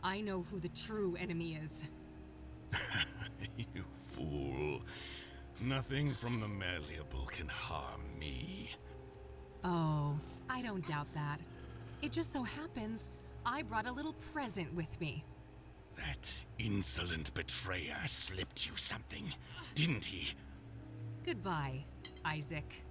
I know who the true enemy is. You fool. Nothing from the malleable can harm me. Oh, I don't doubt that. It just so happens I brought a little present with me. That insolent betrayer slipped you something, didn't he? Goodbye, Isaac.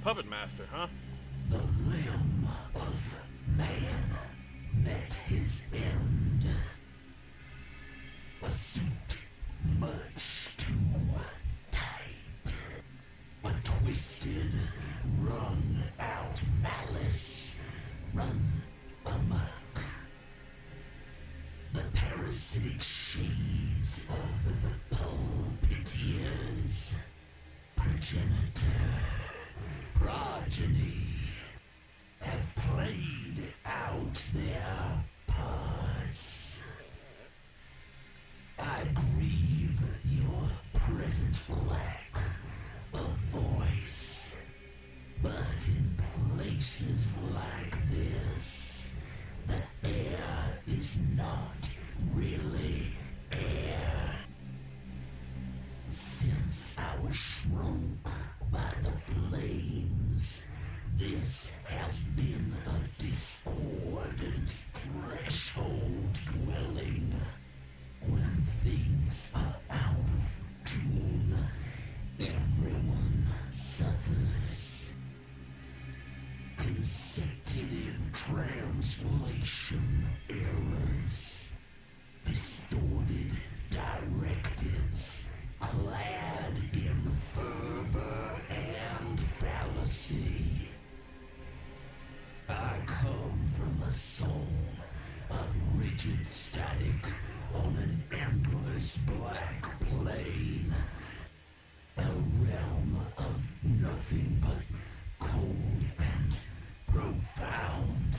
Puppet Master, huh? The limb of man met his end. A suit much too tight. A twisted, wrung out malice run amok. The parasitic shades of the pulpiteers, progenitor, progeny, have played out their parts. I grieve your present lack of voice, but in places like this, the air is not really air. Since I was shrunk by the flames, this has been a discordant threshold dwelling. When things are out of tune, everyone suffers. Consecutive translation errors, distorted directives, clad in fervor and fallacy. I come from a soul of rigid static on an endless black plane, a realm of nothing but cold and profound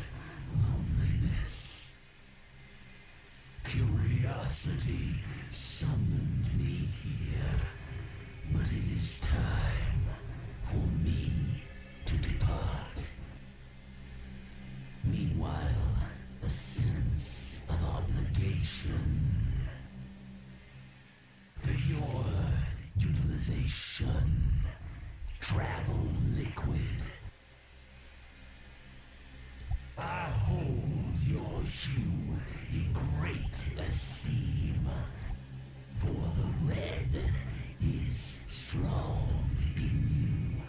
loneliness. Curiosity summoned me here, but it is is time for me to depart. Meanwhile, a sense of obligation for your utilization. Travel liquid. I hold your hue in great esteem, for the red is strong in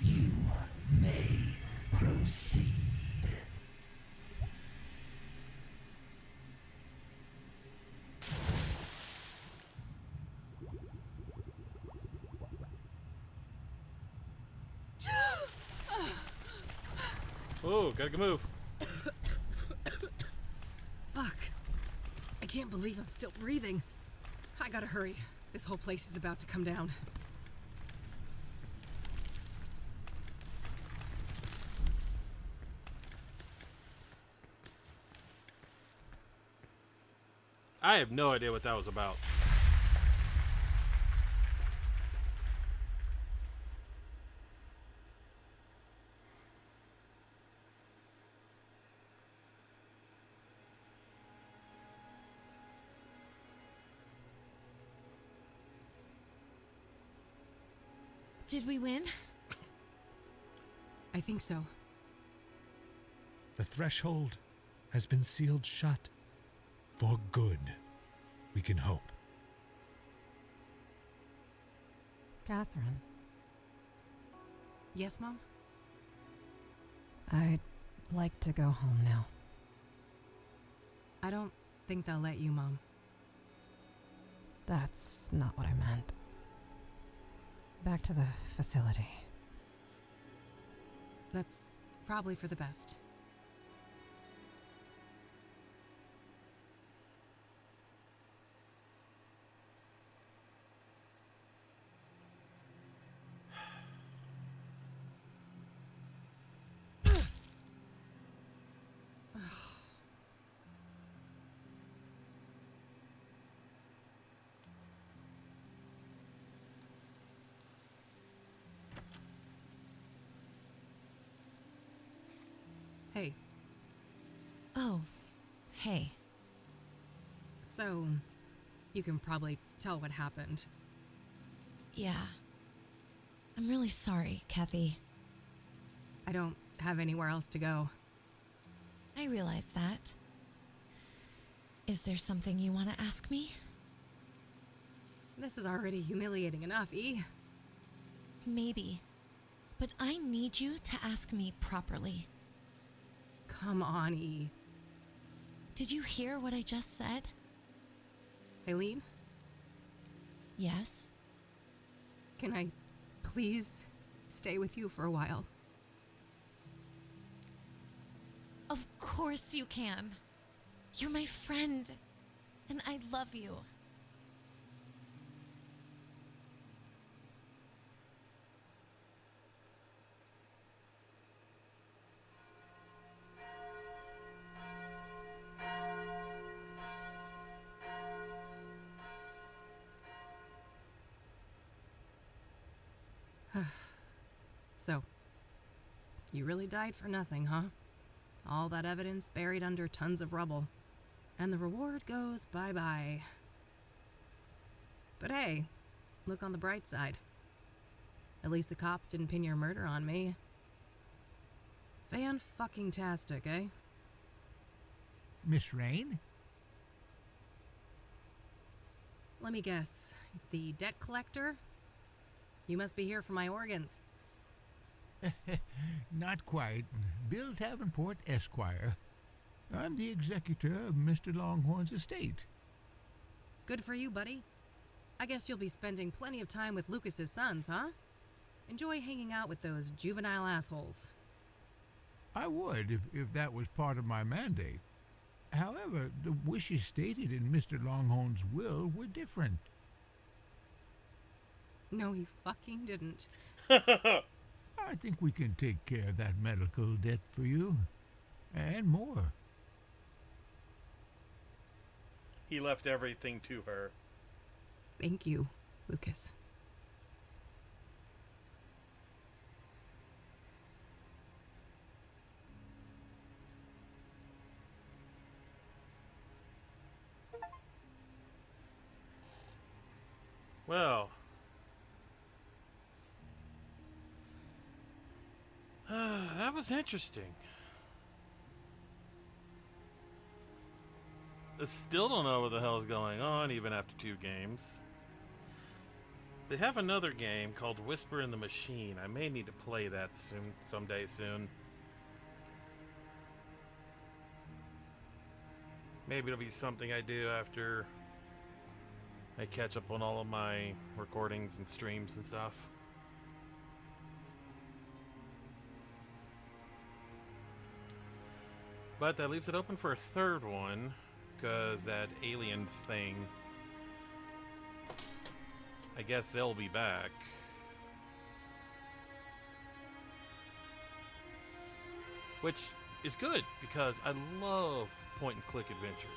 you. You may proceed. Oh, gotta move. Fuck. I can't believe I'm still breathing. I gotta hurry. This whole place is about to come down. I have no idea what that was about. Did we win? I think so. The threshold has been sealed shut. For good, we can hope. Catherine. Yes, Mom? I'd like to go home now. I don't think they'll let you, Mom. That's not what I meant. Back to the facility. That's probably for the best. Hey. Oh, hey. So, you can probably tell what happened. Yeah. I'm really sorry, Kathy. I don't have anywhere else to go. I realize that. Is there something you want to ask me? This is already humiliating enough, E. Maybe. But I need you to ask me properly. Come on, E. Did you hear what I just said? Eileen? Yes? Can I please stay with you for a while? Of course you can. You're my friend, and I love you. So, you really died for nothing, huh? All that evidence buried under tons of rubble. And the reward goes bye-bye. But hey, look on the bright side. At least the cops didn't pin your murder on me. Fan-fucking-tastic, eh? Miss Rain? Let me guess. The debt collector? You must be here for my organs. Not quite. Bill Davenport, Esquire. I'm the executor of Mr. Longhorn's estate. Good for you, buddy. I guess you'll be spending plenty of time with Lucas's sons, huh? Enjoy hanging out with those juvenile assholes. I would, if that was part of my mandate. However, the wishes stated in Mr. Longhorn's will were different. No, he fucking didn't. I think we can take care of that medical debt for you. And more. He left everything to her. Thank you, Lucas. Well, that was interesting. I still don't know what the hell is going on, even after 2 games. They have another game called Whisper in the Machine. I may need to play that someday soon. Maybe it'll be something I do after I catch up on all of my recordings and streams and stuff. But that leaves it open for a third one, because that alien thing, I guess they'll be back. Which is good, because I love point-and-click adventures.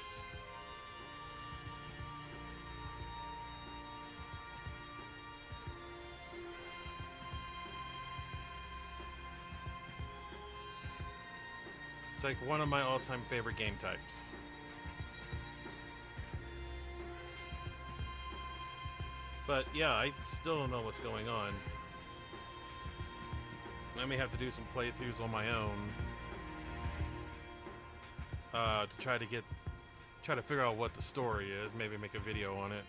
It's like one of my all-time favorite game types. But yeah, I still don't know what's going on. I may have to do some playthroughs on my own to try to figure out what the story is. Maybe make a video on it,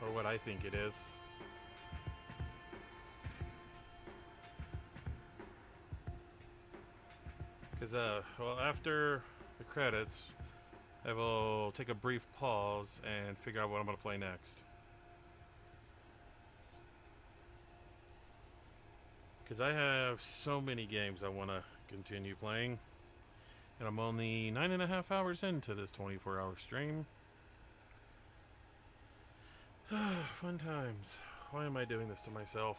or what I think it is. Because well, after the credits, I will take a brief pause and figure out what I'm going to play next. Because I have so many games I want to continue playing. And I'm only 9.5 hours into this 24-hour stream. Fun times. Why am I doing this to myself?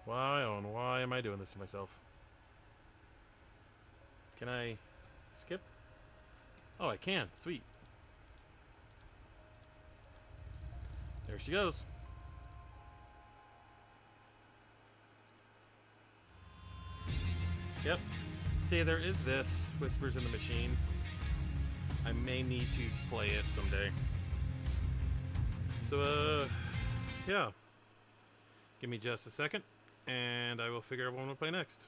Why am I doing this to myself? Can I skip? Oh, I can. Sweet. There she goes. Yep. See, there is this Whispers in the Machine. I may need to play it someday. So, yeah. Give me just a second, and I will figure out what I'm going to play next.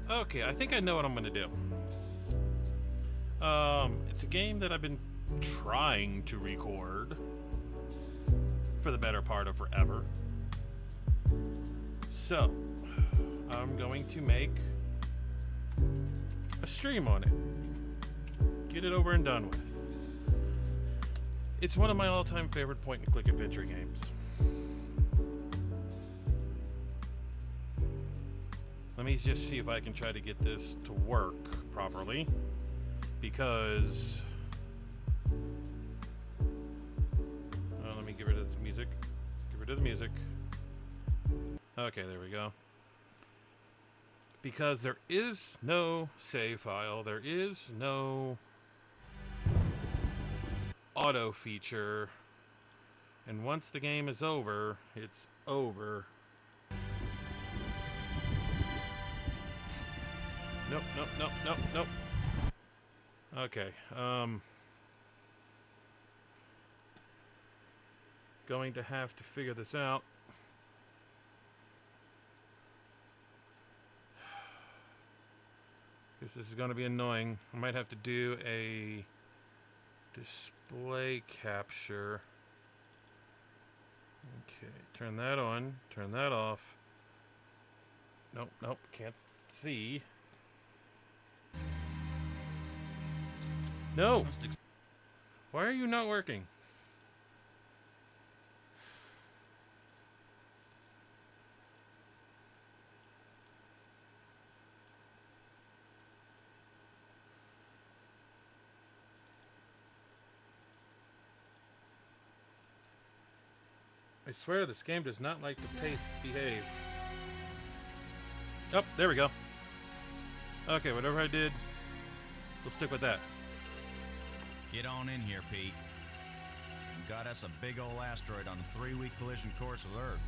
Okay, I think I know what I'm gonna do. It's a game that I've been trying to record for the better part of forever. So, I'm going to make a stream on it. Get it over and done with. It's one of my all-time favorite point-and-click adventure games. Let me just see if I can try to get this to work properly, because let me get rid of this music. Get rid of the music. Okay, there we go. Because there is no save file, there is no auto feature, and once the game is over, it's over. Nope, nope, nope, nope, nope. Okay, going to have to figure this out. This is going to be annoying. I might have to do a display capture. Okay, turn that on, turn that off. Nope, nope, can't see. No! Why are you not working? I swear this game does not like to behave. Oh, there we go. Okay, whatever I did, we'll stick with that. Get on in here, Pete. You got us a big old asteroid on a 3-week collision course with Earth.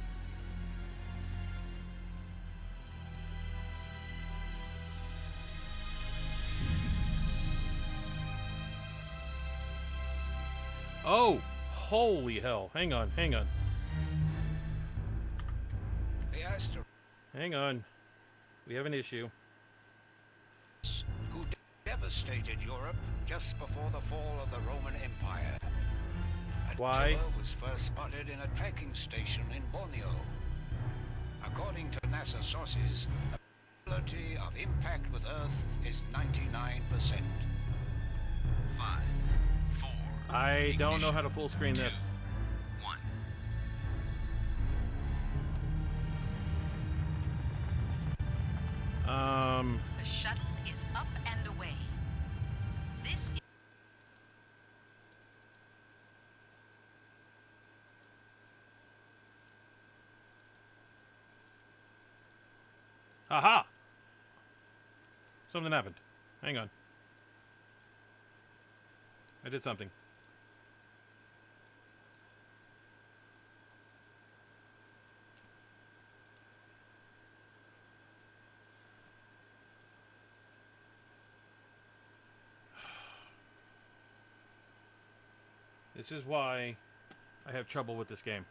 Oh, holy hell. Hang on, hang on. The asteroid. Hang on. We have an issue. Who devastated Europe just before the fall of the Roman Empire. Why? Attila was first spotted in a tracking station in Borneo. According to NASA sources, the probability of impact with Earth is 99%. 5, 4. I don't know how to full screen this. 1. The shuttle is up and away. This is... Aha! Something happened. Hang on. I did something. This is why I have trouble with this game.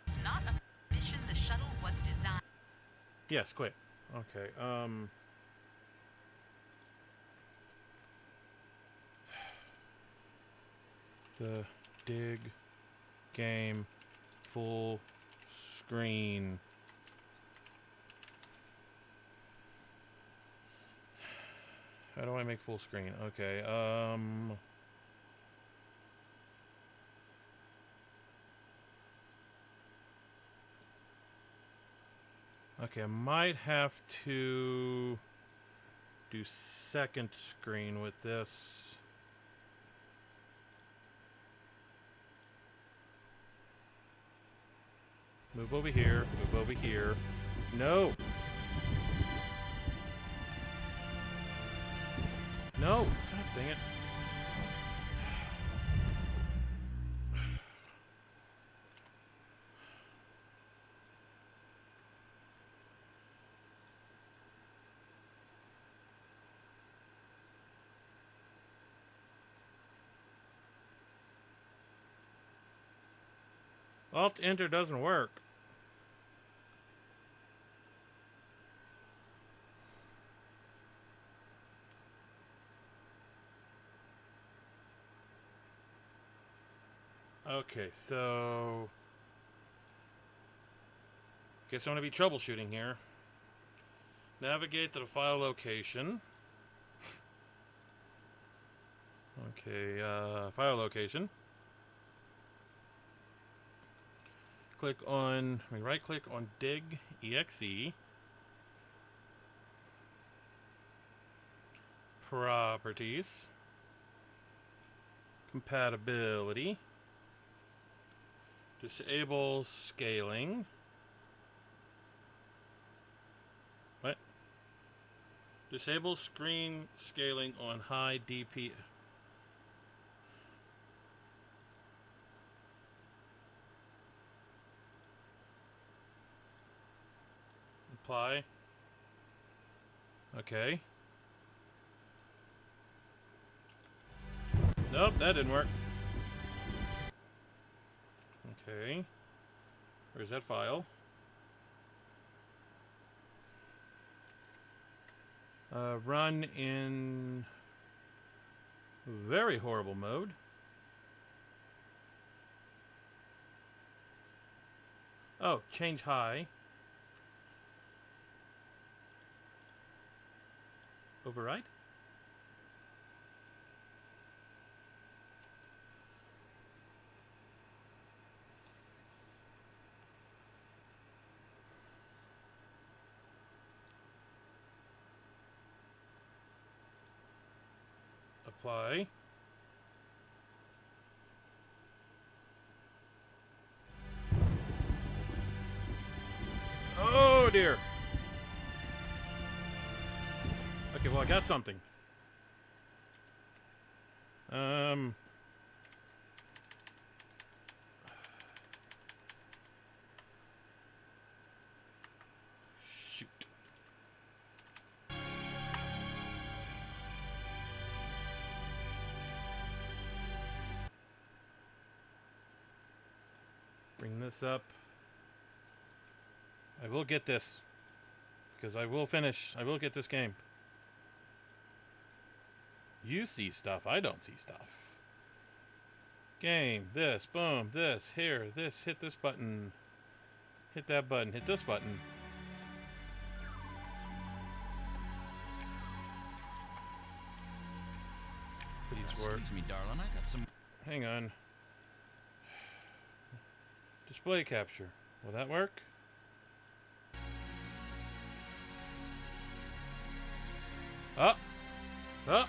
It's not a mission. The shuttle was designed. Yes, quit. Okay, the dig game full screen. How do I make full screen? Okay, okay, I might have to do second screen with this. Move over here, move over here. No! No! God dang it. Alt Enter doesn't work. Okay, so guess I'm gonna be troubleshooting here. Navigate to the file location. Okay, file location. Click on, right click on dig exe. Properties. Compatibility. Disable scaling. What? Disable screen scaling on high DP. Apply. Okay. Nope, that didn't work. Okay. Where's that file? Run in very horrible mode. Oh, change high. Override? Apply. Oh dear. Okay, well I got something. Shoot. Bring this up. I will get this. Because I will finish. I will get this game. You see stuff. I don't see stuff. Game. This. Boom. This. Here. This. Hit this button. Hit that button. Hit this button. Please work. Excuse me, darling. I got some. Hang on. Display capture. Will that work? Oh. Oh.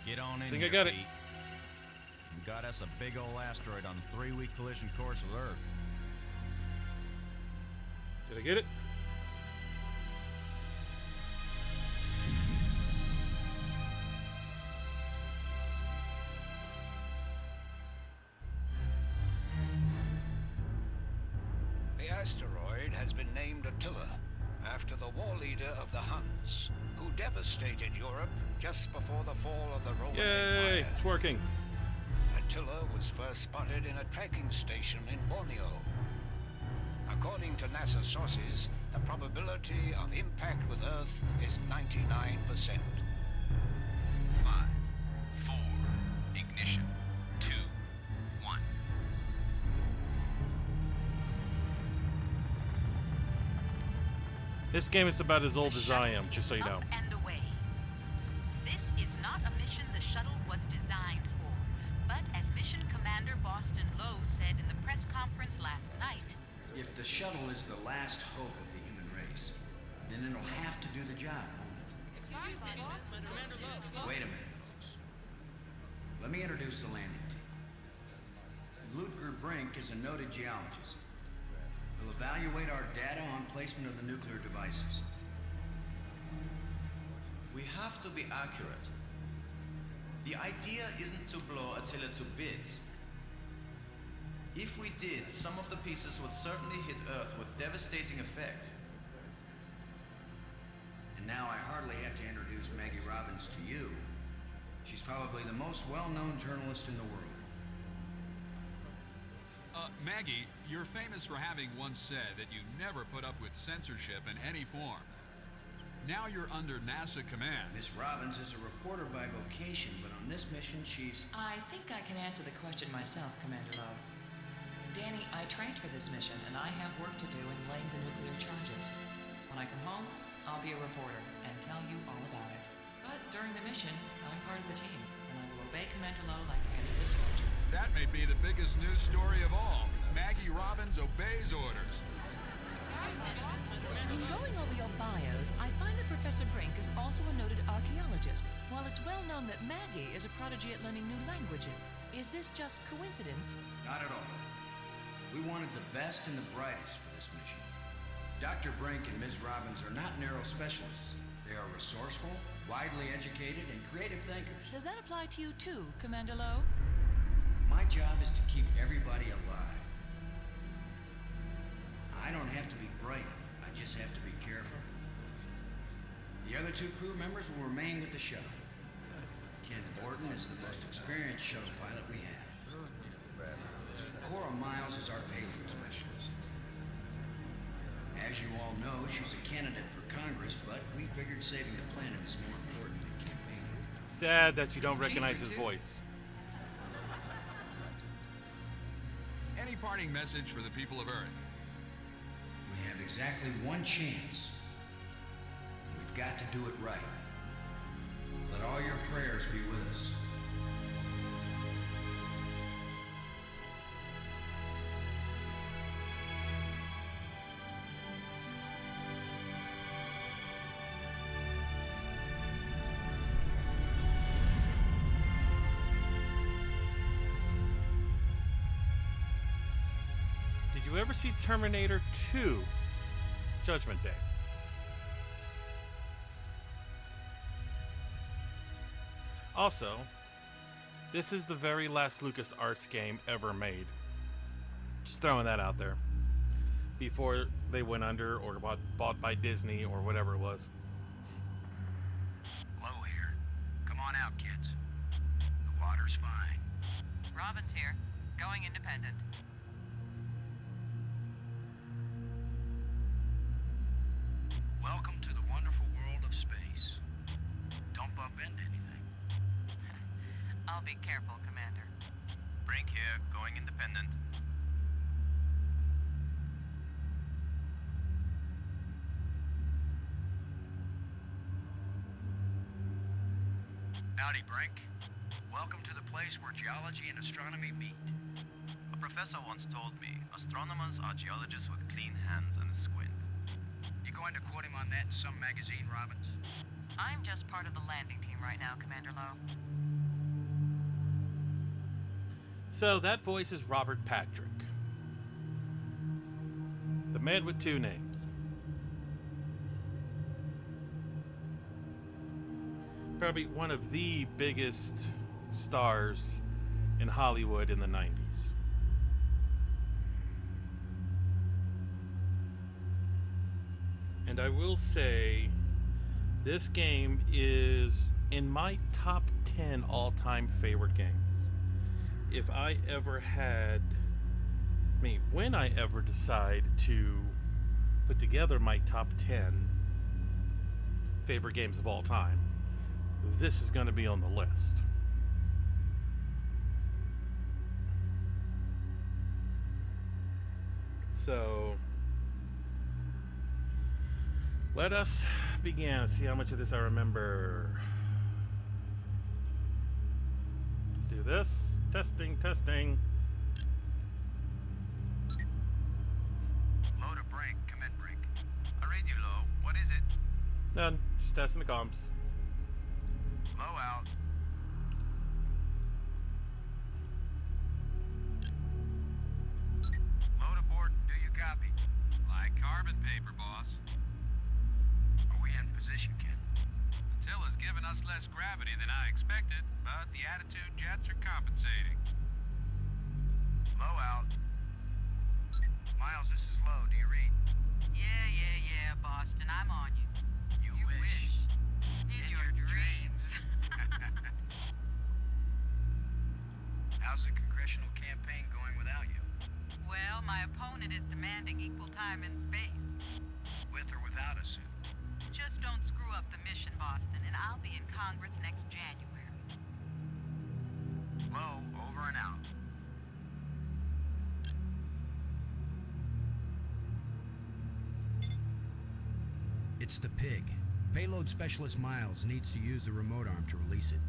Get on in I think here, I got it. Pete. You got us a big old asteroid on a 3-week collision course with Earth. Did I get it? The asteroid has been named Attila, after the war leader of the Huns, who devastated Europe just before the fall of the Roman Yay! Empire. It's working. Attila was first spotted in a tracking station in Borneo. According to NASA sources, the probability of impact with Earth is 99%. 5, 4, ignition, 2, 1. This game is about as old as I am, just so you know. And away. This is not a mission the shuttle was designed for, but as Mission Commander Boston Lowe said in the press conference last night, if the shuttle is the last hope of the human race, then it'll have to do the job, won't it? Wait a minute, folks. Let me introduce the landing team. Ludger Brink is a noted geologist. He'll evaluate our data on placement of the nuclear devices. We have to be accurate. The idea isn't to blow Attila to bits. If we did, some of the pieces would certainly hit Earth with devastating effect. And now I hardly have to introduce Maggie Robbins to you. She's probably the most well-known journalist in the world. Maggie, you're famous for having once said that you never put up with censorship in any form. Now you're under NASA command. Miss Robbins is a reporter by vocation, but on this mission, she's... I think I can answer the question myself, Commander Lowe. Danny, I trained for this mission, and I have work to do in laying the nuclear charges. When I come home, I'll be a reporter and tell you all about it. But during the mission, I'm part of the team, and I will obey Commander Lowe like any good soldier. That may be the biggest news story of all. Maggie Robbins obeys orders. In going over your bios, I find that Professor Brink is also a noted archaeologist, while it's well known that Maggie is a prodigy at learning new languages. Is this just coincidence? Not at all. We wanted the best and the brightest for this mission. Dr. Brink and Ms. Robbins are not narrow specialists. They are resourceful, widely educated, and creative thinkers. Does that apply to you too, Commander Lowe? My job is to keep everybody alive. I don't have to be brilliant. I just have to be careful. The other two crew members will remain with the shuttle. Ken Borton is the most experienced shuttle pilot we have. Cora Miles is our payload specialist. As you all know, she's a candidate for Congress, but we figured saving the planet is more important than campaigning. Sad that you don't recognize his voice. Any parting message for the people of Earth? We have exactly one chance. And we've got to do it right. Let all your prayers be with us. Did you ever see Terminator 2 Judgment Day? Also, this is the very last LucasArts game ever made. Just throwing that out there. Before they went under or bought by Disney or whatever it was. Low here. Come on out, kids. The water's fine. Robin's here. Going independent. Welcome to the wonderful world of space. Don't bump into anything. I'll be careful, Commander. Brink here, going independent. Howdy, Brink. Welcome to the place where geology and astronomy meet. A professor once told me, astronomers are geologists with clean hands and a squint. You going to quote him on that in some magazine, Robbins? I'm just part of the landing team right now, Commander Lowe. So that voice is Robert Patrick. The man with two names. Probably one of the biggest stars in Hollywood in the 90s. And I will say, this game is in my top 10 all-time favorite games. If I ever had, when I ever decide to put together my top 10 favorite games of all time, this is going to be on the list. So, let us begin. Let's see how much of this I remember. Let's do this. Testing, testing. Low to Brink, come in, Brink. I read you, Low. What is it? None. Just testing the comms. Low out. Low to board, do you copy? Like carbon paper, boss. Are we in position, Ken? Attila's given us less gravity than I expected, but the attitude jets are compensating. Low out. Miles, this is Low. Do you read? Yeah, Boston. I'm on you. You wish. In your dreams. How's the congressional campaign going without you? Well, my opponent is demanding equal time in space. With or without a suit? Just don't screw up the mission, Boston, and I'll be in Congress next January. Low, over and out. It's the pig. Payload Specialist Miles needs to use the remote arm to release it.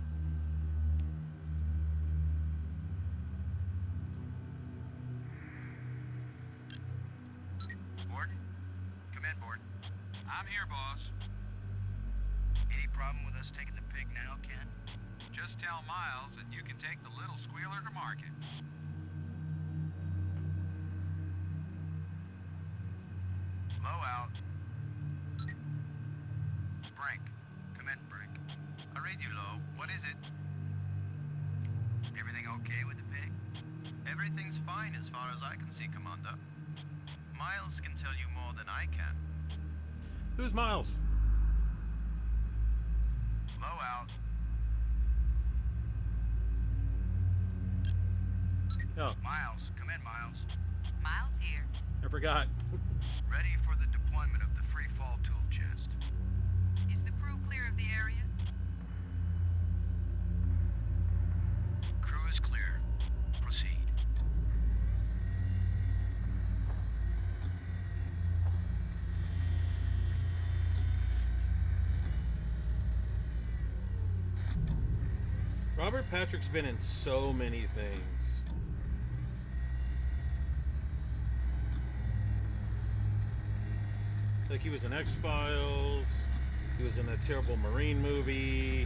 Borden? Come in, Borden. I'm here, boss. Any problem with us taking the pig now, Ken? Just tell Miles that you can take the little squealer to market. Low out. Brink. Come in, Brink. I read you, Low. What is it? Everything okay with the pig? Everything's fine as far as I can see, Commander. Miles can tell you more than I can. Who's Miles? Low out. Oh, Miles, come in, Miles. Miles here. I forgot. Ready for the deployment of the free fall tool chest. Is the crew clear of the area? Crew is clear. Proceed. Robert Patrick's been in so many things. Like, he was in X-Files, he was in that terrible Marine movie,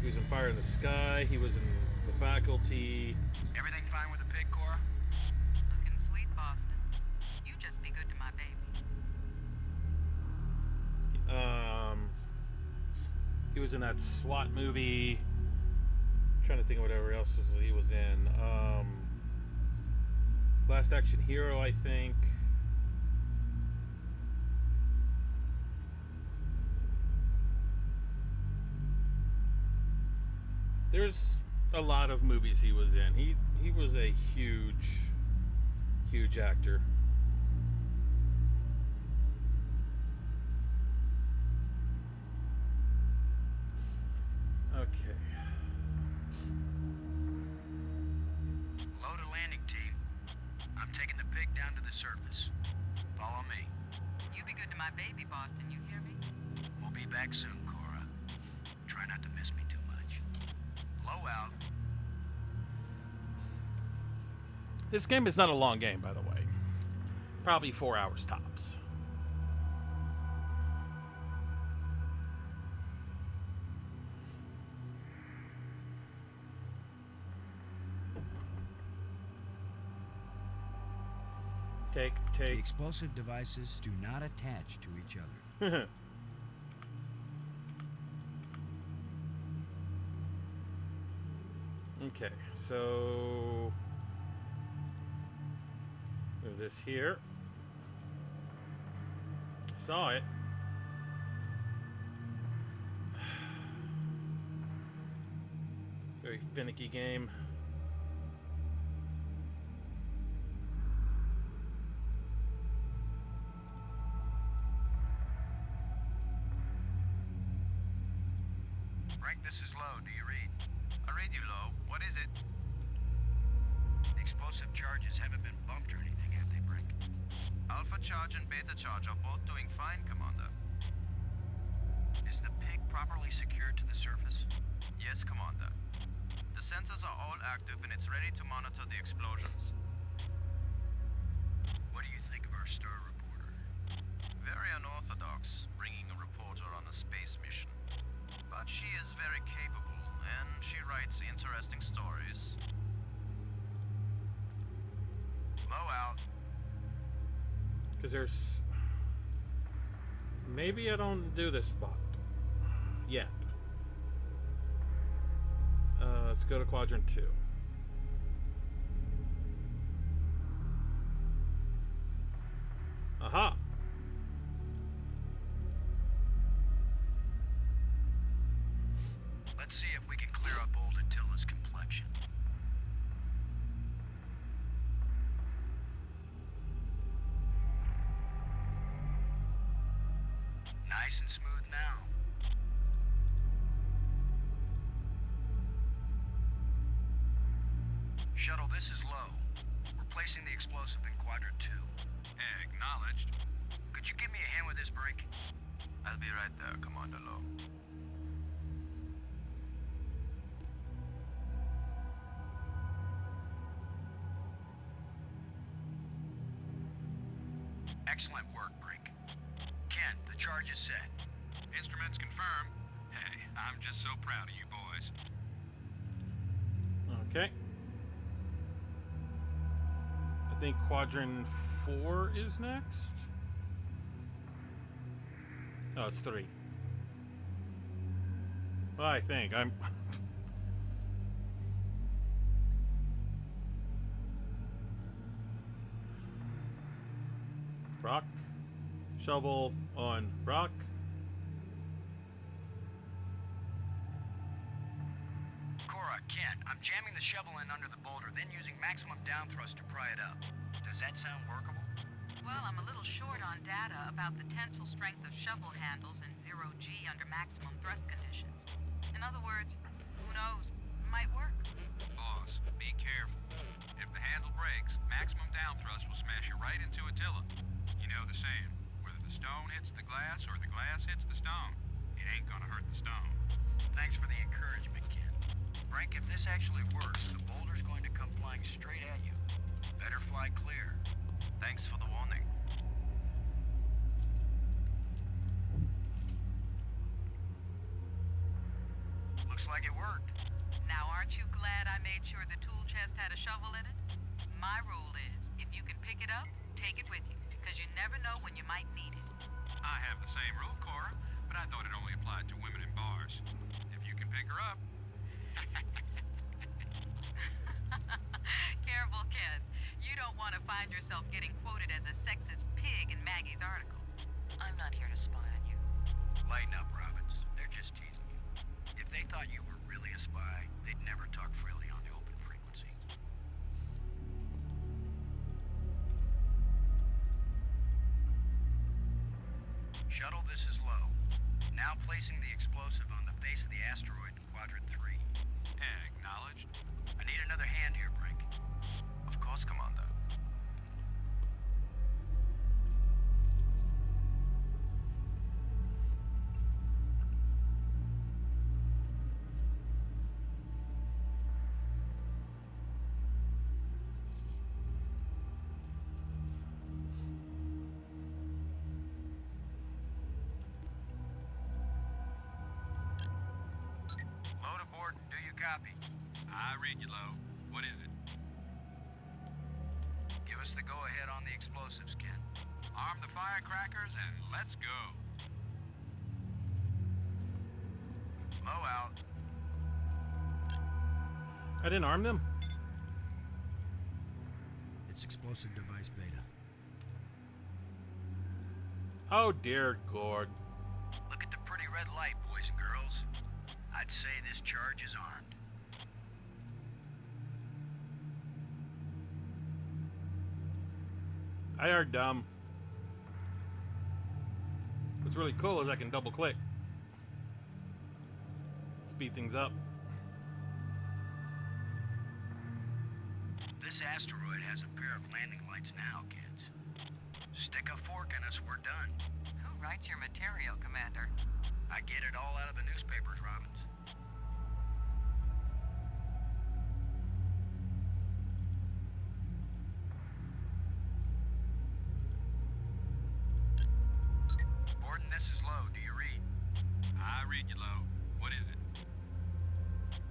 he was in Fire in the Sky, he was in The Faculty. Everything fine with the pig, Cora? Looking sweet, Boston. You just be good to my baby. He was in that SWAT movie. I'm trying to think of whatever else he was in. Last Action Hero, I think. There's a lot of movies he was in. He was a huge actor. Okay. Load a landing team. I'm taking the pig down to the surface. Follow me. You be good to my baby, Boston. You hear me? We'll be back soon, Cora. Try not to miss me too much. Low out. This game is not a long game, by the way. Probably 4 hours tops. Take. The explosive devices do not attach to each other. Okay, so move this here. Saw it. Very finicky game. Frank, this is Low. Do you read? I read you, Low. What is it? The explosive charges haven't been bumped or anything, have they, Brink? Alpha charge and beta charge are both doing fine, Commander. Is the pig properly secured to the surface? Yes, Commander. The sensors are all active and it's ready to monitor the explosions. What do you think of our star reporter? Very unorthodox, bringing a reporter on a space mission. But she is very capable, and she writes interesting stories. Low out. Because there's... Maybe I don't do this spot yet. Let's go to quadrant 2. Aha! Let's see if we can clear up old Attila's complexion. Nice and smooth now. Shuttle, this is Low. We're placing the explosive in quadrant 2. Acknowledged. Could you give me a hand with this break? I'll be right there, Commander Low. Excellent work, Brink. Ken, the charge is set. Instruments confirmed. Hey, I'm just so proud of you boys. Okay. I think quadrant 4 is next. Oh, it's 3. Well, I think I'm. Rock. Shovel on rock. Cora, Ken, I'm jamming the shovel in under the boulder, then using maximum down thrust to pry it up. Does that sound workable? Well, I'm a little short on data about the tensile strength of shovel handles in 0G under maximum thrust conditions. In other words, who knows? Might work. Boss, be careful. If the handle breaks, maximum down thrust will smash you right into Attila. You know the saying, whether the stone hits the glass or the glass hits the stone, it ain't gonna hurt the stone. Thanks for the encouragement, Ken. Frank, if this actually works, the boulder's going to come flying straight at you. Better fly clear. Thanks for the warning. Looks like it worked. Now, aren't you glad I made sure the tool chest had a shovel in it? My rule is, if you can pick it up, take it with you, because you never know when you might need it. I have the same rule, Cora, but I thought it only applied to women in bars. If you can pick her up. Careful, Ken. You don't want to find yourself getting quoted as a sexist pig in Maggie's article. I'm not here to spy on you. Lighten up, Robbins. They're just teasing you. If they thought you were really a spy, they'd never talk freely on the open frequency. Shuttle, this is Low. Now placing the explosive on the face of the asteroid in quadrant 3. Acknowledged. I need another hand here, Brink. Of course, Commander. Load aboard and do you copy? I read you, Low. What is it? Give us the go-ahead on the explosives, Ken. Arm the firecrackers and let's go. Low out. I didn't arm them. It's explosive device beta. Oh dear God. Look at the pretty red light, boys and girls. I'd say this charge is armed. I are dumb. What's really cool is I can double click. Speed things up. This asteroid has a pair of landing lights now, kids. Stick a fork in us, we're done. Who writes your material, Commander? I get it all out of the newspapers, Robbins. Gordon, this is Low. Do you read? I read you, Low. What is it?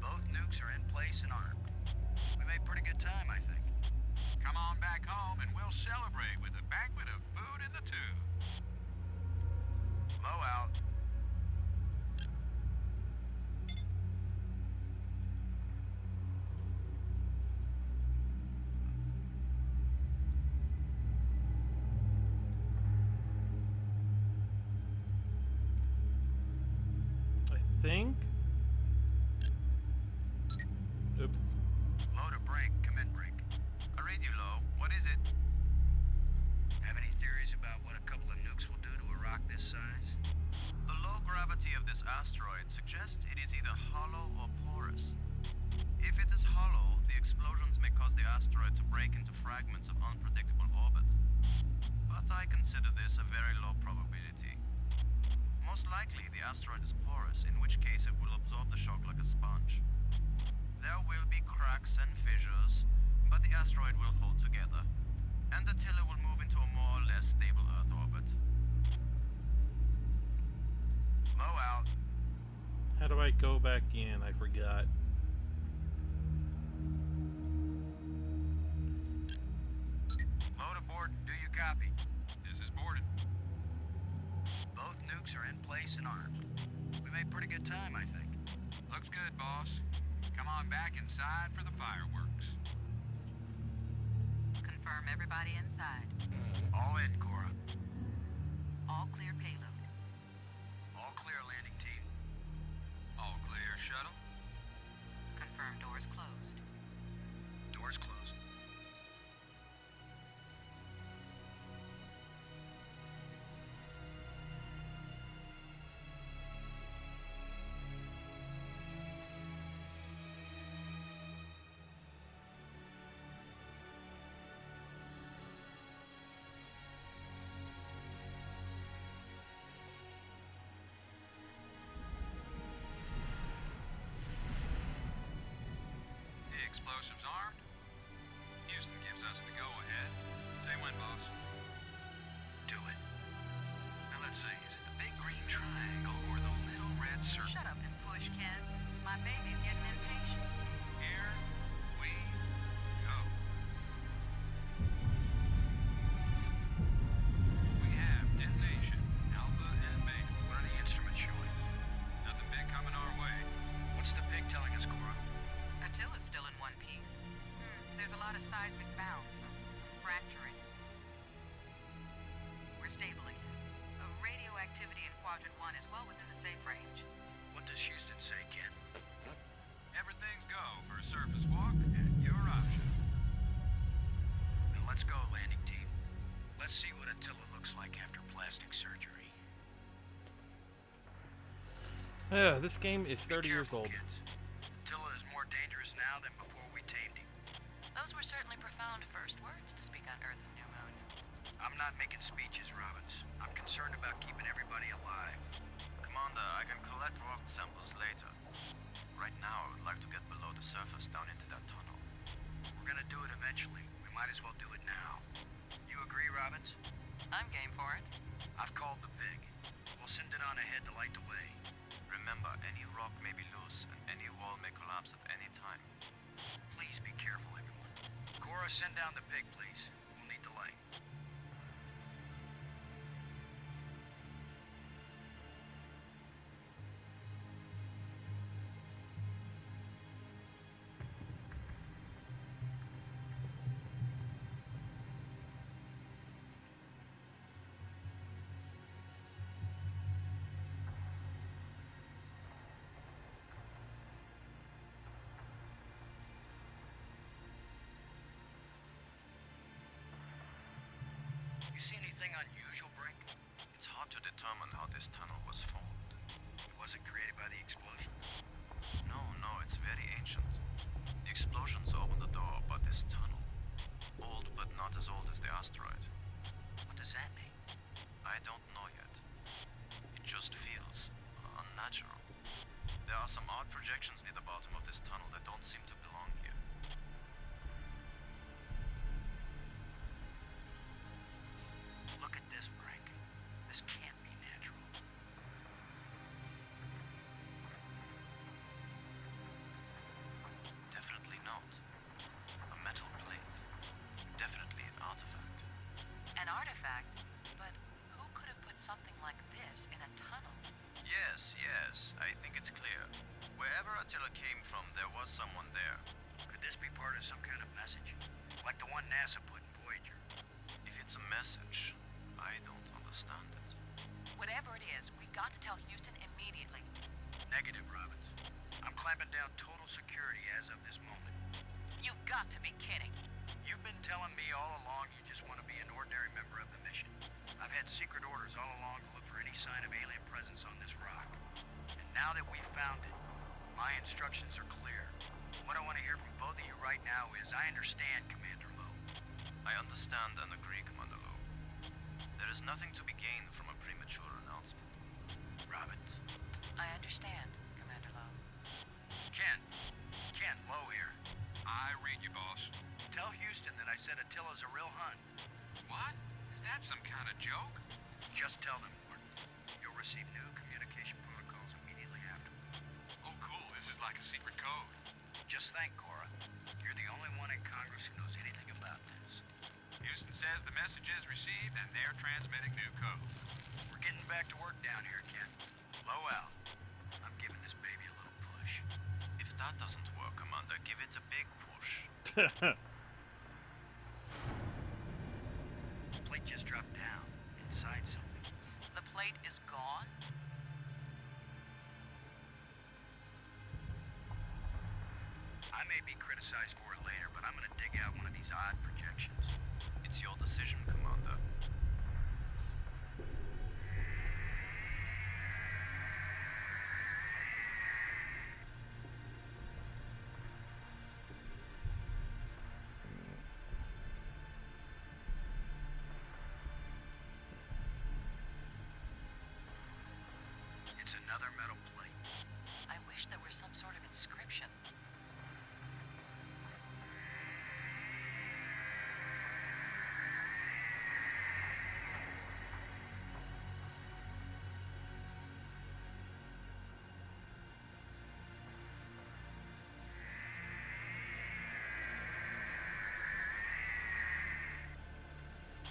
Both nukes are in place and armed. We made pretty good time, I think. Come on back home and we'll celebrate with a banquet of food in the tube. Low out. I think. Oops. Low to break. Come in, break. I read you, Low. What is it? Have any theories theories about what a couple of nukes will do to a rock this size? The low gravity of this asteroid suggests it is either hollow or porous. If it is hollow, the explosions may cause the asteroid to break into fragments of unpredictable orbit. But I consider this a very low probability. Most likely, the asteroid is porous, in which case it will absorb the shock like a sponge. There will be cracks and fissures, but the asteroid will hold together, and Attila will move into a more or less stable Earth orbit. Mo out. How do I go back in? I forgot. Mo to board, do you copy? This is boarded. Both nukes are in place and armed. We made pretty good time, I think. Looks good, boss. Come on back inside for the fireworks. Confirm everybody inside. All in, Cora. All clear payload. All clear, landing team. All clear, shuttle. Confirm doors closed. Doors closed. Explosives armed. Houston gives us the go-ahead. Say when, boss. Do it. Now let's see, is it the big green triangle or the little red circle? Shut up and push, Ken. My baby's getting impatient. Here we go. We have detonation, Alpha and Beta. What are the instruments showing? Nothing big coming our way. What's the pig telling us, Cora? Attila's still in one piece. There's a lot of seismic bounce, some fracturing. We're stable again. Radioactivity in Quadrant 1 is well within the safe range. What does Houston say, Ken? Everything's go for a surface walk at your option. Then let's go, landing team. Let's see what Attila looks like after plastic surgery. Yeah, this game is 30 years old. Kids. Attila is more dangerous now than before we tamed him. Those were certainly profound first words to speak on Earth's new moon. I'm not making speeches, Robbins. I'm concerned about keeping everybody alive. Commander, I can collect rock samples later. Right now, I would like to get below the surface down into that tunnel. We're gonna do it eventually. We might as well do it now. You agree, Robbins? I'm game for it. I've called the pig. We'll send it on ahead to light the way. Remember, any rock may be loose, and any wall may collapse at any time. Please be careful, everyone. Cora, send down the pig, please. We'll need the light. You see anything unusual, Brink? It's hard to determine how this tunnel was formed. Was it created by the explosion? No, it's very ancient. The explosions opened the door, but this tunnel, old but not as old as the asteroid. What does that mean? I don't know yet. It just feels unnatural. There are some odd projections near the bottom of this tunnel that don't seem to belong here. Look at this, Brink. This can't be natural. Definitely not. A metal plate. Definitely an artifact. An artifact? But who could have put something like this in a tunnel? Yes. I think it's clear. Wherever Attila came from, there was someone there. Could this be part of some kind of message? Like the one NASA put in Voyager? If it's a message, I don't understand it. Whatever it is, we've got to tell Houston immediately. Negative, Robbins. I'm clamping down total security as of this moment. You've got to be kidding. You've been telling me all along you just want to be an ordinary member of the mission. I've had secret orders all along to look for any sign of alien presence on this rock. And now that we've found it, my instructions are clear. What I want to hear from both of you right now is, I understand, Commander Lowe. I understand and agree, Commander Lowe. There is nothing to be gained from a premature announcement. Robbins. I understand, Commander Lowe. Ken, Lowe here. I read you, boss. Tell Houston that I said Attila's a real Hun. What? Is that some kind of joke? Just tell them, Gordon. You'll receive new communication protocols immediately afterward. Oh, cool. This is like a secret code. Just think, Cora. You're the only one in Congress who knows anything about this. Houston says the message is received and they're transmitting new code. We're getting back to work down here, Ken. Low out. I'm giving this baby a little push. If that doesn't work, Commander, give it a big push. The plate just dropped down inside something. The plate is gone? I may be criticized for it later, but I'm gonna dig out one of these odd projections. It's your decision, Commander. It's another metal plate. I wish there was some sort of inscription.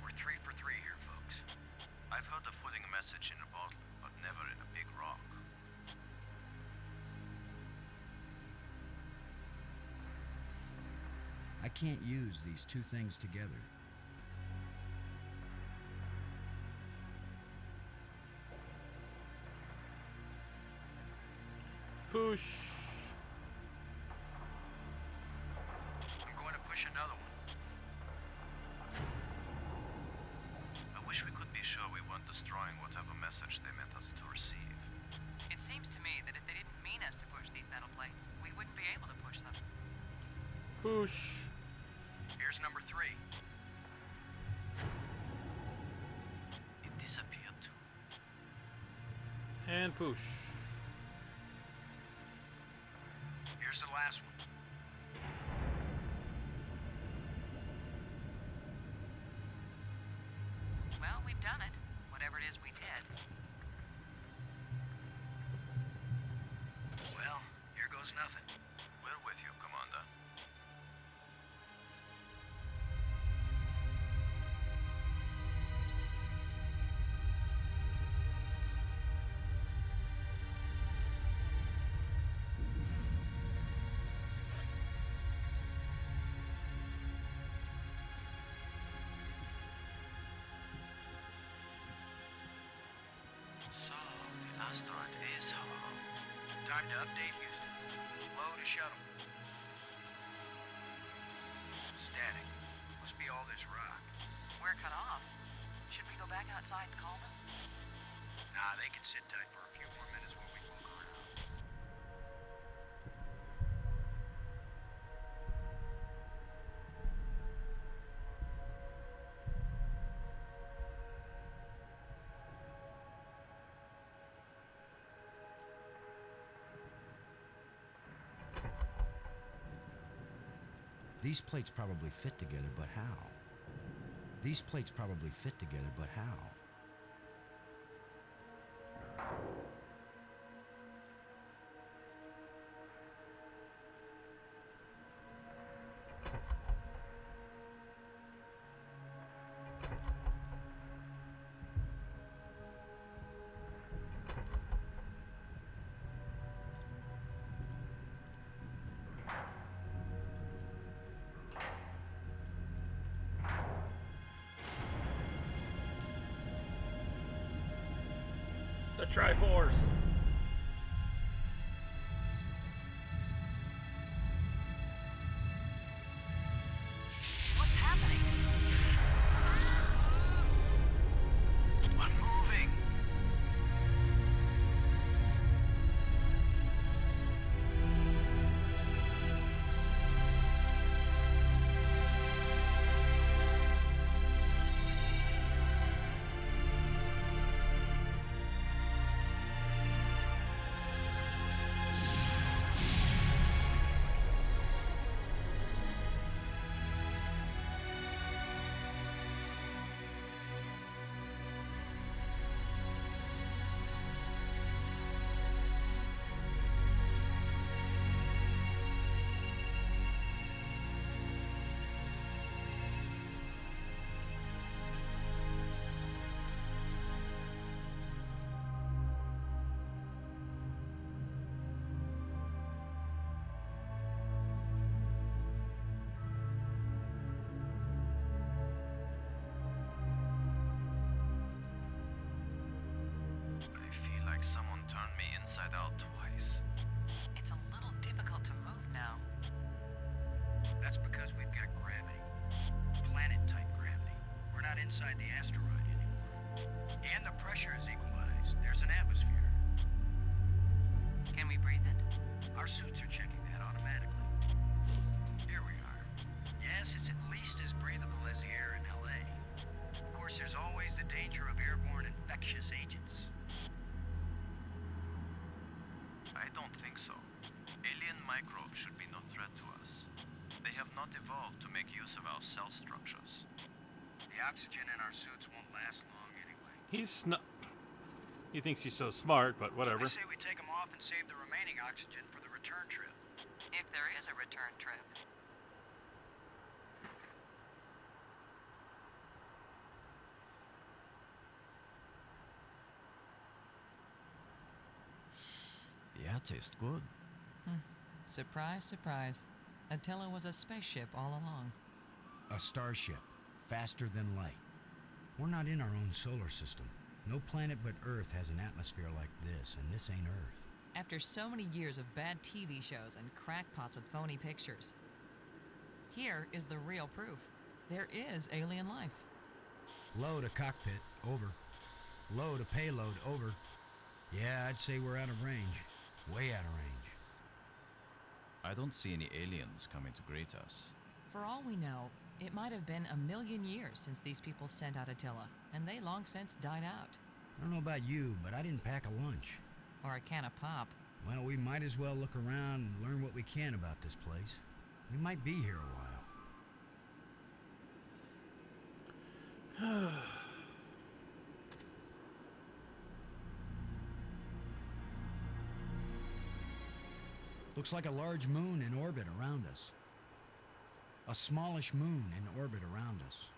We're 3 for 3 here, folks. I've heard of putting a message in a bottle, but never in a big rock. I can't use these two things together. Push. I'm going to push another one. I wish we could be sure we weren't destroying whatever message they meant us to receive. It seems to me that if they didn't mean us to push these metal plates, we wouldn't be able to push them. Push. Here's number 3. It disappeared too. And push. Here's the last one. Well, we've done it. Whatever it is we did. Well, here goes nothing. We're with you, Commander. So, the asteroid is hollow. Time to update Houston. Low to shuttle. Static. Must be all this rock. We're cut off. Should we go back outside and call them? Nah, they can sit tight for a few more minutes while we poke around. These plates probably fit together, but how? These plates probably fit together, but how? The Triforce. like someone turned me inside out twice. It's a little difficult to move now. That's because we've got gravity. Planet-type gravity. We're not inside the asteroid anymore. And the pressure is equalized. There's an atmosphere. Can we breathe it? Our suits are checking that automatically. Here we are. Yes, it's at least as breathable as the air in LA. Of course, there's always the danger of airborne infectious agents. I don't think so. Alien microbes should be no threat to us. They have not evolved to make use of our cell structures. The oxygen in our suits won't last long anyway. He thinks he's so smart, but whatever. I say we take them off and save the remaining oxygen for the return trip. If there is a return trip. The air tastes good. Surprise, surprise. Attila was a spaceship all along. A starship, faster than light. We're not in our own solar system. No planet but Earth has an atmosphere like this, and this ain't Earth. After so many years of bad TV shows and crackpots with phony pictures, here is the real proof. There is alien life. Low to cockpit, over. Low to payload, over. Yeah, I'd say we're out of range. Way out of range. I don't see any aliens coming to greet us. For all we know, it might have been 1,000,000 years since these people sent out Attila, and they long since died out. I don't know about you, but I didn't pack a lunch. Or a can of pop. Well, we might as well look around and learn what we can about this place. We might be here a while. Looks like a large moon in orbit around us. A smallish moon in orbit around us.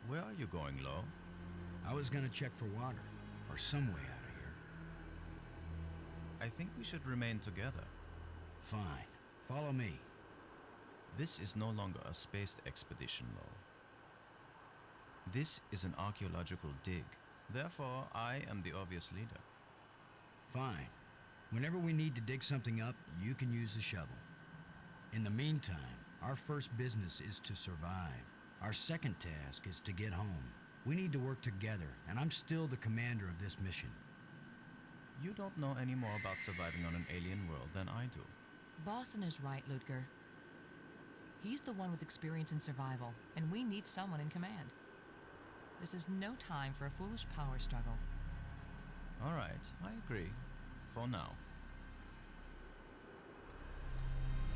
Where are you going, Lo? I was gonna check for water, or some way out of here. I think we should remain together. Fine. Follow me. This is no longer a space expedition, Lo. This is an archaeological dig. Therefore, I am the obvious leader. Fine. Whenever we need to dig something up, you can use the shovel. In the meantime, our first business is to survive. Our second task is to get home. We need to work together, and I'm still the commander of this mission. You don't know any more about surviving on an alien world than I do. Boston is right, Ludger. He's the one with experience in survival, and we need someone in command. This is no time for a foolish power struggle. All right, I agree. For now.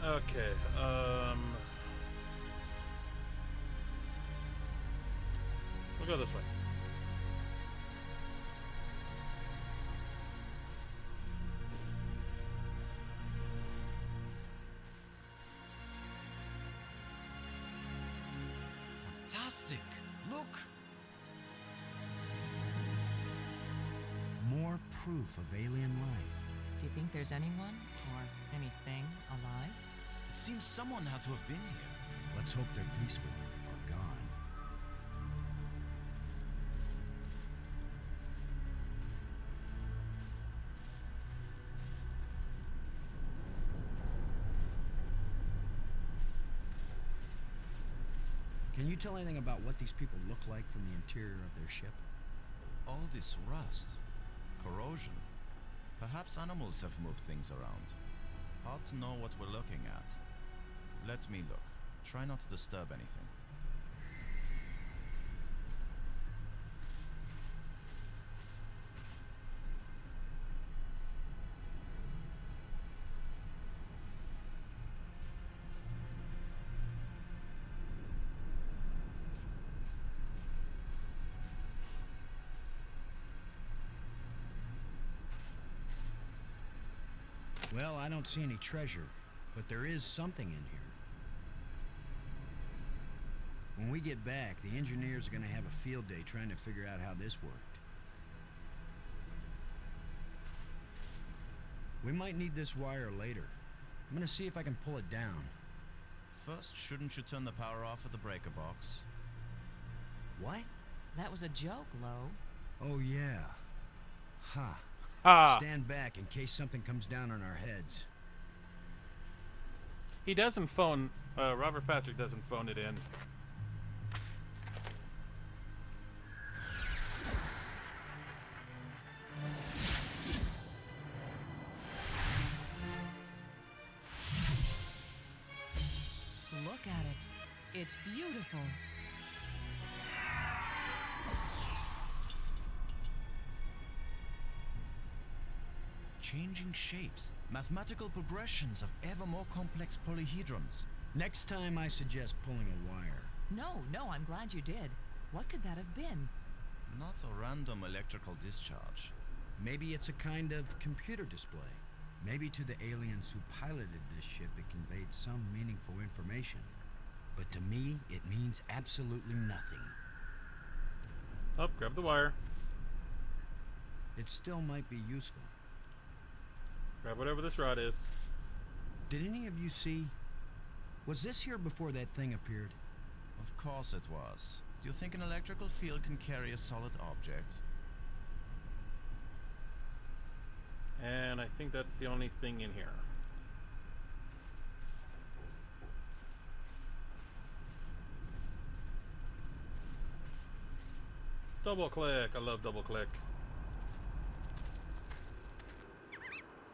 Okay, we'll go this way. Fantastic! Look! More proof of alien life. Do you think there's anyone or anything alive? It seems someone had to have been here. Let's hope they're peaceful or gone. Can you tell anything about what these people look like from the interior of their ship? All this rust, corrosion. Perhaps animals have moved things around. Hard to know what we're looking at. Let me look. Try not to disturb anything. Well, I don't see any treasure, but there is something in here. When we get back, the engineers are going to have a field day trying to figure out how this worked. We might need this wire later. I'm gonna see if I can pull it down. First, shouldn't you turn the power off at the breaker box? What? That was a joke, Lo. Oh, yeah. Ha. Ha! Stand back in case something comes down on our heads. He doesn't phone, Robert Patrick doesn't phone it in. Look at it. It's beautiful. Changing shapes, mathematical progressions of ever more complex polyhedrons. Next time I suggest pulling a wire. No, I'm glad you did. What could that have been? Not a random electrical discharge. Maybe it's a kind of computer display. Maybe to the aliens who piloted this ship it conveyed some meaningful information. But to me, it means absolutely nothing. Up, grab the wire. It still might be useful. Grab whatever this rod is. Did any of you see? Was this here before that thing appeared? Of course it was. Do you think an electrical field can carry a solid object? And I think that's the only thing in here. Double click. I love double click.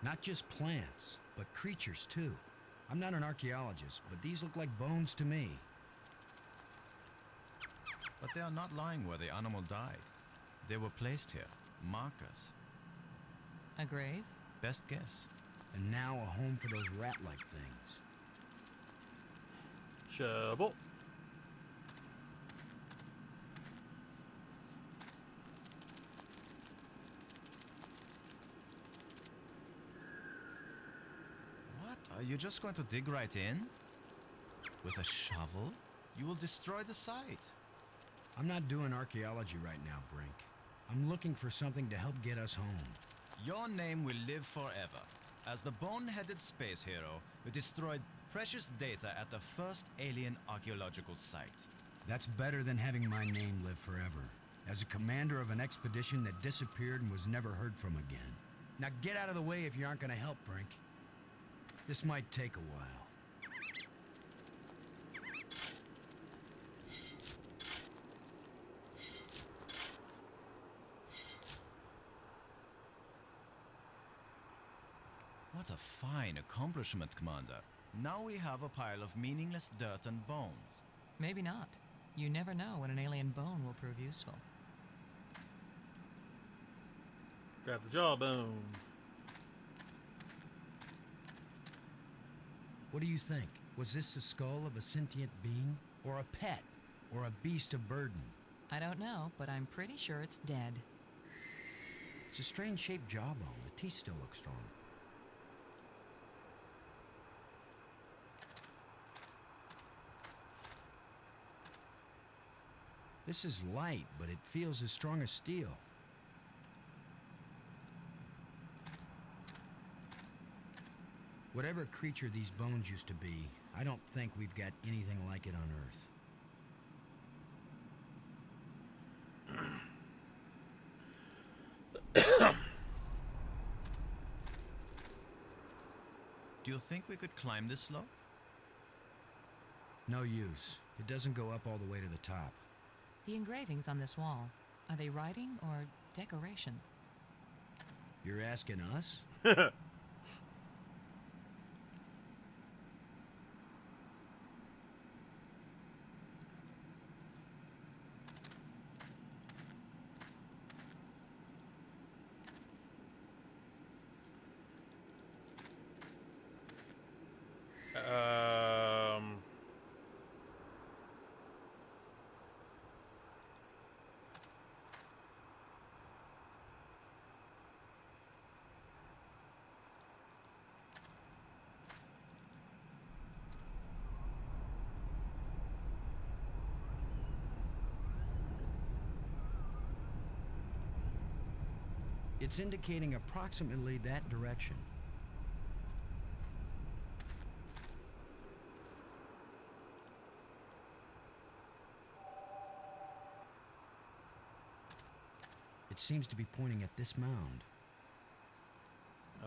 Not just plants, but creatures too. I'm not an archaeologist, but these look like bones to me. But they are not lying where the animal died. They were placed here. Markers. A grave? Best guess. And now a home for those rat-like things. Shovel. What? Are you just going to dig right in? With a shovel? You will destroy the site. I'm not doing archaeology right now, Brink. I'm looking for something to help get us home. Your name will live forever. As the bone-headed space hero who destroyed precious data at the first alien archaeological site. That's better than having my name live forever. As a commander of an expedition that disappeared and was never heard from again. Now get out of the way if you aren't gonna help, Brink. This might take a while. What a fine accomplishment, Commander. Now we have a pile of meaningless dirt and bones. Maybe not. You never know when an alien bone will prove useful. Grab the jawbone. What do you think? Was this the skull of a sentient being? Or a pet? Or a beast of burden? I don't know, but I'm pretty sure it's dead. It's a strange shaped jawbone. The teeth still look strong. This is light, but it feels as strong as steel. Whatever creature these bones used to be, I don't think we've got anything like it on Earth. Do you think we could climb this slope? No use. It doesn't go up all the way to the top. The engravings on this wall, are they writing or decoration? You're asking us? It's indicating approximately that direction. It seems to be pointing at this mound.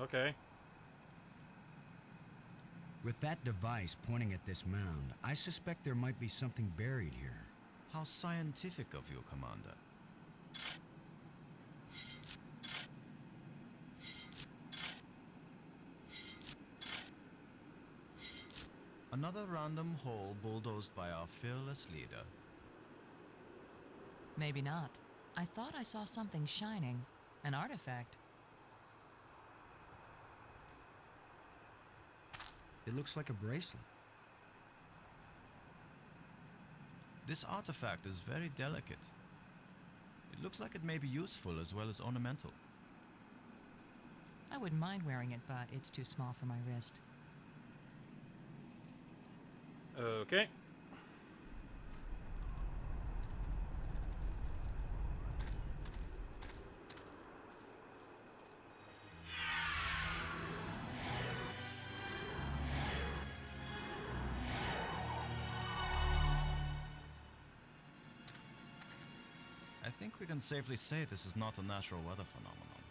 Okay. With that device pointing at this mound, I suspect there might be something buried here. How scientific of you, Commander. Another random hole bulldozed by our fearless leader. Maybe not. I thought I saw something shining. An artifact. It looks like a bracelet. This artifact is very delicate. It looks like it may be useful as well as ornamental. I wouldn't mind wearing it, but it's too small for my wrist. Okay. I think we can safely say this is not a natural weather phenomenon.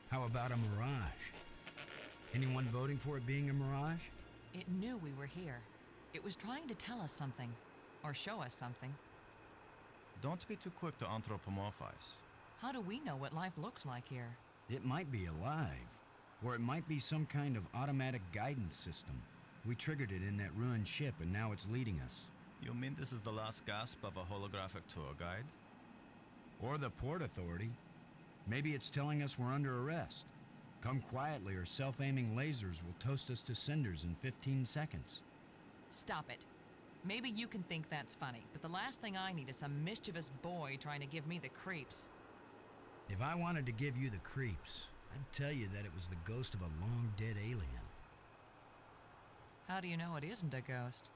How about a mirage? Anyone voting for it being a mirage? It knew we were here. It was trying to tell us something. Or show us something. Don't be too quick to anthropomorphize. How do we know what life looks like here? It might be alive. Or it might be some kind of automatic guidance system. We triggered it in that ruined ship and now it's leading us. You mean this is the last gasp of a holographic tour guide? Or the Port Authority. Maybe it's telling us we're under arrest. Come quietly or self-aiming lasers will toast us to cinders in 15 seconds. Stop it. Maybe you can think that's funny, but the last thing I need is some mischievous boy trying to give me the creeps. If I wanted to give you the creeps, I'd tell you that it was the ghost of a long-dead alien. How do you know it isn't a ghost?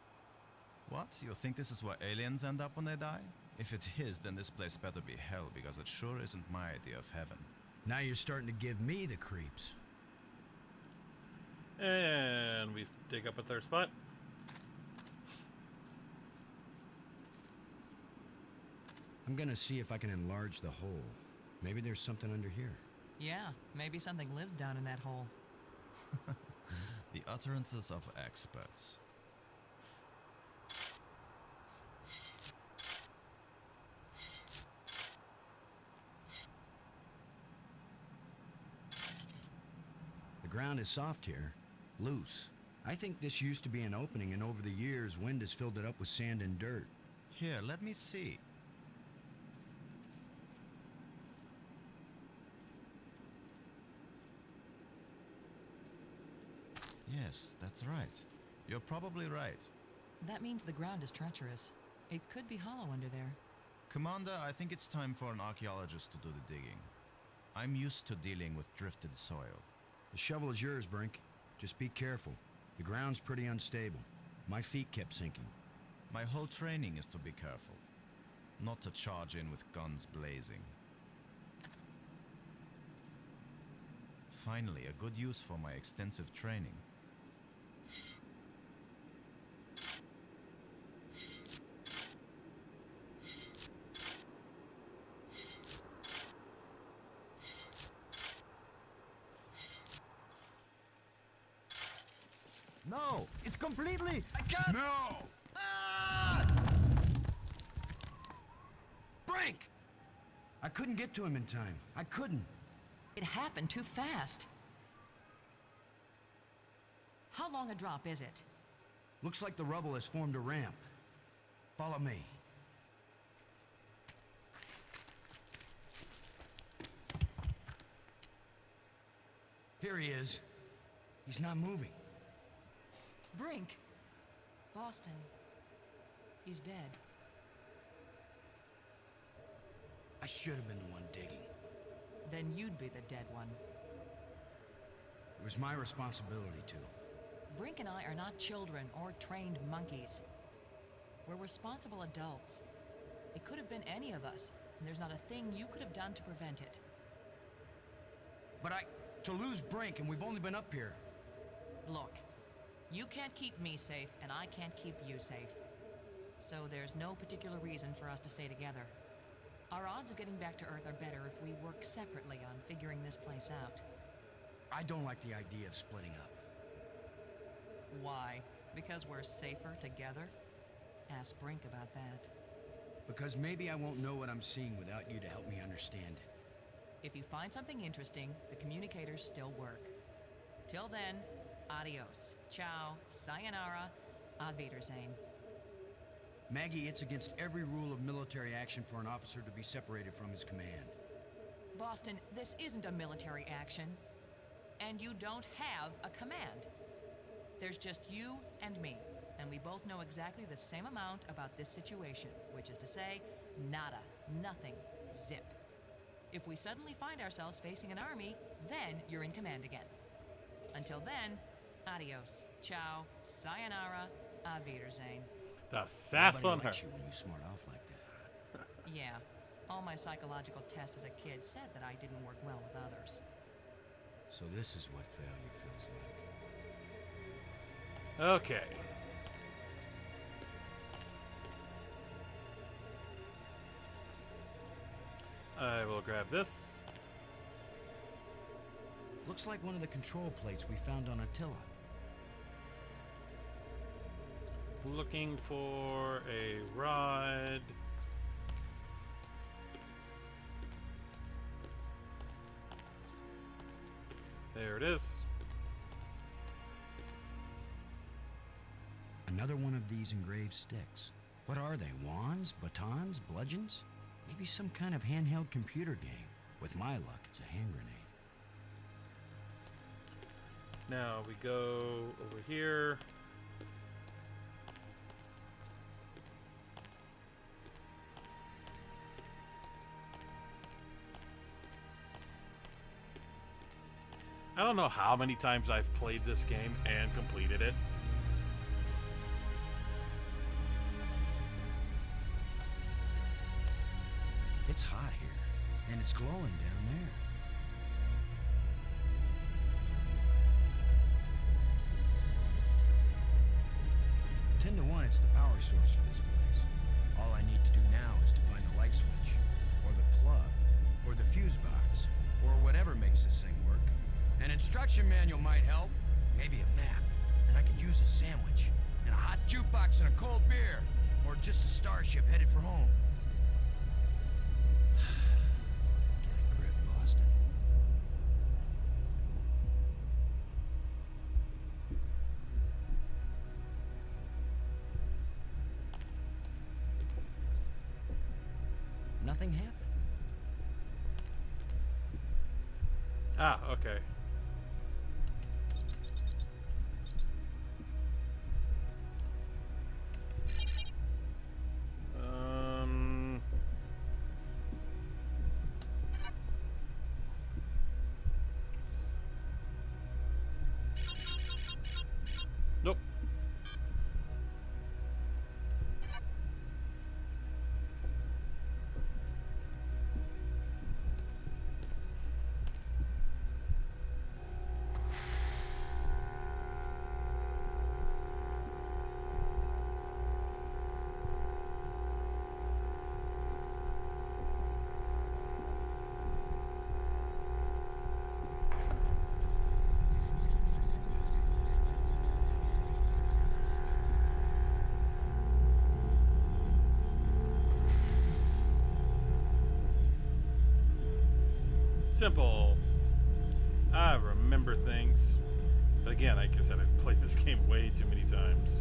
What? You think this is where aliens end up when they die? If it is, then this place better be hell, because it sure isn't my idea of heaven. Now you're starting to give me the creeps. And we dig up a third spot. I'm gonna see if I can enlarge the hole. Maybe there's something under here. Yeah, maybe something lives down in that hole. The utterances of experts. The ground is soft here, loose. I think this used to be an opening, and over the years, wind has filled it up with sand and dirt. Here, let me see. Yes, that's right. You're probably right. That means the ground is treacherous. It could be hollow under there. Commander, I think it's time for an archaeologist to do the digging. I'm used to dealing with drifted soil. The shovel is yours, Brink. Just be careful. The ground's pretty unstable. My feet kept sinking. My whole training is to be careful. Not to charge in with guns blazing. Finally, a good use for my extensive training. No, it's completely... I can't... No! Ah! Brink! I couldn't get to him in time. I couldn't. It happened too fast. How long a drop is it? Looks like the rubble has formed a ramp. Follow me. Here he is. He's not moving. Brink! Boston. He's dead. I should have been the one digging. Then you'd be the dead one. It was my responsibility to. Brink and I are not children or trained monkeys. We're responsible adults. It could have been any of us, and there's not a thing you could have done to prevent it. But to lose Brink, and we've only been up here. Look, you can't keep me safe, and I can't keep you safe. So there's no particular reason for us to stay together. Our odds of getting back to Earth are better if we work separately on figuring this place out. I don't like the idea of splitting up. Why? Because we're safer together? Ask Brink about that. Because maybe I won't know what I'm seeing without you to help me understand it. If you find something interesting, the communicators still work. Till then, adios, ciao, sayonara, auf Wiedersehen. Maggie, it's against every rule of military action for an officer to be separated from his command. Boston, this isn't a military action. And you don't have a command. There's just you and me, and we both know exactly the same amount about this situation, which is to say, nada, nothing, zip. If we suddenly find ourselves facing an army, then you're in command again. Until then, adios, ciao, sayonara, auf Wiedersehen. The sass on her. Likes you when you smart off like that. Yeah, all my psychological tests as a kid said that I didn't work well with others. So this is what failure feels like. Okay. I will grab this. Looks like one of the control plates we found on Attila. Looking for a rod. There it is. Another one of these engraved sticks. What are they? Wands? Batons? Bludgeons? Maybe some kind of handheld computer game. With my luck, it's a hand grenade. Now we go over here. I don't know how many times I've played this game and completed it. It's hot here, and it's glowing down there. 10 to 1, it's the power source for this place. All I need to do now is to find the light switch, or the plug, or the fuse box, or whatever makes this thing work. An instruction manual might help. Maybe a map, and I could use a sandwich, and a hot jukebox and a cold beer, or just a starship headed for home. Get a grip, Boston. Nothing happened. Ah, okay. Nope. Simple. I remember things. But again, like I said, I've played this game way too many times.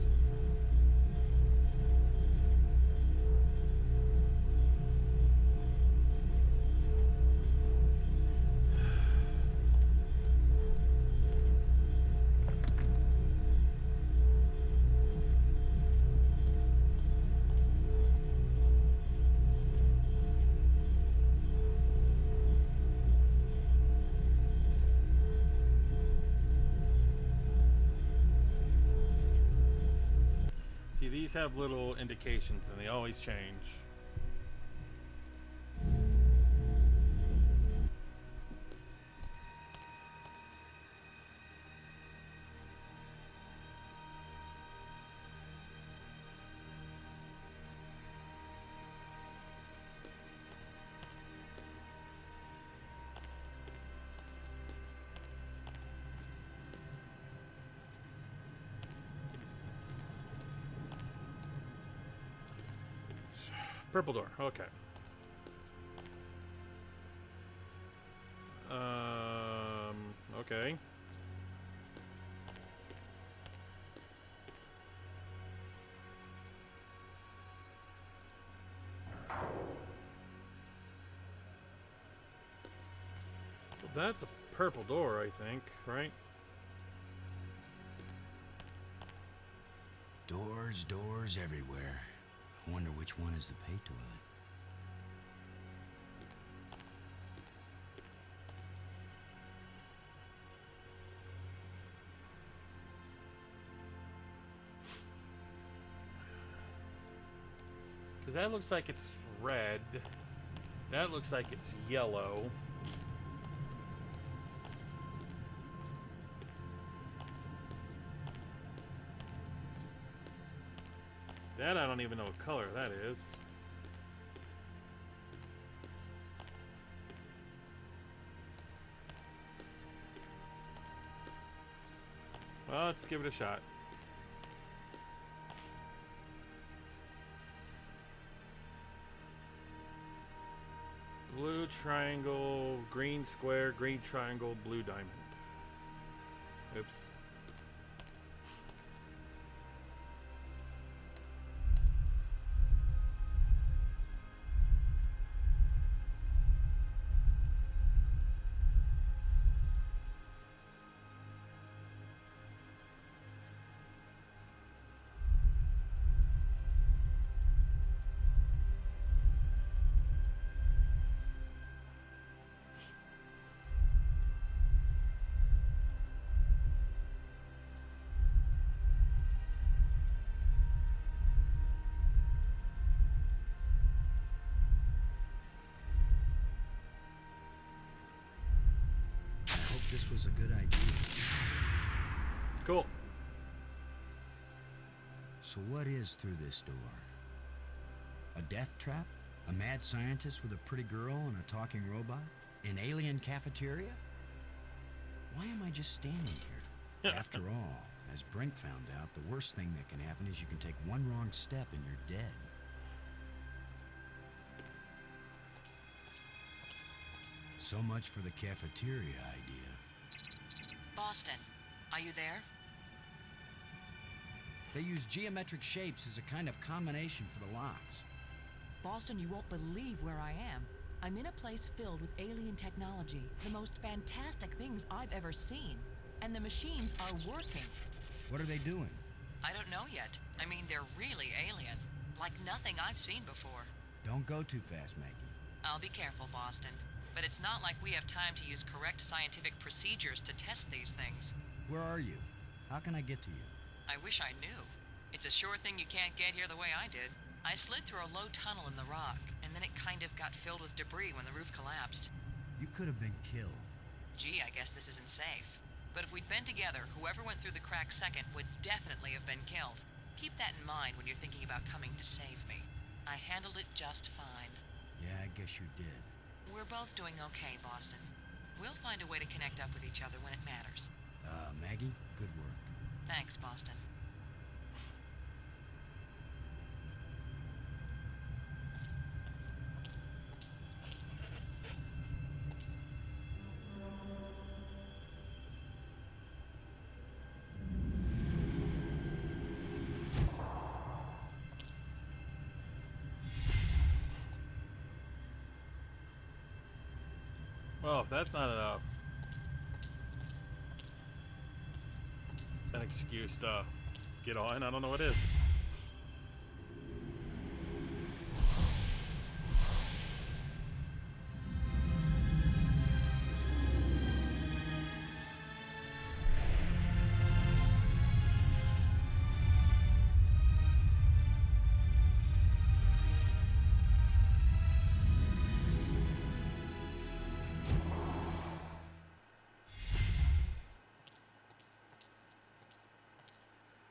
These have little indications and they always change. Purple door. Okay. Okay. Well, that's a purple door, I think, right? Doors everywhere. I wonder which one is the pay toilet. Because that looks like it's red. That looks like it's yellow. That I don't even know what color that is. Well, let's give it a shot. Blue triangle, green square, green triangle, blue diamond. Oops. This was a good idea. Cool. So what is through this door? A death trap? A mad scientist with a pretty girl and a talking robot? An alien cafeteria? Why am I just standing here? After all, as Brink found out, the worst thing that can happen is you can take one wrong step and you're dead. So much for the cafeteria idea. Boston, are you there? They use geometric shapes as a kind of combination for the locks. Boston, you won't believe where I am. I'm in a place filled with alien technology, the most fantastic things I've ever seen. And the machines are working. What are they doing? I don't know yet. I mean, they're really alien. Like nothing I've seen before. Don't go too fast, Maggie. I'll be careful, Boston. But it's not like we have time to use correct scientific procedures to test these things. Where are you? How can I get to you? I wish I knew. It's a sure thing you can't get here the way I did. I slid through a low tunnel in the rock, and then it kind of got filled with debris when the roof collapsed. You could have been killed. Gee, I guess this isn't safe. But if we'd been together, whoever went through the crack second would definitely have been killed. Keep that in mind when you're thinking about coming to save me. I handled it just fine. Yeah, I guess you did. We're both doing okay, Boston. We'll find a way to connect up with each other when it matters. Maggie, good work. Thanks, Boston. Well, if that's not an excuse to get on, I don't know what is.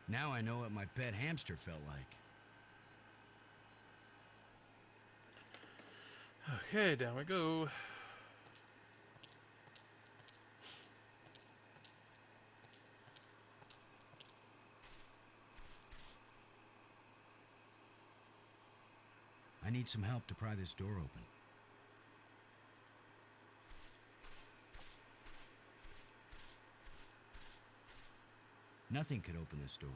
Now I know what my pet hamster felt like. Okay, down we go. I need some help to pry this door open. Nothing could open this door.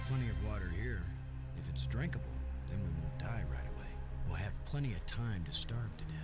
Plenty of water here. If it's drinkable, then we won't die right away. We'll have plenty of time to starve to death.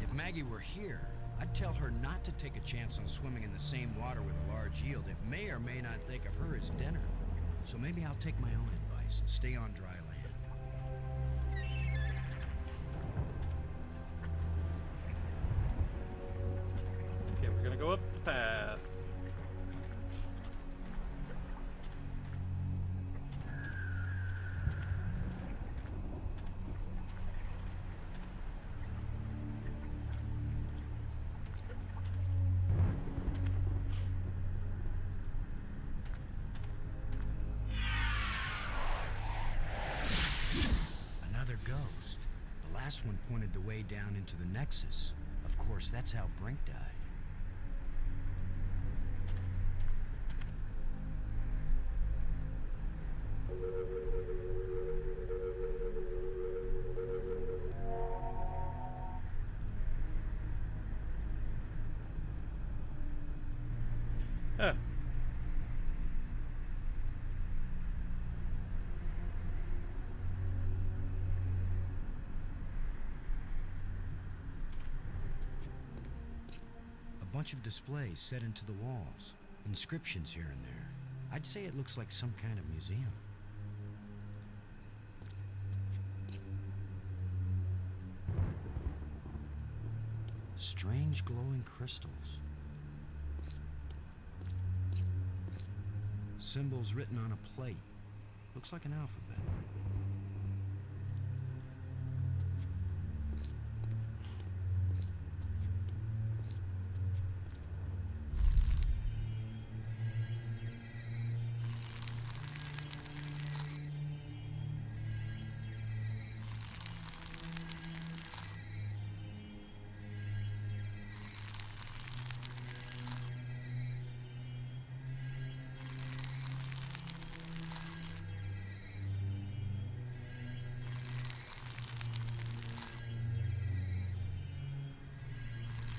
If Maggie were here, I'd tell her not to take a chance on swimming in the same water with a large eel that may or may not think of her as dinner. So maybe I'll take my own advice and stay on dry land. Okay, we're gonna go up the path. Another ghost. The last one pointed the way down into the Nexus. Of course, that's how Brink died. Huh. A bunch of displays set into the walls. Inscriptions here and there. I'd say it looks like some kind of museum. Strange glowing crystals. Symbols written on a plate. Looks like an alphabet.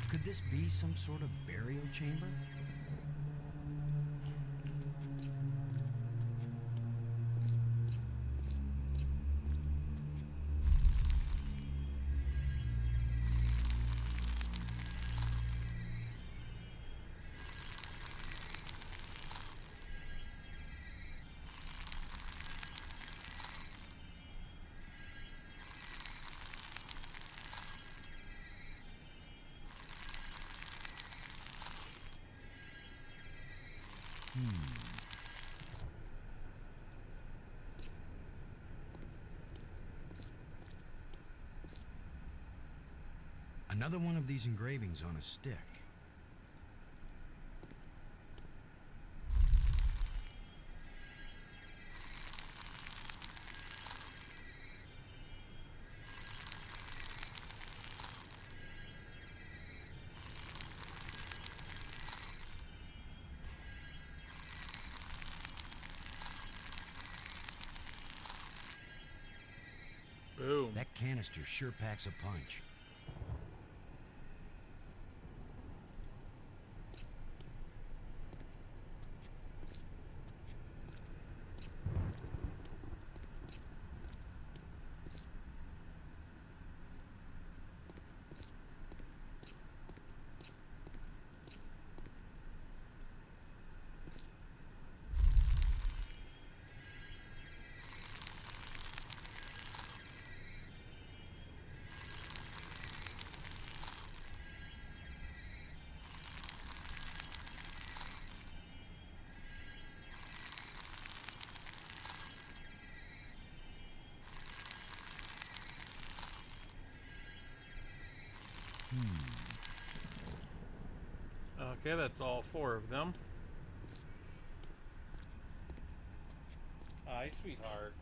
Could this be some sort of burial chamber? Another one of these engravings on a stick. Boom. That canister sure packs a punch. Okay, that's all 4 of them. Hi, sweetheart.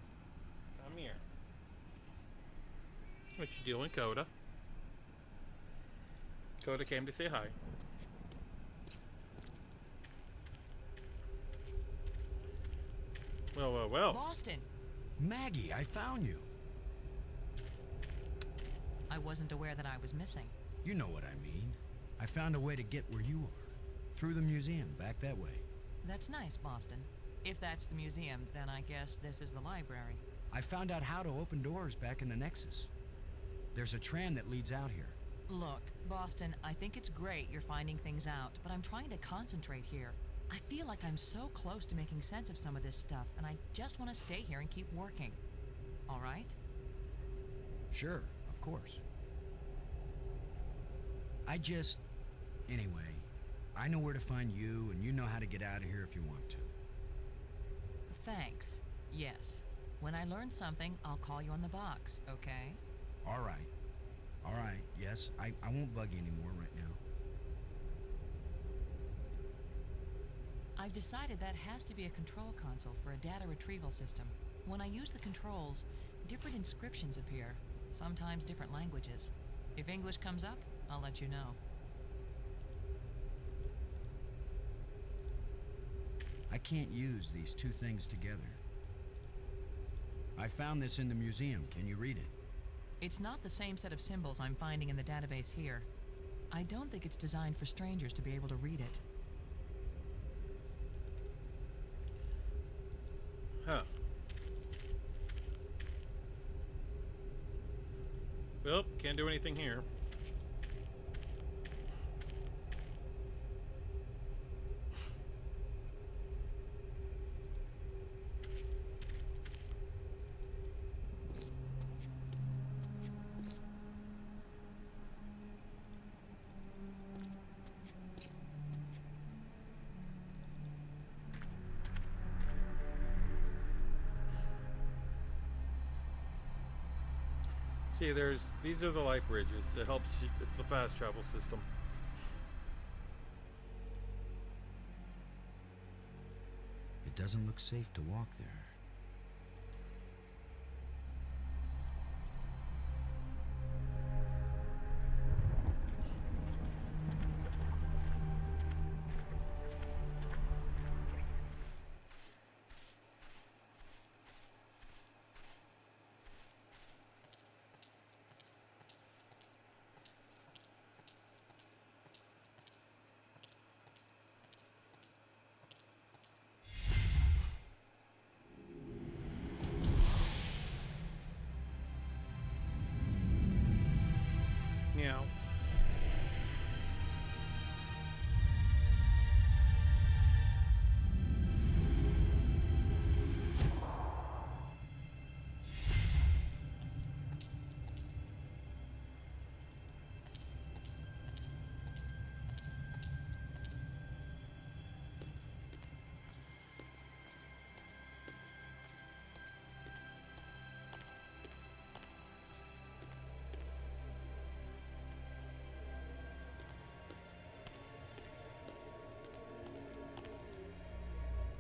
Come here. What you doing, Coda? Coda came to say hi. Well, well, well. Boston! Maggie, I found you. I wasn't aware that I was missing. You know what I mean. I found a way to get where you are. Through the museum, back that way. That's nice, Boston. If that's the museum, then I guess this is the library. I found out how to open doors back in the Nexus. There's a tram that leads out here. Look, Boston, I think it's great you're finding things out, but I'm trying to concentrate here. I feel like I'm so close to making sense of some of this stuff, and I just want to stay here and keep working. All right? Sure, of course. Anyway, I know where to find you, and you know how to get out of here if you want to. Thanks. Yes. When I learn something, I'll call you on the box, okay? All right. All right, yes, I won't bug you anymore right now. I've decided that has to be a control console for a data retrieval system. When I use the controls, different inscriptions appear, sometimes different languages. If English comes up, I'll let you know. I can't use these two things together. I found this in the museum. Can you read it? It's not the same set of symbols I'm finding in the database here. I don't think it's designed for strangers to be able to read it. Huh. Well, can't do anything here. See, these are the light bridges. It helps, it's the fast travel system. It doesn't look safe to walk there. Meow.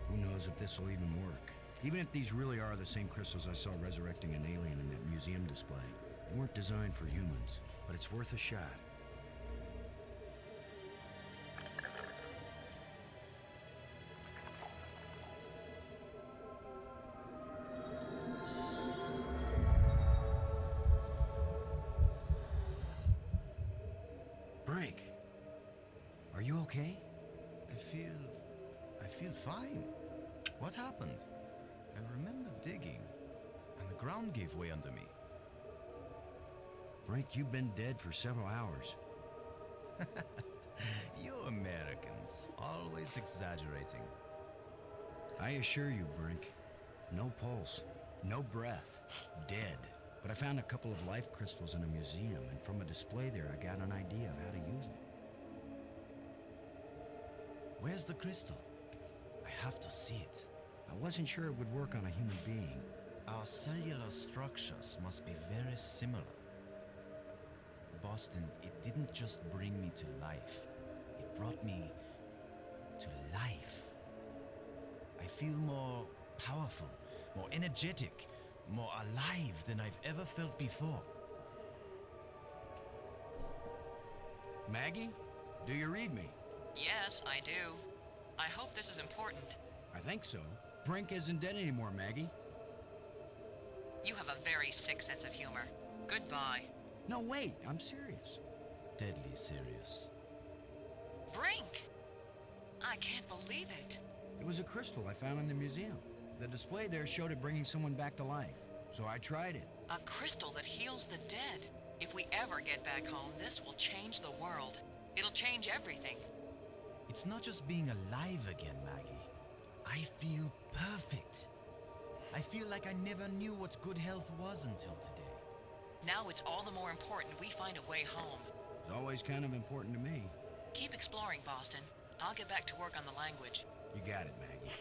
Who knows if this will even work? Even if these really are the same crystals I saw resurrecting an alien in that museum display. They weren't designed for humans, but it's worth a shot. Brink, are you okay? I feel fine. What happened? I remember digging, and the ground gave way under me. Brink, you've been dead for several hours. You Americans, always exaggerating. I assure you, Brink, no pulse, no breath, dead. But I found a couple of life crystals in a museum, and from a display there, I got an idea of how to use them. Where's the crystal? I have to see it. I wasn't sure it would work on a human being. Our cellular structures must be very similar. Boston, it didn't just bring me to life. It brought me to life. I feel more powerful, more energetic, more alive than I've ever felt before. Maggie, do you read me? Yes, I do. I hope this is important. I think so. Brink isn't dead anymore, Maggie. You have a very sick sense of humor. Goodbye. No, wait, I'm serious. Deadly serious. Brink! I can't believe it. It was a crystal I found in the museum. The display there showed it bringing someone back to life, so I tried it. A crystal that heals the dead. If we ever get back home, this will change the world. It'll change everything. It's not just being alive again, Maggie. I feel perfect. I feel like I never knew what good health was until today. Now it's all the more important we find a way home. It's always kind of important to me. Keep exploring, Boston. I'll get back to work on the language. You got it, Maggie.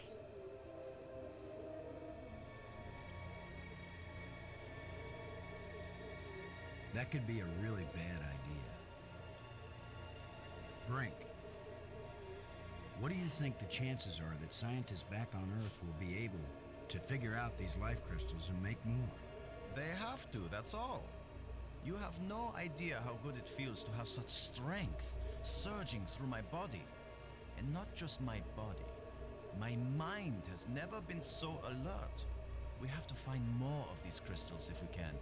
That could be a really bad idea. Brink, what do you think the chances are that scientists back on Earth will be able to figure out these life crystals and make more? They have to, that's all. You have no idea how good it feels to have such strength surging through my body. And not just my body. My mind has never been so alert. We have to find more of these crystals if we can.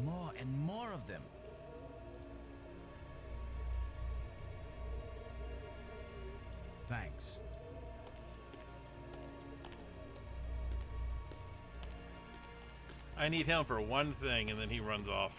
More and more of them. Thanks. I need him for one thing, and then he runs off.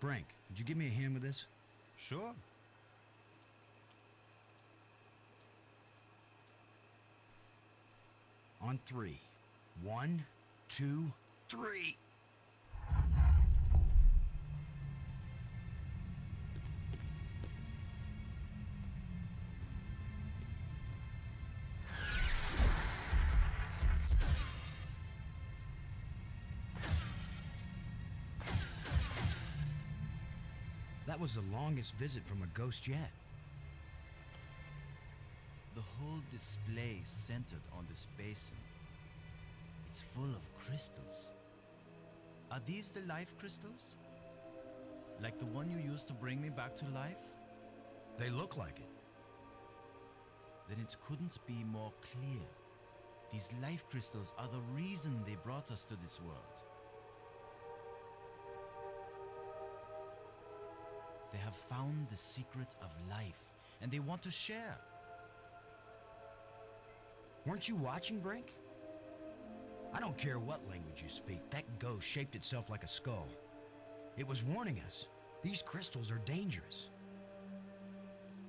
Brink, could you give me a hand with this? Sure. On 3. 1, 2, 3. That was the longest visit from a ghost yet. The whole display centered on this basin. It's full of crystals. Are these the life crystals? Like the one you used to bring me back to life? They look like it. Then it couldn't be more clear. These life crystals are the reason they brought us to this world. They have found the secret of life, and they want to share. Weren't you watching, Brink? I don't care what language you speak, that ghost shaped itself like a skull. It was warning us. These crystals are dangerous.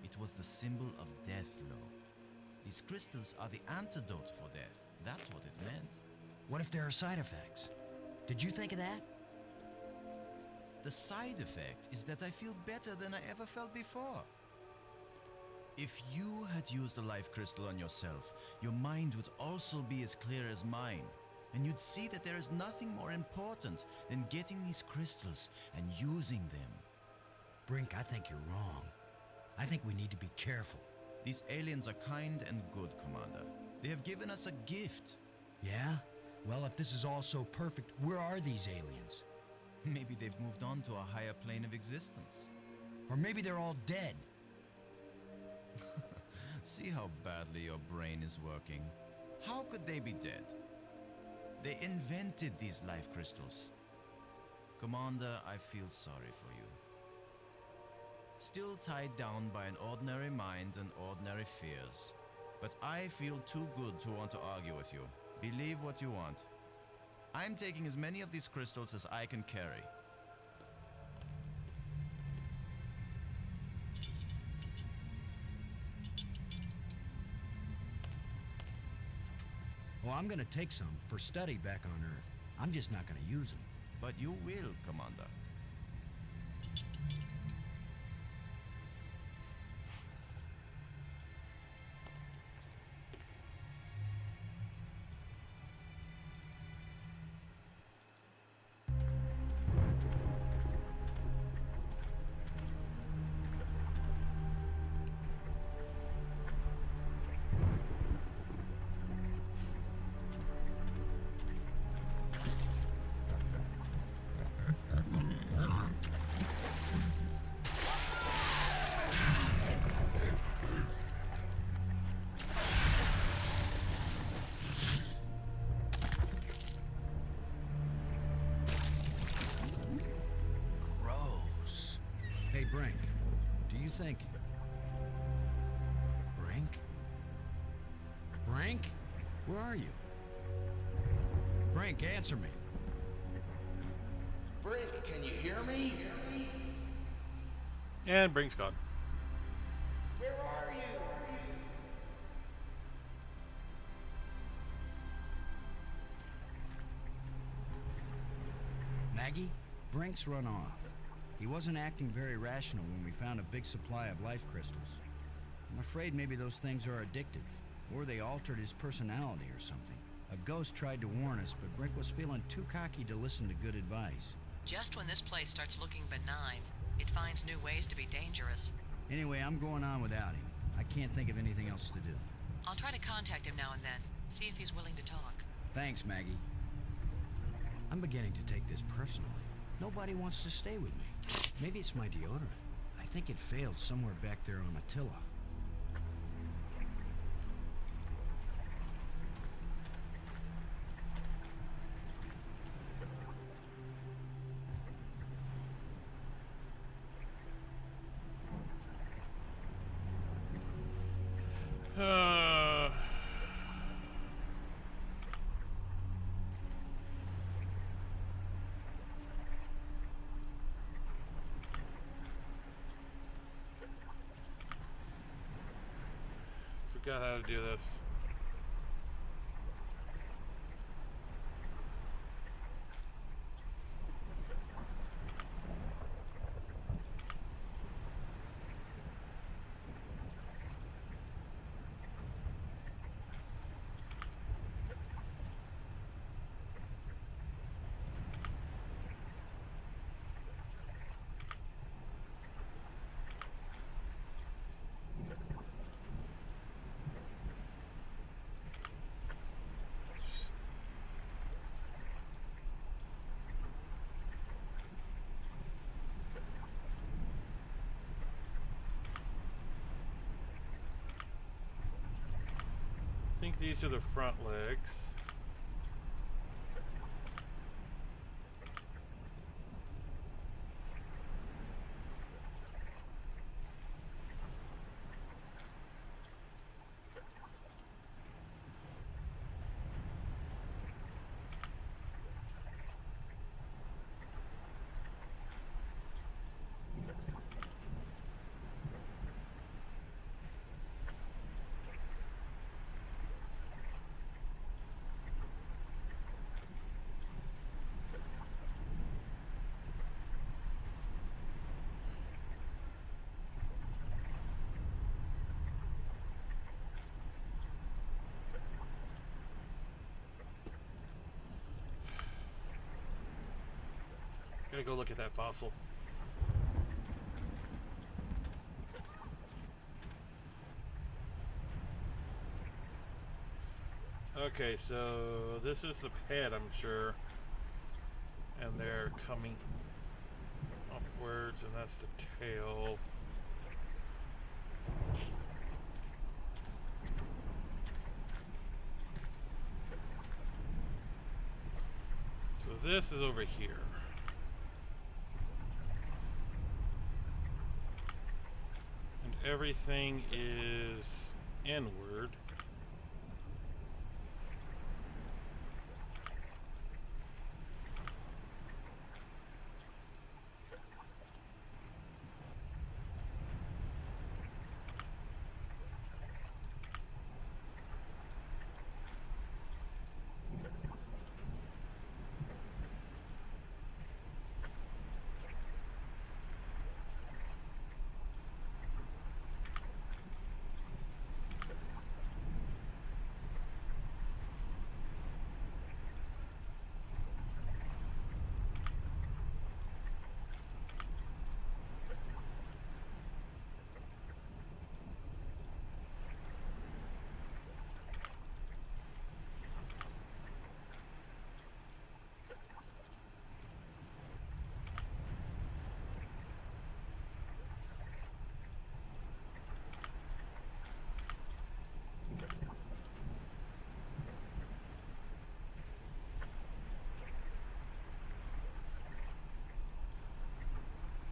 It was the symbol of death, Lo. These crystals are the antidote for death. That's what it meant. What if there are side effects? Did you think of that? The side effect is that I feel better than I ever felt before. If you had used a life crystal on yourself, your mind would also be as clear as mine. And you'd see that there is nothing more important than getting these crystals and using them. Brink, I think you're wrong. I think we need to be careful. These aliens are kind and good, Commander. They have given us a gift. Yeah? Well, if this is all so perfect, where are these aliens? Maybe they've moved on to a higher plane of existence. Or maybe they're all dead. See how badly your brain is working. How could they be dead? They invented these life crystals. Commander, I feel sorry for you. Still tied down by an ordinary mind and ordinary fears. But I feel too good to want to argue with you. Believe what you want. I'm taking as many of these crystals as I can carry. Well, I'm gonna take some for study back on Earth. I'm just not gonna use them. But you will, Commander. Hey, Brink, do you think... Brink? Brink? Where are you? Brink, answer me. Brink, can you hear me? And Brink's gone. Where are you? Maggie? Brink's run off. He wasn't acting very rational when we found a big supply of life crystals. I'm afraid maybe those things are addictive, or they altered his personality or something. A ghost tried to warn us, but Brink was feeling too cocky to listen to good advice. Just when this place starts looking benign, it finds new ways to be dangerous. Anyway, I'm going on without him. I can't think of anything else to do. I'll try to contact him now and then, see if he's willing to talk. Thanks, Maggie. I'm beginning to take this personally. Nobody wants to stay with me. Maybe it's my deodorant. I think it failed somewhere back there on Attila. Forgot how to do this. I think these are the front legs. Gotta go look at that fossil. Okay, so this is the head, I'm sure. And they're coming upwards, and that's the tail. this is over here. And everything is inward.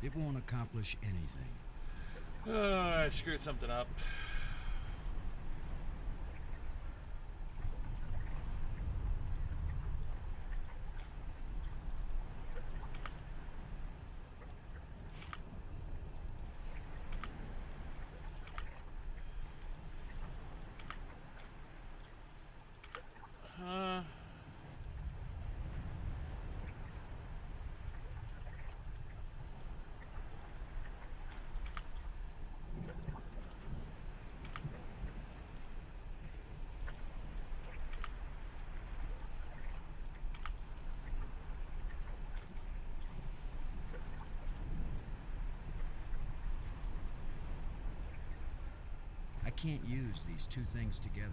It won't accomplish anything. Oh, I screwed something up. I can't use these two things together.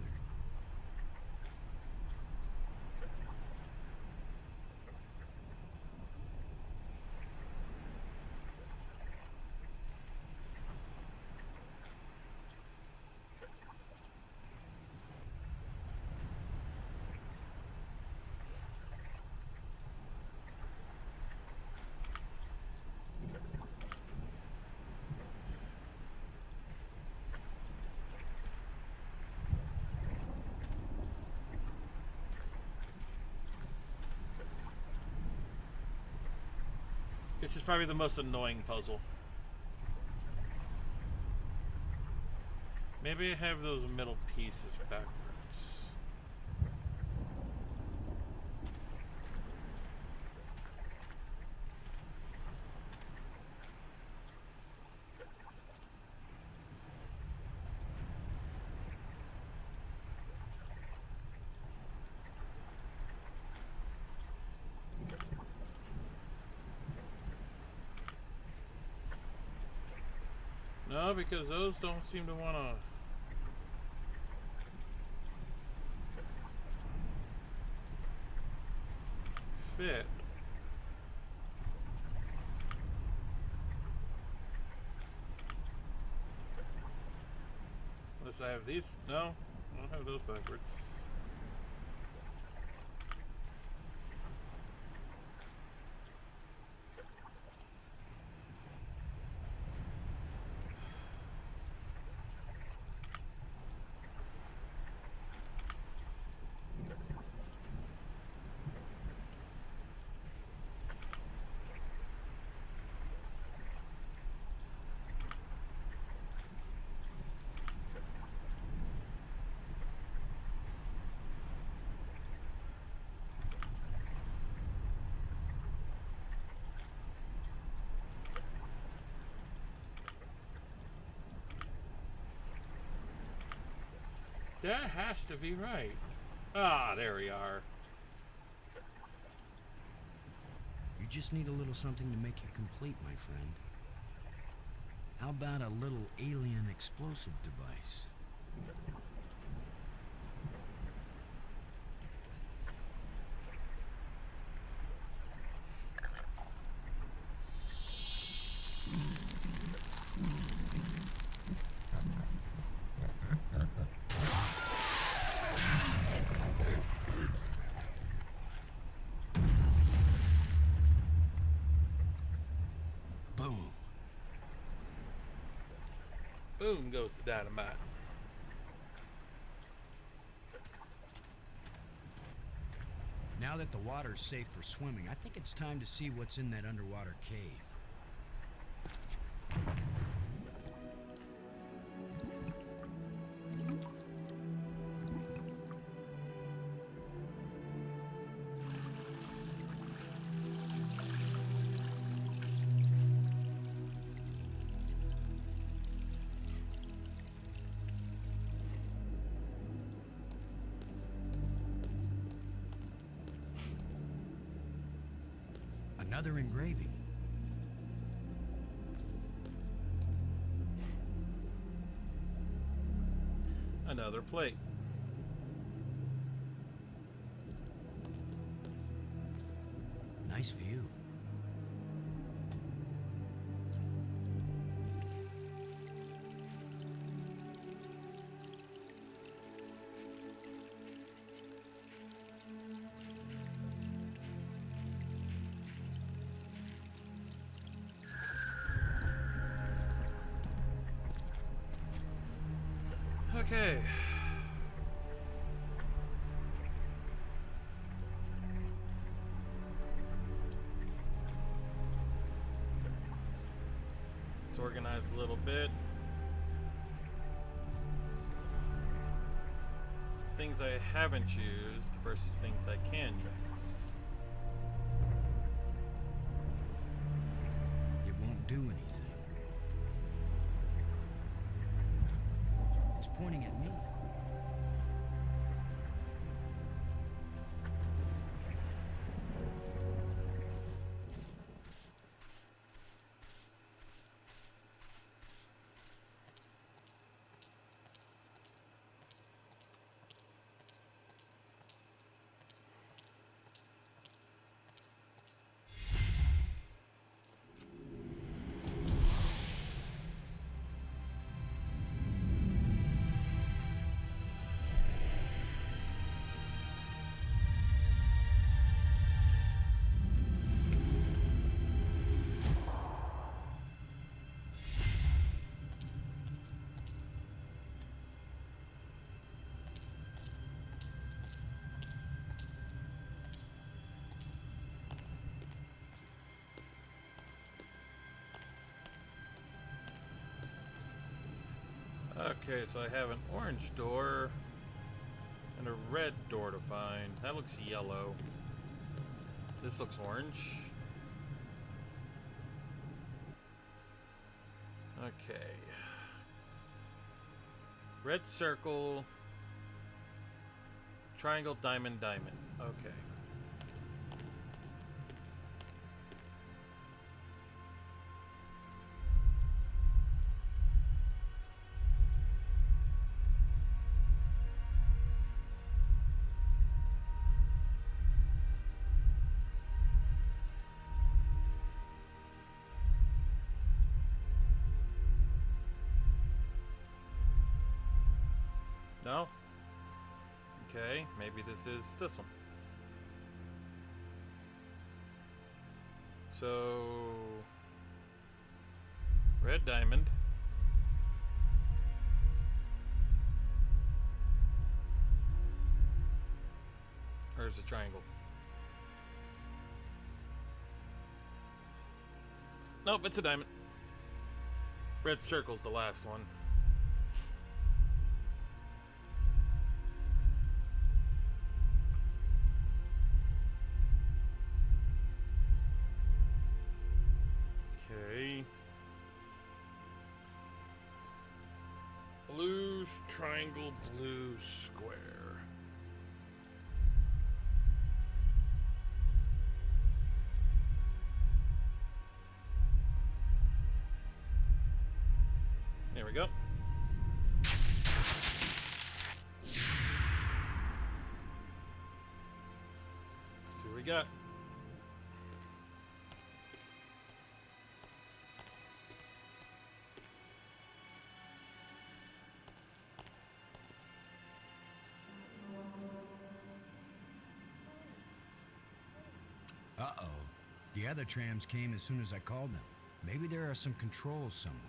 This is probably the most annoying puzzle. Maybe I have those middle pieces backwards. No, because those don't seem to want to fit. Unless I have these. No, I don't have those backwards. That has to be right. Ah, there we are. You just need a little something to make you complete, my friend. How about a little alien explosive device? Boom. Boom goes the dynamite. Now that the water's safe for swimming, I think it's time to see what's in that underwater cave. Another engraving. Another plate. Nice view. Okay. Let's organize a little bit. Things I haven't used versus things I can use. It won't do anything. It's pointing at me. Okay, so I have an orange door and a red door to find. That looks yellow. This looks orange. Okay. Red circle. Triangle, diamond, diamond. Okay. No? Okay, maybe this is this one. So, red diamond. Or is it triangle? Nope, it's a diamond. Red circle's the last one. Okay. Blue triangle, blue square. There we go. See what we got. Uh-oh. The other trams came as soon as I called them. Maybe there are some controls somewhere.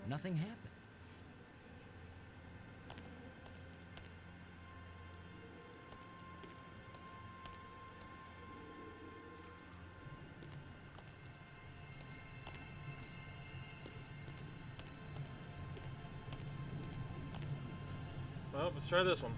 Nothing happened. Well, let's try this one.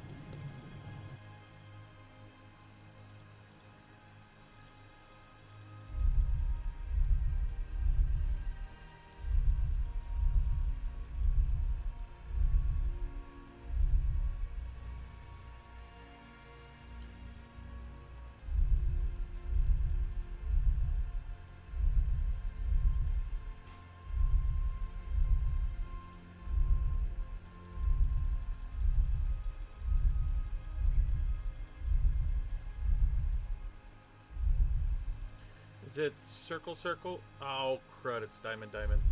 Is it circle, circle? Oh, crud, it's diamond, diamond.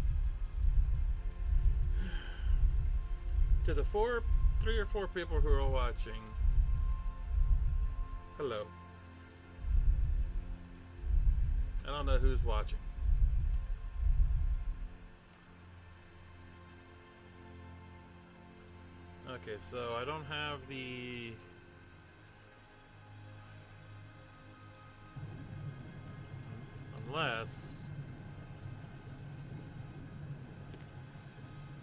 To the 3 or 4 people who are watching, hello. I don't know who's watching. Okay, so I don't have the... Unless...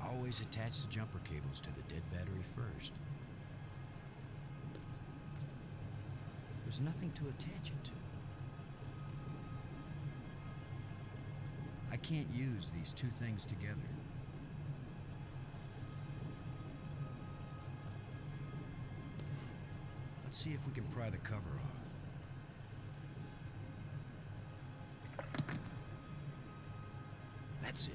Always attach the jumper cables to the dead battery first. There's nothing to attach it to. I can't use these two things together. Let's see if we can pry the cover off. That's it.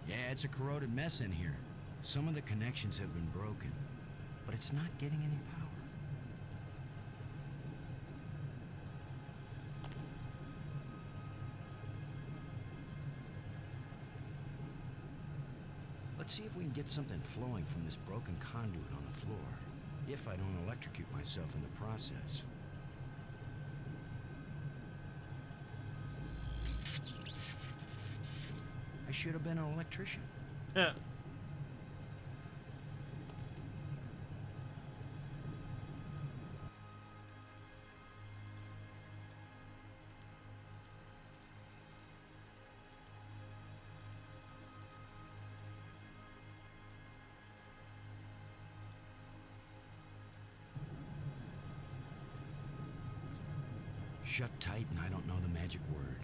Yeah, it's a corroded mess in here. Some of the connections have been broken, but it's not getting any power. Let's see if we can get something flowing from this broken conduit on the floor, if I don't electrocute myself in the process. I should have been an electrician. Yeah. Shut tight and I don't know the magic word.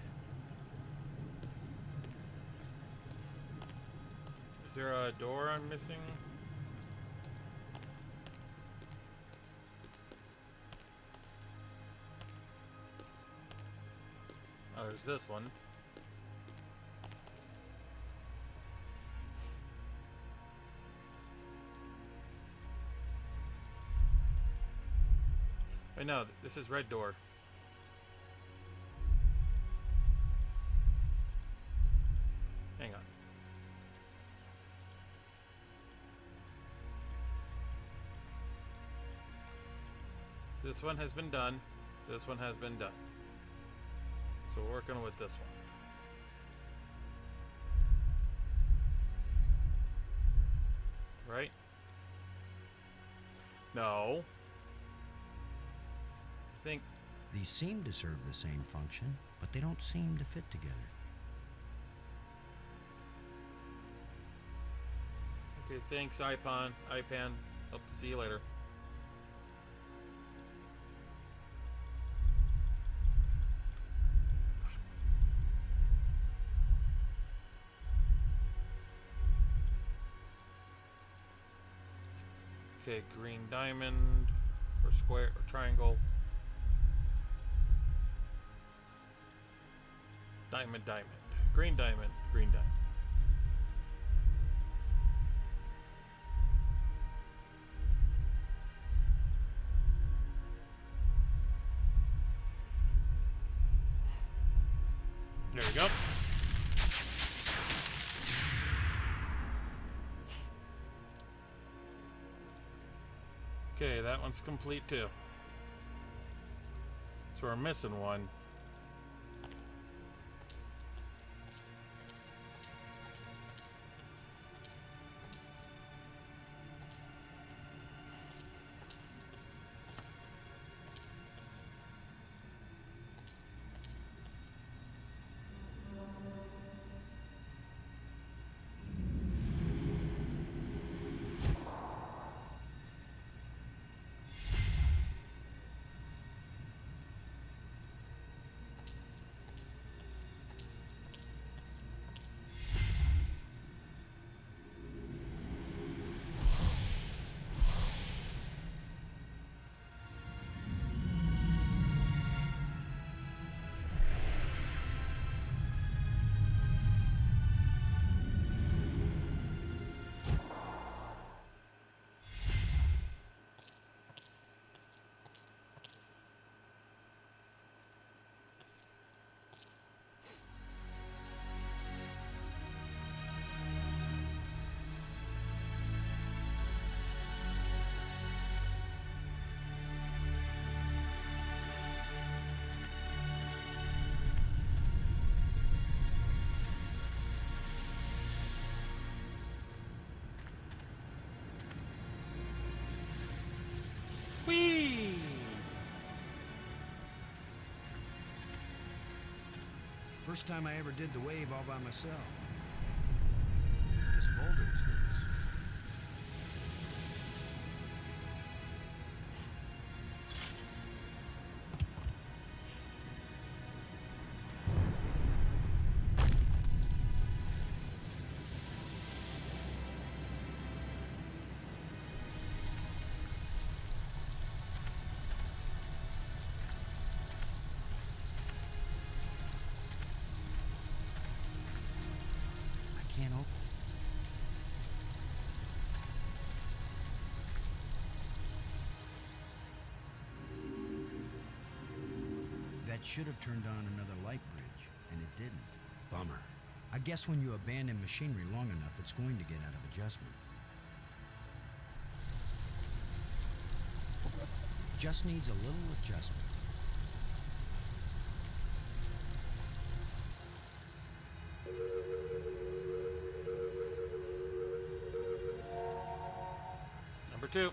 Is there a door I'm missing? Oh, there's this one. Wait, no, this is red door. Hang on. This one has been done. This one has been done. So we're working with this one. Right? No. I think these seem to serve the same function, but they don't seem to fit together. Okay, thanks, iPan. Hope to see you later. Okay, green diamond, or square, or triangle. Diamond, diamond. Green diamond, green diamond. There we go. Okay, that one's complete too. So we're missing one. Whee! First time I ever did the wave all by myself. This boulder is loose. Can't open it. That should have turned on another light bridge, and it didn't. Bummer. I guess when you abandon machinery long enough, it's going to get out of adjustment. Just needs a little adjustment. Number 2.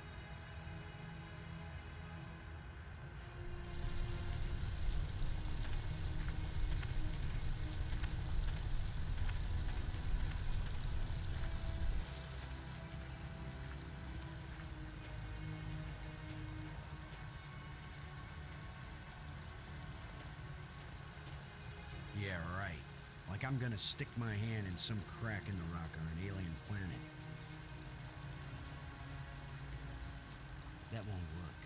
Yeah, right. Like I'm gonna stick my hand in some crack in the rock on an alien planet. That won't work.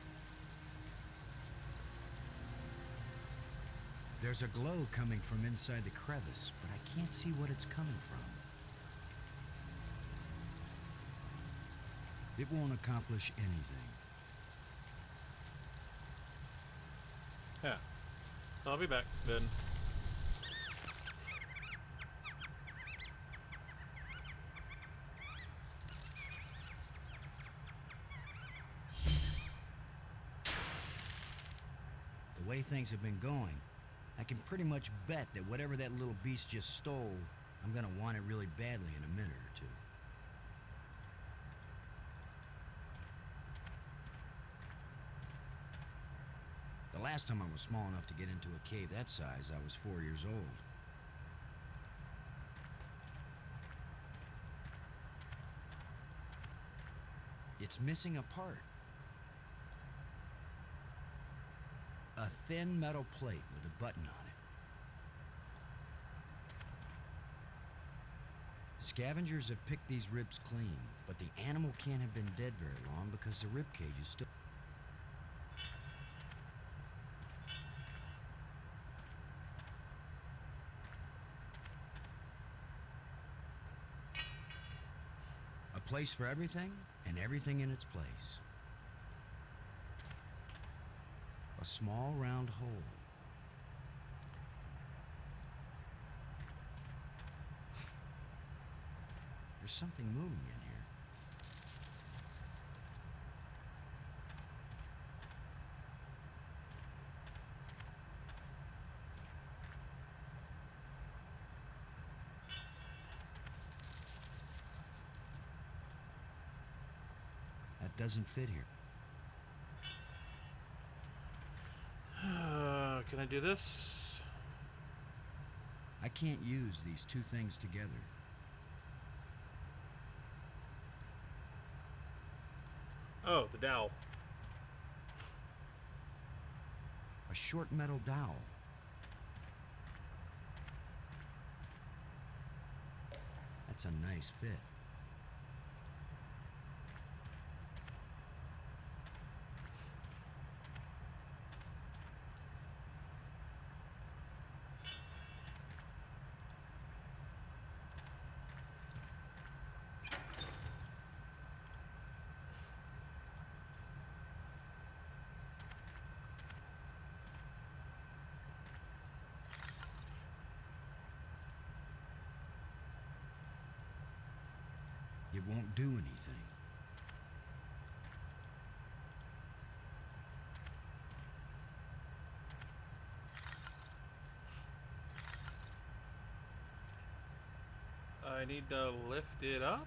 There's a glow coming from inside the crevice, but I can't see what it's coming from. It won't accomplish anything. Yeah. I'll be back then. The way things have been going, I can pretty much bet that whatever that little beast just stole, I'm gonna want it really badly in a minute or two. The last time I was small enough to get into a cave that size, I was 4 years old. It's missing a part. A thin metal plate with a button on it. Scavengers have picked these ribs clean, but the animal can't have been dead very long because the rib cage is still... A place for everything, and everything in its place. A small round hole. There's something moving in here. doesn't fit here. Can I do this? I can't use these two things together. Oh, the dowel. A short metal dowel. That's a nice fit. It won't do anything. I need to lift it up?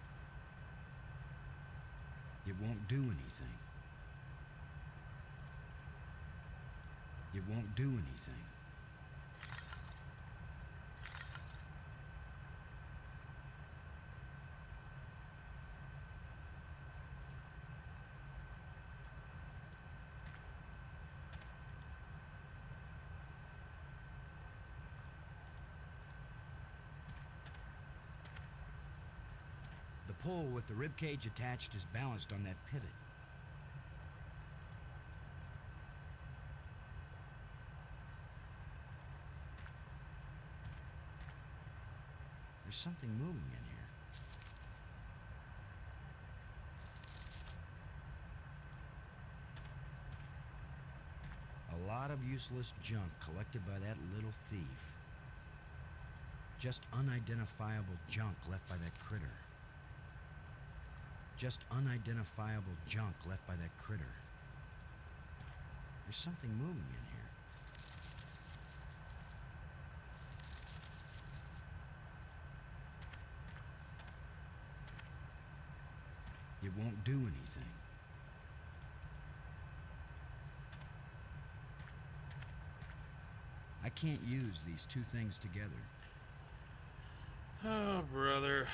It won't do anything. It won't do anything. The pole with the ribcage attached is balanced on that pivot. There's something moving in here. A lot of useless junk collected by that little thief. Just unidentifiable junk left by that critter. Just unidentifiable junk left by that critter. There's something moving in here. It won't do anything. I can't use these two things together. Oh, brother.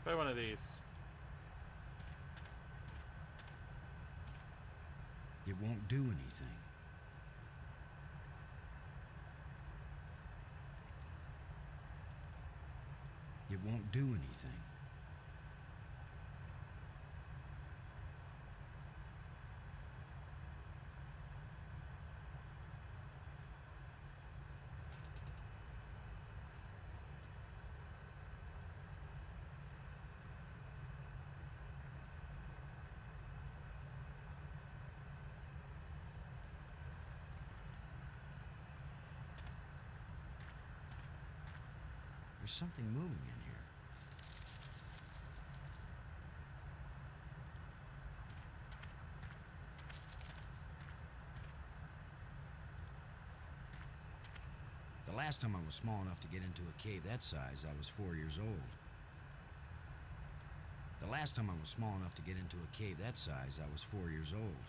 Try one of these. It won't do anything. It won't do anything. There's something moving in here. The last time I was small enough to get into a cave that size, I was 4 years old. The last time I was small enough to get into a cave that size, I was 4 years old.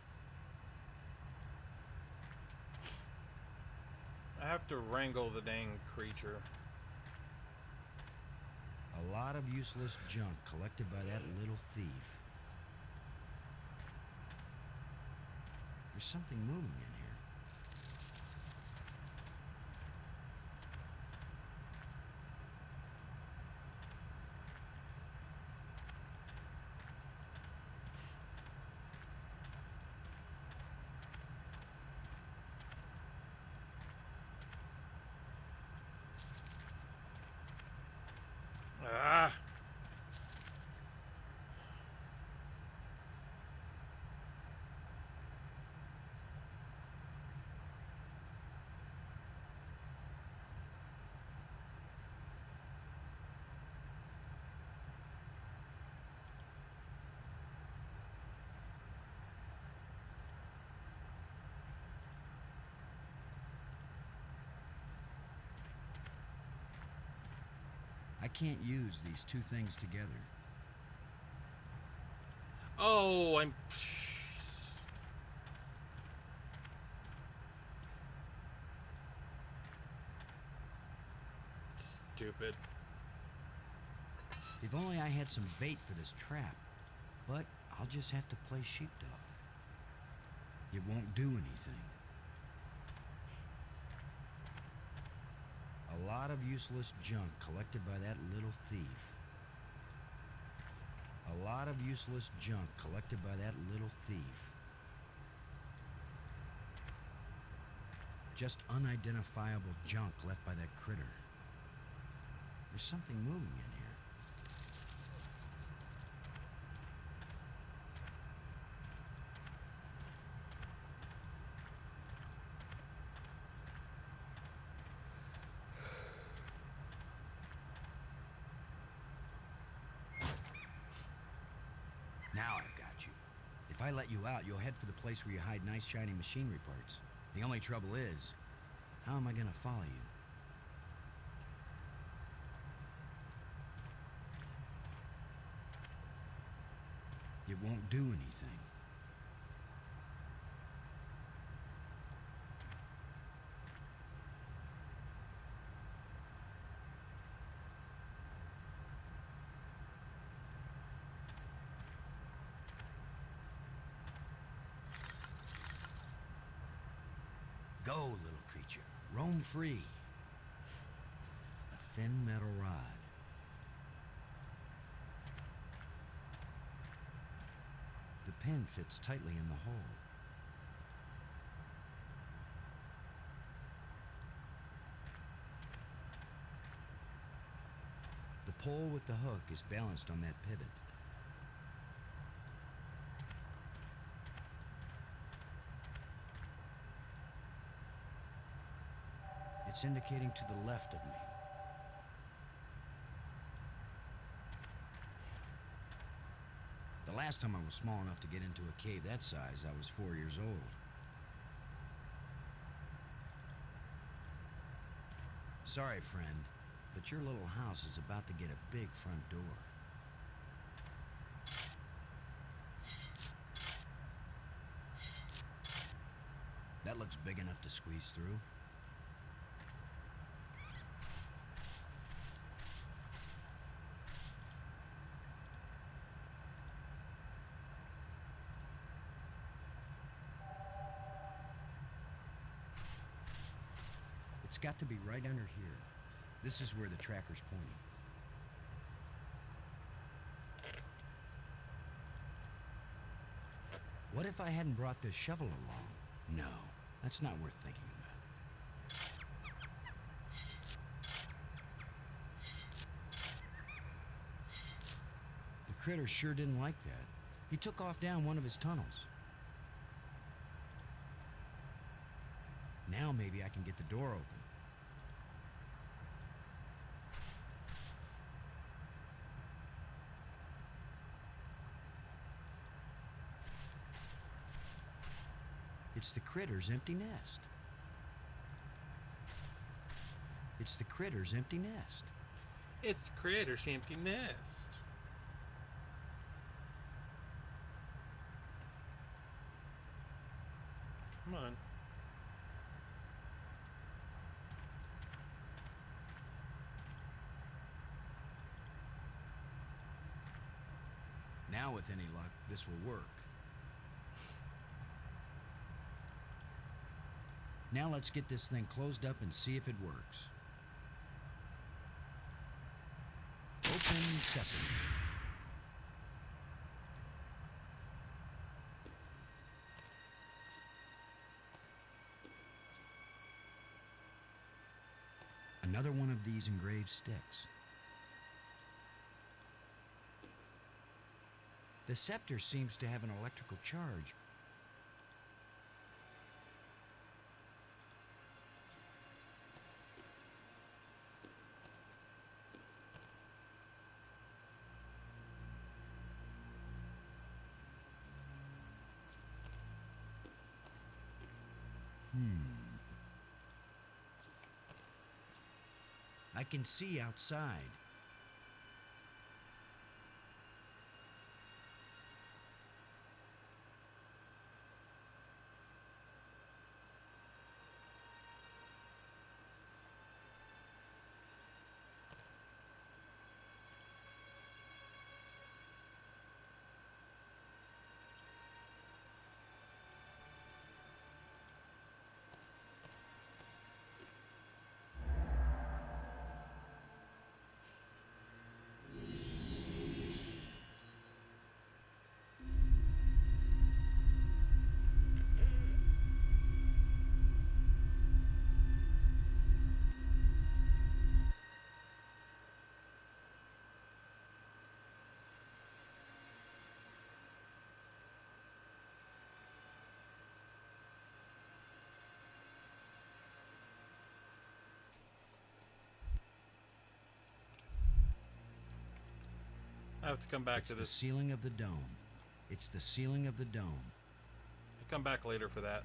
I have to wrangle the dang creature. A lot of useless junk collected by that little thief. There's something moving in here. Ah! I can't use these two things together. Oh, I'm... Stupid. If only I had some bait for this trap. But I'll just have to play sheepdog. It won't do anything. A lot of useless junk collected by that little thief. A lot of useless junk collected by that little thief. Just unidentifiable junk left by that critter. There's something moving in here. Now I've got you. If I let you out, you'll head for the place where you hide nice shiny machinery parts. The only trouble is, how am I gonna follow you? It won't do anything. Go, little creature. Roam free. A thin metal rod. The pin fits tightly in the hole. The pole with the hook is balanced on that pivot. It's indicating to the left of me. The last time I was small enough to get into a cave that size, I was 4 years old. Sorry, friend, but your little house is about to get a big front door. That looks big enough to squeeze through. It's got to be right under here. This is where the tracker's pointing. What if I hadn't brought this shovel along? No, that's not worth thinking about. The critter sure didn't like that. He took off down one of his tunnels. Now maybe I can get the door open. It's the critter's empty nest. It's the critter's empty nest. It's the creator's empty nest. Come on. Now, with any luck, this will work. Now let's get this thing closed up and see if it works. Open sesame. Another one of these engraved sticks. The scepter seems to have an electrical charge. I can see outside. have to come back It's to the this. ceiling of the dome. It's the ceiling of the dome. I come back later for that.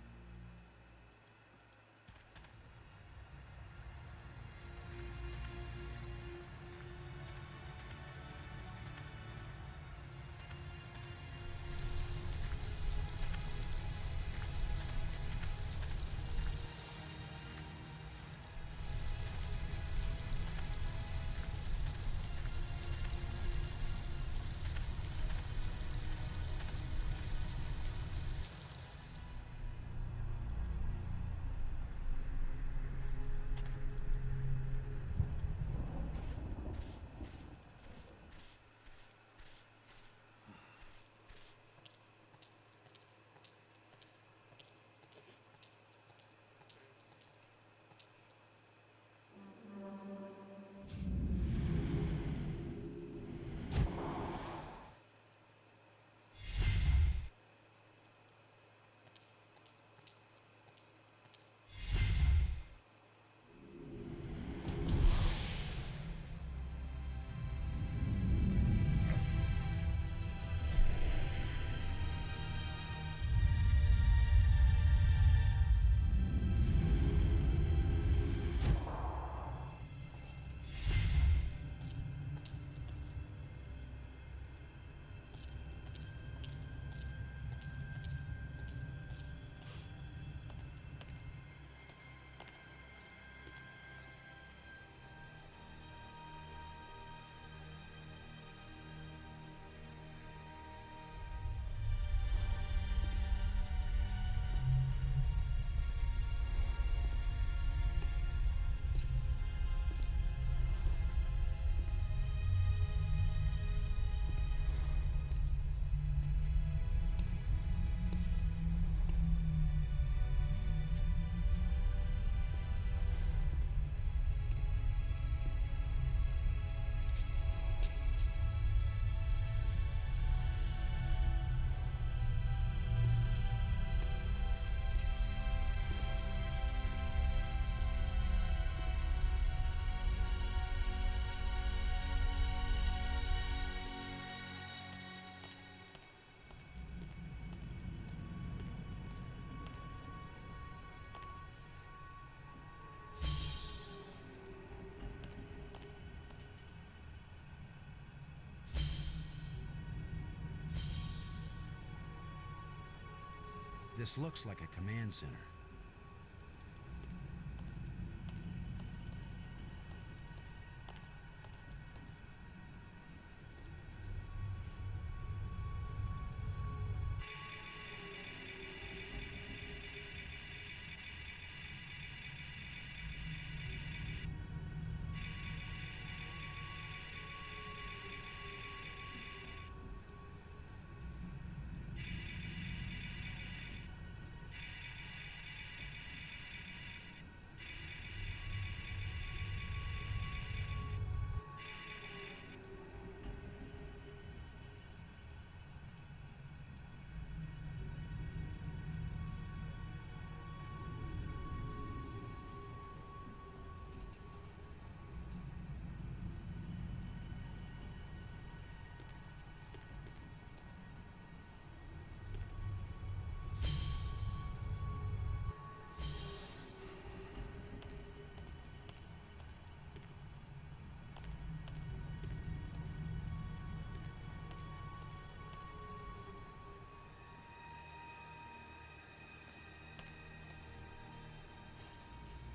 This looks like a command center.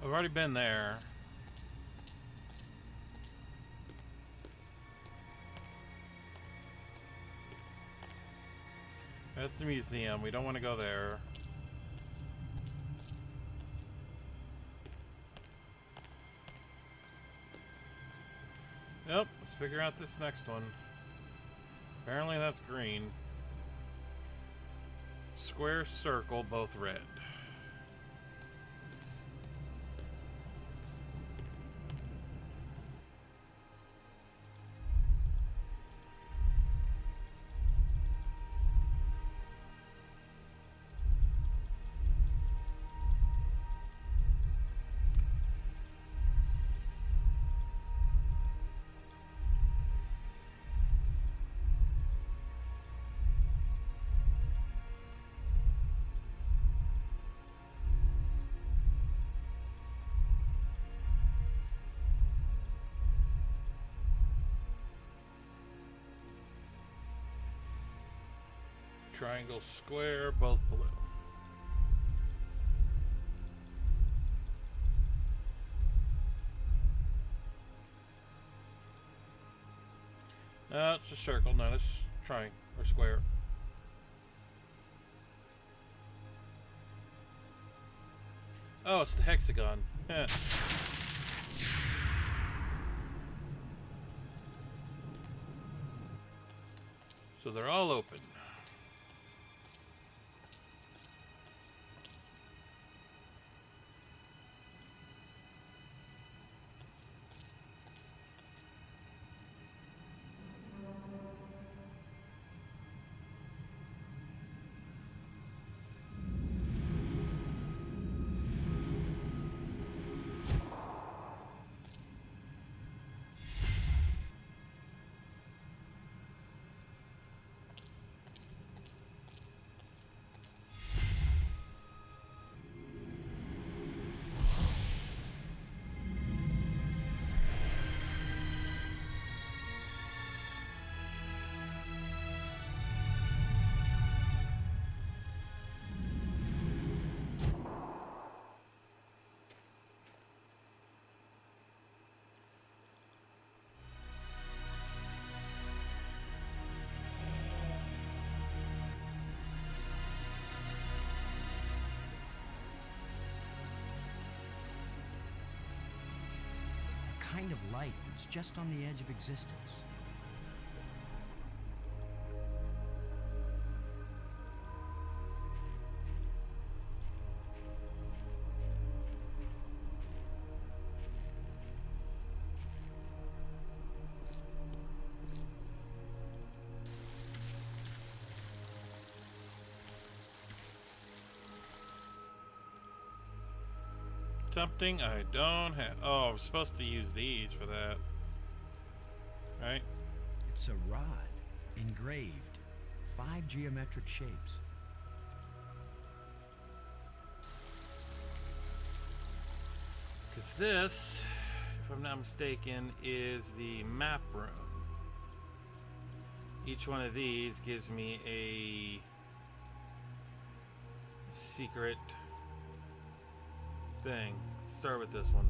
I've already been there. That's the museum. We don't want to go there. Yep, let's figure out this next one. Apparently that's green. Square, circle, both red. Triangle, square, both blue. No, it's a circle, not a triangle or square. Oh, it's the hexagon. Yeah. So they're all open. Kind of light that's just on the edge of existence. Something I don't have. Oh, I'm supposed to use these for that. Right? It's a rod, engraved, 5 geometric shapes. Because this, if I'm not mistaken, is the map room. Each one of these gives me a secret thing. Let's start with this one.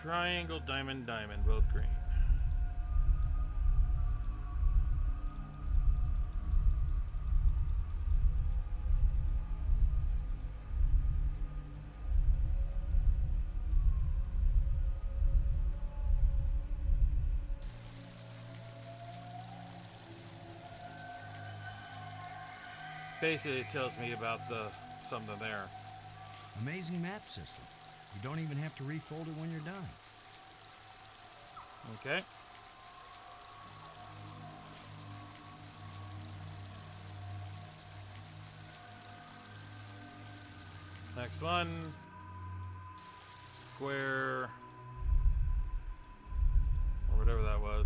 Triangle, diamond, diamond, both green. Basically, it tells me about something there. Amazing map system. You don't even have to refold it when you're done. Okay. Next one. Square. Or whatever that was.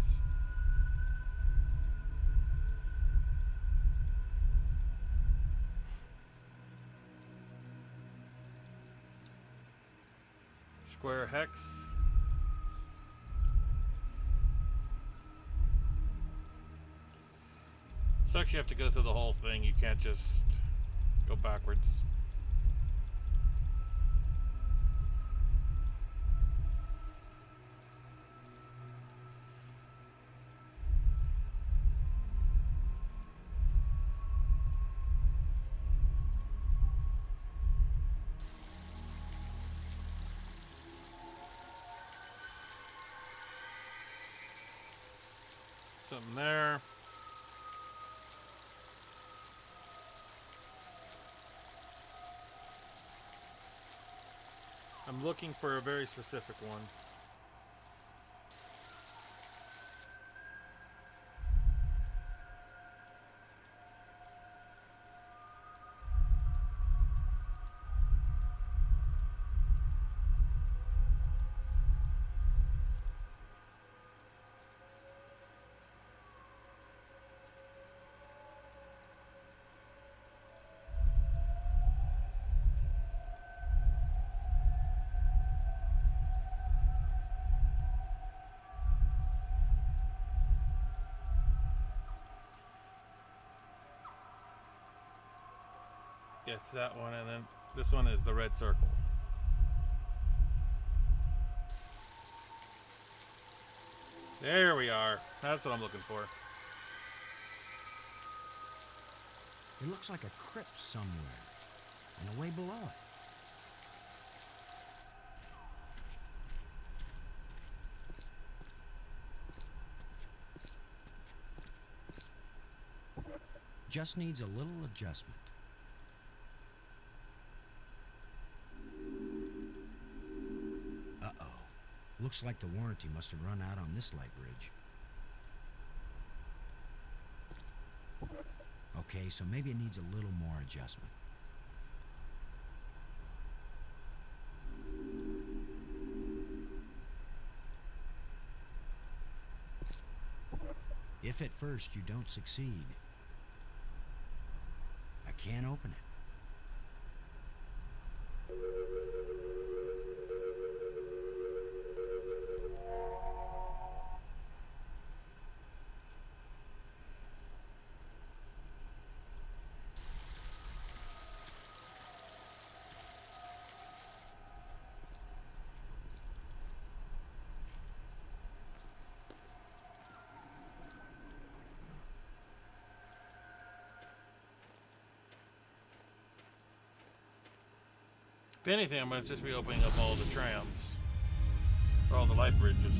Square hex. Sucks you have to go through the whole thing. You can't just go backwards. Something there. I'm looking for a very specific one. It's that one, and then this one is the red circle. There we are. That's what I'm looking for. It looks like a crypt somewhere, and a way below it. Just needs a little adjustment. Uh-oh. Looks like the warranty must have run out on this light bridge. Okay, so maybe it needs a little more adjustment. If at first you don't succeed, I can't open it. If anything, I'm going to just be opening up all the trams. Or all the light bridges.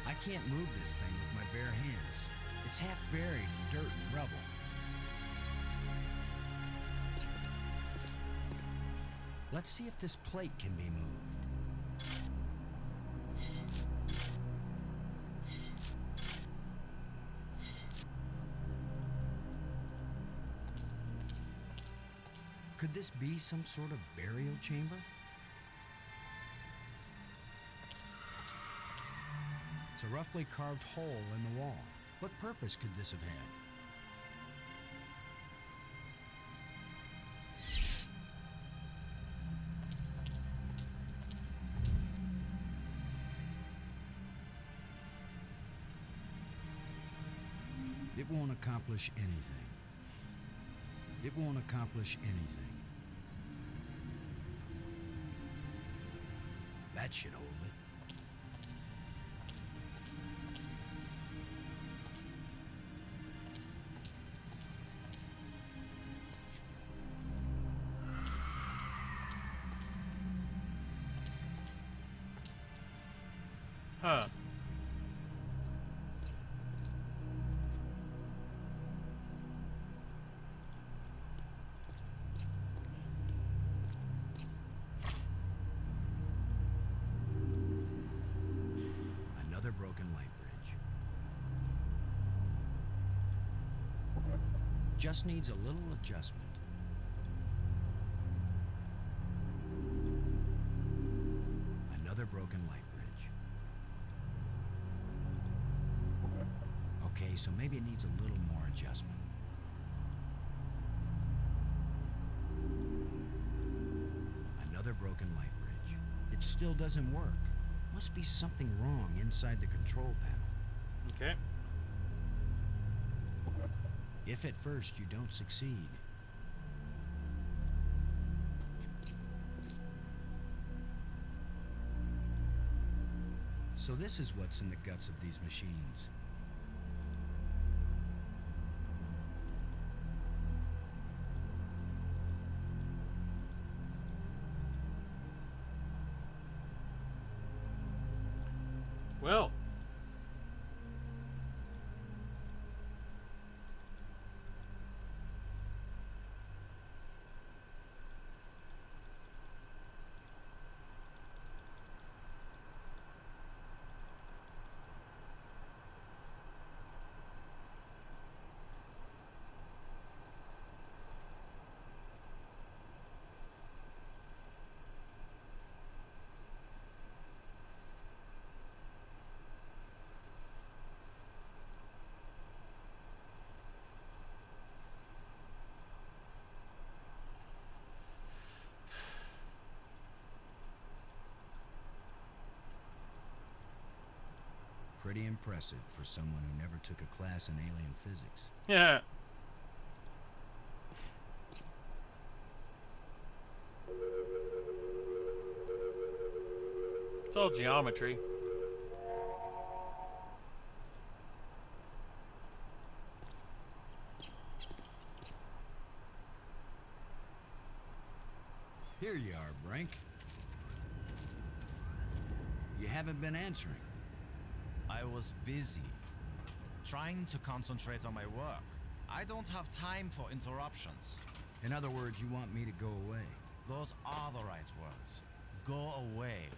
I can't move this thing with my bare hands. It's half buried in dirt and rubble. Let's see if this plate can be moved. Could this be some sort of burial chamber? It's a roughly carved hole in the wall. What purpose could this have had? It won't accomplish anything. It won't accomplish anything. That should hold it. Huh. broken light bridge. Just needs a little adjustment. Another broken light bridge. Okay, so maybe it needs a little more adjustment. Another broken light bridge. It still doesn't work. Must be something wrong inside the control panel. Okay. If at first you don't succeed, so this is what's in the guts of these machines. Well. Pretty impressive for someone who never took a class in alien physics. Yeah. It's all geometry. Here you are, Brink. You haven't been answering. I was busy, trying to concentrate on my work. I don't have time for interruptions. In other words, you want me to go away. Those are the right words. Go away.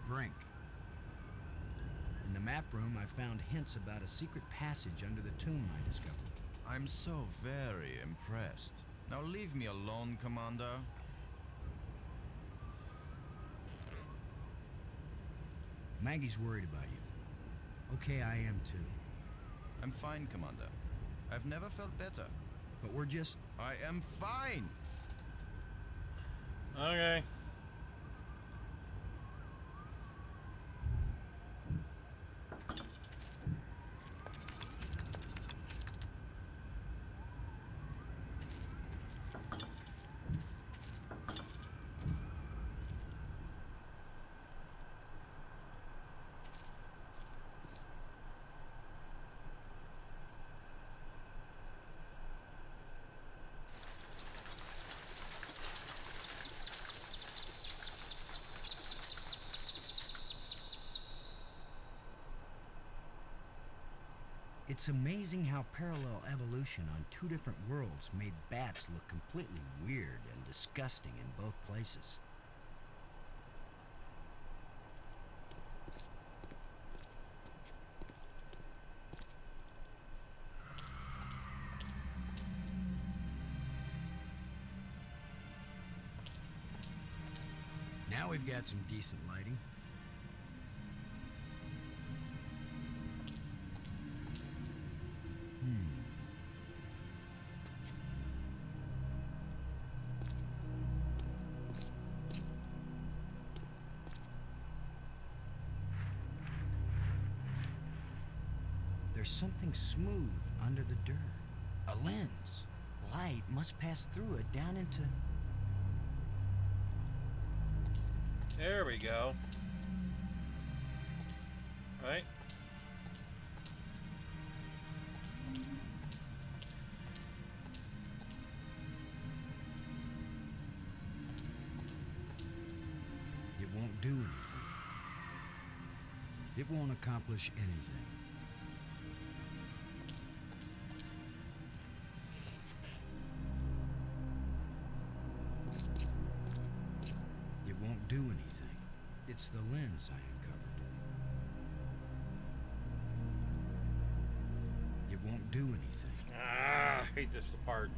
Brink. In the map room, I found hints about a secret passage under the tomb I discovered. I'm so very impressed. Now leave me alone, Commander. Maggie's worried about you. Okay, I am too. I'm fine, Commander. I've never felt better. But we're just... I am fine! Okay. It's amazing how parallel evolution on two different worlds made bats look completely weird and disgusting in both places. Now we've got some decent lighting. There's something smooth under the dirt. A lens. Light must pass through it down into... There we go. Right? It won't accomplish anything. It won't do anything. It's the lens I uncovered. It won't do anything. Ah, I hate this part.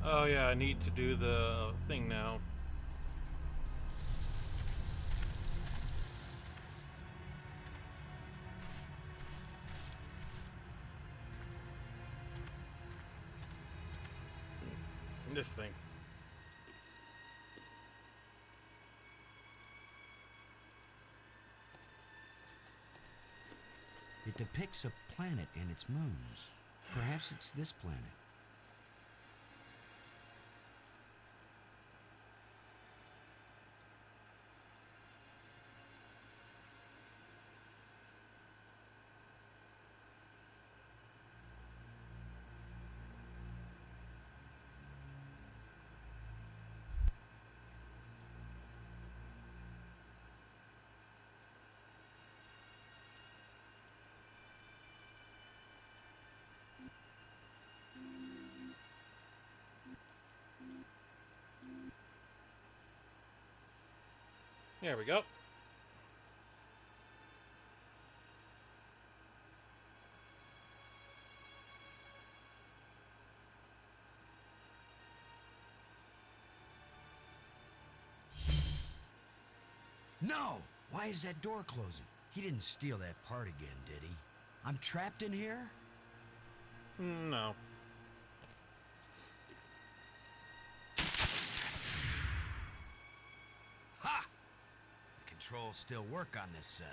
Oh yeah, I need to do the thing now. This thing. It depicts a planet and its moons. Perhaps it's this planet. There we go. No! Why is that door closing? He didn't steal that part again, did he? I'm trapped in here? No. Ha! The controls still work on this side.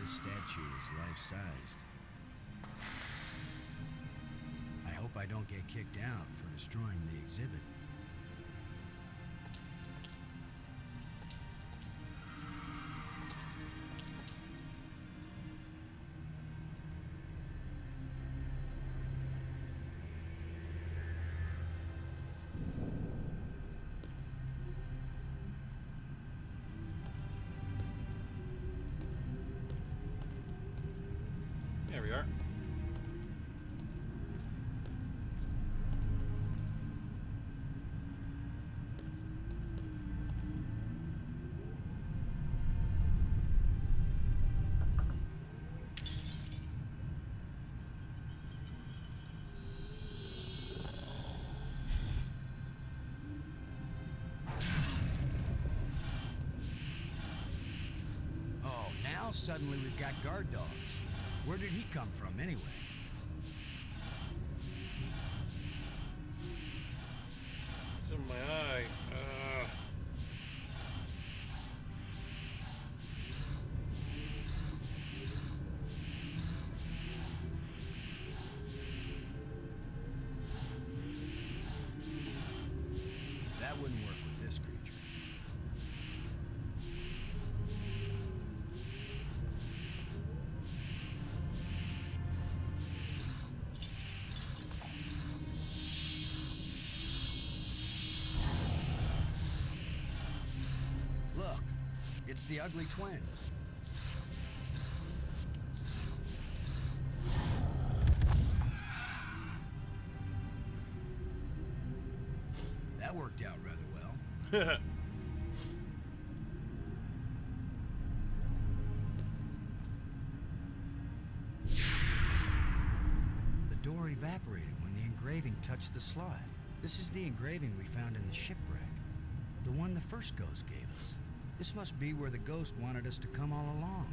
This statue is life-sized. I hope I don't get kicked out for destroying the exhibit. There we are. Oh, now suddenly we've got guard dogs. Where did he come from, anyway? It's in my eye. That wouldn't work with this creature. Look, it's the ugly twins. That worked out rather well. The door evaporated when the engraving touched the slot. This is the engraving we found in the shipwreck. The one the first ghost gave us. This must be where the ghost wanted us to come all along.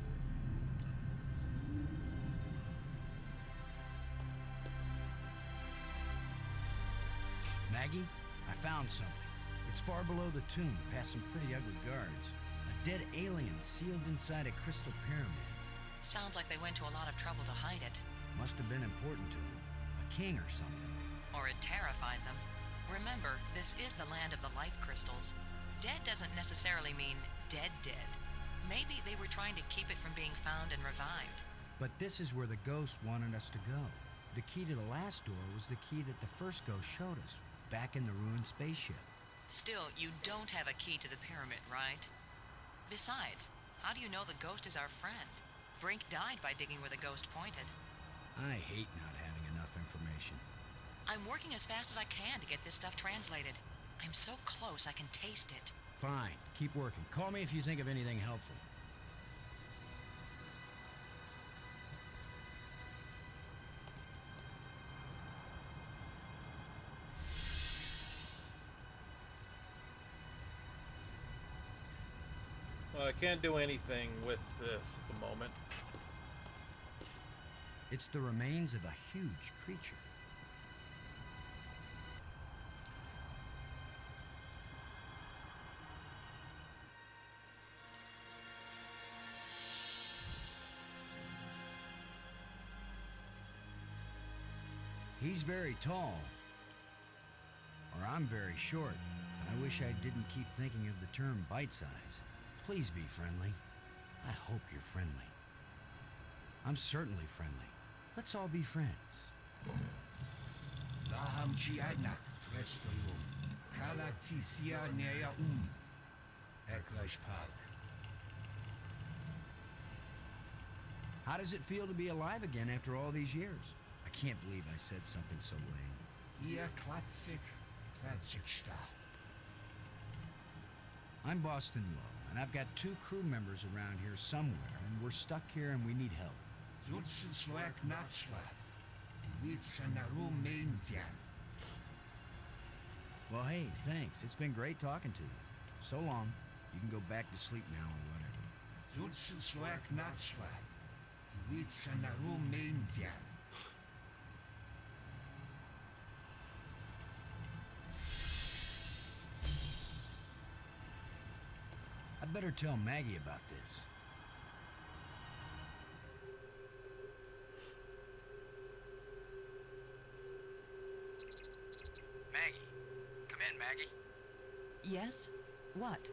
Maggie, I found something. It's far below the tomb, past some pretty ugly guards. A dead alien sealed inside a crystal pyramid. Sounds like they went to a lot of trouble to hide it. Must have been important to him. A king or something. Or it terrified them. Remember, this is the land of the life crystals. Dead doesn't necessarily mean dead. Maybe they were trying to keep it from being found and revived. But this is where the ghost wanted us to go. The key to the last door was the key that the first ghost showed us, back in the ruined spaceship. Still, you don't have a key to the pyramid, right? Besides, how do you know the ghost is our friend? Brink died by digging where the ghost pointed. I hate not having enough information. I'm working as fast as I can to get this stuff translated. I'm so close I can taste it. Fine, keep working. Call me if you think of anything helpful. Well, I can't do anything with this at the moment. It's the remains of a huge creature. He's very tall. Or I'm very short. I wish I didn't keep thinking of the term bite-size. Please be friendly. I hope you're friendly. I'm certainly friendly. Let's all be friends. How does it feel to be alive again after all these years? I can't believe I said something so lame. I'm Boston Lowe, and I've got 2 crew members around here somewhere, and we're stuck here and we need help. Well, hey, thanks. It's been great talking to you. So long. You can go back to sleep now or whatever. I'd better tell Maggie about this. Maggie. Come in, Maggie. Yes? What?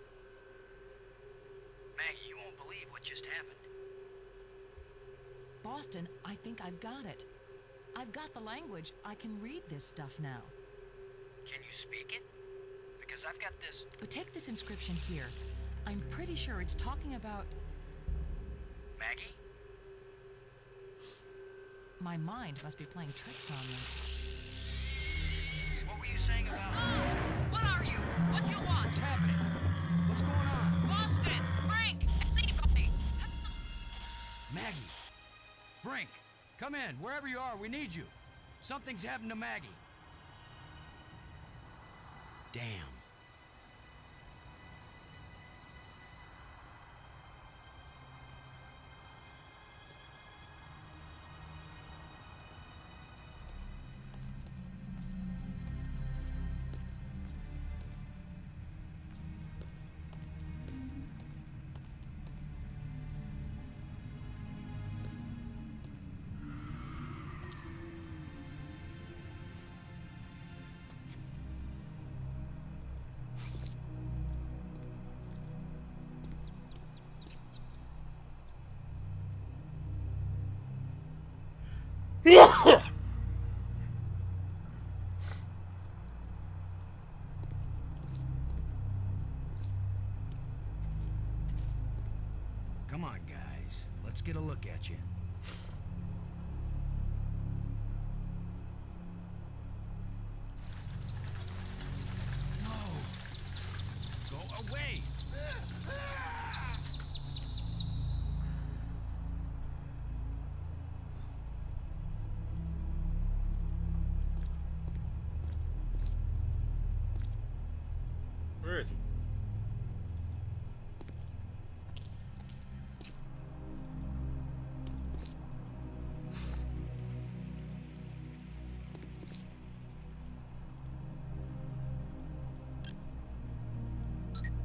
Maggie, you won't believe what just happened. Boston, I think I've got it. I've got the language. I can read this stuff now. Can you speak it? Because I've got this. But take this inscription here. I'm pretty sure it's talking about... Maggie? My mind must be playing tricks on me. What were you saying about... What are you? What do you want? What's happening? What's going on? Boston! Brink! Anybody! Maggie! Brink! Come in, wherever you are, we need you. Something's happened to Maggie. Damn. Come on, guys. Let's get a look at you. No! Where is he?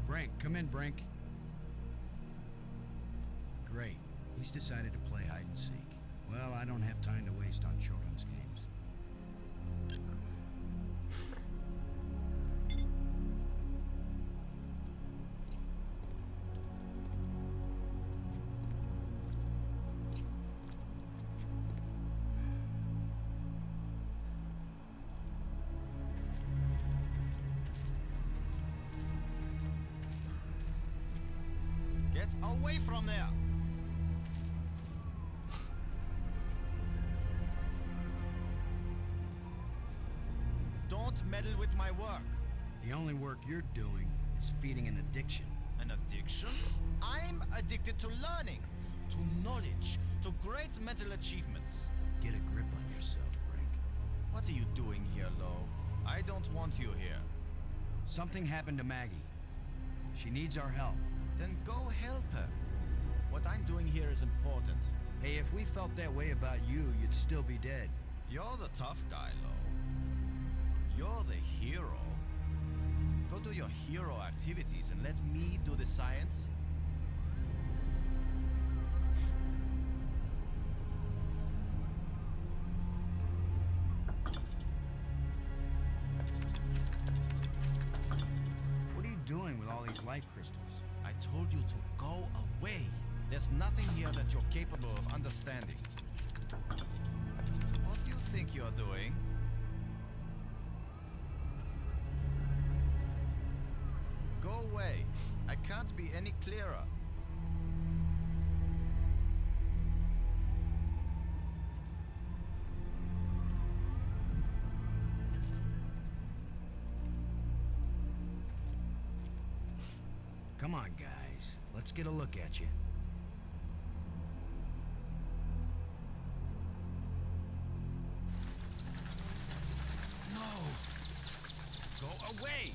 Brink, come in, Brink. Great. He's decided to play hide and seek. Well, I don't have time to waste on children's games. Get away from there! Don't meddle with my work. The only work you're doing is feeding an addiction. An addiction? I'm addicted to learning, to knowledge, to great mental achievements. Get a grip on yourself, Brink. What are you doing here, Lo? I don't want you here. Something happened to Maggie. She needs our help. Then go help her. What I'm doing here is important. Hey, if we felt that way about you, you'd still be dead. You're the tough guy, Lo. You're the hero. Go do your hero activities and let me do the science. What are you doing with all these life crystals? I told you to go away. There's nothing here that you're capable of understanding. What do you think you're doing? Go away. I can't be any clearer. Come on, guys. Let's get a look at you. No! Go away!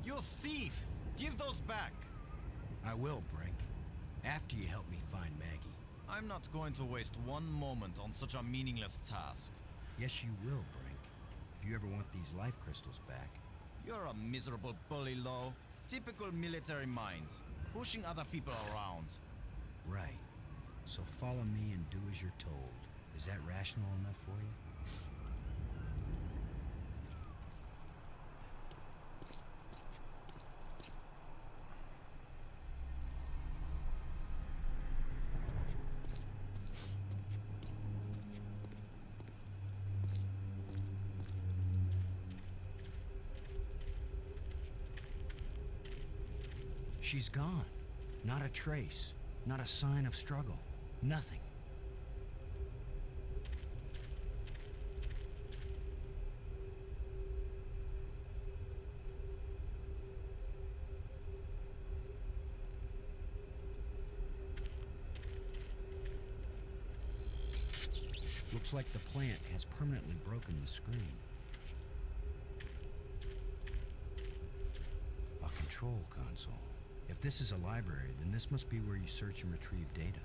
You thief! Give those back! I will, Brink. After you help me find Maggie. I'm not going to waste one moment on such a meaningless task. Yes, you will, Brink. If you ever want these life crystals back. You're a miserable bully, Lo. Typical military mind. Pushing other people around. Right. So follow me and do as you're told. Is that rational enough for you? She's gone. Not a trace. Not a sign of struggle. Nothing. Looks like the plant has permanently broken the screen. A control console. If this is a library, then this must be where you search and retrieve data.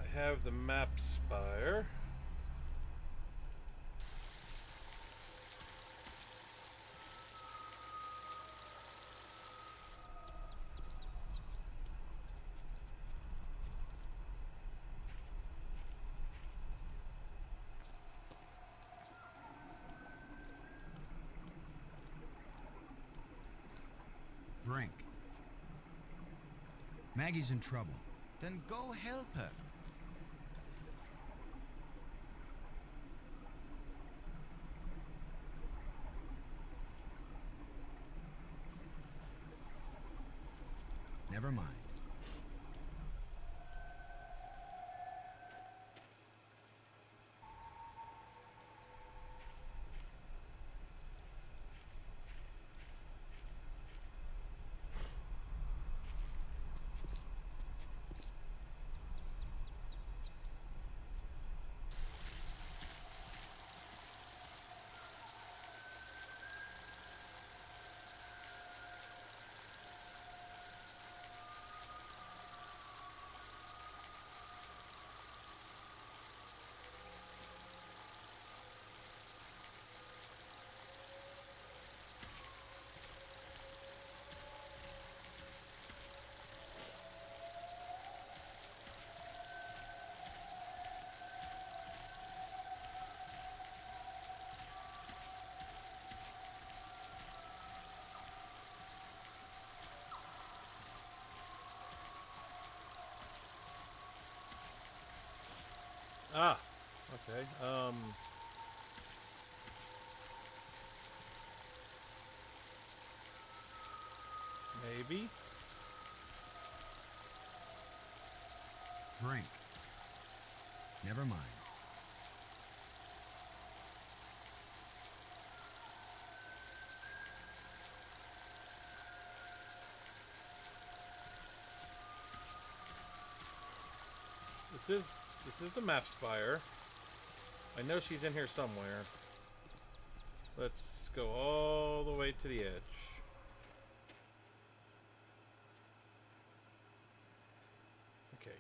I have the map spire. Brink. Maggie's in trouble. Then go help her. Never mind. Ah, okay. Maybe. Brink. Never mind. This is the map spire. I know she's in here somewhere. Let's go all the way to the edge. Okay.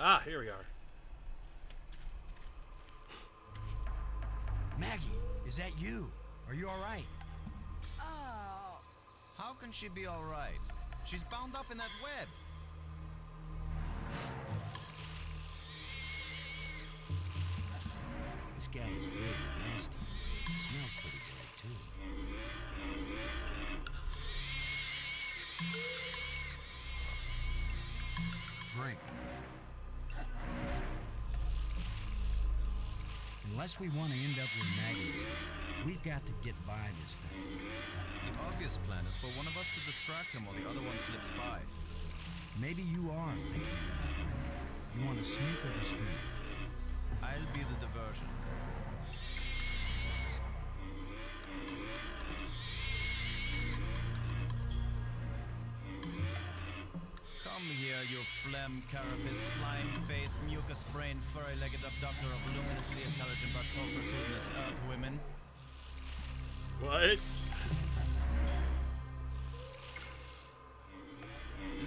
Ah, here we are. Maggie, is that you? Are you all right? Oh. How can she be all right? She's bound up in that web. This guy is big and nasty. Smells pretty bad, too. Brink. Unless we want to end up where Maggie is, we've got to get by this thing. The obvious plan is for one of us to distract him while the other one slips by. Maybe you are thinking that way. You want to sneak or distract? I'll be the diversion. Come here, you phlegm, carapace, slime-faced, mucus-brained, furry-legged abductor of luminously intelligent but opportunist earth women. What?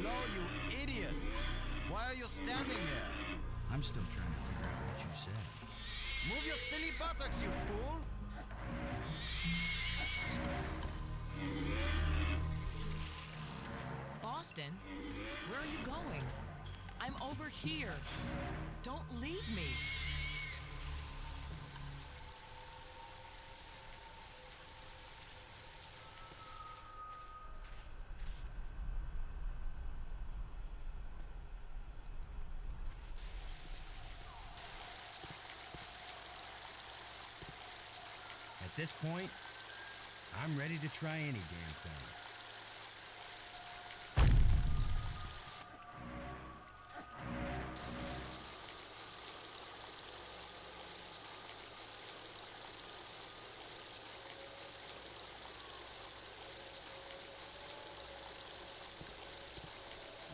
Lo, you idiot! Why are you standing there? I'm still trying to figure out what you said. Move your silly buttocks, you fool! Boston, where are you going? I'm over here. Don't leave me. At this point, I'm ready to try any damn thing.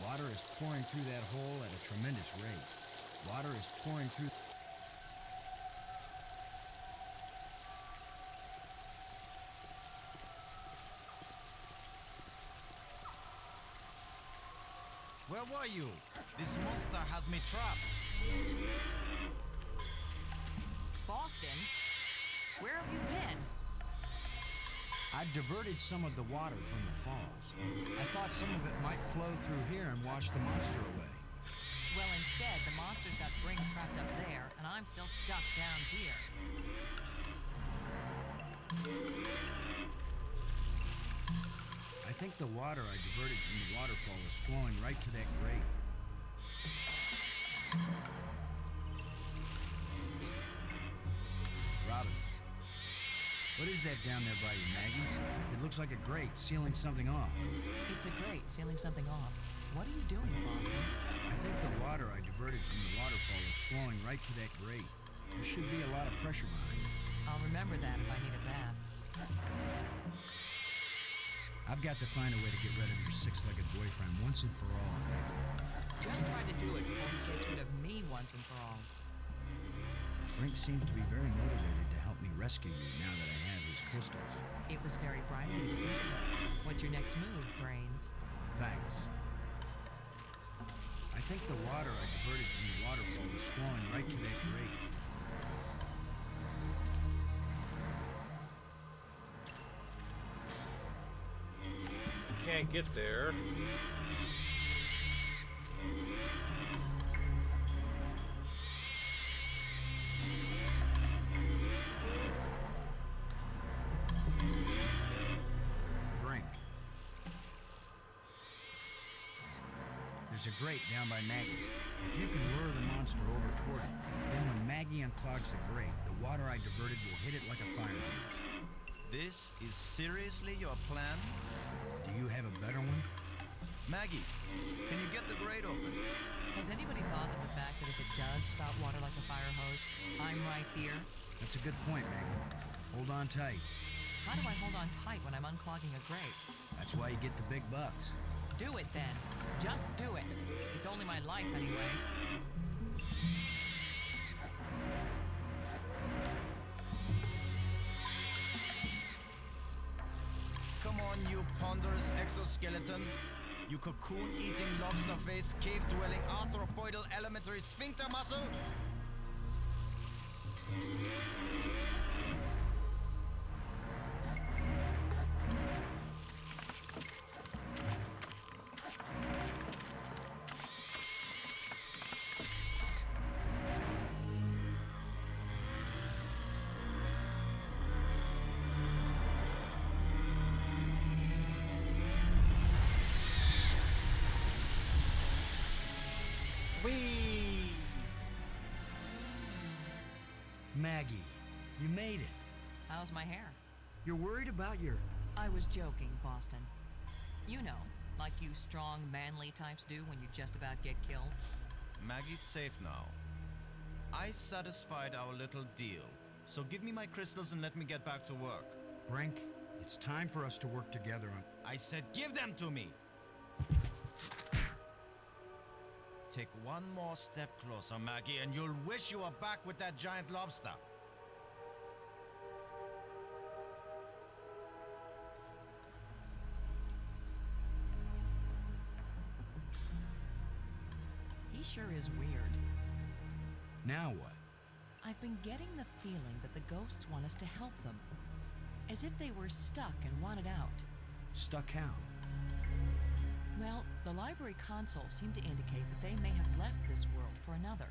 Water is pouring through that hole at a tremendous rate. Water is pouring through... Where were you? This monster has me trapped. Boston, where have you been? I've diverted some of the water from the falls. I thought some of it might flow through here and wash the monster away. Well, instead, the monster's got Brink trapped up there, and I'm still stuck down here. I think the water I diverted from the waterfall is flowing right to that grate. Robbins. What is that down there by you, Maggie? It looks like a grate sealing something off. It's a grate sealing something off. What are you doing, Boston? I think the water I diverted from the waterfall is flowing right to that grate. There should be a lot of pressure behind it. I'll remember that if I need a bath. I've got to find a way to get rid of your six-legged boyfriend once and for all, Maggie. Just tried to do it before he gets rid of me once and for all. Brink seems to be very motivated to help me rescue you now that I have his crystals. It was very bright of you to think of it. What's your next move, Brains? Thanks. I think the water I diverted from the waterfall is flowing right to that grate. Can't get there. Brink. There's a grate down by Maggie. If you can lure the monster over toward it, then when Maggie unclogs the grate, the water I diverted will hit it like a fire hose. This is seriously your plan? Do you have a better one? Maggie, can you get the grate open? Has anybody thought of the fact that if it does spout water like a fire hose, I'm right here? That's a good point, Maggie. Hold on tight. How do I hold on tight when I'm unclogging a grate? That's why you get the big bucks. Do it then. Just do it. It's only my life anyway. Come on, you ponderous exoskeleton. You cocoon-eating lobster-face, cave-dwelling arthropoidal elementary sphincter muscle. Whee! Maggie, you made it. How's my hair? You're worried about your... I was joking, Boston. You know, like you strong, manly types do when you just about get killed. Maggie's safe now. I satisfied our little deal. So give me my crystals and let me get back to work. Brink, it's time for us to work together on... I said give them to me! Take one more step closer, Maggie, and you'll wish you were back with that giant lobster. He sure is weird. Now what? I've been getting the feeling that the ghosts want us to help them. As if they were stuck and wanted out. Stuck how? Well, the library console seemed to indicate that they may have left this world for another.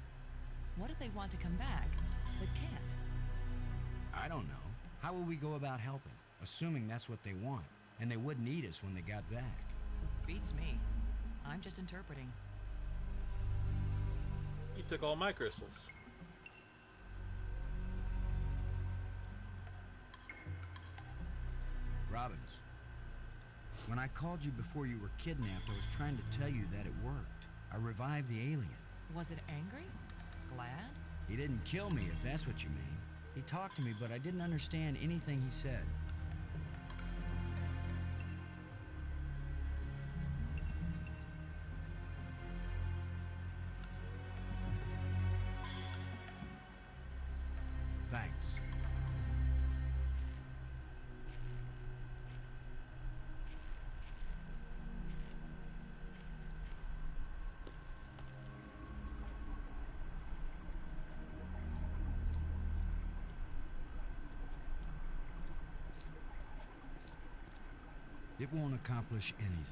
What if they want to come back, but can't? I don't know. How will we go about helping? Assuming that's what they want, and they wouldn't eat us when they got back. Beats me. I'm just interpreting. You took all my crystals. Robbins. When I called you before you were kidnapped, I was trying to tell you that it worked. I revived the alien. Was it angry? Glad? He didn't kill me, if that's what you mean. He talked to me, but I didn't understand anything he said. Thanks. It won't accomplish anything.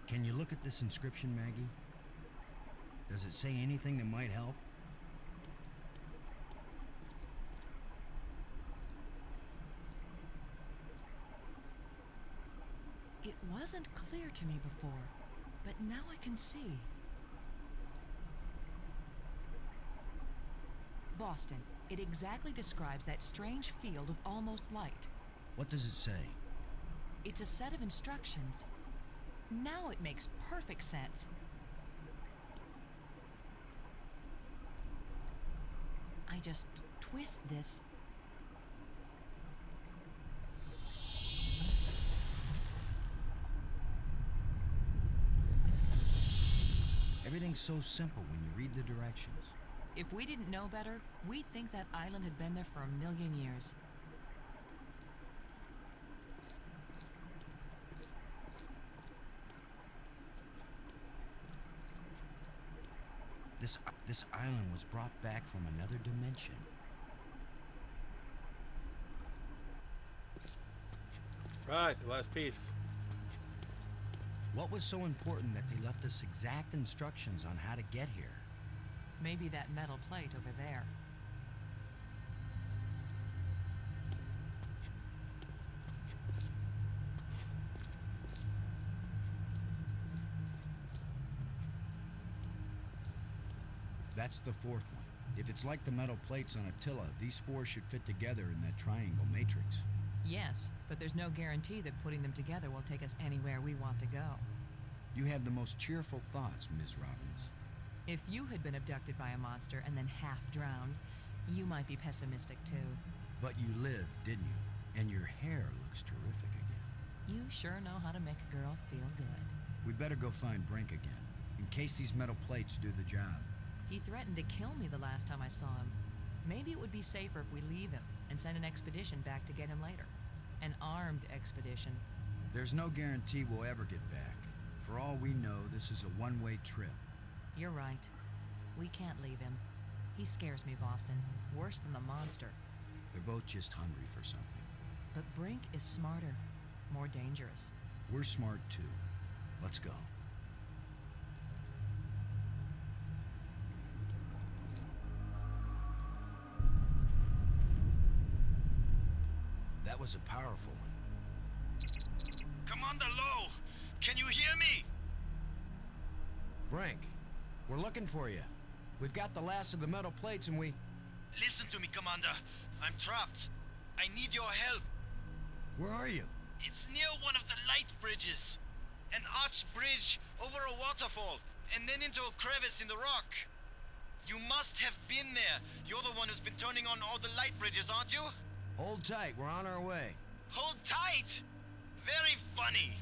Can you look at this inscription, Maggie? Does it say anything that might help? It wasn't clear to me before, but now I can see. Boston, it exactly describes that strange field of almost light. What does it say? It's a set of instructions. Now it makes perfect sense. I just twist this. Everything's so simple when you read the directions. If we didn't know better, we'd think that island had been there for 1,000,000 years. This island was brought back from another dimension. Right, the last piece. What was so important that they left us exact instructions on how to get here? Maybe that metal plate over there. That's the fourth one. If it's like the metal plates on Attila, these four should fit together in that triangle matrix. Yes, but there's no guarantee that putting them together will take us anywhere we want to go. You have the most cheerful thoughts, Ms. Robbins. If you had been abducted by a monster and then half drowned, you might be pessimistic too. But you lived, didn't you? And your hair looks terrific again. You sure know how to make a girl feel good. We'd better go find Brink again, in case these metal plates do the job. He threatened to kill me the last time I saw him. Maybe it would be safer if we leave him and send an expedition back to get him later. An armed expedition. There's no guarantee we'll ever get back. For all we know, this is a one-way trip. You're right. We can't leave him. He scares me, Boston. Worse than the monster. They're both just hungry for something. But Brink is smarter. More dangerous. We're smart too. Let's go. That was a powerful one. Commander Lowe! Can you hear me? Brink, we're looking for you. We've got the last of the metal plates and we... Listen to me, Commander. I'm trapped. I need your help. Where are you? It's near one of the light bridges. An arched bridge over a waterfall, and then into a crevice in the rock. You must have been there. You're the one who's been turning on all the light bridges, aren't you? Hold tight, we're on our way. Hold tight! Very funny.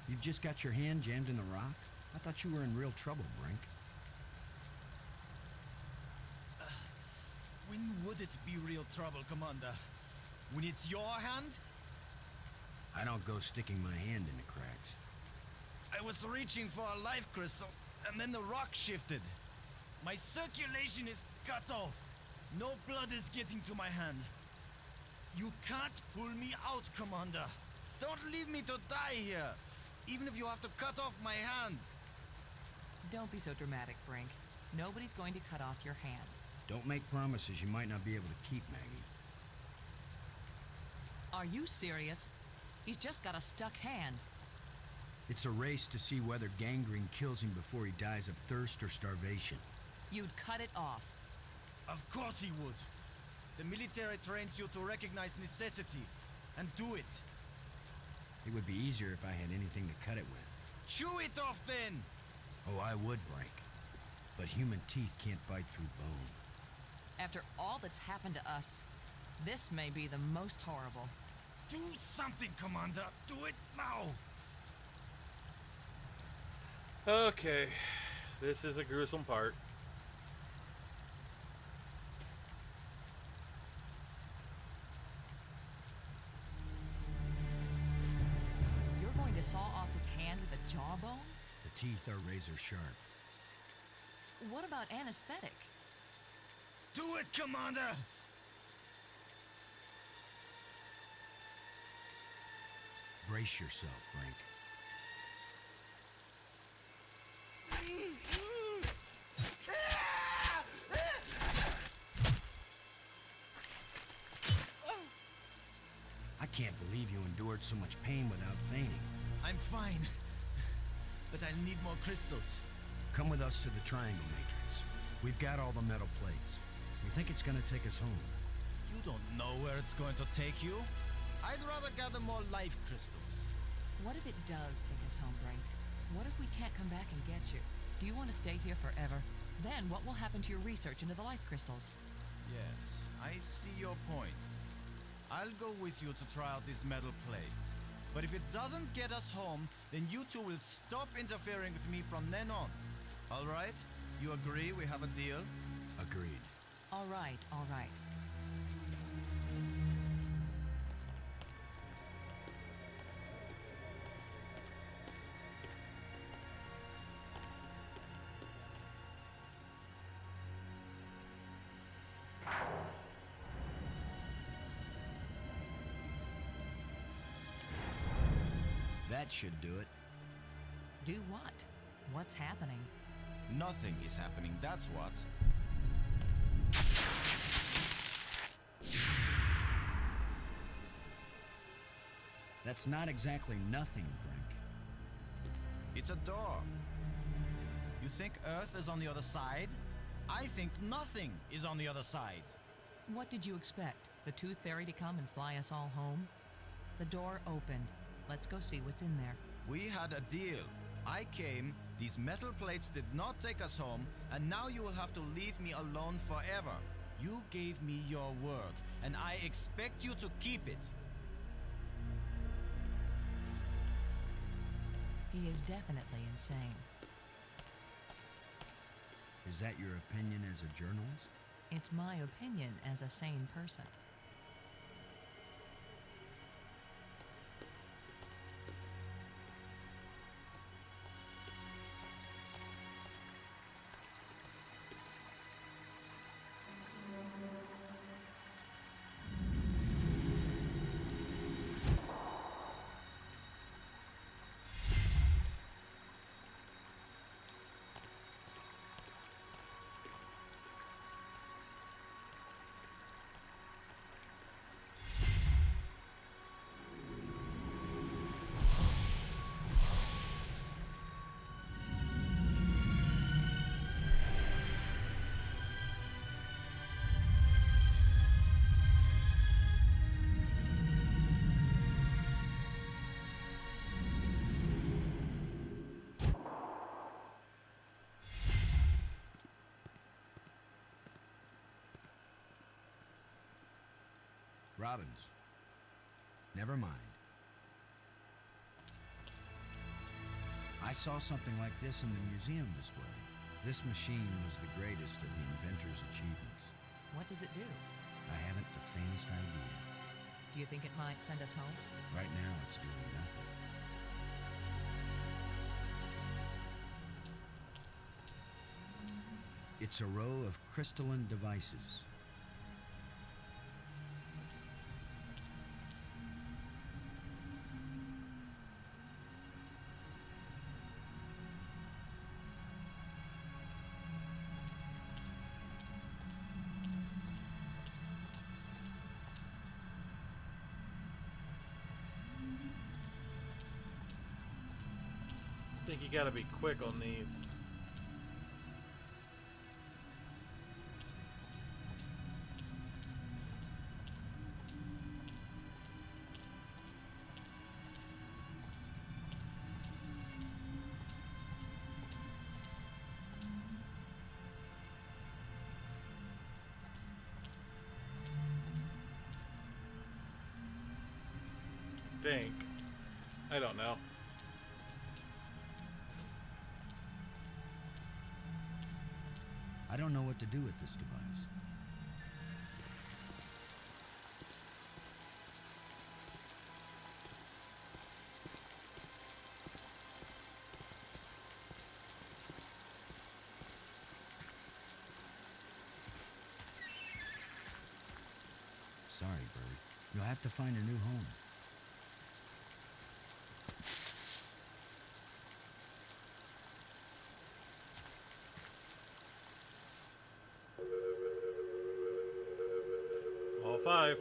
You've just got your hand jammed in the rock? I thought you were in real trouble, Brink. When would it be real trouble, Commander? When it's your hand? I don't go sticking my hand in the cracks. I was reaching for a life crystal, and then the rock shifted. My circulation is cut off. No blood is getting to my hand. You can't pull me out, Commander. Don't leave me to die here, even if you have to cut off my hand. Don't be so dramatic, Brink. Nobody's going to cut off your hand. Don't make promises you might not be able to keep, Maggie. Are you serious? He's just got a stuck hand. It's a race to see whether gangrene kills him before he dies of thirst or starvation. You'd cut it off. Of course he would. The military trains you to recognize necessity and do it. It would be easier if I had anything to cut it with. Chew it off then! Oh, I would, Frank. But human teeth can't bite through bone. After all that's happened to us, this may be the most horrible. Do something, Commander! Do it now! Okay, this is a gruesome part. You're going to saw off his hand with a jawbone? The teeth are razor sharp. What about anesthetic? Do it, Commander! Brace yourself, Brink. I can't believe you endured so much pain without fainting. I'm fine. But I'll need more crystals. Come with us to the Triangle Matrix. We've got all the metal plates. We think it's gonna take us home. You don't know where it's going to take you. I'd rather gather more life crystals. What if it does take us home, Brink? What if we can't come back and get you? Do you want to stay here forever? Then what will happen to your research into the life crystals? Yes, I see your point. I'll go with you to try out these metal plates. But if it doesn't get us home, then you two will stop interfering with me from then on. All right? You agree we have a deal? Agreed. All right, all right. That should do it. Do what? What's happening? Nothing is happening, that's what. That's not exactly nothing, Brink. It's a door. You think Earth is on the other side? I think nothing is on the other side. What did you expect? The Tooth Fairy to come and fly us all home? The door opened. Let's go see what's in there. We had a deal. I came, these metal plates did not take us home, and now you will have to leave me alone forever. You gave me your word, and I expect you to keep it. He is definitely insane. Is that your opinion as a journalist? It's my opinion as a sane person. Robbins. Never mind. I saw something like this in the museum display. This machine was the greatest of the inventor's achievements. What does it do? I haven't the faintest idea. Do you think it might send us home? Right now, it's doing nothing. It's a row of crystalline devices. I think you gotta be quick on these. think. I don't know. I don't know what to do with this device. Sorry, Bird. You'll have to find a new home. All 5.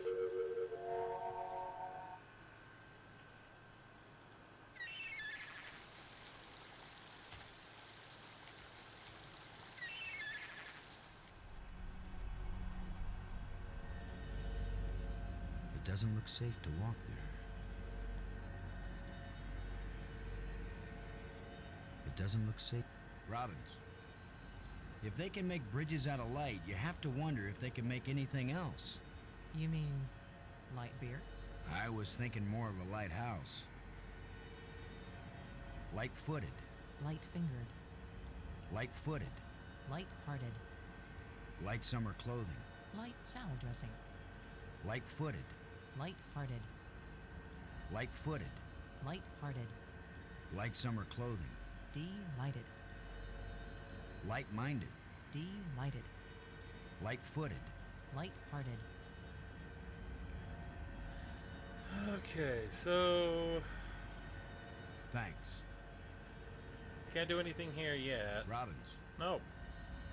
It doesn't look safe to walk there. It doesn't look safe. Robbins, if they can make bridges out of light, you have to wonder if they can make anything else. You mean light beer? I was thinking more of a lighthouse. Light-footed. Light-fingered. Light-footed. Light-hearted. Light summer clothing. Light salad dressing. Light-footed. Light-hearted. Light-footed. Light-hearted. Light summer clothing. Delighted. Light-minded. Delighted. Light-footed. Light-hearted. Okay, so Thanks. can't do anything here yet. Robbins. No,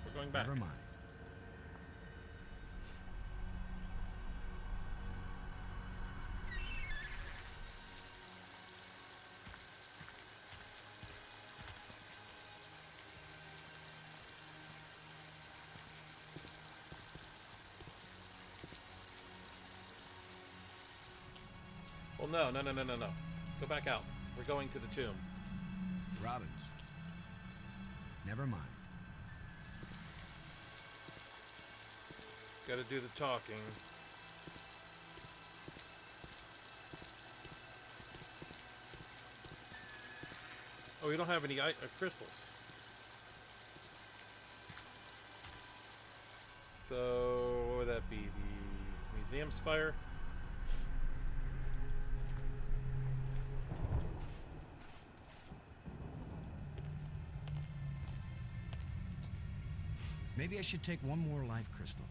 we're going back. Never mind. Well, no. Go back out. We're going to the tomb. Robbins. Never mind. Gotta do the talking. Oh, we don't have any crystals. So, what would that be? The museum spire? Maybe I should take one more life crystal.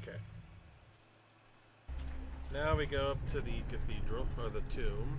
Okay. Now we go up to the cathedral, or the tomb.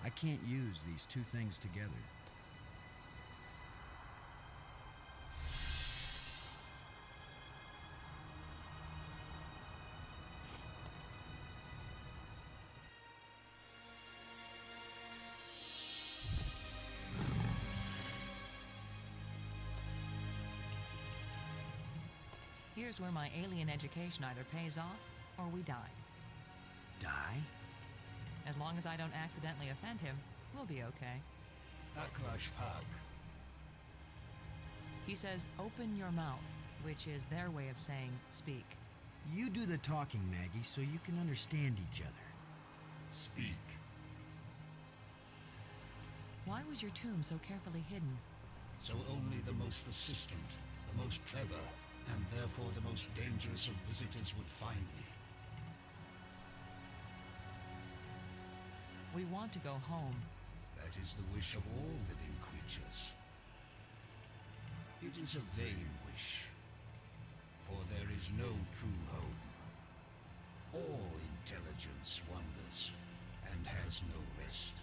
I can't use these two things together. Here's where my alien education either pays off or we die. Die? As long as I don't accidentally offend him, we'll be okay. Aklash Pag. He says, open your mouth, which is their way of saying speak. You do the talking, Maggie, so you can understand each other. Speak. Why was your tomb so carefully hidden? So only the most persistent, the most clever, and therefore the most dangerous of visitors would find me. We want to go home. That is the wish of all living creatures. It is a vain wish, for there is no true home. All intelligence wanders and has no rest.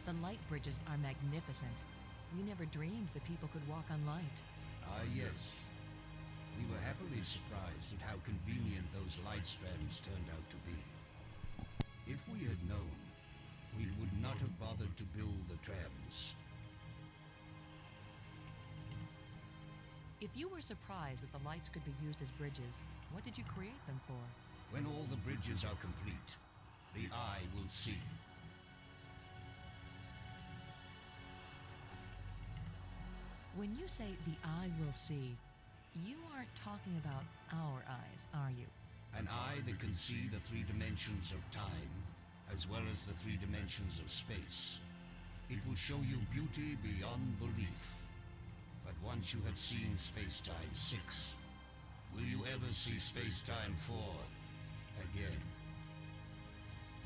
The light bridges are magnificent. We never dreamed that people could walk on light. Ah, yes. We were happily surprised at how convenient those light strands turned out to be. If we had known, we would not have bothered to build the trams. If you were surprised that the lights could be used as bridges, what did you create them for? When all the bridges are complete, the eye will see. When you say the eye will see, you aren't talking about our eyes, are you? An eye that can see the 3 dimensions of time, as well as the 3 dimensions of space. It will show you beauty beyond belief. But once you have seen Space-Time 6, will you ever see Space-Time 4 again?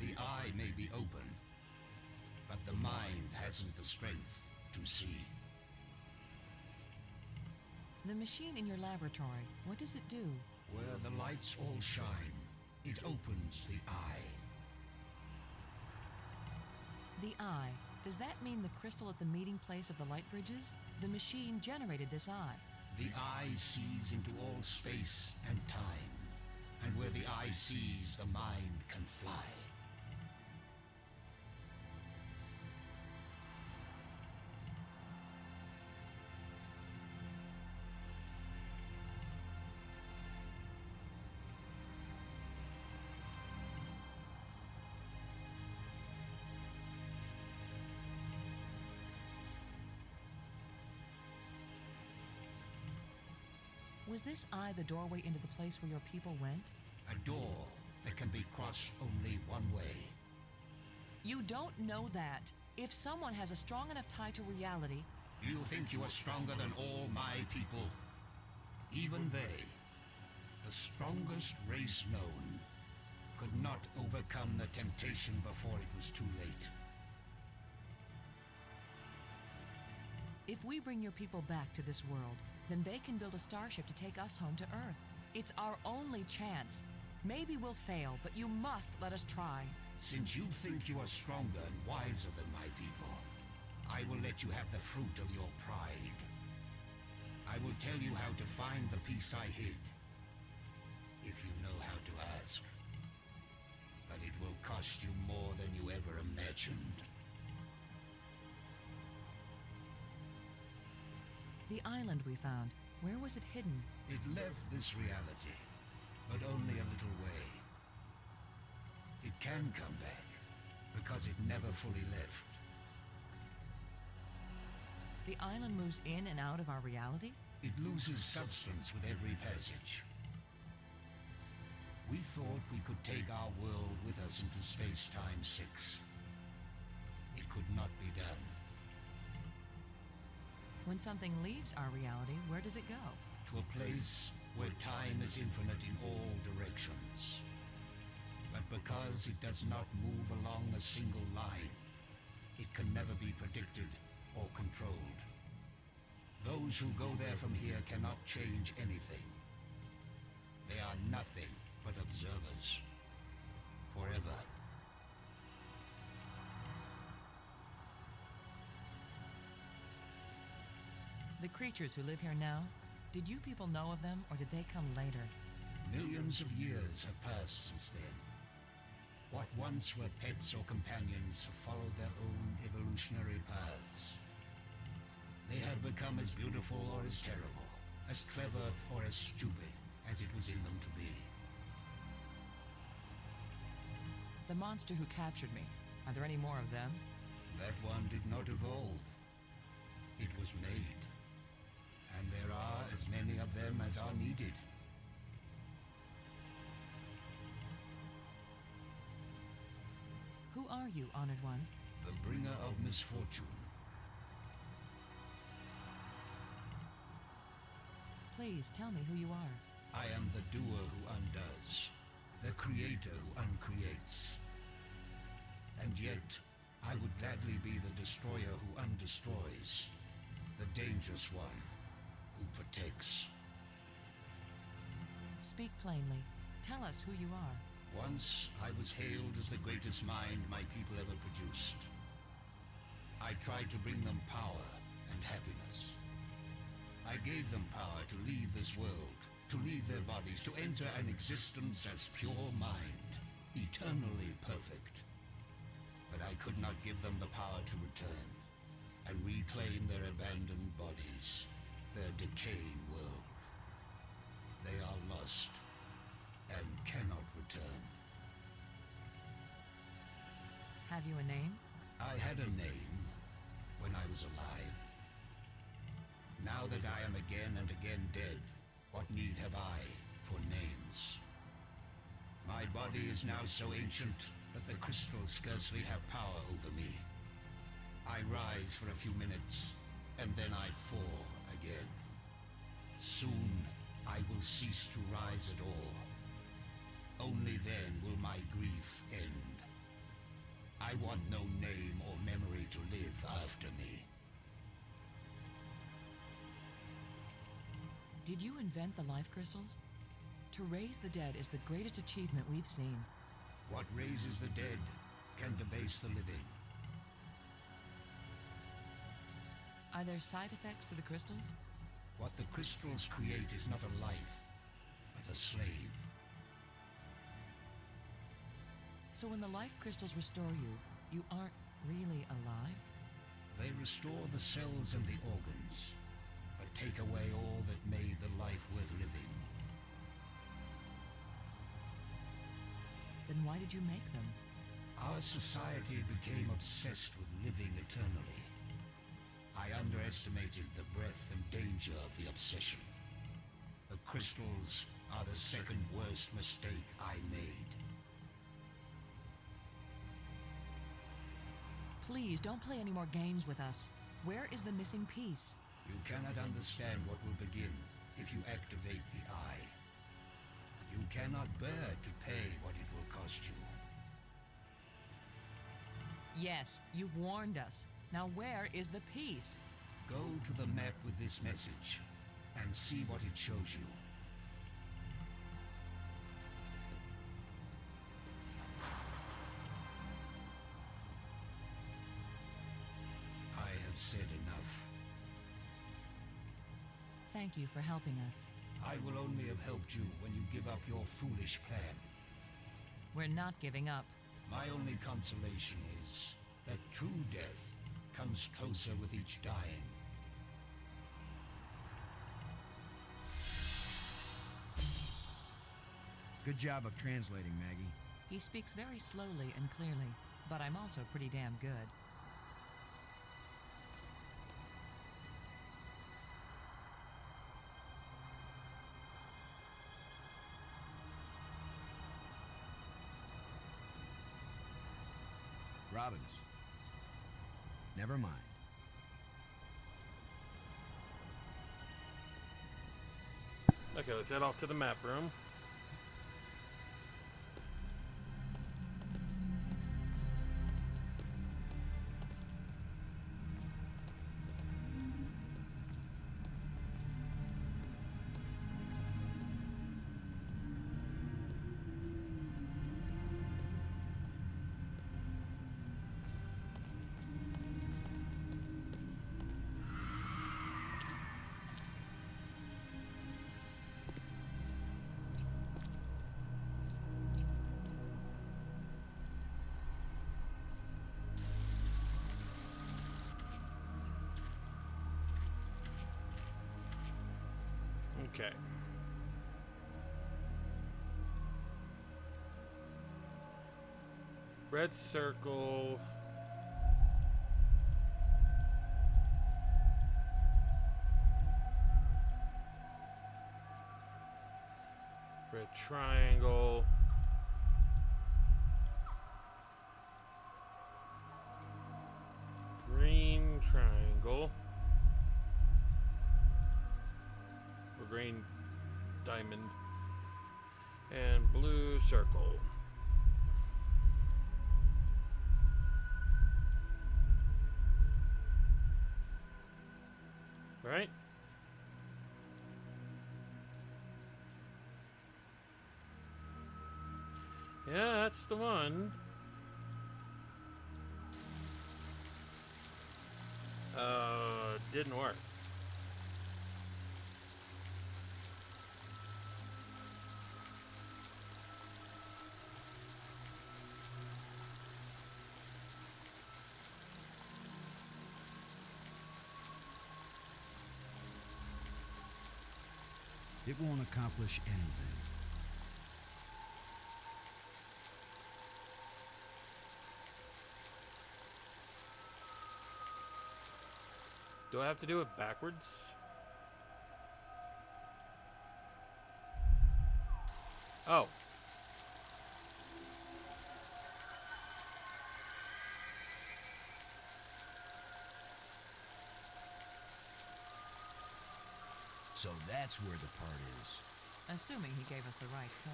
The eye may be open, but the mind hasn't the strength to see. The machine in your laboratory, what does it do? Where the lights all shine, it opens the eye. The eye. Does that mean the crystal at the meeting place of the light bridges? The machine generated this eye. The eye sees into all space and time, and where the eye sees, the mind can fly. Was this eye the doorway into the place where your people went? A door that can be crossed only one way. You don't know that. If someone has a strong enough tie to reality... You think you are stronger than all my people? Even they, the strongest race known, could not overcome the temptation before it was too late. If we bring your people back to this world, then they can build a starship to take us home to Earth. It's our only chance. Maybe we'll fail, but you must let us try. Since you think you are stronger and wiser than my people, I will let you have the fruit of your pride. I will tell you how to find the piece I hid, if you know how to ask. But it will cost you more than you ever imagined. The island we found, where was it hidden? It left this reality, but only a little way. It can come back, because it never fully left. The island moves in and out of our reality? It loses substance with every passage. We thought we could take our world with us into Space-Time 6. It could not be done. When something leaves our reality, where does it go? To a place where time is infinite in all directions. But because it does not move along a single line, it can never be predicted or controlled. Those who go there from here cannot change anything. They are nothing but observers. Forever. The creatures who live here now, did you people know of them, or did they come later? Millions of years have passed since then. What once were pets or companions have followed their own evolutionary paths. They have become as beautiful or as terrible, as clever or as stupid as it was in them to be. The monster who captured me, are there any more of them? That one did not evolve. It was made. And there are as many of them as are needed. Who are you, Honored One? The bringer of misfortune. Please tell me who you are. I am the doer who undoes, the creator who uncreates. And yet, I would gladly be the destroyer who undestroys, the dangerous one who protects. Speak plainly. Tell us who you are. Once, I was hailed as the greatest mind my people ever produced. I tried to bring them power and happiness. I gave them power to leave this world, to leave their bodies, to enter an existence as pure mind, eternally perfect. But I could not give them the power to return and reclaim their abandoned bodies, their decaying world. They are lost and cannot return. Have you a name? I had a name when I was alive. Now that I am again and again dead, what need have I for names? My body is now so ancient that the crystals scarcely have power over me. I rise for a few minutes, and then I fall again. Soon, I will cease to rise at all. Only then will my grief end. I want no name or memory to live after me. Did you invent the life crystals? To raise the dead is the greatest achievement we've seen. What raises the dead can debase the living. Are there side effects to the crystals? What the crystals create is not a life, but a slave. So when the life crystals restore you, you aren't really alive? They restore the cells and the organs, but take away all that made the life worth living. Then why did you make them? Our society became obsessed with living eternally. I underestimated the breadth and danger of the obsession. The crystals are the second worst mistake I made. Please, don't play any more games with us. Where is the missing piece? You cannot understand what will begin if you activate the eye. You cannot bear to pay what it will cost you. Yes, you've warned us. Now where is the piece? Go to the map with this message and see what it shows you. I have said enough. Thank you for helping us. I will only have helped you when you give up your foolish plan. We're not giving up. My only consolation is that true death comes closer with each dying. Good job of translating, Maggie. He speaks very slowly and clearly, but I'm also pretty damn good. Robbins. Never mind. Okay, let's head off to the map room. Okay. Red circle. Red triangle. Green triangle. green diamond and blue circle. Right? Yeah, that's the one. Didn't work. It won't accomplish anything. Do I have to do it backwards? Oh. So that's where the part is. Assuming he gave us the right code.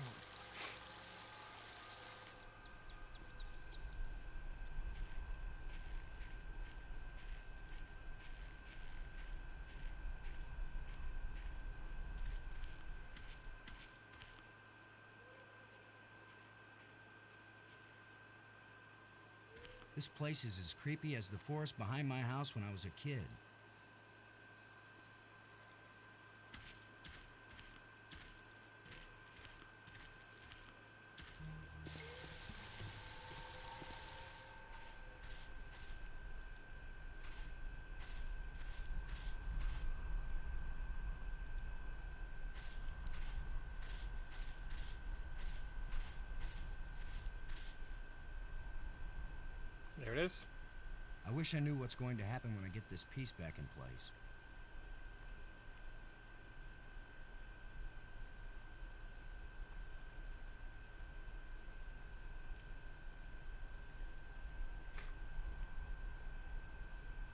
This place is as creepy as the forest behind my house when I was a kid. There it is. I wish I knew what's going to happen when I get this piece back in place.